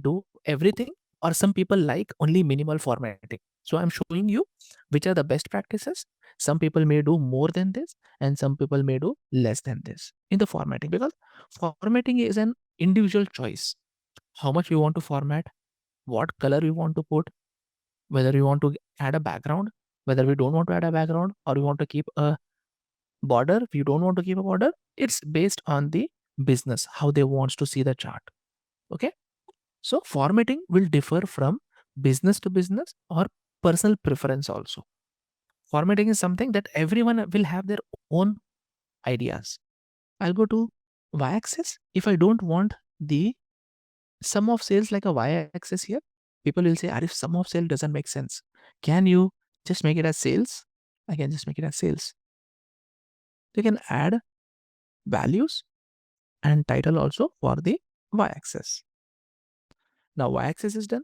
do everything, or some people like only minimal formatting. So I'm showing you which are the best practices. Some people may do more than this, and some people may do less than this in the formatting, because formatting is an individual choice. How much we want to format, what color we want to put, whether we want to add a background, whether we don't want to add a background, or we want to keep a border, if you don't want to keep a border, it's based on the business, how they wants to see the chart. Okay. So formatting will differ from business to business or personal preference also. Formatting is something that everyone will have their own ideas. I'll go to y-axis. If I don't want the sum of sales like a y-axis here, people will say, Arif, sum of sale doesn't make sense. Can you just make it as sales? I can just make it as sales. You can add values and title also for the y-axis. Now y-axis is done.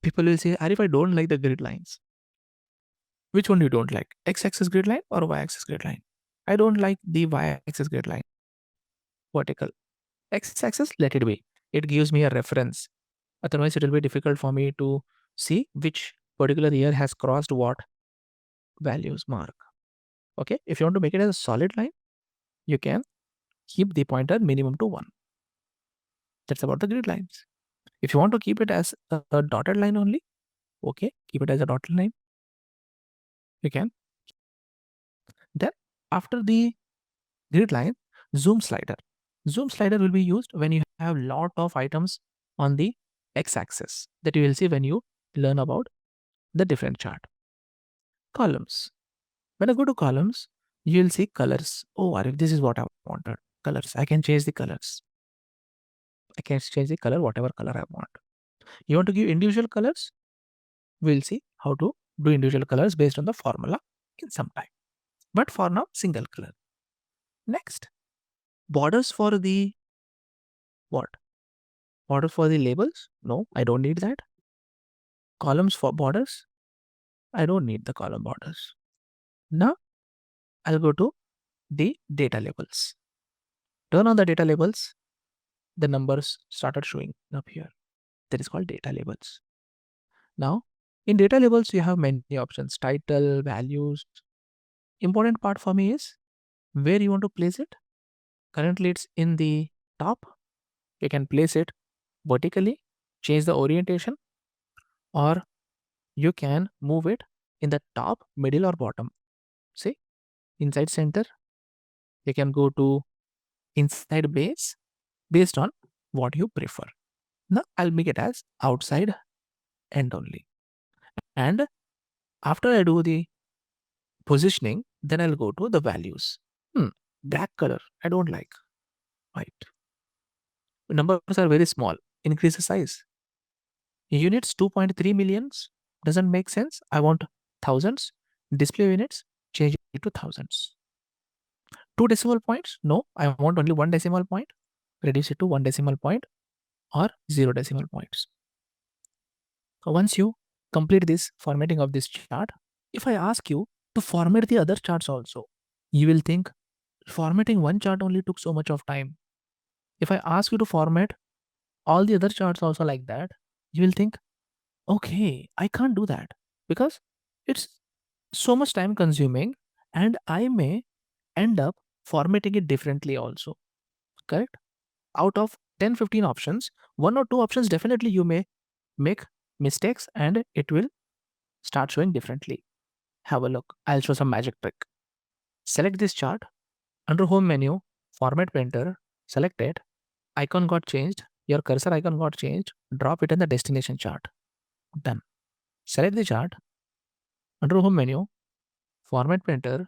People will say, Arif, I don't like the grid lines. Which one you don't like? X-axis grid line or y-axis grid line? I don't like the y-axis grid line. Vertical. X-axis, let it be. It gives me a reference. Otherwise, it will be difficult for me to see which particular year has crossed what values mark. Okay. If you want to make it as a solid line, you can keep the pointer minimum to 1. That's about the grid lines. If you want to keep it as a dotted line only, okay, keep it as a dotted line. You can. Then after the grid line, zoom slider. Zoom slider will be used when you have lot of items on the x-axis that you will see when you learn about the different chart. Columns. When I go to columns, you will see colors. Oh, Arif, this is what I wanted. Colors. I can change the colors. I can change the color, whatever color I want. You want to give individual colors? We'll see how to do individual colors based on the formula in some time. But for now, single color. Next, borders for the what? Borders for the labels? No, I don't need that. Columns for borders? I don't need the column borders. Now, I'll go to the data labels. Turn on the data labels. The numbers started showing up here. That is called data labels. Now, in data labels, you have many options: title, values. Important part for me is where you want to place it. Currently, it's in the top. You can place it vertically, change the orientation, or you can move it in the top, middle, or bottom. See, inside center, you can go to inside base based on what you prefer. Now I'll make it as outside end only. And after I do the positioning, then I'll go to the values. Black color, I don't like. White. Numbers are very small. Increase the size. Units 2.3 millions doesn't make sense. I want thousands. Display units, change it to thousands. 2 decimal points? No, I want only 1 decimal point. Reduce it to 1 decimal point or 0 decimal points. Once you complete this formatting of this chart, if I ask you to format the other charts also, you will think formatting one chart only took so much of time. If I ask you to format all the other charts also like that, you will think, okay, I can't do that because it's so much time consuming and I may end up formatting it differently also. Correct? Out of 10-15 options, one or two options definitely you may make mistakes and it will start showing differently. Have a look. I'll show some magic trick. Select this chart. Under home menu, format painter, select it. Icon got changed. Your cursor icon got changed. Drop it in the destination chart. Done. Select the chart. Under home menu, format painter,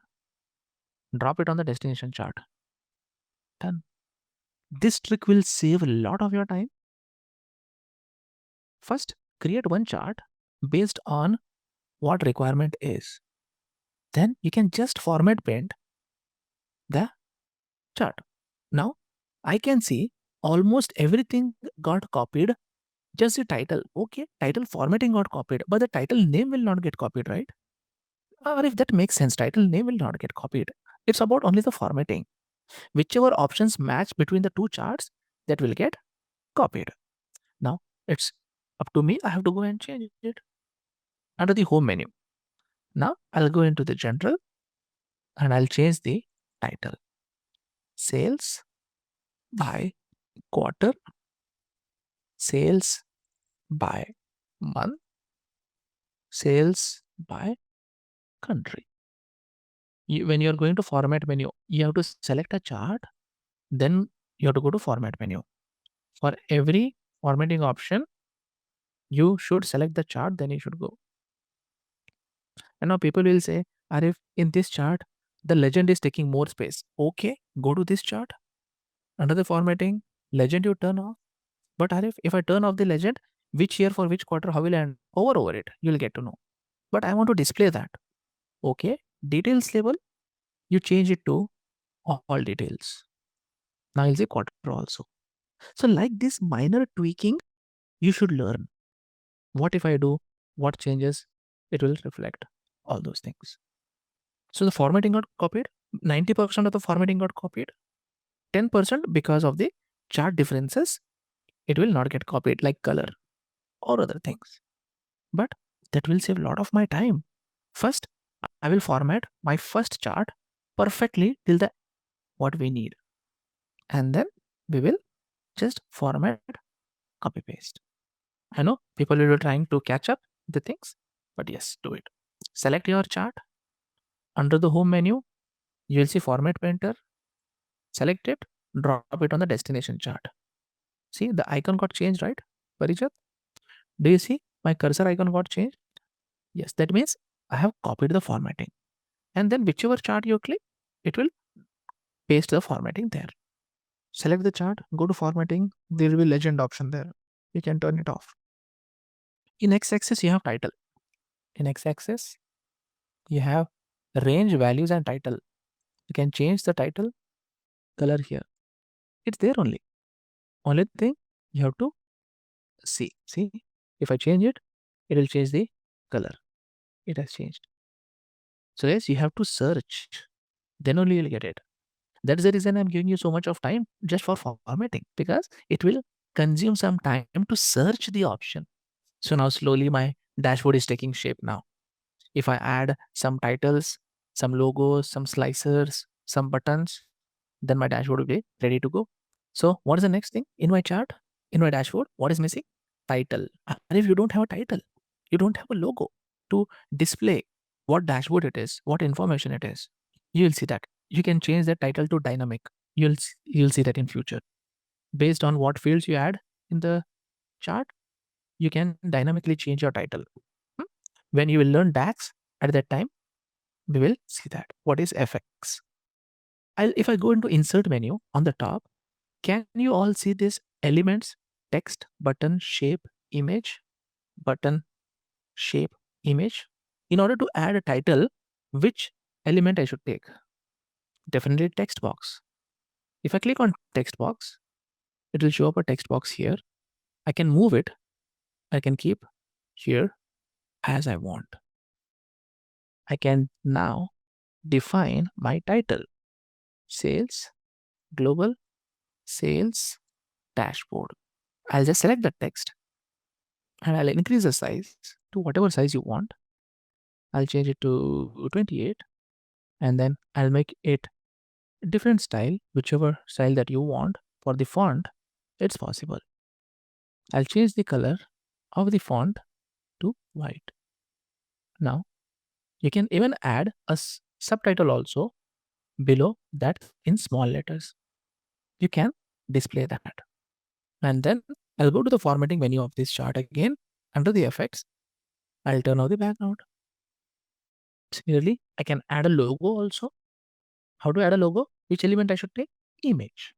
drop it on the destination chart. Done. This trick will save a lot of your time. First, create one chart based on what requirement is. Then you can just format paint the chart. Now, I can see almost everything got copied, just the title. Okay, title formatting got copied, but the title name will not get copied, right? Or if that makes sense, title name will not get copied. It's about only the formatting. Whichever options match between the two charts, that will get copied. Now, it's up to me. I have to go and change it under the home menu. Now, I'll go into the general and I'll change the title. Sales by quarter, sales by month, sales by country. When you're going to format menu, you have to select a chart, then you have to go to format menu. For every formatting option, you should select the chart, then you should go. And now people will say, Arif, in this chart, the legend is taking more space. Okay, go to this chart. Under the formatting, legend you turn off. But Arif, if I turn off the legend, which year for which quarter, how will I end over it? You'll get to know. But I want to display that. Okay, details label, you change it to all details. Now you'll see quarter also. So like this minor tweaking, you should learn. What if I do? What changes? It will reflect all those things. So the formatting got copied. 90% of the formatting got copied. 10% because of the chart differences, it will not get copied like color or other things. But that will save a lot of my time. First, I will format my first chart perfectly till the what we need. And then we will just format, copy paste. I know people will be trying to catch up the things, but yes, do it. Select your chart. Under the home menu, you will see format painter. Select it, drop it on the destination chart. See, the icon got changed, right? Parijat? Do you see my cursor icon got changed? Yes, that means I have copied the formatting. And then whichever chart you click, it will paste the formatting there. Select the chart, go to formatting, there will be legend option there. You can turn it off. In x-axis, you have title. In x-axis, you have range, values, and title. You can change the title color here. It's there only. Only thing you have to see. See, if I change it, it will change the color. It has changed. So yes, you have to search. Then only you'll get it. That's the reason I'm giving you so much of time just for formatting, because it will consume some time to search the option. So now slowly my dashboard is taking shape now. If I add some titles, some logos, some slicers, some buttons, then my dashboard will be ready to go. So what is the next thing in my chart, in my dashboard? What is missing? Title. And if you don't have a title, you don't have a logo to display what dashboard it is, what information it is, you'll see that. You can change that title to dynamic. You'll see that in future. Based on what fields you add in the chart, you can dynamically change your title. Hmm? When you will learn DAX at that time, we will see that. What is FX? If I go into insert menu on the top, can you all see this elements, text, button, shape, image, button, shape, image? In order to add a title, which element I should take? Definitely text box. If I click on text box, it will show up a text box here. I can move it. I can keep here as I want. I can now define my title. Sales, global, sales, dashboard. I'll just select the text and I'll increase the size to whatever size you want. I'll change it to 28 and then I'll make it a different style, whichever style that you want. For the font, it's possible. I'll change the color of the font to white. Now, you can even add a subtitle also below that in small letters. You can display that. And then I'll go to the formatting menu of this chart again. Under the effects, I'll turn off the background. Similarly, I can add a logo also. How to add a logo? Which element I should take? Image.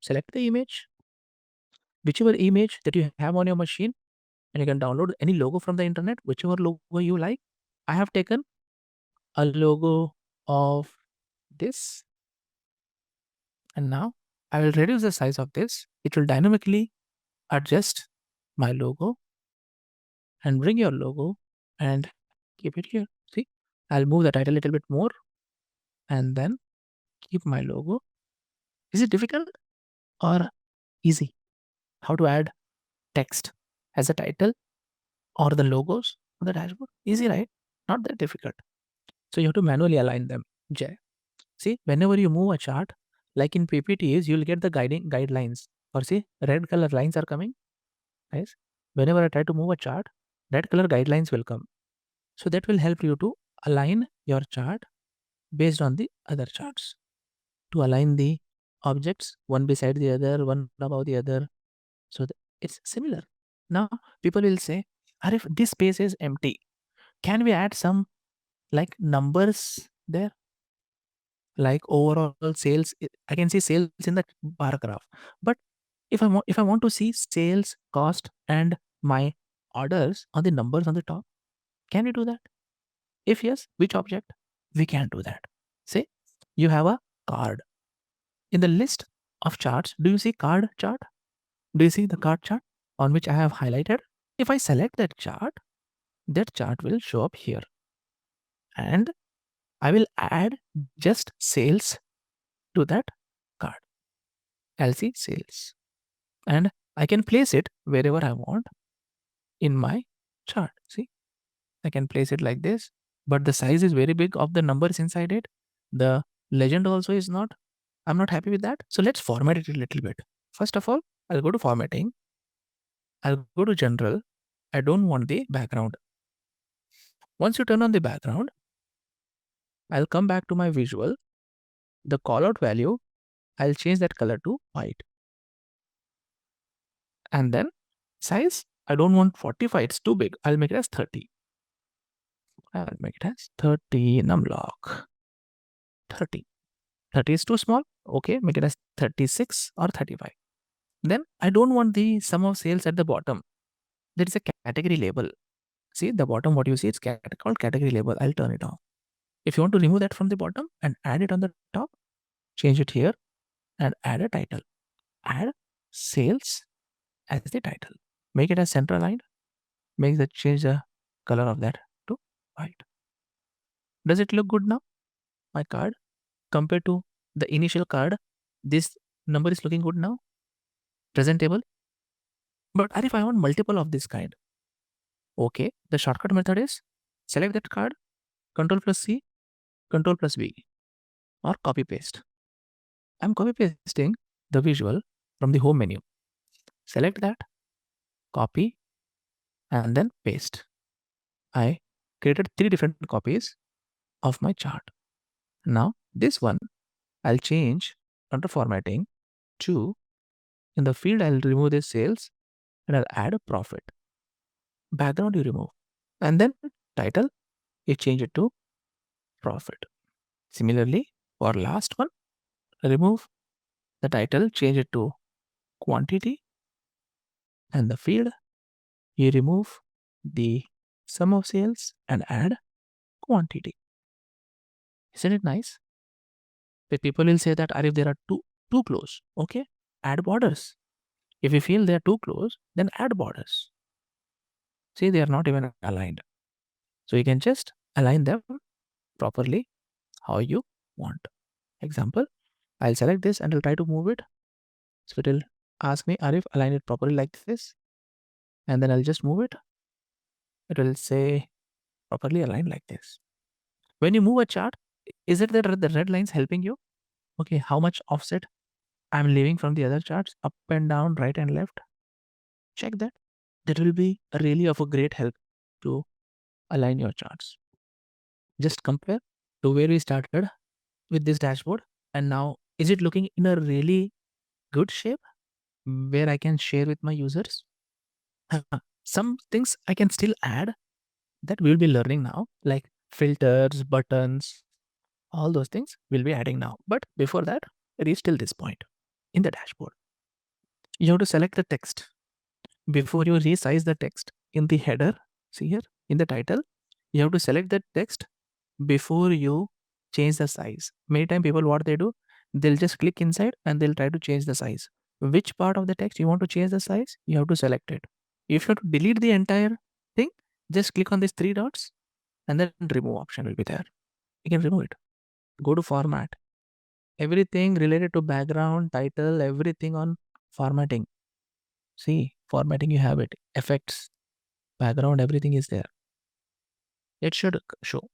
Select the image, whichever image that you have on your machine, and you can download any logo from the internet, whichever logo you like. I have taken a logo of this, and now I will reduce the size of this. It will dynamically adjust my logo and bring your logo and keep it here. See, I'll move the title a little bit more and then keep my logo. Is it difficult or easy? How to add text as a title or the logos on the dashboard? Easy, right? Not that difficult. So you have to manually align them. Jay. See, whenever you move a chart, like in PPTs, you'll get the guiding guidelines. Or see, red color lines are coming. Guys, whenever I try to move a chart, red color guidelines will come. So that will help you to align your chart based on the other charts. To align the objects one beside the other, one above the other. So it's similar. Now people will say, if this space is empty, can we add some like numbers there? Like overall sales, I can see sales in the bar graph. But if I want to see sales, cost, and my orders on the numbers on the top, can we do that? If yes, which object? We can do that. Say you have a card. In the list of charts, do you see card chart? Do you see the card chart on which I have highlighted? If I select that chart will show up here. And I will add just sales to that card. I'll see sales. And I can place it wherever I want in my chart. See, I can place it like this, but the size is very big of the numbers inside it. The legend also is not. I'm not happy with that. So let's format it a little bit. First of all, I'll go to formatting. I'll go to general. I don't want the background. Once you turn on the background, I'll come back to my visual. The callout value, I'll change that color to white. And then size, I don't want 45, it's too big. I'll make it as 30. I'll make it as 30 numlock. 30. 30 is too small. Okay, make it as 36 or 35. Then I don't want the sum of sales at the bottom. There is a category label. See the bottom, what you see, it's called category label. I'll turn it off. If you want to remove that from the bottom and add it on the top, change it here and add a title. Add sales as the title. Make it as center aligned. Change the color of that to white. Does it look good now? My card compared to the initial card, this number is looking good now. Presentable. But if I want multiple of this kind, okay, the shortcut method is select that card, Control plus C, Control plus V, or copy paste. I'm copy pasting the visual from the home menu. Select that, copy, and then paste. I created 3 different copies of my chart. Now this one, I'll change under formatting to, in the field, I'll remove this sales and I'll add a profit. Background you remove. And then title, you change it to profit. Similarly, for last one, remove the title, change it to quantity, and the field, you remove the sum of sales and add quantity. Isn't it nice? The people will say that if there are too close, okay, add borders. If you feel they are too close, then add borders. See, they are not even aligned. So you can just align them properly how you want. Example, I'll select this and I'll try to move it. So it will ask me, Arif, align it properly like this. And then I'll just move it. It will say properly aligned like this. When you move a chart, is it that the red lines helping you? Okay, how much offset I'm leaving from the other charts, up and down, right and left? Check that. That will be really of a great help to align your charts. Just compare to where we started with this dashboard, and now is it looking in a really good shape where I can share with my users? Some things I can still add that we'll be learning now, like filters, buttons, all those things we'll be adding now. But before that, reach till this point in the dashboard. You have to select the text before you resize the text in the header. See here in the title, you have to select the text before you change the size. Many time people what they do, they'll just click inside and they'll try to change the size. Which part of the text you want to change the size, you have to select it. If you have to delete the entire thing, just click on these three dots and then remove option will be there. You can remove it. Go to format. Everything related to background, title, everything on formatting. See, formatting you have it. Effects, background, everything is there. It should show.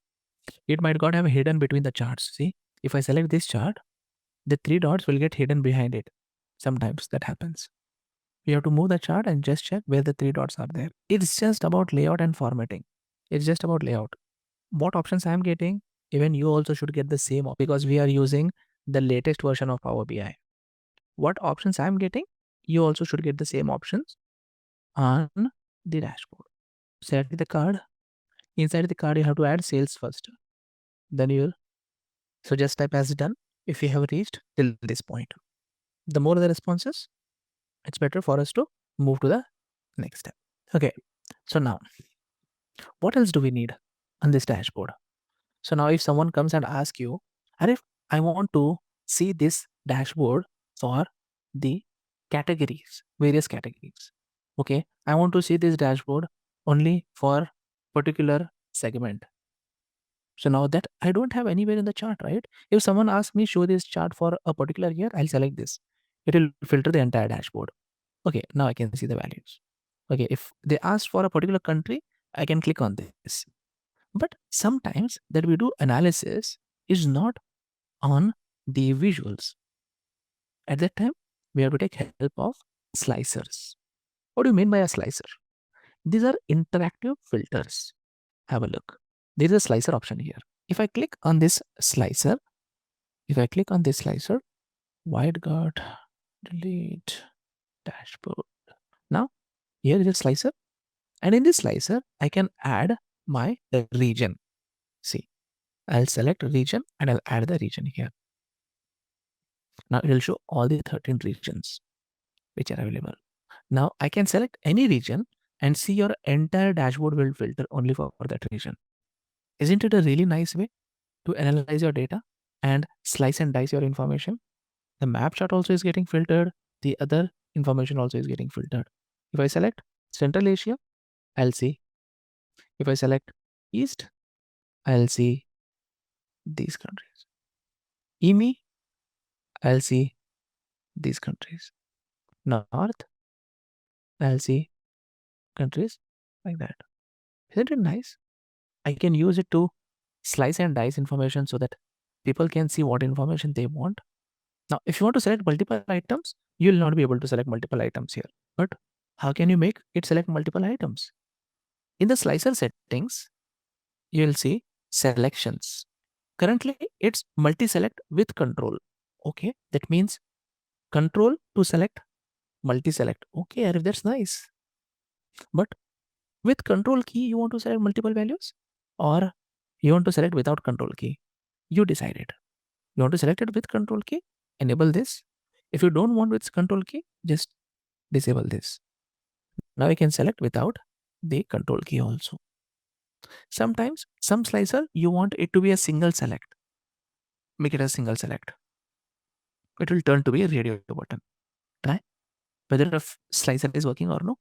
It might got have hidden between the charts. See, if I select this chart, the three dots will get hidden behind it. Sometimes that happens. You have to move the chart and just check where the three dots are there. It's just about layout and formatting. It's just about layout. What options I'm getting, even you also should get the same because we are using the latest version of Power BI. What options I'm getting, you also should get the same options on the dashboard. Select the card. Inside the card, you have to add sales first. Then you'll, so just type as done if you have reached till this point. The more the responses, it's better for us to move to the next step. Okay, so now, what else do we need on this dashboard? So now if someone comes and asks you, Arif, I want to see this dashboard for the categories, various categories. Okay, I want to see this dashboard only for particular segment. So now that I don't have anywhere in the chart, right? If someone asks me show this chart for a particular year, I'll select this. It will filter the entire dashboard. Okay, now I can see the values. Okay, if they ask for a particular country, I can click on this. But sometimes that we do analysis is not on the visuals. At that time, we have to take help of slicers. What do you mean by a slicer? These are interactive filters. Have a look. There is a slicer option here. If I click on this slicer, wide guard, delete, dashboard. Now, here is a slicer. And in this slicer, I can add my region. See, I'll select region and I'll add the region here. Now it will show all the 13 regions which are available. Now I can select any region and see your entire dashboard will filter only for that region. Isn't it a really nice way to analyze your data and slice and dice your information? The map chart also is getting filtered. The other information also is getting filtered. If I select Central Asia, I'll see. If I select East, I'll see these countries. EME, I'll see these countries. North, I'll see countries like that. Isn't it nice? I can use it to slice and dice information so that people can see what information they want. Now, if you want to select multiple items, you will not be able to select multiple items here. But how can you make it select multiple items? In the slicer settings, you will see selections. Currently, it's multi-select with control. Okay, that means control to select, multi-select. Okay, Arif, that's nice. But with control key, you want to select multiple values or you want to select without control key. You decide it. You want to select it with control key, enable this. If you don't want with control key, just disable this. Now you can select without the control key also. Sometimes some slicer, you want it to be a single select. Make it a single select. It will turn to be a radio button. Try whether the slicer is working or no.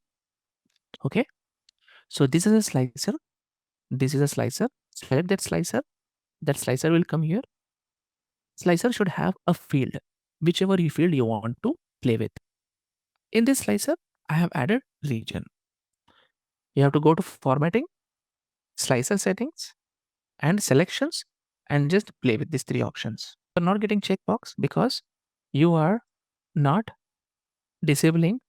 Okay. So this is a slicer. This is a slicer. Select that slicer. That slicer will come here. Slicer should have a field, whichever field you want to play with. In this slicer, I have added region. You have to go to formatting, slicer settings, and selections, and just play with these three options. You're not getting checkbox because you are not disabling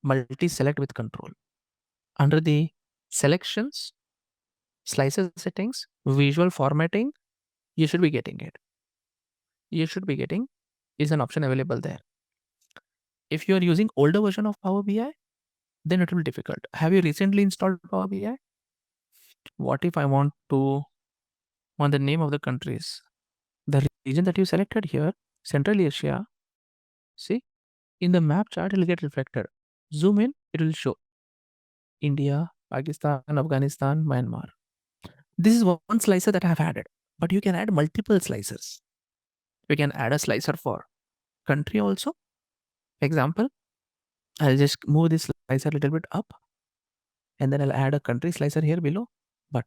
multi-select with control. Under the selections, slicer settings, visual formatting, you should be getting it. You should be getting is an option available there. If you are using older version of Power BI, then it will be difficult. Have you recently installed Power BI? What if I want the name of the countries? The region that you selected here, Central Asia, see, in the map chart, it will get reflected. Zoom in, it will show India, Pakistan, Afghanistan, Myanmar. This is one slicer that I have added, but you can add multiple slicers. You can add a slicer for country also. Example, I'll just move this slicer a little bit up and then I'll add a country slicer here below. But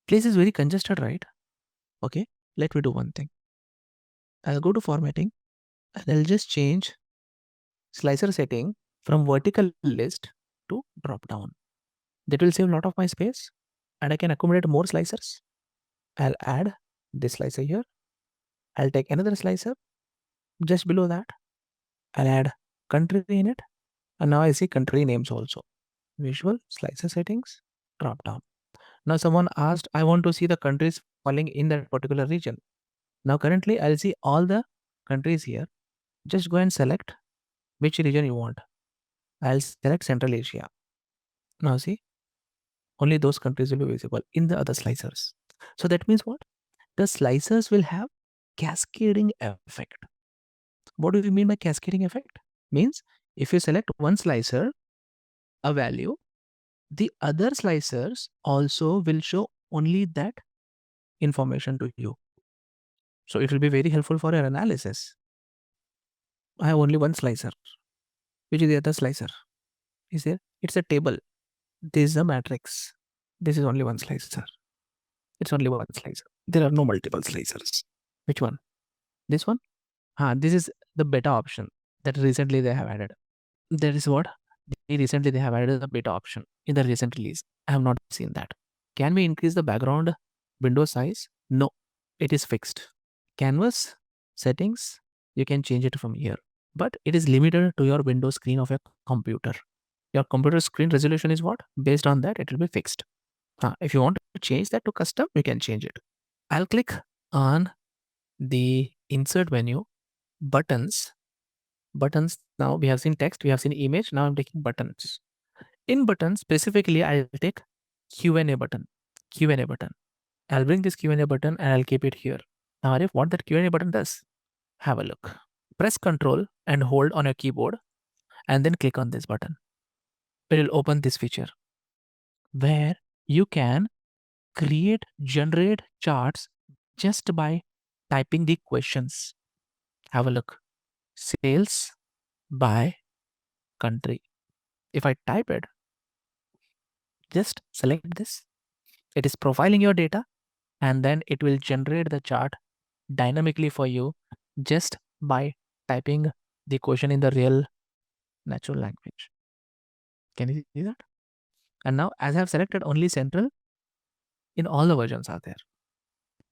place is very congested, right? Okay, let me do one thing. I'll go to formatting and I'll just change slicer setting from vertical list to drop down. That will save a lot of my space and I can accommodate more slicers. I'll add this slicer here. I'll take another slicer just below that. I'll add country in it. And now I see country names also. Visual slicer settings, drop down. Now someone asked, I want to see the countries falling in that particular region. Now currently I'll see all the countries here. Just go and select which region you want. I'll select Central Asia. Now see, only those countries will be visible in the other slicers. So that means what? The slicers will have cascading effect. What do we mean by cascading effect? Means if you select one slicer, a value, the other slicers also will show only that information to you. So it will be very helpful for your analysis. I have only one slicer. Which is the other slicer? Is there? It's a table. This is a matrix. This is only one slicer. It's only one slicer. There are no multiple slicers. Which one? This one? This is the beta option that recently they have added. That is what? Recently they have added the beta option in the recent release. I have not seen that. Can we increase the background window size? No, it is fixed. Canvas settings, you can change it from here, but it is limited to your window screen of your computer. Your computer screen resolution is what? Based on that, it will be fixed. If you want to change that to custom, you can change it. I'll click on the insert menu, buttons. Buttons, now we have seen text, we have seen image, now I'm taking buttons. In buttons, specifically, I'll take Q&A button. Q&A button. I'll bring this Q&A button and I'll keep it here. Now, Arif, what that Q&A button does? Have a look. Press Ctrl and hold on your keyboard and then click on this button. It will open this feature where you can generate charts just by typing the questions. Have a look. Sales by country. If I type it, just select this. It is profiling your data and then it will generate the chart dynamically for you just by typing the question in the real natural language. Can you see that? And now as I have selected only central, in all the versions are there.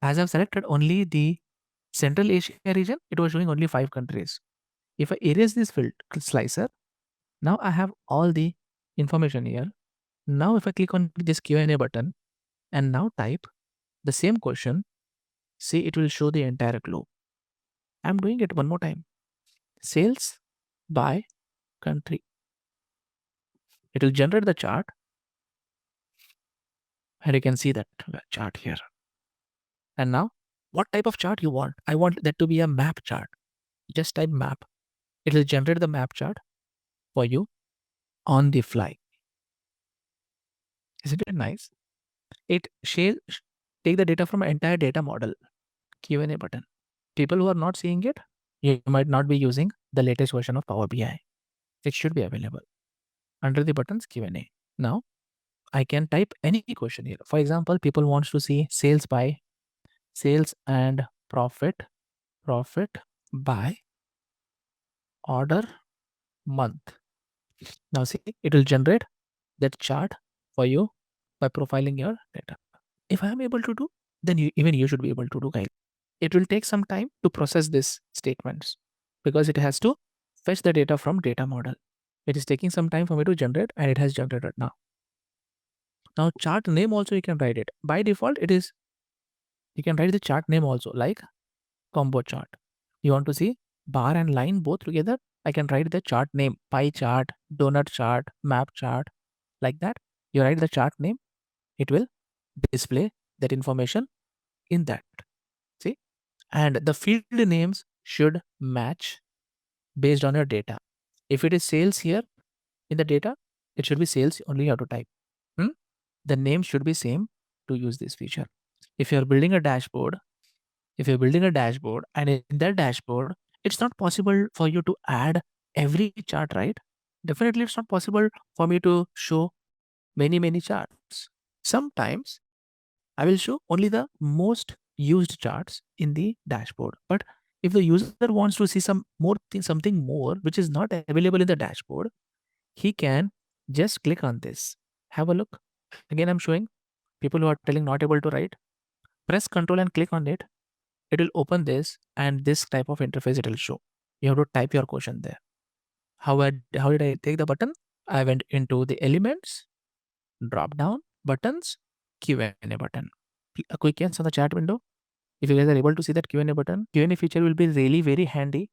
As I've selected only the Central Asia region, it was showing only 5 countries. If I erase this slicer, now I have all the information here. Now if I click on this Q&A button and now type the same question, see it will show the entire globe. I'm doing it one more time. Sales by country. It will generate the chart, and you can see that chart here. And now, what type of chart you want? I want that to be a map chart. Just type map. It will generate the map chart for you on the fly. Isn't it nice? It take the data from an entire data model. Q&A button. People who are not seeing it, you might not be using the latest version of Power BI. It should be available under the buttons Q&A. Now, I can type any question here. For example, people wants to see sales by sales and profit by order month. Now see, it will generate that chart for you by profiling your data. If I am able to do, then even you should be able to do, guys. It will take some time to process these statements because it has to fetch the data from data model. It is taking some time for me to generate, and it has generated now. Now chart name also you can write it. By default, it is, you can write the chart name also, like combo chart. You want to see bar and line both together? I can write the chart name, pie chart, donut chart, map chart, like that. You write the chart name, it will display that information in that. See? And the field names should match based on your data. If it is sales here in the data, it should be sales only you have to type. The name should be same to use this feature. If you're building a dashboard, and in that dashboard, it's not possible for you to add every chart, right? Definitely it's not possible for me to show many charts. Sometimes I will show only the most used charts in the dashboard. But if the user wants to see something more which is not available in the dashboard, he can just click on this. Have a look. Again, I'm showing people who are telling not able to write. Press Control and click on it. It will open this, and this type of interface it will show. You have to type your question there. How did I take the button? I went into the elements, drop down, buttons, Q&A button. A quick glance on the chat window. If you guys are able to see that Q&A button, Q&A feature will be really very handy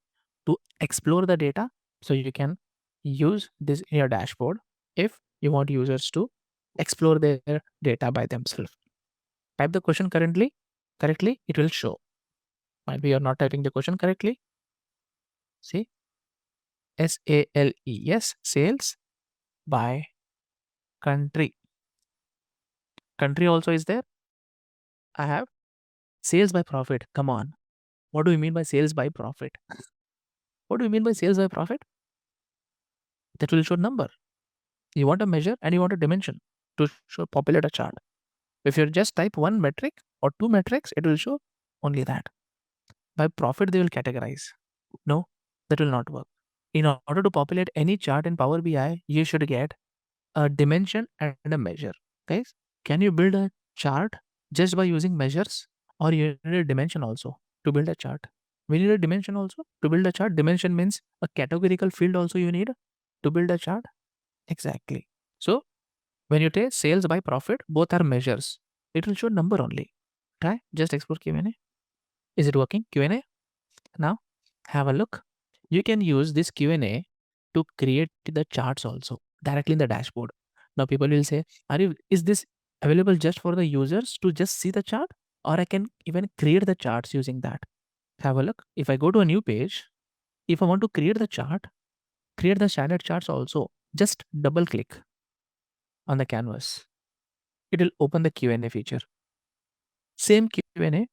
to explore the data. So you can use this in your dashboard if you want users to explore their data by themselves. Type the question correctly, it will show. Might be you're not typing the question correctly. See, SALE, yes, sales by country. Country also is there. I have sales by profit. Come on. What do you mean by sales by profit? What do you mean by sales by profit? That will show number. You want a measure and you want a dimension to show populate a chart. If you just type one metric or two metrics, it will show only that. By profit, they will categorize. No, that will not work. In order to populate any chart in Power BI, you should get a dimension and a measure. Guys, can you build a chart just by using measures, or you need a dimension also to build a chart? We need a dimension also to build a chart. Dimension means a categorical field also you need to build a chart. Exactly. So when you take sales by profit, both are measures. It will show number only. Try, just explore Q&A. Is it working? Q&A. Now have a look. You can use this Q&A to create the charts also directly in the dashboard. Now people will say, is this available just for the users to just see the chart, or I can even create the charts using that? Have a look. If I go to a new page, if I want to create the chart, create the standard charts also, just double click on the canvas. It will open the Q&A feature. Same Q&A,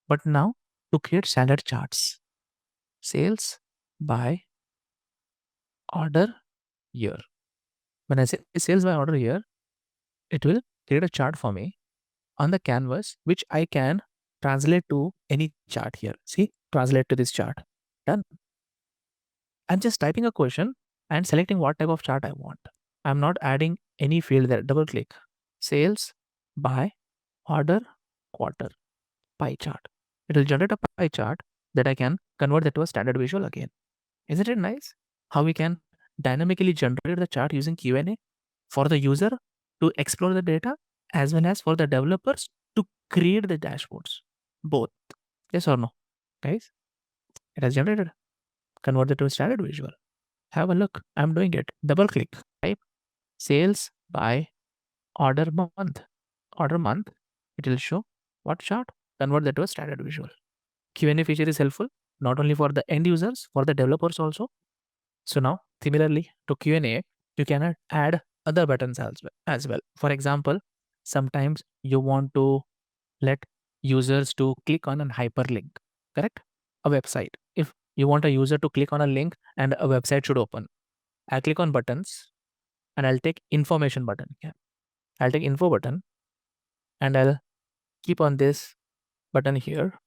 but now to create standard charts. Sales by order year. When I say sales by order year, it will create a chart for me on the canvas, which I can translate to any chart here. See, translate to this chart. Done. I'm just typing a question and selecting what type of chart I want. I'm not adding any field there. Double click. Sales by order quarter pie chart. It will generate a pie chart that I can convert that to a standard visual again. Isn't it nice how we can dynamically generate the chart using Q&A for the user to explore the data, as well as for the developers to create the dashboards? Both. Yes or no? Guys, it has generated. Convert it to a standard visual. Have a look. I'm doing it. Double click. Type sales by order month. Order month, it will show what chart? Convert that to a standard visual. Q&A feature is helpful not only for the end users, for the developers also. So now, similarly to Q&A, you can add other buttons as well. For example, sometimes you want to let users to click on an hyperlink, correct? A website. If you want a user to click on a link and a website should open, I'll click on buttons and I'll take information button here. I'll take info button and I'll keep on this button here.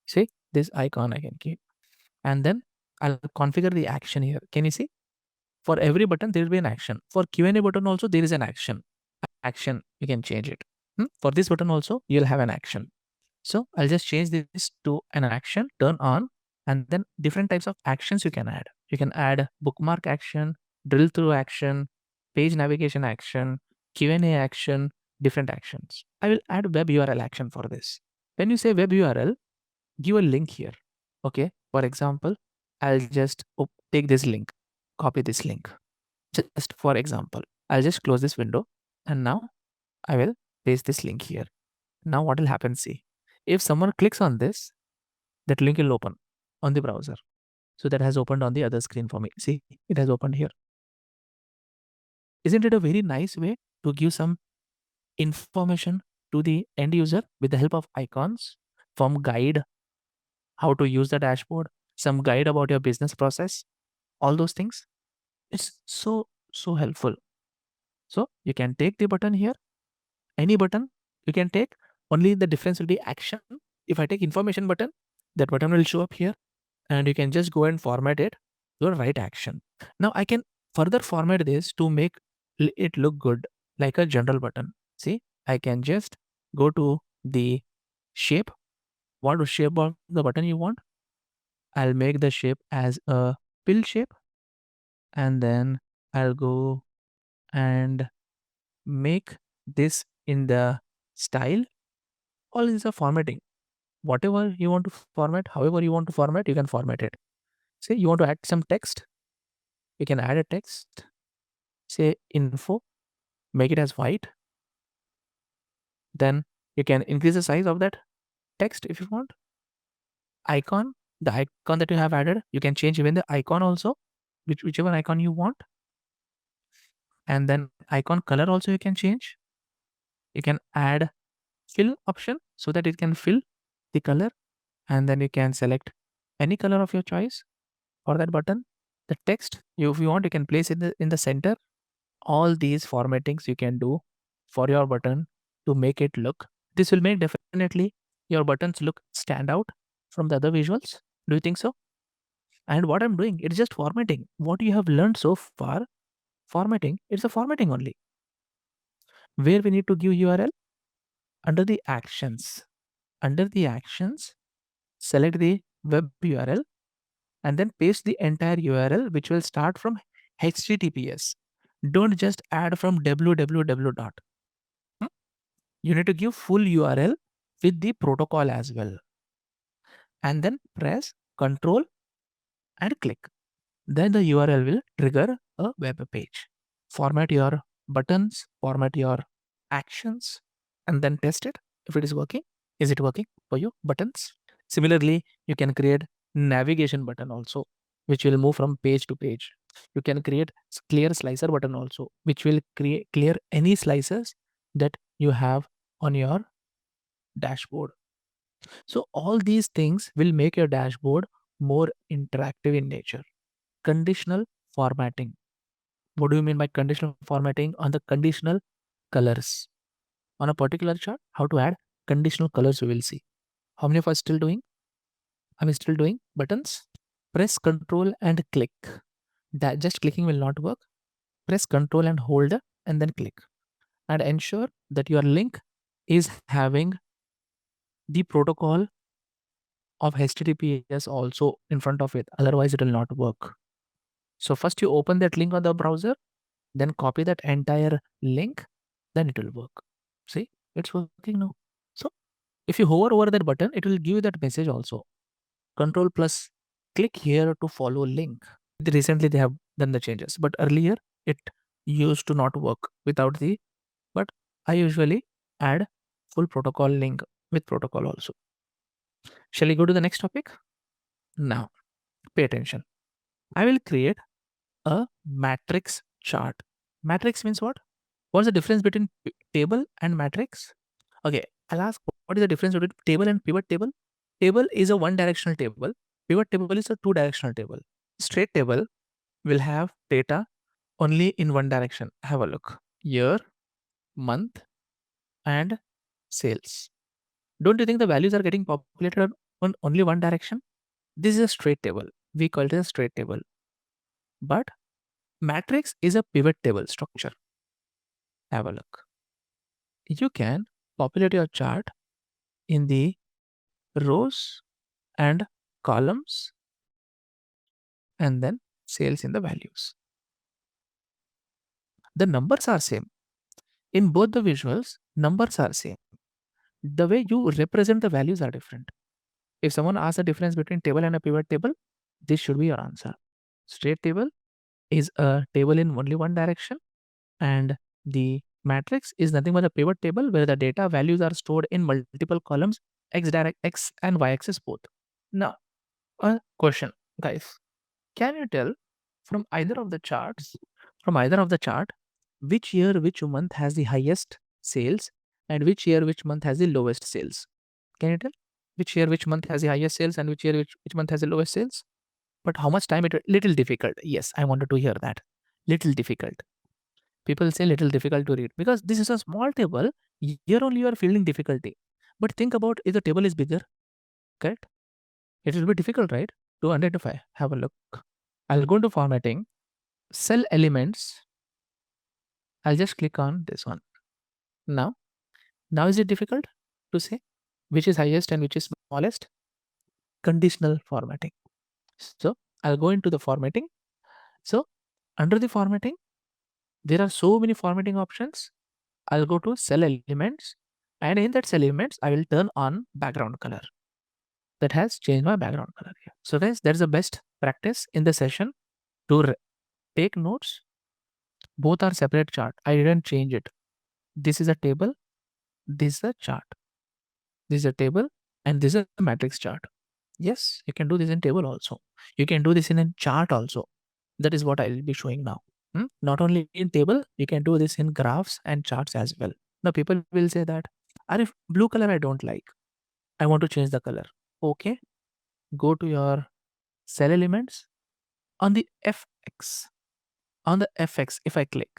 See this icon I can keep. And then I'll configure the action here. Can you see? For every button, there will be an action. For Q&A button also, there is an action. Action, you can change it. For this button also, you'll have an action. So I'll just change this to an action, turn on, and then different types of actions you can add. You can add bookmark action, drill through action, page navigation action, Q&A action, different actions. I will add web URL action for this. When you say web URL, give a link here. Okay. For example, I'll just take this link, copy this link. Just for example, I'll just close this window and now I will paste this link here. Now what will happen? See, if someone clicks on this, that link will open on the browser. So that has opened on the other screen for me. See, it has opened here. Isn't it a very nice way to give some information to the end user with the help of icons, from guide, how to use the dashboard, some guide about your business process, all those things? It's so helpful. So you can take the button here, any button you can take, only the difference will be action. If I take information button, that button will show up here and you can just go and format it to the right action. Now I can further format this to make it look good like a general button. See, I can just go to the shape. What shape of the button you want? I'll make the shape as a pill shape and then I'll go and make this in the style. All these are formatting. Whatever you want to format, however you want to format, you can format it. Say you want to add some text, you can add a text. Say info, make it as white. Then you can increase the size of that text if you want. Icon, the icon that you have added, you can change even the icon also, whichever icon you want. And then icon color also you can change. You can add fill option so that it can fill the color, and then you can select any color of your choice for that button. The text, if you want, you can place it in the center. All these formattings you can do for your button to make it look. This will make definitely your buttons look stand out from the other visuals. Do you think so? And what I'm doing, it's just formatting. What you have learned so far, formatting, it's a formatting only. Where we need to give URL? Under the actions. Under the actions, select the web URL and then paste the entire URL, which will start from HTTPS. Don't just add from www dot. You need to give full URL with the protocol as well. And then press Control and click. Then the URL will trigger a web page. Format your buttons, format your actions, and then test it if it is working. Is it working for you? Buttons. Similarly, you can create navigation button also, which will move from page to page. You can create clear slicer button also, which will clear any slices that you have on your dashboard. So all these things will make your dashboard more interactive in nature. Conditional formatting. What do you mean by conditional formatting? On the conditional colors. On a particular chart, how to add conditional colors we will see. How many of us still doing? I'm still doing buttons. Press Control and click. That just clicking will not work. Press Control and hold and then click. And ensure that your link is having the protocol of HTTPS also in front of it. Otherwise, it will not work. So first you open that link on the browser, then copy that entire link, then it will work. See, it's working now. So if you hover over that button, it will give you that message also. Control plus click here to follow link. Recently they have done the changes, but earlier it used to not work without the, but I usually add full protocol link with protocol also. Shall we go to the next topic? Now, pay attention. I will create a matrix chart. Matrix means what? What's the difference between table and matrix? Okay, I'll ask what is the difference between table and pivot table? Table is a one directional table. Pivot table is a two directional table. Straight table will have data only in one direction. Have a look. Year, month, and sales. Don't you think the values are getting populated on only one direction? This is a straight table. We call it a straight table. But matrix is a pivot table structure. Have a look. You can populate your chart in the rows and columns and then sales in the values. The numbers are same. In both the visuals, numbers are same. The way you represent the values are different. If someone asks the difference between table and a pivot table, this should be your answer. Straight table is a table in only one direction, and the matrix is nothing but a pivot table where the data values are stored in multiple columns, x and y axis both. Now, a question, guys. Can you tell from either of the charts, which year, which month has the highest sales and which year, which month has the lowest sales? Can you tell which year, which month has the highest sales and which year, which month has the lowest sales? But how much time it little difficult. Yes, I wanted to hear that. Little difficult. People say little difficult to read because this is a small table. Here only you are feeling difficulty. But think about if the table is bigger, correct? It will be difficult, right? To identify. Have a look. I'll go into formatting. Cell elements. I'll just click on this one. Now is it difficult to say which is highest and which is smallest? Conditional formatting. So I'll go into the formatting. So under the formatting, there are so many formatting options. I'll go to cell elements, and in that cell elements, I will turn on background color. That has changed my background color here. So guys, that's the best practice in the session to take notes. Both are separate chart. I didn't change it. This is a table. This is a chart. This is a table, and this is a matrix chart. Yes, you can do this in table also. You can do this in a chart also. That is what I will be showing now. Not only in table, you can do this in graphs and charts as well. Now people will say that, if blue color I don't like, I want to change the color. Okay, go to your cell elements on the FX. On the FX, if I click,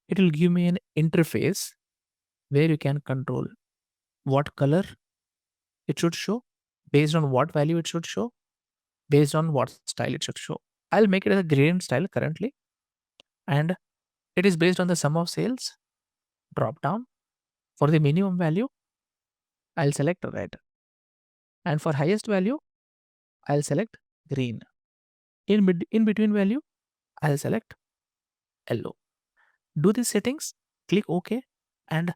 it will give me an interface where you can control what color it should show, based on what value it should show, based on what style it should show. I'll make it as a gradient style currently, and it is based on the sum of sales. Drop down. For the minimum value, I'll select red, and for highest value, I'll select green. In between value, I'll select yellow. Do these settings, click OK, and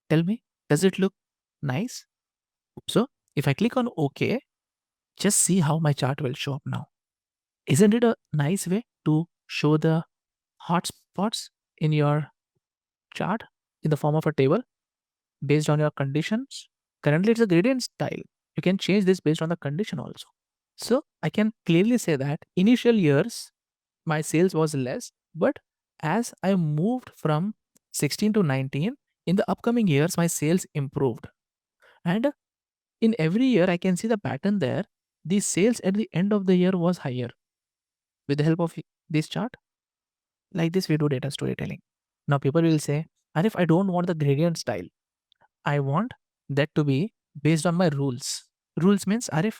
tell me, does it look nice? So if I click on OK, just see how my chart will show up now. Isn't it a nice way to show the hotspots in your chart in the form of a table based on your conditions? Currently, it's a gradient style. You can change this based on the condition also. So I can clearly say that initial years, my sales was less, but as I moved from 16 to 19, in the upcoming years, my sales improved. And in every year, I can see the pattern there. The sales at the end of the year was higher. With the help of this chart, like this, we do data storytelling. Now people will say, and if I don't want the gradient style, I want that to be based on my rules. Rules means, Arif,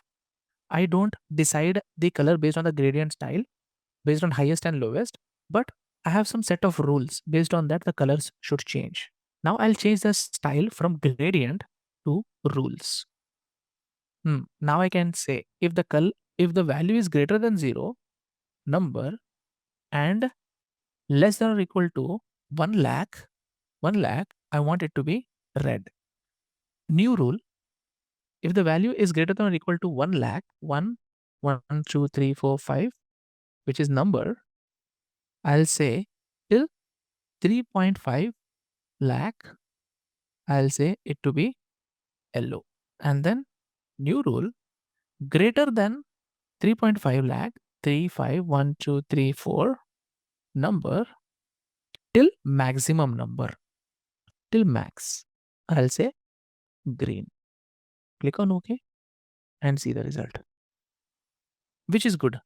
I don't decide the color based on the gradient style, based on highest and lowest, but I have some set of rules. Based on that, the colors should change. Now I'll change the style from gradient to rules. Now I can say if the value is greater than 0, number, and less than or equal to 1 lakh, I want it to be red. New rule, if the value is greater than or equal to 1 lakh, 1, 2, 3, 4, 5, which is number, I'll say till 3.5 lakh, I'll say it to be yellow. And then new rule, greater than 3.5 lakh, 3, 5, 1, 2, 3, 4 number till maximum number, till max. I'll say green. Click on OK and see the result. Which is good?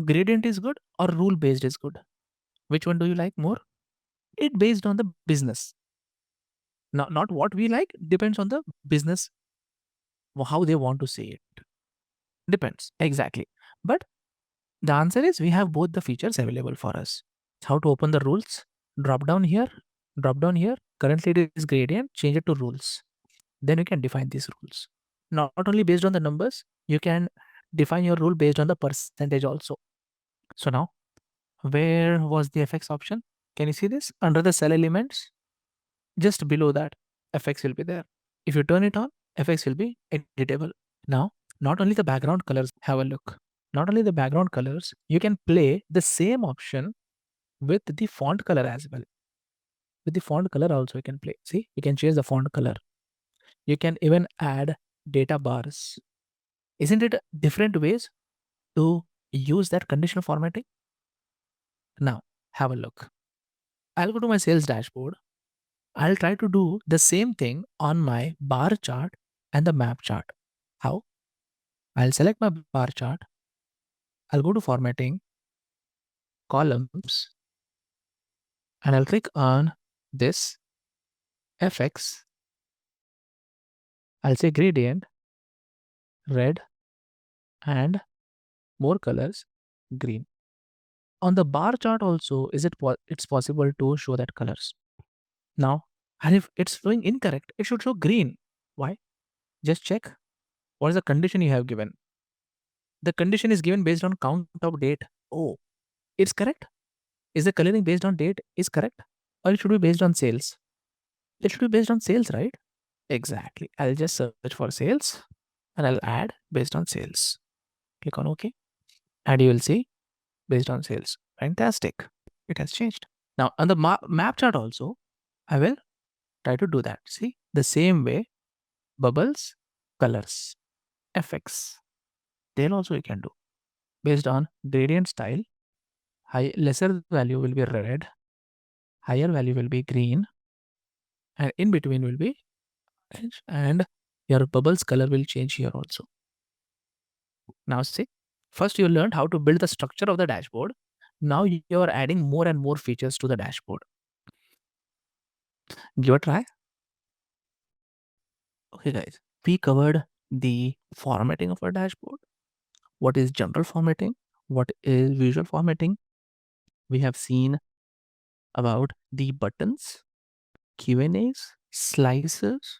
Gradient is good or rule based is good? Which one do you like more? It based on the business. Not what we like, depends on the business, how they want to say it. Depends, exactly. But the answer is we have both the features available for us. How to open the rules? Drop down here, drop down here. Currently it is gradient, change it to rules. Then you can define these rules. Not only based on the numbers, you can define your rule based on the percentage also. So now, where was the FX option? Can you see this? Under the cell elements, just below that, FX will be there. If you turn it on, FX will be editable. Now, not only the background colors, have a look. Not only the background colors, you can play the same option with the font color as well. With the font color also you can play. See, you can change the font color. You can even add data bars. Isn't it different ways to use that conditional formatting? Now, have a look. I'll go to my sales dashboard. I'll try to do the same thing on my bar chart and the map chart. How? I'll select my bar chart. I'll go to formatting, columns, and I'll click on this FX. I'll say gradient, red, and more colors, green. On the bar chart also, it's possible to show that colors. Now, and if it's showing incorrect, it should show green. Why? Just check what is the condition you have given. The condition is given based on count of date. Oh, it's correct. Is the coloring based on date is correct? Or it should be based on sales? It should be based on sales, right? Exactly. I'll just search for sales and I'll add based on sales. Click on OK. And you will see based on sales. Fantastic. It has changed. Now on the map chart also, I will try to do that. See, the same way, bubbles, colors, FX. There also you can do. Based on gradient style, lesser value will be red, higher value will be green, and in between will be orange, and your bubbles color will change here also. Now see, first you learned how to build the structure of the dashboard. Now you are adding more and more features to the dashboard. Give a try. Okay guys, we covered the formatting of our dashboard. What is general formatting? What is visual formatting? We have seen about the buttons, Q&As, slices,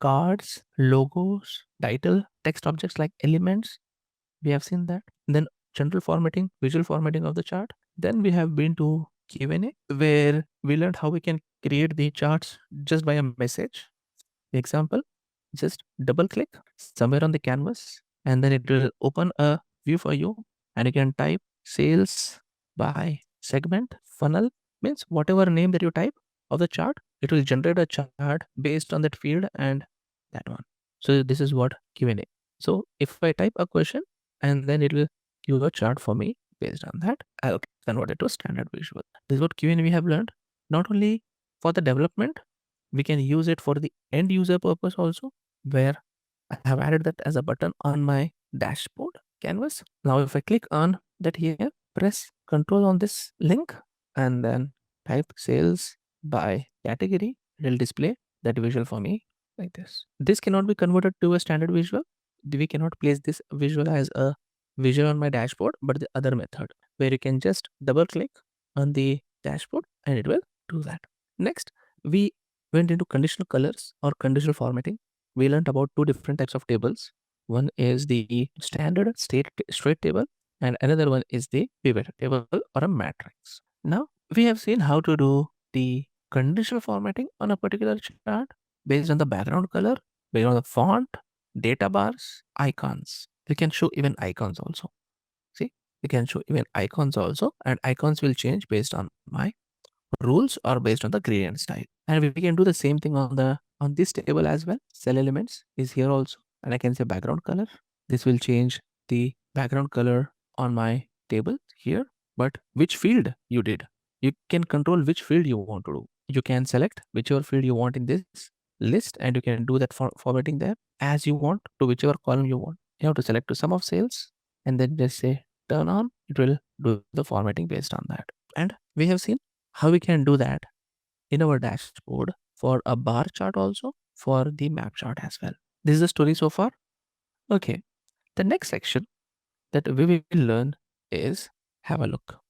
cards, logos, title, text objects like elements. We have seen that. Then general formatting, visual formatting of the chart. Then we have been to Q&A where we learned how we can create the charts just by a message. Example, just double click somewhere on the canvas and then it will open a view for you and you can type sales by segment funnel, means whatever name that you type of the chart, it will generate a chart based on that field and that one. So this is what Q&A. So if I type a question and then it will give a chart for me based on that, I'll convert it to standard visual. This is what Q&A we have learned, not only for the development, we can use it for the end user purpose also, where I have added that as a button on my dashboard canvas. Now if I click on that here, press control on this link and then type sales by category, it will display that visual for me like this. This cannot be converted to a standard visual. We cannot place this visual as a visual on my dashboard, but the other method where you can just double click on the dashboard and it will do that. Next, we went into conditional colors or conditional formatting. We learned about two different types of tables. One is the standard straight table and another one is the pivot table or a matrix. Now we have seen how to do the conditional formatting on a particular chart based on the background color, based on the font, data bars, icons. We can show even icons also. See, we can show even icons also, and icons will change based on my rules are based on the gradient style. And we can do the same thing on this table as well. Cell elements is here also. And I can say background color. This will change the background color on my table here. But which field you did? You can control which field you want to do. You can select whichever field you want in this list, and you can do that formatting there as you want to whichever column you want. You have to select to sum of sales and then just say turn on. It will do the formatting based on that. And we have seen how we can do that in our dashboard for a bar chart, also for the map chart as well. This is the story so far. Okay, the next section that we will learn is, have a look.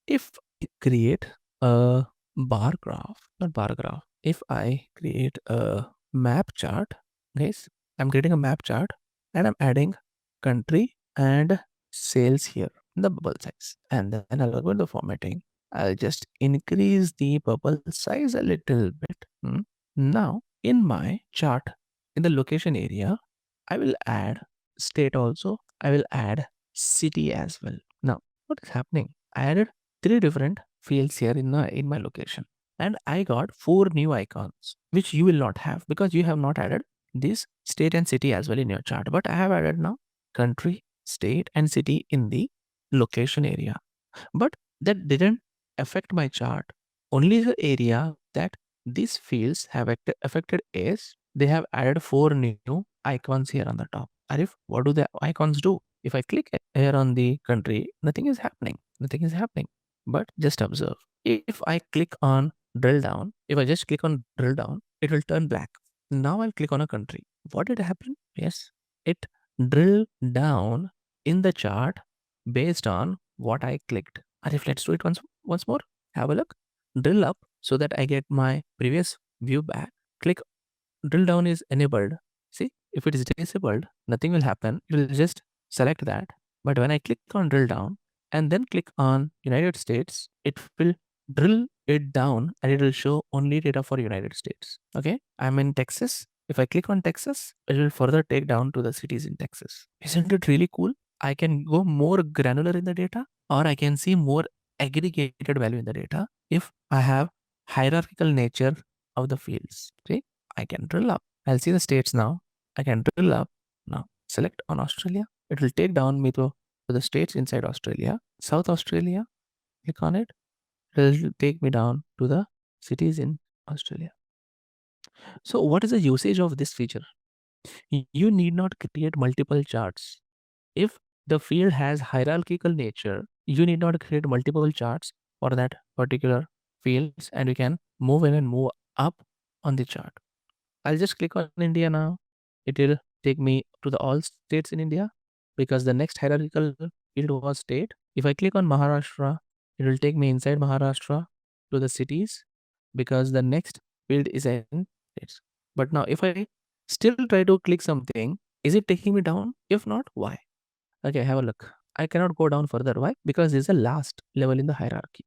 If I create a bar graph, not bar graph, if I create a map chart, guys, I'm creating a map chart and I'm adding country and sales here in the bubble size. And then I'll go to the formatting. I'll just increase the bubble size a little bit. Now, in my chart, in the location area, I will add state also. I will add city as well. Now, what is happening? I added 3 different fields here in my location. And I got 4 new icons, which you will not have because you have not added this state and city as well in your chart. But I have added now country, state, and city in the location area. But that didn't affect my chart. Only the area that these fields have affected is they have added 4 new icons here on the top. Arif, what do the icons do? If I click here on the country, nothing is happening. Nothing is happening. But just observe. If I click on drill down, if I just click on drill down, it will turn black. Now I'll click on a country. What did happen? Yes, it drilled down in the chart based on what I clicked. Arif, let's do it once more. Have a look. Drill up so that I get my previous view back. Click drill down is enabled. See, if it is disabled, nothing will happen. It will just select that. But when I click on drill down and then click on United States, it will drill it down and it will show only data for United States. Okay, I'm in Texas. If I click on Texas, it will further take down to the cities in Texas. Isn't it really cool? I can go more granular in the data, or I can see more aggregated value in the data if I have hierarchical nature of the fields. See, I can drill up. I'll see the states now. I can drill up now. Select on Australia. It will take down me to the states inside Australia. South Australia, click on it. It will take me down to the cities in Australia. So what is the usage of this feature? You need not create multiple charts. If the field has hierarchical nature, you need not create multiple charts for that particular fields, and you can move in and move up on the chart. I'll just click on India now. It will take me to the all states in India because the next hierarchical field was state. If I click on Maharashtra, it will take me inside Maharashtra to the cities because the next field is in states. But now if I still try to click something, is it taking me down? If not, why? Okay, have a look. I cannot go down further. Why? Because this is the last level in the hierarchy.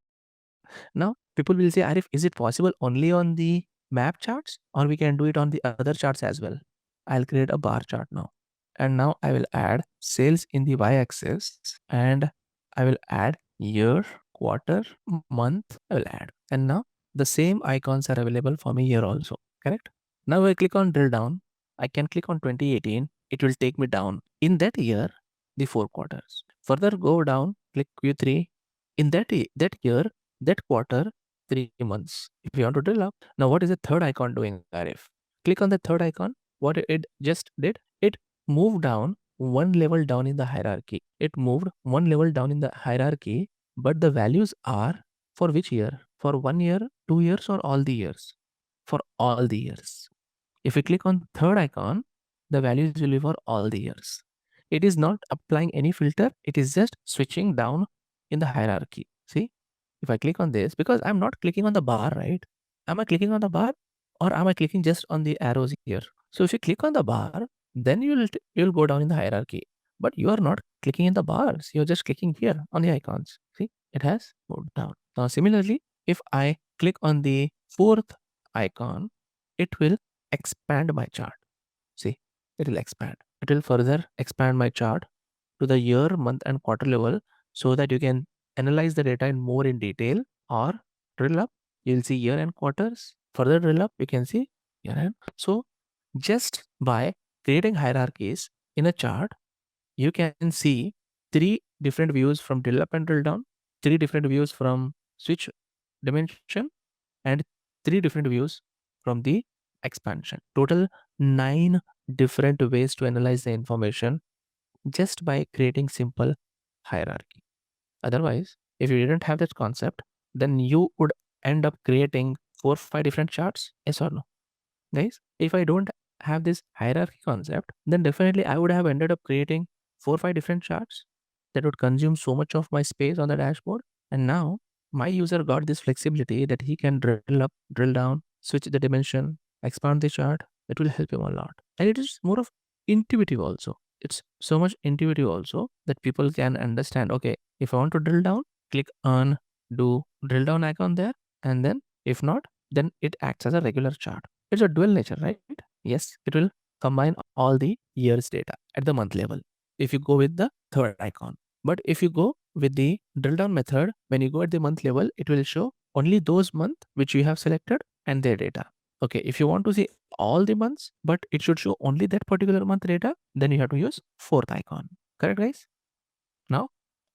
Now, people will say, Arif, is it possible only on the map charts or we can do it on the other charts as well? I'll create a bar chart now. And now I will add sales in the y-axis and I will add year, quarter, month, I will add. And now the same icons are available for me here also, correct? Now I click on drill down. I can click on 2018. It will take me down. In that year, the 4 quarters. Further go down, click Q3. In that year, that quarter, 3 months. If you want to drill up, now what is the third icon doing, Arif? Click on the third icon. What it just did, it moved down one level down in the hierarchy. It moved one level down in the hierarchy, but the values are for which year? For 1 year, 2 years, or all the years? For all the years. If we click on third icon, the values will be for all the years. It is not applying any filter. It is just switching down in the hierarchy. See, if I click on this, because I'm not clicking on the bar, right? Am I clicking on the bar or am I clicking just on the arrows here? So if you click on the bar, then you'll go down in the hierarchy. But you are not clicking in the bars. You're just clicking here on the icons. See, it has moved down. Now, similarly, if I click on the fourth icon, it will expand my chart. See, it will expand. It will further expand my chart to the year, month, and quarter level so that you can analyze the data in more in detail or drill up you'll see year and quarters. Further drill up, you can see year and. So just by creating hierarchies in a chart, you can see three different views from drill up and drill down, three different views from switch dimension, and three different views from the expansion. Total 9 different ways to analyze the information just by creating simple hierarchy. Otherwise, if you didn't have that concept, then you would end up creating 4 5 different charts. Yes or no? Guys, if I don't have this hierarchy concept, then definitely I would have ended up creating 4 5 different charts that would consume so much of my space on the dashboard. And now my user got this flexibility that he can drill up, drill down, switch the dimension, expand the chart. That will help him a lot. And it is more of intuitive also. It's so much intuitive also that people can understand, okay, if I want to drill down, click on do drill down icon there. And then if not, then it acts as a regular chart. It's a dual nature, right? Yes, it will combine all the year's data at the month level if you go with the third icon. But if you go with the drill down method, when you go at the month level, it will show only those months which you have selected and their data. Okay, if you want to see all the months, but it should show only that particular month data, then you have to use fourth icon. Correct, guys? Now,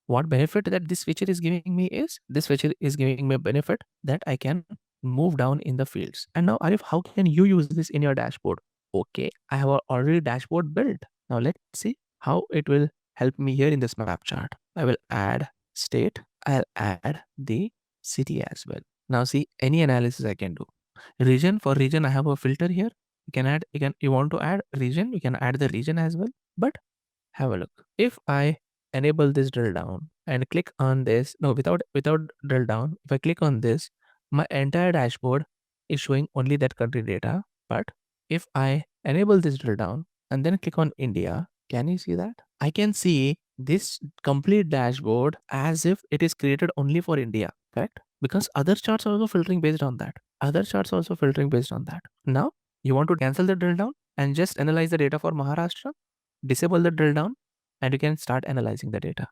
what benefit that this feature is giving me is this feature is giving me a benefit that I can move down in the fields. And now, Arif, how can you use this in your dashboard? Okay, I have already dashboard built. Now let's see how it will help me here in this map chart. I will add state. I'll add the city as well. Now see any analysis I can do. Region, for region, I have a filter here. You can add, you want to add region, you can add the region as well. But have a look. If I enable this drill down and click on this, no, without drill down, if I click on this, my entire dashboard is showing only that country data. But if I enable this drill down and then click on India, can you see that? I can see this complete dashboard as if it is created only for India, correct? Because other charts are also filtering based on that. Other charts also filtering based on that. Now, you want to cancel the drill down and just analyze the data for Maharashtra, disable the drill down, and you can start analyzing the data.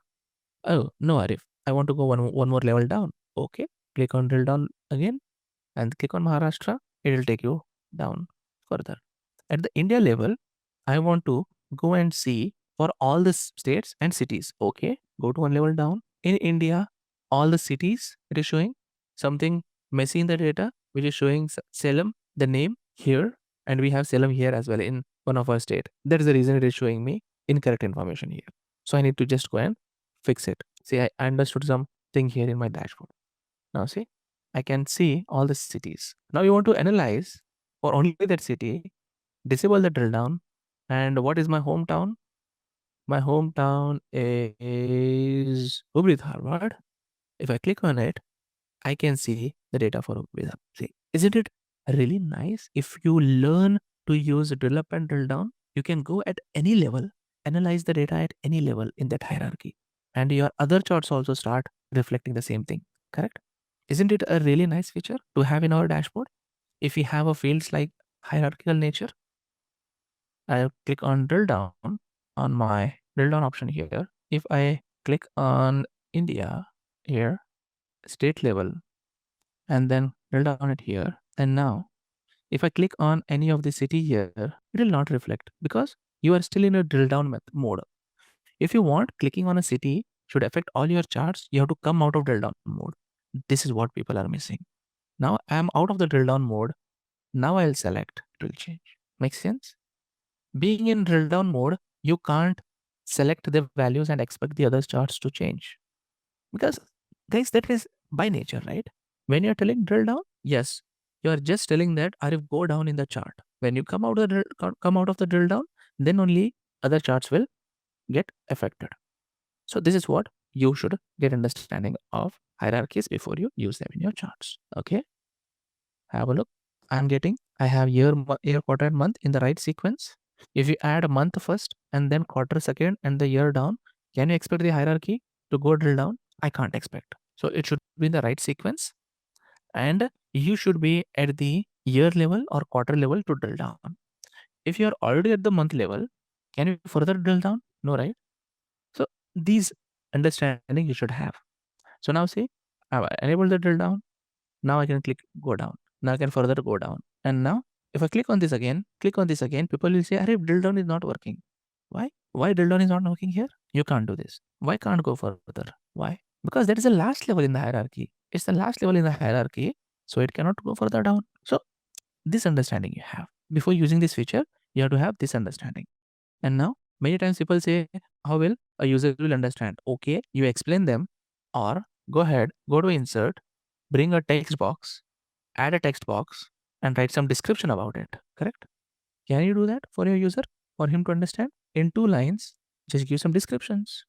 Oh, no, Arif, I want to go one more level down. Okay, click on drill down again and click on Maharashtra. It will take you down further. At the India level, I want to go and see for all the states and cities. Okay, go to one level down. In India, all the cities, it is showing something messy in the data, which is showing Salem, the name here, and we have Salem here as well in one of our state. That is the reason it is showing me incorrect information here. So I need to just go and fix it. See, I understood something here in my dashboard. Now see, I can see all the cities. Now you want to analyze for only that city, disable the drill down. And what is my hometown? My hometown is Hubli Dharwad. If I click on it, I can see the data for Hubli Dharwad. See, isn't it really nice? If you learn to use drill up and drill down, you can go at any level, analyze the data at any level in that hierarchy. And your other charts also start reflecting the same thing, correct? Isn't it a really nice feature to have in our dashboard? If we have a fields like hierarchical nature, I'll click on drill down on my drill down option here. If I click on India here, state level, and then drill down it here, and now if I click on any of the city here, it will not reflect because you are still in a drill down mode. If you want clicking on a city should affect all your charts, you have to come out of drill down mode. This is what people are missing. Now I'm out of the drill down mode. Now I'll select, it will change. Makes sense? Being in drill down mode, you can't select the values and expect the other charts to change. Because guys, that is by nature, right? When you're telling drill down, yes, you're just telling that Arif go down in the chart. When you come out of the drill down, then only other charts will get affected. So this is what you should get understanding of hierarchies before you use them in your charts. Okay. Have a look. I have year, quarter, and month in the right sequence. If you add a month first and then quarter second and the year down, can you expect the hierarchy to go drill down? I can't expect. So it should be in the right sequence. And you should be at the year level or quarter level to drill down. If you're already at the month level, can you further drill down? No, right? So these understanding you should have. So now see, I've enabled the drill down. Now I can click go down. Now I can further go down. And now if I click on this again, people will say, Arey, drill down is not working. Why? Why drill down is not working here? You can't do this. Why can't go further? Why? Because that is the last level in the hierarchy. It's the last level in the hierarchy, so it cannot go further down. So this understanding you have. Before using this feature, you have to have this understanding. And now many times people say, how will a user will understand? Okay, you explain them, or go ahead, go to insert, bring a text box, add a text box, and write some description about it. Correct? Can you do that for your user, for him to understand? In 2 lines, just give some descriptions.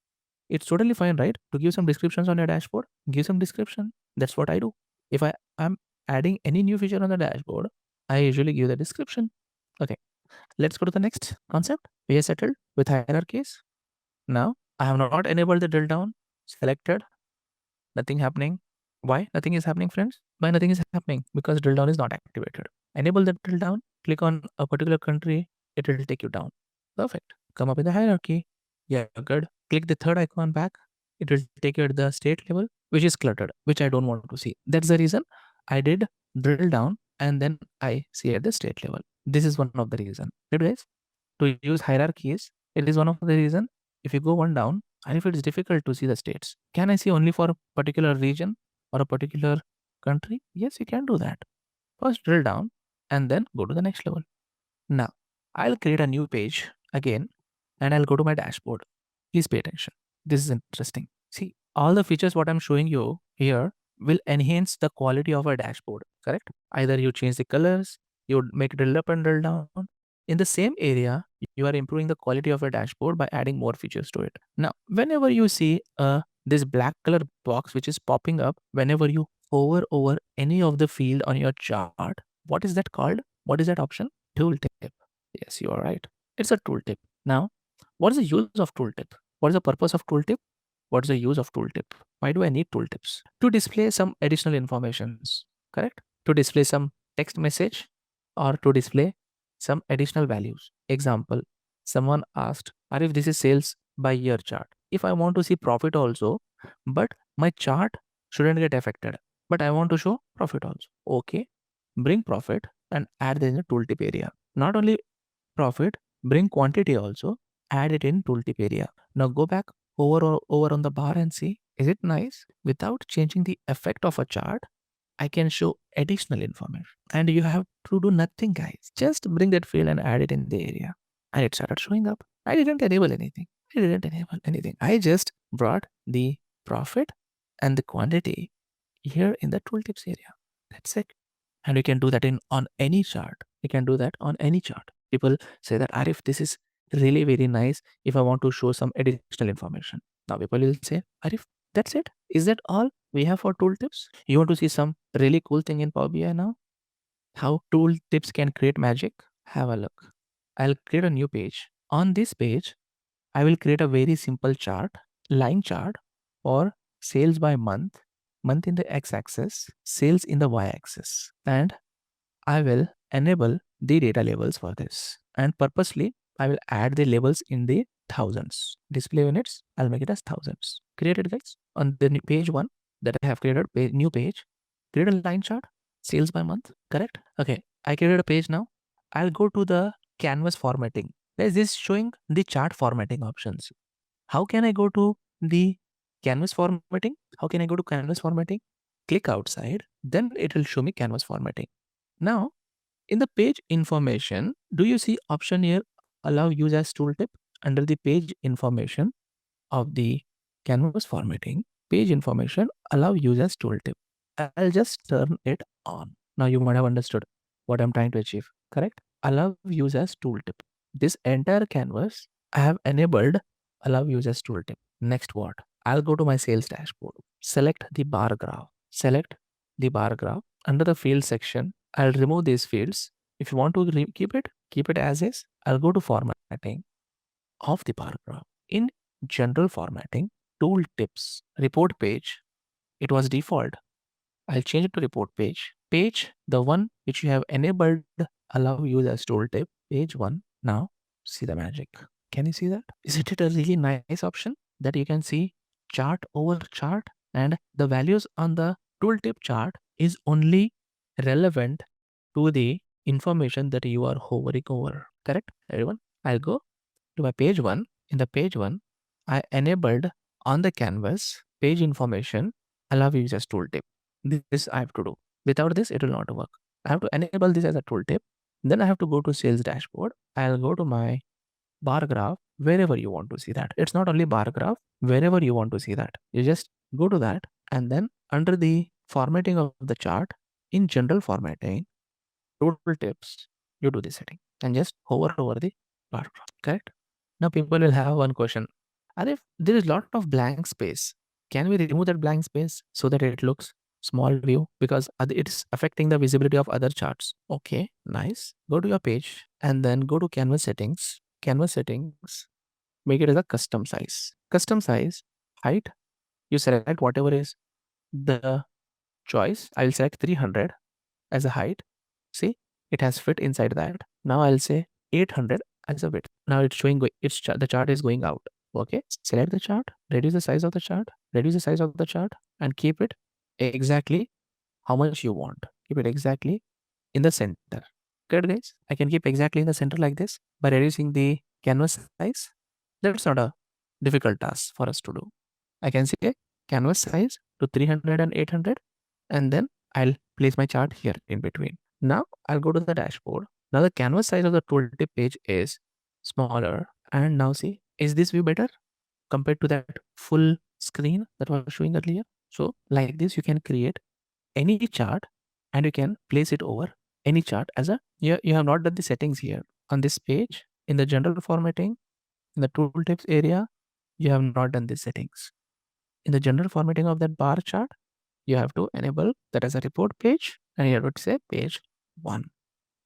It's totally fine, right? To give some descriptions on your dashboard, give some description. That's what I do. If I am adding any new feature on the dashboard, I usually give the description. Okay, let's go to the next concept. We are settled with hierarchies. Now, I have not enabled the drill down, selected, nothing happening. Why nothing is happening, friends? Why nothing is happening? Because drill down is not activated. Enable the drill down, click on a particular country, it will take you down. Perfect. Come up in the hierarchy. Yeah, good. Click the third icon back. It will take you at the state level, which is cluttered, which I don't want to see. That's the reason I did drill down and then I see at the state level. This is one of the reason. Right, guys? To use hierarchies, it is one of the reason. If you go one down, and if it is difficult to see the states, can I see only for a particular region or a particular country? Yes, you can do that. First drill down and then go to the next level. Now, I'll create a new page again and I'll go to my dashboard. Please pay attention. This is interesting. See, all the features what I'm showing you here will enhance the quality of a dashboard, correct? Either you change the colors, you make drill up and drill down. In the same area, you are improving the quality of a dashboard by adding more features to it. Now, whenever you see this black color box which is popping up, whenever you hover over any of the field on your chart, what is that called? What is that option? Tooltip. Yes, you are right. It's a tooltip. Now, what is the use of tooltip? What is the purpose of tooltip? What is the use of tooltip? Why do I need tooltips? To display some additional informations, correct? To display some text message or to display some additional values. Example, someone asked, if this is sales by year chart. If I want to see profit also, but my chart shouldn't get affected, but I want to show profit also. Okay, bring profit and add this in the tooltip area. Not only profit, bring quantity also, add it in tooltip area. Now go back over on the bar and see, is it nice? Without changing the effect of a chart, I can show additional information. And you have to do nothing, guys. Just bring that field and add it in the area. And it started showing up. I didn't enable anything. I just brought the profit and the quantity here in the tooltips area. That's it. And you can do that on any chart. You can do that on any chart. People say that, Arif, this is really very nice if I want to show some additional information. Now people will say, Arif, that's it. Is that all we have for tooltips? You want to see some really cool thing in Power BI now? How tooltips can create magic? Have a look. I'll create a new page. On this page, I will create a very simple chart, line chart for sales by month in the x-axis, sales in the y-axis. And I will enable the data labels for this. And purposely, I will add the labels in the thousands. Display units, I'll make it as thousands. Created, guys. On the page 1 that I have created, new page, create a line chart, sales by month, correct? Okay, I created a page now. I'll go to the canvas formatting. Guys, this is showing the chart formatting options. How can I go to the canvas formatting? How can I go to canvas formatting? Click outside, then it will show me canvas formatting. Now, in the page information, do you see option here, allow use as tooltip? Under the page information of the canvas formatting, page information, allow use as tooltip. I'll just turn it on. Now you might have understood what I'm trying to achieve, correct? Allow use as tooltip. This entire canvas, I have enabled allow use as tooltip. Next what? I'll go to my sales dashboard. Select the bar graph. Select the bar graph. Under the field section, I'll remove these fields. If you want to keep it as is. I'll go to formatting of the bar graph. In general formatting, tool tips, report page, it was default. I'll change it to report page. Page, the one which you have enabled, allow use as tooltip, page 1. Now, see the magic. Can you see that? Isn't it a really nice option that you can see chart over chart and the values on the tooltip chart is only relevant to the information that you are hovering over. Correct, everyone? I'll go to my page 1. In the page 1, I enabled on the canvas page information allow users tooltip. This I have to do. Without this, it will not work. I have to enable this as a tooltip. Then I have to go to sales dashboard. I'll go to my bar graph wherever you want to see that. It's not only bar graph, wherever you want to see that. You just go to that, and then under the formatting of the chart, in general formatting, total tips, you do the setting and just hover over the bar graph. Correct? Now people will have one question. Arif, there is lot of blank space. Can we remove that blank space so that it looks small view because it's affecting the visibility of other charts? Okay, nice. Go to your page and then go to canvas settings. Canvas settings, make it as a custom size. Custom size, height, you select whatever is the choice. I'll select 300 as a height. See, it has fit inside that. Now I'll say 800 as a width. Now it's showing the chart is going out. Okay, select the chart, reduce the size of the chart, reduce the size of the chart, and keep it exactly how much you want. Keep it exactly in the center. Good guys, I can keep exactly in the center like this by reducing the canvas size. That's not a difficult task for us to do. I can say canvas size to 300 and 800, and then I'll place my chart here in between. Now I'll go to the dashboard. Now the canvas size of the tooltip page is smaller. And now see, is this view better compared to that full screen that was showing earlier? So like this, you can create any chart and you can place it over any chart as a, you have not done the settings here. On this page, in the general formatting, in the tooltips area, you have not done the settings. In the general formatting of that bar chart, you have to enable that as a report page and you have to say page 1.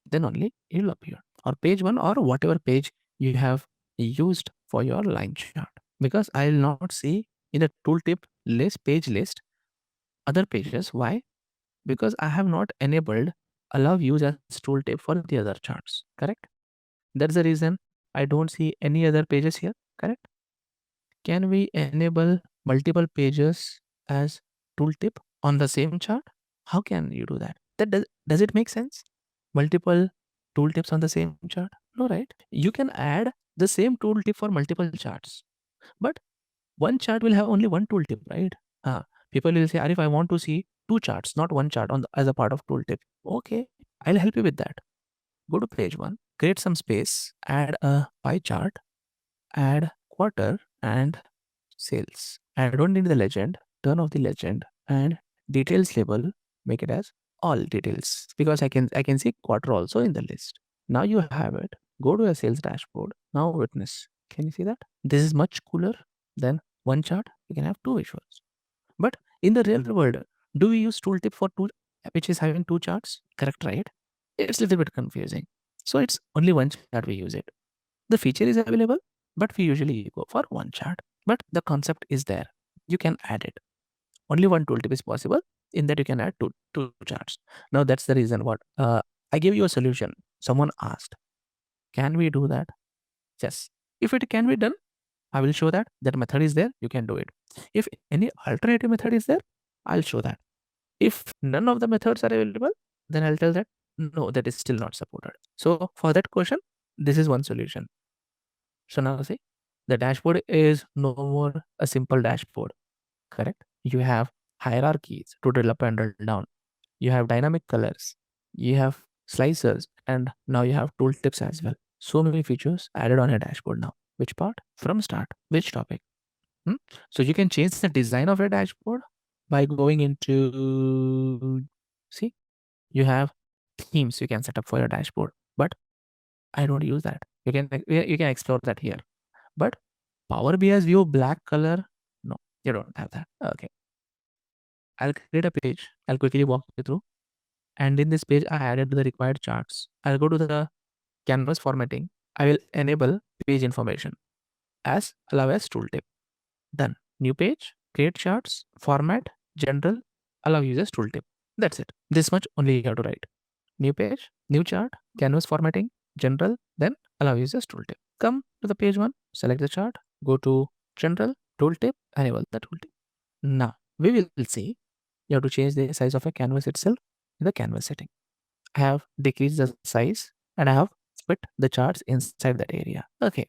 Then only it will appear, or page 1, or whatever page you have used for your line chart. Because I will not see in the tooltip list, page list, other pages. Why? Because I have not enabled allow use as tooltip for the other charts. Correct? That's the reason I don't see any other pages here. Correct? Can we enable multiple pages as tooltip on the same chart? How can you do that? Does it make sense? Multiple tooltips on the same chart? No, right? You can add the same tooltip for multiple charts, but one chart will have only one tooltip, right? People will say, Arif, I want to see two charts, not one chart as a part of tooltip. Okay, I'll help you with that. Go to page 1, create some space, add a pie chart, add quarter and sales. I don't need the legend, turn off the legend, and details label, make it as all details because I can see quarter also in the list. Now you have it. Go to a sales dashboard. Now witness. Can you see that? This is much cooler than one chart. You can have two visuals. But in the real world, do we use tooltip for two, which is having two charts? Correct, right? It's a little bit confusing. So it's only one chart we use it. The feature is available, but we usually go for one chart. But the concept is there. You can add it. Only one tooltip is possible. In that you can add two charts. Now that's the reason what I gave you a solution. Someone asked, can we do that? Yes. If it can be done, I will show that method is there. You can do it. If any alternative method is there, I'll show that. If none of the methods are available, then I'll tell that no, that is still not supported. So for that question, this is one solution. So now see, the dashboard is no more a simple dashboard, correct? You have hierarchies to drill up and drill down. You have dynamic colors. You have slicers, and now you have tooltips as well. So many features added on a dashboard now. Which part? From start. Which topic? So you can change the design of a dashboard by going into, see, you have themes you can set up for your dashboard, but I don't use that. You can explore that here. But Power BI's view black color, no, you don't have that. Okay. I'll create a page. I'll quickly walk you through. And in this page, I added the required charts. I'll go to the canvas formatting. I will enable page information as allow as tooltip. Done. New page, create charts, format, general, allow users tooltip. That's it. This much only you have to write. New page, new chart, canvas formatting, general, then allow users tooltip. Come to the page 1, select the chart, go to general, tooltip, enable the tooltip. Now we will see you have to change the size of a canvas itself in the canvas setting. I have decreased the size and I have split the charts inside that area. Okay.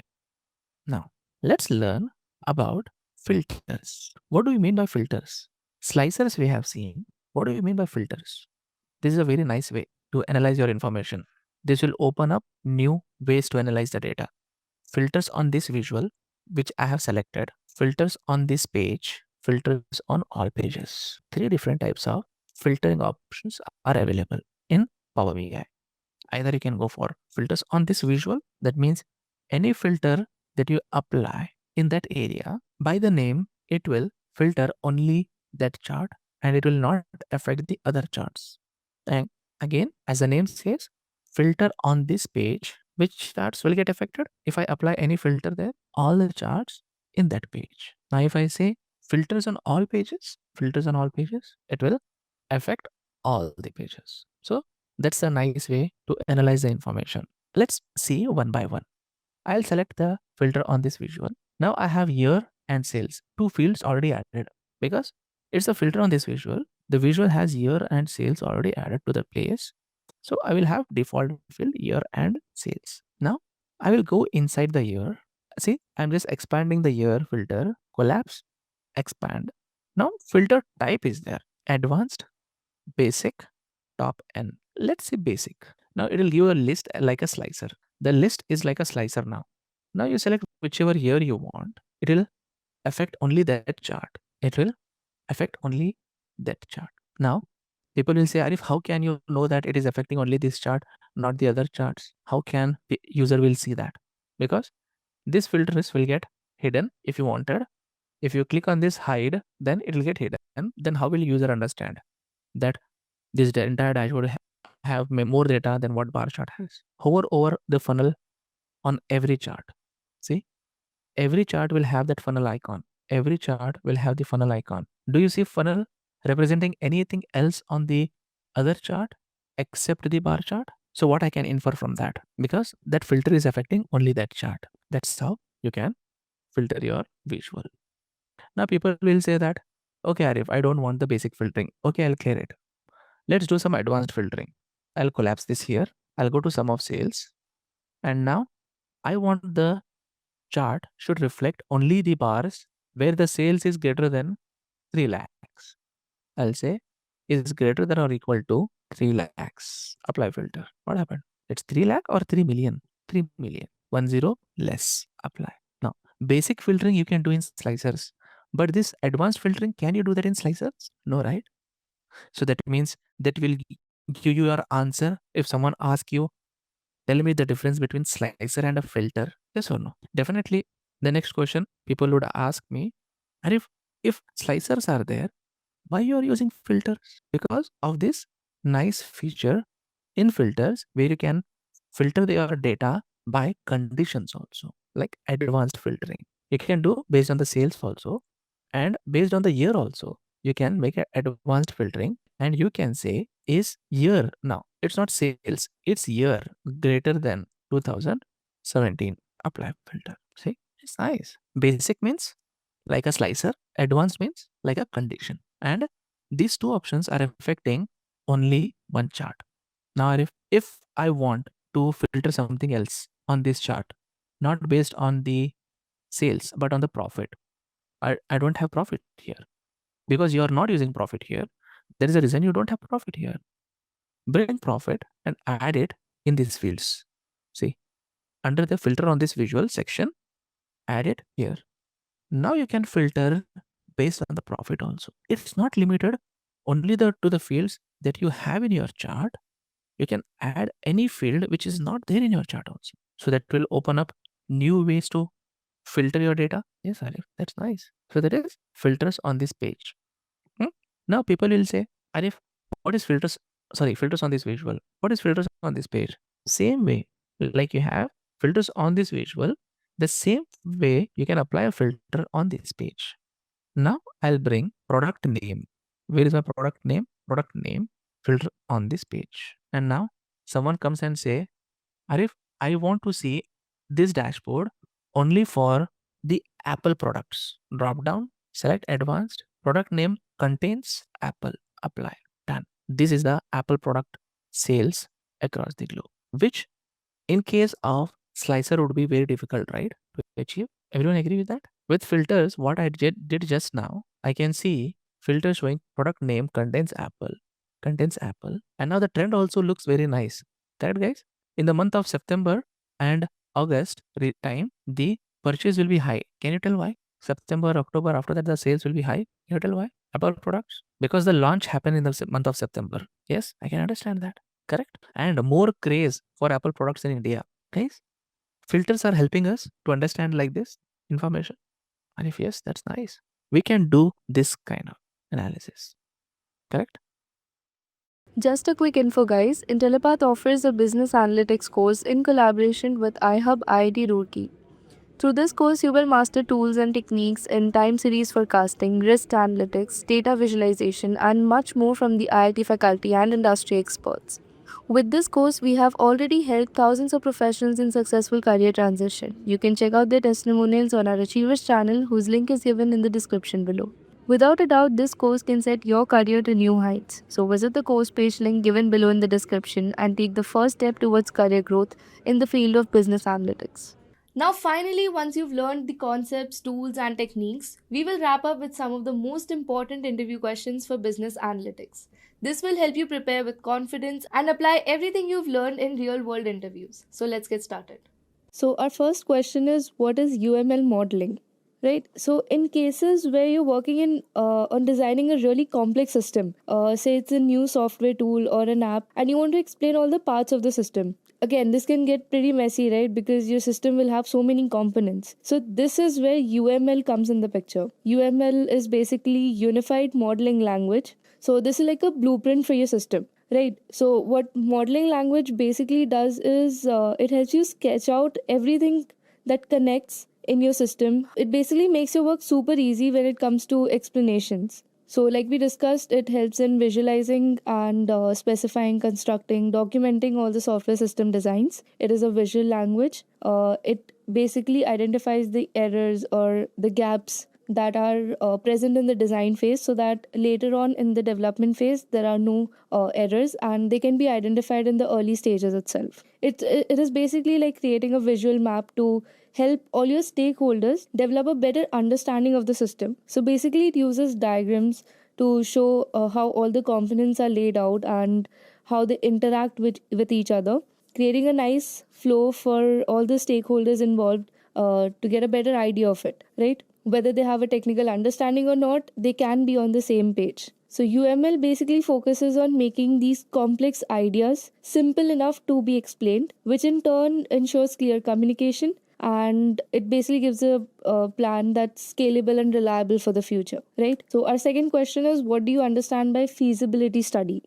Now, let's learn about filters. What do we mean by filters? Slicers we have seen. What do we mean by filters? This is a very nice way to analyze your information. This will open up new ways to analyze the data. Filters on this visual, which I have selected, filters on this page, filters on all pages. Three different types of filtering options are available in Power BI. Either you can go for filters on this visual, that means any filter that you apply in that area, by the name, it will filter only that chart and it will not affect the other charts. And again, as the name says, filter on this page, which charts will get affected? If I apply any filter there, all the charts in that page. Now, if I say filters on all pages, it will affect all the pages. So that's a nice way to analyze the information. Let's see one by one. I'll select the filter on this visual. Now I have year and sales, two fields already added because it's a filter on this visual. The visual has year and sales already added to the place. So I will have default field year and sales. Now I will go inside the year. See, I'm just expanding the year filter, collapse, expand. Now filter type is there, advanced, basic, top N. Let's say basic. Now it will give a list like a slicer. The list is like a slicer now. Now you select whichever year you want. It will affect only that chart. It will affect only that chart. Now people will say, Arif, how can you know that it is affecting only this chart, not the other charts? How can the user will see that? Because this filters will get hidden if you wanted. If you click on this hide, then it will get hidden. Then how will user understand that this entire dashboard have more data than what bar chart has? Hover over the funnel on every chart. See, every chart will have that funnel icon. Every chart will have the funnel icon. Do you see funnel representing anything else on the other chart except the bar chart? So what I can infer from that? Because that filter is affecting only that chart. That's how you can filter your visual. Now people will say that, okay, Arif, I don't want the basic filtering. Okay, I'll clear it. Let's do some advanced filtering. I'll collapse this here. I'll go to sum of sales. And now I want the chart should reflect only the bars where the sales is greater than 3 lakhs. I'll say is greater than or equal to 3 lakhs. Apply filter. What happened? It's 3 lakh or 3 million? 3 million. 10 less. Apply. Now, basic filtering you can do in slicers. But this advanced filtering, can you do that in slicers? No, right? So that means that will give you your answer if someone asks you, tell me the difference between slicer and a filter. Yes or no? Definitely. The next question people would ask me, and if slicers are there, why you are using filters? Because of this nice feature in filters where you can filter your data by conditions also, like advanced filtering. You can do based on the sales also and based on the year also. You can make an advanced filtering and you can say is year now. It's not sales, it's year greater than 2017. Apply filter. See, it's nice. Basic means like a slicer, advanced means like a condition. And these two options are affecting only one chart. Now, if I want to filter something else on this chart, not based on the sales, but on the profit, I don't have profit here because you are not using profit here. There is a reason you don't have profit here. Bring profit and add it in these fields. See, under the filter on this visual section, add it here. Now you can filter based on the profit also. It's not limited only to the fields that you have in your chart. You can add any field which is not there in your chart also. So that will open up new ways to filter your data. Yes, Arif, that's nice. So that is filters on this page. Now people will say, Arif, what is filters? Sorry, filters on this visual. What is filters on this page? Same way, like you have filters on this visual, the same way you can apply a filter on this page. Now I'll bring product name. Where is my product name? Product name filter on this page. And now someone comes and say, Arif, I want to see this dashboard only for the Apple products. Drop down, select advanced, product name contains Apple. apply. Done. This is the Apple product sales across the globe, which in case of slicer would be very difficult, right, to achieve. Everyone agree with that? With filters, what I did just now, I can see filter showing product name contains Apple, and now the trend also looks very nice. Correct, guys? In the month of September and August time, the purchase will be high. Can you tell why? September, October, after that the sales will be high. Can you tell why? Apple products? Because the launch happened in the month of September. Yes, I can understand that. Correct? And more craze for Apple products in India. Guys, filters are helping us to understand like this information. And if yes, that's nice. We can do this kind of analysis. Correct? Just a quick info, guys. Intellipaat offers a business analytics course in collaboration with iHub IIT Roorkee. Through this course, you will master tools and techniques in time series forecasting, risk analytics, data visualization, and much more from the IIT faculty and industry experts. With this course, we have already helped thousands of professionals in successful career transition. You can check out their testimonials on our Achievers channel, whose link is given in the description below. Without a doubt, this course can set your career to new heights. So visit the course page link given below in the description and take the first step towards career growth in the field of business analytics. Now, finally, once you've learned the concepts, tools, and techniques, we will wrap up with some of the most important interview questions for business analytics. This will help you prepare with confidence and apply everything you've learned in real world interviews. So, let's get started. So, our first question is, what is UML modeling? Right. So, in cases where you're working in on designing a really complex system, say it's a new software tool or an app, and you want to explain all the parts of the system. Again, this can get pretty messy, right? Because your system will have so many components. So, this is where UML comes in the picture. UML is basically Unified Modeling Language. So, this is like a blueprint for your system. Right. So, what modeling language basically does is it helps you sketch out everything that connects in your system. It basically makes your work super easy when it comes to explanations. So, like we discussed, it helps in visualizing and specifying, constructing, documenting all the software system designs. It is a visual language. It basically identifies the errors or the gaps that are present in the design phase, so that later on in the development phase there are no errors, and they can be identified in the early stages itself. It is basically like creating a visual map to help all your stakeholders develop a better understanding of the system. So basically it uses diagrams to show how all the components are laid out and how they interact with each other, creating a nice flow for all the stakeholders involved to get a better idea of it, right? Whether they have a technical understanding or not, they can be on the same page. So, UML basically focuses on making these complex ideas simple enough to be explained, which in turn ensures clear communication, and it basically gives a plan that's scalable and reliable for the future, right? So, our second question is, what do you understand by feasibility study?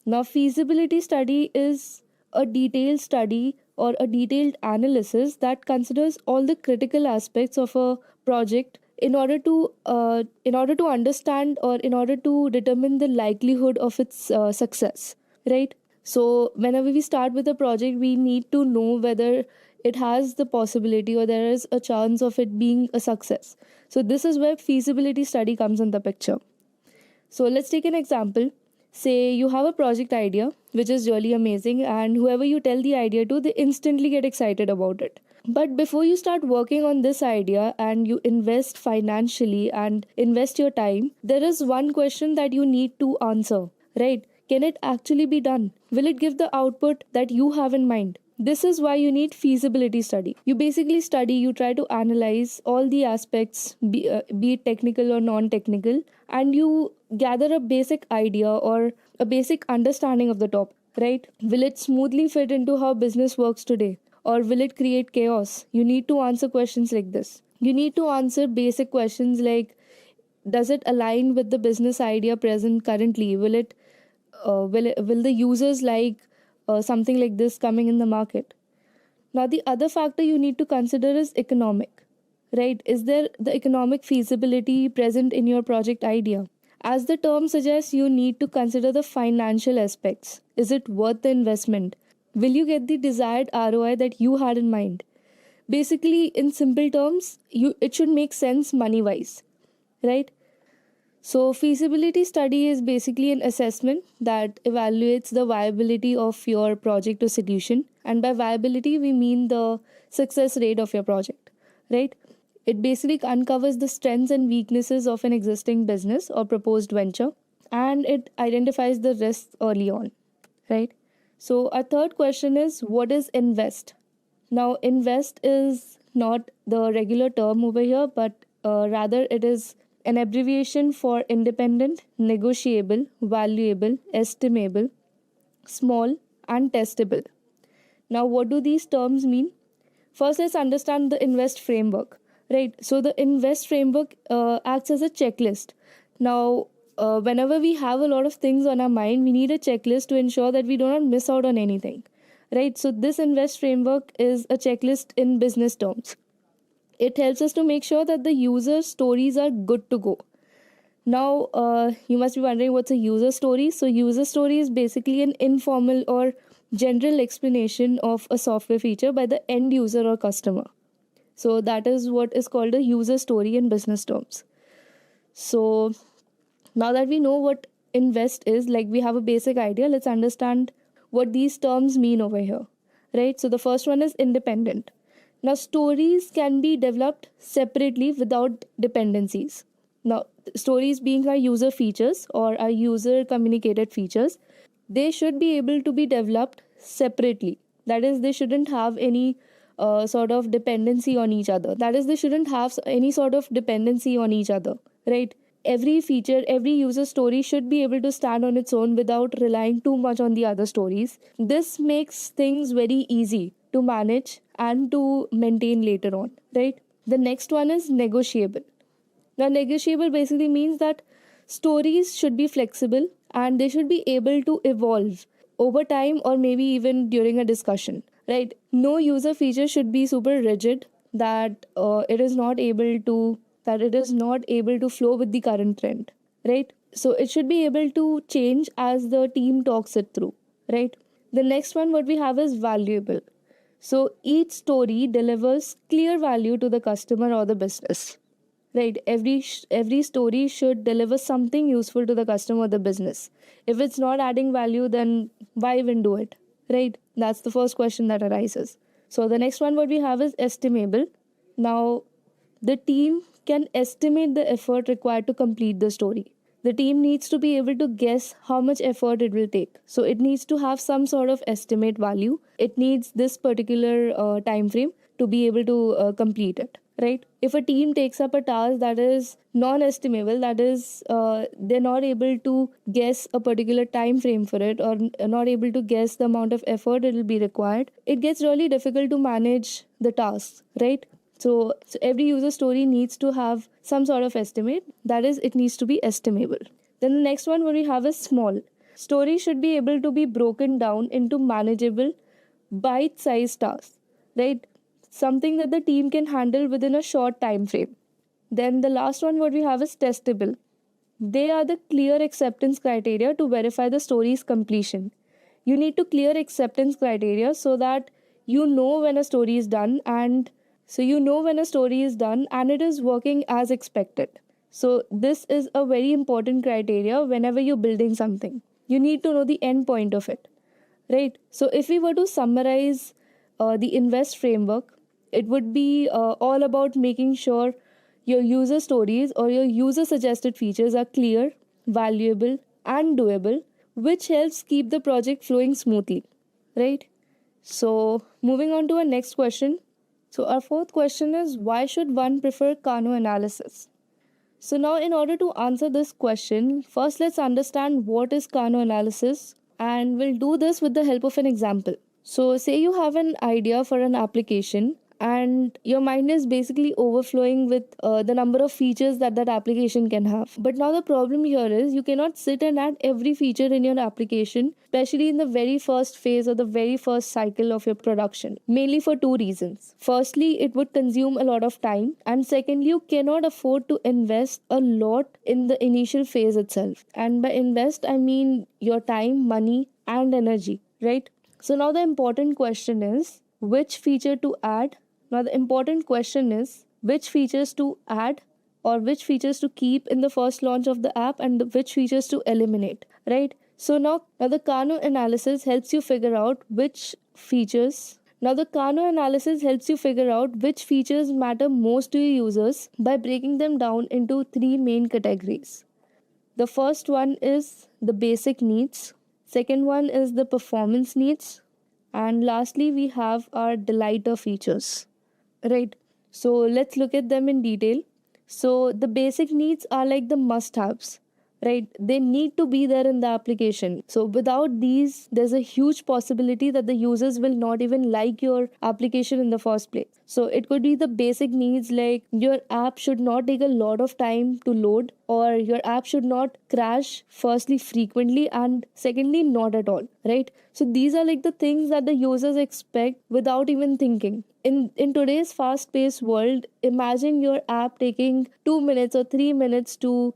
Now, feasibility study is a detailed study or a detailed analysis that considers all the critical aspects of a project in order to understand or in order to determine the likelihood of its success, right? So, whenever we start with a project, we need to know whether it has the possibility or there is a chance of it being a success. So, this is where feasibility study comes in the picture. So let's take an example. Say you have a project idea which is really amazing, and whoever you tell the idea to, they instantly get excited about it. But before you start working on this idea and you invest financially and invest your time, there is one question that you need to answer, right? Can it actually be done? Will it give the output that you have in mind? This is why you need feasibility study. You basically study, you try to analyze all the aspects, be it technical or non-technical, and you gather a basic idea or a basic understanding of the top, right? Will it smoothly fit into how business works today? Or will it create chaos? You need to answer questions like this. You need to answer basic questions like, does it align with the business idea present currently? Will the users like something like this coming in the market? Now, the other factor you need to consider is economic, right? Is there the economic feasibility present in your project idea? As the term suggests, you need to consider the financial aspects. Is it worth the investment? Will you get the desired ROI that you had in mind? Basically, in simple terms, it should make sense money wise, right? So, feasibility study is basically an assessment that evaluates the viability of your project or solution. And by viability, we mean the success rate of your project, right? It basically uncovers the strengths and weaknesses of an existing business or proposed venture, and it identifies the risks early on, right? So, our third question is, what is invest? Now, invest is not the regular term over here, but rather it is an abbreviation for independent, negotiable, valuable, estimable, small, and testable. Now, what do these terms mean? First, let's understand the invest framework, right? So, the invest framework acts as a checklist. Now, whenever we have a lot of things on our mind, we need a checklist to ensure that we do not miss out on anything, right? So, this invest framework is a checklist in business terms. It helps us to make sure that the user stories are good to go. Now, you must be wondering what's a user story. So, user story is basically an informal or general explanation of a software feature by the end user or customer. So, that is what is called a user story in business terms. So, now that we know what invest is, like we have a basic idea, let's understand what these terms mean over here, right? So, the first one is independent. Now, stories can be developed separately without dependencies. Now, stories being our user features or our user communicated features, they should be able to be developed separately. That is, they shouldn't have any sort of dependency on each other. That is, they shouldn't have any sort of dependency on each other, right? Every feature, every user story should be able to stand on its own without relying too much on the other stories. This makes things very easy to manage and to maintain later on, right? The next one is negotiable. Now, negotiable basically means that stories should be flexible and they should be able to evolve over time or maybe even during a discussion, right? No user feature should be super rigid that it is not able to flow with the current trend, right? So it should be able to change as the team talks it through, right? The next one, what we have is valuable. So each story delivers clear value to the customer or the business, right? Every story should deliver something useful to the customer or the business. If it's not adding value, then why even do it, right? That's the first question that arises. So the next one what we have is estimable. Now, the team can estimate the effort required to complete the story. The team needs to be able to guess how much effort it will take. So it needs to have some sort of estimate value. It needs this particular time frame to be able to complete it, right? If a team takes up a task that is non-estimable, that is, they're not able to guess a particular time frame for it or not able to guess the amount of effort it will be required, it gets really difficult to manage the tasks, right? So every user story needs to have some sort of estimate. That is, it needs to be estimable. Then the next one what we have is small. Story should be able to be broken down into manageable, bite-sized tasks, right? Something that the team can handle within a short time frame. Then the last one what we have is testable. They are the clear acceptance criteria to verify the story's completion. You need to clear acceptance criteria so that you know when a story is done and it is working as expected. So this is a very important criteria whenever you're building something. You need to know the end point of it, right? So if we were to summarize the invest framework, it would be all about making sure your user stories or your user suggested features are clear, valuable, and doable, which helps keep the project flowing smoothly, right? So, moving on to our next question. So, our fourth question is, why should one prefer Kano analysis? So, now in order to answer this question, first let's understand what is Kano analysis, and we'll do this with the help of an example. So, say you have an idea for an application and your mind is basically overflowing with the number of features that that application can have. But now the problem here is you cannot sit and add every feature in your application, especially in the very first phase or the very first cycle of your production, mainly for two reasons. Firstly, it would consume a lot of time, and secondly, you cannot afford to invest a lot in the initial phase itself. And by invest, I mean your time, money, and energy, right? So now the important question is which feature to add. Now the important question is which features to add or which features to keep in the first launch of the app and which features to eliminate, right? So now the Kano analysis helps you figure out which features. Now the Kano analysis helps you figure out which features matter most to your users by breaking them down into three main categories. The first one is the basic needs, second one is the performance needs, and lastly we have our delighter features. Right. So let's look at them in detail. So the basic needs are like the must haves, right? They need to be there in the application. So without these, there's a huge possibility that the users will not even like your application in the first place. So it could be the basic needs like your app should not take a lot of time to load, or your app should not crash, firstly, frequently, and secondly, not at all, right? So these are like the things that the users expect without even thinking. In today's fast paced world, imagine your app taking 2 minutes or 3 minutes to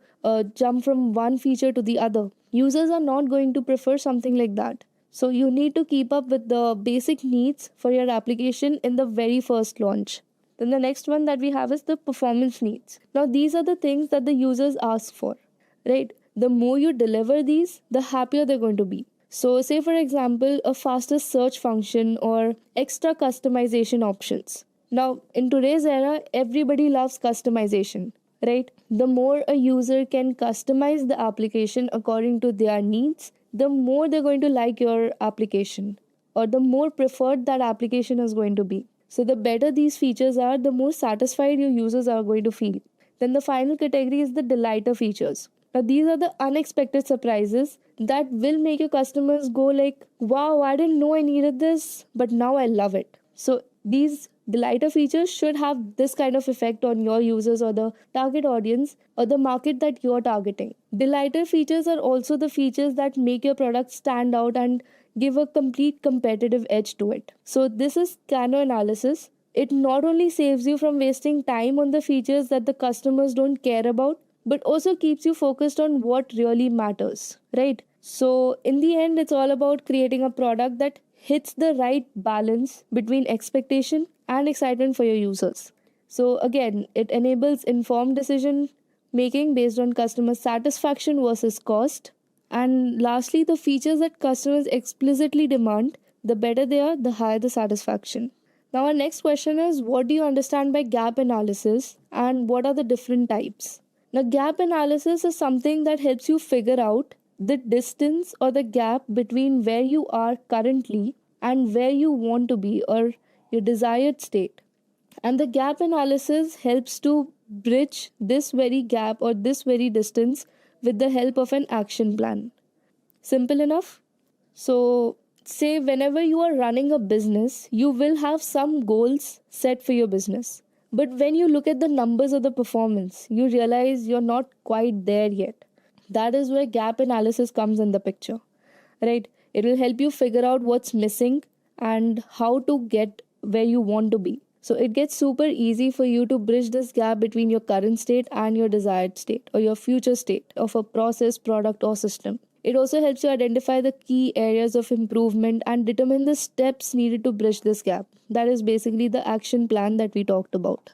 jump from one feature to the other. Users are not going to prefer something like that. So you need to keep up with the basic needs for your application in the very first launch. Then the next one that we have is the performance needs. Now these are the things that the users ask for, right? The more you deliver these, the happier they're going to be. So, say for example, a faster search function or extra customization options. Now, in today's era, everybody loves customization, right? The more a user can customize the application according to their needs, the more they're going to like your application, or the more preferred that application is going to be. So, the better these features are, the more satisfied your users are going to feel. Then the final category is the delighter features. Now these are the unexpected surprises that will make your customers go like, wow, I didn't know I needed this, but now I love it. So these delighter features should have this kind of effect on your users or the target audience or the market that you're targeting. Delighter features are also the features that make your product stand out and give a complete competitive edge to it. So this is Kano analysis. It not only saves you from wasting time on the features that the customers don't care about, but also keeps you focused on what really matters, right? So, in the end, it's all about creating a product that hits the right balance between expectation and excitement for your users. So, again, it enables informed decision making based on customer satisfaction versus cost. And lastly, the features that customers explicitly demand, the better they are, the higher the satisfaction. Now, our next question is, what do you understand by gap analysis and what are the different types? Now, gap analysis is something that helps you figure out the distance or the gap between where you are currently and where you want to be, or your desired state. And the gap analysis helps to bridge this very gap or this very distance with the help of an action plan. Simple enough? So, say whenever you are running a business, you will have some goals set for your business. But when you look at the numbers of the performance, you realize you're not quite there yet. That is where gap analysis comes in the picture, right? It will help you figure out what's missing and how to get where you want to be. So it gets super easy for you to bridge this gap between your current state and your desired state or your future state of a process, product, or system. It also helps you identify the key areas of improvement and determine the steps needed to bridge this gap. That is basically the action plan that we talked about.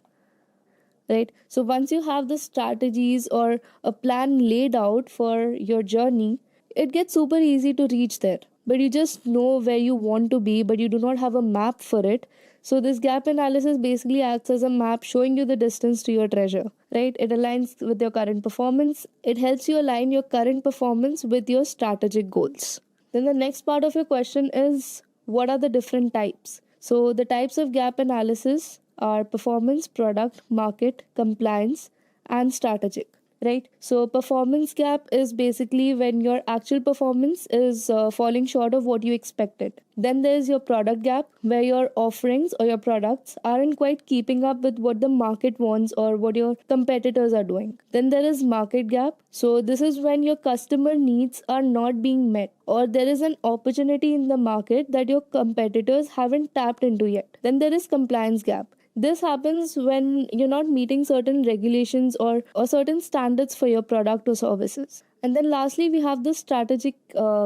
Right? So once you have the strategies or a plan laid out for your journey, it gets super easy to reach there. But you just know where you want to be, but you do not have a map for it. So this gap analysis basically acts as a map showing you the distance to your treasure, right? It aligns with your current performance. It helps you align your current performance with your strategic goals. Then the next part of your question is, what are the different types? So the types of gap analysis are performance, product, market, compliance, and strategic, right? So performance gap is basically when your actual performance is falling short of what you expected. Then there's your product gap, where your offerings or your products aren't quite keeping up with what the market wants or what your competitors are doing. Then there is market gap. So this is when your customer needs are not being met, or there is an opportunity in the market that your competitors haven't tapped into yet. Then there is compliance gap. This happens when you're not meeting certain regulations or certain standards for your product or services. And then lastly, we have the strategic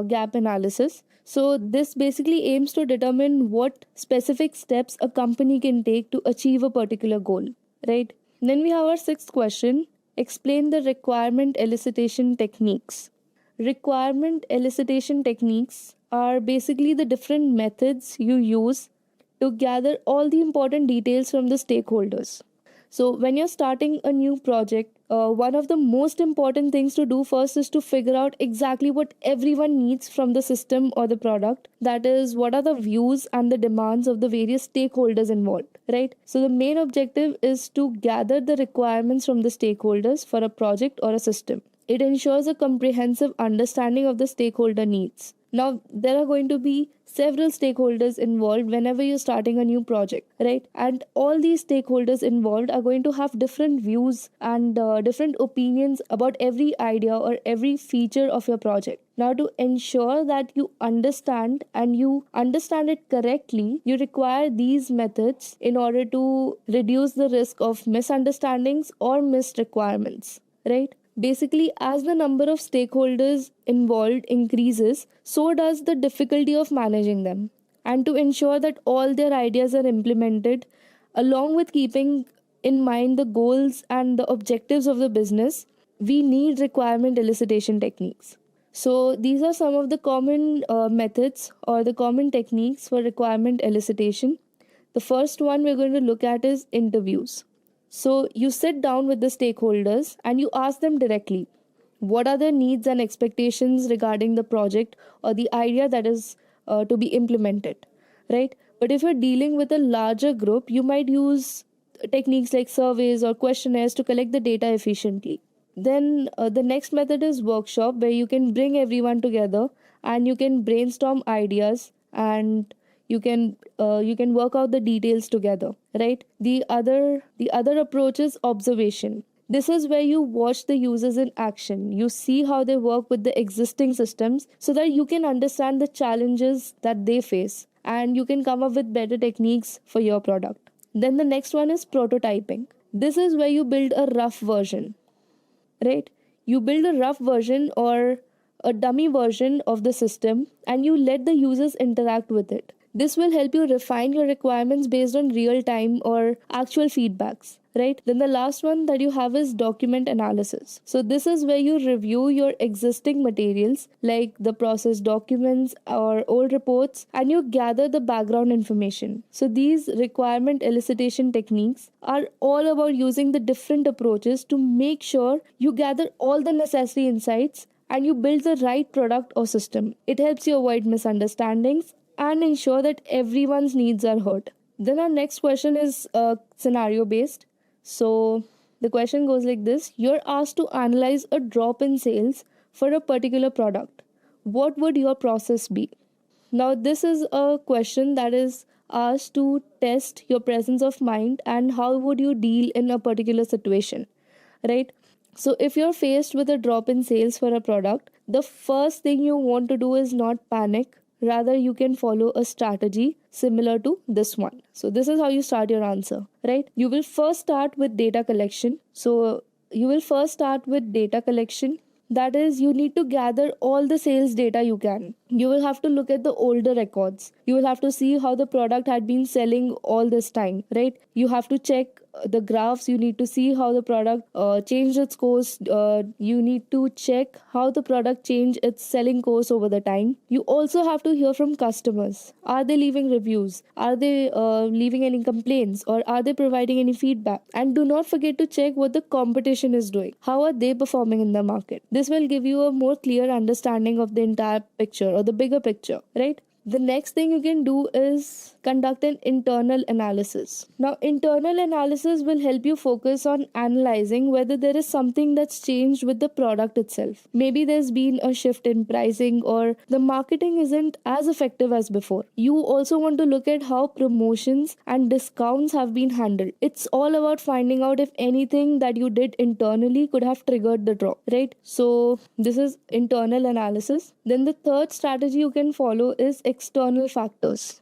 gap analysis. So this basically aims to determine what specific steps a company can take to achieve a particular goal, right? Then we have our sixth question. explain the requirement elicitation techniques. Requirement elicitation techniques are basically the different methods you use to gather all the important details from the stakeholders. So, when you're starting a new project, one of the most important things to do first is to figure out exactly what everyone needs from the system or the product. That is, what are the views and the demands of the various stakeholders involved, right? So, the main objective is to gather the requirements from the stakeholders for a project or a system. It ensures a comprehensive understanding of the stakeholder needs. Now, there are going to be several stakeholders involved whenever you're starting a new project, right? And all these stakeholders involved are going to have different views and different opinions about every idea or every feature of your project. Now, to ensure that you understand and you understand it correctly, you require these methods in order to reduce the risk of misunderstandings or missed requirements, right? Basically, as the number of stakeholders involved increases, so does the difficulty of managing them. And to ensure that all their ideas are implemented, along with keeping in mind the goals and the objectives of the business, we need requirement elicitation techniques. So, these are some of the common methods or the common techniques for requirement elicitation. The first one we're going to look at is interviews. So you sit down with the stakeholders and you ask them directly what are their needs and expectations regarding the project or the idea that is to be implemented, right? But if you're dealing with a larger group, you might use techniques like surveys or questionnaires to collect the data efficiently. Then the next method is workshop, where you can bring everyone together and you can brainstorm ideas and you can work out the details together, right? The other approach is observation. This is where you watch the users in action. You see how they work with the existing systems so that you can understand the challenges that they face and you can come up with better techniques for your product. Then the next one is prototyping. This is where you build a rough version, right? You build a rough version or a dummy version of the system and you let the users interact with it. This will help you refine your requirements based on real time or actual feedbacks, right? Then the last one that you have is document analysis. So this is where you review your existing materials like the process documents or old reports and you gather the background information. So these requirement elicitation techniques are all about using the different approaches to make sure you gather all the necessary insights and you build the right product or system. It helps you avoid misunderstandings and ensure that everyone's needs are heard. Then our next question is scenario based. So the question goes like this: you're asked to analyze a drop in sales for a particular product. What would your process be? Now, this is a question that is asked to test your presence of mind and how would you deal in a particular situation, right? So, if you're faced with a drop in sales for a product, the first thing you want to do is not panic. Rather, you can follow a strategy similar to this one. So, this is how you start your answer, right? You will first start with data collection. So, you will first start with data collection. That is, you need to gather all the sales data you can. You will have to look at the older records. You will have to see how the product had been selling all this time, right? You have to check the graphs. You need to see how the product changed its course. You need to check how the product changed its selling course over the time. You also have to hear from customers. Are they leaving reviews? Are they leaving any complaints? Or are they providing any feedback? And do not forget to check what the competition is doing. How are they performing in the market? This will give you a more clear understanding of the entire picture or the bigger picture, right? The next thing you can do is conduct an internal analysis. Now, internal analysis will help you focus on analyzing whether there is something that's changed with the product itself. Maybe there's been a shift in pricing or the marketing isn't as effective as before. You also want to look at how promotions and discounts have been handled. It's all about finding out if anything that you did internally could have triggered the drop, right? So, this is internal analysis. Then the third strategy you can follow is external factors.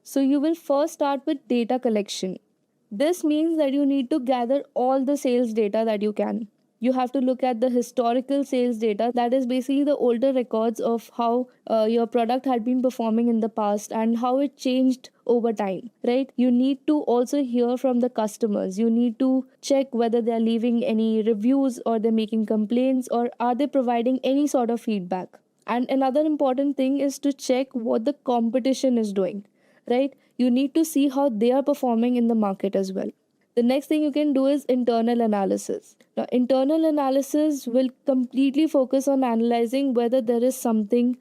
So you will first start with data collection. This means that you need to gather all the sales data that you can. You have to look at the historical sales data, that is basically the older records of how your product had been performing in the past and how it changed over time, right? You need to also hear from the customers. You need to check whether they're leaving any reviews or they're making complaints or are they providing any sort of feedback. And another important thing is to check what the competition is doing, right? You need to see how they are performing in the market as well. The next thing you can do is internal analysis. Now, internal analysis will completely focus on analyzing whether there is something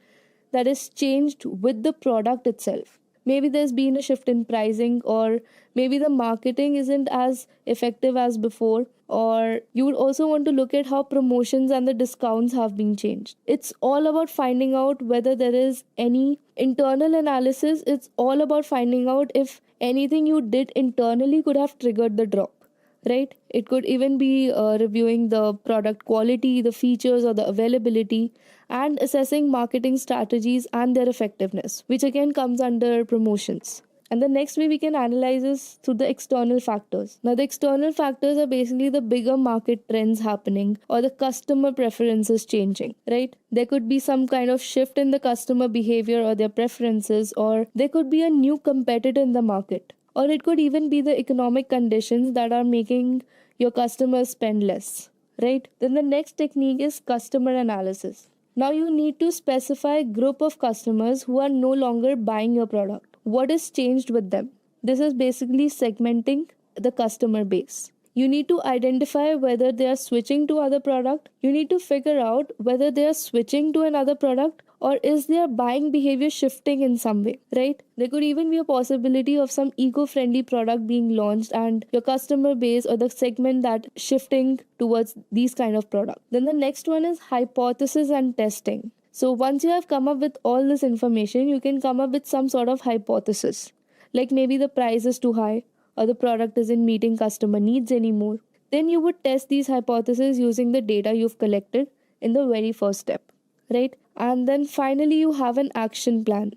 that is changed with the product itself. Maybe there's been a shift in pricing, or maybe the marketing isn't as effective as before, or you would also want to look at how promotions and the discounts have been changed. It's all about finding out whether there is any internal analysis. It's all about finding out if anything you did internally could have triggered the drop, right? It could even be reviewing the product quality, the features, or the availability, and assessing marketing strategies and their effectiveness, which again comes under promotions. And the next way we can analyze is through the external factors. Now, the external factors are basically the bigger market trends happening or the customer preferences changing, right? There could be some kind of shift in the customer behavior or their preferences, or there could be a new competitor in the market, or it could even be the economic conditions that are making your customers spend less, right? Then the next technique is customer analysis. Now you need to specify a group of customers who are no longer buying your product. What is changed with them? This is basically segmenting the customer base. You need to identify whether they are switching to other product. You need to figure out whether they are switching to another product, or is their buying behavior shifting in some way, right? There could even be a possibility of some eco-friendly product being launched and your customer base or the segment that shifting towards these kind of product. Then the next one is hypothesis and testing. So once you have come up with all this information, you can come up with some sort of hypothesis. Like maybe the price is too high or the product isn't meeting customer needs anymore. Then you would test these hypotheses using the data you've collected in the very first step, right? And then finally you have an action plan.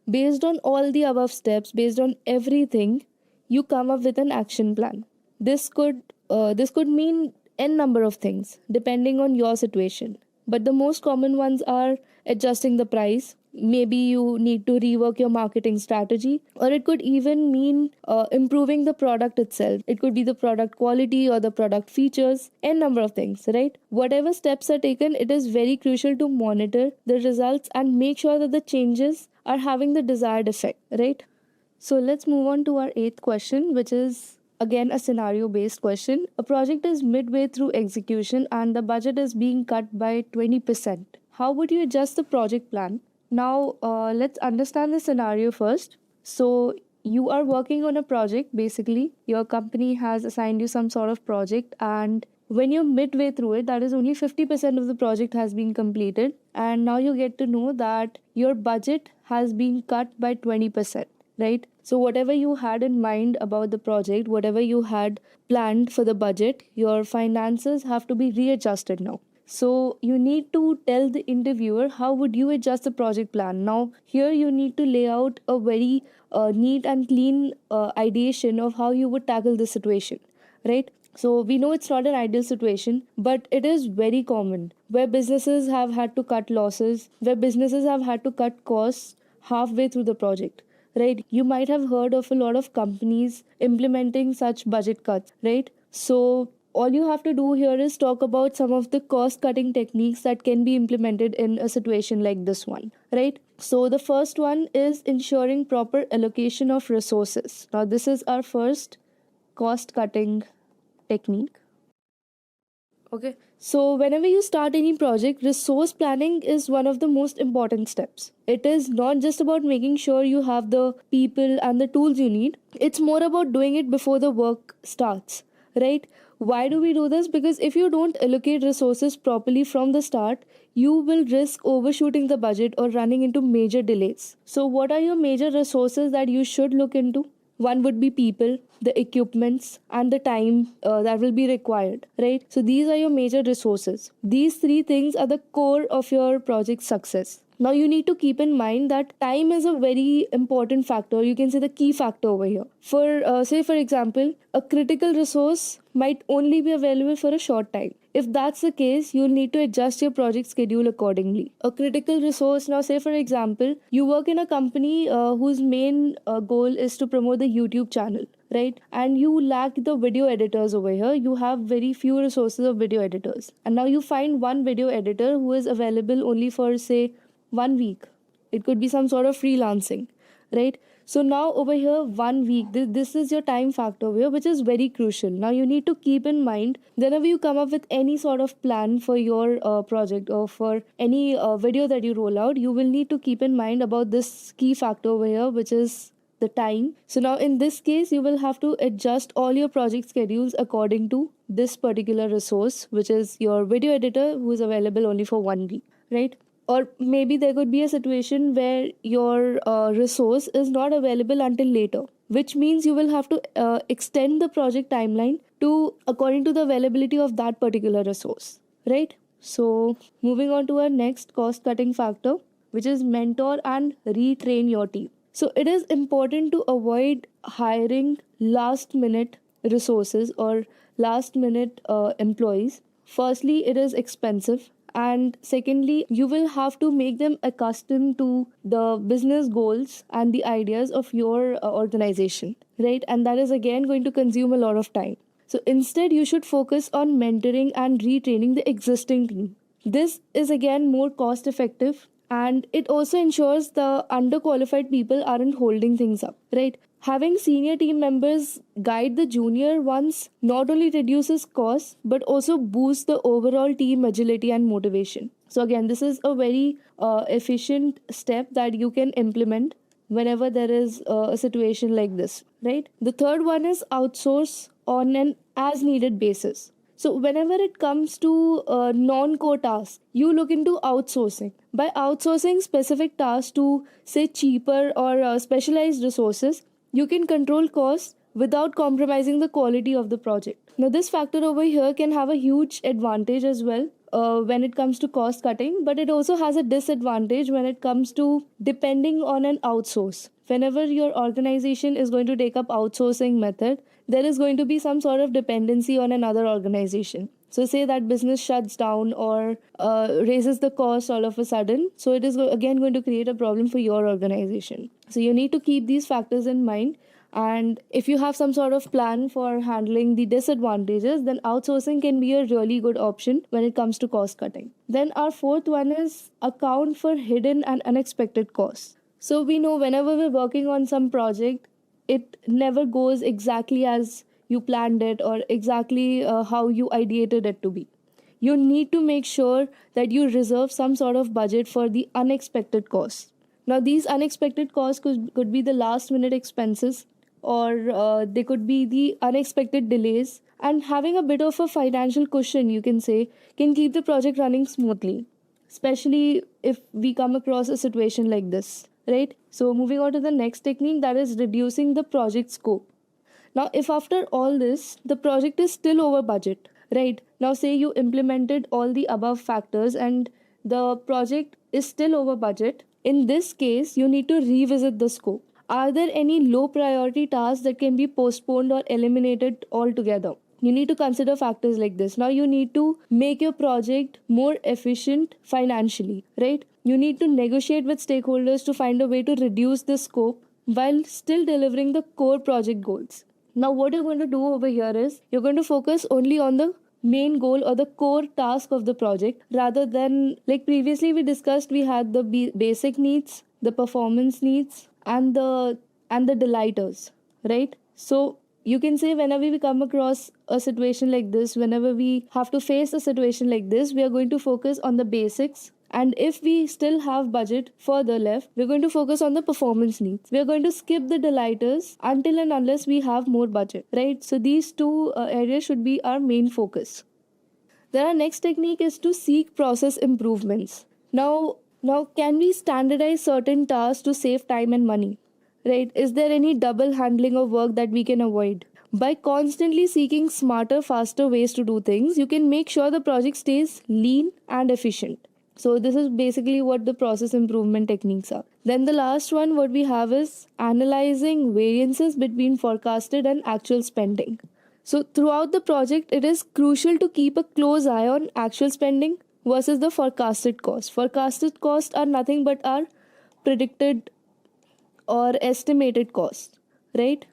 Based on all the above steps, based on everything, you come up with an action plan. This could mean n number of things depending on your situation. But the most common ones are adjusting the price. Maybe you need to rework your marketing strategy, or it could even mean improving the product itself. It could be the product quality or the product features, n number of things, right? Whatever steps are taken, it is very crucial to monitor the results and make sure that the changes are having the desired effect, right? So let's move on to our eighth question, which is again a scenario based question. A project is midway through execution and the budget is being cut by 20%. How would you adjust the project plan? Now, let's understand the scenario first. So, you are working on a project basically. Your company has assigned you some sort of project, and when you're midway through it, that is only 50% of the project has been completed, and now you get to know that your budget has been cut by 20%, right? So, whatever you had in mind about the project, whatever you had planned for the budget, your finances have to be readjusted now. So you need to tell the interviewer how would you adjust the project plan. Now here you need to lay out a very neat and clean ideation of how you would tackle this situation, right? So we know it's not an ideal situation, but it is very common where businesses have had to cut losses, where businesses have had to cut costs halfway through the project, right? You might have heard of a lot of companies implementing such budget cuts, right? So all you have to do here is talk about some of the cost cutting techniques that can be implemented in a situation like this one, right? So the first one is ensuring proper allocation of resources. Now this is our first cost cutting technique. Okay, so whenever you start any project, resource planning is one of the most important steps. It is not just about making sure you have the people and the tools you need, it's more about doing it before the work starts, right? Why do we do this? Because if you don't allocate resources properly from the start, you will risk overshooting the budget or running into major delays. So, what are your major resources that you should look into? One would be people, the equipments, and the time that will be required, right? So, these are your major resources. These three things are the core of your project success. Now, you need to keep in mind that time is a very important factor. You can say the key factor over here. For example, a critical resource might only be available for a short time. If that's the case, you'll need to adjust your project schedule accordingly. A critical resource, now, say for example, you work in a company whose main goal is to promote the YouTube channel, right? And you lack the video editors over here. You have very few resources of video editors. And now you find one video editor who is available only for, say, 1 week. It could be some sort of freelancing, right? So now over here, 1 week, this is your time factor over here, which is very crucial. Now you need to keep in mind whenever you come up with any sort of plan for your project or for any video that you roll out, you will need to keep in mind about this key factor over here, which is the time. So now in this case, you will have to adjust all your project schedules according to this particular resource, which is your video editor who is available only for 1 week, right? Or maybe there could be a situation where your resource is not available until later, which means you will have to extend the project timeline to according to the availability of that particular resource, right? So moving on to our next cost cutting factor, which is mentor and retrain your team. So it is important to avoid hiring last minute resources or last minute employees. Firstly, it is expensive, and secondly, you will have to make them accustomed to the business goals and the ideas of your organization, right? And that is again going to consume a lot of time. So instead, you should focus on mentoring and retraining the existing team. This is again more cost effective, and it also ensures the underqualified people aren't holding things up, right? Having senior team members guide the junior ones not only reduces costs but also boosts the overall team agility and motivation. So again, this is a very efficient step that you can implement whenever there is a situation like this, right? The third one is outsource on an as needed basis. So whenever it comes to non-core tasks, you look into outsourcing. By outsourcing specific tasks to, say, cheaper or specialized resources, you can control costs without compromising the quality of the project. Now, this factor over here can have a huge advantage as well when it comes to cost cutting, but it also has a disadvantage when it comes to depending on an outsource. Whenever your organization is going to take up outsourcing method, there is going to be some sort of dependency on another organization. So say that business shuts down or raises the cost all of a sudden. So it is again going to create a problem for your organization. So you need to keep these factors in mind. And if you have some sort of plan for handling the disadvantages, then outsourcing can be a really good option when it comes to cost cutting. Then our fourth one is account for hidden and unexpected costs. So we know whenever we're working on some project, it never goes exactly as you planned it or exactly how you ideated it to be. You need to make sure that you reserve some sort of budget for the unexpected costs. Now, these unexpected costs could be the last minute expenses, or they could be the unexpected delays. And having a bit of a financial cushion, you can say, can keep the project running smoothly, especially if we come across a situation like this, right? So, moving on to the next technique, that is reducing the project scope. Now, if after all this, the project is still over budget, right? Now, say you implemented all the above factors and the project is still over budget. In this case, you need to revisit the scope. Are there any low priority tasks that can be postponed or eliminated altogether? You need to consider factors like this. Now, you need to make your project more efficient financially, right? You need to negotiate with stakeholders to find a way to reduce the scope while still delivering the core project goals. Now, what you're going to do over here is you're going to focus only on the main goal or the core task of the project rather than, like previously we discussed, we had the basic needs, the performance needs, and the delighters, right? So you can say whenever we come across a situation like this, whenever we have to face a situation like this, we are going to focus on the basics. And if we still have budget further left, we're going to focus on the performance needs. We're going to skip the delighters until and unless we have more budget, right? So these two areas should be our main focus. Then our next technique is to seek process improvements. Now, can we standardize certain tasks to save time and money? Right? Is there any double handling of work that we can avoid? By constantly seeking smarter, faster ways to do things, you can make sure the project stays lean and efficient. So this is basically what the process improvement techniques are. Then the last one, what we have is analyzing variances between forecasted and actual spending. So throughout the project, it is crucial to keep a close eye on actual spending versus the forecasted cost. Forecasted costs are nothing but our predicted or estimated cost, right?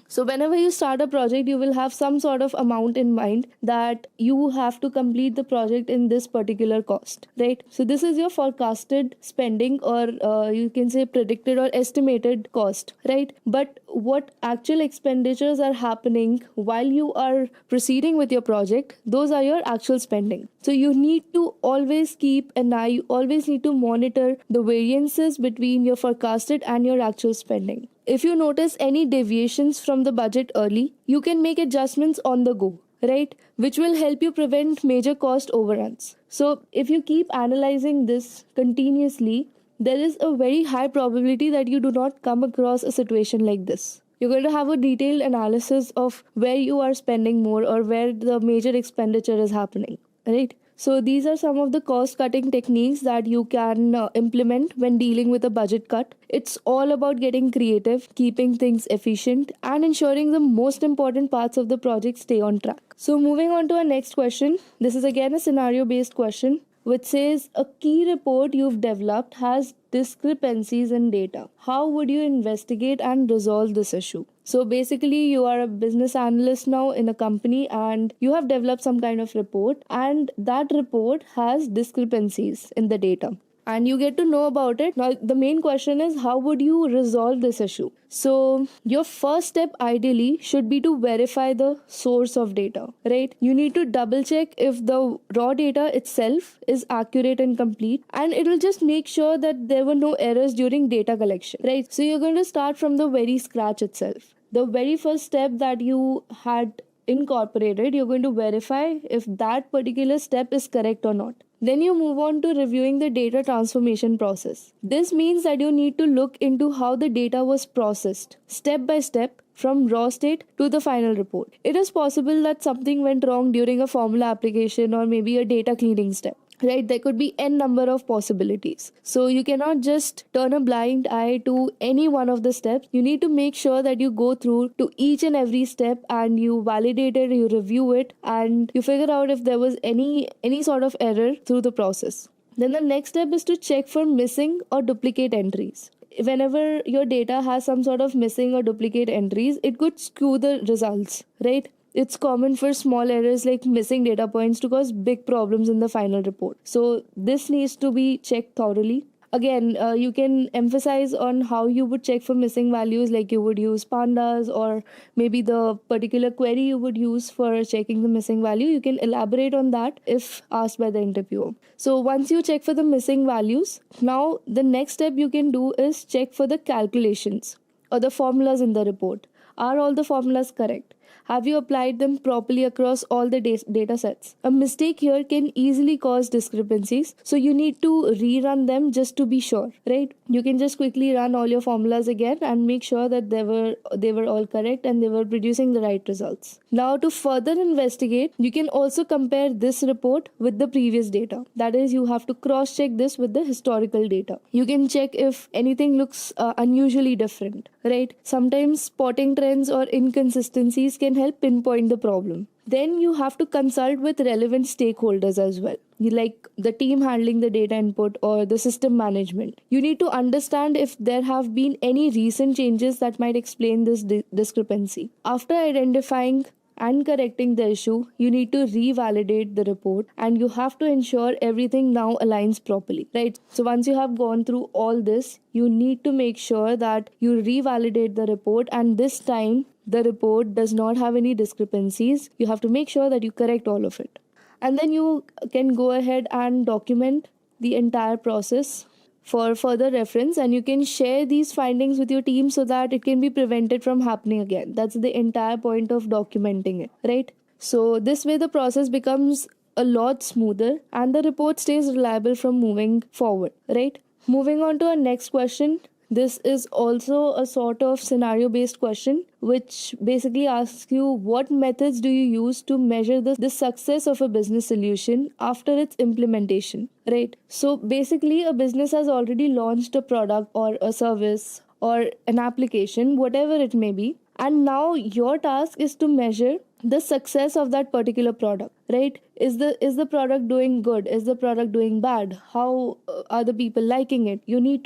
So, whenever you start a project, you will have some sort of amount in mind that you have to complete the project in this particular cost, right? So, this is your forecasted spending, or you can say predicted or estimated cost, right? But what actual expenditures are happening while you are proceeding with your project, those are your actual spending. So, you need to always keep an eye, you always need to monitor the variances between your forecasted and your actual spending. If you notice any deviations from the budget early, you can make adjustments on the go, right? Which will help you prevent major cost overruns. So, if you keep analyzing this continuously, there is a very high probability that you do not come across a situation like this. You're going to have a detailed analysis of where you are spending more or where the major expenditure is happening, right? So, these are some of the cost cutting techniques that you can implement when dealing with a budget cut. It's all about getting creative, keeping things efficient, and ensuring the most important parts of the project stay on track. So, moving on to our next question. This is again a scenario based question, which says a key report you've developed has discrepancies in data. How would you investigate and resolve this issue? So basically, you are a business analyst now in a company and you have developed some kind of report, and that report has discrepancies in the data and you get to know about it. Now, the main question is how would you resolve this issue? So, your first step ideally should be to verify the source of data, right? You need to double check if the raw data itself is accurate and complete, and it will just make sure that there were no errors during data collection, right? So, you're going to start from the very scratch itself. The very first step that you had incorporated, you're going to verify if that particular step is correct or not. Then you move on to reviewing the data transformation process. This means that you need to look into how the data was processed step by step from raw state to the final report. It is possible that something went wrong during a formula application or maybe a data cleaning step, right? There could be n number of possibilities, so you cannot just turn a blind eye to any one of the steps. You need to make sure that you go through to each and every step and you validate it, you review it, and you figure out if there was any sort of error through the process. Then the next step is to check for missing or duplicate entries. Whenever your data has some sort of missing or duplicate entries, it could skew the results, right? It's common for small errors like missing data points to cause big problems in the final report. So, this needs to be checked thoroughly. Again, you can emphasize on how you would check for missing values, like you would use pandas or maybe the particular query you would use for checking the missing value. You can elaborate on that if asked by the interviewer. So, once you check for the missing values, now the next step you can do is check for the calculations or the formulas in the report. Are all the formulas correct? Have you applied them properly across all the data sets? A mistake here can easily cause discrepancies, so you need to rerun them just to be sure, right? You can just quickly run all your formulas again and make sure that they were all correct and they were producing the right results. Now, to further investigate, you can also compare this report with the previous data. That is, you have to cross check this with the historical data. You can check if anything looks unusually different, right? Sometimes spotting trends or inconsistencies can help pinpoint the problem. Then you have to consult with relevant stakeholders as well, like the team handling the data input or the system management. You need to understand if there have been any recent changes that might explain this discrepancy. After identifying and correcting the issue, you need to revalidate the report and you have to ensure everything now aligns properly, right? So once you have gone through all this, you need to make sure that you revalidate the report, and this time the report does not have any discrepancies. You have to make sure that you correct all of it. And then you can go ahead and document the entire process for further reference, and you can share these findings with your team so that it can be prevented from happening again. That's the entire point of documenting it, right? So this way the process becomes a lot smoother and the report stays reliable from moving forward, right? Moving on to our next question. This is also a sort of scenario based question, which basically asks you what methods do you use to measure the success of a business solution after its implementation, right? So basically, a business has already launched a product or a service or an application, whatever it may be, And now your task is to measure the success of that particular product, right? Is the product doing good? Is the product doing bad? How are the people liking it? You need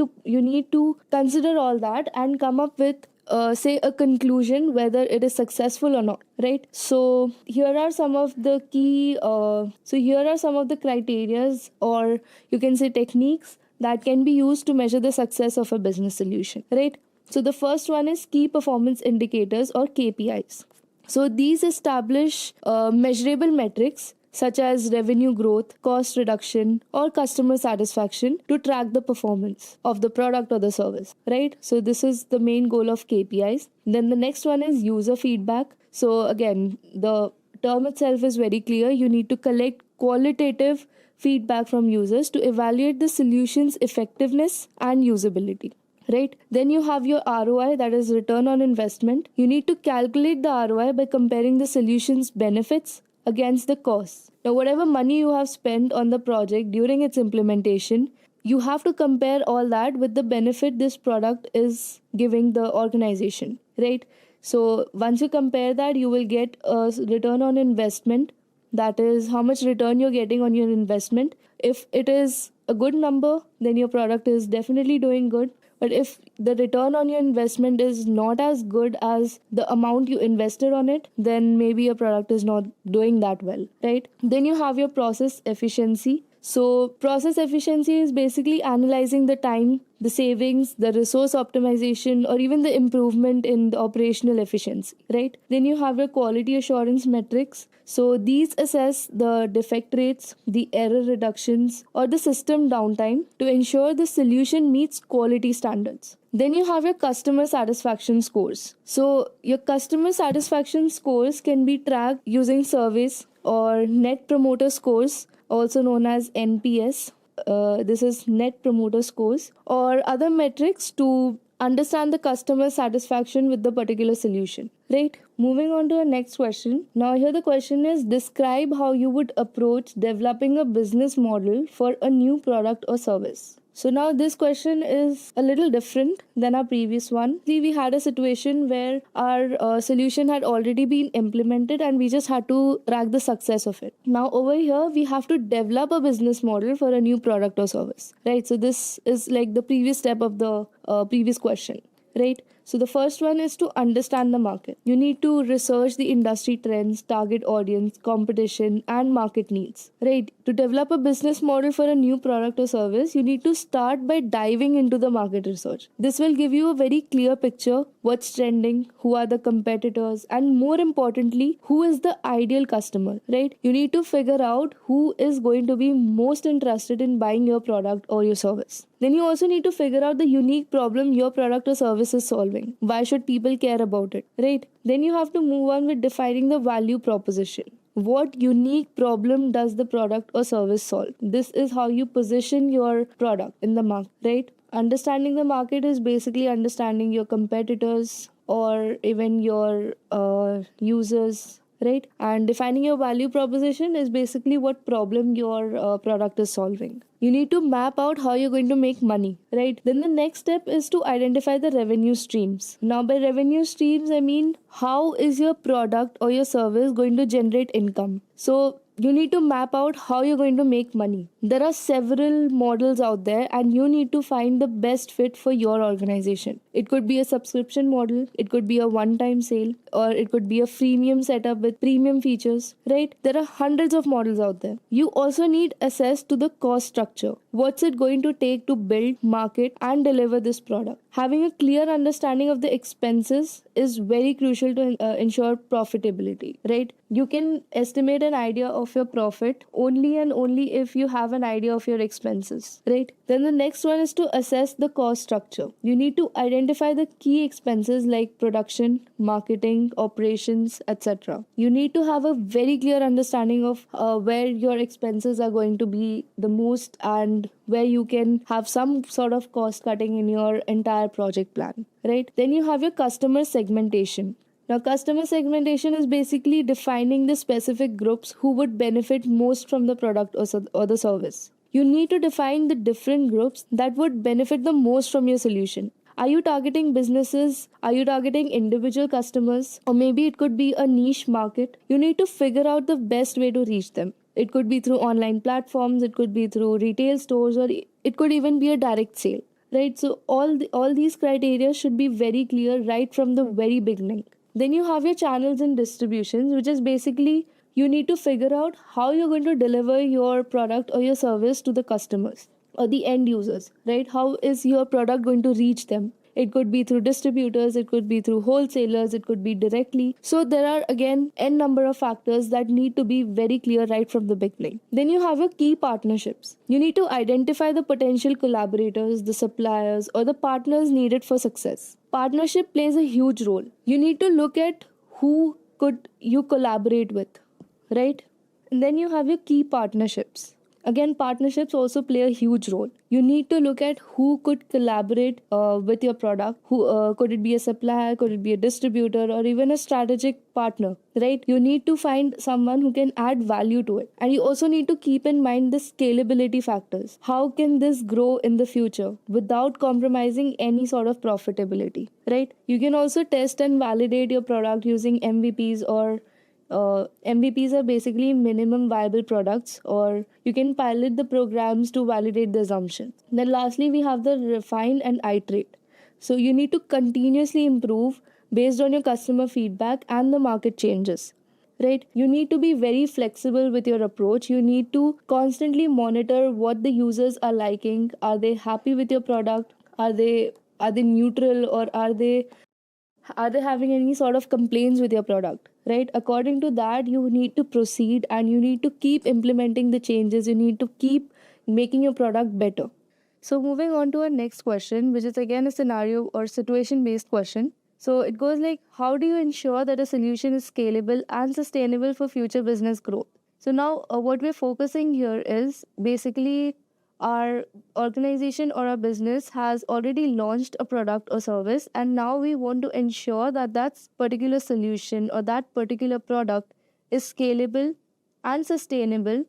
to consider all that and come up with say a conclusion whether it is successful or not, right? So here are some of the key here are some of the criterias, or you can say techniques, that can be used to measure the success of a business solution, right? So the first one is key performance indicators, or KPIs. So these establish measurable metrics such as revenue growth, cost reduction, or customer satisfaction to track the performance of the product or the service, right? So this is the main goal of KPIs. Then the next one is user feedback. So again, the term itself is very clear. You need to collect qualitative feedback from users to evaluate the solution's effectiveness and usability, right? Then you have your ROI, that is return on investment. You need to calculate the ROI by comparing the solution's benefits against the costs. Now, whatever money you have spent on the project during its implementation, you have to compare all that with the benefit this product is giving the organization, right? So once you compare that, you will get a return on investment, that is how much return you're getting on your investment. If it is a good number, then your product is definitely doing good. But if the return on your investment is not as good as the amount you invested on it, then maybe your product is not doing that well, right? Then you have your process efficiency. So, process efficiency is basically analyzing the time, the savings, the resource optimization, or even the improvement in the operational efficiency, right? Then you have your quality assurance metrics. So, these assess the defect rates, the error reductions, or the system downtime to ensure the solution meets quality standards. Then you have your customer satisfaction scores. So, your customer satisfaction scores can be tracked using surveys or net promoter scores, also known as NPS. This is net promoter scores, or other metrics to understand the customer satisfaction with the particular solution, right? Moving on to the next question. Now, here the question is, describe how you would approach developing a business model for a new product or service. So now this question is a little different than our previous one. See, we had a situation where our solution had already been implemented and we just had to track the success of it. Now over here, we have to develop a business model for a new product or service, right? So this is like the previous step of the previous question, right? So the first one is to understand the market. You need to research the industry trends, target audience, competition, and market needs, right? To develop a business model for a new product or service, you need to start by diving into the market research. This will give you a very clear picture: what's trending, who are the competitors, and more importantly, who is the ideal customer, right? You need to figure out who is going to be most interested in buying your product or your service. Then you also need to figure out the unique problem your product or service is solving. Why should people care about it, right? Then you have to move on with defining the value proposition. What unique problem does the product or service solve? This is how you position your product in the market, right? Understanding the market is basically understanding your competitors or even your users, right? And defining your value proposition is basically what problem your product is solving. You need to map out how you're going to make money, right? Then the next step is to identify the revenue streams. Now, by revenue streams, I mean how is your product or your service going to generate income? So, you need to map out how you're going to make money. There are several models out there, and you need to find the best fit for your organization. It could be a subscription model, it could be a one time sale, or it could be a freemium setup with premium features, right? There are hundreds of models out there. You also need access to the cost structure. What's it going to take to build, market, and deliver this product? Having a clear understanding of the expenses is very crucial to ensure profitability, right? You can estimate an idea of your profit only and only if you have an idea of your expenses, right? Then the next one is to assess the cost structure. You need to identify the key expenses like production, marketing, operations, etc. You need to have a very clear understanding of where your expenses are going to be the most and where you can have some sort of cost cutting in your entire project plan, right? Then you have your customer segmentation. Now, customer segmentation is basically defining the specific groups who would benefit most from the product or the service. You need to define the different groups that would benefit the most from your solution. Are you targeting businesses? Are you targeting individual customers? Or maybe it could be a niche market. You need to figure out the best way to reach them. It could be through online platforms, it could be through retail stores, or it could even be a direct sale. Right? So all these criteria should be very clear right from the very beginning. Then you have your channels and distributions, which is basically you need to figure out how you're going to deliver your product or your service to the customers or the end users, right? How is your product going to reach them? It could be through distributors, it could be through wholesalers, it could be directly. So there are again n number of factors that need to be very clear right from the beginning. Then you have your key partnerships. You need to identify the potential collaborators, the suppliers, or the partners needed for success. Partnership plays a huge role. You need to look at who could you collaborate with, right? And then you have your key partnerships. Again, partnerships also play a huge role. You need to look at who could collaborate with your product. Who could it be a supplier, could it be a distributor, or even a strategic partner, right? You need to find someone who can add value to it. And you also need to keep in mind the scalability factors. How can this grow in the future without compromising any sort of profitability, right? You can also test and validate your product using MVPs or MVPs are basically minimum viable products, or you can pilot the programs to validate the assumptions. Then, lastly, we have the refine and iterate. So, you need to continuously improve based on your customer feedback and the market changes. Right? You need to be very flexible with your approach. You need to constantly monitor what the users are liking. Are they happy with your product? Are they neutral, or are they having any sort of complaints with your product, right? According to that, you need to proceed and you need to keep implementing the changes. You need to keep making your product better. So moving on to our next question, which is again a scenario or situation based question. So it goes like, how do you ensure that a solution is scalable and sustainable for future business growth? So now what we're focusing here is basically our organization or our business has already launched a product or service, and now we want to ensure that that particular solution or that particular product is scalable and sustainable,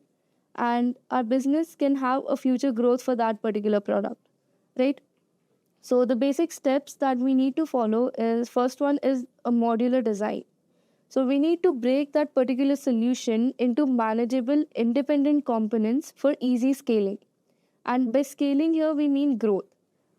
and our business can have a future growth for that particular product, right? So the basic steps that we need to follow is, first one is a modular design. So we need to break that particular solution into manageable independent components for easy scaling. And by scaling here, we mean growth,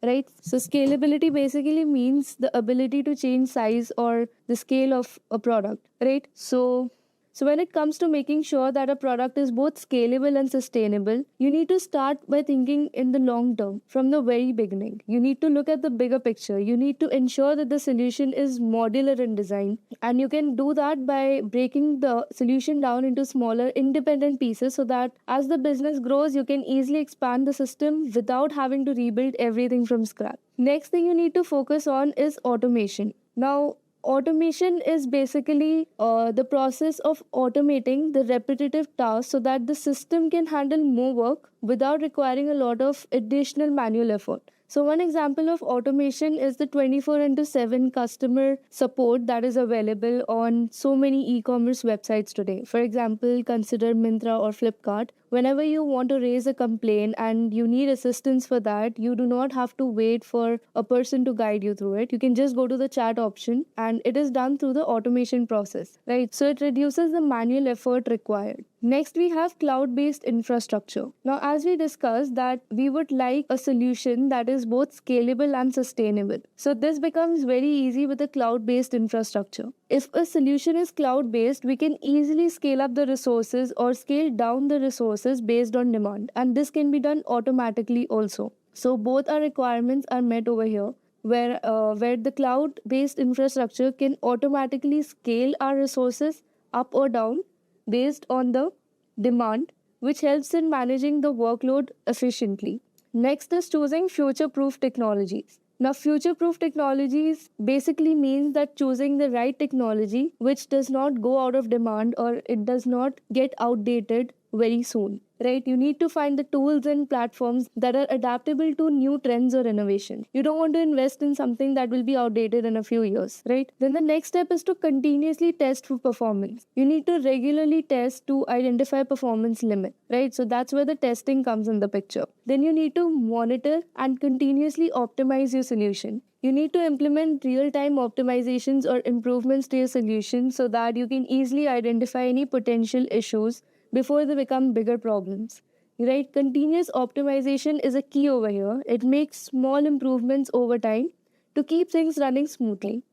right? So scalability basically means the ability to change size or the scale of a product, right? So when it comes to making sure that a product is both scalable and sustainable, you need to start by thinking in the long term from the very beginning. You need to look at the bigger picture. You need to ensure that the solution is modular in design, and you can do that by breaking the solution down into smaller independent pieces so that as the business grows, you can easily expand the system without having to rebuild everything from scratch. Next thing you need to focus on is automation. Now, automation is basically the process of automating the repetitive tasks so that the system can handle more work without requiring a lot of additional manual effort. So, one example of automation is the 24 into 7 customer support that is available on so many e commerce websites today. For example, consider Myntra or Flipkart. Whenever you want to raise a complaint and you need assistance for that, you do not have to wait for a person to guide you through it. You can just go to the chat option and it is done through the automation process, right? So, it reduces the manual effort required. Next, we have cloud based infrastructure. Now, as we discussed, that we would like a solution that is both scalable and sustainable. So, this becomes very easy with a cloud based infrastructure. If a solution is cloud based, we can easily scale up the resources or scale down the resources based on demand, and this can be done automatically also. So, both our requirements are met over here. Where the cloud based infrastructure can automatically scale our resources up or down based on the demand, which helps in managing the workload efficiently. Next is choosing future proof technologies. Now, future proof technologies basically means that choosing the right technology which does not go out of demand or it does not get outdated very soon, right? You need to find the tools and platforms that are adaptable to new trends or innovation. You don't want to invest in something that will be outdated in a few years, right? Then the next step is to continuously test for performance. You need to regularly test to identify performance limit, right? So that's where the testing comes in the picture. Then you need to monitor and continuously optimize your solution. You need to implement real time optimizations or improvements to your solution so that you can easily identify any potential issues before they become bigger problems. Right? Continuous optimization is a key over here. It makes small improvements over time to keep things running smoothly.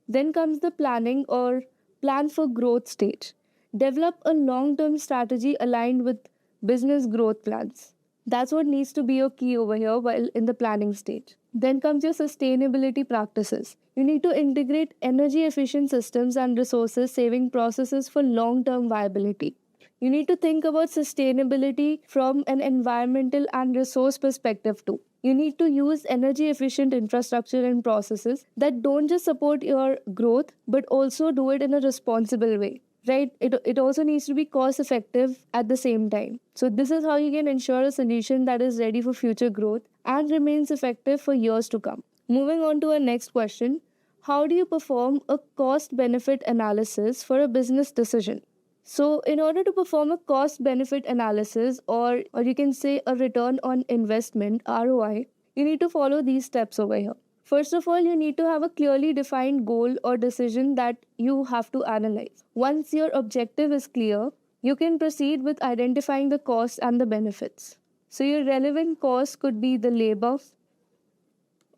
Then comes the planning or plan for growth stage. Develop a long term strategy aligned with business growth plans. That's what needs to be your key over here while in the planning stage. Then comes your sustainability practices. You need to integrate energy efficient systems and resources saving processes for long term viability. You need to think about sustainability from an environmental and resource perspective too. You need to use energy efficient infrastructure and processes that don't just support your growth but also do it in a responsible way. Right? It also needs to be cost effective at the same time. So, this is how you can ensure a solution that is ready for future growth and remains effective for years to come. Moving on to our next question. How do you perform a cost benefit analysis for a business decision? So, in order to perform a cost benefit analysis or you can say a return on investment ROI, you need to follow these steps over here. First of all, you need to have a clearly defined goal or decision that you have to analyze. Once your objective is clear, you can proceed with identifying the costs and the benefits. So, your relevant costs could be the labor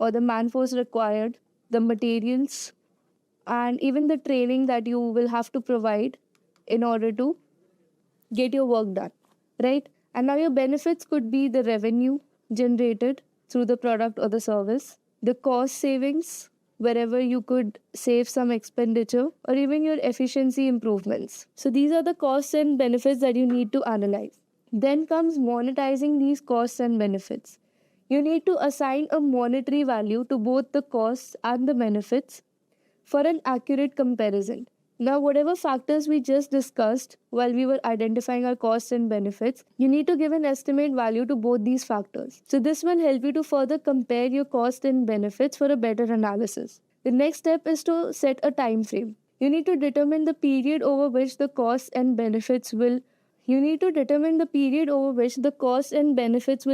or the manforce required, the materials, and even the training that you will have to provide in order to get your work done, right? And now your benefits could be the revenue generated through the product or the service, the cost savings, wherever you could save some expenditure, or even your efficiency improvements. So these are the costs and benefits that you need to analyze. Then comes monetizing these costs and benefits. You need to assign a monetary value to both the costs and the benefits for an accurate comparison. Now, whatever factors we just discussed while we were identifying our costs and benefits, you need to give an estimate value to both these factors. So, this will help you to further compare your cost and benefits for a better analysis. The next step is to set a time frame. You need to determine the period over which the costs and benefits will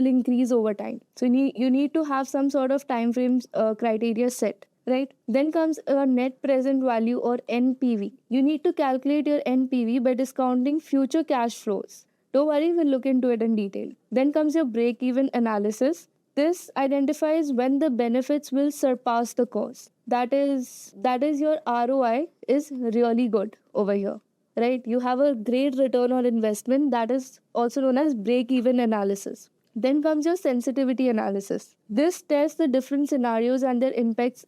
increase over time. So you need to have some sort of time frames criteria set, right? Then comes a net present value or NPV. You need to calculate your NPV by discounting future cash flows. Don't worry, we'll look into it in detail. Then comes your break even analysis. This identifies when the benefits will surpass the cost. That is your ROI is really good over here, right? You have a great return on investment, that is also known as break even analysis. Then comes your sensitivity analysis. This tests the different scenarios and their impacts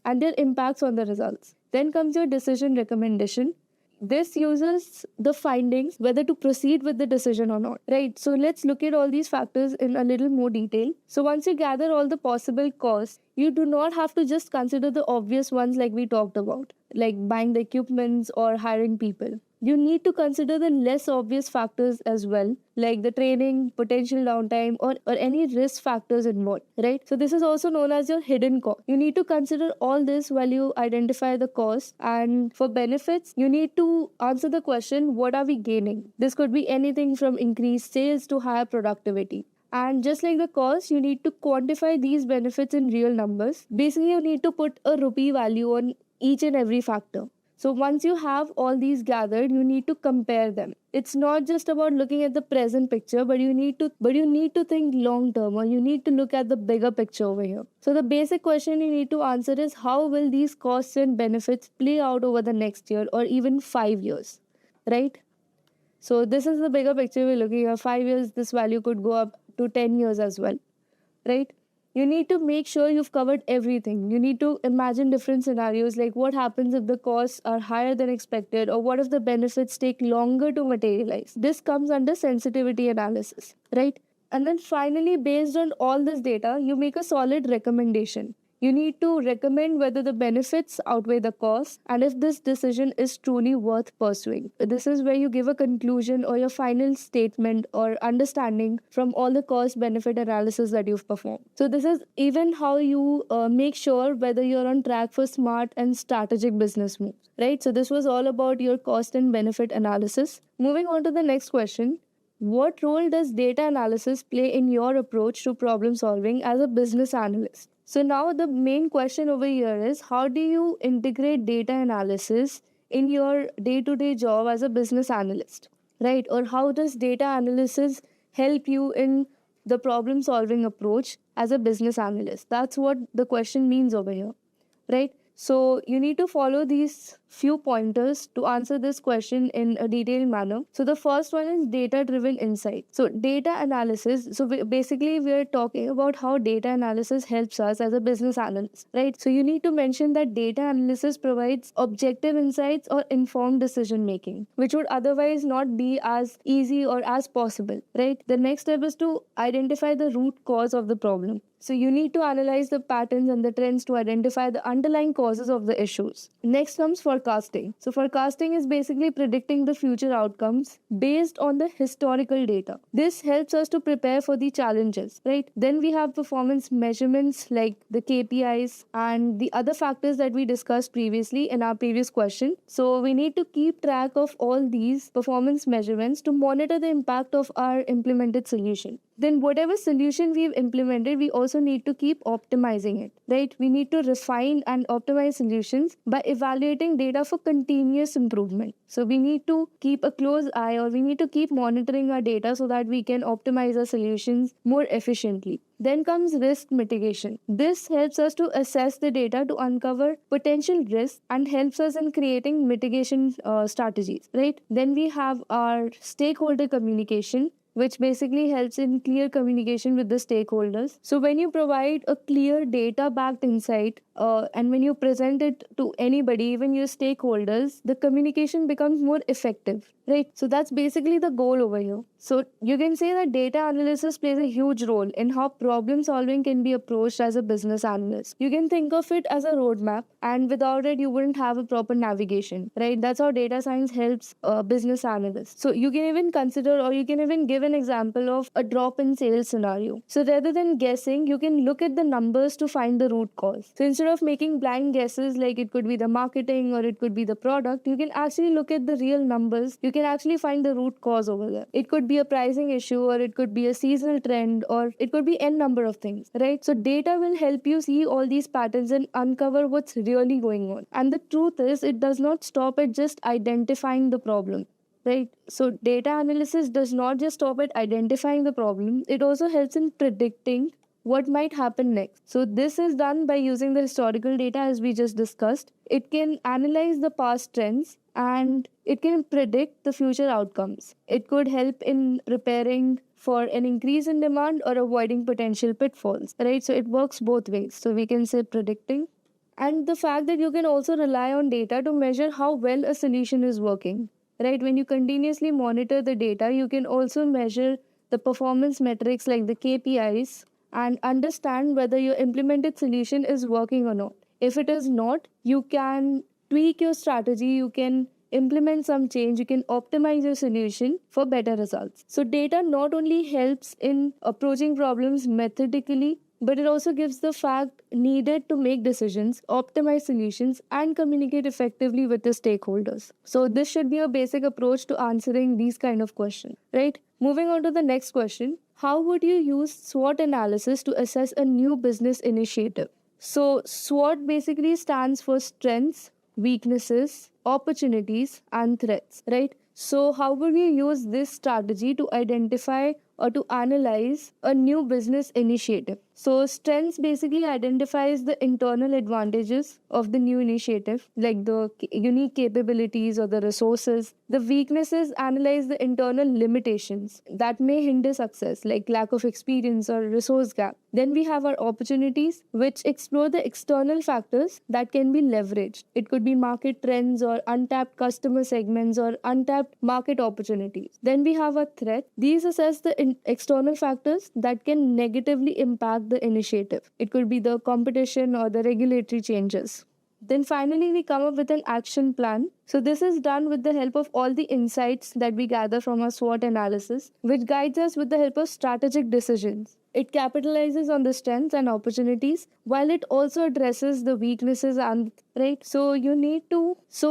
on the results. Then comes your decision recommendation. This uses the findings whether to proceed with the decision or not, right? So let's look at all these factors in a little more detail. So once you gather all the possible costs, you do not have to just consider the obvious ones like we talked about, like buying the equipments or hiring people. You need to consider the less obvious factors as well, like the training, potential downtime, or any risk factors involved, right? So, this is also known as your hidden cost. You need to consider all this while you identify the cost. And for benefits, you need to answer the question, what are we gaining? This could be anything from increased sales to higher productivity. And just like the cost, you need to quantify these benefits in real numbers. Basically, you need to put a rupee value on each and every factor. So once you have all these gathered, you need to compare them. It's not just about looking at the present picture, but you need to think long term, or you need to look at the bigger picture over here. So the basic question you need to answer is, how will these costs and benefits play out over the next year or even 5 years, right? So this is the bigger picture we're looking at. 5 years, this value could go up to 10 years as well, right? You need to make sure you've covered everything. You need to imagine different scenarios, like what happens if the costs are higher than expected, or what if the benefits take longer to materialize. This comes under sensitivity analysis, right? And then finally, based on all this data, you make a solid recommendation. You need to recommend whether the benefits outweigh the cost and if this decision is truly worth pursuing. This is where you give a conclusion or your final statement or understanding from all the cost benefit analysis that you've performed. So, this is even how you make sure whether you're on track for smart and strategic business moves, right? So, this was all about your cost and benefit analysis. Moving on to the next question. What role does data analysis play in your approach to problem solving as a business analyst? So, now the main question over here is how do you integrate data analysis in your day to day job as a business analyst, right? Or how does data analysis help you in the problem solving approach as a business analyst? That's what the question means over here, right? So you need to follow these few pointers to answer this question in a detailed manner. So the first one is data driven insight. So data analysis, so basically we're talking about how data analysis helps us as a business analyst, right? So you need to mention that data analysis provides objective insights or informed decision making, which would otherwise not be as easy or as possible, right? The next step is to identify the root cause of the problem. So you need to analyze the patterns and the trends to identify the underlying causes of the issues. Next comes forecasting. So forecasting is basically predicting the future outcomes based on the historical data. This helps us to prepare for the challenges, right? Then we have performance measurements like the KPIs and the other factors that we discussed previously in our previous question. So we need to keep track of all these performance measurements to monitor the impact of our implemented solution. Then whatever solution we've implemented, we also need to keep optimizing it, right? We need to refine and optimize solutions by evaluating data for continuous improvement. So we need to keep a close eye or we need to keep monitoring our data so that we can optimize our solutions more efficiently. Then comes risk mitigation. This helps us to assess the data to uncover potential risks and helps us in creating mitigation strategies, right? Then we have our stakeholder communication, which basically helps in clear communication with the stakeholders. So when you provide a clear data backed insight and when you present it to anybody, even your stakeholders, the communication becomes more effective, right? So that's basically the goal over here. So you can say that data analysis plays a huge role in how problem solving can be approached as a business analyst. You can think of it as a roadmap, and without it, you wouldn't have a proper navigation, right? That's how data science helps business analysts. So you can even consider or you can even give an example of a drop in sales scenario. So rather than guessing, you can look at the numbers to find the root cause. So instead of making blind guesses like it could be the marketing or it could be the product, you can actually look at the real numbers. You can actually find the root cause over there. It could be a pricing issue or it could be a seasonal trend or it could be n number of things, right? So data will help you see all these patterns and uncover what's really going on. And the truth is, it does not stop at just identifying the problem, right? So data analysis does not just stop at identifying the problem, it also helps in predicting what might happen next. So this is done by using the historical data as we just discussed. It can analyze the past trends and it can predict the future outcomes. It could help in preparing for an increase in demand or avoiding potential pitfalls, right? So it works both ways. So we can say predicting, and the fact that you can also rely on data to measure how well a solution is working, right? When you continuously monitor the data, you can also measure the performance metrics like the KPIs and understand whether your implemented solution is working or not. If it is not, you can tweak your strategy, you can implement some change, you can optimize your solution for better results. So data not only helps in approaching problems methodically, but it also gives the fact needed to make decisions, optimize solutions, and communicate effectively with the stakeholders. So this should be a basic approach to answering these kind of questions, right? Moving on to the next question, how would you use SWOT analysis to assess a new business initiative? So SWOT basically stands for strengths, weaknesses, opportunities, and threats, right? So how would you use this strategy to identify or to analyze a new business initiative? So strengths basically identifies the internal advantages of the new initiative, like the unique capabilities or the resources. The weaknesses analyze the internal limitations that may hinder success, like lack of experience or resource gap. Then we have our opportunities, which explore the external factors that can be leveraged. It could be market trends or untapped customer segments or untapped market opportunities. Then we have a threat. These assess the external factors that can negatively impact impact the initiative. It could be the competition or the regulatory changes. Then finally, we come up with an action plan. So, this is done with the help of all the insights that we gather from our SWOT analysis, which guides us with the help of strategic decisions. It capitalizes on the strengths and opportunities while it also addresses the weaknesses and right. So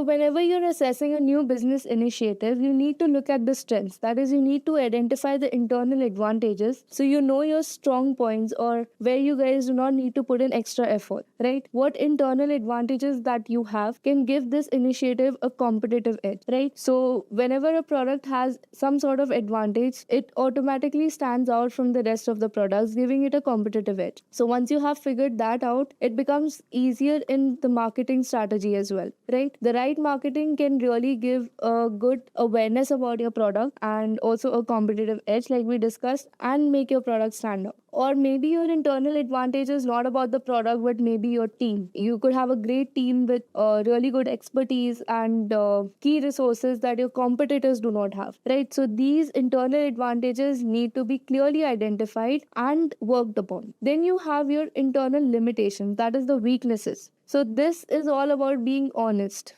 whenever you're assessing a new business initiative, you need to look at the strengths. That is, you need to identify the internal advantages so you know your strong points or where you guys do not need to put in extra effort, right? What internal advantages that you have can give this initiative a competitive edge, right? So whenever a product has some sort of advantage, it automatically stands out from the rest of the products, giving it a competitive edge. So once you have figured that out, it becomes easier in the marketing strategy as well, right? The right marketing can really give a good awareness about your product and also a competitive edge, like we discussed, and make your product stand out. Or maybe your internal advantage is not about the product, but maybe your team. You could have a great team with really good expertise and key resources that your competitors do not have, right? So these internal advantages need to be clearly identified and worked upon. Then you have your internal limitations, that is the weaknesses. So this is all about being honest,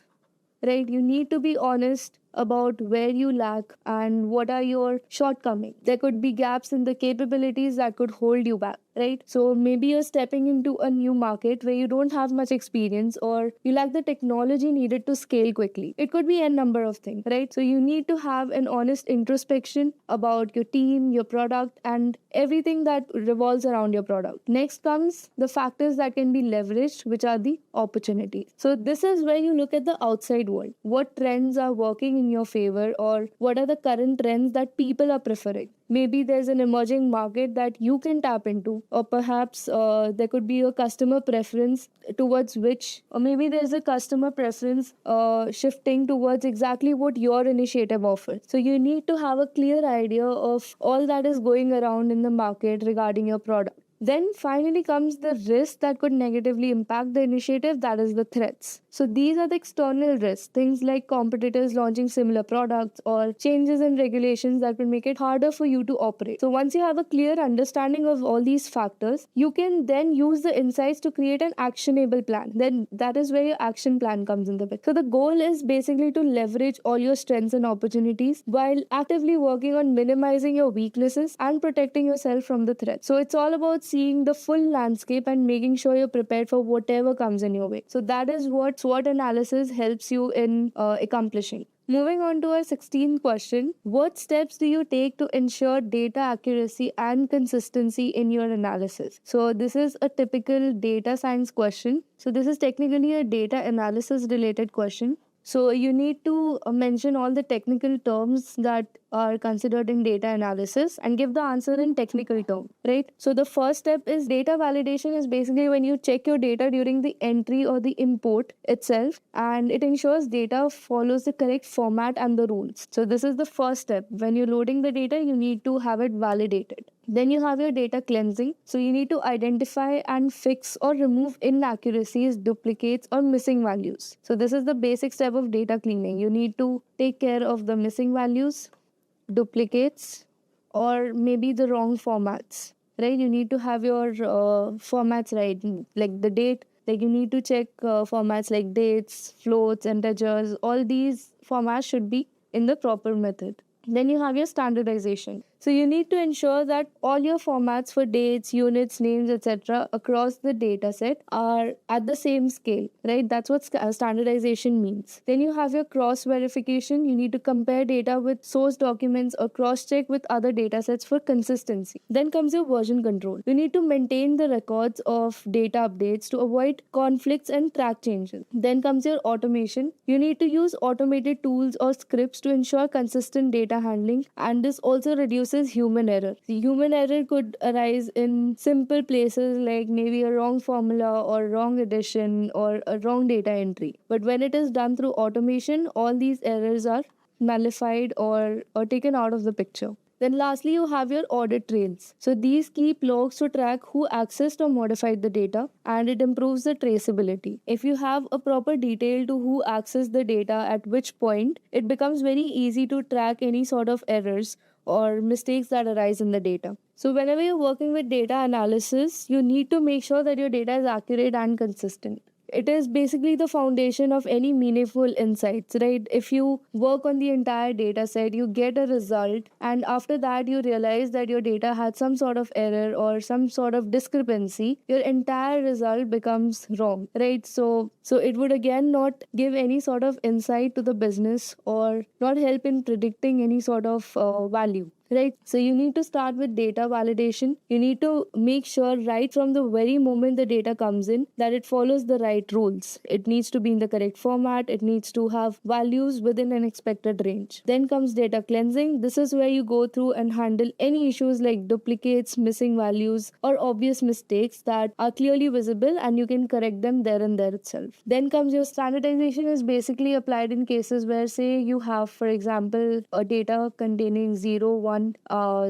right? You need to be honest about where you lack and what are your shortcomings. There could be gaps in the capabilities that could hold you back, right? So maybe you're stepping into a new market where you don't have much experience or you lack the technology needed to scale quickly. It could be a number of things, right? So you need to have an honest introspection about your team, your product, and everything that revolves around your product. Next comes the factors that can be leveraged, which are the opportunities. So this is where you look at the outside world. What trends are working in your favor, or what are the current trends that people are preferring? Maybe there's an emerging market that you can tap into, or perhaps there could be a customer preference towards which, or maybe there's a customer preference shifting towards exactly what your initiative offers. So you need to have a clear idea of all that is going around in the market regarding your product. Then finally comes the risk that could negatively impact the initiative, that is the threats. So these are the external risks, things like competitors launching similar products or changes in regulations that will make it harder for you to operate. So once you have a clear understanding of all these factors, you can then use the insights to create an actionable plan. Then that is where your action plan comes in the bit. So the goal is basically to leverage all your strengths and opportunities while actively working on minimizing your weaknesses and protecting yourself from the threat. So it's all about seeing the full landscape and making sure you're prepared for whatever comes in your way. So that is what SWOT analysis helps you in accomplishing. Moving on to our 16th question, what steps do you take to ensure data accuracy and consistency in your analysis? So this is a typical data science question. So this is technically a data analysis related question. So you need to mention all the technical terms that are considered in data analysis and give the answer in technical term, right? So the first step is data validation is basically when you check your data during the entry or the import itself, and it ensures data follows the correct format and the rules. So this is the first step. When you're loading the data, you need to have it validated. Then you have your data cleansing. So you need to identify and fix or remove inaccuracies, duplicates, or missing values. So this is the basic step of data cleaning. You need to take care of the missing values, duplicates, or maybe the wrong formats, right? You need to have your formats right, like the date. Like you need to check formats like dates, floats, integers. All these formats should be in the proper method. Then you have your standardization. So you need to ensure that all your formats for dates, units, names, etc. across the data set are at the same scale, right? That's what standardization means. Then you have your cross verification. You need to compare data with source documents or cross check with other data sets for consistency. Then comes your version control. You need to maintain the records of data updates to avoid conflicts and track changes. Then comes your automation. You need to use automated tools or scripts to ensure consistent data handling, and this also reduces human error. The human error could arise in simple places like maybe a wrong formula or wrong addition or a wrong data entry. But when it is done through automation, all these errors are nullified or taken out of the picture. Then lastly, you have your audit trails. So these keep logs to track who accessed or modified the data, and it improves the traceability. If you have a proper detail to who accessed the data at which point, it becomes very easy to track any sort of errors or mistakes that arise in the data. So whenever you're working with data analysis, you need to make sure that your data is accurate and consistent. It is basically the foundation of any meaningful insights, right? If you work on the entire data set, you get a result, and after that you realize that your data had some sort of error or some sort of discrepancy, your entire result becomes wrong, right? So it would again not give any sort of insight to the business or not help in predicting any sort of value, right? So you need to start with data validation. You need to make sure right from the very moment the data comes in that it follows the right rules. It needs to be in the correct format. It needs to have values within an expected range. Then comes data cleansing. This is where you go through and handle any issues like duplicates, missing values, or obvious mistakes that are clearly visible, and you can correct them there and there itself. Then comes your standardization, is basically applied in cases where, say, you have, for example, a data containing 0, 1,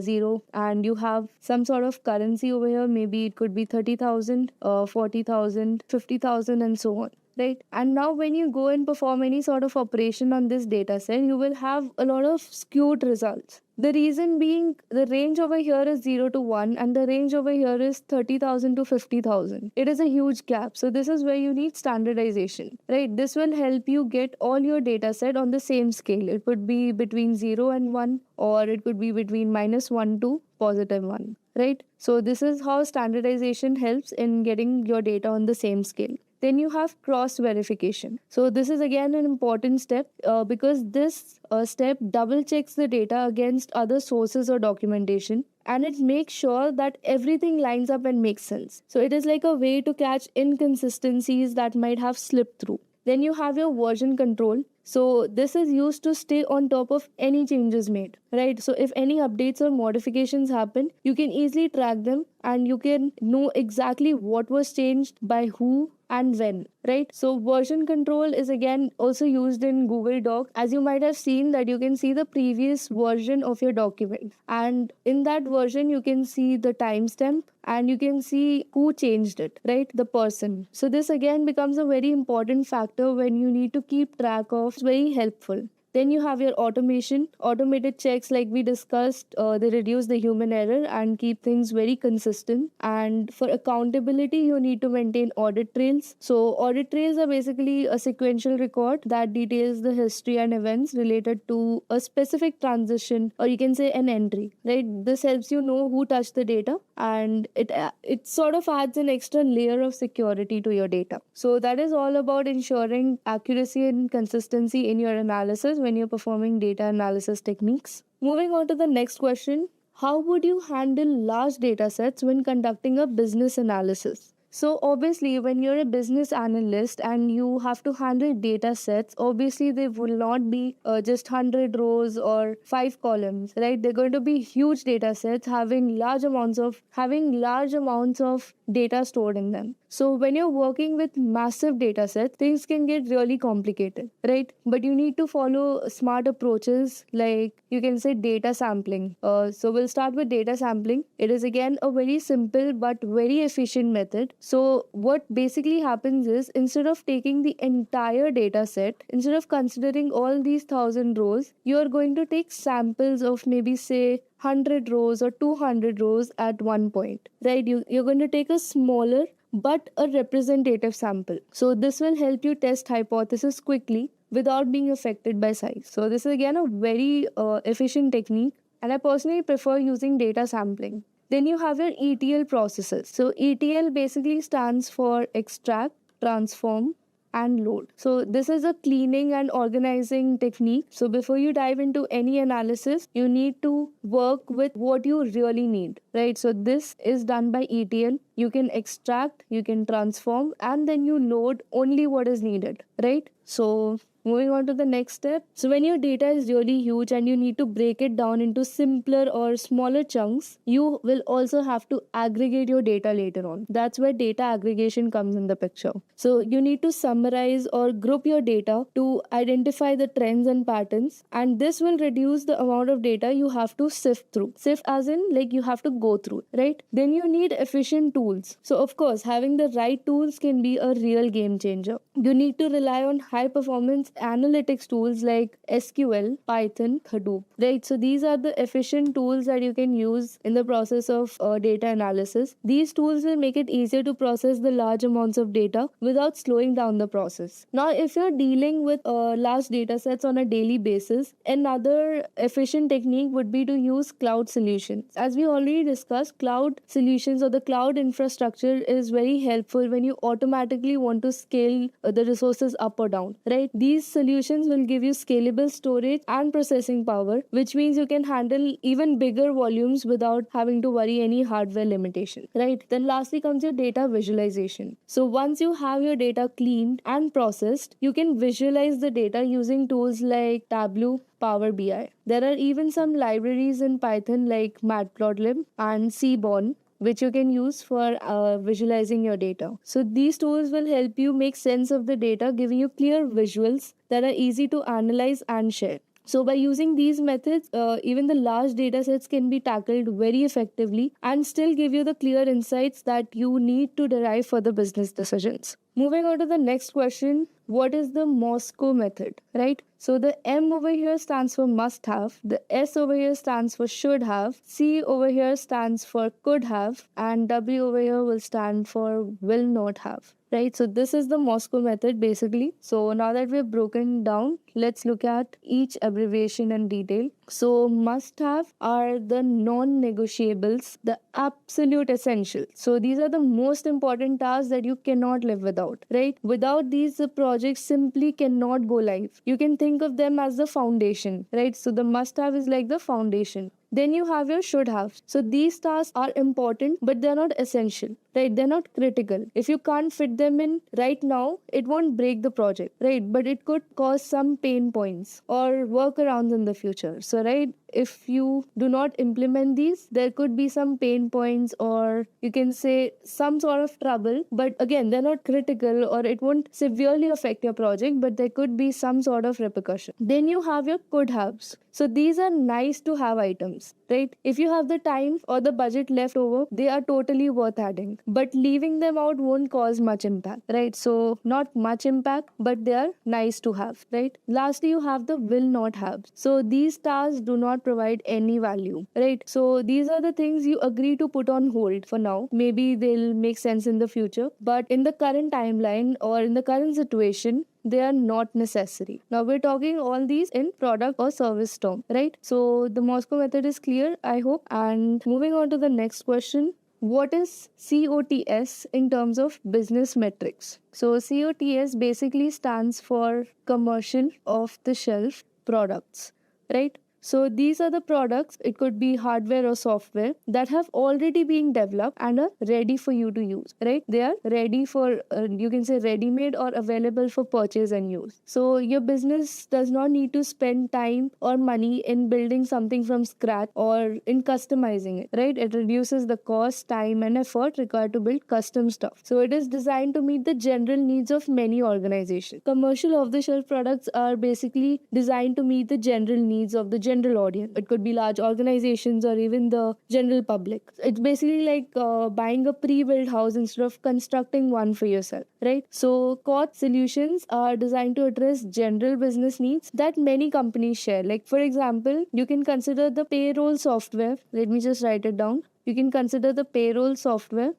0, and you have some sort of currency over here. Maybe it could be 30,000, 40,000, 50,000, and so on, right? And now when you go and perform any sort of operation on this data set, you will have a lot of skewed results. The reason being, the range over here is 0 to 1 and the range over here is 30,000 to 50,000. It is a huge gap. So this is where you need standardization, right? This will help you get all your data set on the same scale. It could be between 0 and 1, or it could be between -1 to +1, right? So this is how standardization helps in getting your data on the same scale. Then you have cross verification. So this is again an important step because this step double checks the data against other sources or documentation, and it makes sure that everything lines up and makes sense. So it is like a way to catch inconsistencies that might have slipped through. Then you have your version control. So this is used to stay on top of any changes made, right? So if any updates or modifications happen, you can easily track them and you can know exactly what was changed by who and when, right? So version control is again also used in Google Doc. As you might have seen that you can see the previous version of your document, and in that version you can see the timestamp and you can see who changed it, right? The person. So this again becomes a very important factor when you need to keep track of. It's very helpful. Then you have your automation. Automated checks, like we discussed, they reduce the human error and keep things very consistent. And for accountability, you need to maintain audit trails. So audit trails are basically a sequential record that details the history and events related to a specific transition, or you can say an entry, right? This helps you know who touched the data, and it sort of adds an extra layer of security to your data. So that is all about ensuring accuracy and consistency in your analysis when you're performing data analysis techniques. Moving on to the next question, how would you handle large data sets when conducting a business analysis? So obviously when you're a business analyst and you have to handle data sets, obviously they will not be just 100 rows or 5 columns, right? They're going to be huge data sets having large amounts of data stored in them. So when you're working with massive data sets, things can get really complicated, right? But you need to follow smart approaches, like you can say data sampling. So we'll start with data sampling. It is again a very simple but very efficient method. So what basically happens is, instead of taking the entire data set, instead of considering all these 1,000 rows, you're going to take samples of maybe say 100 rows or 200 rows at one point, right? You're going to take a smaller but a representative sample. So this will help you test hypothesis quickly without being affected by size. So this is again a very efficient technique, and I personally prefer using data sampling. Then you have your ETL processes. So ETL basically stands for extract, transform, and load. So this is a cleaning and organizing technique. So before you dive into any analysis, you need to work with what you really need, right? So this is done by ETL. You can extract, you can transform, and then you load only what is needed, right? So moving on to the next step. So when your data is really huge and you need to break it down into simpler or smaller chunks, you will also have to aggregate your data later on. That's where data aggregation comes in the picture. So you need to summarize or group your data to identify the trends and patterns, and this will reduce the amount of data you have to sift through. Sift as in, like, you have to go through, right? Then you need efficient tools. So of course, having the right tools can be a real game changer. You need to rely on high performance analytics tools like SQL, Python, Hadoop, right? So these are the efficient tools that you can use in the process of data analysis. These tools will make it easier to process the large amounts of data without slowing down the process. Now, if you're dealing with large data sets on a daily basis, another efficient technique would be to use cloud solutions. As we already discussed, cloud solutions or the cloud infrastructure is very helpful when you automatically want to scale the resources up or down, right? These solutions will give you scalable storage and processing power, which means you can handle even bigger volumes without having to worry any hardware limitation, right? Then lastly comes your data visualization. So once you have your data cleaned and processed, you can visualize the data using tools like Tableau, Power BI. There are even some libraries in Python like Matplotlib and Seaborn which you can use for visualizing your data. So these tools will help you make sense of the data, giving you clear visuals that are easy to analyze and share. So by using these methods, even the large data sets can be tackled very effectively and still give you the clear insights that you need to derive for the business decisions. Moving on to the next question, what is the Moscow method, right? So the M over here stands for must have, the S over here stands for should have, C over here stands for could have, and W over here will stand for will not have. Right, so this is the Moscow method basically. So now that we've broken down, let's look at each abbreviation in detail. So must have are the non-negotiables, the absolute essentials. So these are the most important tasks that you cannot live without, right? Without these, the project simply cannot go live. You can think of them as the foundation, right? So the must have is like the foundation. Then you have your should have. So these tasks are important, but they're not essential, right? They're not critical. If you can't fit them in right now, it won't break the project, right? But it could cause some pain points or workarounds in the future. So, right, if you do not implement these, there could be some pain points or you can say some sort of trouble. But again, they're not critical or it won't severely affect your project, but there could be some sort of repercussion. Then you have your could haves. So these are nice to have items, right? If you have the time or the budget left over, they are totally worth adding. But leaving them out won't cause much impact, right? So not much impact, but they are nice to have, right? Lastly, you have the will not have. So these tasks do not provide any value, right? So these are the things you agree to put on hold for now. Maybe they'll make sense in the future, but in the current timeline or in the current situation, they are not necessary. Now we're talking all these in product or service term, right? So the Moscow method is clear, I hope. And moving on to the next question. What is COTS in terms of business metrics? So COTS basically stands for commercial off the shelf products, right? So these are the products, it could be hardware or software that have already been developed and are ready for you to use, right? They are ready for, you can say ready made or available for purchase and use. So your business does not need to spend time or money in building something from scratch or in customizing it, right? It reduces the cost, time and effort required to build custom stuff. So it is designed to meet the general needs of many organizations. Commercial off-the-shelf products are basically designed to meet the general needs of the general audience. It could be large organizations or even the general public. It's basically like buying a pre-built house instead of constructing one for yourself, right? So COTS solutions are designed to address general business needs that many companies share. Like for example, you can consider the payroll software. Let me just write it down. You can consider the payroll software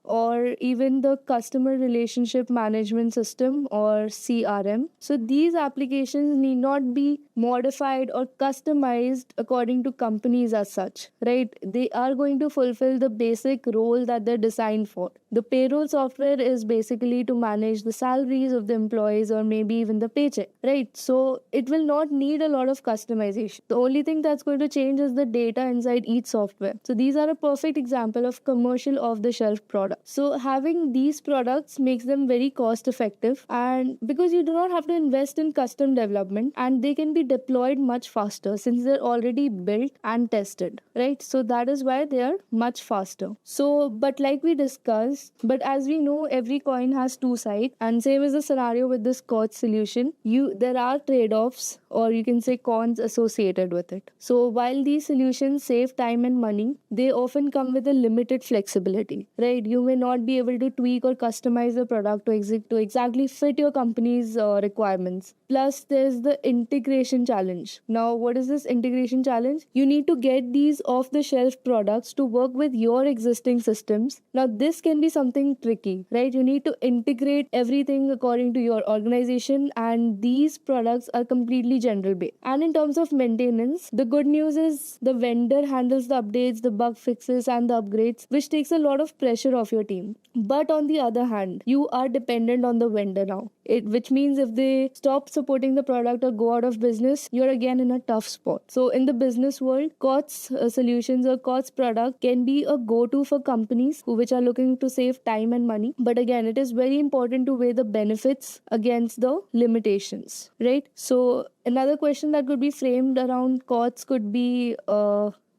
or even the customer relationship management system or CRM. So these applications need not be modified or customized according to companies as such, right? They are going to fulfill the basic role that they're designed for. The payroll software is basically to manage the salaries of the employees or maybe even the paycheck, right? So it will not need a lot of customization. The only thing that's going to change is the data inside each software. So these are a perfect example of commercial off-the-shelf products. So having these products makes them very cost effective, and because you do not have to invest in custom development and they can be deployed much faster since they're already built and tested, right? So that is why they are much faster. So but like we discussed, yes, but as we know, every coin has two sides, and same is the scenario with this COTS solution. There are trade-offs, or you can say cons associated with it. So while these solutions save time and money, they often come with a limited flexibility, right? You may not be able to tweak or customize the product to exactly fit your company's requirements. Plus, there's the integration challenge. Now, what is this integration challenge? You need to get these off the shelf products to work with your existing systems. Now, this can be something tricky, right? You need to integrate everything according to your organization, and these products are completely general based. And in terms of maintenance, the good news is the vendor handles the updates, the bug fixes, and the upgrades, which takes a lot of pressure off your team. But on the other hand, you are dependent on the vendor now. Which means if they stop supporting the product or go out of business, you're again in a tough spot. So in the business world, COTS solutions or COTS product can be a go-to for companies which are looking to save time and money. But again, it is very important to weigh the benefits against the limitations, right? So another question that could be framed around COTS could be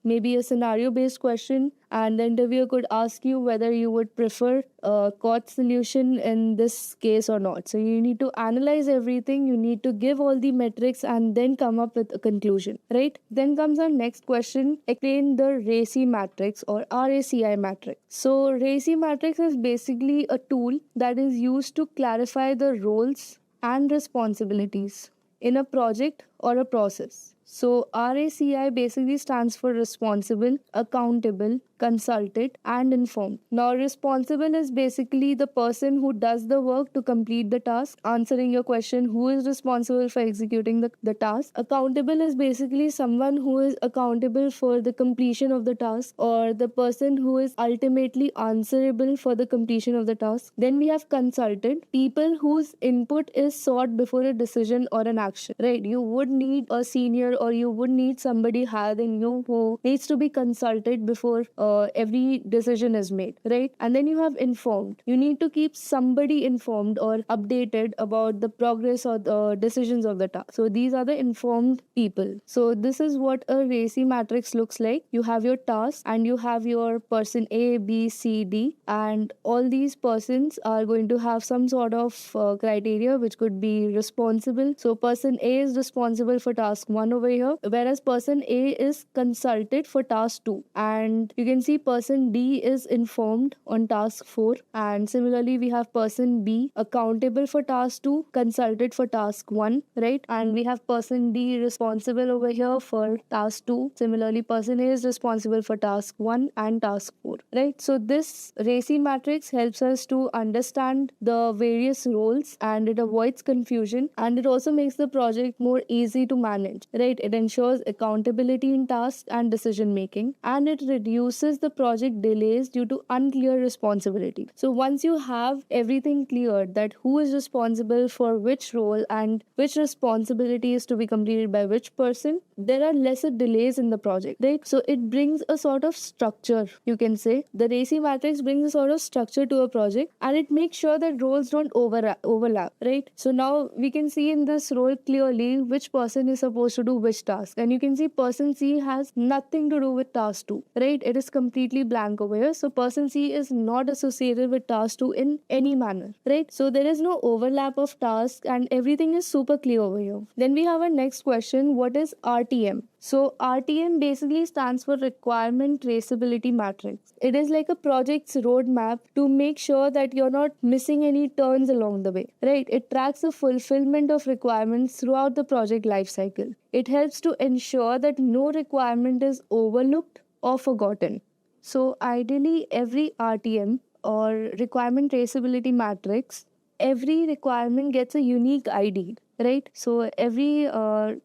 maybe a scenario based question, and the interviewer could ask you whether you would prefer a COT solution in this case or not. So you need to analyze everything, you need to give all the metrics and then come up with a conclusion, right? Then comes our next question: explain the RACI matrix or RACI matrix. So RACI matrix is basically a tool that is used to clarify the roles and responsibilities in a project or a process. So RACI basically stands for responsible, accountable, consulted, and informed. Now, responsible is basically the person who does the work to complete the task, answering your question, who is responsible for executing the task. Accountable is basically someone who is accountable for the completion of the task, or the person who is ultimately answerable for the completion of the task. Then we have consulted, people whose input is sought before a decision or an action, right? You would need a senior, or you would need somebody higher than you who needs to be consulted before every decision is made, right? And then you have informed. You need to keep somebody informed or updated about the progress or the decisions of the task. So these are the informed people. So this is what a RACI matrix looks like. You have your task and you have your person A, B, C, D, and all these persons are going to have some sort of criteria which could be responsible. So person A is responsible for task 1 over here, whereas person A is consulted for task 2, and you can see person D is informed on task 4, and similarly we have person B accountable for task 2, consulted for task 1, right? And we have person D responsible over here for task 2. Similarly, person A is responsible for task 1 and task 4, right? So this RACI matrix helps us to understand the various roles, and it avoids confusion, and it also makes the project more easy to manage, right? It ensures accountability in tasks and decision making, and it reduces the project delays due to unclear responsibility. So once you have everything clear that who is responsible for which role and which responsibility is to be completed by which person, there are lesser delays in the project, right? So it brings a sort of structure, you can say. The RACI matrix brings a sort of structure to a project, and it makes sure that roles don't overlap, right? So now we can see in this role clearly which person is supposed to do which task, and you can see person C has nothing to do with task 2, right? It is completely blank over here. So person C is not associated with task 2 in any manner, right? So there is no overlap of tasks and everything is super clear over here. Then we have our next question: what is RTM? So RTM basically stands for Requirement Traceability Matrix. It is like a project's roadmap to make sure that you're not missing any turns along the way, right? It tracks the fulfillment of requirements throughout the project lifecycle. It helps to ensure that no requirement is overlooked or forgotten. So ideally, every RTM or Requirement Traceability Matrix, every requirement gets a unique ID, right? So every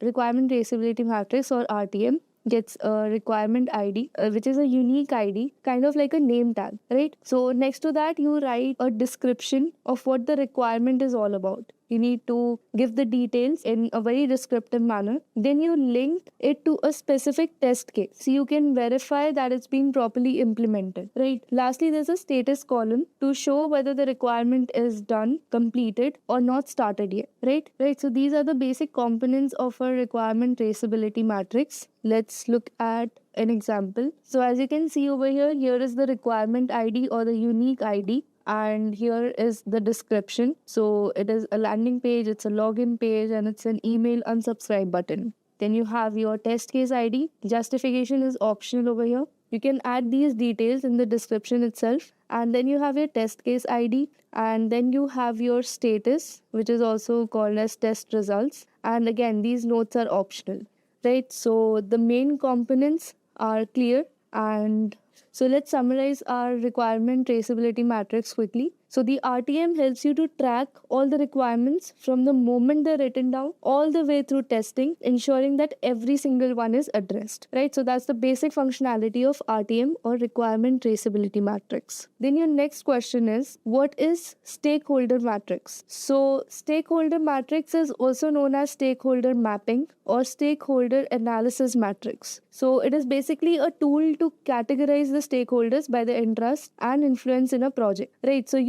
requirement traceability matrix or RTM gets a requirement ID, which is a unique ID, kind of like a name tag, right? So next to that, you write a description of what the requirement is all about. You need to give the details in a very descriptive manner. Then you link it to a specific test case, so you can verify that it's being properly implemented, right? Lastly, there's a status column to show whether the requirement is done, completed, or not started yet, right? So these are the basic components of a requirement traceability matrix. Let's look at an example. So as you can see over here, here is the requirement ID or the unique ID. and here is the description. So it is a landing page, it's a login page, and it's an email unsubscribe button. Then you have your test case ID. Justification is optional over here. You can add these details in the description itself. And then you have your test case ID, and then you have your status, which is also called as test results. And again, these notes are optional, right? So the main components are clear, and so let's summarize our requirement traceability matrix quickly. So the RTM helps you to track all the requirements from the moment they're written down all the way through testing, ensuring that every single one is addressed, right? So that's the basic functionality of RTM, or requirement traceability matrix. Then your next question is, what is stakeholder matrix? So stakeholder matrix is also known as stakeholder mapping or stakeholder analysis matrix. So it is basically a tool to categorize the stakeholders by the interest and influence in a project, right? So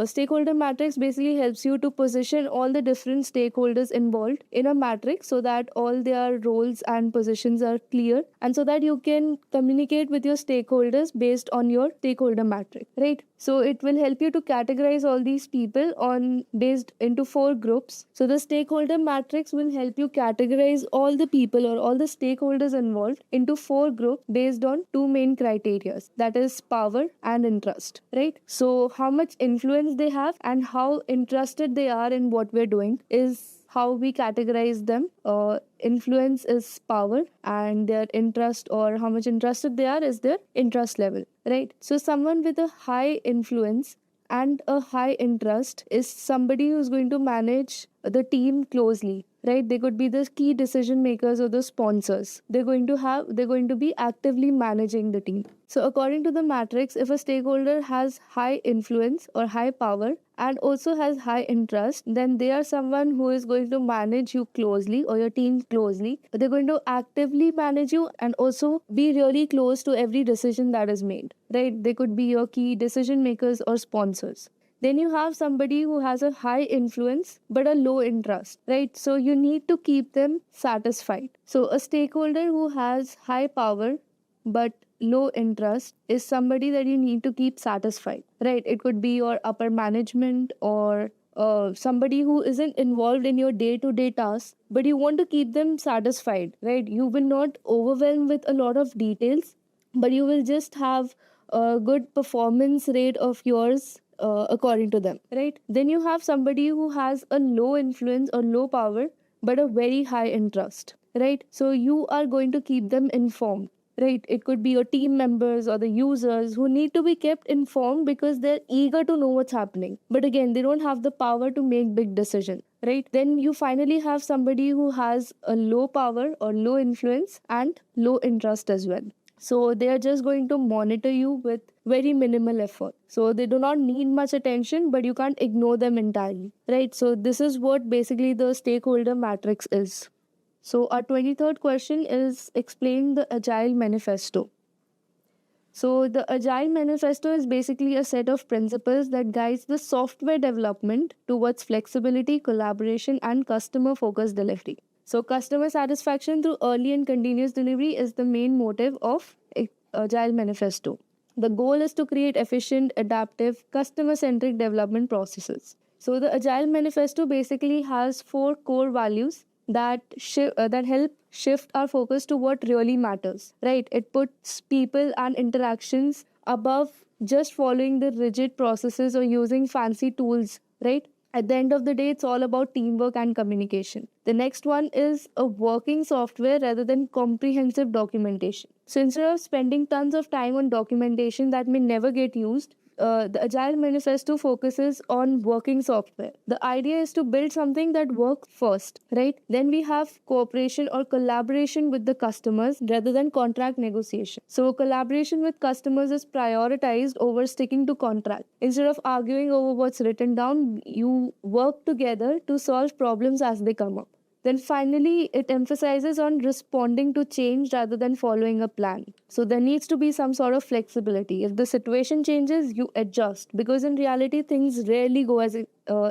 stakeholder matrix basically helps you to position all the different stakeholders involved in a matrix so that all their roles and positions are clear, and so that you can communicate with your stakeholders based on your stakeholder matrix, right? So it will help you to categorize all these people on based into 4 groups. So the stakeholder matrix will help you categorize all the people or all the stakeholders involved into 4 groups based on 2 main criteria, that is power and interest, right? So how much influence they have and how interested they are in what we're doing is how we categorize them. Influence is power, and their interest, or how much interested they are, is their interest level, right? So someone with a high influence and a high interest is somebody who's going to manage the team closely, right? They could be the key decision makers or the sponsors. They're going to be actively managing the team. So according to the matrix, if a stakeholder has high influence or high power and also has high interest, then they are someone who is going to manage you closely or your team closely. They're going to actively manage you and also be really close to every decision that is made, right? They could be your key decision makers or sponsors. Then you have somebody who has a high influence but a low interest, right? So you need to keep them satisfied. So a stakeholder who has high power but low interest is somebody that you need to keep satisfied, right? It could be your upper management or somebody who isn't involved in your day-to-day tasks, but you want to keep them satisfied, right? You will not overwhelm with a lot of details, but you will just have a good performance rate of yours according to them, right? Then you have somebody who has a low influence or low power but a very high interest, right? So you are going to keep them informed, right? It could be your team members or the users who need to be kept informed because they're eager to know what's happening, but again, they don't have the power to make big decisions, right? Then you finally have somebody who has a low power or low influence and low interest as well. So they are just going to monitor you with very minimal effort. So they do not need much attention, but you can't ignore them entirely, right? So this is what basically the stakeholder matrix is. So our 23rd question is, explain the Agile Manifesto. So the Agile Manifesto is basically a set of principles that guides the software development towards flexibility, collaboration, and customer-focused delivery. So customer satisfaction through early and continuous delivery is the main motive of Agile Manifesto. The goal is to create efficient, adaptive, customer-centric development processes. So the Agile Manifesto basically has 4 core values that help shift our focus to what really matters, right? It puts people and interactions above just following the rigid processes or using fancy tools, right? At the end of the day, it's all about teamwork and communication. The next one is a working software rather than comprehensive documentation. So instead of spending tons of time on documentation that may never get used, the Agile Manifesto focuses on working software. The idea is to build something that works first, right? Then we have cooperation or collaboration with the customers rather than contract negotiation. So collaboration with customers is prioritized over sticking to contract. Instead of arguing over what's written down, you work together to solve problems as they come up. Then finally, it emphasizes on responding to change rather than following a plan. So there needs to be some sort of flexibility. If the situation changes, you adjust, because in reality, things rarely go as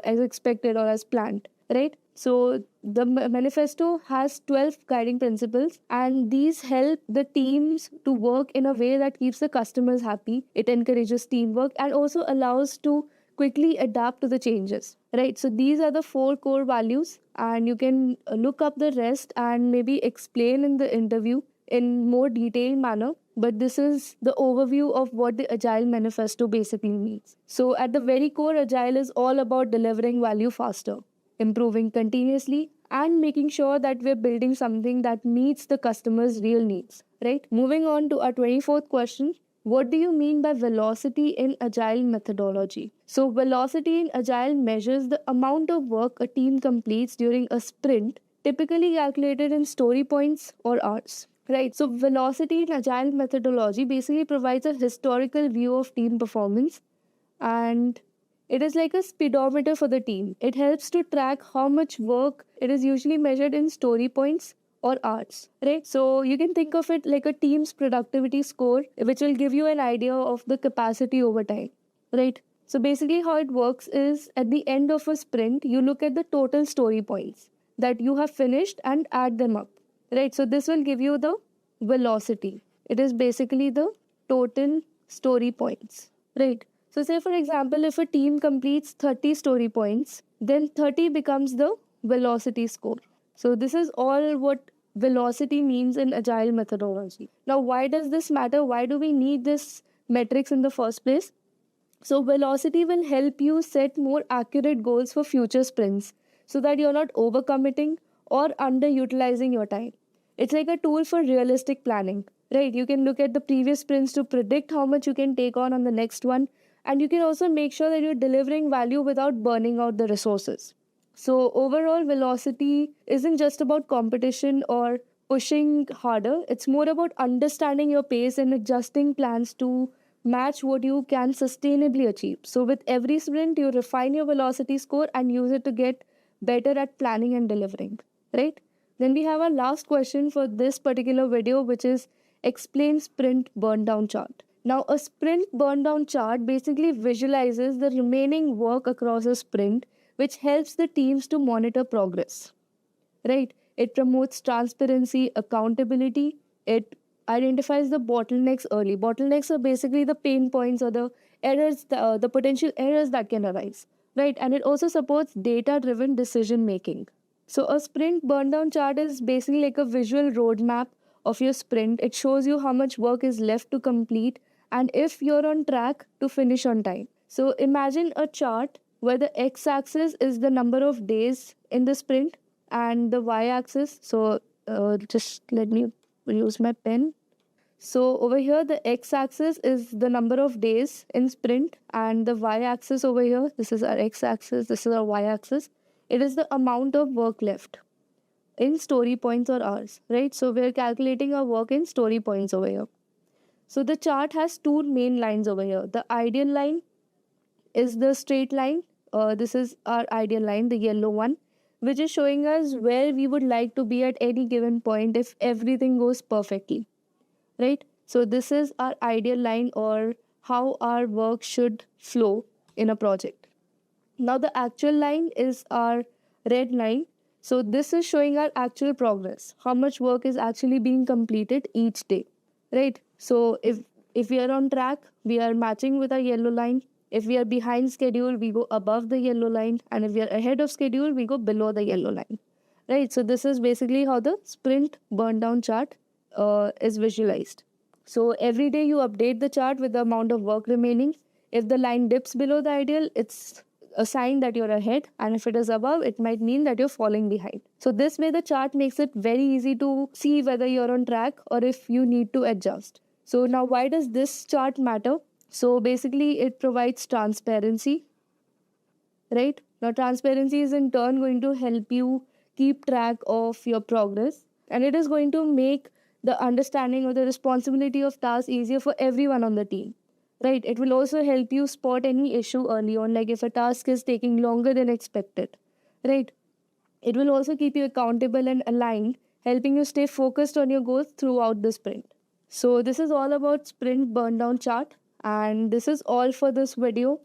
expected or as planned. right? So the manifesto has 12 guiding principles, and these help the teams to work in a way that keeps the customers happy. It encourages teamwork and also allows to quickly adapt to the changes, right? So these are the four core values, and you can look up the rest and maybe explain in the interview in more detailed manner, but this is the overview of what the agile manifesto basically means. So at the very core, agile is all about delivering value faster, improving continuously, and making sure that we're building something that meets the customer's real needs, right? Moving on to our 24th question. What do you mean by velocity in agile methodology? So, velocity in agile measures the amount of work a team completes during a sprint, typically calculated in story points or hours. Right, so velocity in agile methodology basically provides a historical view of team performance, and it is like a speedometer for the team. It helps to track how much work it is usually measured in story points or hours, right? So you can think of it like a team's productivity score, which will give you an idea of the capacity over time, right? So basically, how it works is at the end of a sprint, you look at the total story points that you have finished and add them up, right? So this will give you the velocity. It is basically the total story points, right? So, say for example, if a team completes 30 story points, then 30 becomes the velocity score. So, this is all what velocity means in agile methodology. Now, why does this matter? Why do we need this metrics in the first place? So, velocity will help you set more accurate goals for future sprints so that you're not overcommitting or underutilizing your time. It's like a tool for realistic planning, right? You can look at the previous sprints to predict how much you can take on the next one, and you can also make sure that you're delivering value without burning out the resources. So, overall, velocity isn't just about competition or pushing harder, it's more about understanding your pace and adjusting plans to match what you can sustainably achieve. So, with every sprint, you refine your velocity score and use it to get better at planning and delivering, right? Then we have our last question for this particular video, which is explain sprint burn down chart. Now, a sprint burn down chart basically visualizes the remaining work across a sprint, which helps the teams to monitor progress, right? It promotes transparency, accountability. It identifies the bottlenecks early. Bottlenecks are basically the pain points or the errors, the potential errors that can arise, right? And it also supports data driven decision making. So, a sprint burn down chart is basically like a visual roadmap of your sprint. It shows you how much work is left to complete and if you're on track to finish on time. So, imagine a chart where the x axis is the number of days in the sprint and the y-axis. So just let me use my pen. So over here, the x-axis is the number of days in sprint, and the y-axis over here, this is our x-axis, this is our y-axis. It is the amount of work left in story points or hours, right? So we're calculating our work in story points over here. So the chart has two main lines over here. The ideal line is the straight line. This is our ideal line, the yellow one, which is showing us where we would like to be at any given point if everything goes perfectly, right? So, this is our ideal line or how our work should flow in a project. Now, the actual line is our red line. So, this is showing our actual progress, how much work is actually being completed each day, right? So, if we are on track, we are matching with our yellow line. If we are behind schedule, we go above the yellow line, and if we are ahead of schedule, we go below the yellow line, right? So, this is basically how the sprint burn down chart is visualized. So every day you update the chart with the amount of work remaining. If the line dips below the ideal, it's a sign that you're ahead, and if it is above, it might mean that you're falling behind. So this way the chart makes it very easy to see whether you're on track or if you need to adjust. So now why does this chart matter? So basically it provides transparency, right? Now, transparency is in turn going to help you keep track of your progress, and it is going to make the understanding of the responsibility of tasks easier for everyone on the team, right? It will also help you spot any issue early on, like if a task is taking longer than expected, right? It will also keep you accountable and aligned, helping you stay focused on your goals throughout the sprint. So, this is all about sprint burn down chart, and this is all for this video.